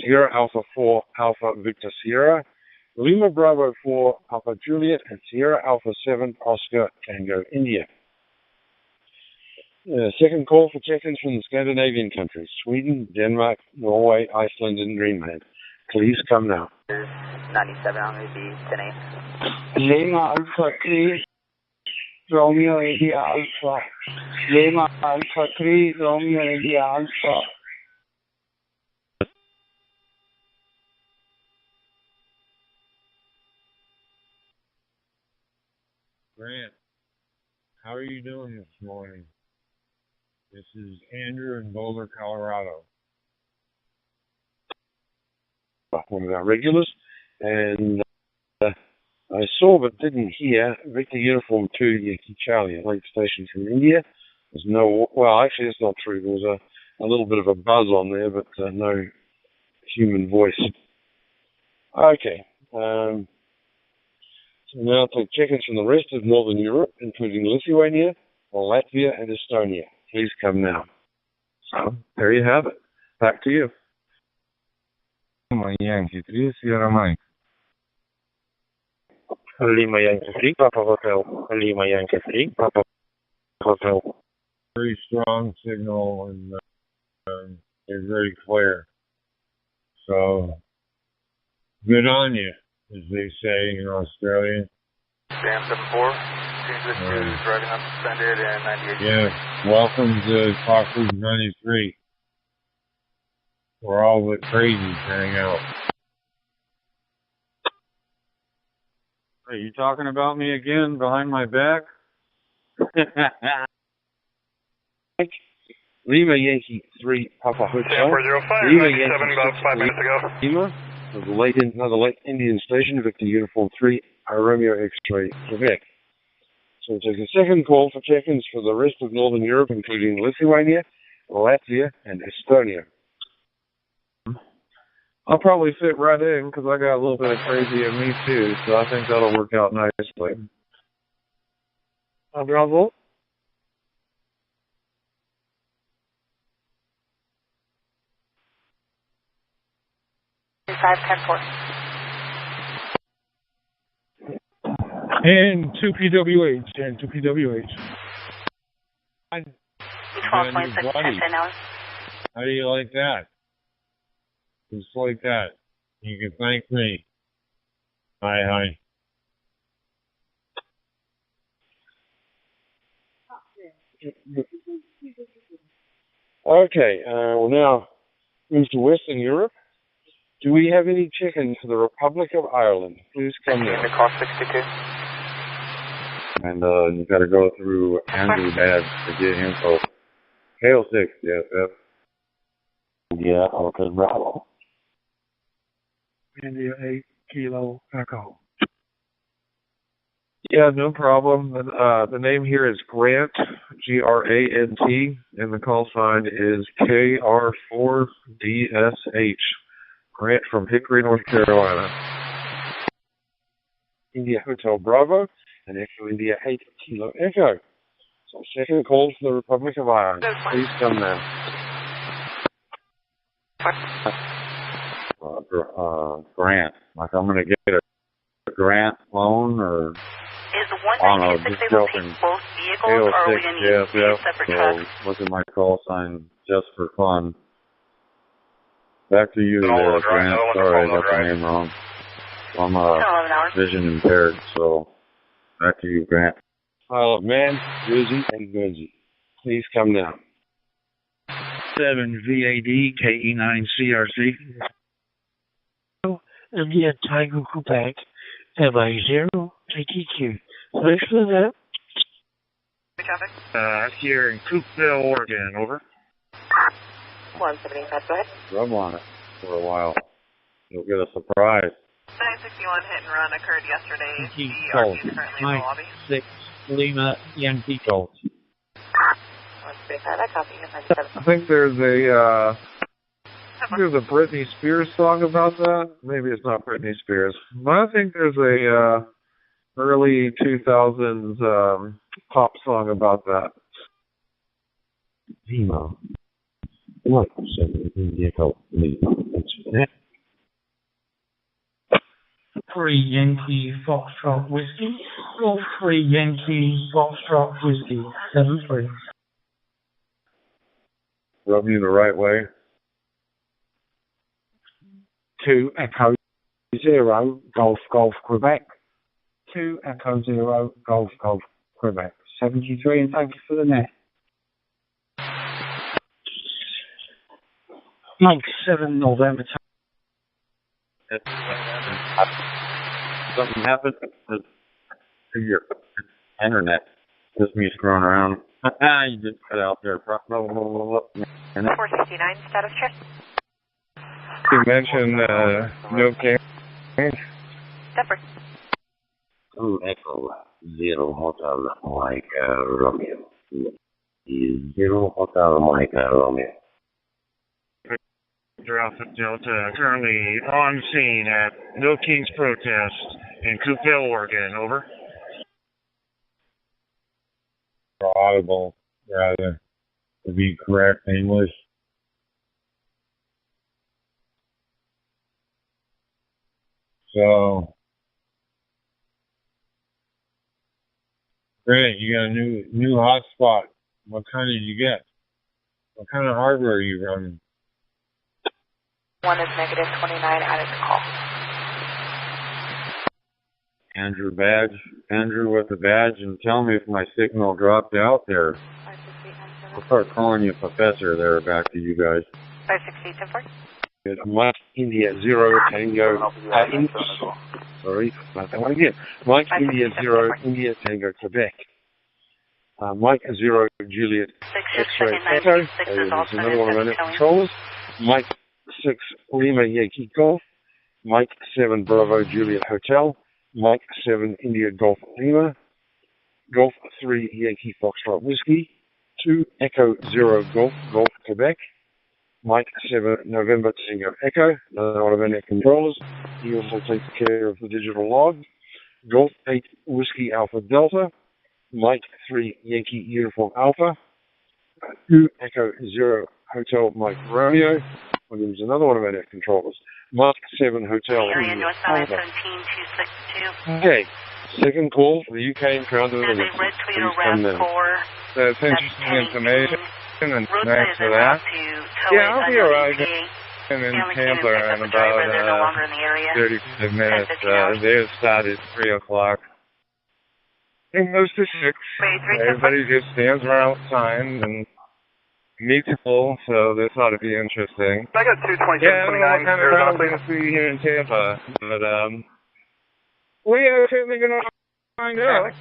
Sierra Alpha 4, Alpha Victor Sierra. Lima Bravo 4, Papa Juliet, and Sierra Alpha 7, Oscar Tango India. Second call for check-ins from the Scandinavian countries, Sweden, Denmark, Norway, Iceland, and Greenland. Please come now. 97 on the 10 Lima Alpha 3, Romeo India Alpha. Lima Alpha 3, Romeo India Alpha. Grant, how are you doing this morning? This is Andrew in Boulder, Colorado. One of our regulars, and I saw but didn't hear Victor Uniform 2 Yankee Charlie, a late station from India. There's no, well, actually that's not true. There was a little bit of a buzz on there, but no human voice. Okay. So now take check-ins from the rest of Northern Europe, including Lithuania, Latvia, and Estonia. Please come now. So, there you have it. Back to you. Lima Yankee 3, Sierra Mike. Lima Yankee 3, Papa Hotel. Lima Yankee 3, Papa Hotel. Very strong signal, and they're very clear. So, good on you, as they say in Australia. Sam 74, driving unsuspended and 98. Yeah, welcome to Fox's 93. Where all the crazies hang out. Are you talking about me again behind my back? Lima Yankee 3 Papa Hotel. Sam 405, Lima 97 Yankee about 5 minutes ago. Lima, another late Indian station, Victor Uniform 3, Romeo X-Ray, Quebec. So we'll take a second call for check-ins for the rest of Northern Europe, including Lithuania, Latvia, and Estonia. I'll probably fit right in because I got a little bit of crazy in me too, so I think that'll work out nicely. Bravo. And 2PWH, and 2PWH. We 12.6 10 hours. How do you like that? Just like that. You can thank me. Hi. Okay, we're now into Western Europe. Do we have any check-in for the Republic of Ireland? Please come in. Call 62. And you got to go through Andrew Badge to get info. KO6, yes. Yeah, okay, Bravo. India 8 Kilo Echo. Yeah, no problem. The name here is Grant, Grant, and the call sign is KR4DSH. Grant from Hickory, North Carolina. India Hotel Bravo, and Echo India 8 Kilo Echo. So second call for the Republic of Ireland. Please come now. Grant. Like I'm going to get a grant loan or... Is 196 able to take both vehicles, or are we going to need two separate trucks? Look at my call sign just for fun. Back to you there, Grant. Sorry, I got the name wrong. I'm vision impaired, so back to you, Grant. Pilot Man, Jersey, and Guernsey. Please come now. 7 VAD KE9 CRC. India Tiger Quebec, MI0 ATQ. Thanks for that. Here in Coopville, Oregon, over. 175, go ahead. Rub on it for a while. You'll get a surprise. 961 hit and run occurred yesterday. Yankee The Gold. RP is currently in the lobby. 6 Lima Yankee Gold. 135, I copy you. I think there's a Britney Spears song about that. Maybe it's not Britney Spears, but I think there's a early 2000s pop song about that. Lima. 1 India Gold. Lima. 3 Yankee Foxtrot Whiskey. 3 Yankee Foxtrot Whiskey. 7-3. Rub you the right way. 2 Echo 0 Golf Quebec. 2 Echo 0 Golf Quebec. 73, and thank you for the net. Mike 7 November. Something happened to your internet. This me's going around. You just cut out there. 469, status check. You mentioned no cameras. Separate. 2 Echo 0 Hotel Mike Romeo. 0 Hotel Mike Romeo. Alpha Delta, currently on scene at No Kings protest in Coopville, Oregon. Over. Audible, rather, to be correct English. So, great, you got a new hotspot. What kind did you get? What kind of hardware are you running? 1 is negative 29 out of the call. Andrew with the badge, and tell me if my signal dropped out there. I'll start calling you Professor there. Back to you guys. 568, 10 4. Mike India 0 Tango. Sorry, not that one again. Mike India 0 India Tango Quebec. Mike 0 Juliet X-ray Echo. There's another one of our net controllers. Mike 6 Lima Yankee Golf. Mike 7 Bravo Juliet Hotel. Mike 7 India Golf Lima. Golf 3 Yankee Foxtrot Whiskey. 2 Echo 0 Golf Quebec. Mike 7 November Tango Echo. Another one of our net controllers. He also takes care of the digital log. Golf 8 Whiskey Alpha Delta. Mike 3 Yankee Uniform Alpha. 2 Echo 0 Hotel Mike Romeo. And there's another one of our net controllers. Mike 7 Hotel. Area Northbound 17262. Okay, Second call for the UK and Crown There's a Dividends. red Toyota Please come in. RAV4. That's interesting information, and thanks for that. Yeah, I'll be arriving in Tampa in about 35 minutes. Their start is 3 o'clock. It goes to 6. Everybody just stands around signs and meets people, so this ought to be interesting. I got 22729. Yeah, I don't know what kind of crowd we're going to see here in Tampa, but we are certainly going to find out.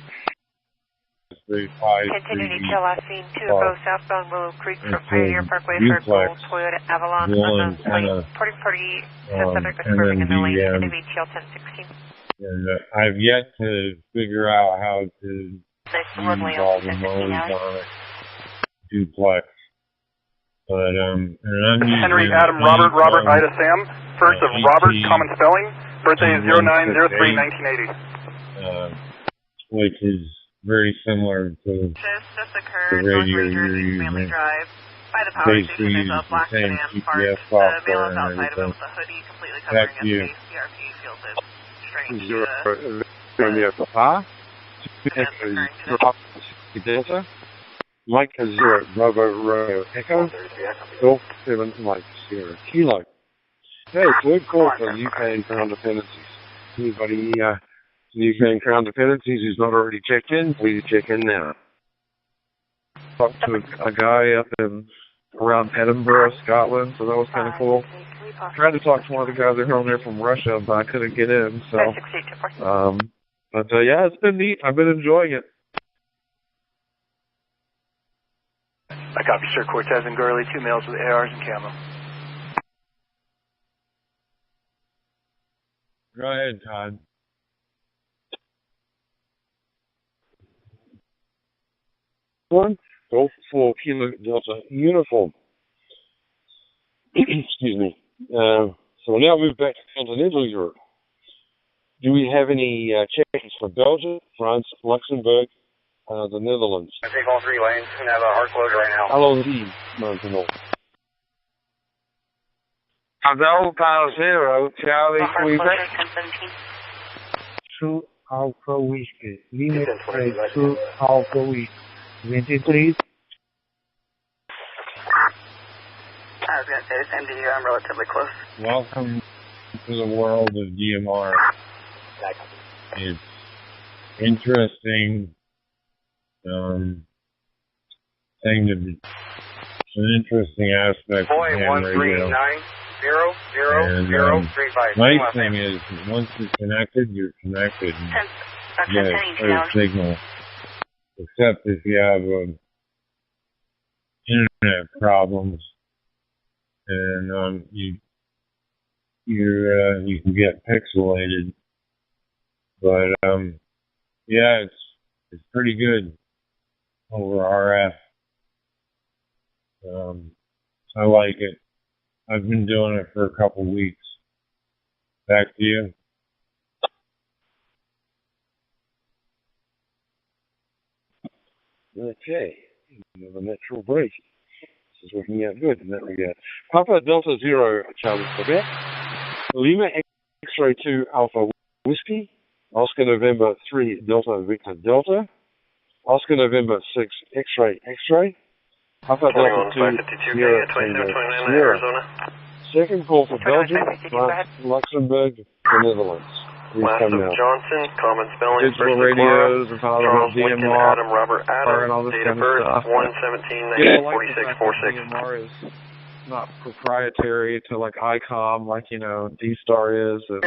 Continue detail last seen 2 southbound Willow Creek from Pioneer Parkway for gold Toyota Avalon on the plate. Porting party subject was curving in the lane, NVTL 1016. And I've yet to figure out how to use all the modes on it. Duplex. But and I'm Henry Adam Robert Ida Sam. First of Robert, common spelling. Birthday is 09/03/1980. Which is very similar to the radio you're using. Basically uses the same GPS software and everything. Back to you. Delta. Mike 0 Bravo Romeo Echo. Golf 7 Mike Sierra Kilo. Hey, third call for UK and Crown Dependencies. Anybody UK and Crown Dependencies who's not already checked in, please check in now. Talked to a guy up in around Edinburgh, Scotland, so that was kind of cool. Tried to talk to one of the guys that are home there from Russia, but I couldn't get in, so. Yeah, it's been neat. I've been enjoying it. I copy, sir. Cortez and Gurley, 2 males with ARs and camo. Go ahead, Todd. One, Golf 4 Kilo Delta uniform. Excuse me. So we'll now move back to continental Europe. Do we have any check-ins for Belgium, France, Luxembourg, the Netherlands? I take all 3 lanes and have a hard closure right now. Allons-y, maintenant. Alpha 0, Charlie, Quebec. 2 Alpha Whiskey. Limit rate 2 Alpha Whiskey. 23. I was going to say, this MDU, I'm relatively close. Welcome to the world of DMR. It's interesting thing to be. It's an interesting aspect of ham radio. Nice thing is, once you're connected, you're connected. And you get a signal. Except if you have internet problems, and you can get pixelated. But yeah, it's pretty good over RF. I like it. I've been doing it for a couple weeks. Back to you. Okay, another natural break. This is working out good in that regard. Papa Delta 0 Charlie Quebec. Lima X-Ray 2 Alpha Whiskey. Oscar November 3 Delta Victor Delta. Oscar November 6 X-Ray X-Ray. Papa Delta 2 Sierra Tango Sierra. Second call for Belgium, France, Luxembourg, the Netherlands. Please come now. Johnson, common spelling. Digital radios, and DMR, Adam Robert Adam, and all this date kind of birth, of stuff. 1/17/1946. DMR is not proprietary to like ICOM, like D-Star is, and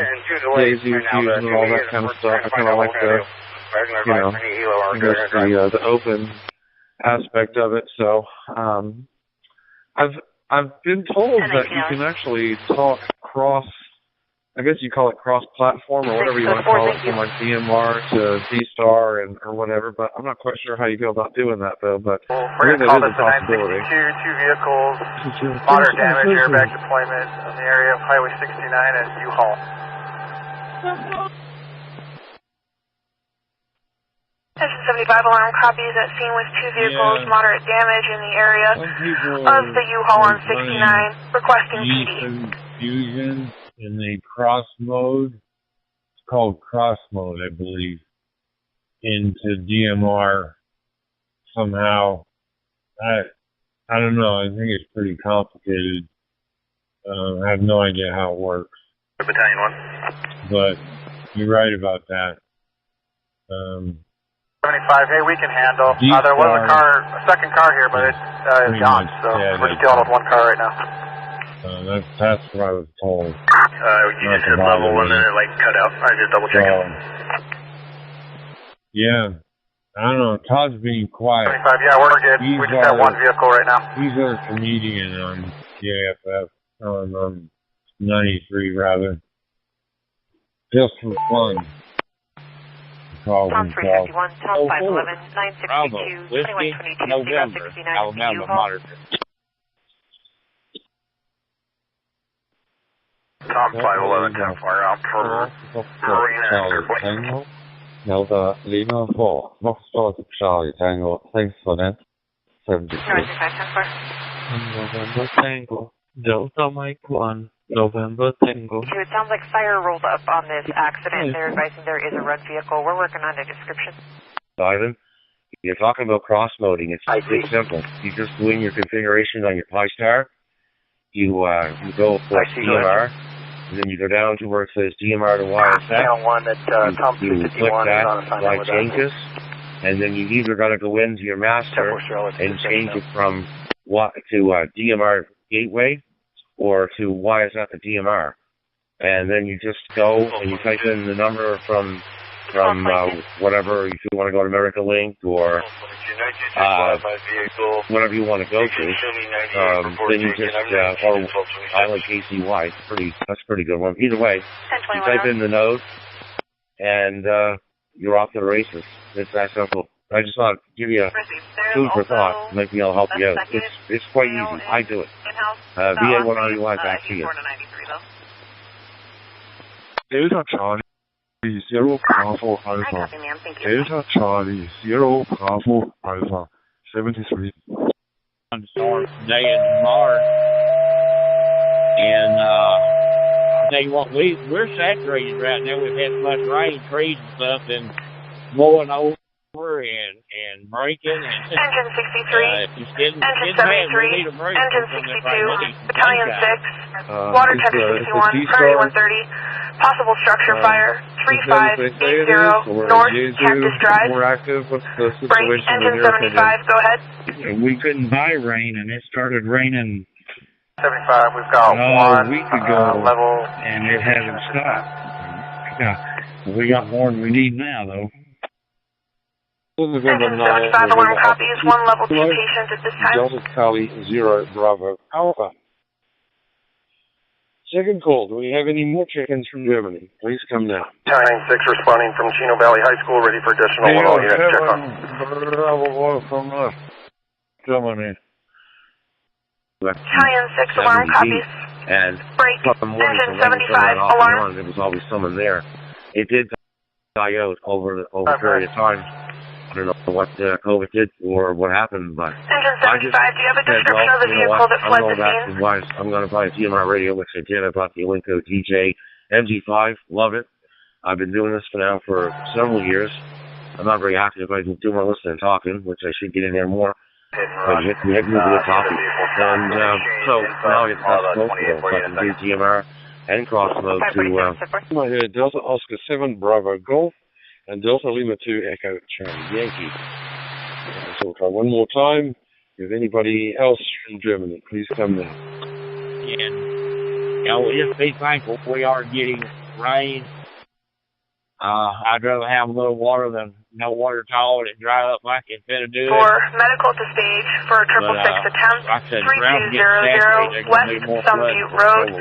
Daisy Fusion and all that kind of stuff. I kind of like the open aspect of it. So I've been told that you can actually talk cross. I guess you call it cross-platform or whatever you want to call it, from like DMR to D-Star or whatever, but I'm not quite sure how you go about doing that, though, but I think that is a possibility. 2 vehicles, moderate damage, airbag deployment in the area of Highway 69 at U-Haul. Section 75 alarm copies at scene with 2 vehicles, moderate damage in the area of the U-Haul on 69, requesting PD. Fusion in the cross mode. It's called cross mode, I believe. into DMR somehow. I don't know. I think it's pretty complicated. I have no idea how it works. Battalion 1. But you're right about that. 75, hey, we can handle. There was a second car here, but it's gone, so we're just dealing with one car right now. That's what I was told. You just hit level and then it cut out. I just double checked. Yeah. I don't know. Todd's being quiet. 75, yeah, we're good. We just have one vehicle right now. He's our comedian on DAFF, on 93 rather. Just for fun. Tom 351, Tom 511, 9662, Whiskey, 2122, November, 069, Alabama Monitor. Tom 511, 10 fire out for Tango, Delta Lima 4, Foxtrot Charlie Tango, thanks for that. 73. November Tango, Delta Mike 1, November Tango. It sounds like fire rolled up on this accident. They're advising there is a red vehicle. We're working on a description. Ivan, you're talking about cross-moding. It's simple. You just do in your configuration on your Pi-Star. You go for DMR, and then you go down to where it says DMR to YSF. You click that, like changes, and then you either got to go into your master and change it from to DMR gateway or to YSF to DMR. And then you just go and you type in the number from whatever, if you want to go to America Link or whatever you want to go to. Then you just, or I like KCY, that's a pretty good one. Either way, you type in the node and you're off to the races. It's that simple. I just thought I'd give you a food for thought. Maybe I'll help you out. It's quite easy. I do it. VA191 back to you. Delta Charlie 0 Bravo Alpha. Delta Charlie 0 Bravo Alpha 73. On storm today and tomorrow. And I tell you what, we're saturated right now. We've had so much rain, trees and stuff, and blowing over and breaking. And, Engine 63, Engine 73, Engine 62, Battalion 6, Water Temperature 61, Priority 130, possible structure fire, 3580, North Cactus Drive. More active. What's the situation? Break, Engine 75, go ahead. We couldn't buy rain, and it started raining 75, we've got a week ago, level, and it hasn't stopped. Yeah, we got more than we need now, though. Engine 75 alarm copies, 1 level 2 patient at this time. Delta Charlie 0 Bravo Alpha. Second call, do we have any more chickens from Germany? Please come now. Battalion 6 responding from Chino Valley High School, ready for additional 1 all units. Check on. Bravo from Germany. Battalion 6 alarm copies. And break. Engine 75 alarm. There was always someone there. It did die out over a period of time. I don't know what COVID did or what happened, but Engine 75, do you have a description of the vehicle that fled the scene? I'm going to buy a DMR radio, which I did. I bought the Olinco DJ MG5. Love it. I've been doing this for several years. I'm not very active. I do more listening and talking, which I should get in there more. But you have to move to the topic. And so now it's possible so I can do DMR and cross mode to Delta Oscar 7 Bravo Golf and Delta Lima 2 Echo Charlie Yankee. So we'll try one more time. If anybody else from Germany, please come now. And we'll just be thankful we are getting rain. I'd rather have a little water than no water at all and it dry up like it better do. For medical to stage for a 666 attempt, like 3200 West Some Butte Road.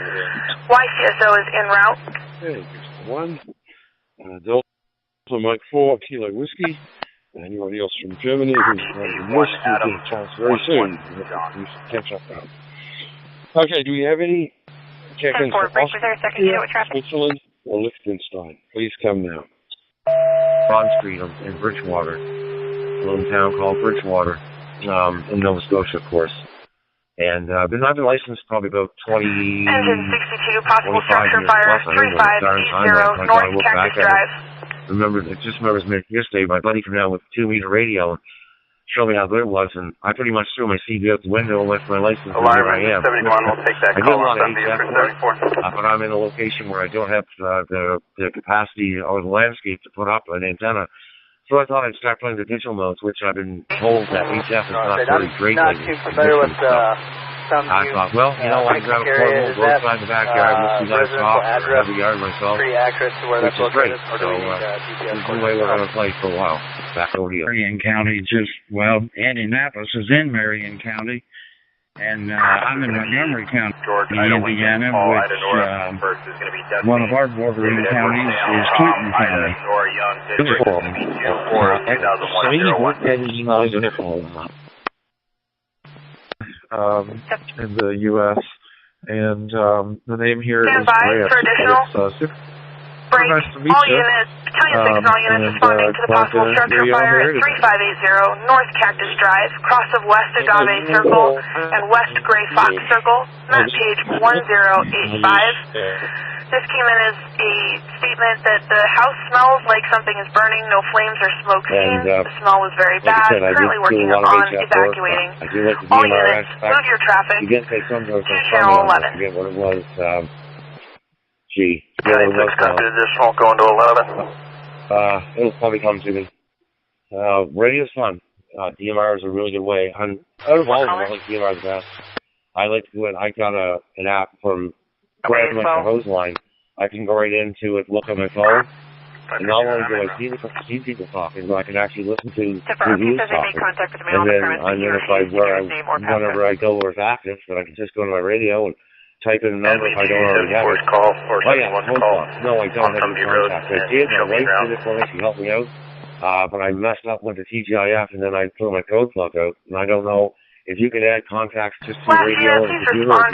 YCSO is en route. Okay, just one. Delta Mike 4 Kilo Whiskey. Anybody else from Germany who's running west will get a chance very soon. You catch up now. Okay, do we have any check-ins for Austria, Switzerland, or Liechtenstein? Please come now. Bond Street in Bridgewater, a little town called Bridgewater, in Nova Scotia, of course. And I've been licensed probably about 20. Engine 62, possible structure fire, 3580, North Cactus Drive. just remembers me yesterday, my buddy came down with a 2-meter radio and showed me how good it was, and I pretty much threw my CD out the window and left my license, and here I am. 71, we'll take that I call did a lot of on HF work, but I'm in a location where I don't have the capacity or the landscape to put up an antenna. So I thought I'd start playing the digital modes, which I've been told that HF is not very great. I'm not too familiar with some I thought, well, you know, I can grab a portable, go outside the backyard, listen to you guys talk, or have the yard myself, pretty accurate to where which that's is great. located, or So, do we need this is DPS the way we're going to play for a while. Back over to you. Marion County, Indianapolis is in Marion County, and I'm in Montgomery County, Indiana, which one of our bordering counties is Clinton County. In the U.S. And the name here is Grant. It's nice to meet you. Battalion 6 all units responding to the possible structure fire at 3580 North Cactus Drive, cross of West Agave Circle and West Gray Fox Circle, map page 1085. This came in as a statement that the house smells like something is burning, no flames or smoke seen. The smell was very bad. Currently working on evacuating. All units, move your traffic to channel 11. I forget what it was. Additional going to 11. It'll probably come to me. Radio's fun. DMR is a really good way. Out of all of them, I like DMR the best. I like to do it. I got an app from grabbing like the hose line. I can go right into it, look at my phone, and not only do I see people talking, but I can actually listen to reviews talking. And then I'm notified whenever I go where it's active, that I can just go to my radio and type in a number if I don't already have it. Oh yeah, phone call. No, I don't have any contact. I did, my wife did it for me, she helped me out, but I messed up with the TGIF and then I threw my code plug out, and I don't know if you can add contacts just to the radio and computer, or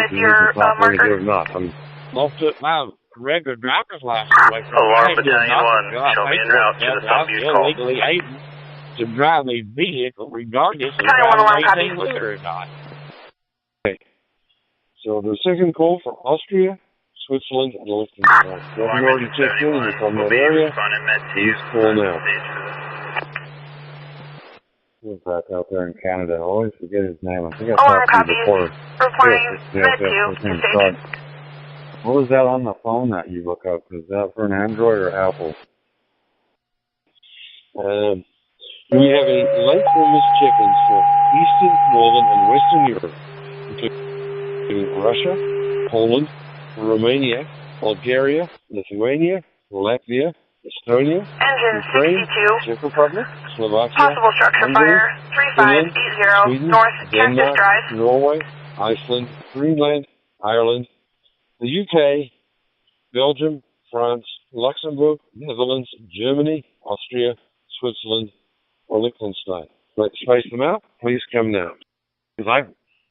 if you use the software to do it or not. Lost it my regular driver's license. Alarm Battalion 1, show me en route to the subuse call. Illegally able to drive a vehicle regardless of driving anything with it or not. Okay. So the second call for Austria, Switzerland, and Liechtenstein. If you already checked in and you're from that area, please call now. We're back out there in Canada. I always forget his name. I think I talked to you before. What was that on the phone that you look up? Is that for an Android or Apple? We have a light bonus chickens for Eastern, Northern, and Western Europe, including Russia, Poland, Romania, Bulgaria, Lithuania, Latvia, Estonia, Ukraine, Czech Republic, Slovakia, possible structure Hungary, fire 3580 Sweden, North Cactus Denmark, Drive. Norway, Iceland, Greenland, Ireland, the UK, Belgium, France, Luxembourg, Netherlands, Germany, Austria, Switzerland, or Liechtenstein. Let's space them out. Please come now. Because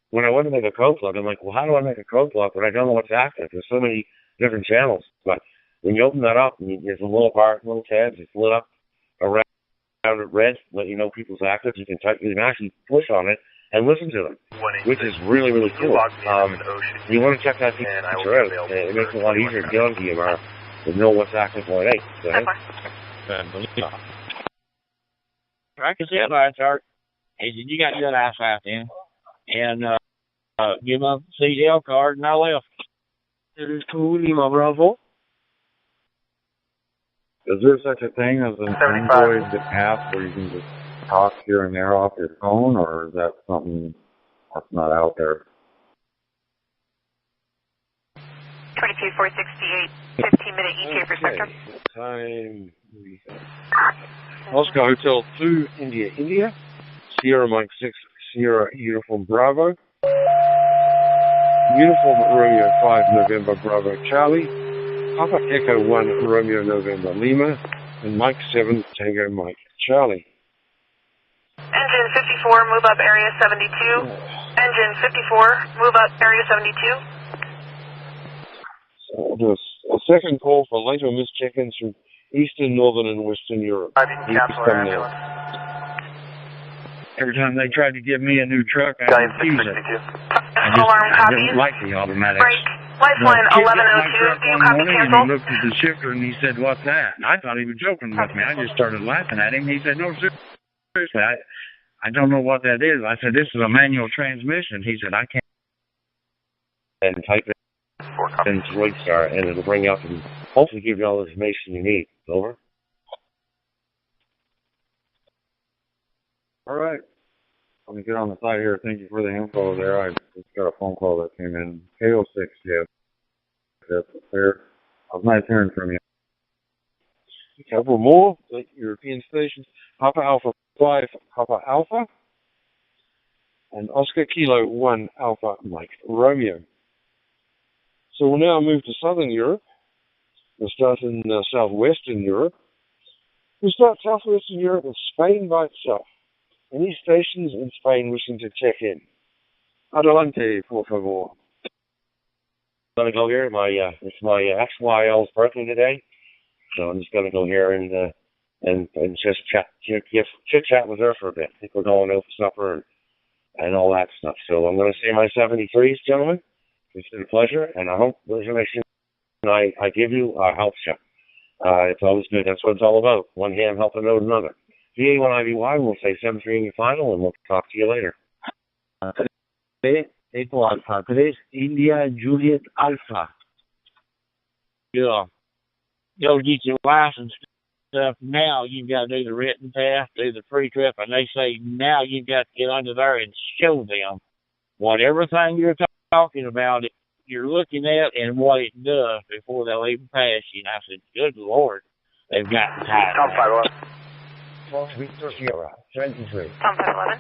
when I want to make a code plug, I'm like, well, how do I make a code plug when I don't know what's active? There's so many different channels. But when you open that up, there's a little bar, little tabs, it's lit up around it red, let you know people's active. You can actually push on it and listen to them, which is really, really cool. You want to check that feature out. It makes it a lot easier to get on DMR to know what's active when it ain't. I can see it, Lance. Hey, you got your ass out in, and give my CDL card, and I left. It is cool, Lima Bravo. Is there such a thing as an Android app where you can just talk here and there off your phone, or is that something that's not out there? 22468, 15-minute ETA for spectrum. Time. Oscar Hotel 2, India. Sierra Mike 6, Sierra Uniform Bravo. Uniform Romeo 5, November Bravo Charlie. Papa Echo 1, Romeo November Lima. And Mike 7, Tango Mike Charlie. Engine 54, move up area 72. Engine 54, move up area 72. So there's a second call for later missed check-ins from Eastern, Northern, and Western Europe. Please come now. Every time they tried to give me a new truck, I refused it. I didn't like the automatics. Lifeline 1102, do you copy cancel? He looked at the shifter and he said, "What's that?" And I thought he was joking with me. I just started laughing at him. He said, "No, seriously, I don't know what that is." I said, "This is a manual transmission." He said, "I can't." And type it in Roadstar, and it'll bring up and hopefully give you all the information you need. Over. All right. Let me get on the side here. Thank you for the info there. I just got a phone call that came in. KO6, yeah. That's clear. I was nice hearing from you. Couple more European stations. Papa Alpha 5, Papa Alpha. And Oscar Kilo 1, Alpha Mike Romeo. So we'll now move to Southern Europe. We'll start in Southwestern Europe. We'll start Southwestern Europe with Spain by itself. Any stations in Spain wishing to check in? Adelante, por favor. I'm going to go here. It's my ex-YL's birthday today. So I'm just going to go here and just chit-chat with her for a bit. I think we're going out for supper and all that stuff. So I'm going to say my 73s, gentlemen. It's been a pleasure, and I hope the information I give you helps you. It's always good. That's what it's all about. One hand helping out another. VA1IVY, we'll say 73 in your final, and we'll talk to you later. Echo Alpha 3, India Juliet Alpha. Yeah. You'll get your license stuff now. You've got to do the written test, do the pre-trip, and they say now you've got to get under there and show them what everything you're talking about, you're looking at, and what it does before they'll even pass you. And I said, good Lord, they've got the time. Tom 511. 23. Tom 511.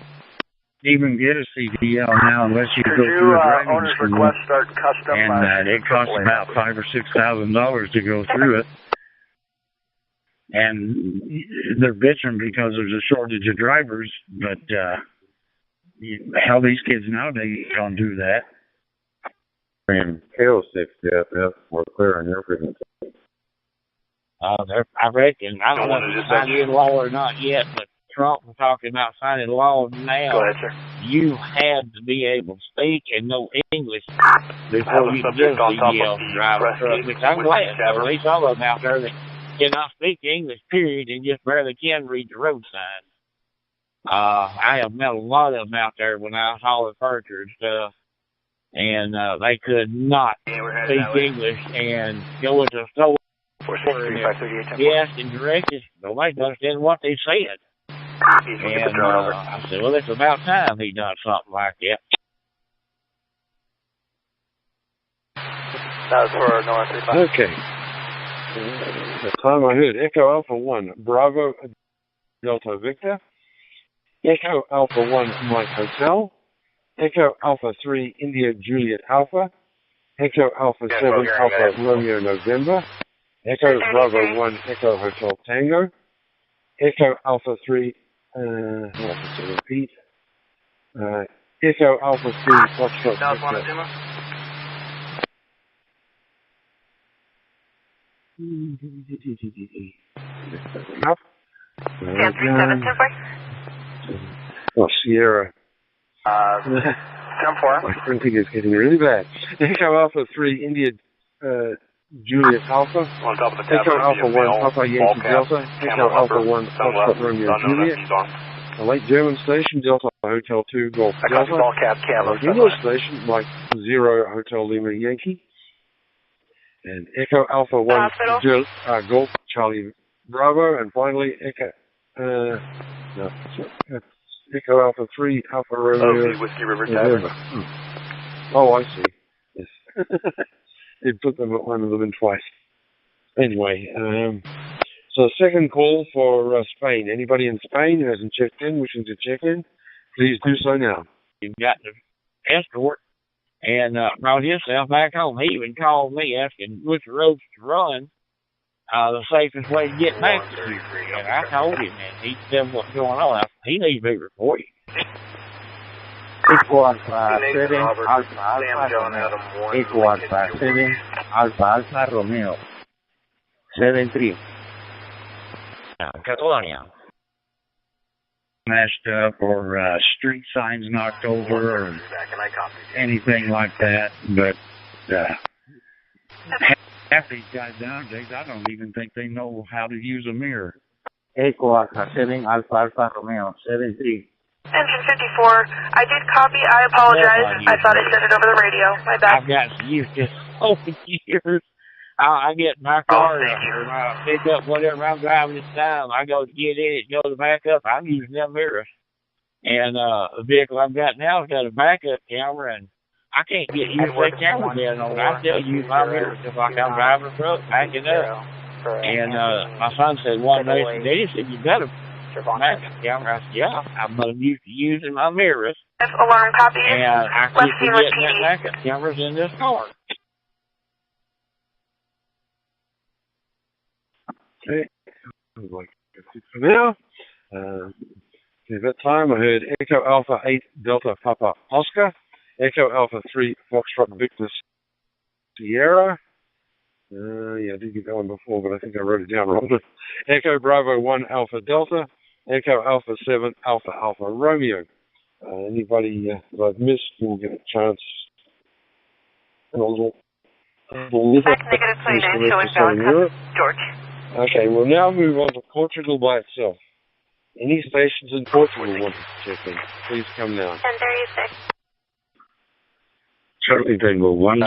Even get a CDL now unless you go through a driving owner's school. Request start custom, And it costs about $5,000 or $6,000 to go through it. And they're bitching because there's a shortage of drivers, but hell, these kids nowadays don't do that. And KO6, yeah, we're clear on your frequency. I reckon, I don't know if it's signed in law or not yet, but Trump was talking about signing law now. Go ahead, sir. You had to be able to speak and know English before you could get a CDL to drive a truck, which I'm glad. At least all of them out there that cannot speak English, period, and just barely can read the road signs. I have met a lot of them out there when I was hauling furniture and stuff, and they could not speak English and go into a store and be asking directions. Nobody understand what they said. And I said, well, it's about time he done something like that. That was for North 35. Okay. The time I heard Echo Alpha 1, Bravo Delta Victor, Echo Alpha 1 Mike Hotel, Echo Alpha 3 India Juliet Alpha, Echo Alpha 7 Alpha Romeo November, Echo Bravo 1 Echo Hotel Tango, Echo Alpha 3, to repeat, Echo Alpha 3 Foxtrot Victor. Sierra. 10-4. My printing is getting really bad. Echo Alpha 3 India Juliet Alpha. On top of the Echo Alpha 1 Papa Yankee Delta. Echo Alpha 1 Foxtrot Romeo Juliet. A late German station, Delta Hotel 2 Golf Delta. All cab camo. English station, Mike 0 Hotel Lima Yankee. And Echo Alpha 1 Golf Charlie Bravo. And finally, Echo Alpha 3 Alpha Romeo Whiskey River Tavern. Oh, I see. Yes. They put them at one of them in twice. Anyway, so second call for Spain. Anybody in Spain who hasn't checked in, wishing to check in, please do so now. You've got the escort and brought himself back home. He even called me asking which roads to run, the safest way to get back to you. And I told him, and he said what's going on. He needs to be reported. Echo Alpha 7 Alpha Echo Alpha 7 Alpha Romeo 73. Catalonia. Smashed up or street signs knocked over or anything like that, but Half these guys nowadays, I don't even think they know how to use a mirror. Echo Alpha 7 Alpha Alpha Romeo 70. Engine 54, I did copy. I apologize. I thought I said it over the radio. My bad. I've got used to over years. I get in my car or my pickup, whatever I'm driving this time. I go to get in it, go to back up. I'm using them mirrors. And the vehicle I've got now has got a backup camera, and I can't get used to that camera down on it. I still use my mirrors just like I'm driving a truck, backing up. And my son said one day, Daddy said, you got a backup camera. I said, yeah, I'm used to using my mirrors. Alarm copy. And I keep forgetting that backup camera's in this car. Okay, like for now. At that time, I heard Echo Alpha 8 Delta Papa Oscar, Echo Alpha 3 Foxtrot Victor Sierra. Yeah, I did get that one before, but I think I wrote it down wrong. Echo Bravo 1 Alpha Delta, Echo Alpha 7 Alpha Alpha Romeo. Anybody that I've missed will get a chance. And a little negative 29 showing power. George. Okay, we'll now move on to Portugal by itself. Any stations in Portugal want to check in, please come down. 1036. Charlie Tango, 1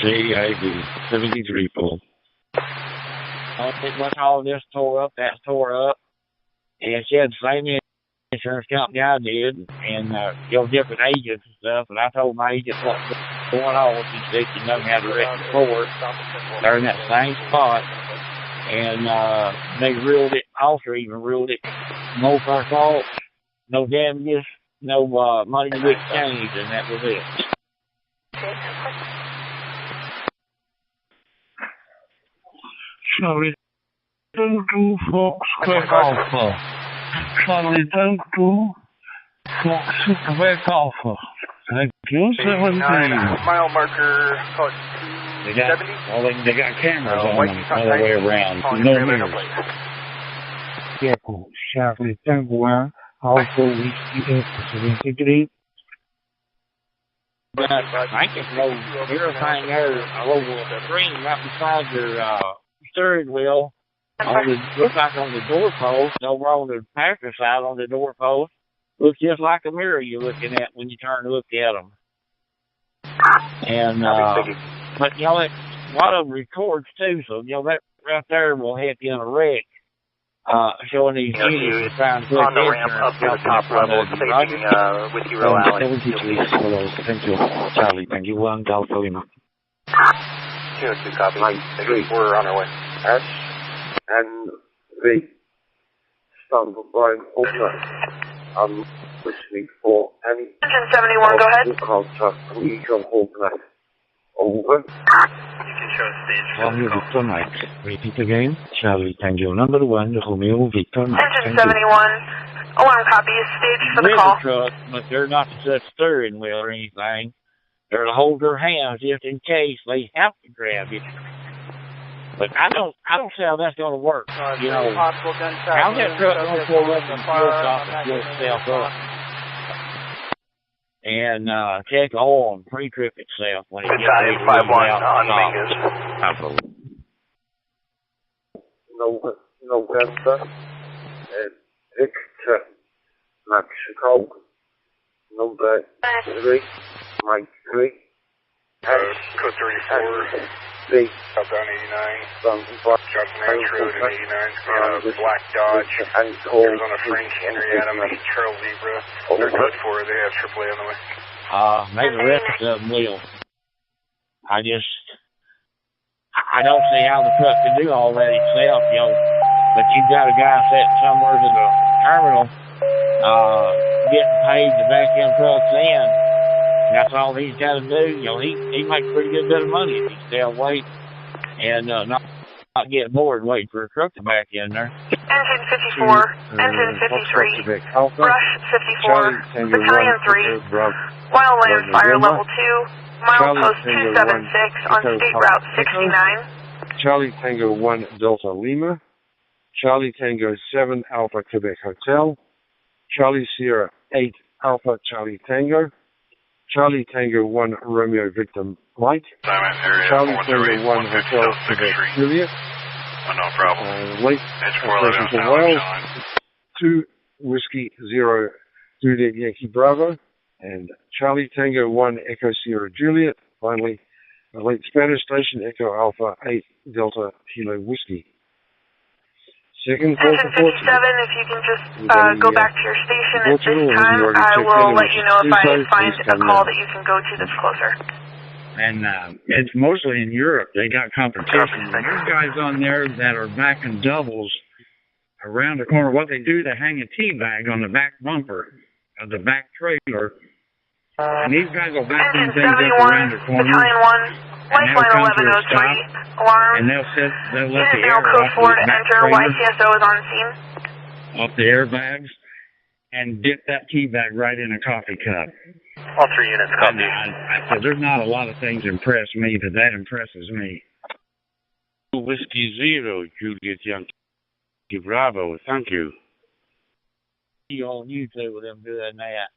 JIV, 73 full. Once all this tore up, that's tore up. And she had the same insurance company I did, and different agents and stuff. And I told my agent what's going on. She said she knows how to record. They're in that same spot. And they ruled it, Ultra even ruled it, no first fault, no damages, no money to be exchanged, and that was it. Charlie, don't do Fox Quebec Alpha. Charlie, don't do Fox Quebec Alpha. Thank you, 17. Mile marker, call it they got cameras on them all the way around. No mirrors. Echo, Charlie Tango, Alpha, Whiskey, 73. But I can know everything there over the screen right beside your steering wheel. Looks like on the doorpost, over on the passenger side on the doorpost. Looks just like a mirror you're looking at when you turn to look at them. And, but, a lot of them records too, so, that right there will help you in a wreck. Showing these units trying to on the ramp up to the top level, facing with you, Alley. 73, hello, thank you, Charlie, thank you, 1 Delta Lima. 202 copy. We're on our way. S and V. Stand by Ultra. I'm listening for any. Engine 71, go ahead. Contact. We can hold that. Over. You can show stage. Romeo Victor Mike. Repeat again. Charlie Tango number 1, Romeo Victor Mike. Engine 71. Alarm copy is staged for the call. Truck, but they're not to touch steering wheel or anything. They're to hold their hands just in case they have to grab it. But I don't see how that's going to work. How's that truck going to pull up and fuel stop and fuel itself up? And check oil and pre-trip itself when it gets ready to run out. November, Victor, Mexico, number 3, Mike 3, Code 34. Southbound 89, Johnson Ranch Road at 89, Black Dodge, Arizona Frank, Henrietta, Charles Zebra. They're code 4, they have AAA on the way. Maybe the rest of them will. I don't see how the truck can do all that itself, but you've got a guy sitting somewhere in the terminal, getting paid to back them trucks in. That's all he's got to do. He makes a pretty good bit of money if he stay awake and not get bored waiting for a truck to back in there. Engine 54, Engine 53, Brush 54, Battalion 3, Wildland Fire Level 2, Milepost 276 on State Route 69. Charlie Tango 1 Delta Lima, Charlie Tango 7 Alpha Quebec Hotel, Charlie Sierra 8 Alpha Charlie Tango, Charlie Tango 1 Romeo Victim Mike. Charlie Tango 1 Hotel Quebec Juliet. No problem. Late station for Wales. 2 Whiskey 0 Juliet Yankee Bravo. And Charlie Tango 1 Echo Sierra Juliet. Finally, a late Spanish station Echo Alpha 8 Delta Kilo Whiskey. Second call for Portugal. 57, if you can just go back to your station at this time, I will let you know if I find a call that you can go to that's closer. And it's mostly in Europe. They got competition. There's guys on there that are backing doubles around the corner. What they do, they hang a tea bag on the back bumper of the back trailer. And these guys will back these things up around the corner. Battalion 1. Lifeline 1103, alarm. And they'll let the air code off 4 the to back enter, trailer, YTSO is on scene. off the airbags, and dip that tea bag right in a coffee cup. All 3 units, copy. I said, there's not a lot of things impress me, but that impresses me. Whiskey 0, Juliet Yankee Bravo, thank you. You on YouTube with them doing that.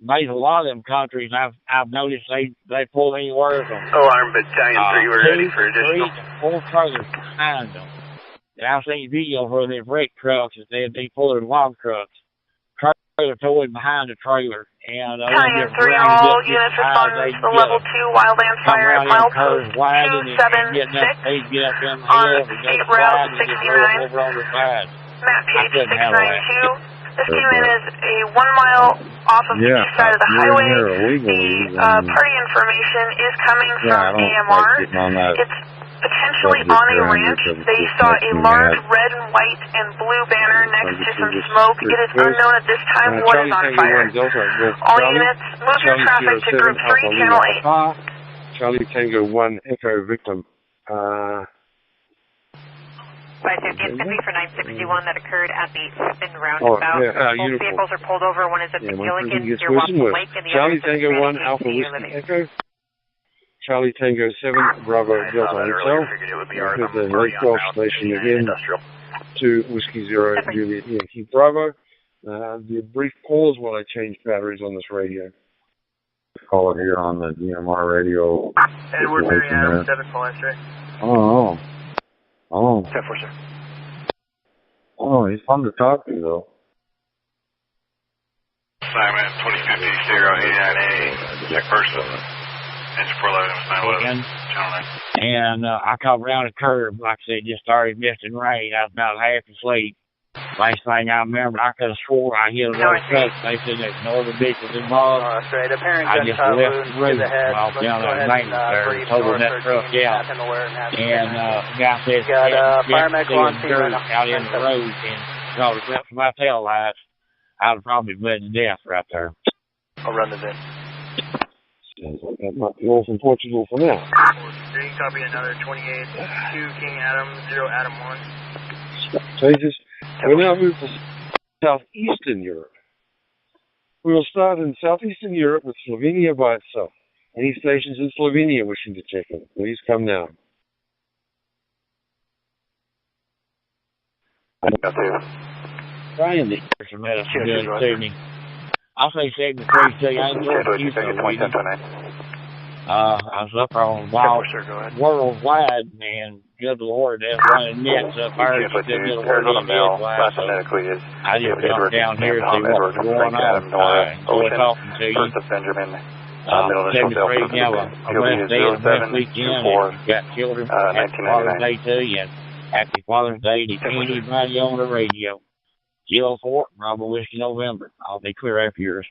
There's a lot of them countries I've noticed they pull anywhere from Alarm Battalion 3, we're ready for additional. 3 to 4 trailers behind them. And I've seen videos where they wreck trucks and they pull their log trucks. Trailer towing behind the trailer. And Battalion 3, all units responding to the level 2 wildland fire at milepost 276 on State Route 69. Map page 692. This unit is a 1 mile off of the east side of the highway. The party information is coming from DMR. It's potentially on a ranch. They saw a large red and white and blue banner next to some smoke. It is unknown at this time what is on fire. All units, move your traffic to Group 3, Channel 8. Charlie Tango 1 Echo Victim. 550, it's going to be for 961 that occurred at the spin roundabout. Both vehicles are pulled over. One is at the Gilligan, your Waffle Lake, and the Charlie other is Tango 1 at Alpha Whiskey Echo. Charlie Tango 7 Bravo Delta Hotel. With the Lake Golf Station again. 2 Whiskey 0 Juliet Yankee Bravo. The brief pause while I change batteries on this radio. Call it here on the DMR radio. Edward Mary Adam 7 Palestre. Oh, 10-4, sir. Oh, he's fun to talk to, though. Simon, 2050, 089A, check first. Engine 411, 911, channel 9. And I come around a curve, like I said, just started misting rain. I was about half asleep. Last thing I remember, I could have swore I hit another truck. They said there's no other vehicles involved. Straight. Apparent I just left the road while down at the maintenance there, totaling that truck out. And guy said, dirt out in the road, and I was left my tail lights. I'd have probably bled to death right there. I'll run this in. That might be all from Portugal for now. Green, copy another 28, 2 King Adam, 0 Adam 1. Changes. We now move to southeastern Europe. We will start in southeastern Europe with Slovenia by itself. Any stations in Slovenia wishing to check in, please come now. Brian, good evening. I'll say 73 to you. I enjoyed the I was up on worldwide, and good Lord, that's running nets up there. I just jumped down here to see what's going on. Enjoy talking to you. 73, you have a blessed day and a blessed weekend. You've got children. Happy Father's Day to you. And happy Father's Day to anybody on the radio. Kilo 4, Bravo Whiskey November. I'll be clear after yours.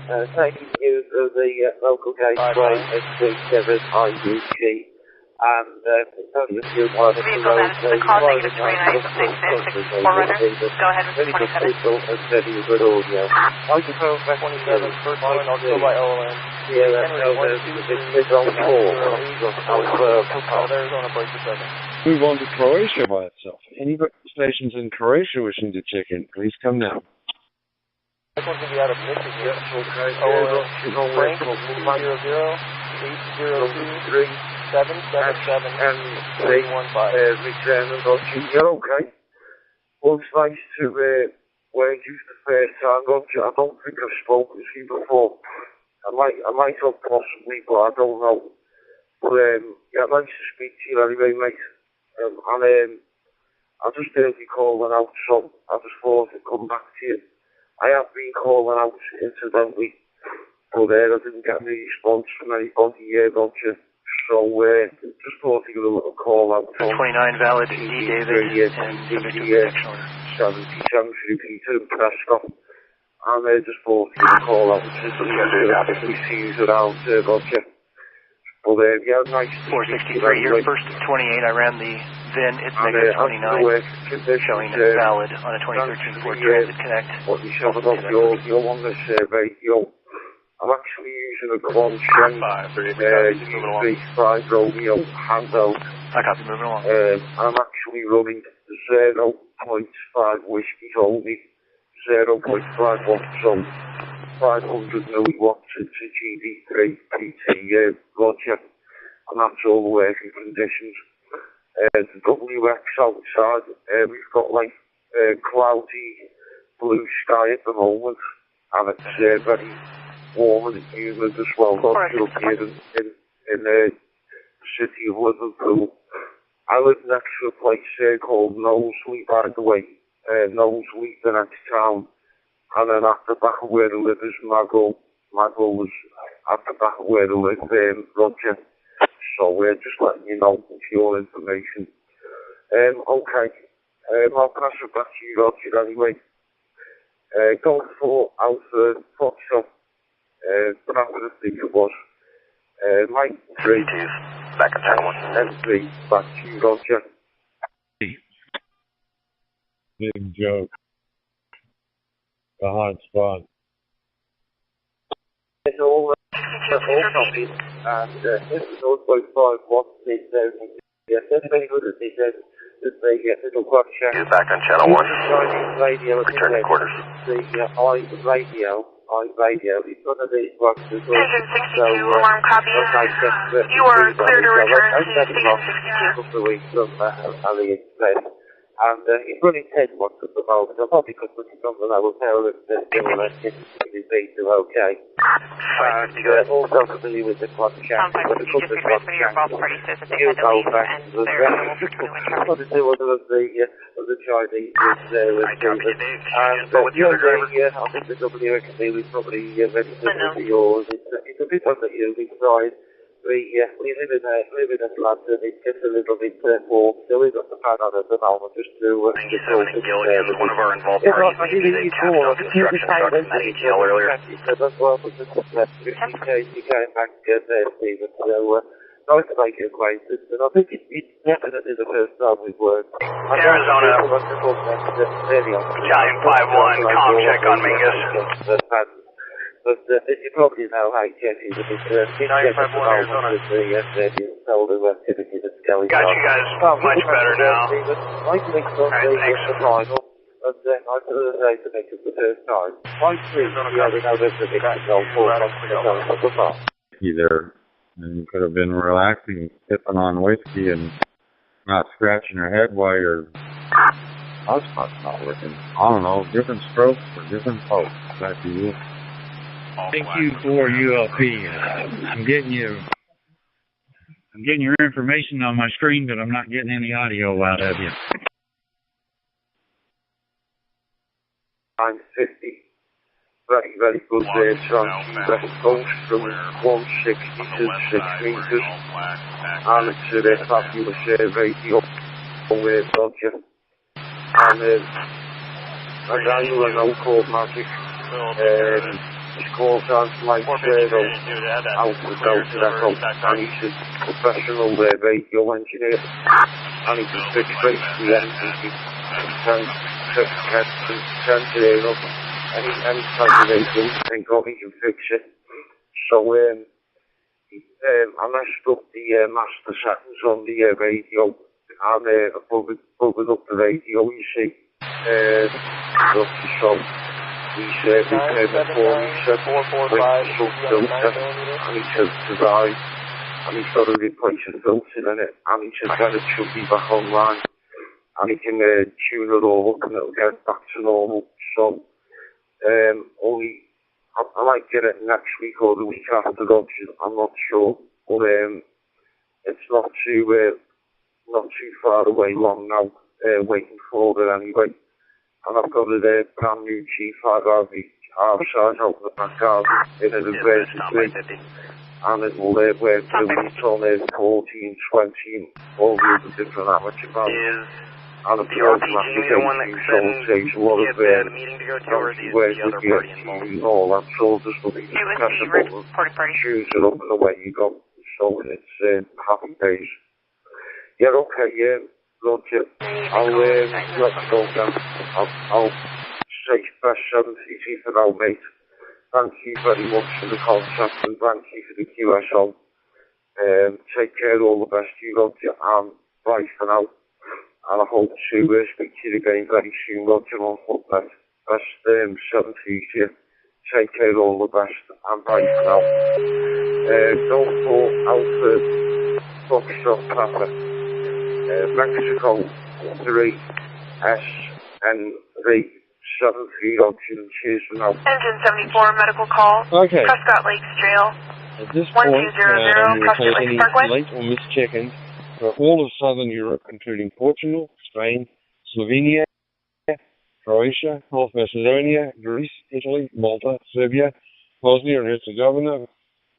Taking you to the local gateway SC7IUG and only a few miles up the road. The call negative 29, 666, Forerunner. Go ahead with 27. People and sending you good audio. I can phone back 27, first line, I'll go by OLN. Yeah, that's it's on 4. Arizona, break the 7. Move on to Croatia by itself. Any stations in Croatia wishing to check in, please come now. This one's going to be out of Michigan. Frank, 200-802-377-715. return and okay. All thanks to wages the first time, Roger. I don't think I've spoken to you before. I might have possibly, but I don't know. But yeah, I'd like to speak to you anyway, mate. I just heard you calling out, so I just thought I'd come back to you. I have been calling out incidentally, but I didn't get any response from anybody here, Roger. So just thought I'd give a little call out. 29 valid E. David and 77 through Peter and Prescott. And I just thought I'd give a call out. Obviously sees around, Roger. But yeah, nice. 463, your first 28, I ran the VIN, it's negative 29, showing valid on a 2013 Ford Transit Connect. What you showed up, you're on this radio. I'm actually using a Quantum DDR5 Romeo handheld. I copy, moving along. I'm actually running 0.5 whiskies only, 0.5 watts, so 500 milliwatts into GD3 PT, Roger, and that's all the working conditions. The WX outside, we've got like cloudy blue sky at the moment, and it's very warm and humid as well. You'll be in the city of Liverpool. I live next to a place called Knowsley, by the way. Knowsley, the next town. And then at the back of where I live is Mago. Mago was at the back of where I live, Roger. So we're just letting you know your information. Okay. I'll pass it back to you, Roger, anyway. Going for Alpha Foxtrot. Whatever I think it was. Mike 3. Back on channel 1. M3, back to you, Roger. Big joke. The hot spot. It's all copies, and this is also 5 watts. Yes, that's very good at this. Just a little clock check. You're back on channel 1. Radio, return to quarters. The radio, it's one of these boxes. Station 62, alarm copy. You are clear to return to Station 62. Couple of weeks from AliExpress. And it's running 10 watts at the moment. I'll probably put it on the level power of the beta, okay. Also familiar with the clock check. Sounds like you just request one of your boss parties says that they had to leave and they're What to do one of the Chinese there with David. And I think the WXB was probably ready for yours. It's a bit on the using side. We live in Atlanta. It gets a little bit warm. So we've got the fan on at the moment just to... 97 Gilligan, one of our involved parties used a capsule construction truck from that ATL earlier. That's why we just you came back there, Stephen. So nice to make your acquaintance. And I think it's definitely the first time we've worked. Arizona, Italian 5-1, com check on Mingus. But as you probably know, HF is a bit... 95-1 Arizona. Sold the activity that's going on. Got you guys much better now. I think so. Thanks. The final. And then I feel the day to make it the first time. My team, we know there's a big goal for us. Either, and you could have been relaxing, sipping on whiskey and not scratching your head while your hotspot's not working. I don't know, different strokes for different folks. That'd be it. Thank you for ULP. I'm getting your information on my screen, but I'm not getting any audio out of you. I'm 50. Very, very good there, John. That goes from 160 to 6 meters. And it's a fabulous radio with Roger. And I knew a no called Magic. His call sounds like out to that home. And he's a professional radio engineer. And he can fix the engine. He can turn it up. Any calculation and he can fix it. So I messed up the master settings on the radio. And I bugged up the radio, you see. So he said, he said, and he said, survive. And he's got to replace a filter in it. And he said, then it should be back online. And he can tune it all up and it'll get back to normal. So, I might get it next week or the week after, I'm not sure. But it's not too far away long now, waiting for it anyway. And I've got a brand new G5 half size out in the back garden in a reverse three. And it will work with the on 14, 20, and all the other different amateur bands. And the automatic AC takes a lot of meeting to go to, or the other party involved? All that sort of stuff. You It was press the a button, party. choose it up and away you go. So it's happy days. Yeah, okay, Roger. I'll let you go down. I'll say best 7 for now, mate. Thank you very much for the contact and thank you for the QSO. Take care, all the best, you Roger, and bye for now. And I hope to speak to you again very soon, Roger, on Footbed. Best 7 to you. Take care, all the best, and bye for now. Don't go out for Foxtrot Papa. Mexico 3 SN3 73 Roger, cheers for now. Engine 74, medical call. Okay. Prescott Lakes Trail. At this point, we'll take any Parkway. late or missed check-ins for all of Southern Europe, including Portugal, Spain, Slovenia, Croatia, North Macedonia, Greece, Italy, Malta, Serbia, Bosnia and Herzegovina,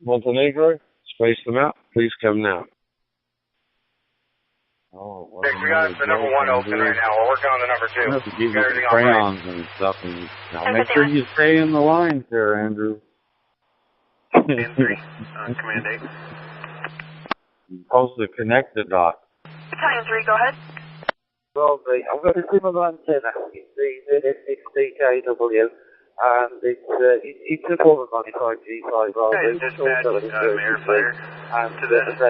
Montenegro. Space them out. Please come now. Oh, we got the number 1 open right now. We're working on the number 2. I have to give you the crayons and stuff, and make sure you stay in the lines there, Andrew. Command 3, Command 8. You're supposed to connect the dots. Battalion 3, go ahead. Well, I've got a similar antenna. It's DKW, and it's a 495 G5 rather. Okay, dispatch, Mayor Fire. And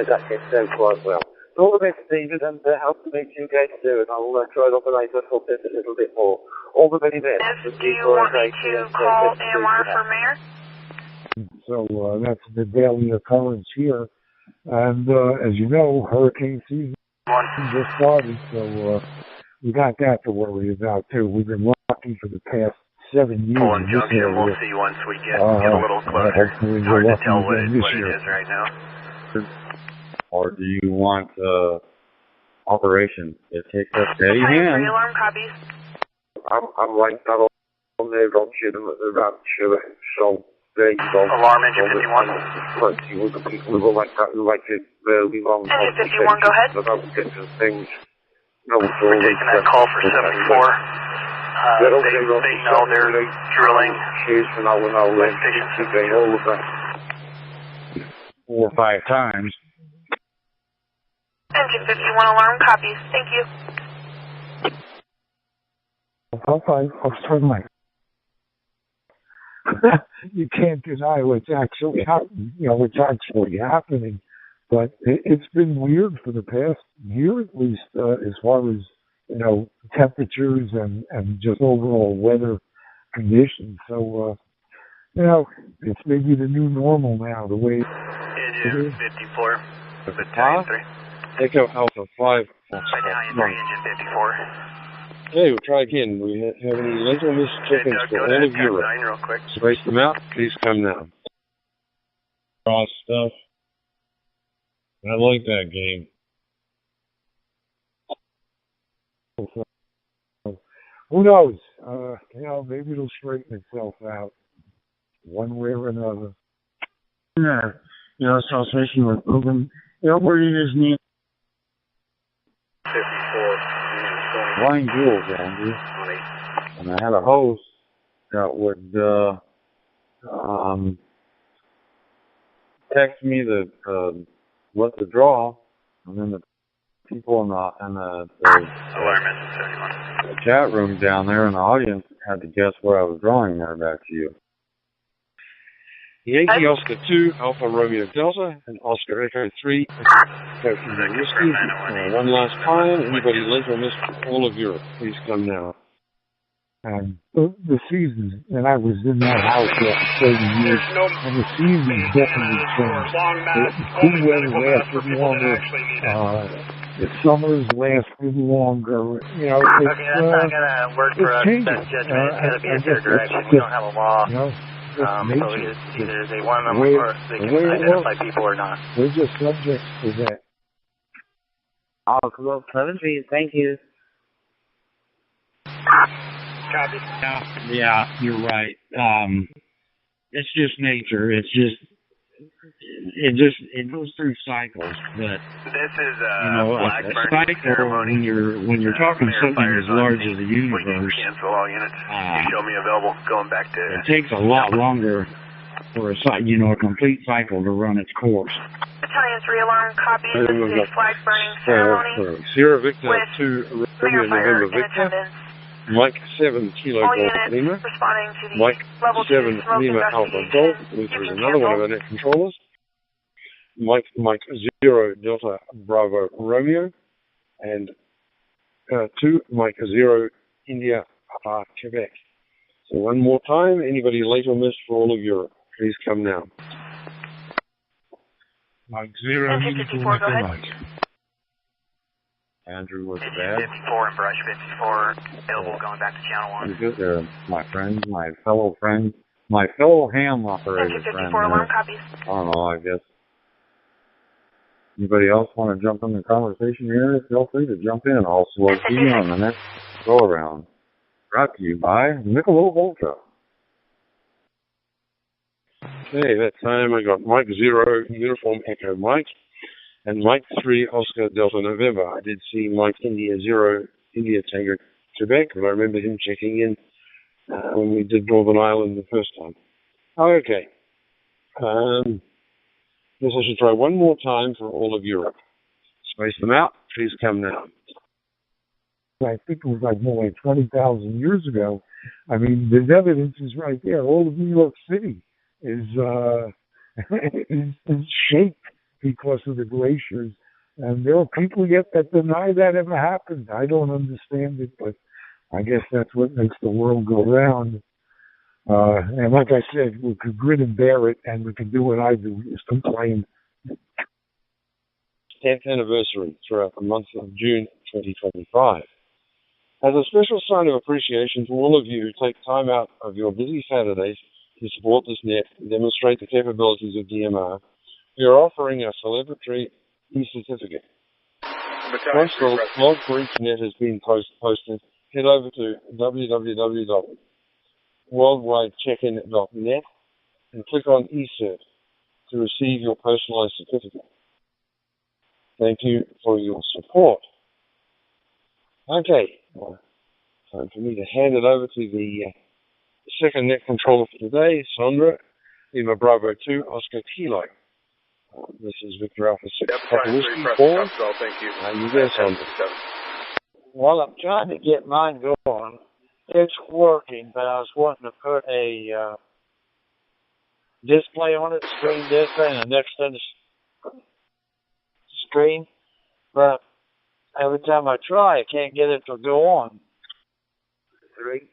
that gets out quite well. All the best, David, and help to make you guys do it. I'll try to organise this a little bit more. All the very best. Do you want me to call AMR for Mayor? So that's the daily occurrence here. And as you know, hurricane season just started, so we got that to worry about too. We've been lucky for the past 7 years. Pulling junction, we'll see once we get a little closer. Hopefully It's hard to we're tell what lucky it this year. is right now. Or do you want operation? It takes a steady hand. Alarm copies. I'm like that on there, Roger, the ranch, so there you go. Alarm engine 51. Plenty of other people who are like that, who like it really long. Engine 51, go ahead. About different things. No, we're taking that call for 74. They know they're drilling. Cheers for now, and I'll keep all of that. 4 or 5 times. Engine 51, alarm copies. Thank you. Okay, certainly. You can't deny what's actually happening. What's actually happening. But it's been weird for the past year, at least, as far as temperatures and just overall weather conditions. So, it's maybe the new normal now. The way Engine 54, Battalion 3. Echo Alpha 5. Battalion 3, Engine 54. Okay, we'll try again. We have any late or missed check-ins for all of Europe. Real quick. Space them out. Please come now. Cross stuff. I like that game. Who knows? Maybe it'll straighten itself out one way or another. Yeah, so especially with moving, where you just need 54. Blind jewels, Andrew. And I had a host that would text me what to draw, and then the people in the chat room down there in the audience had to guess what I was drawing there back to you. Yankee Oscar 2, Alpha Romeo Delta, and Oscar Echo 3, Whiskey. One last time, anybody late or missed all of Europe, please come now. And the season, and I was in that house for 30 years, and the season definitely changed. The cool weather lasted longer. the summers lasted longer. You know, it's, okay, that's not going to work for us. changing. That judgment is going to be in their direction. We don't have a law. You know, So it's either they want them or they can identify people or not. We're just subjects to that. All Club 17, thank you. Copy. Yeah, you're right. It's just nature. It's just it goes through cycles. But this is you know, a cycle when you're talking something as large as the universe. Cancel all units. You show me available. Going back to. It takes a lot longer for a complete cycle to run its course. Battalion 3 alarm copy. This is a flag burning ceremony. Sierra Victor 2 Romeo November Victor. Mike 7 Kilo Golf Lima. Mike 7 Lima Alpha Golf, which is another one of our net controllers. Mike 0 Delta Bravo Romeo. And 2 Mike 0 India Papa Quebec. So one more time, anybody late or missed for all of Europe, please come now. Mike 0 54, go ahead. Andrew was bad. 54 and Brush 54 available going back to channel 1. You good there, my friend, my fellow ham operator friend. 54 alarm copies. I don't know, I guess. Anybody else want to jump in the conversation here? Feel free to jump in. I'll slow you on the next go around. Brought to you by Michelob Ultra. Okay, that time I got Mike 0 Uniform Echo Mike. And Mike 3 Oscar Delta November. I did see Mike India 0 India Tango Quebec, but I remember him checking in when we did Northern Ireland the first time. Okay. Guess I should try one more time for all of Europe. Space them out. Please come now. I think it was like more like 20,000 years ago. I mean, the evidence is right there. All of New York City is shaped because of the glaciers. And there are people yet that deny that ever happened. I don't understand it, but I guess that's what makes the world go round. And like I said, we could grin and bear it, and we can do what I do, is complain. 10th anniversary throughout the month of June 2025. As a special sign of appreciation to all of you who take time out of your busy Saturdays to support this net and demonstrate the capabilities of DMR, we are offering a celebratory e-certificate. Once the log for each net has been posted, head over to www.worldwidecheckin.net and click on eCert to receive your personalized certificate. Thank you for your support. Okay, time for me to hand it over to the second net controller for today, Sandra, Lima Bravo 2, Oscar Kilo. This is Victor Alpha 6, Papa Whiskey 4. Thank you. You there, Sandra? Well, I'm trying to get mine going. It's working, but I was wanting to put a display on it, screen display, and a next to the screen. But every time I try, I can't get it to go on. 3 S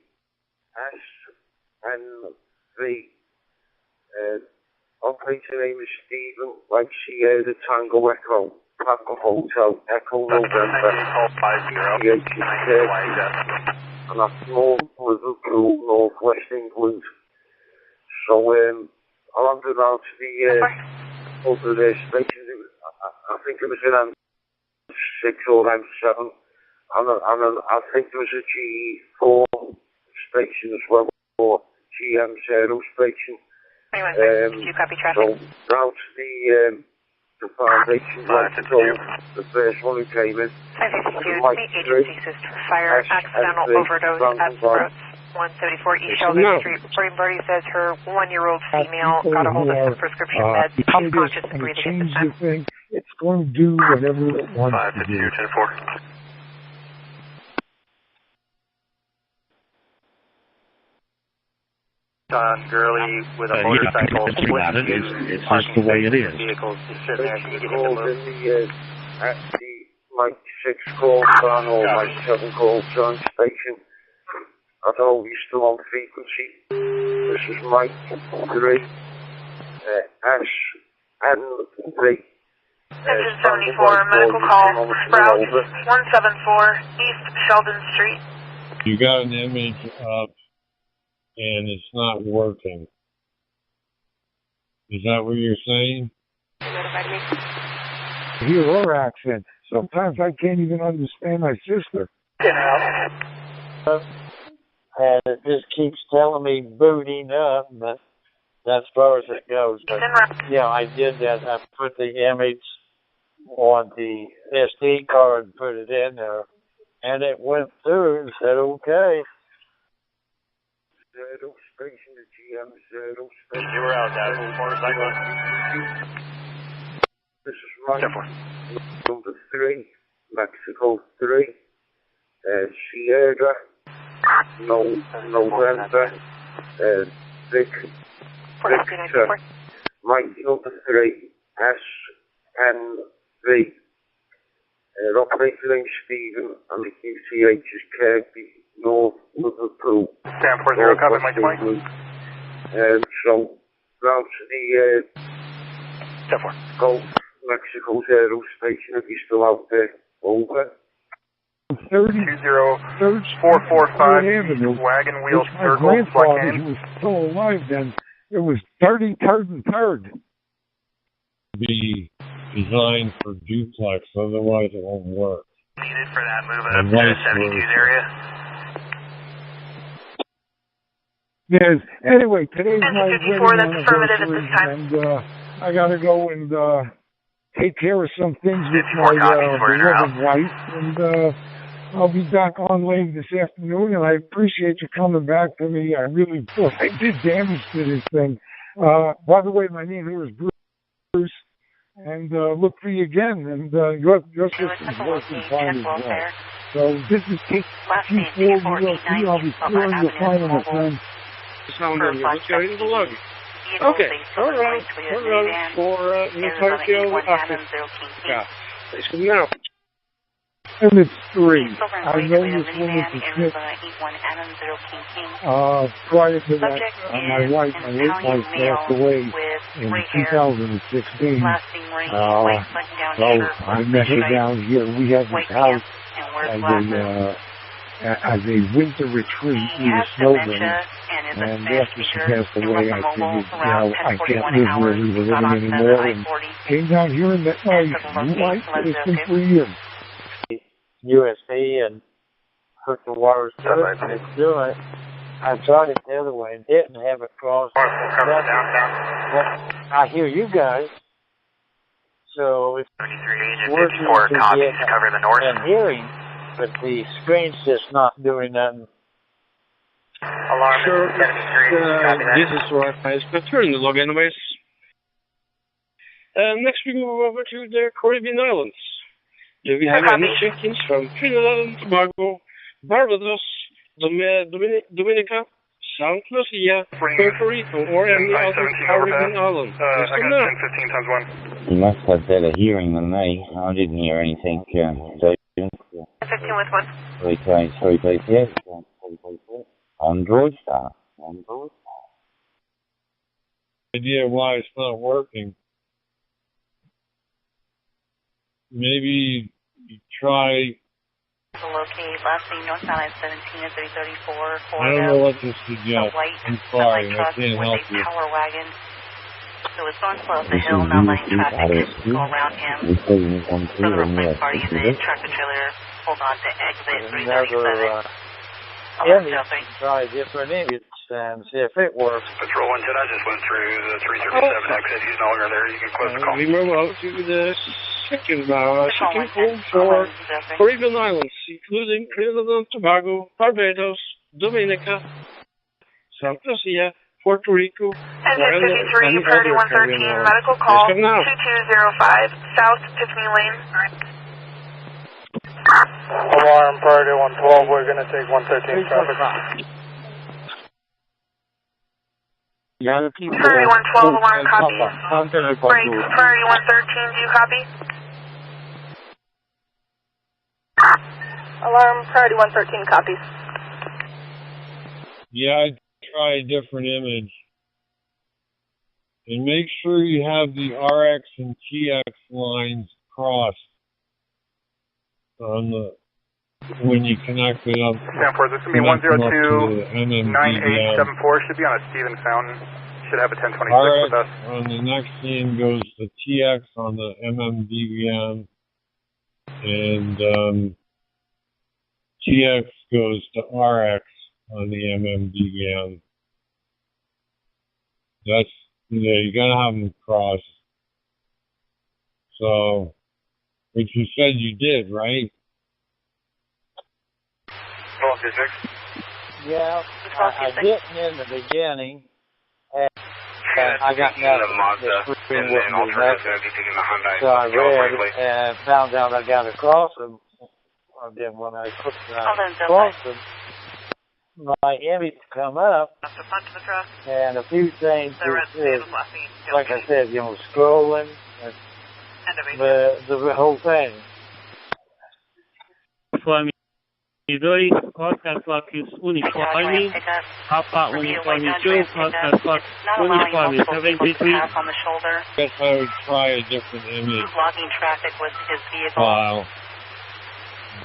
and V. Operator name is Stephen, like Sierra Tango Echo, Papa Hotel, Echo November, and that's North Liverpool, North West England. So I landed out to the over the station. I think it was in M6 or M7, and I think there was a G4 station as well, or GM0 station. You copy traffic? So route the foundation like the first one who came in. 552, the agency system fire, accidental overdose at Brooks 174 East Sheldon Street. Reporting Birdie says her 1-year-old female got a hold of some prescription meds, unconscious and breathing at the time. It's going to do whatever it wants to do. 552, 10-4. Girly with a motorcycle. It's just the way it is. Vehicles sitting there. Can you get him to move? At the Mike 6 call sign or Mike 7 call sign station. I don't know if you're still on frequency. This is Mike 3. S and 3. Engine 74, medical call, Sprout, 174, East Sheldon Street. You got an image up and it's not working. Is that what you're saying? I hear her accent. Sometimes I can't even understand my sister. And it just keeps telling me booting up, but that's as far as it goes. But yeah, I did that. I put the image on the SD card and put it in there, and it went through and said okay. Zero station to GM, zero station. You were out, guys. Motorcycle. This is Ryan. Number 3, Mexico 3, Sierra, November, Victor, Mike number 3, SNV. Operator name Stephen, and the QTH is Kirby, North Liverpool. 1040, copy, Mike 20. So, down to the Gulf Mexico's aerostation, if you're still out there. Over. 20445 Wagon Wheel Circle, my grandfather, who was still alive then, it was 33rd and 3rd. Be designed for duplex, otherwise it won't work. Needed for that moving up to the 72's area. Yes. Anyway, today's my 54, that's affirmative at this time. And I gotta go and take care of some things with my beloved wife, and I'll be back on late this afternoon, and I appreciate you coming back to me. I really I did damage to this thing. By the way, my name here is Bruce, and look for you again, and your system's working fine as well. So this is T4 ULC. I'll be clearing the final return. Okay, alright, for Tokyo office. Yeah, now. And it's 3. I know this woman to Smith. Prior to that, my late wife passed away in 2016. So I met her down here. We have this house as a winter retreat with a snowman. And after she passed away, I figured, I can't live where we were living anymore, and came down here and met my wife. It's been 3 years. USB and hooked the wires to it, and it's doing it. I tried it the other way and didn't have it crossed. I hear you guys, so it's working to get cover the north. and hearing, but the screen's just not doing nothing. Alarm. Sure, this is YAVAPAI. Let's turn the log anyways. Next we move over to the Caribbean islands. Do we have any check-ins from Trinidad and Tobago, Barbados, Dominica, St. Lucia, Puerto Rico, or any other Caribbean island? I got 1015 times 1. You must have better hearing than me. I didn't hear anything. 15 with 1. Sorry, please, yes. Android star. Idea why it's not working. Maybe you try. Locate last name northbound 17 at 334. I don't know what to suggest. I'm sorry, I can't help you. Power wagon. So it's going slow up the hill, not letting traffic go around him. For the replacement parties, the tractor trailer hold on to exit 337. Try different images and see if it works. Patrol 110, I just went through the 337 exit. He's no longer there. You can close the call. We move out to the second hold for Caribbean islands, including Trinidad and Tobago, Barbados, Dominica, St. Lucia, Puerto Rico, Engine 53, Priority 113, medical call, 2205, South Tiffany Lane. Alarm, Priority 112, we're going to take 113 traffic. Priority 112, alarm copy. Break, Priority 113, do you copy? Alarm, Priority 113 copies. Yeah, I try a different image. And make sure you have the RX and TX lines crossed on the when you connect it up. Stanford, this is going to be 102-9874. Should be on a Stevens Fountain. Should have a 1026 RX with us. On the next scene goes to TX on the MMDVM, and TX goes to RX on the MMDVM. That's, you gotta have them crossed. So, which you said you did, right? Yeah, I didn't in the beginning. And I got mad at the screen wouldn't be messing. So I read and found out I got to cross them. And then when I put cross them, my image come up, and a few things, like I said, scrolling, the whole thing. Missouri, contact block is uniformly, Papa uniformly 2, contact block uniformly 73. Guess I would try a different image Logging traffic with his vehicle. file.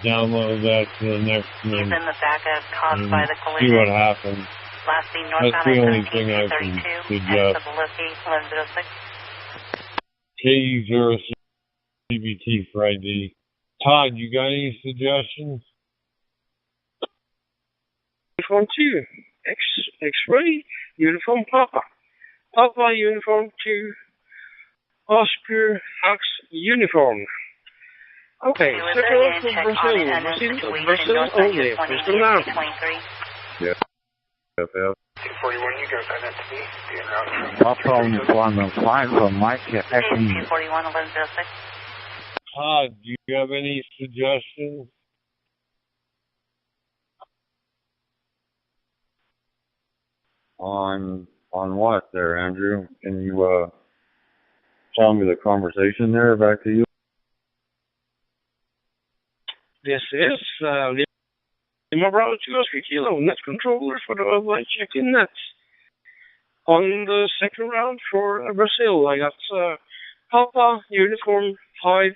Download that to the next He's one. in the backup caused by the See collision. what happens. Last seen That's northbound the only I-17, thing I can 32, suggest. KU0 CBT for ID. Todd, you got any suggestions? Uniform 2, X-ray, uniform Papa. Papa uniform 2, Oscar Fox uniform. Okay, second one for Brazil. Brazil only. Please come down. Yeah. FF. 241, you go send that to me. Papa uniform 5 for Mike. 241, 1106. Todd, do you have any suggestions? On what there, Andrew? Can you tell me the conversation there? Back to you. This is Lima Bravo 2 Oscar Kilo, net controller for the worldwide check-in nets. On the second round for Brazil, I got Papa uniform 5,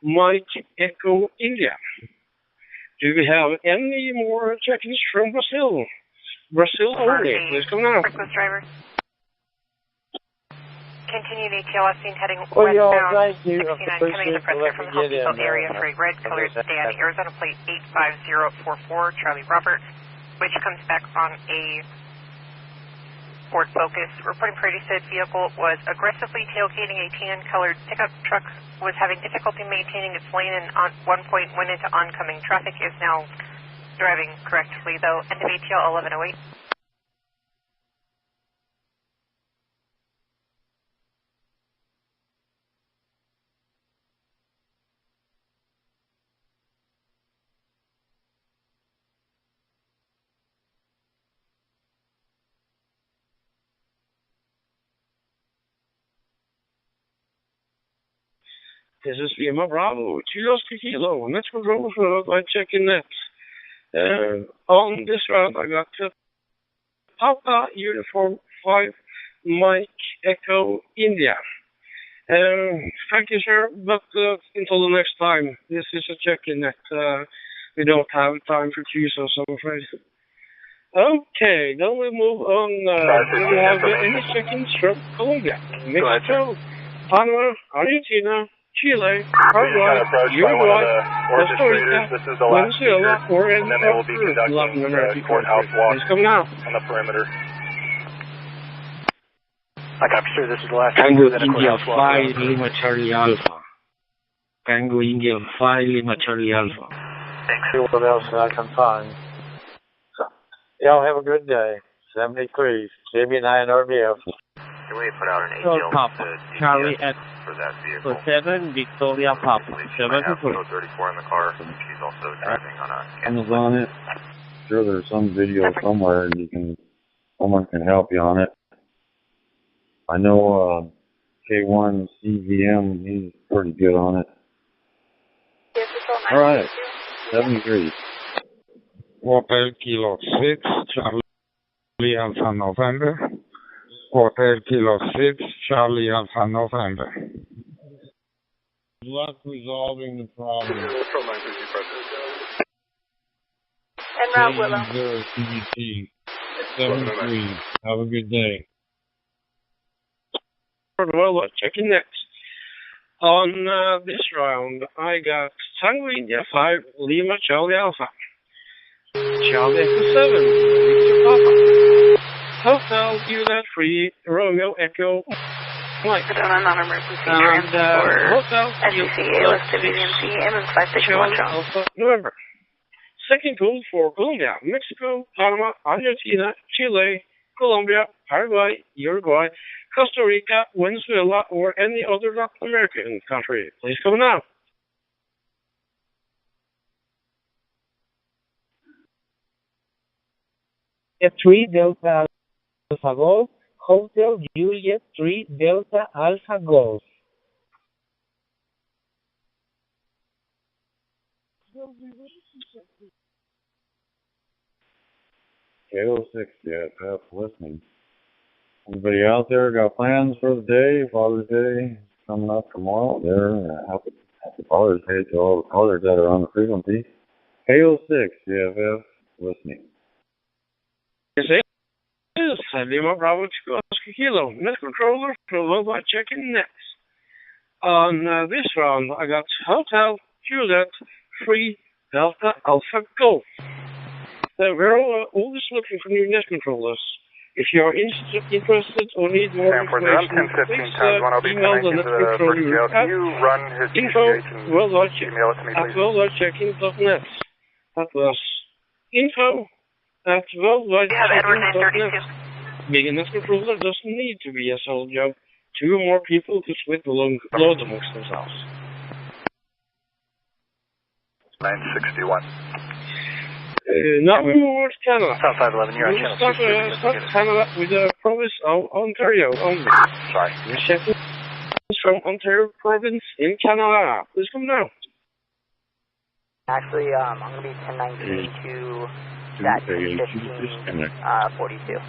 Mike Echo India. Do we have any more check-ins from Brazil? Brazil only. Please come now. Driver. Continued ATLS scene heading Well, westbound. thank you. 69 coming to the press from the Home Depot area for a red colored sedan, Arizona plate 85044, Charlie Robert, which comes back on a Ford Focus. Reporting Prairie said vehicle was aggressively tailgating a tan-colored pickup truck, was having difficulty maintaining its lane, and at one point went into oncoming traffic, is now driving correctly, though. End of ATL 1108. This is Lima Bravo, Chilos Kilo, net controller for the worldwide check-in net. On this round, I got Papa uniform 5, Mike Echo India. Thank you, sir, but until the next time, this is a check-in net. We don't have time for Chisos, I'm afraid. Okay, then we move on. Do we have any check-ins from Colombia, Mexico, Panama, Argentina, Chile, Paraguay, Uruguay, Costa Rica, Venezuela, or in Latin America? Please come now. On the perimeter. I copy, sir. This is the last. Tango India 5 Lima Charlie Alpha. Tango India 5 Lima Charlie Alpha. Thanks. See what else I can find. So, y'all have a good day. 73, CB9 RBF. Can we put out an ATL to Charlie at for that vehicle? 7 Victoria Papa. She might have code 34 in the car. She's also driving on a. Someone's on it. Sure, there's some video somewhere, and someone can help you on it. I know K1 CVM, he's pretty good on it. All right, 73. Hotel Kilo 6, Charlie Alpha November. Hotel Kilo 6, Charlie Alpha November. Good luck resolving the problem. En route, Willow. 0 CBT 73. Have a good day. Well, checking next. On this round, I got Tango India 5, Lima Charlie Alpha. Charlie Echo 7, Victor Papa. Hotel Juliet 3, Romeo Echo Mike. Put on a non-emergency And Hotel SCCA listed VMC, MS561 Alpha November. Second call for Colombia, Mexico, Panama, Argentina, Chile, Colombia, Paraguay, Uruguay, Costa Rica, Venezuela, or any other Latin American country. Please come now. Three Delta Alpha Golf, Hotel Juliet 3 Delta Alpha Golf. K06, yeah, perhaps listening. Anybody out there got plans for the day? Father's Day coming up tomorrow. Happy Father's Day to all the fathers that are on the frequency. K06, yeah, listening. This is Lima Bravo Oscar Kilo, net controller for worldwide checking next. On this round, I got Hotel Juliet 3 Delta Alpha Golf. We're always looking for new net controllers. If you are interested or need more information, please email the net controller at info@worldwidechecking.net. That was info@worldwidechecking.net. Being a net controller doesn't need to be a sole job. Two or more people could split the load amongst themselves. 961. Now we move over to Canada. South 511, you're on channel 2. Start Canada with the province of Ontario only. Sorry. We're checking from Ontario province in Canada. Please come now. Actually, I'm going to be 1019 to that 1542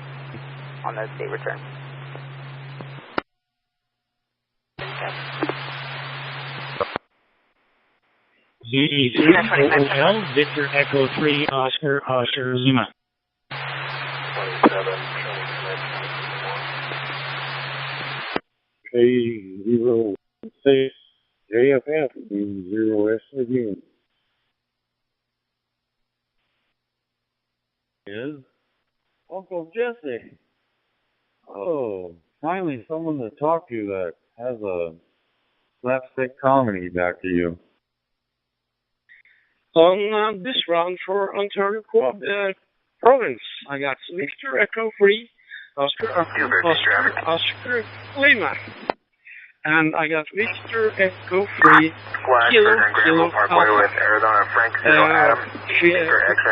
on the state return. DE3OL, Victor Echo 3, Oscar Lima. 27, K06, JFF, 0S again. Is Uncle Jesse. Oh, finally someone to talk to that has a slapstick comedy back to you. On this round for Ontario province, I got Victor Echo 3, Oscar Lima. And I got Victor Echo 3, Kilo Alpha. With Arizona Frank 0 Adam,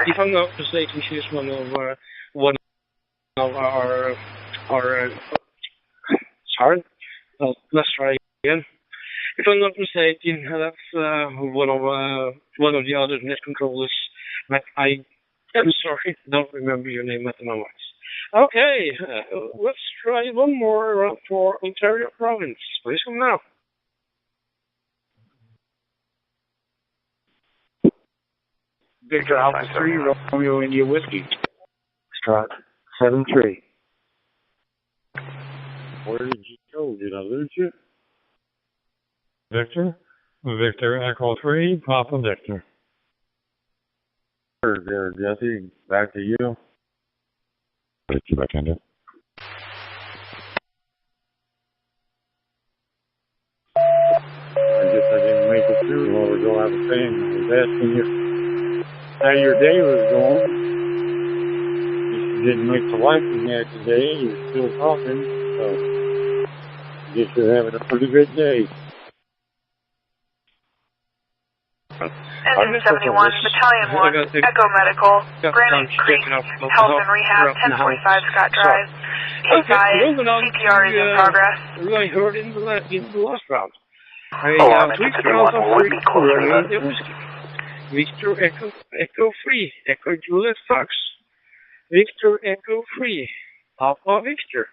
if I'm not mistaken, she's one of our sorry, let's try again. If I'm not mistaken, that's one of the other net controllers. But I'm sorry, don't remember your name at the moment. Okay, let's try one more round for Ontario province. Please come now. Victor Alpha 3, Romeo India Whiskey. Strut 73. Where did you go? Did I lose you? Victor Echo 3, Papa Victor. There, Jesse, back to you. Put you back into. I guess I didn't make it through a while ago. I was saying, I was asking you how your day was going. If you didn't make the life in there today, you're still talking, so I guess you're having a pretty good day. Engine 71, Battalion 1, Echo Medical, Granite Creek, Health and Rehab, 1045 Scott Drive. CPR is in progress. I heard in the last round. Victor Alpha 3, Romeo India Whiskey. Victor Echo 3, Echo Juliet Fox. Victor Echo 3, Papa Victor.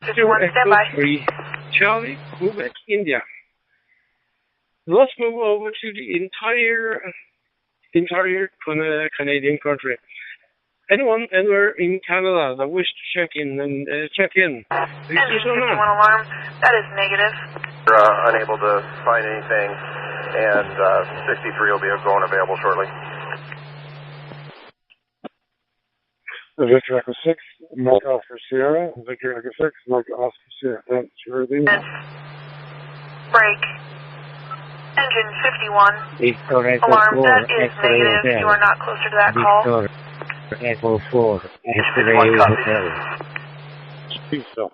51, stand by. 3, Charlie, Quebec, India. Let's move over to the entire Canadian country. Anyone anywhere in Canada that wish to check in? Engine 51 alarm, that is negative. We're unable to find anything, and 63 will be going available shortly. Victor Echo 6, Mike Oscar Sierra. Victor Echo 6, Mike Oscar Sierra. Thanks for the break. Engine 51. Alarm, that is negative. You are not closer to that call. Echo 4, X-ray Hotel. So.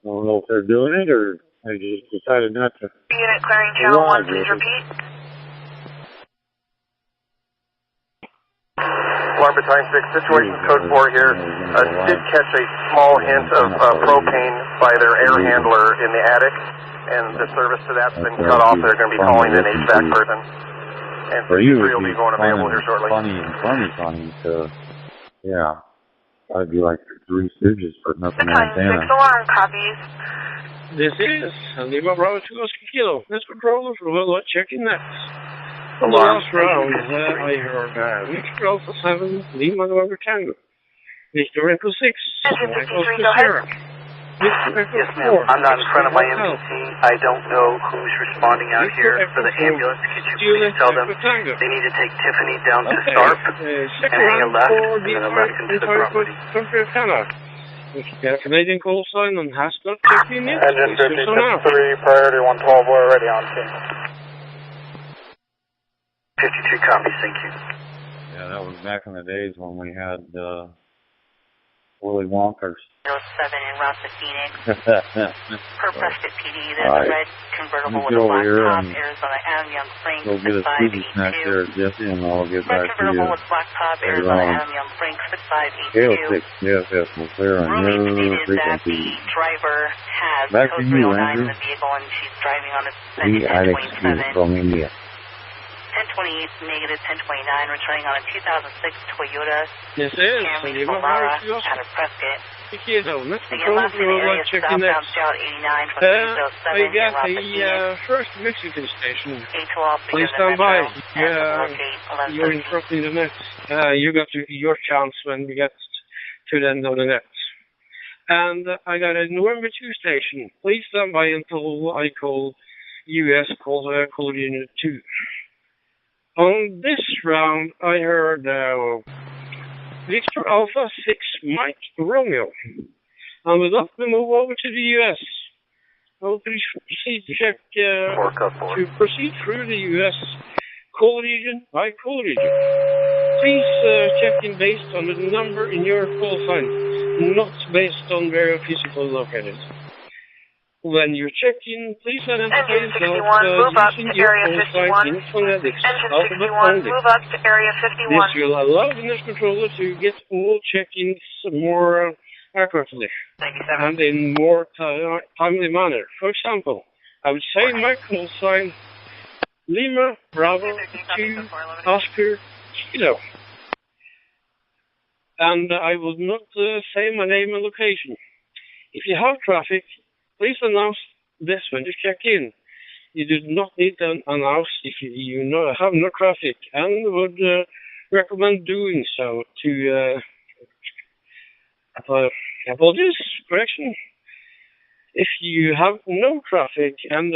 I don't know if they're doing it or they just decided not to. Unit clearing channel 1, please repeat. Alarm Battalion 6, situation code 4 here. Did catch a small hint of propane by their air handler in the attic, and the service to that's been cut off. They're going to be calling an HVAC person. And for you, will be going available here shortly. Funny to, yeah. I'd be like 3 Stooges putting up an antenna. 6 alarm copies. This is Lima Bravo 2 Oscar Kilo. This controller for Worldwide checking that. On the last round, I heard Victor Alpha 7, Lima November Tango. Victor Echo 6, Mike Oscar Sierra. Victor Echo 4. I'm not in front of my MCC. I don't know who's responding out here for the ambulance. Could you please tell them they need to take Tiffany down to Starp and hang a left and then a left into the property. Country of Canada. If you get a Canadian call sign and has not checked in yet, Engine please do so now. 53, priority 112, we're already on scene. 52 copies, thank you. Yeah, that was back in the days when we had Willy Wonkers. 07 in Rasa, Phoenix. Per Prescott PD, there's a red convertible with a black top, Arizona Adam Young Frank, go get a Susie snack there, Jesse, and I'll get back to you. Red convertible with black top, Arizona Adam Young Frank, 6582. Yes, we're clear on your frequency. The driver has back to code you, 309 Andrew. in the vehicle, and she's driving on a We Alex from India. 1028 negative 1029, returning on a 2006 Toyota This is Camry Solara out of Prescott. Let's control for Worldwide checking that. I got the first Mexican station. Please stand by. You're interrupting the net. You got your chance when we get to the end of the net. And I got a November 2 station. Please stand by until I call US call Unit 2. On this round, I heard Victor Alpha 6 Mike Romeo. And we'd like to move over to the US. I'll proceed to check to proceed through the US call region by call region. Please check in based on the number in your call sign, not based on where you're physically located. When you check in, please identify yourself using your call sign in phonetics, alphabet only. Move up to area 51. This will allow the NES controller to get all check-ins more accurately and in more timely manner. For example, I would say my call sign Lima Bravo 2 Oscar Kilo, and I would not say my name and location. If you have traffic, please announce this when you check in. You do not need to announce if you have no traffic, and would recommend doing so to apologies, correction. If you have no traffic and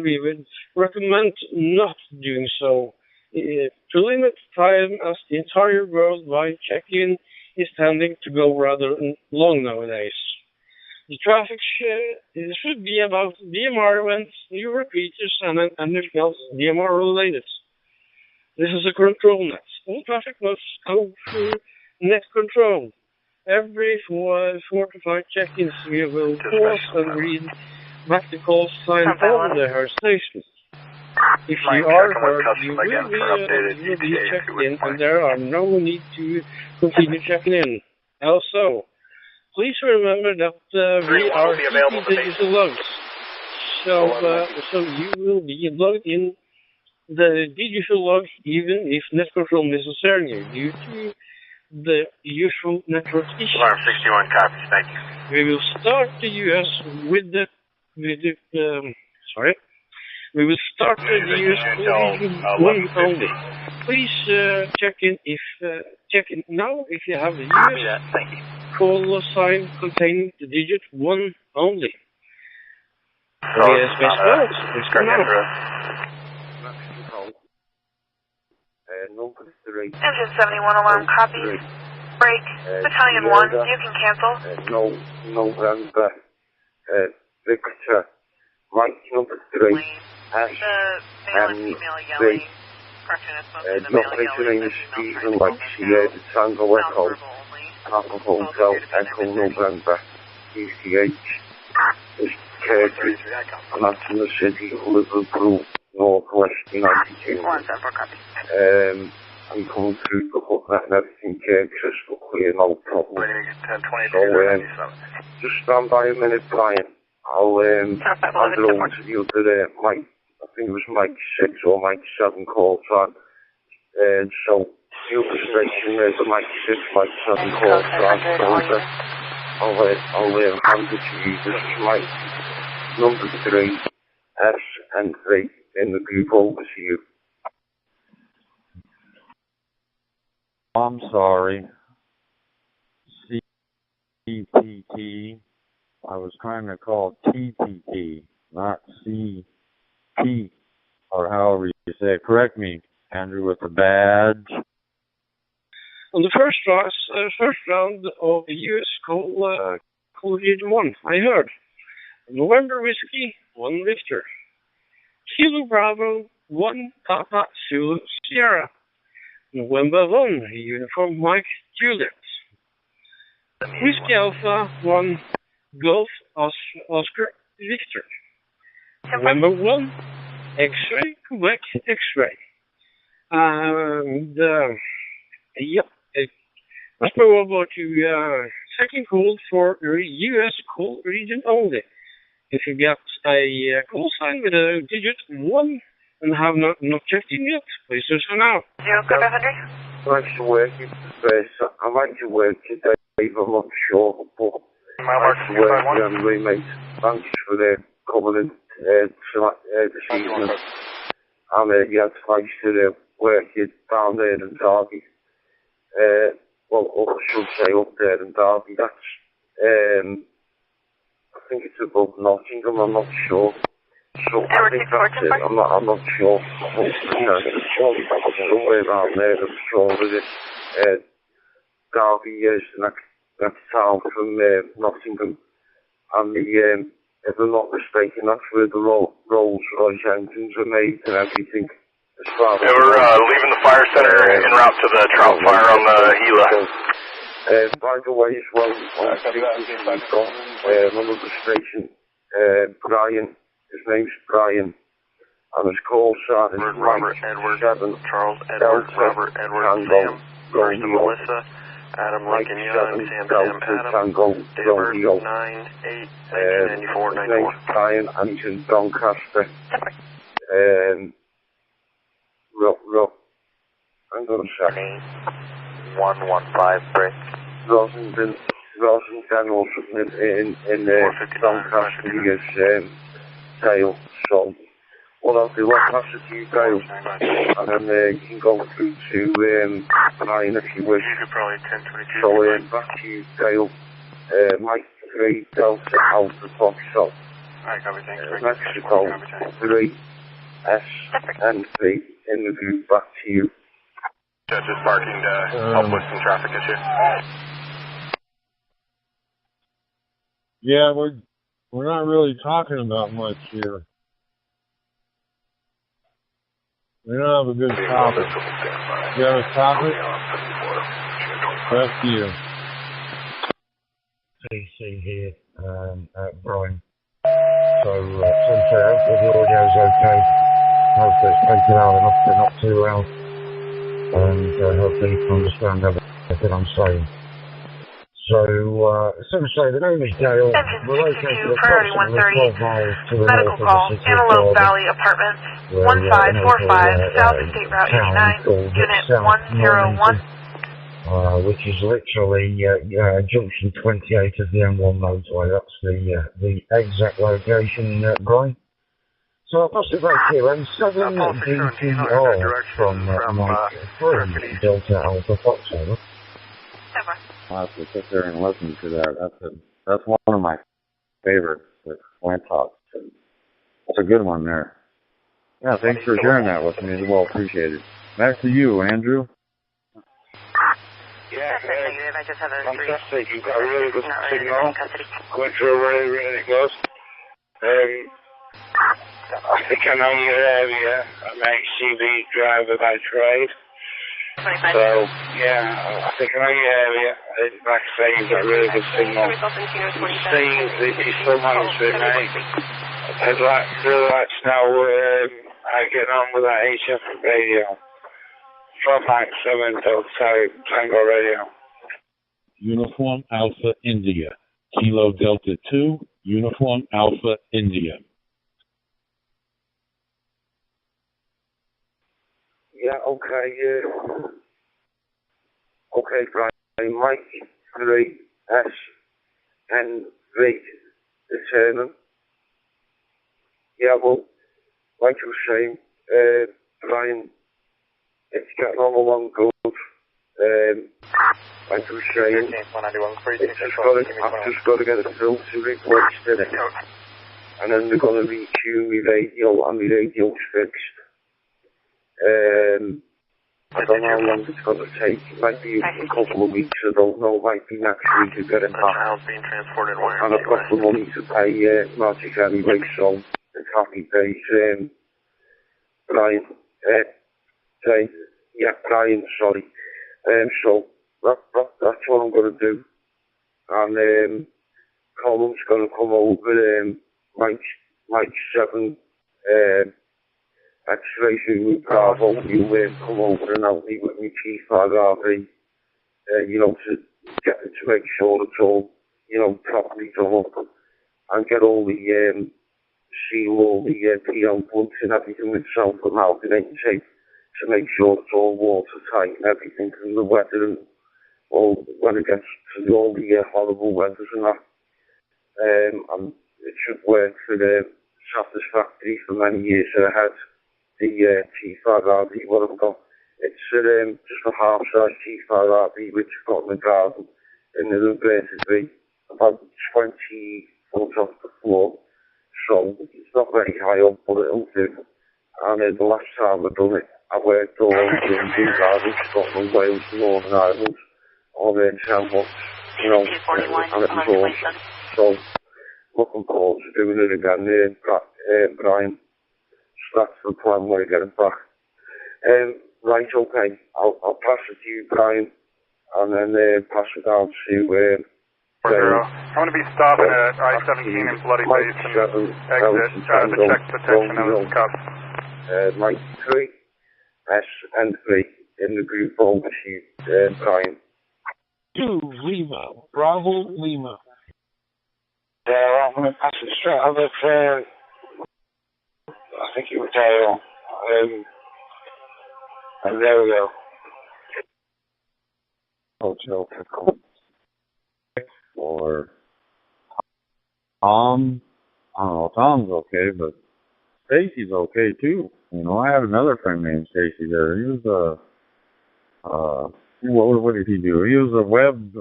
we would recommend not doing so to limit time, as the entire worldwide check-in is tending to go rather long nowadays. The traffic should be about DMR events, new repeaters, and anything else DMR related. This is a control net. All traffic must go through net control. Every 4 to 5 check-ins we will pause and read back the call sign over the her station. If you are heard, you will be checked in, and there are no need to continue checking in. Also, please remember that we are keeping digital logs, so you will be logged in the digital log even if net control misses you due to the usual network issues. Alarm 61 copies, thank you. We will start the US with the We will start the US region 1 only. Please check in now if you have the US call sign containing the digit 1 only. Engine 71 alarm copies. Break. Battalion 1, you can cancel. November. Victor. Mike number 3. Ash. And the nothing to Stephen like Sierra Tango Echo. Papa Hotel Echo November. ECH. Curtis. And that's in the city of Liverpool, Northwest United Kingdom. I'm coming through the hook and everything crystal clear, no problem. So, just stand by a minute, Brian. I'll hand it over to the other Mike. I think it was Mike 6 or Mike 7 call time. So, the other station is Mike 6, Mike 7 call time. I'll hand it to you. This is Mike number 3, S and 3 in the group. Over to you. I'm sorry. CPT. I was trying to call TPT, not CP, or however you say it. Correct me, Andrew, with the badge. On the first round of the US call region 1, I heard November Whiskey 1 Victor, Kilo Bravo 1 Papa Zulu Sierra, November 1 Uniform Mike Juliet, Whiskey Alpha 1 Golf Oscar Victor, November 1 X-Ray Quebec X-Ray, and let's move over to second call for US call region only. If you get a call sign with a digit 1 and have not checked in yet, please do so now. 0-500. I like to work it today, I'm not sure, but I like to work it anyway, mate. Thanks for coming in this evening. And yeah, thanks to work it down there in Derby. Well, I should say up there in Derby. That's, I think it's above Nottingham, I'm not sure. So I think that's it. I'm not sure. But, you know, somewhere around there, I'm sure that Derby is the next town from Nottingham. And if I'm not mistaken, that's where the Rolls-Royce engines are made and everything. We're leaving the fire center en route to the trial fire on the Gila. By the way, as well, I think we've got another station, Brian. His name's Brian, and his call sign is Robert Edward, 7, Charles Edward, Robert Edward, Sam, First and Melissa, Adam Lincoln Young, Sam Adam, David 9-8-1994-94. His name's Brian, and he's in Doncaster. Hang on a second. 115 break. Rosenden also in Doncaster, he is Dale. So what I'll do, I'll pass it to you, Dale, and then you can go through to Brian if you wish. So back to you, Dale. Mike 3 Delta Alpha Foxtrot. Mexico 3 S and 3 in the group. Back to you. Just parking to help with some traffic issue. Yeah, we're not really talking about much here. We don't have a good topic. You have a topic? That's you. PC here, Brian. So, the audio's okay. Hopefully it's taken out enough to not too loud. And hopefully you can understand everything I'm saying. So, essentially, the name is Dale. We're located approximately 12 miles to the north of the city of Antelope Valley Apartments, 1545 South State Route 89, Unit 101. which is literally junction 28 of the M1 motorway. That's the exact location, Brian. So I'll pass it back here. M7 DDR from Mike 3 Delta Alpha Foxtrot. I'll have to sit there and listen to that. That's one of my favorites with ONTOP. That's a good one there. Yeah, thanks for sharing that with me. Well appreciated. Back to you, Andrew. Yeah, I just have a fantastic. You've got a really good signal. Going through really, really good. I think I know your area. I'm an HCV driver by trade. So, yeah, I think I know your area. Like I say, you've got a really good signal. It seems that you still manage to mate. I'd really like to know how you get on with that HF radio. From Mike 7 Delta Tango Radio. Uniform Alpha India. Kilo Delta 2, Uniform Alpha India. Yeah, okay, okay, Brian. Mike 3 S and V determined. Yeah, well, like you were saying, Brian, it's getting on along good. Like you were saying, I've just got to get a filter replaced in it. And then they're going to retune my radio and my radio's fixed. I don't know how long it's going to take. It might be a couple of weeks. I don't know. It might be next week to get it back. And I've got the money to pay Magic anyway, so it's happy days. Brian, Brian, sorry. So that's what I'm going to do. And Colin's going to come over Mike 7 X-ray with Bravo. You come over and help me with my T5RV, to make sure it's all, properly done up and get all the seal all the PO plugs and everything with self-amalgamating tape to make sure it's all watertight and everything from the weather and all when it gets to all the horrible weathers and that. And it should work for the satisfactory for many years ahead. The T5RV, what I've got, it's just a half-size T5RV which I've got in the garden in the inverted V, about 20 foot off the floor. So it's not very high up, but it'll do. And the last time I've done it, I worked all over in Scotland, Wales, Northern Ireland, all the 10 months, and it was awesome. So, looking forward to doing it again, Brian. So that's the plan where I get it back. Right, okay, I'll pass it to you, Brian, and then pass it down to I'm going to be stopping at I-17 in Bloody Basin exit to check protection of his cuffs. Mike 3, S and 3 in the group over to you, Brian. 2 Lima, Bravo Lima. Yeah, I'm going to pass it straight over to, I think it was Dale. And there we go. Hotel Pickle. Or Tom, I don't know, Tom's okay, but Stacy's okay too. I had another friend named Stacy there. He was what did he do? He was a web,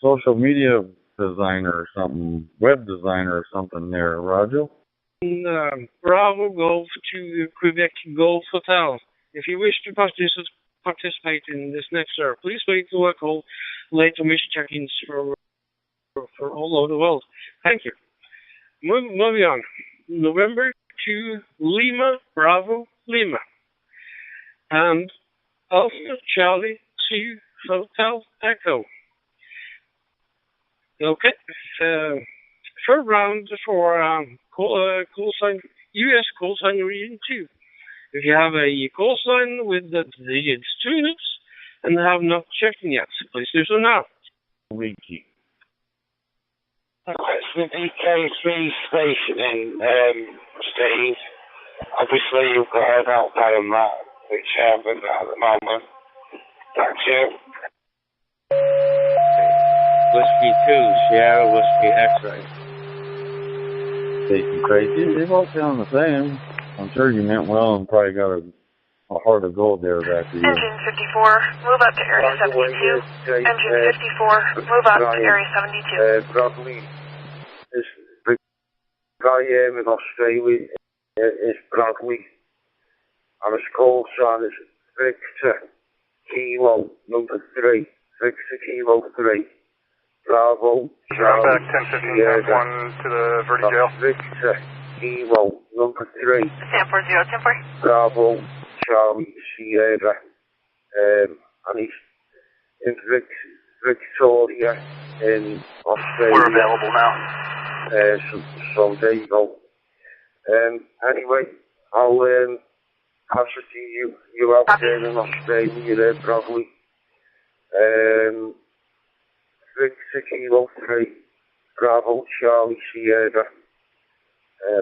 social media designer or something, web designer or something there, Roger. Bravo Golf to Quebec Golf Hotel. If you wish to participate in this next serve, please wait till I call later mission check-ins for all over the world. Thank you. Moving on. November 2 Lima, Bravo Lima. And Alpha Charlie 2 Hotel Echo. Okay. Third round for call sign US call sign region 2. If you have a call sign with the digits 2 units and have not checked in yet, please do so now. Wiki. It's the DK3 station in Steve. Obviously you've got an outbound on that, which I haven't at the moment. Check. Whiskey 2, Sierra Whiskey X-ray. Station crazy. They both sound the same. I'm sure you meant well and probably got a heart of gold there back to you. Engine 54, move up to area 72. Engine 54, move up to area 72. Bradley, is the guy in Australia is Bradley, and his call sign is Victor Kilo number 3. Victor Kilo 3. Bravo. Back 1015, 1 to the Verde jail. Victor Kilo number 3. Stanford 010. Bravo. Charlie Sierra, and he's in Victoria in Australia. We're available now. So there you go. Anyway, I'll pass it to you. You're out there in Australia there, probably. Victor Kilo 3, Bravo Charlie Sierra,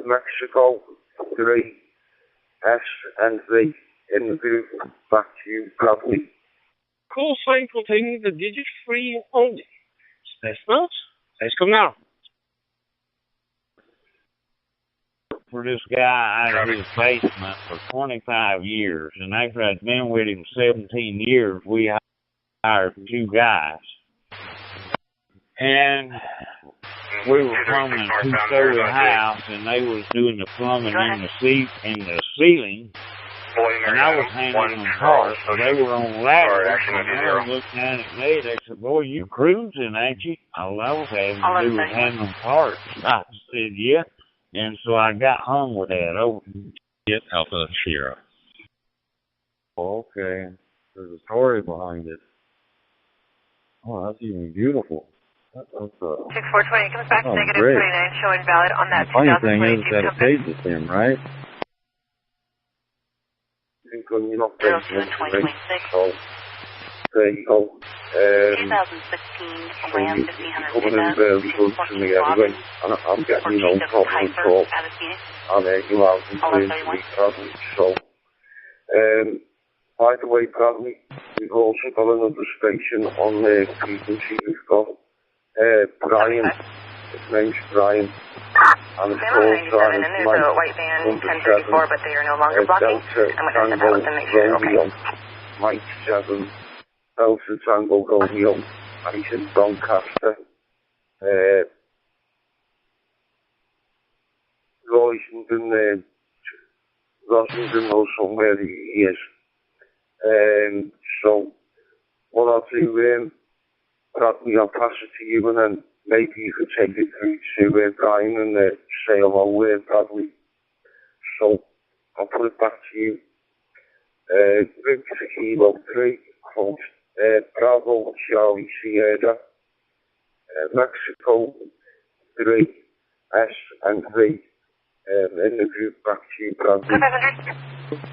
Mexico 3, S and V. In the group, back to you, probably. Call sign containing the digit 3 only. Space notes. Space come now. For this guy out of his basement for 25 years, and after I'd been with him 17 years, we hired 2 guys. And we were plumbing a 2-story house, and they was doing the plumbing in the ceiling. And I was handing them parts, so they were on ladders, and they were looking at me, they said, boy, you cruising, ain't you? All I was having to do was hand them parts. I said, yeah. And so I got hung with that. Oh, get Alpha Sierra. Okay. There's a story behind it. Oh, that's even beautiful. That's 6420 comes back to negative great. 29, showing valid on that. The funny thing is that it pays the same, right? You're not so there you go. 2016 Ram 1500 coming in very good to me anyway. And I'm getting no problem at all. And you have to Bradley. So, by the way, Bradley, we've also got another station on the frequency. We've got Brian. His name's Brian. And it's call sign is Mike. There's a white van 1034, but they are no longer blocking. I'm going to send that with them, make sure you're okay. Mike 7, Delta Tango Romeo, and he's in Doncaster. Rosenden knows somewhere he is. So, what I'll do, Bradley, I'll pass it to you, and then maybe you could take it through to Brian and say hello, Bradley. So, I'll put it back to you. Victor Kilo 3, quote, Bravo Charlie Sierra, Mexico 3, S and V, in the group, back to you, Bradley.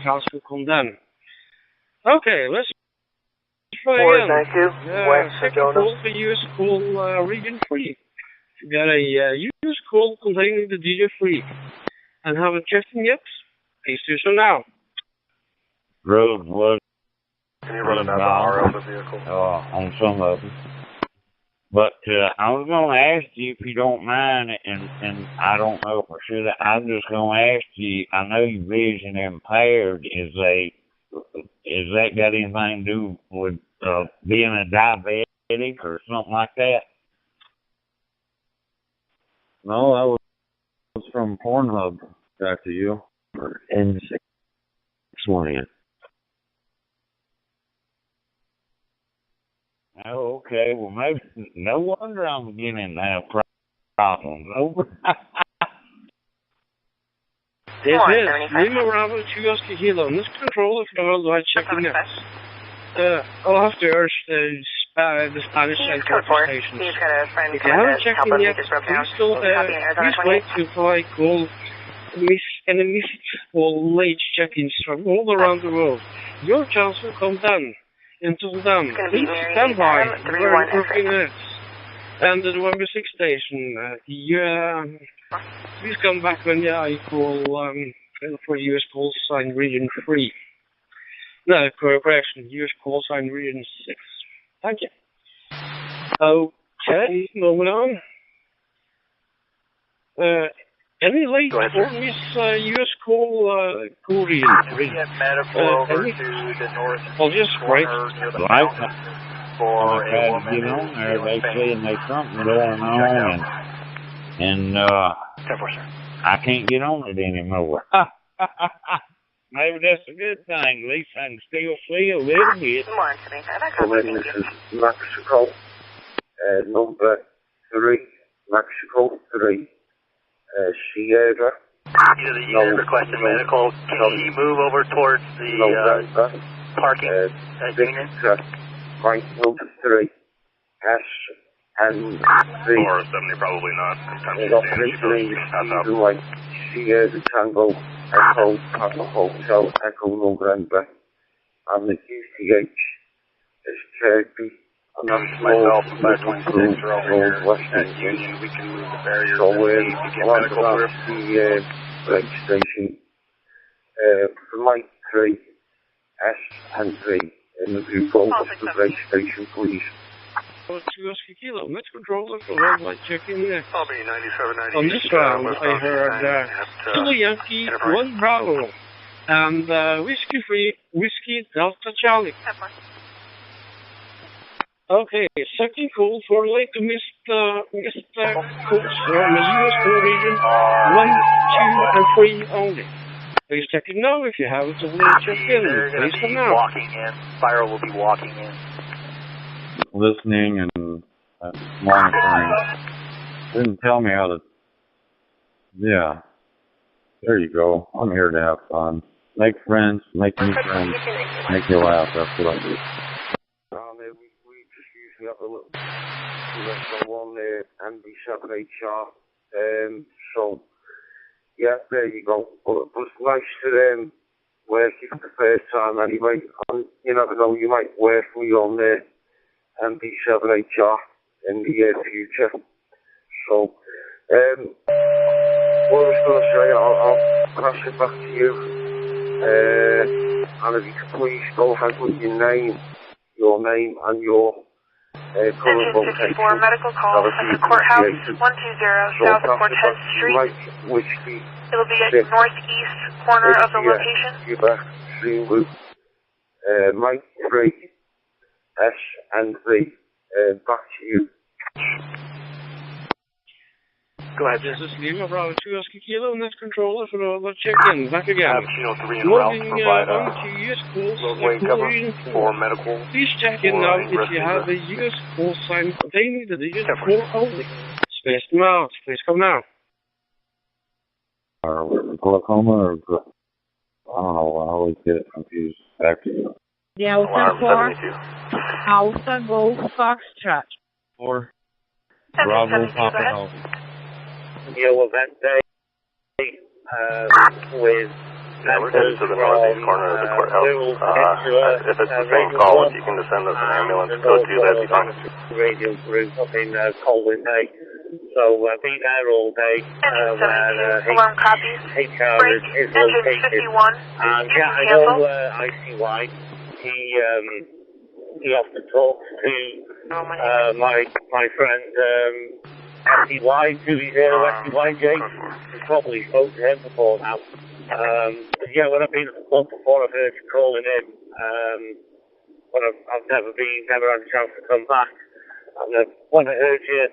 Task will come down. Okay, let's try again. Second call for US call region 3. You got a US call containing the DJ3 and haven't checked in yet? Please do so now. Road was Can you run another R of the vehicle? on some of them. But I was going to ask you if you don't mind, and I don't know if I should. I'm just going to ask you. I know you're vision impaired. Is that got anything to do with being a diabetic or something like that? No, that was from Pornhub. Back to you. N620. Oh, okay. Well, maybe, no wonder I'm beginning to have problems. Over. This is Lima Bravo 2 Oscar Kilo. This control is worldwide checking this. I'll have to urge the Spanish Central stations. If you haven't checked in yet, please wait till I call enemies or late check-ins from all around the world. Your chance will come then. Until then, please stand by for 30 minutes. And the November 6 station, please come back when I call for US call sign region 3. No, correction. US call sign region 6. Thank you. Okay, moving on. Any late for Miss US call region 3? Medical over to the north. I'll just break. For a woman, you know, they're saying there's something going on, and I can't get on it anymore. Maybe that's a good thing. At least I can still see a little bit. This is Mexico, number 3, Mexico 3, Sierra. User requested medical. Can you move over towards the parking unit? Mike, number 3, S and 3. 470, probably not. Like Sierra Tango, Echo, Papa Hotel, Echo November, and the QTH is Turkey. And that's myself, 526 are over here at Union. We can move the barriers and see if we get medical through. The break station for Mike 3, S and 3. In the viewport of the break station, please. 2 Kilo, let's control the red light check in there. I'll be 97, On this round, I heard Kilo Yankee 1 Bravo and Whiskey Delta Charlie. Okay, second call for late to Mr. Coach from the US call region 1, 2, and 3 only. Please check it now if you have it to check in. Please come now. Walking in. Spiral will be walking in. Listening and monitoring. Didn't tell me how to. Yeah. There you go. I'm here to have fun. Make friends, make new friends, make you laugh. That's what I do. We just usually have a little on there and we separate chart. So. Yeah, there you go. But it was nice to work it for the first time anyway. And you never know, you might work me on the MB7HR in the future. So, what I was going to say, I'll pass it back to you. And if you could please go ahead with your name and your current location. 54 medical call at the courthouse, 120 South Cortez Street. It'll be at northeast corner of the location. You're back, Greenwood. Mike 3, S and 3. Back to you. Go ahead. This is Lima Bravo 2 Kilo, and that's controller for the check-in. Back again. CHINO 3 and route to provide US calls roadway cover for medical. Please check in now if you have a US call sign containing the digit 4 only. Space them out. Please come now. Glaucoma or I don't know. I always get it confused. Back to you. Delta 4, Alpha Golf Foxtrot. 4, Bravo Papa Health. Your event day with we're headed to the northeast corner of the courthouse. If it's the same call, if you can just send us an ambulance, go to that'd be fine. Radio group up in Colwyn Bay. So be there all day. Alarm copies. HR Break. is Engine located. 51. And yeah, I know ICY. He often talks to my friend SCY, to be there, SCYJ. You probably spoke to him before now. But yeah, when I've been once before, I've heard you calling in. But I've never had a chance to come back. And when I heard you,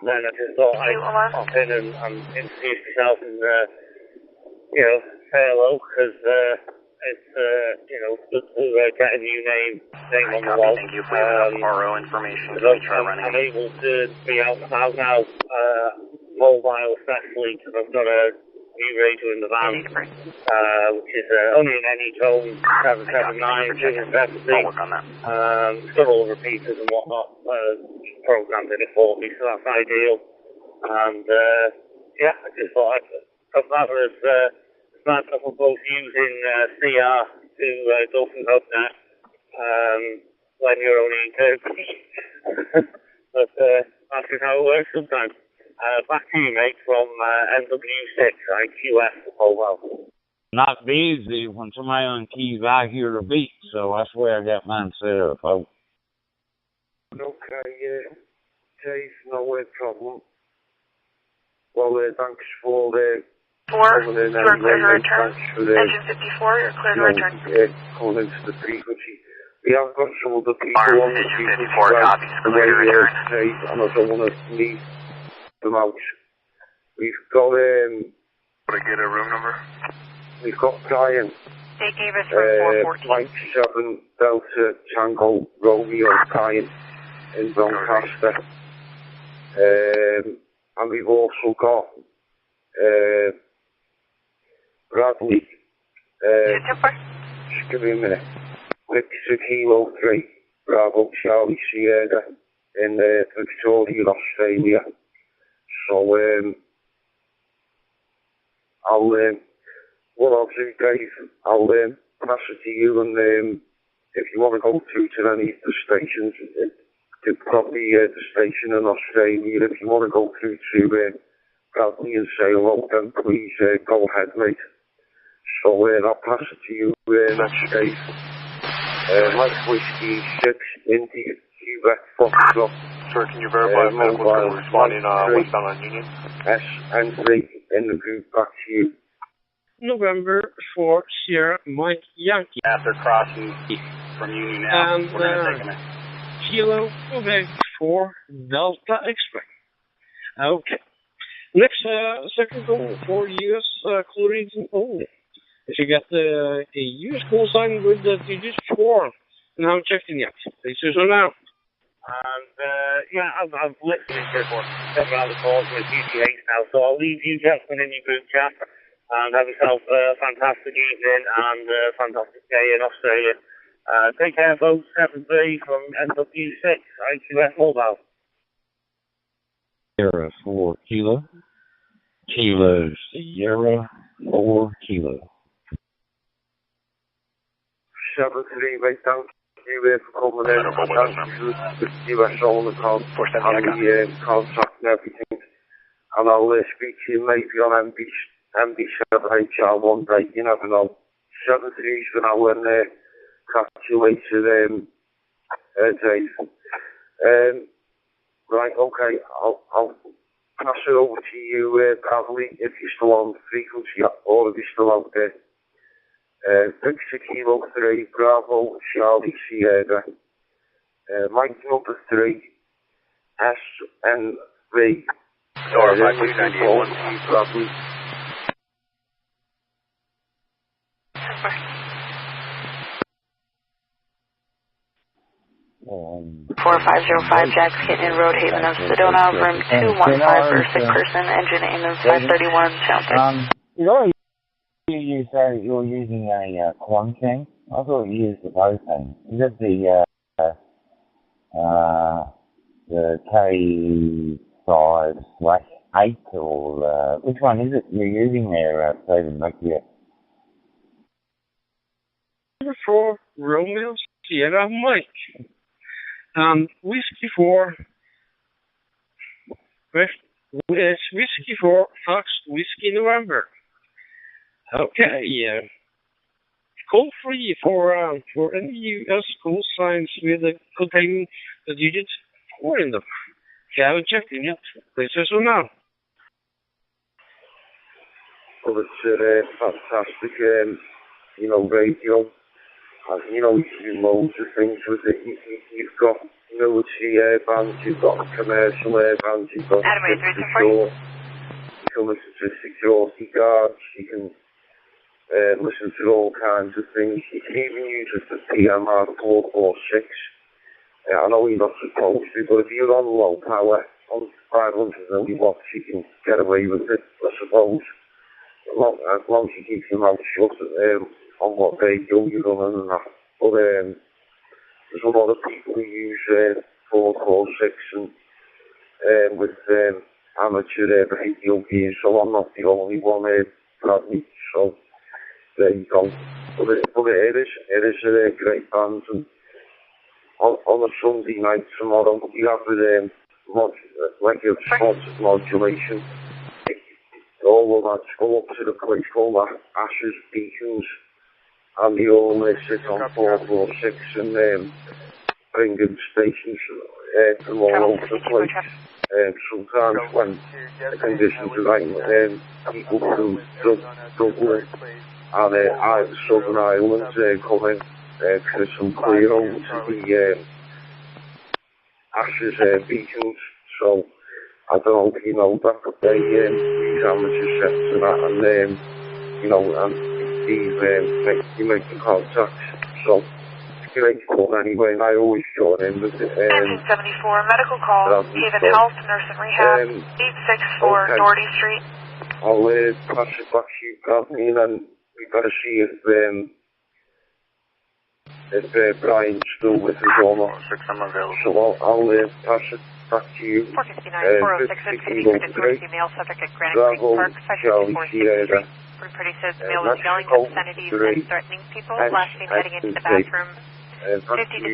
then I just thought I'd pop in and introduce myself and, say hello, because it's, good to get a new name on the wall. Thank you for your RO information. I'm able to be out and about now, mobile especially, because I've got a new radio in the van, which is only an NH 779, I'll work on that. It's got all the repeaters and whatnot programmed in it for me, so that's ideal. And I just thought I'd rather as smart enough we're both using CR to go through Hub now when you're only in Turkey. But that's just how it works sometimes. Back to you, mate, from NW6, IQF, oh well. not busy when somebody on keys I hear the beat, so that's where I got mine set up. Oh. Okay, Dave, no problem. Well, thanks for you are clear to return. Engine 54, you're clear to return. Calling into the frequency. We have got some other people on the Engine 54 copies, clear to return. Dave, and I don't want to leave them out. We've got, Would I get a room number? We've got Brian. They gave us room 414. Mike 7 Delta Tango Romeo Brian in Doncaster. And we've also got Bradley. Just give me a minute. Victor Kilo 3 Bravo Charlie Sierra in Victoria, Australia. So what I'll do, Dave, I'll pass it to you, and if you want to go through to any of the stations, probably the station in Australia, if you want to go through to Bradley and say hello, then please go ahead, mate. So I'll pass it to you, next Dave. Mike Whiskey 6 India Quebec Foxtrot. Sir, can you verify mobile responding westbound on Union? S and 3 in the group, back to you. November 4 Sierra Mike Yankee. After crossing from Union now, and we're going to take a Kilo Quebec 4 Delta Express. Okay. Next, second goal for U.S. clearing only. If you get a U.S. call sign with the digit 4, now checking yet. This is now. And, I've literally just several other calls with GT8 now, so I'll leave you gentlemen in your group chat and have yourself a fantastic evening and a fantastic day in Australia. Take care, folks. 7-3 from NW6, IQF Mobile. Sierra 4 Kilo. Kilo Sierra 4 Kilo. 7-3, mate, thank you for coming in. Thank you to the US on the contact and everything. And I'll speak to you maybe on MB7HR one day, you never know. 7-3's for now, and catch you later, Dave. Right, okay, I'll pass it over to you, Bradley, if you're still on frequency, or if you're still out there. Victor Kilo 3 Bravo Charlie Sierra. Mike number 3 SNV. Sorry, 5291. Bradley. Um, 4505 Jack's Kitten Road, Haven of Sedona, room 215 for sick person, engine Amos 531, sound You say you're using a Quanting. I thought you used the propane. Is it the K5/8 or which one is it you're using there, Stephen McGee? Number 4 Romeo Sierra Mike. Whiskey 4 Whiskey 4 Fox Whiskey November. Okay, yeah. Call free for any US call signs with containing the digit 4 in them. If you haven't checked in yet, please do so now. Well, it's fantastic, radio. You do loads of things with it. You've got military bands, you've got commercial bands, you've got you can listen to security guards, you can listen to all kinds of things. You can even use it for DMR 446. I know you're not supposed to, but if you're on low power, on 500 milliwatts, you can get away with it, I suppose. As long as you keep your mouth shut on what they do, you're running and that. But there's a lot of people who use 446 and with amateur radio gear, so I'm not the only one probably. So there you go. But it is a great band. And on a Sunday night tomorrow, you have like a sponsored modulation. All we've had to go up to the place called Ashes Beacons, and they all sit on 446 and bring in stations from all over the place. Sometimes when the conditions are right, people from Dublin and the Southern Islands come in for some clear over to the Ashes Beacons. So I don't know if you know that, but they use amateur sets and that, and you know, and they make the contacts. So it's great fun anyway, and I always join in with it. 1974 medical call, Haven Health, Nurse and Rehab, 864 okay. Doherty Street. I'll pass it back to you, Courtney, and then we've got to see if Brian's still with us or not. So I'll pass it back to you. 459, 406, City for female subject at Granite Creek Park, 554 Everybody says male is yelling obscenities and threatening people. Last seen heading into the bathroom. 50 to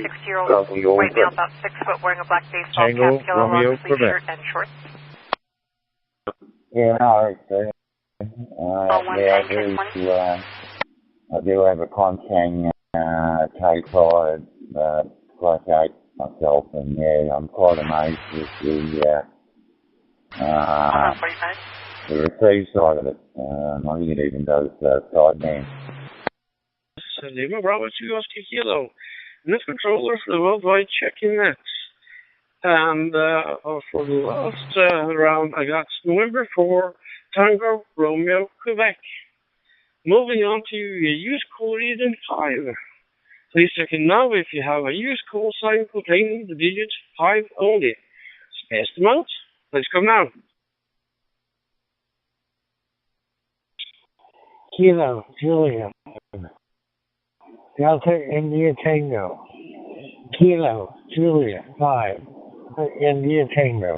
60-year-old white male, about 6 foot, wearing a black baseball cap, yellow long sleeve shirt and shorts. Yeah, no, I do have a Conchang typhoid block myself, and yeah, I'm quite amazed with the receive side of it. I think it even does side names. Lima Bravo 2 Oscar Kilo, net controller for the worldwide checking nets. And for the last round, I got November 4, Tango, Romeo, Quebec. Moving on to a used call reading 5. Please check in now if you have a used call sign containing the digit 5 only. Space them out. Please come now. Kilo, Julia. Delta India Tango. Kilo, Julia, 5. India Tango.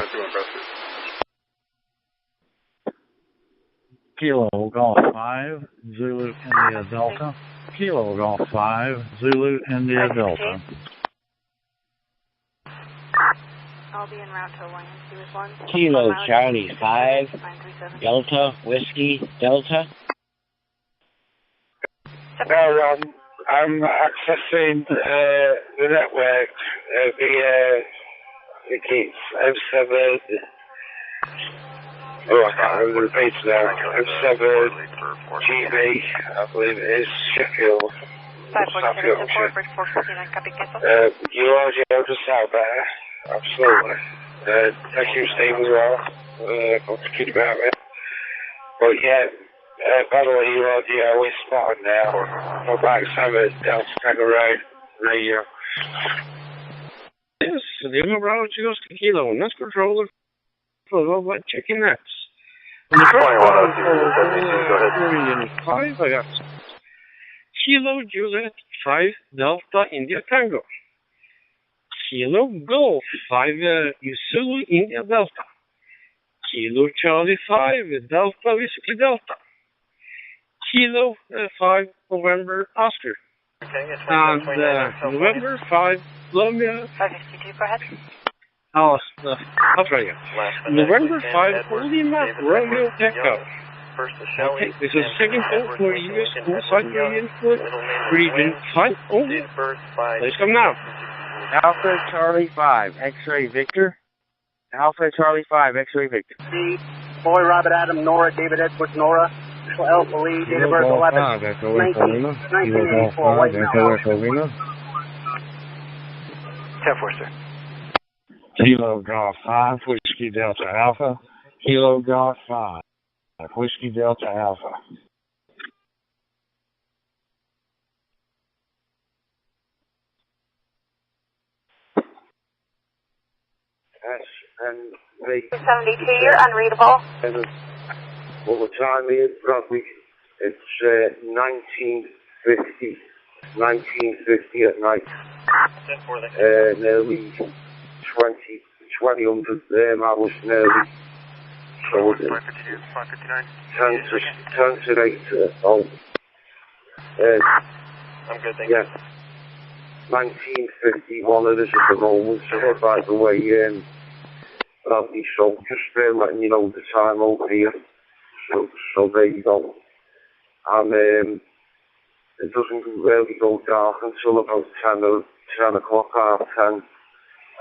Kilo Golf 5, Zulu India Delta. Kilo Golf 5, Zulu India Delta. I'll be en route to Williams with 1. Kilo Charlie 5, Delta Whiskey Delta. Well, I'm accessing the network via the M7. Oh, I can't remember the page now. M7 GB, I believe it is, Sheffield. 547 support, bridge 459, copy cancel. You are able to sound better, absolutely. Thank you, Steve, as well, for keeping about it. But yeah, by the way, you are we're spotted now. We're back 7 down Chicago Road, radio. Yes, the Bravo 2 Oscar Kilo, net controller for the worldwide checking nets. And the first one for 5, I got Kilo Juliet 5 Delta India Tango. Kilo Golf 5 Zulu India Delta. Kilo Charlie 5 Delta Whiskey Delta. Kilo 5 November Oscar. Okay, and November 5 Romeo. 552, go ahead. Oh, I'll try again. November 5 Lima Romeo Echo. Okay, this is second call for US full cycle input, region 5 only. Please come now. Alpha Charlie 5, X-Ray Victor. Alpha Charlie 5, X-Ray Victor. Boy Robert Adam, Nora, David Edwards, Nora. Alpha Lee, date of birth 11, 1984, white male. 10-4, sir. Kilo Golf 5, Whiskey Delta Alpha. Kilo Golf 5, Whiskey Delta Alpha. Yes, and the 72, you're unreadable. Well, the time is probably, it's 1950 at night. Nearly 2000 hours nearly. So it's 10 to 8 I'm good, thank you. Yeah. 1951 it is at the moment, so by the way, lovely, so just letting you know the time over here. so there you go. And it doesn't really go dark until about 10 o'clock, half 10.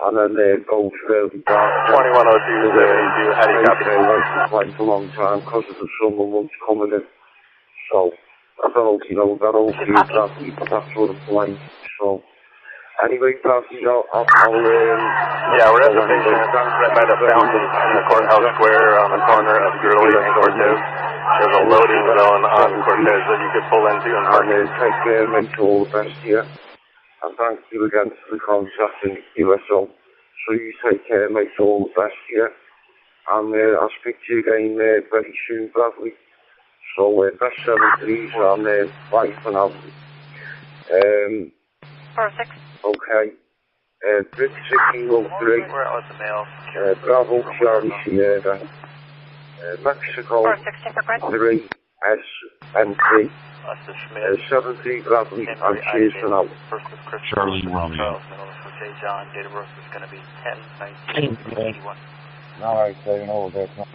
And then it goes really dark. 2102, how do you copy? It's quite a long time because of the summer months coming in. So, I don't know if you know that old view, that's sort of blank. So, anyway, Patty, I'll yeah, we're at the station right by the fountain in the courthouse square on the corner of Gurley and Cortez. There's a loading zone on Cortez that you could pull into and park. And take care, make all the best here. And thank you again for the contact in USO. So you take care, make all the best here. And I'll speak to you again very soon, Bradley. So best 73s and bye for now. 46. Okay. Brit 1603. We're out with the mail. Bravo, Charlie Sierra. Mexico 3 S and 3. 73 Bradley and cheers for now. Charlie Romeo. John, date of birth is going to be 10/19/81. Alright, so you know that's not.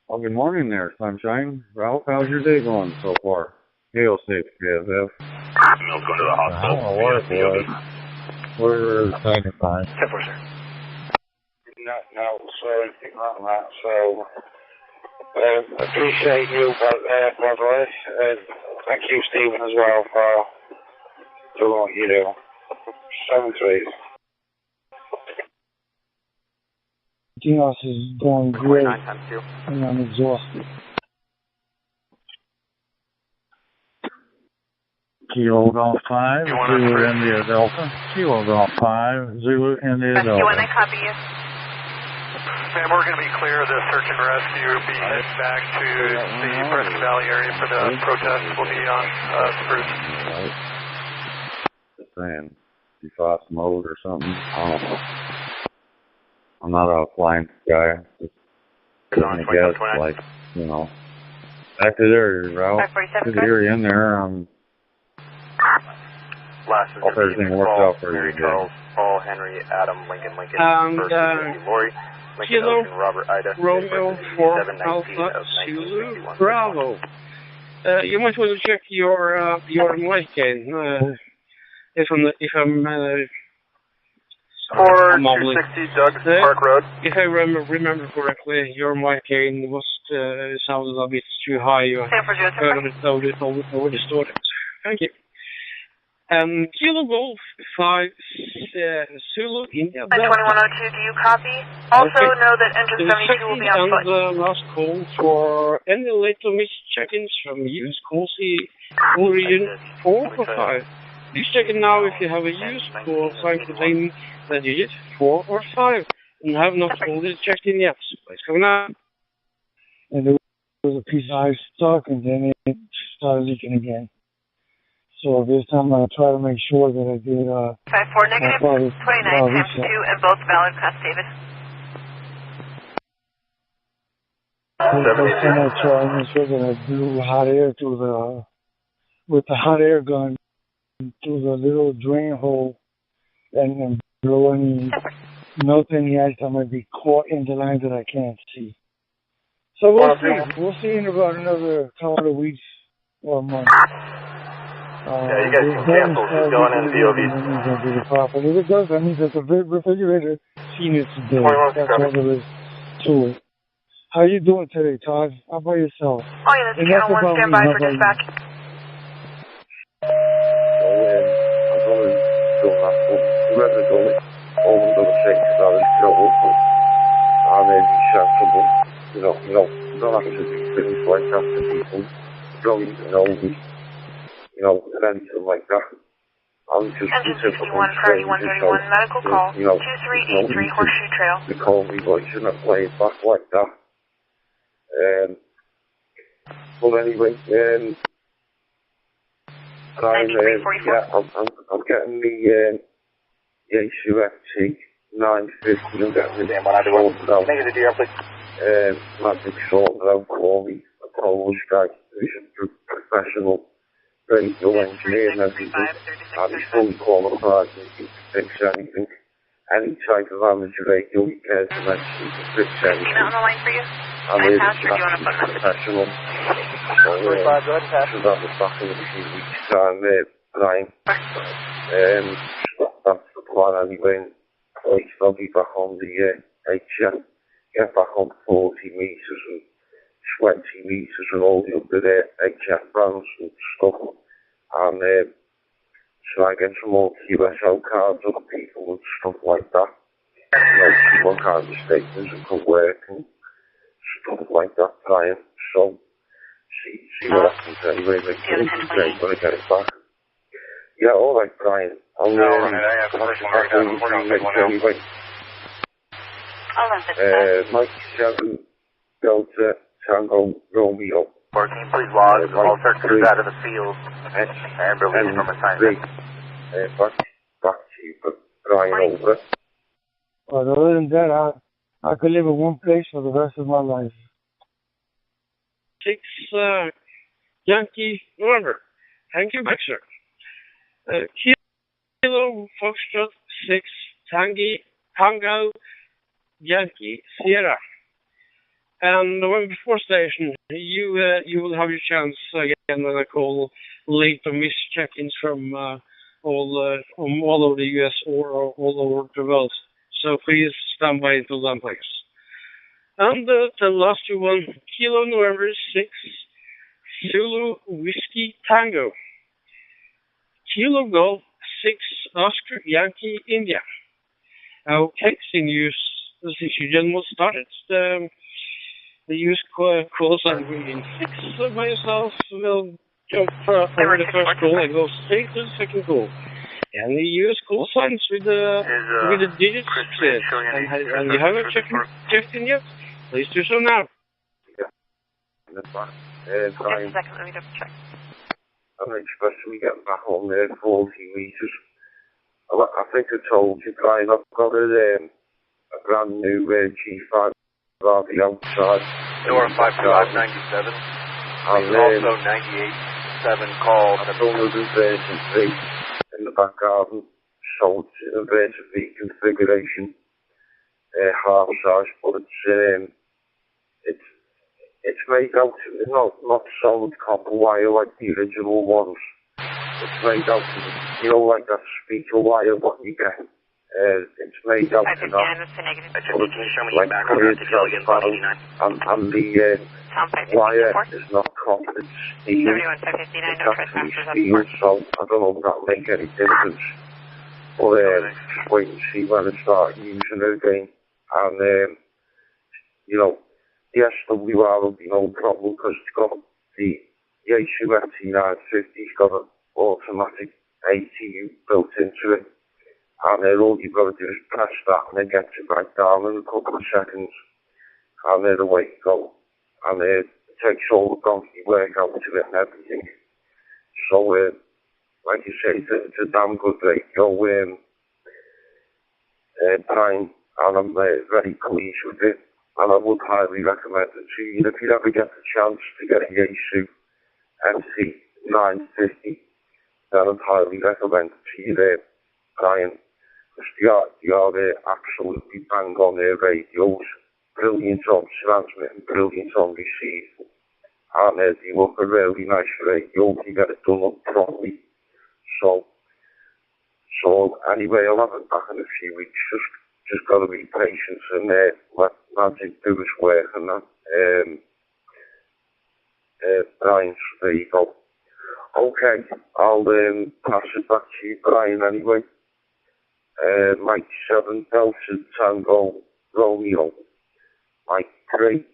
Well, good morning there, sunshine. Ralph, how's your day going so far? Hail safe, PSF. Go to the hospital. We're kind of fine. 10-4, sir. No, so anything like that. So, appreciate you, by the way. Thank you, Stephen, as well, for doing what you do. 7-3. Dios is going great, and I'm exhausted. Kilo Golf 5, Zulu India Delta. Kilo Golf 5, Zulu India Delta. When I copy you. Ma'am, we're going to be clear of the search and rescue. We'll be heading back to the Preston Valley area for the protest. We'll be on Spruce. Just saying, defrost mode or something. I don't know. I'm not a flying guy. Just gonna guess, like, you know. Back to there, Ralph. Good to hear you in there. Hope everything works out for you. Charles, Paul, Henry, Adam, Lincoln, And, Lori, Kilo, Robert, Ida, Romeo, 4, Alpha, Zulu, Bravo. You might want to check your mic in. If I'm 4260 Doug Park Road. If I remember correctly, your mic gain was sounded a bit too high. You heard it over distorted. Thank you. Kilo Golf 5 Zulu India. 2102, do you copy? Also know that engine 72 will be on foot. And the last call for any later missed check-ins from used call region 4 or 5. Please check in now if you have a used call sign containing the digit 4 or 5 and have not already checked in yet. Please come now. And there was a piece of ice stuck and then it started leaking again. So this time I'll try to make sure that I did 54 negative 29 times 2 and both valid past David. First time I try to make sure that I blew hot air to with the hot air gun through the little drain hole and blow melt any ice that might be caught in the lines that I can't see. So we'll see. We'll see in about another couple of weeks or a month. Yeah, you guys can cancel. She's going in VOV. If it does, that means that the refrigerator seen it today. That's all there is to it. How you doing today, Todd? How about yourself? Oh, yeah, this is Channel 1. Stand by for dispatch. You don't have to do things like that to people. You don't even know me. Anything like that. I'm just engine 61, priority 131, medical call, 2383 Horseshoe Trail. You call me, but you shouldn't have played back like that. But anyway, I'm getting the HUFT 950. I'm getting the Negative DR, please. Magic sorted out for me. A Polish guy who's a professional. Very good engineer and everything, and he's fully qualified and he can fix anything. any type of amateur radio repairs and actually the fix anything. Email on the line for you? I'm here to do you want to put a message? professional. So that was back in a few weeks' time, Brian. That's the plan anyway. I'll be back on the HF, get back on 40 metres and 20 metres and all the other HF brands and stuff. And try and get some more QSL cards on people and stuff like that. People kind of statements and good work and stuff like that, Brian. So, see what happens anyway. Make it great when I get it back. Yeah, alright, Brian. I'll anyway. Mike 7 Delta Tango Romeo. 14, please log all searchers out of the field and release from assignment. Back to you, Brian, over. Well, other than that, I could live in one place for the rest of my life. 6 Yankee November. Thank you, sir. Kilo Foxtrot 6 Tango Yankee Sierra. And November 4 station, you will have your chance again when I call late or missed check-ins from all over the US or all over the world. So please stand by until then, please. And the last one, Kilo November 6 Zulu Whiskey Tango. Kilo Golf 6 Oscar Yankee India. Okay, in use the situation was started. The use calls I'm reading 6 of myself will jump for the first call and go straight to the second call. And the use call signs with the digits and you haven't checked in yet? Please do so now. Yeah, that's fine. Just a second, let me double check. I'm especially getting back on there 40 metres. I think I told you, Brian, I've got a brand new G5 RV outside. Door 59597. And also 98.7 called. I've done with the version 3 in the back garden. So it's in a version 3 configuration. Half size, but it's made out of not solid copper wire like the original ones. It's made out of, like that speaker wire what you get. It's made out of that. Like and the wire is not copper, it's steel. It's actually steel, so I don't know if that'll make any difference. But just wait and see when I start using it again. And the SWR will be no problem because it's got the YAVAPI 950's got an automatic ATU built into it. And all you've got to do is press that and it gets it right down in a couple of seconds. And away you go. And it takes all the donkey work out of it and everything. So, like you say, it's a damn good radio. Brian, and I'm very pleased with it. And I would highly recommend it to you. If you ever get the chance to get a Yaesu MC 950, then I'd highly recommend it to you there, Brian. Because they are absolutely bang on their radios. Brilliant on transmit and brilliant on receive. And they look a really nice radio. You get it done up properly. So anyway, I'll have it back in a few weeks. Just got to be patient and let magic do its work and that. Brian, so there you go. Okay, I'll pass it back to you, Brian, anyway. Mike 7 Delta Tango Romeo. Mike 3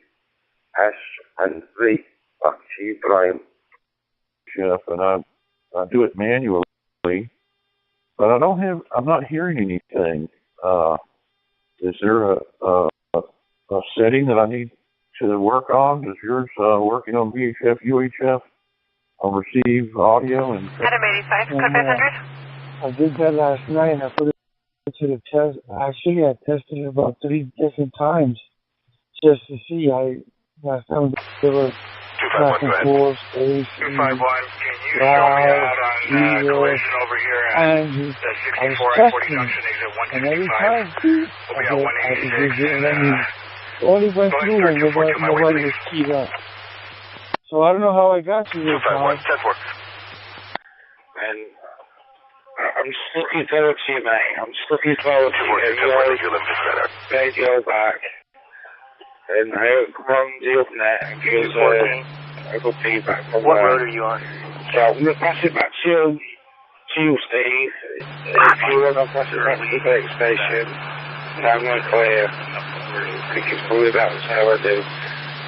S and 3. Back to you, Brian. Chef, and I do it manually, but I'm not hearing anything. Is there a setting that I need to work on? Is yours working on VHF, UHF, on receive audio? And Adam 85, code 500. I did that last night and I put it to the test. Actually, I tested it about 3 different times just to see. Last time there was back and forth, space, 251, can you show me out on collation over here at the 64 I-40 junction, exit 165. And every time, it only went through when nobody was keyed up. So I don't know how I got you this time. And I'm just looking forward to you, mate. I'm just looking forward to you. You always paid your back. And I hope Ron deals in there and gives a good feedback from What road are you on? So I'm going to pass it back to you, Steve. If you want to pass it back to the base station, I'm going to clear. I think it's probably about the same I do.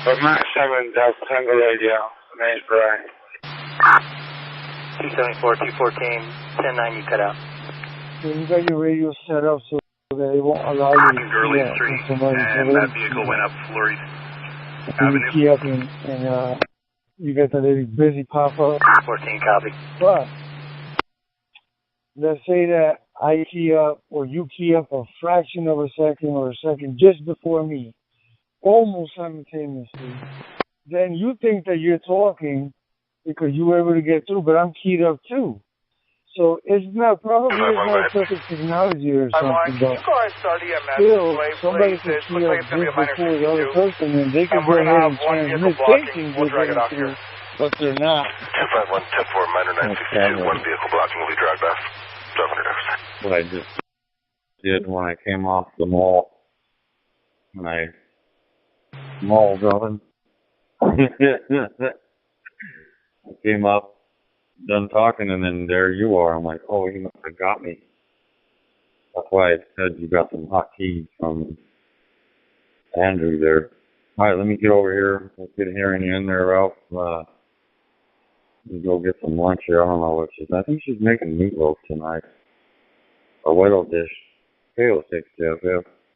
But Max 7, Delta Tango Radio, my name's Brian. 274, 214, 10-9, you cut out. So you got your radio set up so that it won't allow you to Gurley Street, and that vehicle went up Flurry Avenue. You key up and you get the little busy pop-up. 14, copy. But let's say that I key up or you key up a fraction of a second or a second just before me, almost simultaneously. Then you think that you're talking because you were able to get through, but I'm keyed up too. So it's not perfect technology or something, but still, somebody can key up just before the other person and they can go ahead and transmit thinking they're but they're not. 251, 10-4, minor 962, one vehicle blocking will be dragged off. What I just did when I came off the mall, mall going. I came up, done talking, and then there you are. I'm like, oh, you must have got me. That's why I said you got some hot keys from Andrew there. All right, let me get over here. Let's get hearing you in there, Ralph. Go get some lunch here. I don't know what she's. I think she's making meatloaf tonight. A white dish. Potato sticks, Jeff.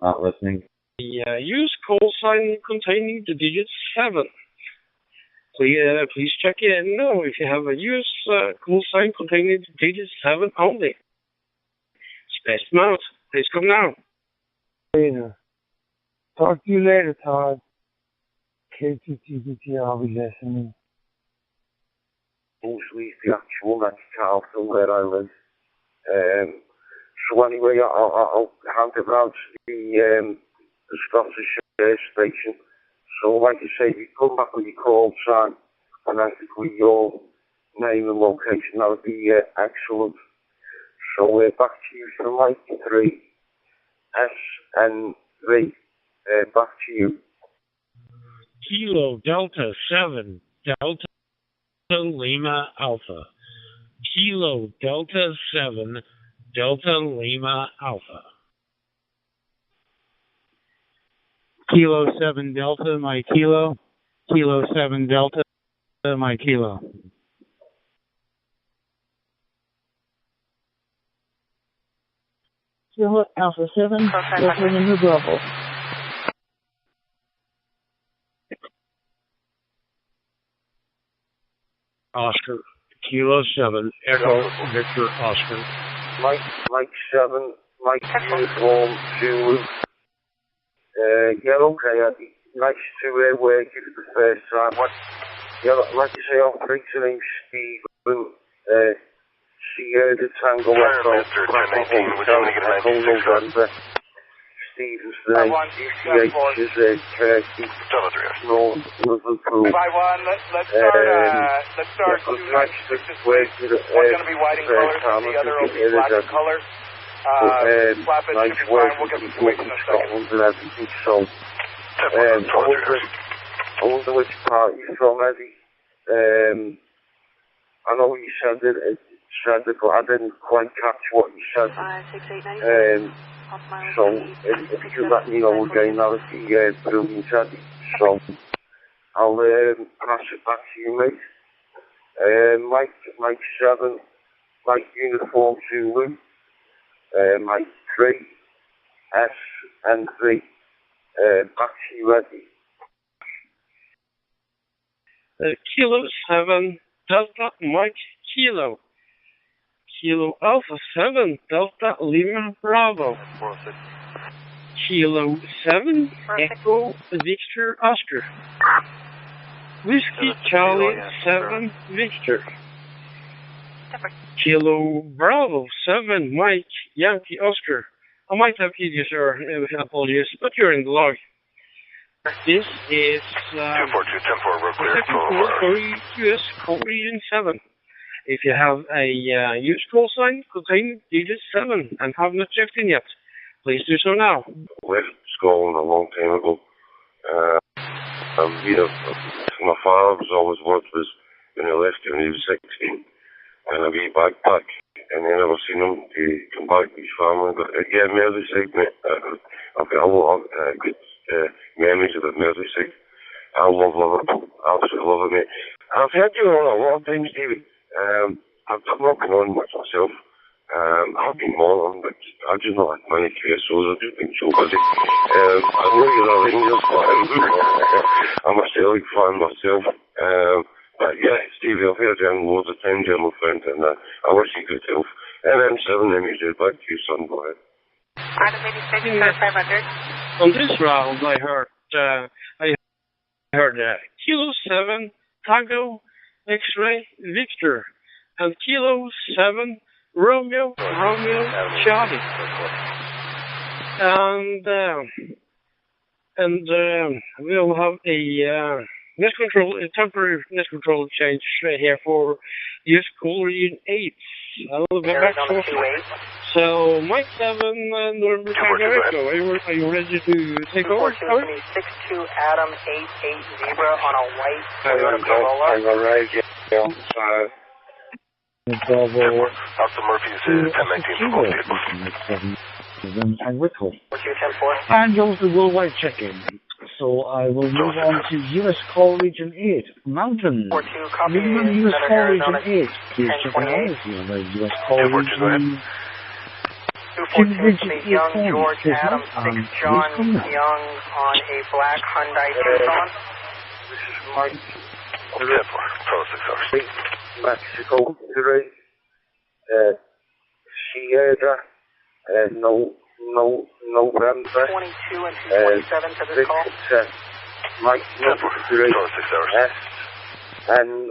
Not listening. Yeah, use call sign containing the digit 7. Please check in now if you have a use call sign containing the digit 7 only. Space them out. Please come now. Later. Talk to you later, Todd. KTTBT, I'll be listening. Mostly the actual next town from where I live. So anyway, I'll hand it round to the Scottish station. So like I say, you come back with your call sign and I think with your name and location, that would be excellent. So back to you for line 3, SN3, back to you. Kilo Delta 7, Delta Lima Alpha. Kilo Delta 7, Delta Lima Alpha. Kilo 7 Delta, my kilo. Kilo 7 Delta, my kilo. Kilo Alpha 7, Delta Lima Bravo. Oscar, Kilo 7, Echo, Victor, Oscar. Mike 7, Mike Uniform, Zulu. Yeah, okay, nice to work you for the first time. Yeah, like I say, I'll bring the name Steve, the Tango Echo, Echo November. Steve's the name, UCH is Turkey, Liverpool. Let's start. Nice to work you the first time, I think it is a color. Nice work in Scotland and everything, so I wonder which part you're from, Eddie. I know you said it, but I didn't quite catch what you said. So if you let me know again, that would be brilliant, Eddie. So I'll pass it back to you, mate. Mike 7, Mike Uniform Zulu. Mike 3, SN3, back to you, Eddie. Kilo 7, Delta Mike Kilo. Kilo Alpha 7, Delta Lima Bravo. Kilo 7, Echo Victor Oscar. Whiskey Charlie 7, Victor. Kilo Bravo 7 Mike Yankee Oscar. I might have killed you, sir. Apologies, but you're in the log. This is 242-10-4, real clear. for US call region 7. If you have a use call sign containing digit 7 and have not checked in yet, please do so now. Left school a long time ago. My father was always worked was when he left when he was 16, and a wee backpack, and then I never seen him to come back to his family. But yeah, Merseyside, mate. I've got a lot of good memories of the Merseyside. I love Liverpool, absolutely love it, mate. I've heard you on a lot of times, David. I'm not going on much myself. I've been on, but I've just not had many QSOs. I've just been so busy. I know you're a Rangers fan. I'm a Celtic fan myself. But yeah, Stevie, I've heard you on loads of times, dear my friend, and I wish you good health. MM7, let me do back to you, son, boy. Adam 86, 500. On this round, I heard Kilo 7 Tango X-Ray Victor and Kilo 7 Romeo Charlie. And we'll have a temporary net control change here for US call region 8. I'll be back shortly. So, Mike 7 and November Tango Echo, are you ready to take over? 62 Adam 88 Zebra on a white Toyota Corolla. I'm alright, yeah. Bravo. Alpha Murphy's 1019 and Whittle. 42-10-4. And also worldwide check-in. So I will move on to US call region 8, Mountain. 42, copy. US call region 8. Please check in all of you on the US call region 242, Young George Adam 6 John Young on a black Hyundai Tucson. This is Mike. Mexico today. Sierra. November. 22 and 227 to this call. Mike today. S and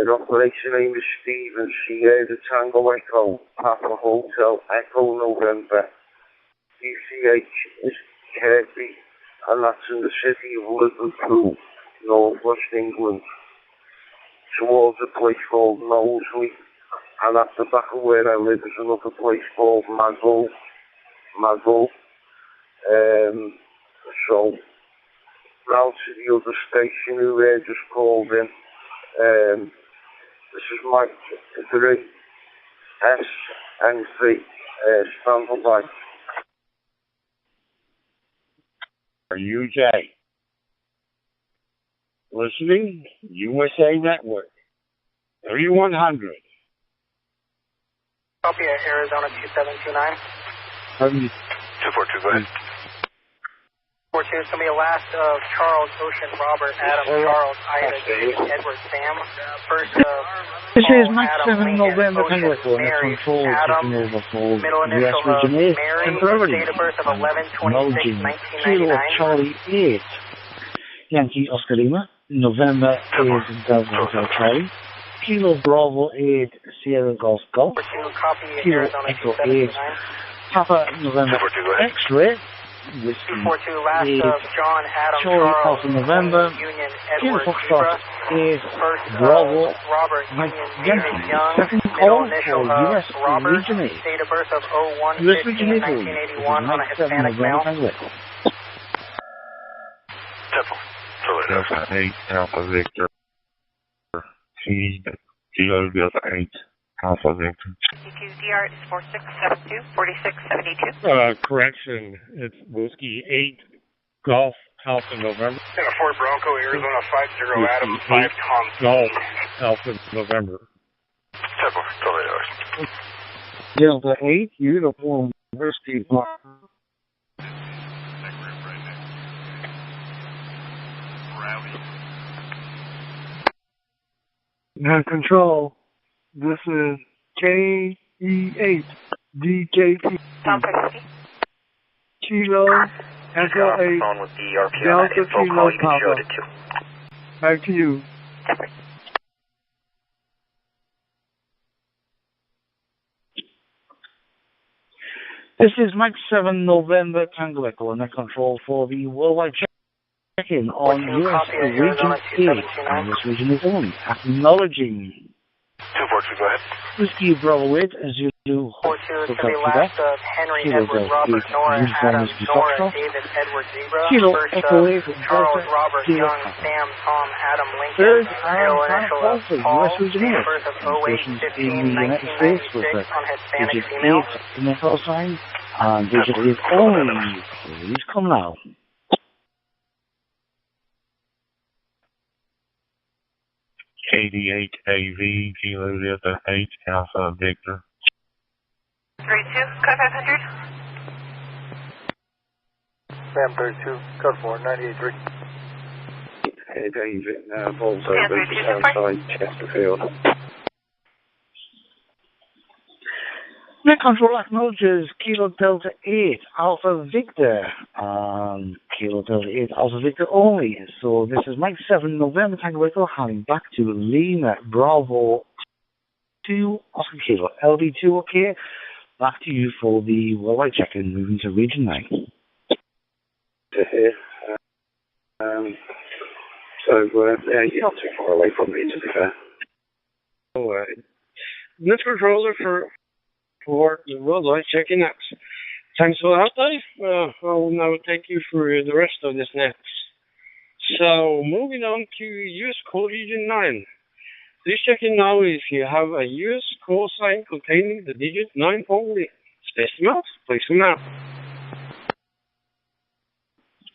the operation name is Stephen Sierra Tango Echo Papa Hotel Echo November. ECH is Kirby, and that's in the city of Liverpool, Northwest England, towards a place called Knowsley, and at the back of where I live is another place called Mago. So, round to the other station who just called in. This is Mike 3 S and 3 stand by. Are you Jay? Listening? USA Network. 3100. Copy Arizona 2729. 242, go ahead. 42 is going to be a last of Charles, Ocean, Robert, Adam, Charles, Ida, David, Edward, Sam. First This is Mike 7 November Tango Echo, and control taking over for US region 8 temporarily. Date of birth of 11/26/1999. Kilo Charlie 8. Yankee Oscar Lima. November is Delta Hotel Charlie. Kilo Bravo 8 Sierra Golf Golf. Kilo Echo 8 Papa November X-Ray. Whiskey 242 last of John, Adam, Charlie Charles, Alpha November, Union, Kilo Edward, Foxtrot is First Bravo, Robert, Mike Union, Yankee, Young, second middle call initial for US Robert, region 8. date of birth of 01/15/1981 US region 8 on a Mike 7 Hispanic November male. Tango Echo. Delta 8 Alpha Victor. Kilo Delta 8 Alpha Victor. DR is 4672, 4672. Correction, it's Whiskey 8 Golf Alpha November. Ford Bronco, Arizona 50 Adam 5 Tom. Golf Alpha November. Delta 8 Uniform Whiskey Now control, this is KE8 DKP. Kilo Echo 8 Delta Kilo Papa. Back to you. This is Mike 7 November Tango Echo under control for the worldwide check-in on US Region 8. And this region is on. Acknowledging. 242, go ahead. Whiskey Bravo 8 as you do. 42 is going to be last of Henry, Edward, Robert, Nora, Adam, Nora, David, Edward, Zebra. Kilo First Echo 8 Charles, Robert, Kilo Young, Sam, Tom, Adam, Lincoln. Third, Zero initial of Paul. US Region 8. Birth of 08, 15, in the United States with 1996 on Hispanic digit female. 8 in the call sign. Digit 8 only. Please come now. 88 AV, Kilo Delta 8, Alpha Victor. 32, code 500. Sam 32, code 4, 98.3. Hey, David, Volvo, outside Chesterfield. Net control acknowledges Kilo Delta 8 Alpha Victor. Kilo Delta 8 Alpha Victor only. So this is Mike 7 November Tango Echo handing back to Lima Bravo 2 Oscar Kilo LB2. Okay, back to you for the worldwide check-in moving to Region 9. To here. You're not too far away from me, to be fair. Net controller for the worldwide check-in apps. Thanks for that, Dave. I will now take you through the rest of this net. So, moving on to US call region 9. Please check in now if you have a US call sign containing the digit 9 only. Space them out. Place them now.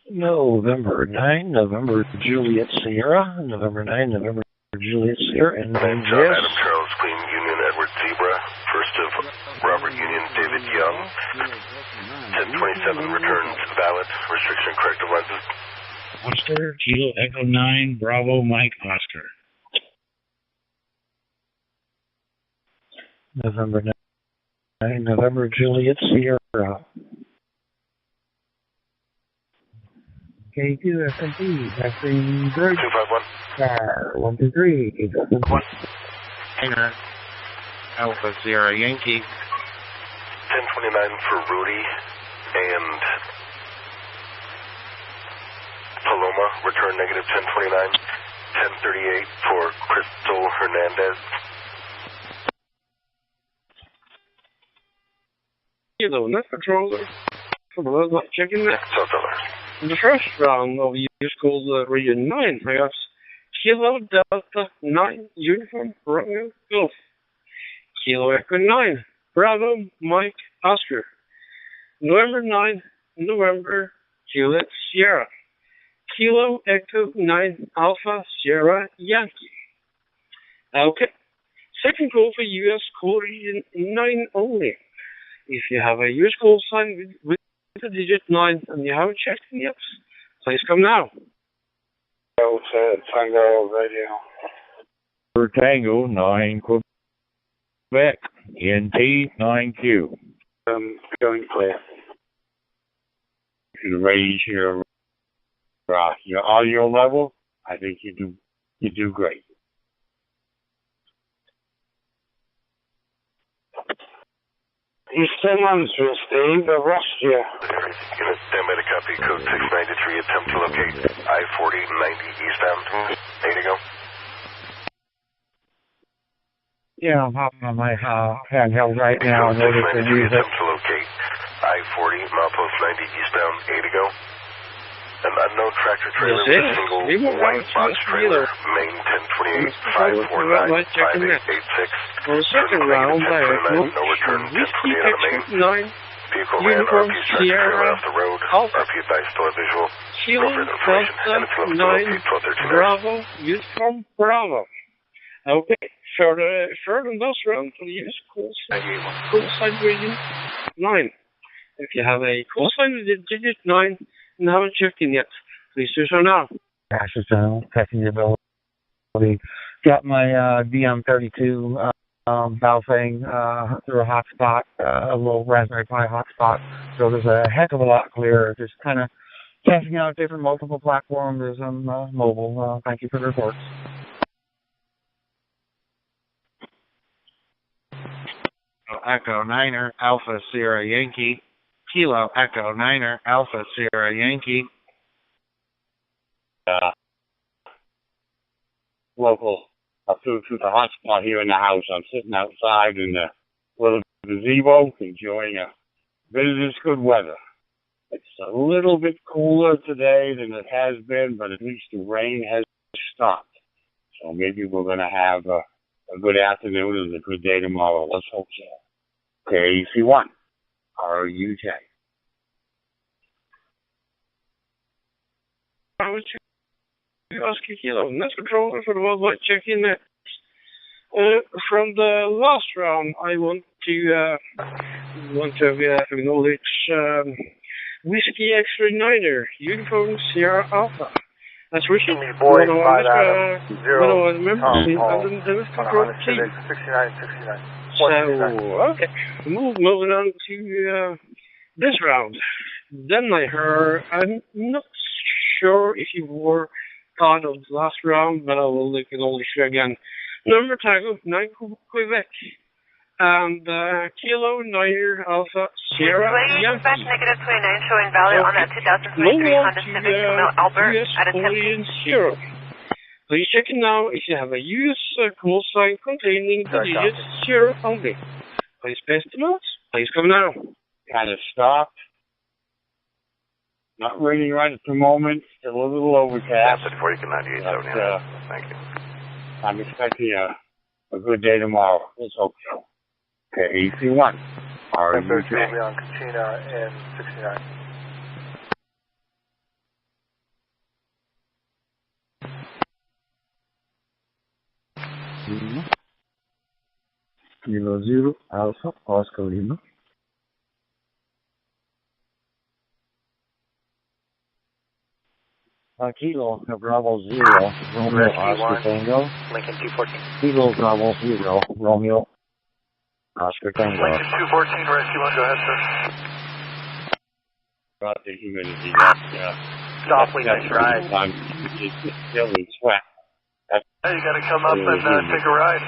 November 9, November Juliet Sierra, November 9, November Juliet Sierra, and then John Adam Charles Queen Union Edward Zebra, first of Robert Union David Young, 1027 returns valid, restriction corrective lenses. Oscar, Kilo Echo 9, Bravo Mike Oscar. November 9, November Juliet Sierra. K2 SMP, passing bridge. 251. 123. 1. Hangar. Alpha Sierra Yankee. 1029 for Rudy and Paloma, return negative 1029. 1038 for Crystal Hernandez. Kilo net controller for the worldwide check-in net. $12. In the first round of US called Region 9, I have Kilo Delta 9 Uniform Romeo Golf. Kilo Echo 9 Bravo Mike Oscar. November 9 November Juliet Sierra. Kilo Echo 9 Alpha Sierra Yankee. Okay. Second call for US call region 9 only. If you have a US call sign with the digit 9 and you haven't checked in yet, please come now. Tango Radio. For Tango 9 Quebec, NT 9Q. Going clear. You can raise your audio level. I think you do great. Eastern Mansfield, Steve, I've lost you. Unit, stand by to copy, code 693, attempt to locate I-40 90 eastbound. 8 to go. Yeah, I'm hopping on my handheld right now in order to use it. Attempt to locate I-40 milepost 90 eastbound. 8 to go. An unknown tractor trailer with a single white box trailer, main 1028 549 5886. For the second round, I have no return, Whiskey 1028 on the main. 9 Vehicle ran Uniform RP tractor Sierra trailer off the road. Alpha. RP advised still a visual. Kilo Delta 9 Bravo Uniform Bravo. Okay, further in this round, please call sign region 9. If you have a call sign with the digit 9 and haven't checked in yet, please do so now. Access channel, testing the ability. Got my DM32 bouncing through a hotspot, a little Raspberry Pi hotspot. So there's a heck of a lot clearer. Just kind of testing out different multiple platforms as I'm mobile. Thank you for the reports. Echo 9er, Alpha Sierra Yankee, Kilo Echo Niner Alpha Sierra Yankee. Local food to the hotspot here in the house. I'm sitting outside in the little gazebo enjoying a bit of this good weather. It's a little bit cooler today than it has been, but at least the rain has stopped. So maybe we're going to have a good afternoon and a good day tomorrow. Let's hope so. KC1, RUJ. I was asking Kilo, next controller for the worldwide check-in. From the last round, I want to acknowledge Whiskey X-39er, Uniform Sierra Alpha. That's recently one of our members in the control team. 69. So, okay, moving on to this round. Then I heard, I'm not sure if you were part of the last round, but I will acknowledge you again. Number Tango 9 Quebec and Kilo 9 Alpha Sierra Yankee. Negative 29 showing value on that 2023 Honda Civic from Mount Albert at a 10. Please check it now if you have a used call sign containing the digits 0 only. Please pass the notes. Please come now. Kind of stopped. Not raining right at the moment. Still a little overcast. That's it for you. Can 9879. Thank you. I'm expecting a good day tomorrow. Let's hope so. Okay, AC1. RUJ. On CHINO and 69. Kilo 0 Alpha Oscar Lima. Kilo Bravo 0 Romeo Oscar Tango. Lincoln 214. Kilo Bravo 0 Romeo Oscar Tango. Lincoln 214, Rescue 1, go ahead, sir. About the humidity, that's awfully nice ride. It's still in sweat. Hey, you got to come up and take a ride.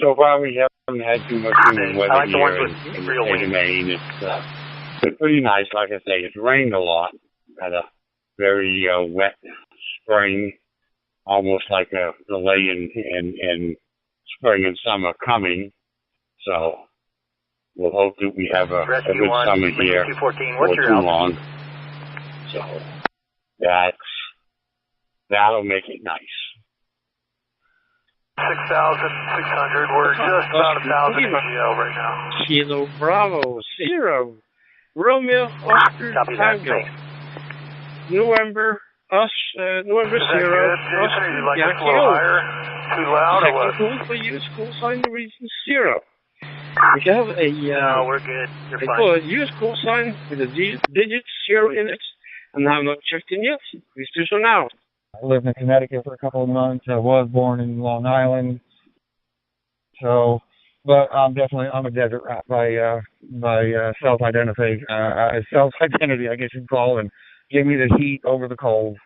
So far, we haven't had too much humid weather like here in the state of Maine. It's pretty nice. Like I say, it's rained a lot. Had a very wet spring, almost like a delay in spring and summer coming. So we'll hope that we have a good summer here before too long. So that'll make it nice. 6,600. We're just about 1,000 in GL right now. Kilo Bravo 0 Romeo Oscar Tango. November 0 Oscar Yankee. Too loud or what? Second call for use call sign reason 0. If you have a no, we're good. You're fine. call a use call sign with a digit 0 in it and have not checked in yet, please do so now. I lived in Connecticut for a couple of months. I was born in Long Island. So, but I'm a desert rat by self-identity, I guess you'd call, and give me the heat over the cold.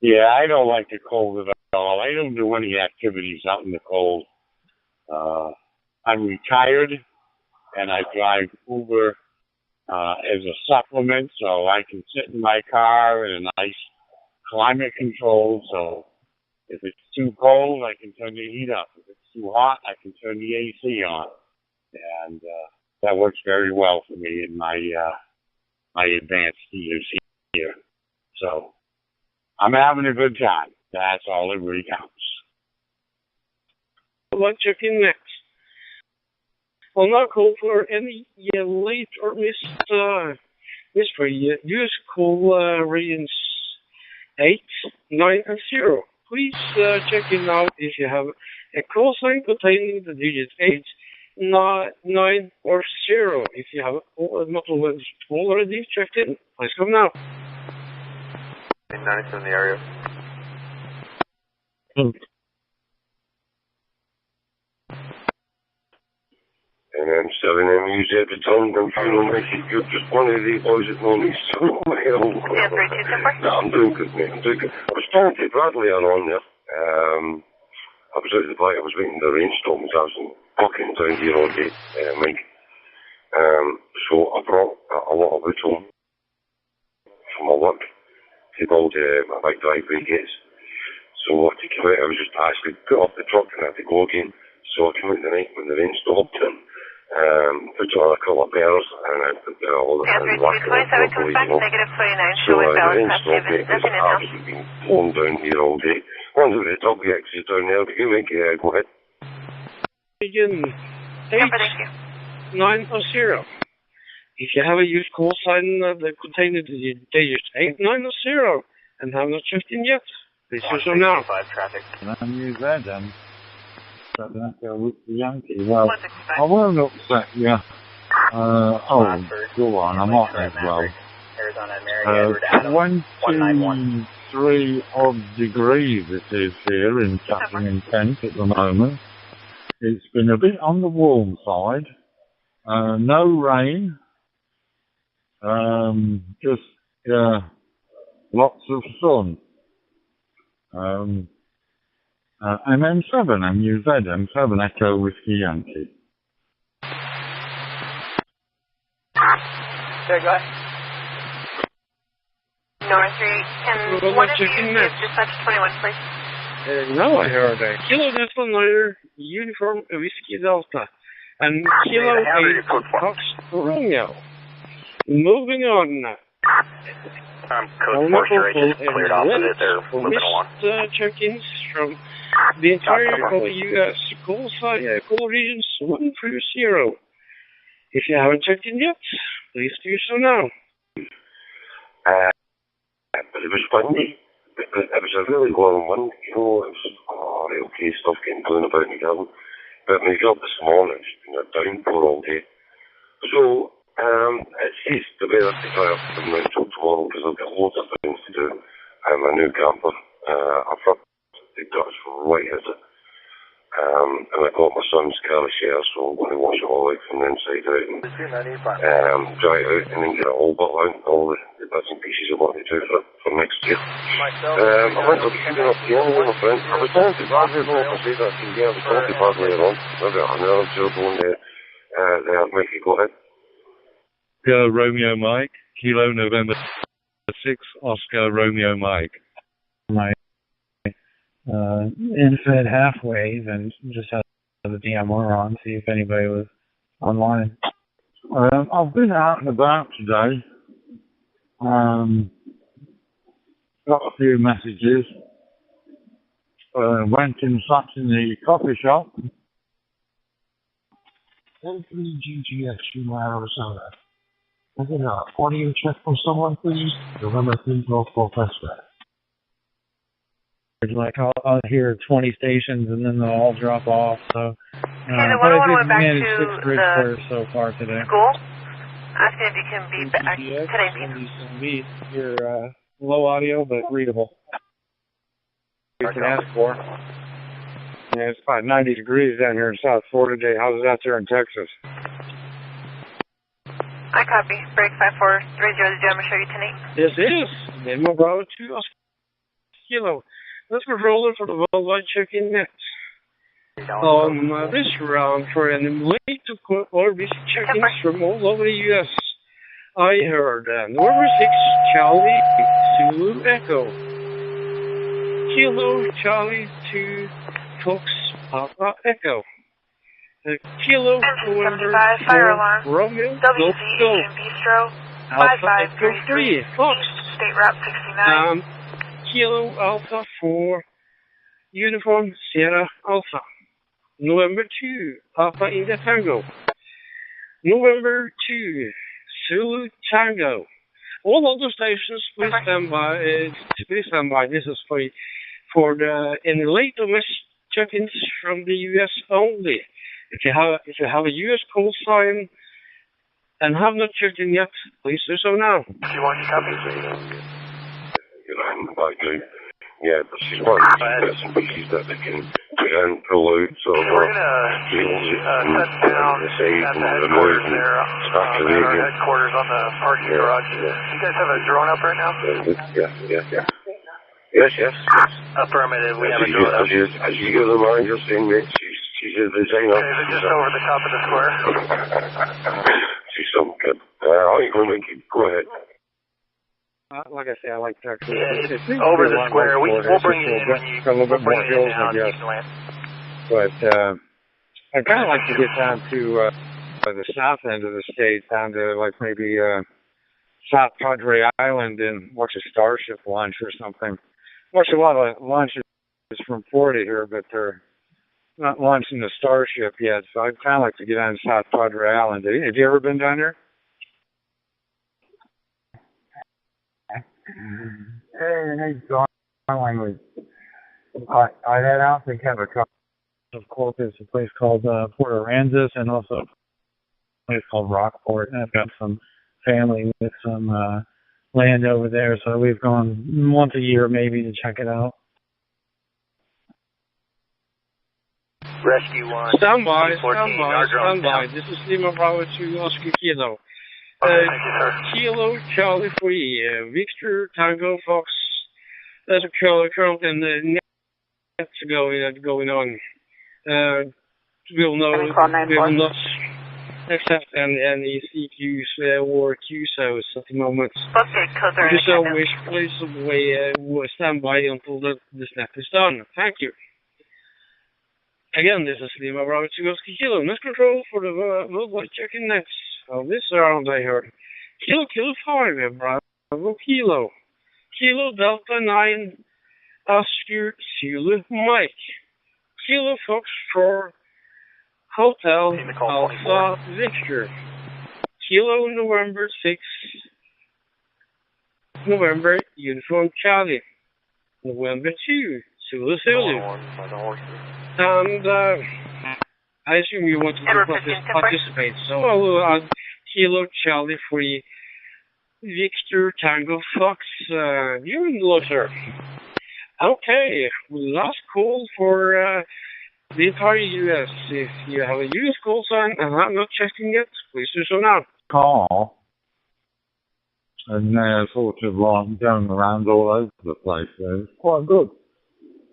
Yeah, I don't like the cold at all. I don't do any activities out in the cold. I'm retired, and I drive Uber as a supplement, so I can sit in my car in a nice climate control. So if it's too cold, I can turn the heat up. If it's too hot, I can turn the AC on. And that works very well for me in my advanced years here. So I'm having a good time. That's all that really counts. Let's check in next. I'll not call for any late or missed for use call regions 8, 9, and 0. Please check in now if you have a call sign containing the digits 8, 9, or 0. If you have not already checked in, please come now. 90 in the area. And I'm selling them used at the time. Don't you know, make it good. Just one of these boys at home. He's so my own. No, I'm doing good, man. I'm doing good. I was talking to Bradley on there. I was out of the bike, I was waiting for the rainstorm, I was walking down here all day, Mike. So I brought a lot of wood home from my work to build my big driveway gates. So to come out, I was just actually put off the truck and I had to go again. So I came out the night when the rain stopped and put on a couple of bells and I put all the whack on it properly, you know. So the rain stopped me because I've obviously been pouring down here all day. I wonder if the top exit down there, but you make it, go ahead. Begin 890. If you have a used call sign that contains the digit 890 and have not checked in yet, please do so now. And use that then. But that's with the Yankee. Well, I won't upset you. Go on, I'm on as well. 23 odd degrees it is here in Chatham-in-Kent at the moment. It's been a bit on the warm side. No rain. Just lots of sun. MM7, MUZ, M7 Echo Whiskey Yankee. There, go ahead. North 3, can one of you give dispatch 21, please? Now I heard a Kilo Delta Noir, Uniform Whiskey Delta, and Kilo 8 Fox Romeo. Moving on. Code 4 sure just cleared off of it. They're moving along. Check-ins from the entire U.S. call regions 130. If you haven't checked in yet, please do so now. But it was windy. It was a really long wind, you know. It was okay stuff getting blown about in the garden. But my job this morning has been a downpour all day. So it says the weather to dry up from now until tomorrow because I've got loads of things to do. My new camper. I've got the guts right at it. And I got my son's car share, so I'm going to wash it all out from the inside out and dry it out and then get it all bottled out, all the bits and pieces I want to do for next year. I went to be shooting up the only one, my friend. I was down to Bradley, I can say that I can get I was talking to Bradley later on. Maybe another job going there. Mikey, go ahead. Romeo Mike, Kilo November 6, Oscar Romeo Mike. Infinite halfway and just had the DMR on, see if anybody was online. I've been out and about today. Got a few messages. Went and sat in the coffee shop. Anthony GGX, Arizona. I get a audio check from someone, please. November 3, Golf Westward. Like I'll hear 20 stations and then they'll all drop off. So, but I did manage 6 grid squares so far today. School, asking if you can be back today. You're low audio but readable. You can ask for. Yeah, it's about 90 degrees down here in South Florida today. How's it out there in Texas? I copy. Break 5430. Did you have me show you tonight? Yes, it is. Then we'll go to Kilo. Let's be rolling for the worldwide check-in next. This round for an late to orbit check-ins from all over the U.S. I heard November 6, Charlie Zulu Echo. Kilo Charlie 2 Fox Papa Echo. Kilo November 4 Romeo Golf Golf. Alpha Echo 3 Fox. State Route 69. Kilo Alpha 4 Uniform Sierra Alpha. November 2 Papa India Tango. November 2 Zulu Tango. All other stations, please stand by. This is for the late domestic check-ins from the U.S. only. If you have a U.S. call sign and have not checked in yet, please do so now. Do you want to copy? Yeah, but she's one of the bits and pieces that they can pull out sort of we're gonna set down at the headquarters there at our headquarters on the parking garage. You guys have a drone up right now? Yeah. Yes, yes. Affirmative, we have a door. As you give the mind, just saying that she's in the same. Okay, is it just over the top of the square? She's so good. I ain't going to keep. Go ahead. Like I say, I like Texas. Yeah, it's over the square. We'll bring you in when you a little bit more hills, I guess. But I'd kind of like to get down to the south end of the state, down to like maybe South Padre Island and watch a Starship launch or something. Watch a lot of launches from Florida here, but they're not launching the Starship yet. So I'd kind of like to get on South Padre Island. Have you ever been down there? Hey, John. I head out to Capital. Of course, there's a place called Port Aransas and also a place called Rockport. And I've got some family with some land over there, so we've gone once a year maybe to check it out. Rescue 1. Stand by. This is Lima Bravo to Oscar Kilo. Kilo Charlie 3, Victor Tango Fox. There's a current and the nets going on. We will not accept any CQs or QSOs at the moment. Just always please stand by until the snap is done. Thank you. Again, this is Lima Bravo to Oscar Kilo. Net control for the worldwide checking nets. This round I heard. Kilo 5, Bravo Kilo. Kilo Delta 9, Oscar Zulu Mike. Kilo Fox 4, Hotel Alpha Victor. Kilo November 6, November Uniform Charlie. November 2, Zulu Zulu. And I assume you want to participate, so Kilo Charlie 3, Victor Tango Fox, you're in the loser. Okay, last call for the entire U.S. If you have a U.S. call sign and I'm not checking it, please do so now. Call, and they're sort of like going around all over the place. So it's quite good.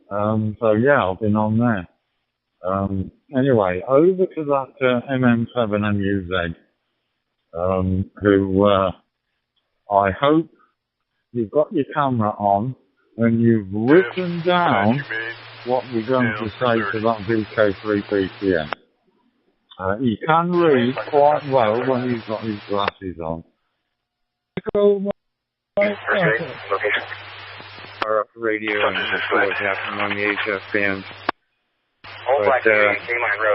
So yeah, I've been on there. Anyway, over to that MM7MUZ, who I hope you've got your camera on and you've written down what we're going to say to that VK3 PCM. He can read quite well when he's got his glasses on. Our radio and what's happening on the HF band. But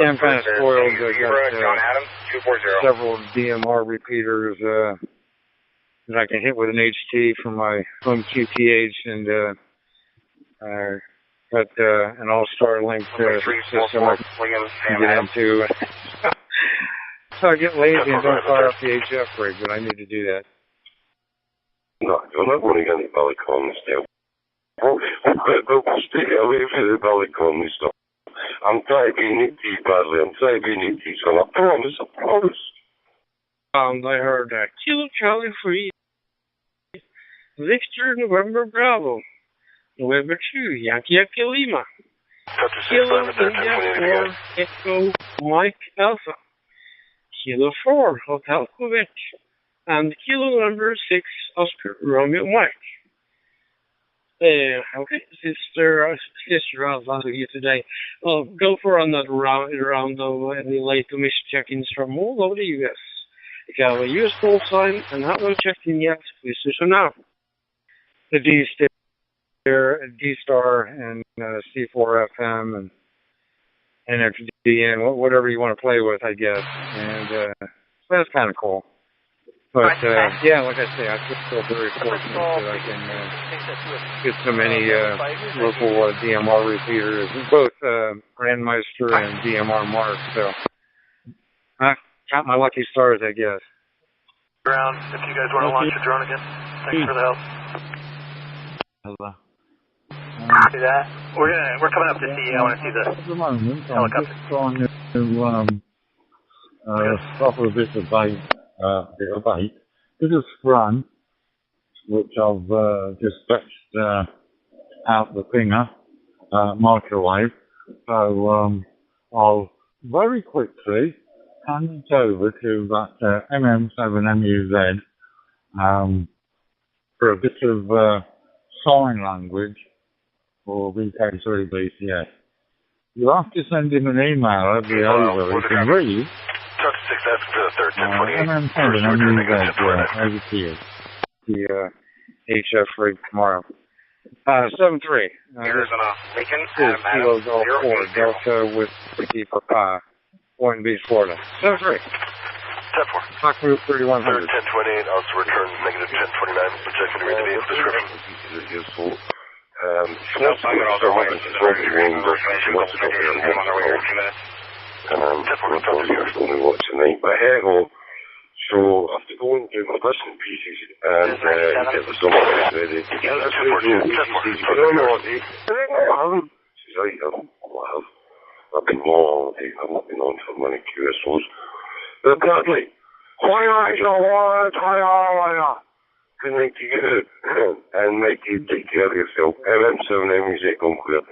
I'm kind of spoiled. I got several DMR repeaters that I can hit with an HT from my home QTH and got an all-star link system I can get into. So I get lazy and don't fire up the HF rig, but I need to do that. No, you're not running any Bellicons now. Stay away from the Bellicons stuff. I'm typing it badly. I'm typing it, so I promise. I heard Kilo Charlie 3, Victor November Bravo, November 2, Yankee Lima, Kilo India 4, Echo Mike Alpha, Kilo 4, Hotel Quebec, and Kilo number 6, Oscar Romeo Mike. Okay, Sister Alpha here today. Go for another round of any late to miss check-ins from all over the US. If you have a US call sign and have not checked in yet, please do so now. The D-Star and C4 FM and NFD and whatever you want to play with, I guess. And that's kind of cool. But, yeah, like I say, I just feel very fortunate that I can get so many local DMR repeaters, both Grandmeister and DMR Mark. So I count my lucky stars, I guess. Ground, if you guys want to launch your drone again. Thanks for the help. Hello. See that? We're coming up to see you. I want to see the at the moment, helicopter. I'm just trying to stop a bit of bait. This is Fran, which I've just fetched out the thinger, microwave. So I'll very quickly hand it over to that MM7MUZ for a bit of sign language for VK3BCS. You'll have to send him an email every over. He can read. MM7MUZ, over to you. The HF rate tomorrow. 7-3. Arizona, Lincoln, This is Kilo Golf 4, Delta with Ricky Papa, Point Beach, Florida. 7-3. 10-4. Hawk Route 3100. 1028, also return negative 1029. Projected to read the vehicle description. Useful. Small star weapons is what we want to watch tonight. But hey ho, so after going through my bits and pieces and get the summer ready. Yeah, that's really cool. I don't know what they says I've been long, I've not been on for many QSOs. But apparently, why can make you good and make you take care of yourself. MM7 music on clear.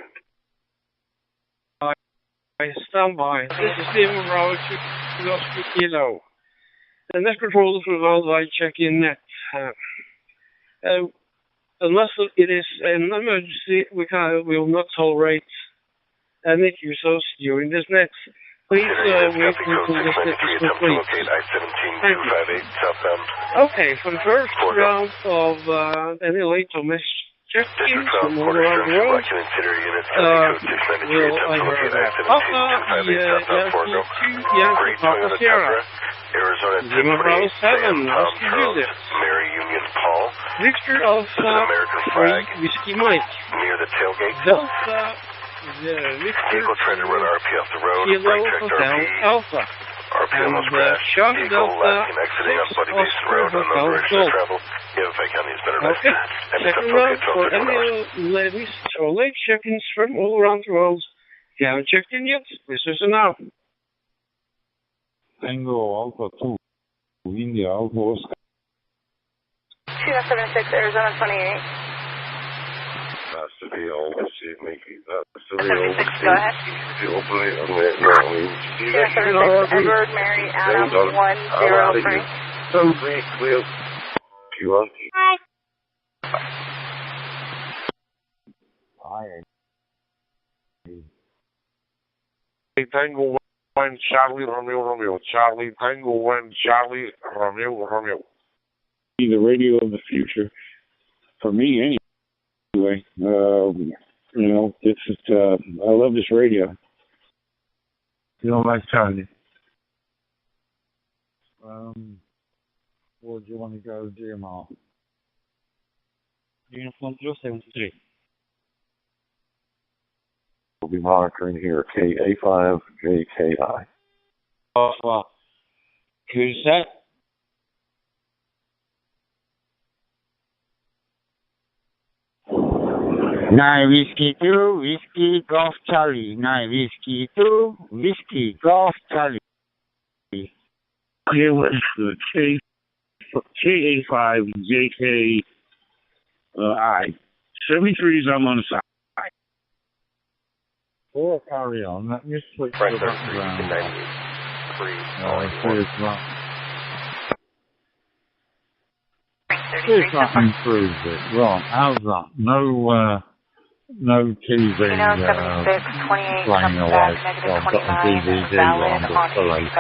I stand by. This is Stephen Rowe, Kilo. The net control for worldwide check-in net. Unless it is an emergency, we will not tolerate any QSOs during this net. Please wait until this net is complete. Thank you. Okay, for the first round of any late or missed check-ins from all around the world, will I heard that? Papa, Yankee Papa Sierra. Lima Bravo 7, nice to do this. Victor Alpha, Whiskey Mike. Near the tailgate. Delta, Victor, trying to run RP off the road. Kilo Hotel Alpha. And Charlie Delta, 6 Oscar Hotel Golf. Okay, second round for any ladies or late check-ins from all around the world. If you haven't checked in yet, please listen now. Tango Alpha 2, India Alpha Oscar. 276 Arizona 28. That's to be all the same, Mickey. That's to be 76, go ahead. The operate on that now. 276 Edward Mary Adam 103. So great, clear. QRT. Tango 1 Charlie Romeo. Charlie Tango 1 Charlie Romeo. Be the radio of the future for me anyway. You know, it's just I love this radio. You don't like Charlie? Or do you want to go DMR? Uniform 073. We'll be monitoring here, KA5JKI. Who's that? Nine Whiskey 2, Whiskey Golf Charlie. 9 Whiskey 2, Whiskey Golf Charlie. Here was the KA5JKI. 73s, I'm on the side. Or carry on. Let me switch to the background. It's not improved it. Right, how's that? No TV playing away. Well, I've got the DVD on, but for later.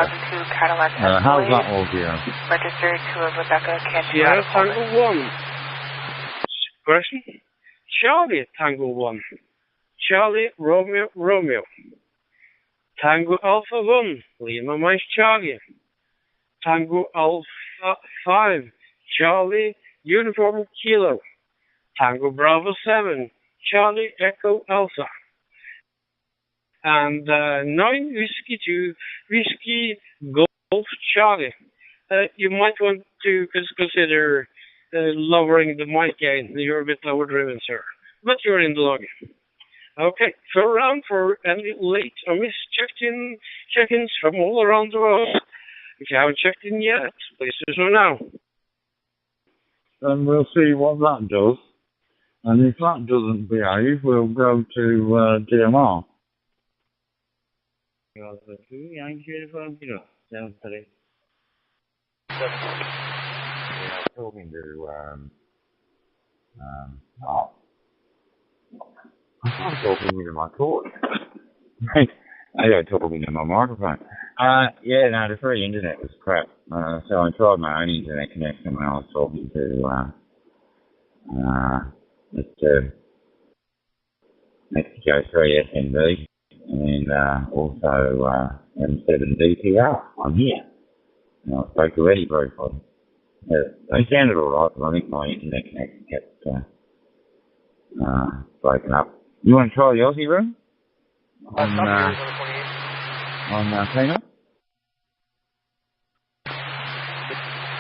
How's that audio? Registered to a Rebecca Canton. Yeah, Tango 1. Question? Charlie Tango 1. Charlie Romeo. Tango Alpha 1. Lima Mike Charlie. Tango Alpha 5. Charlie Uniform Kilo. Tango Bravo 7. Charlie Echo Alpha. And 9 Whiskey 2 Whiskey Golf Charlie. You might want to consider lowering the mic gain. You're a bit lower driven, sir. But you're in the log. Okay, so round for any late or missed check-ins from all around the world. If you haven't checked in yet, please do so now. And we'll see what that does. And if that doesn't behave, we'll go to DMR. Yeah, talking to, I'm talking into my cord. I got talking into my microphone. Yeah, no, the free internet was crap. So I tried my own internet connection when I was talking to, Mexico 3 SMB and, also, M7 DPR. I'm here. And I spoke to Eddie briefly. They sounded alright, but I think my internet connection kept, breaking up. You want to try the Aussie room? On CHINO?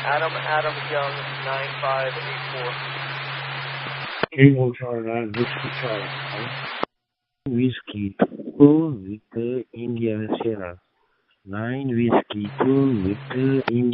Adam Young, 9584. Kilo Charlie, Whiskey Charlie. Whiskey 2, Victor, India, Sierra. 9 Whiskey 2, Victor, India.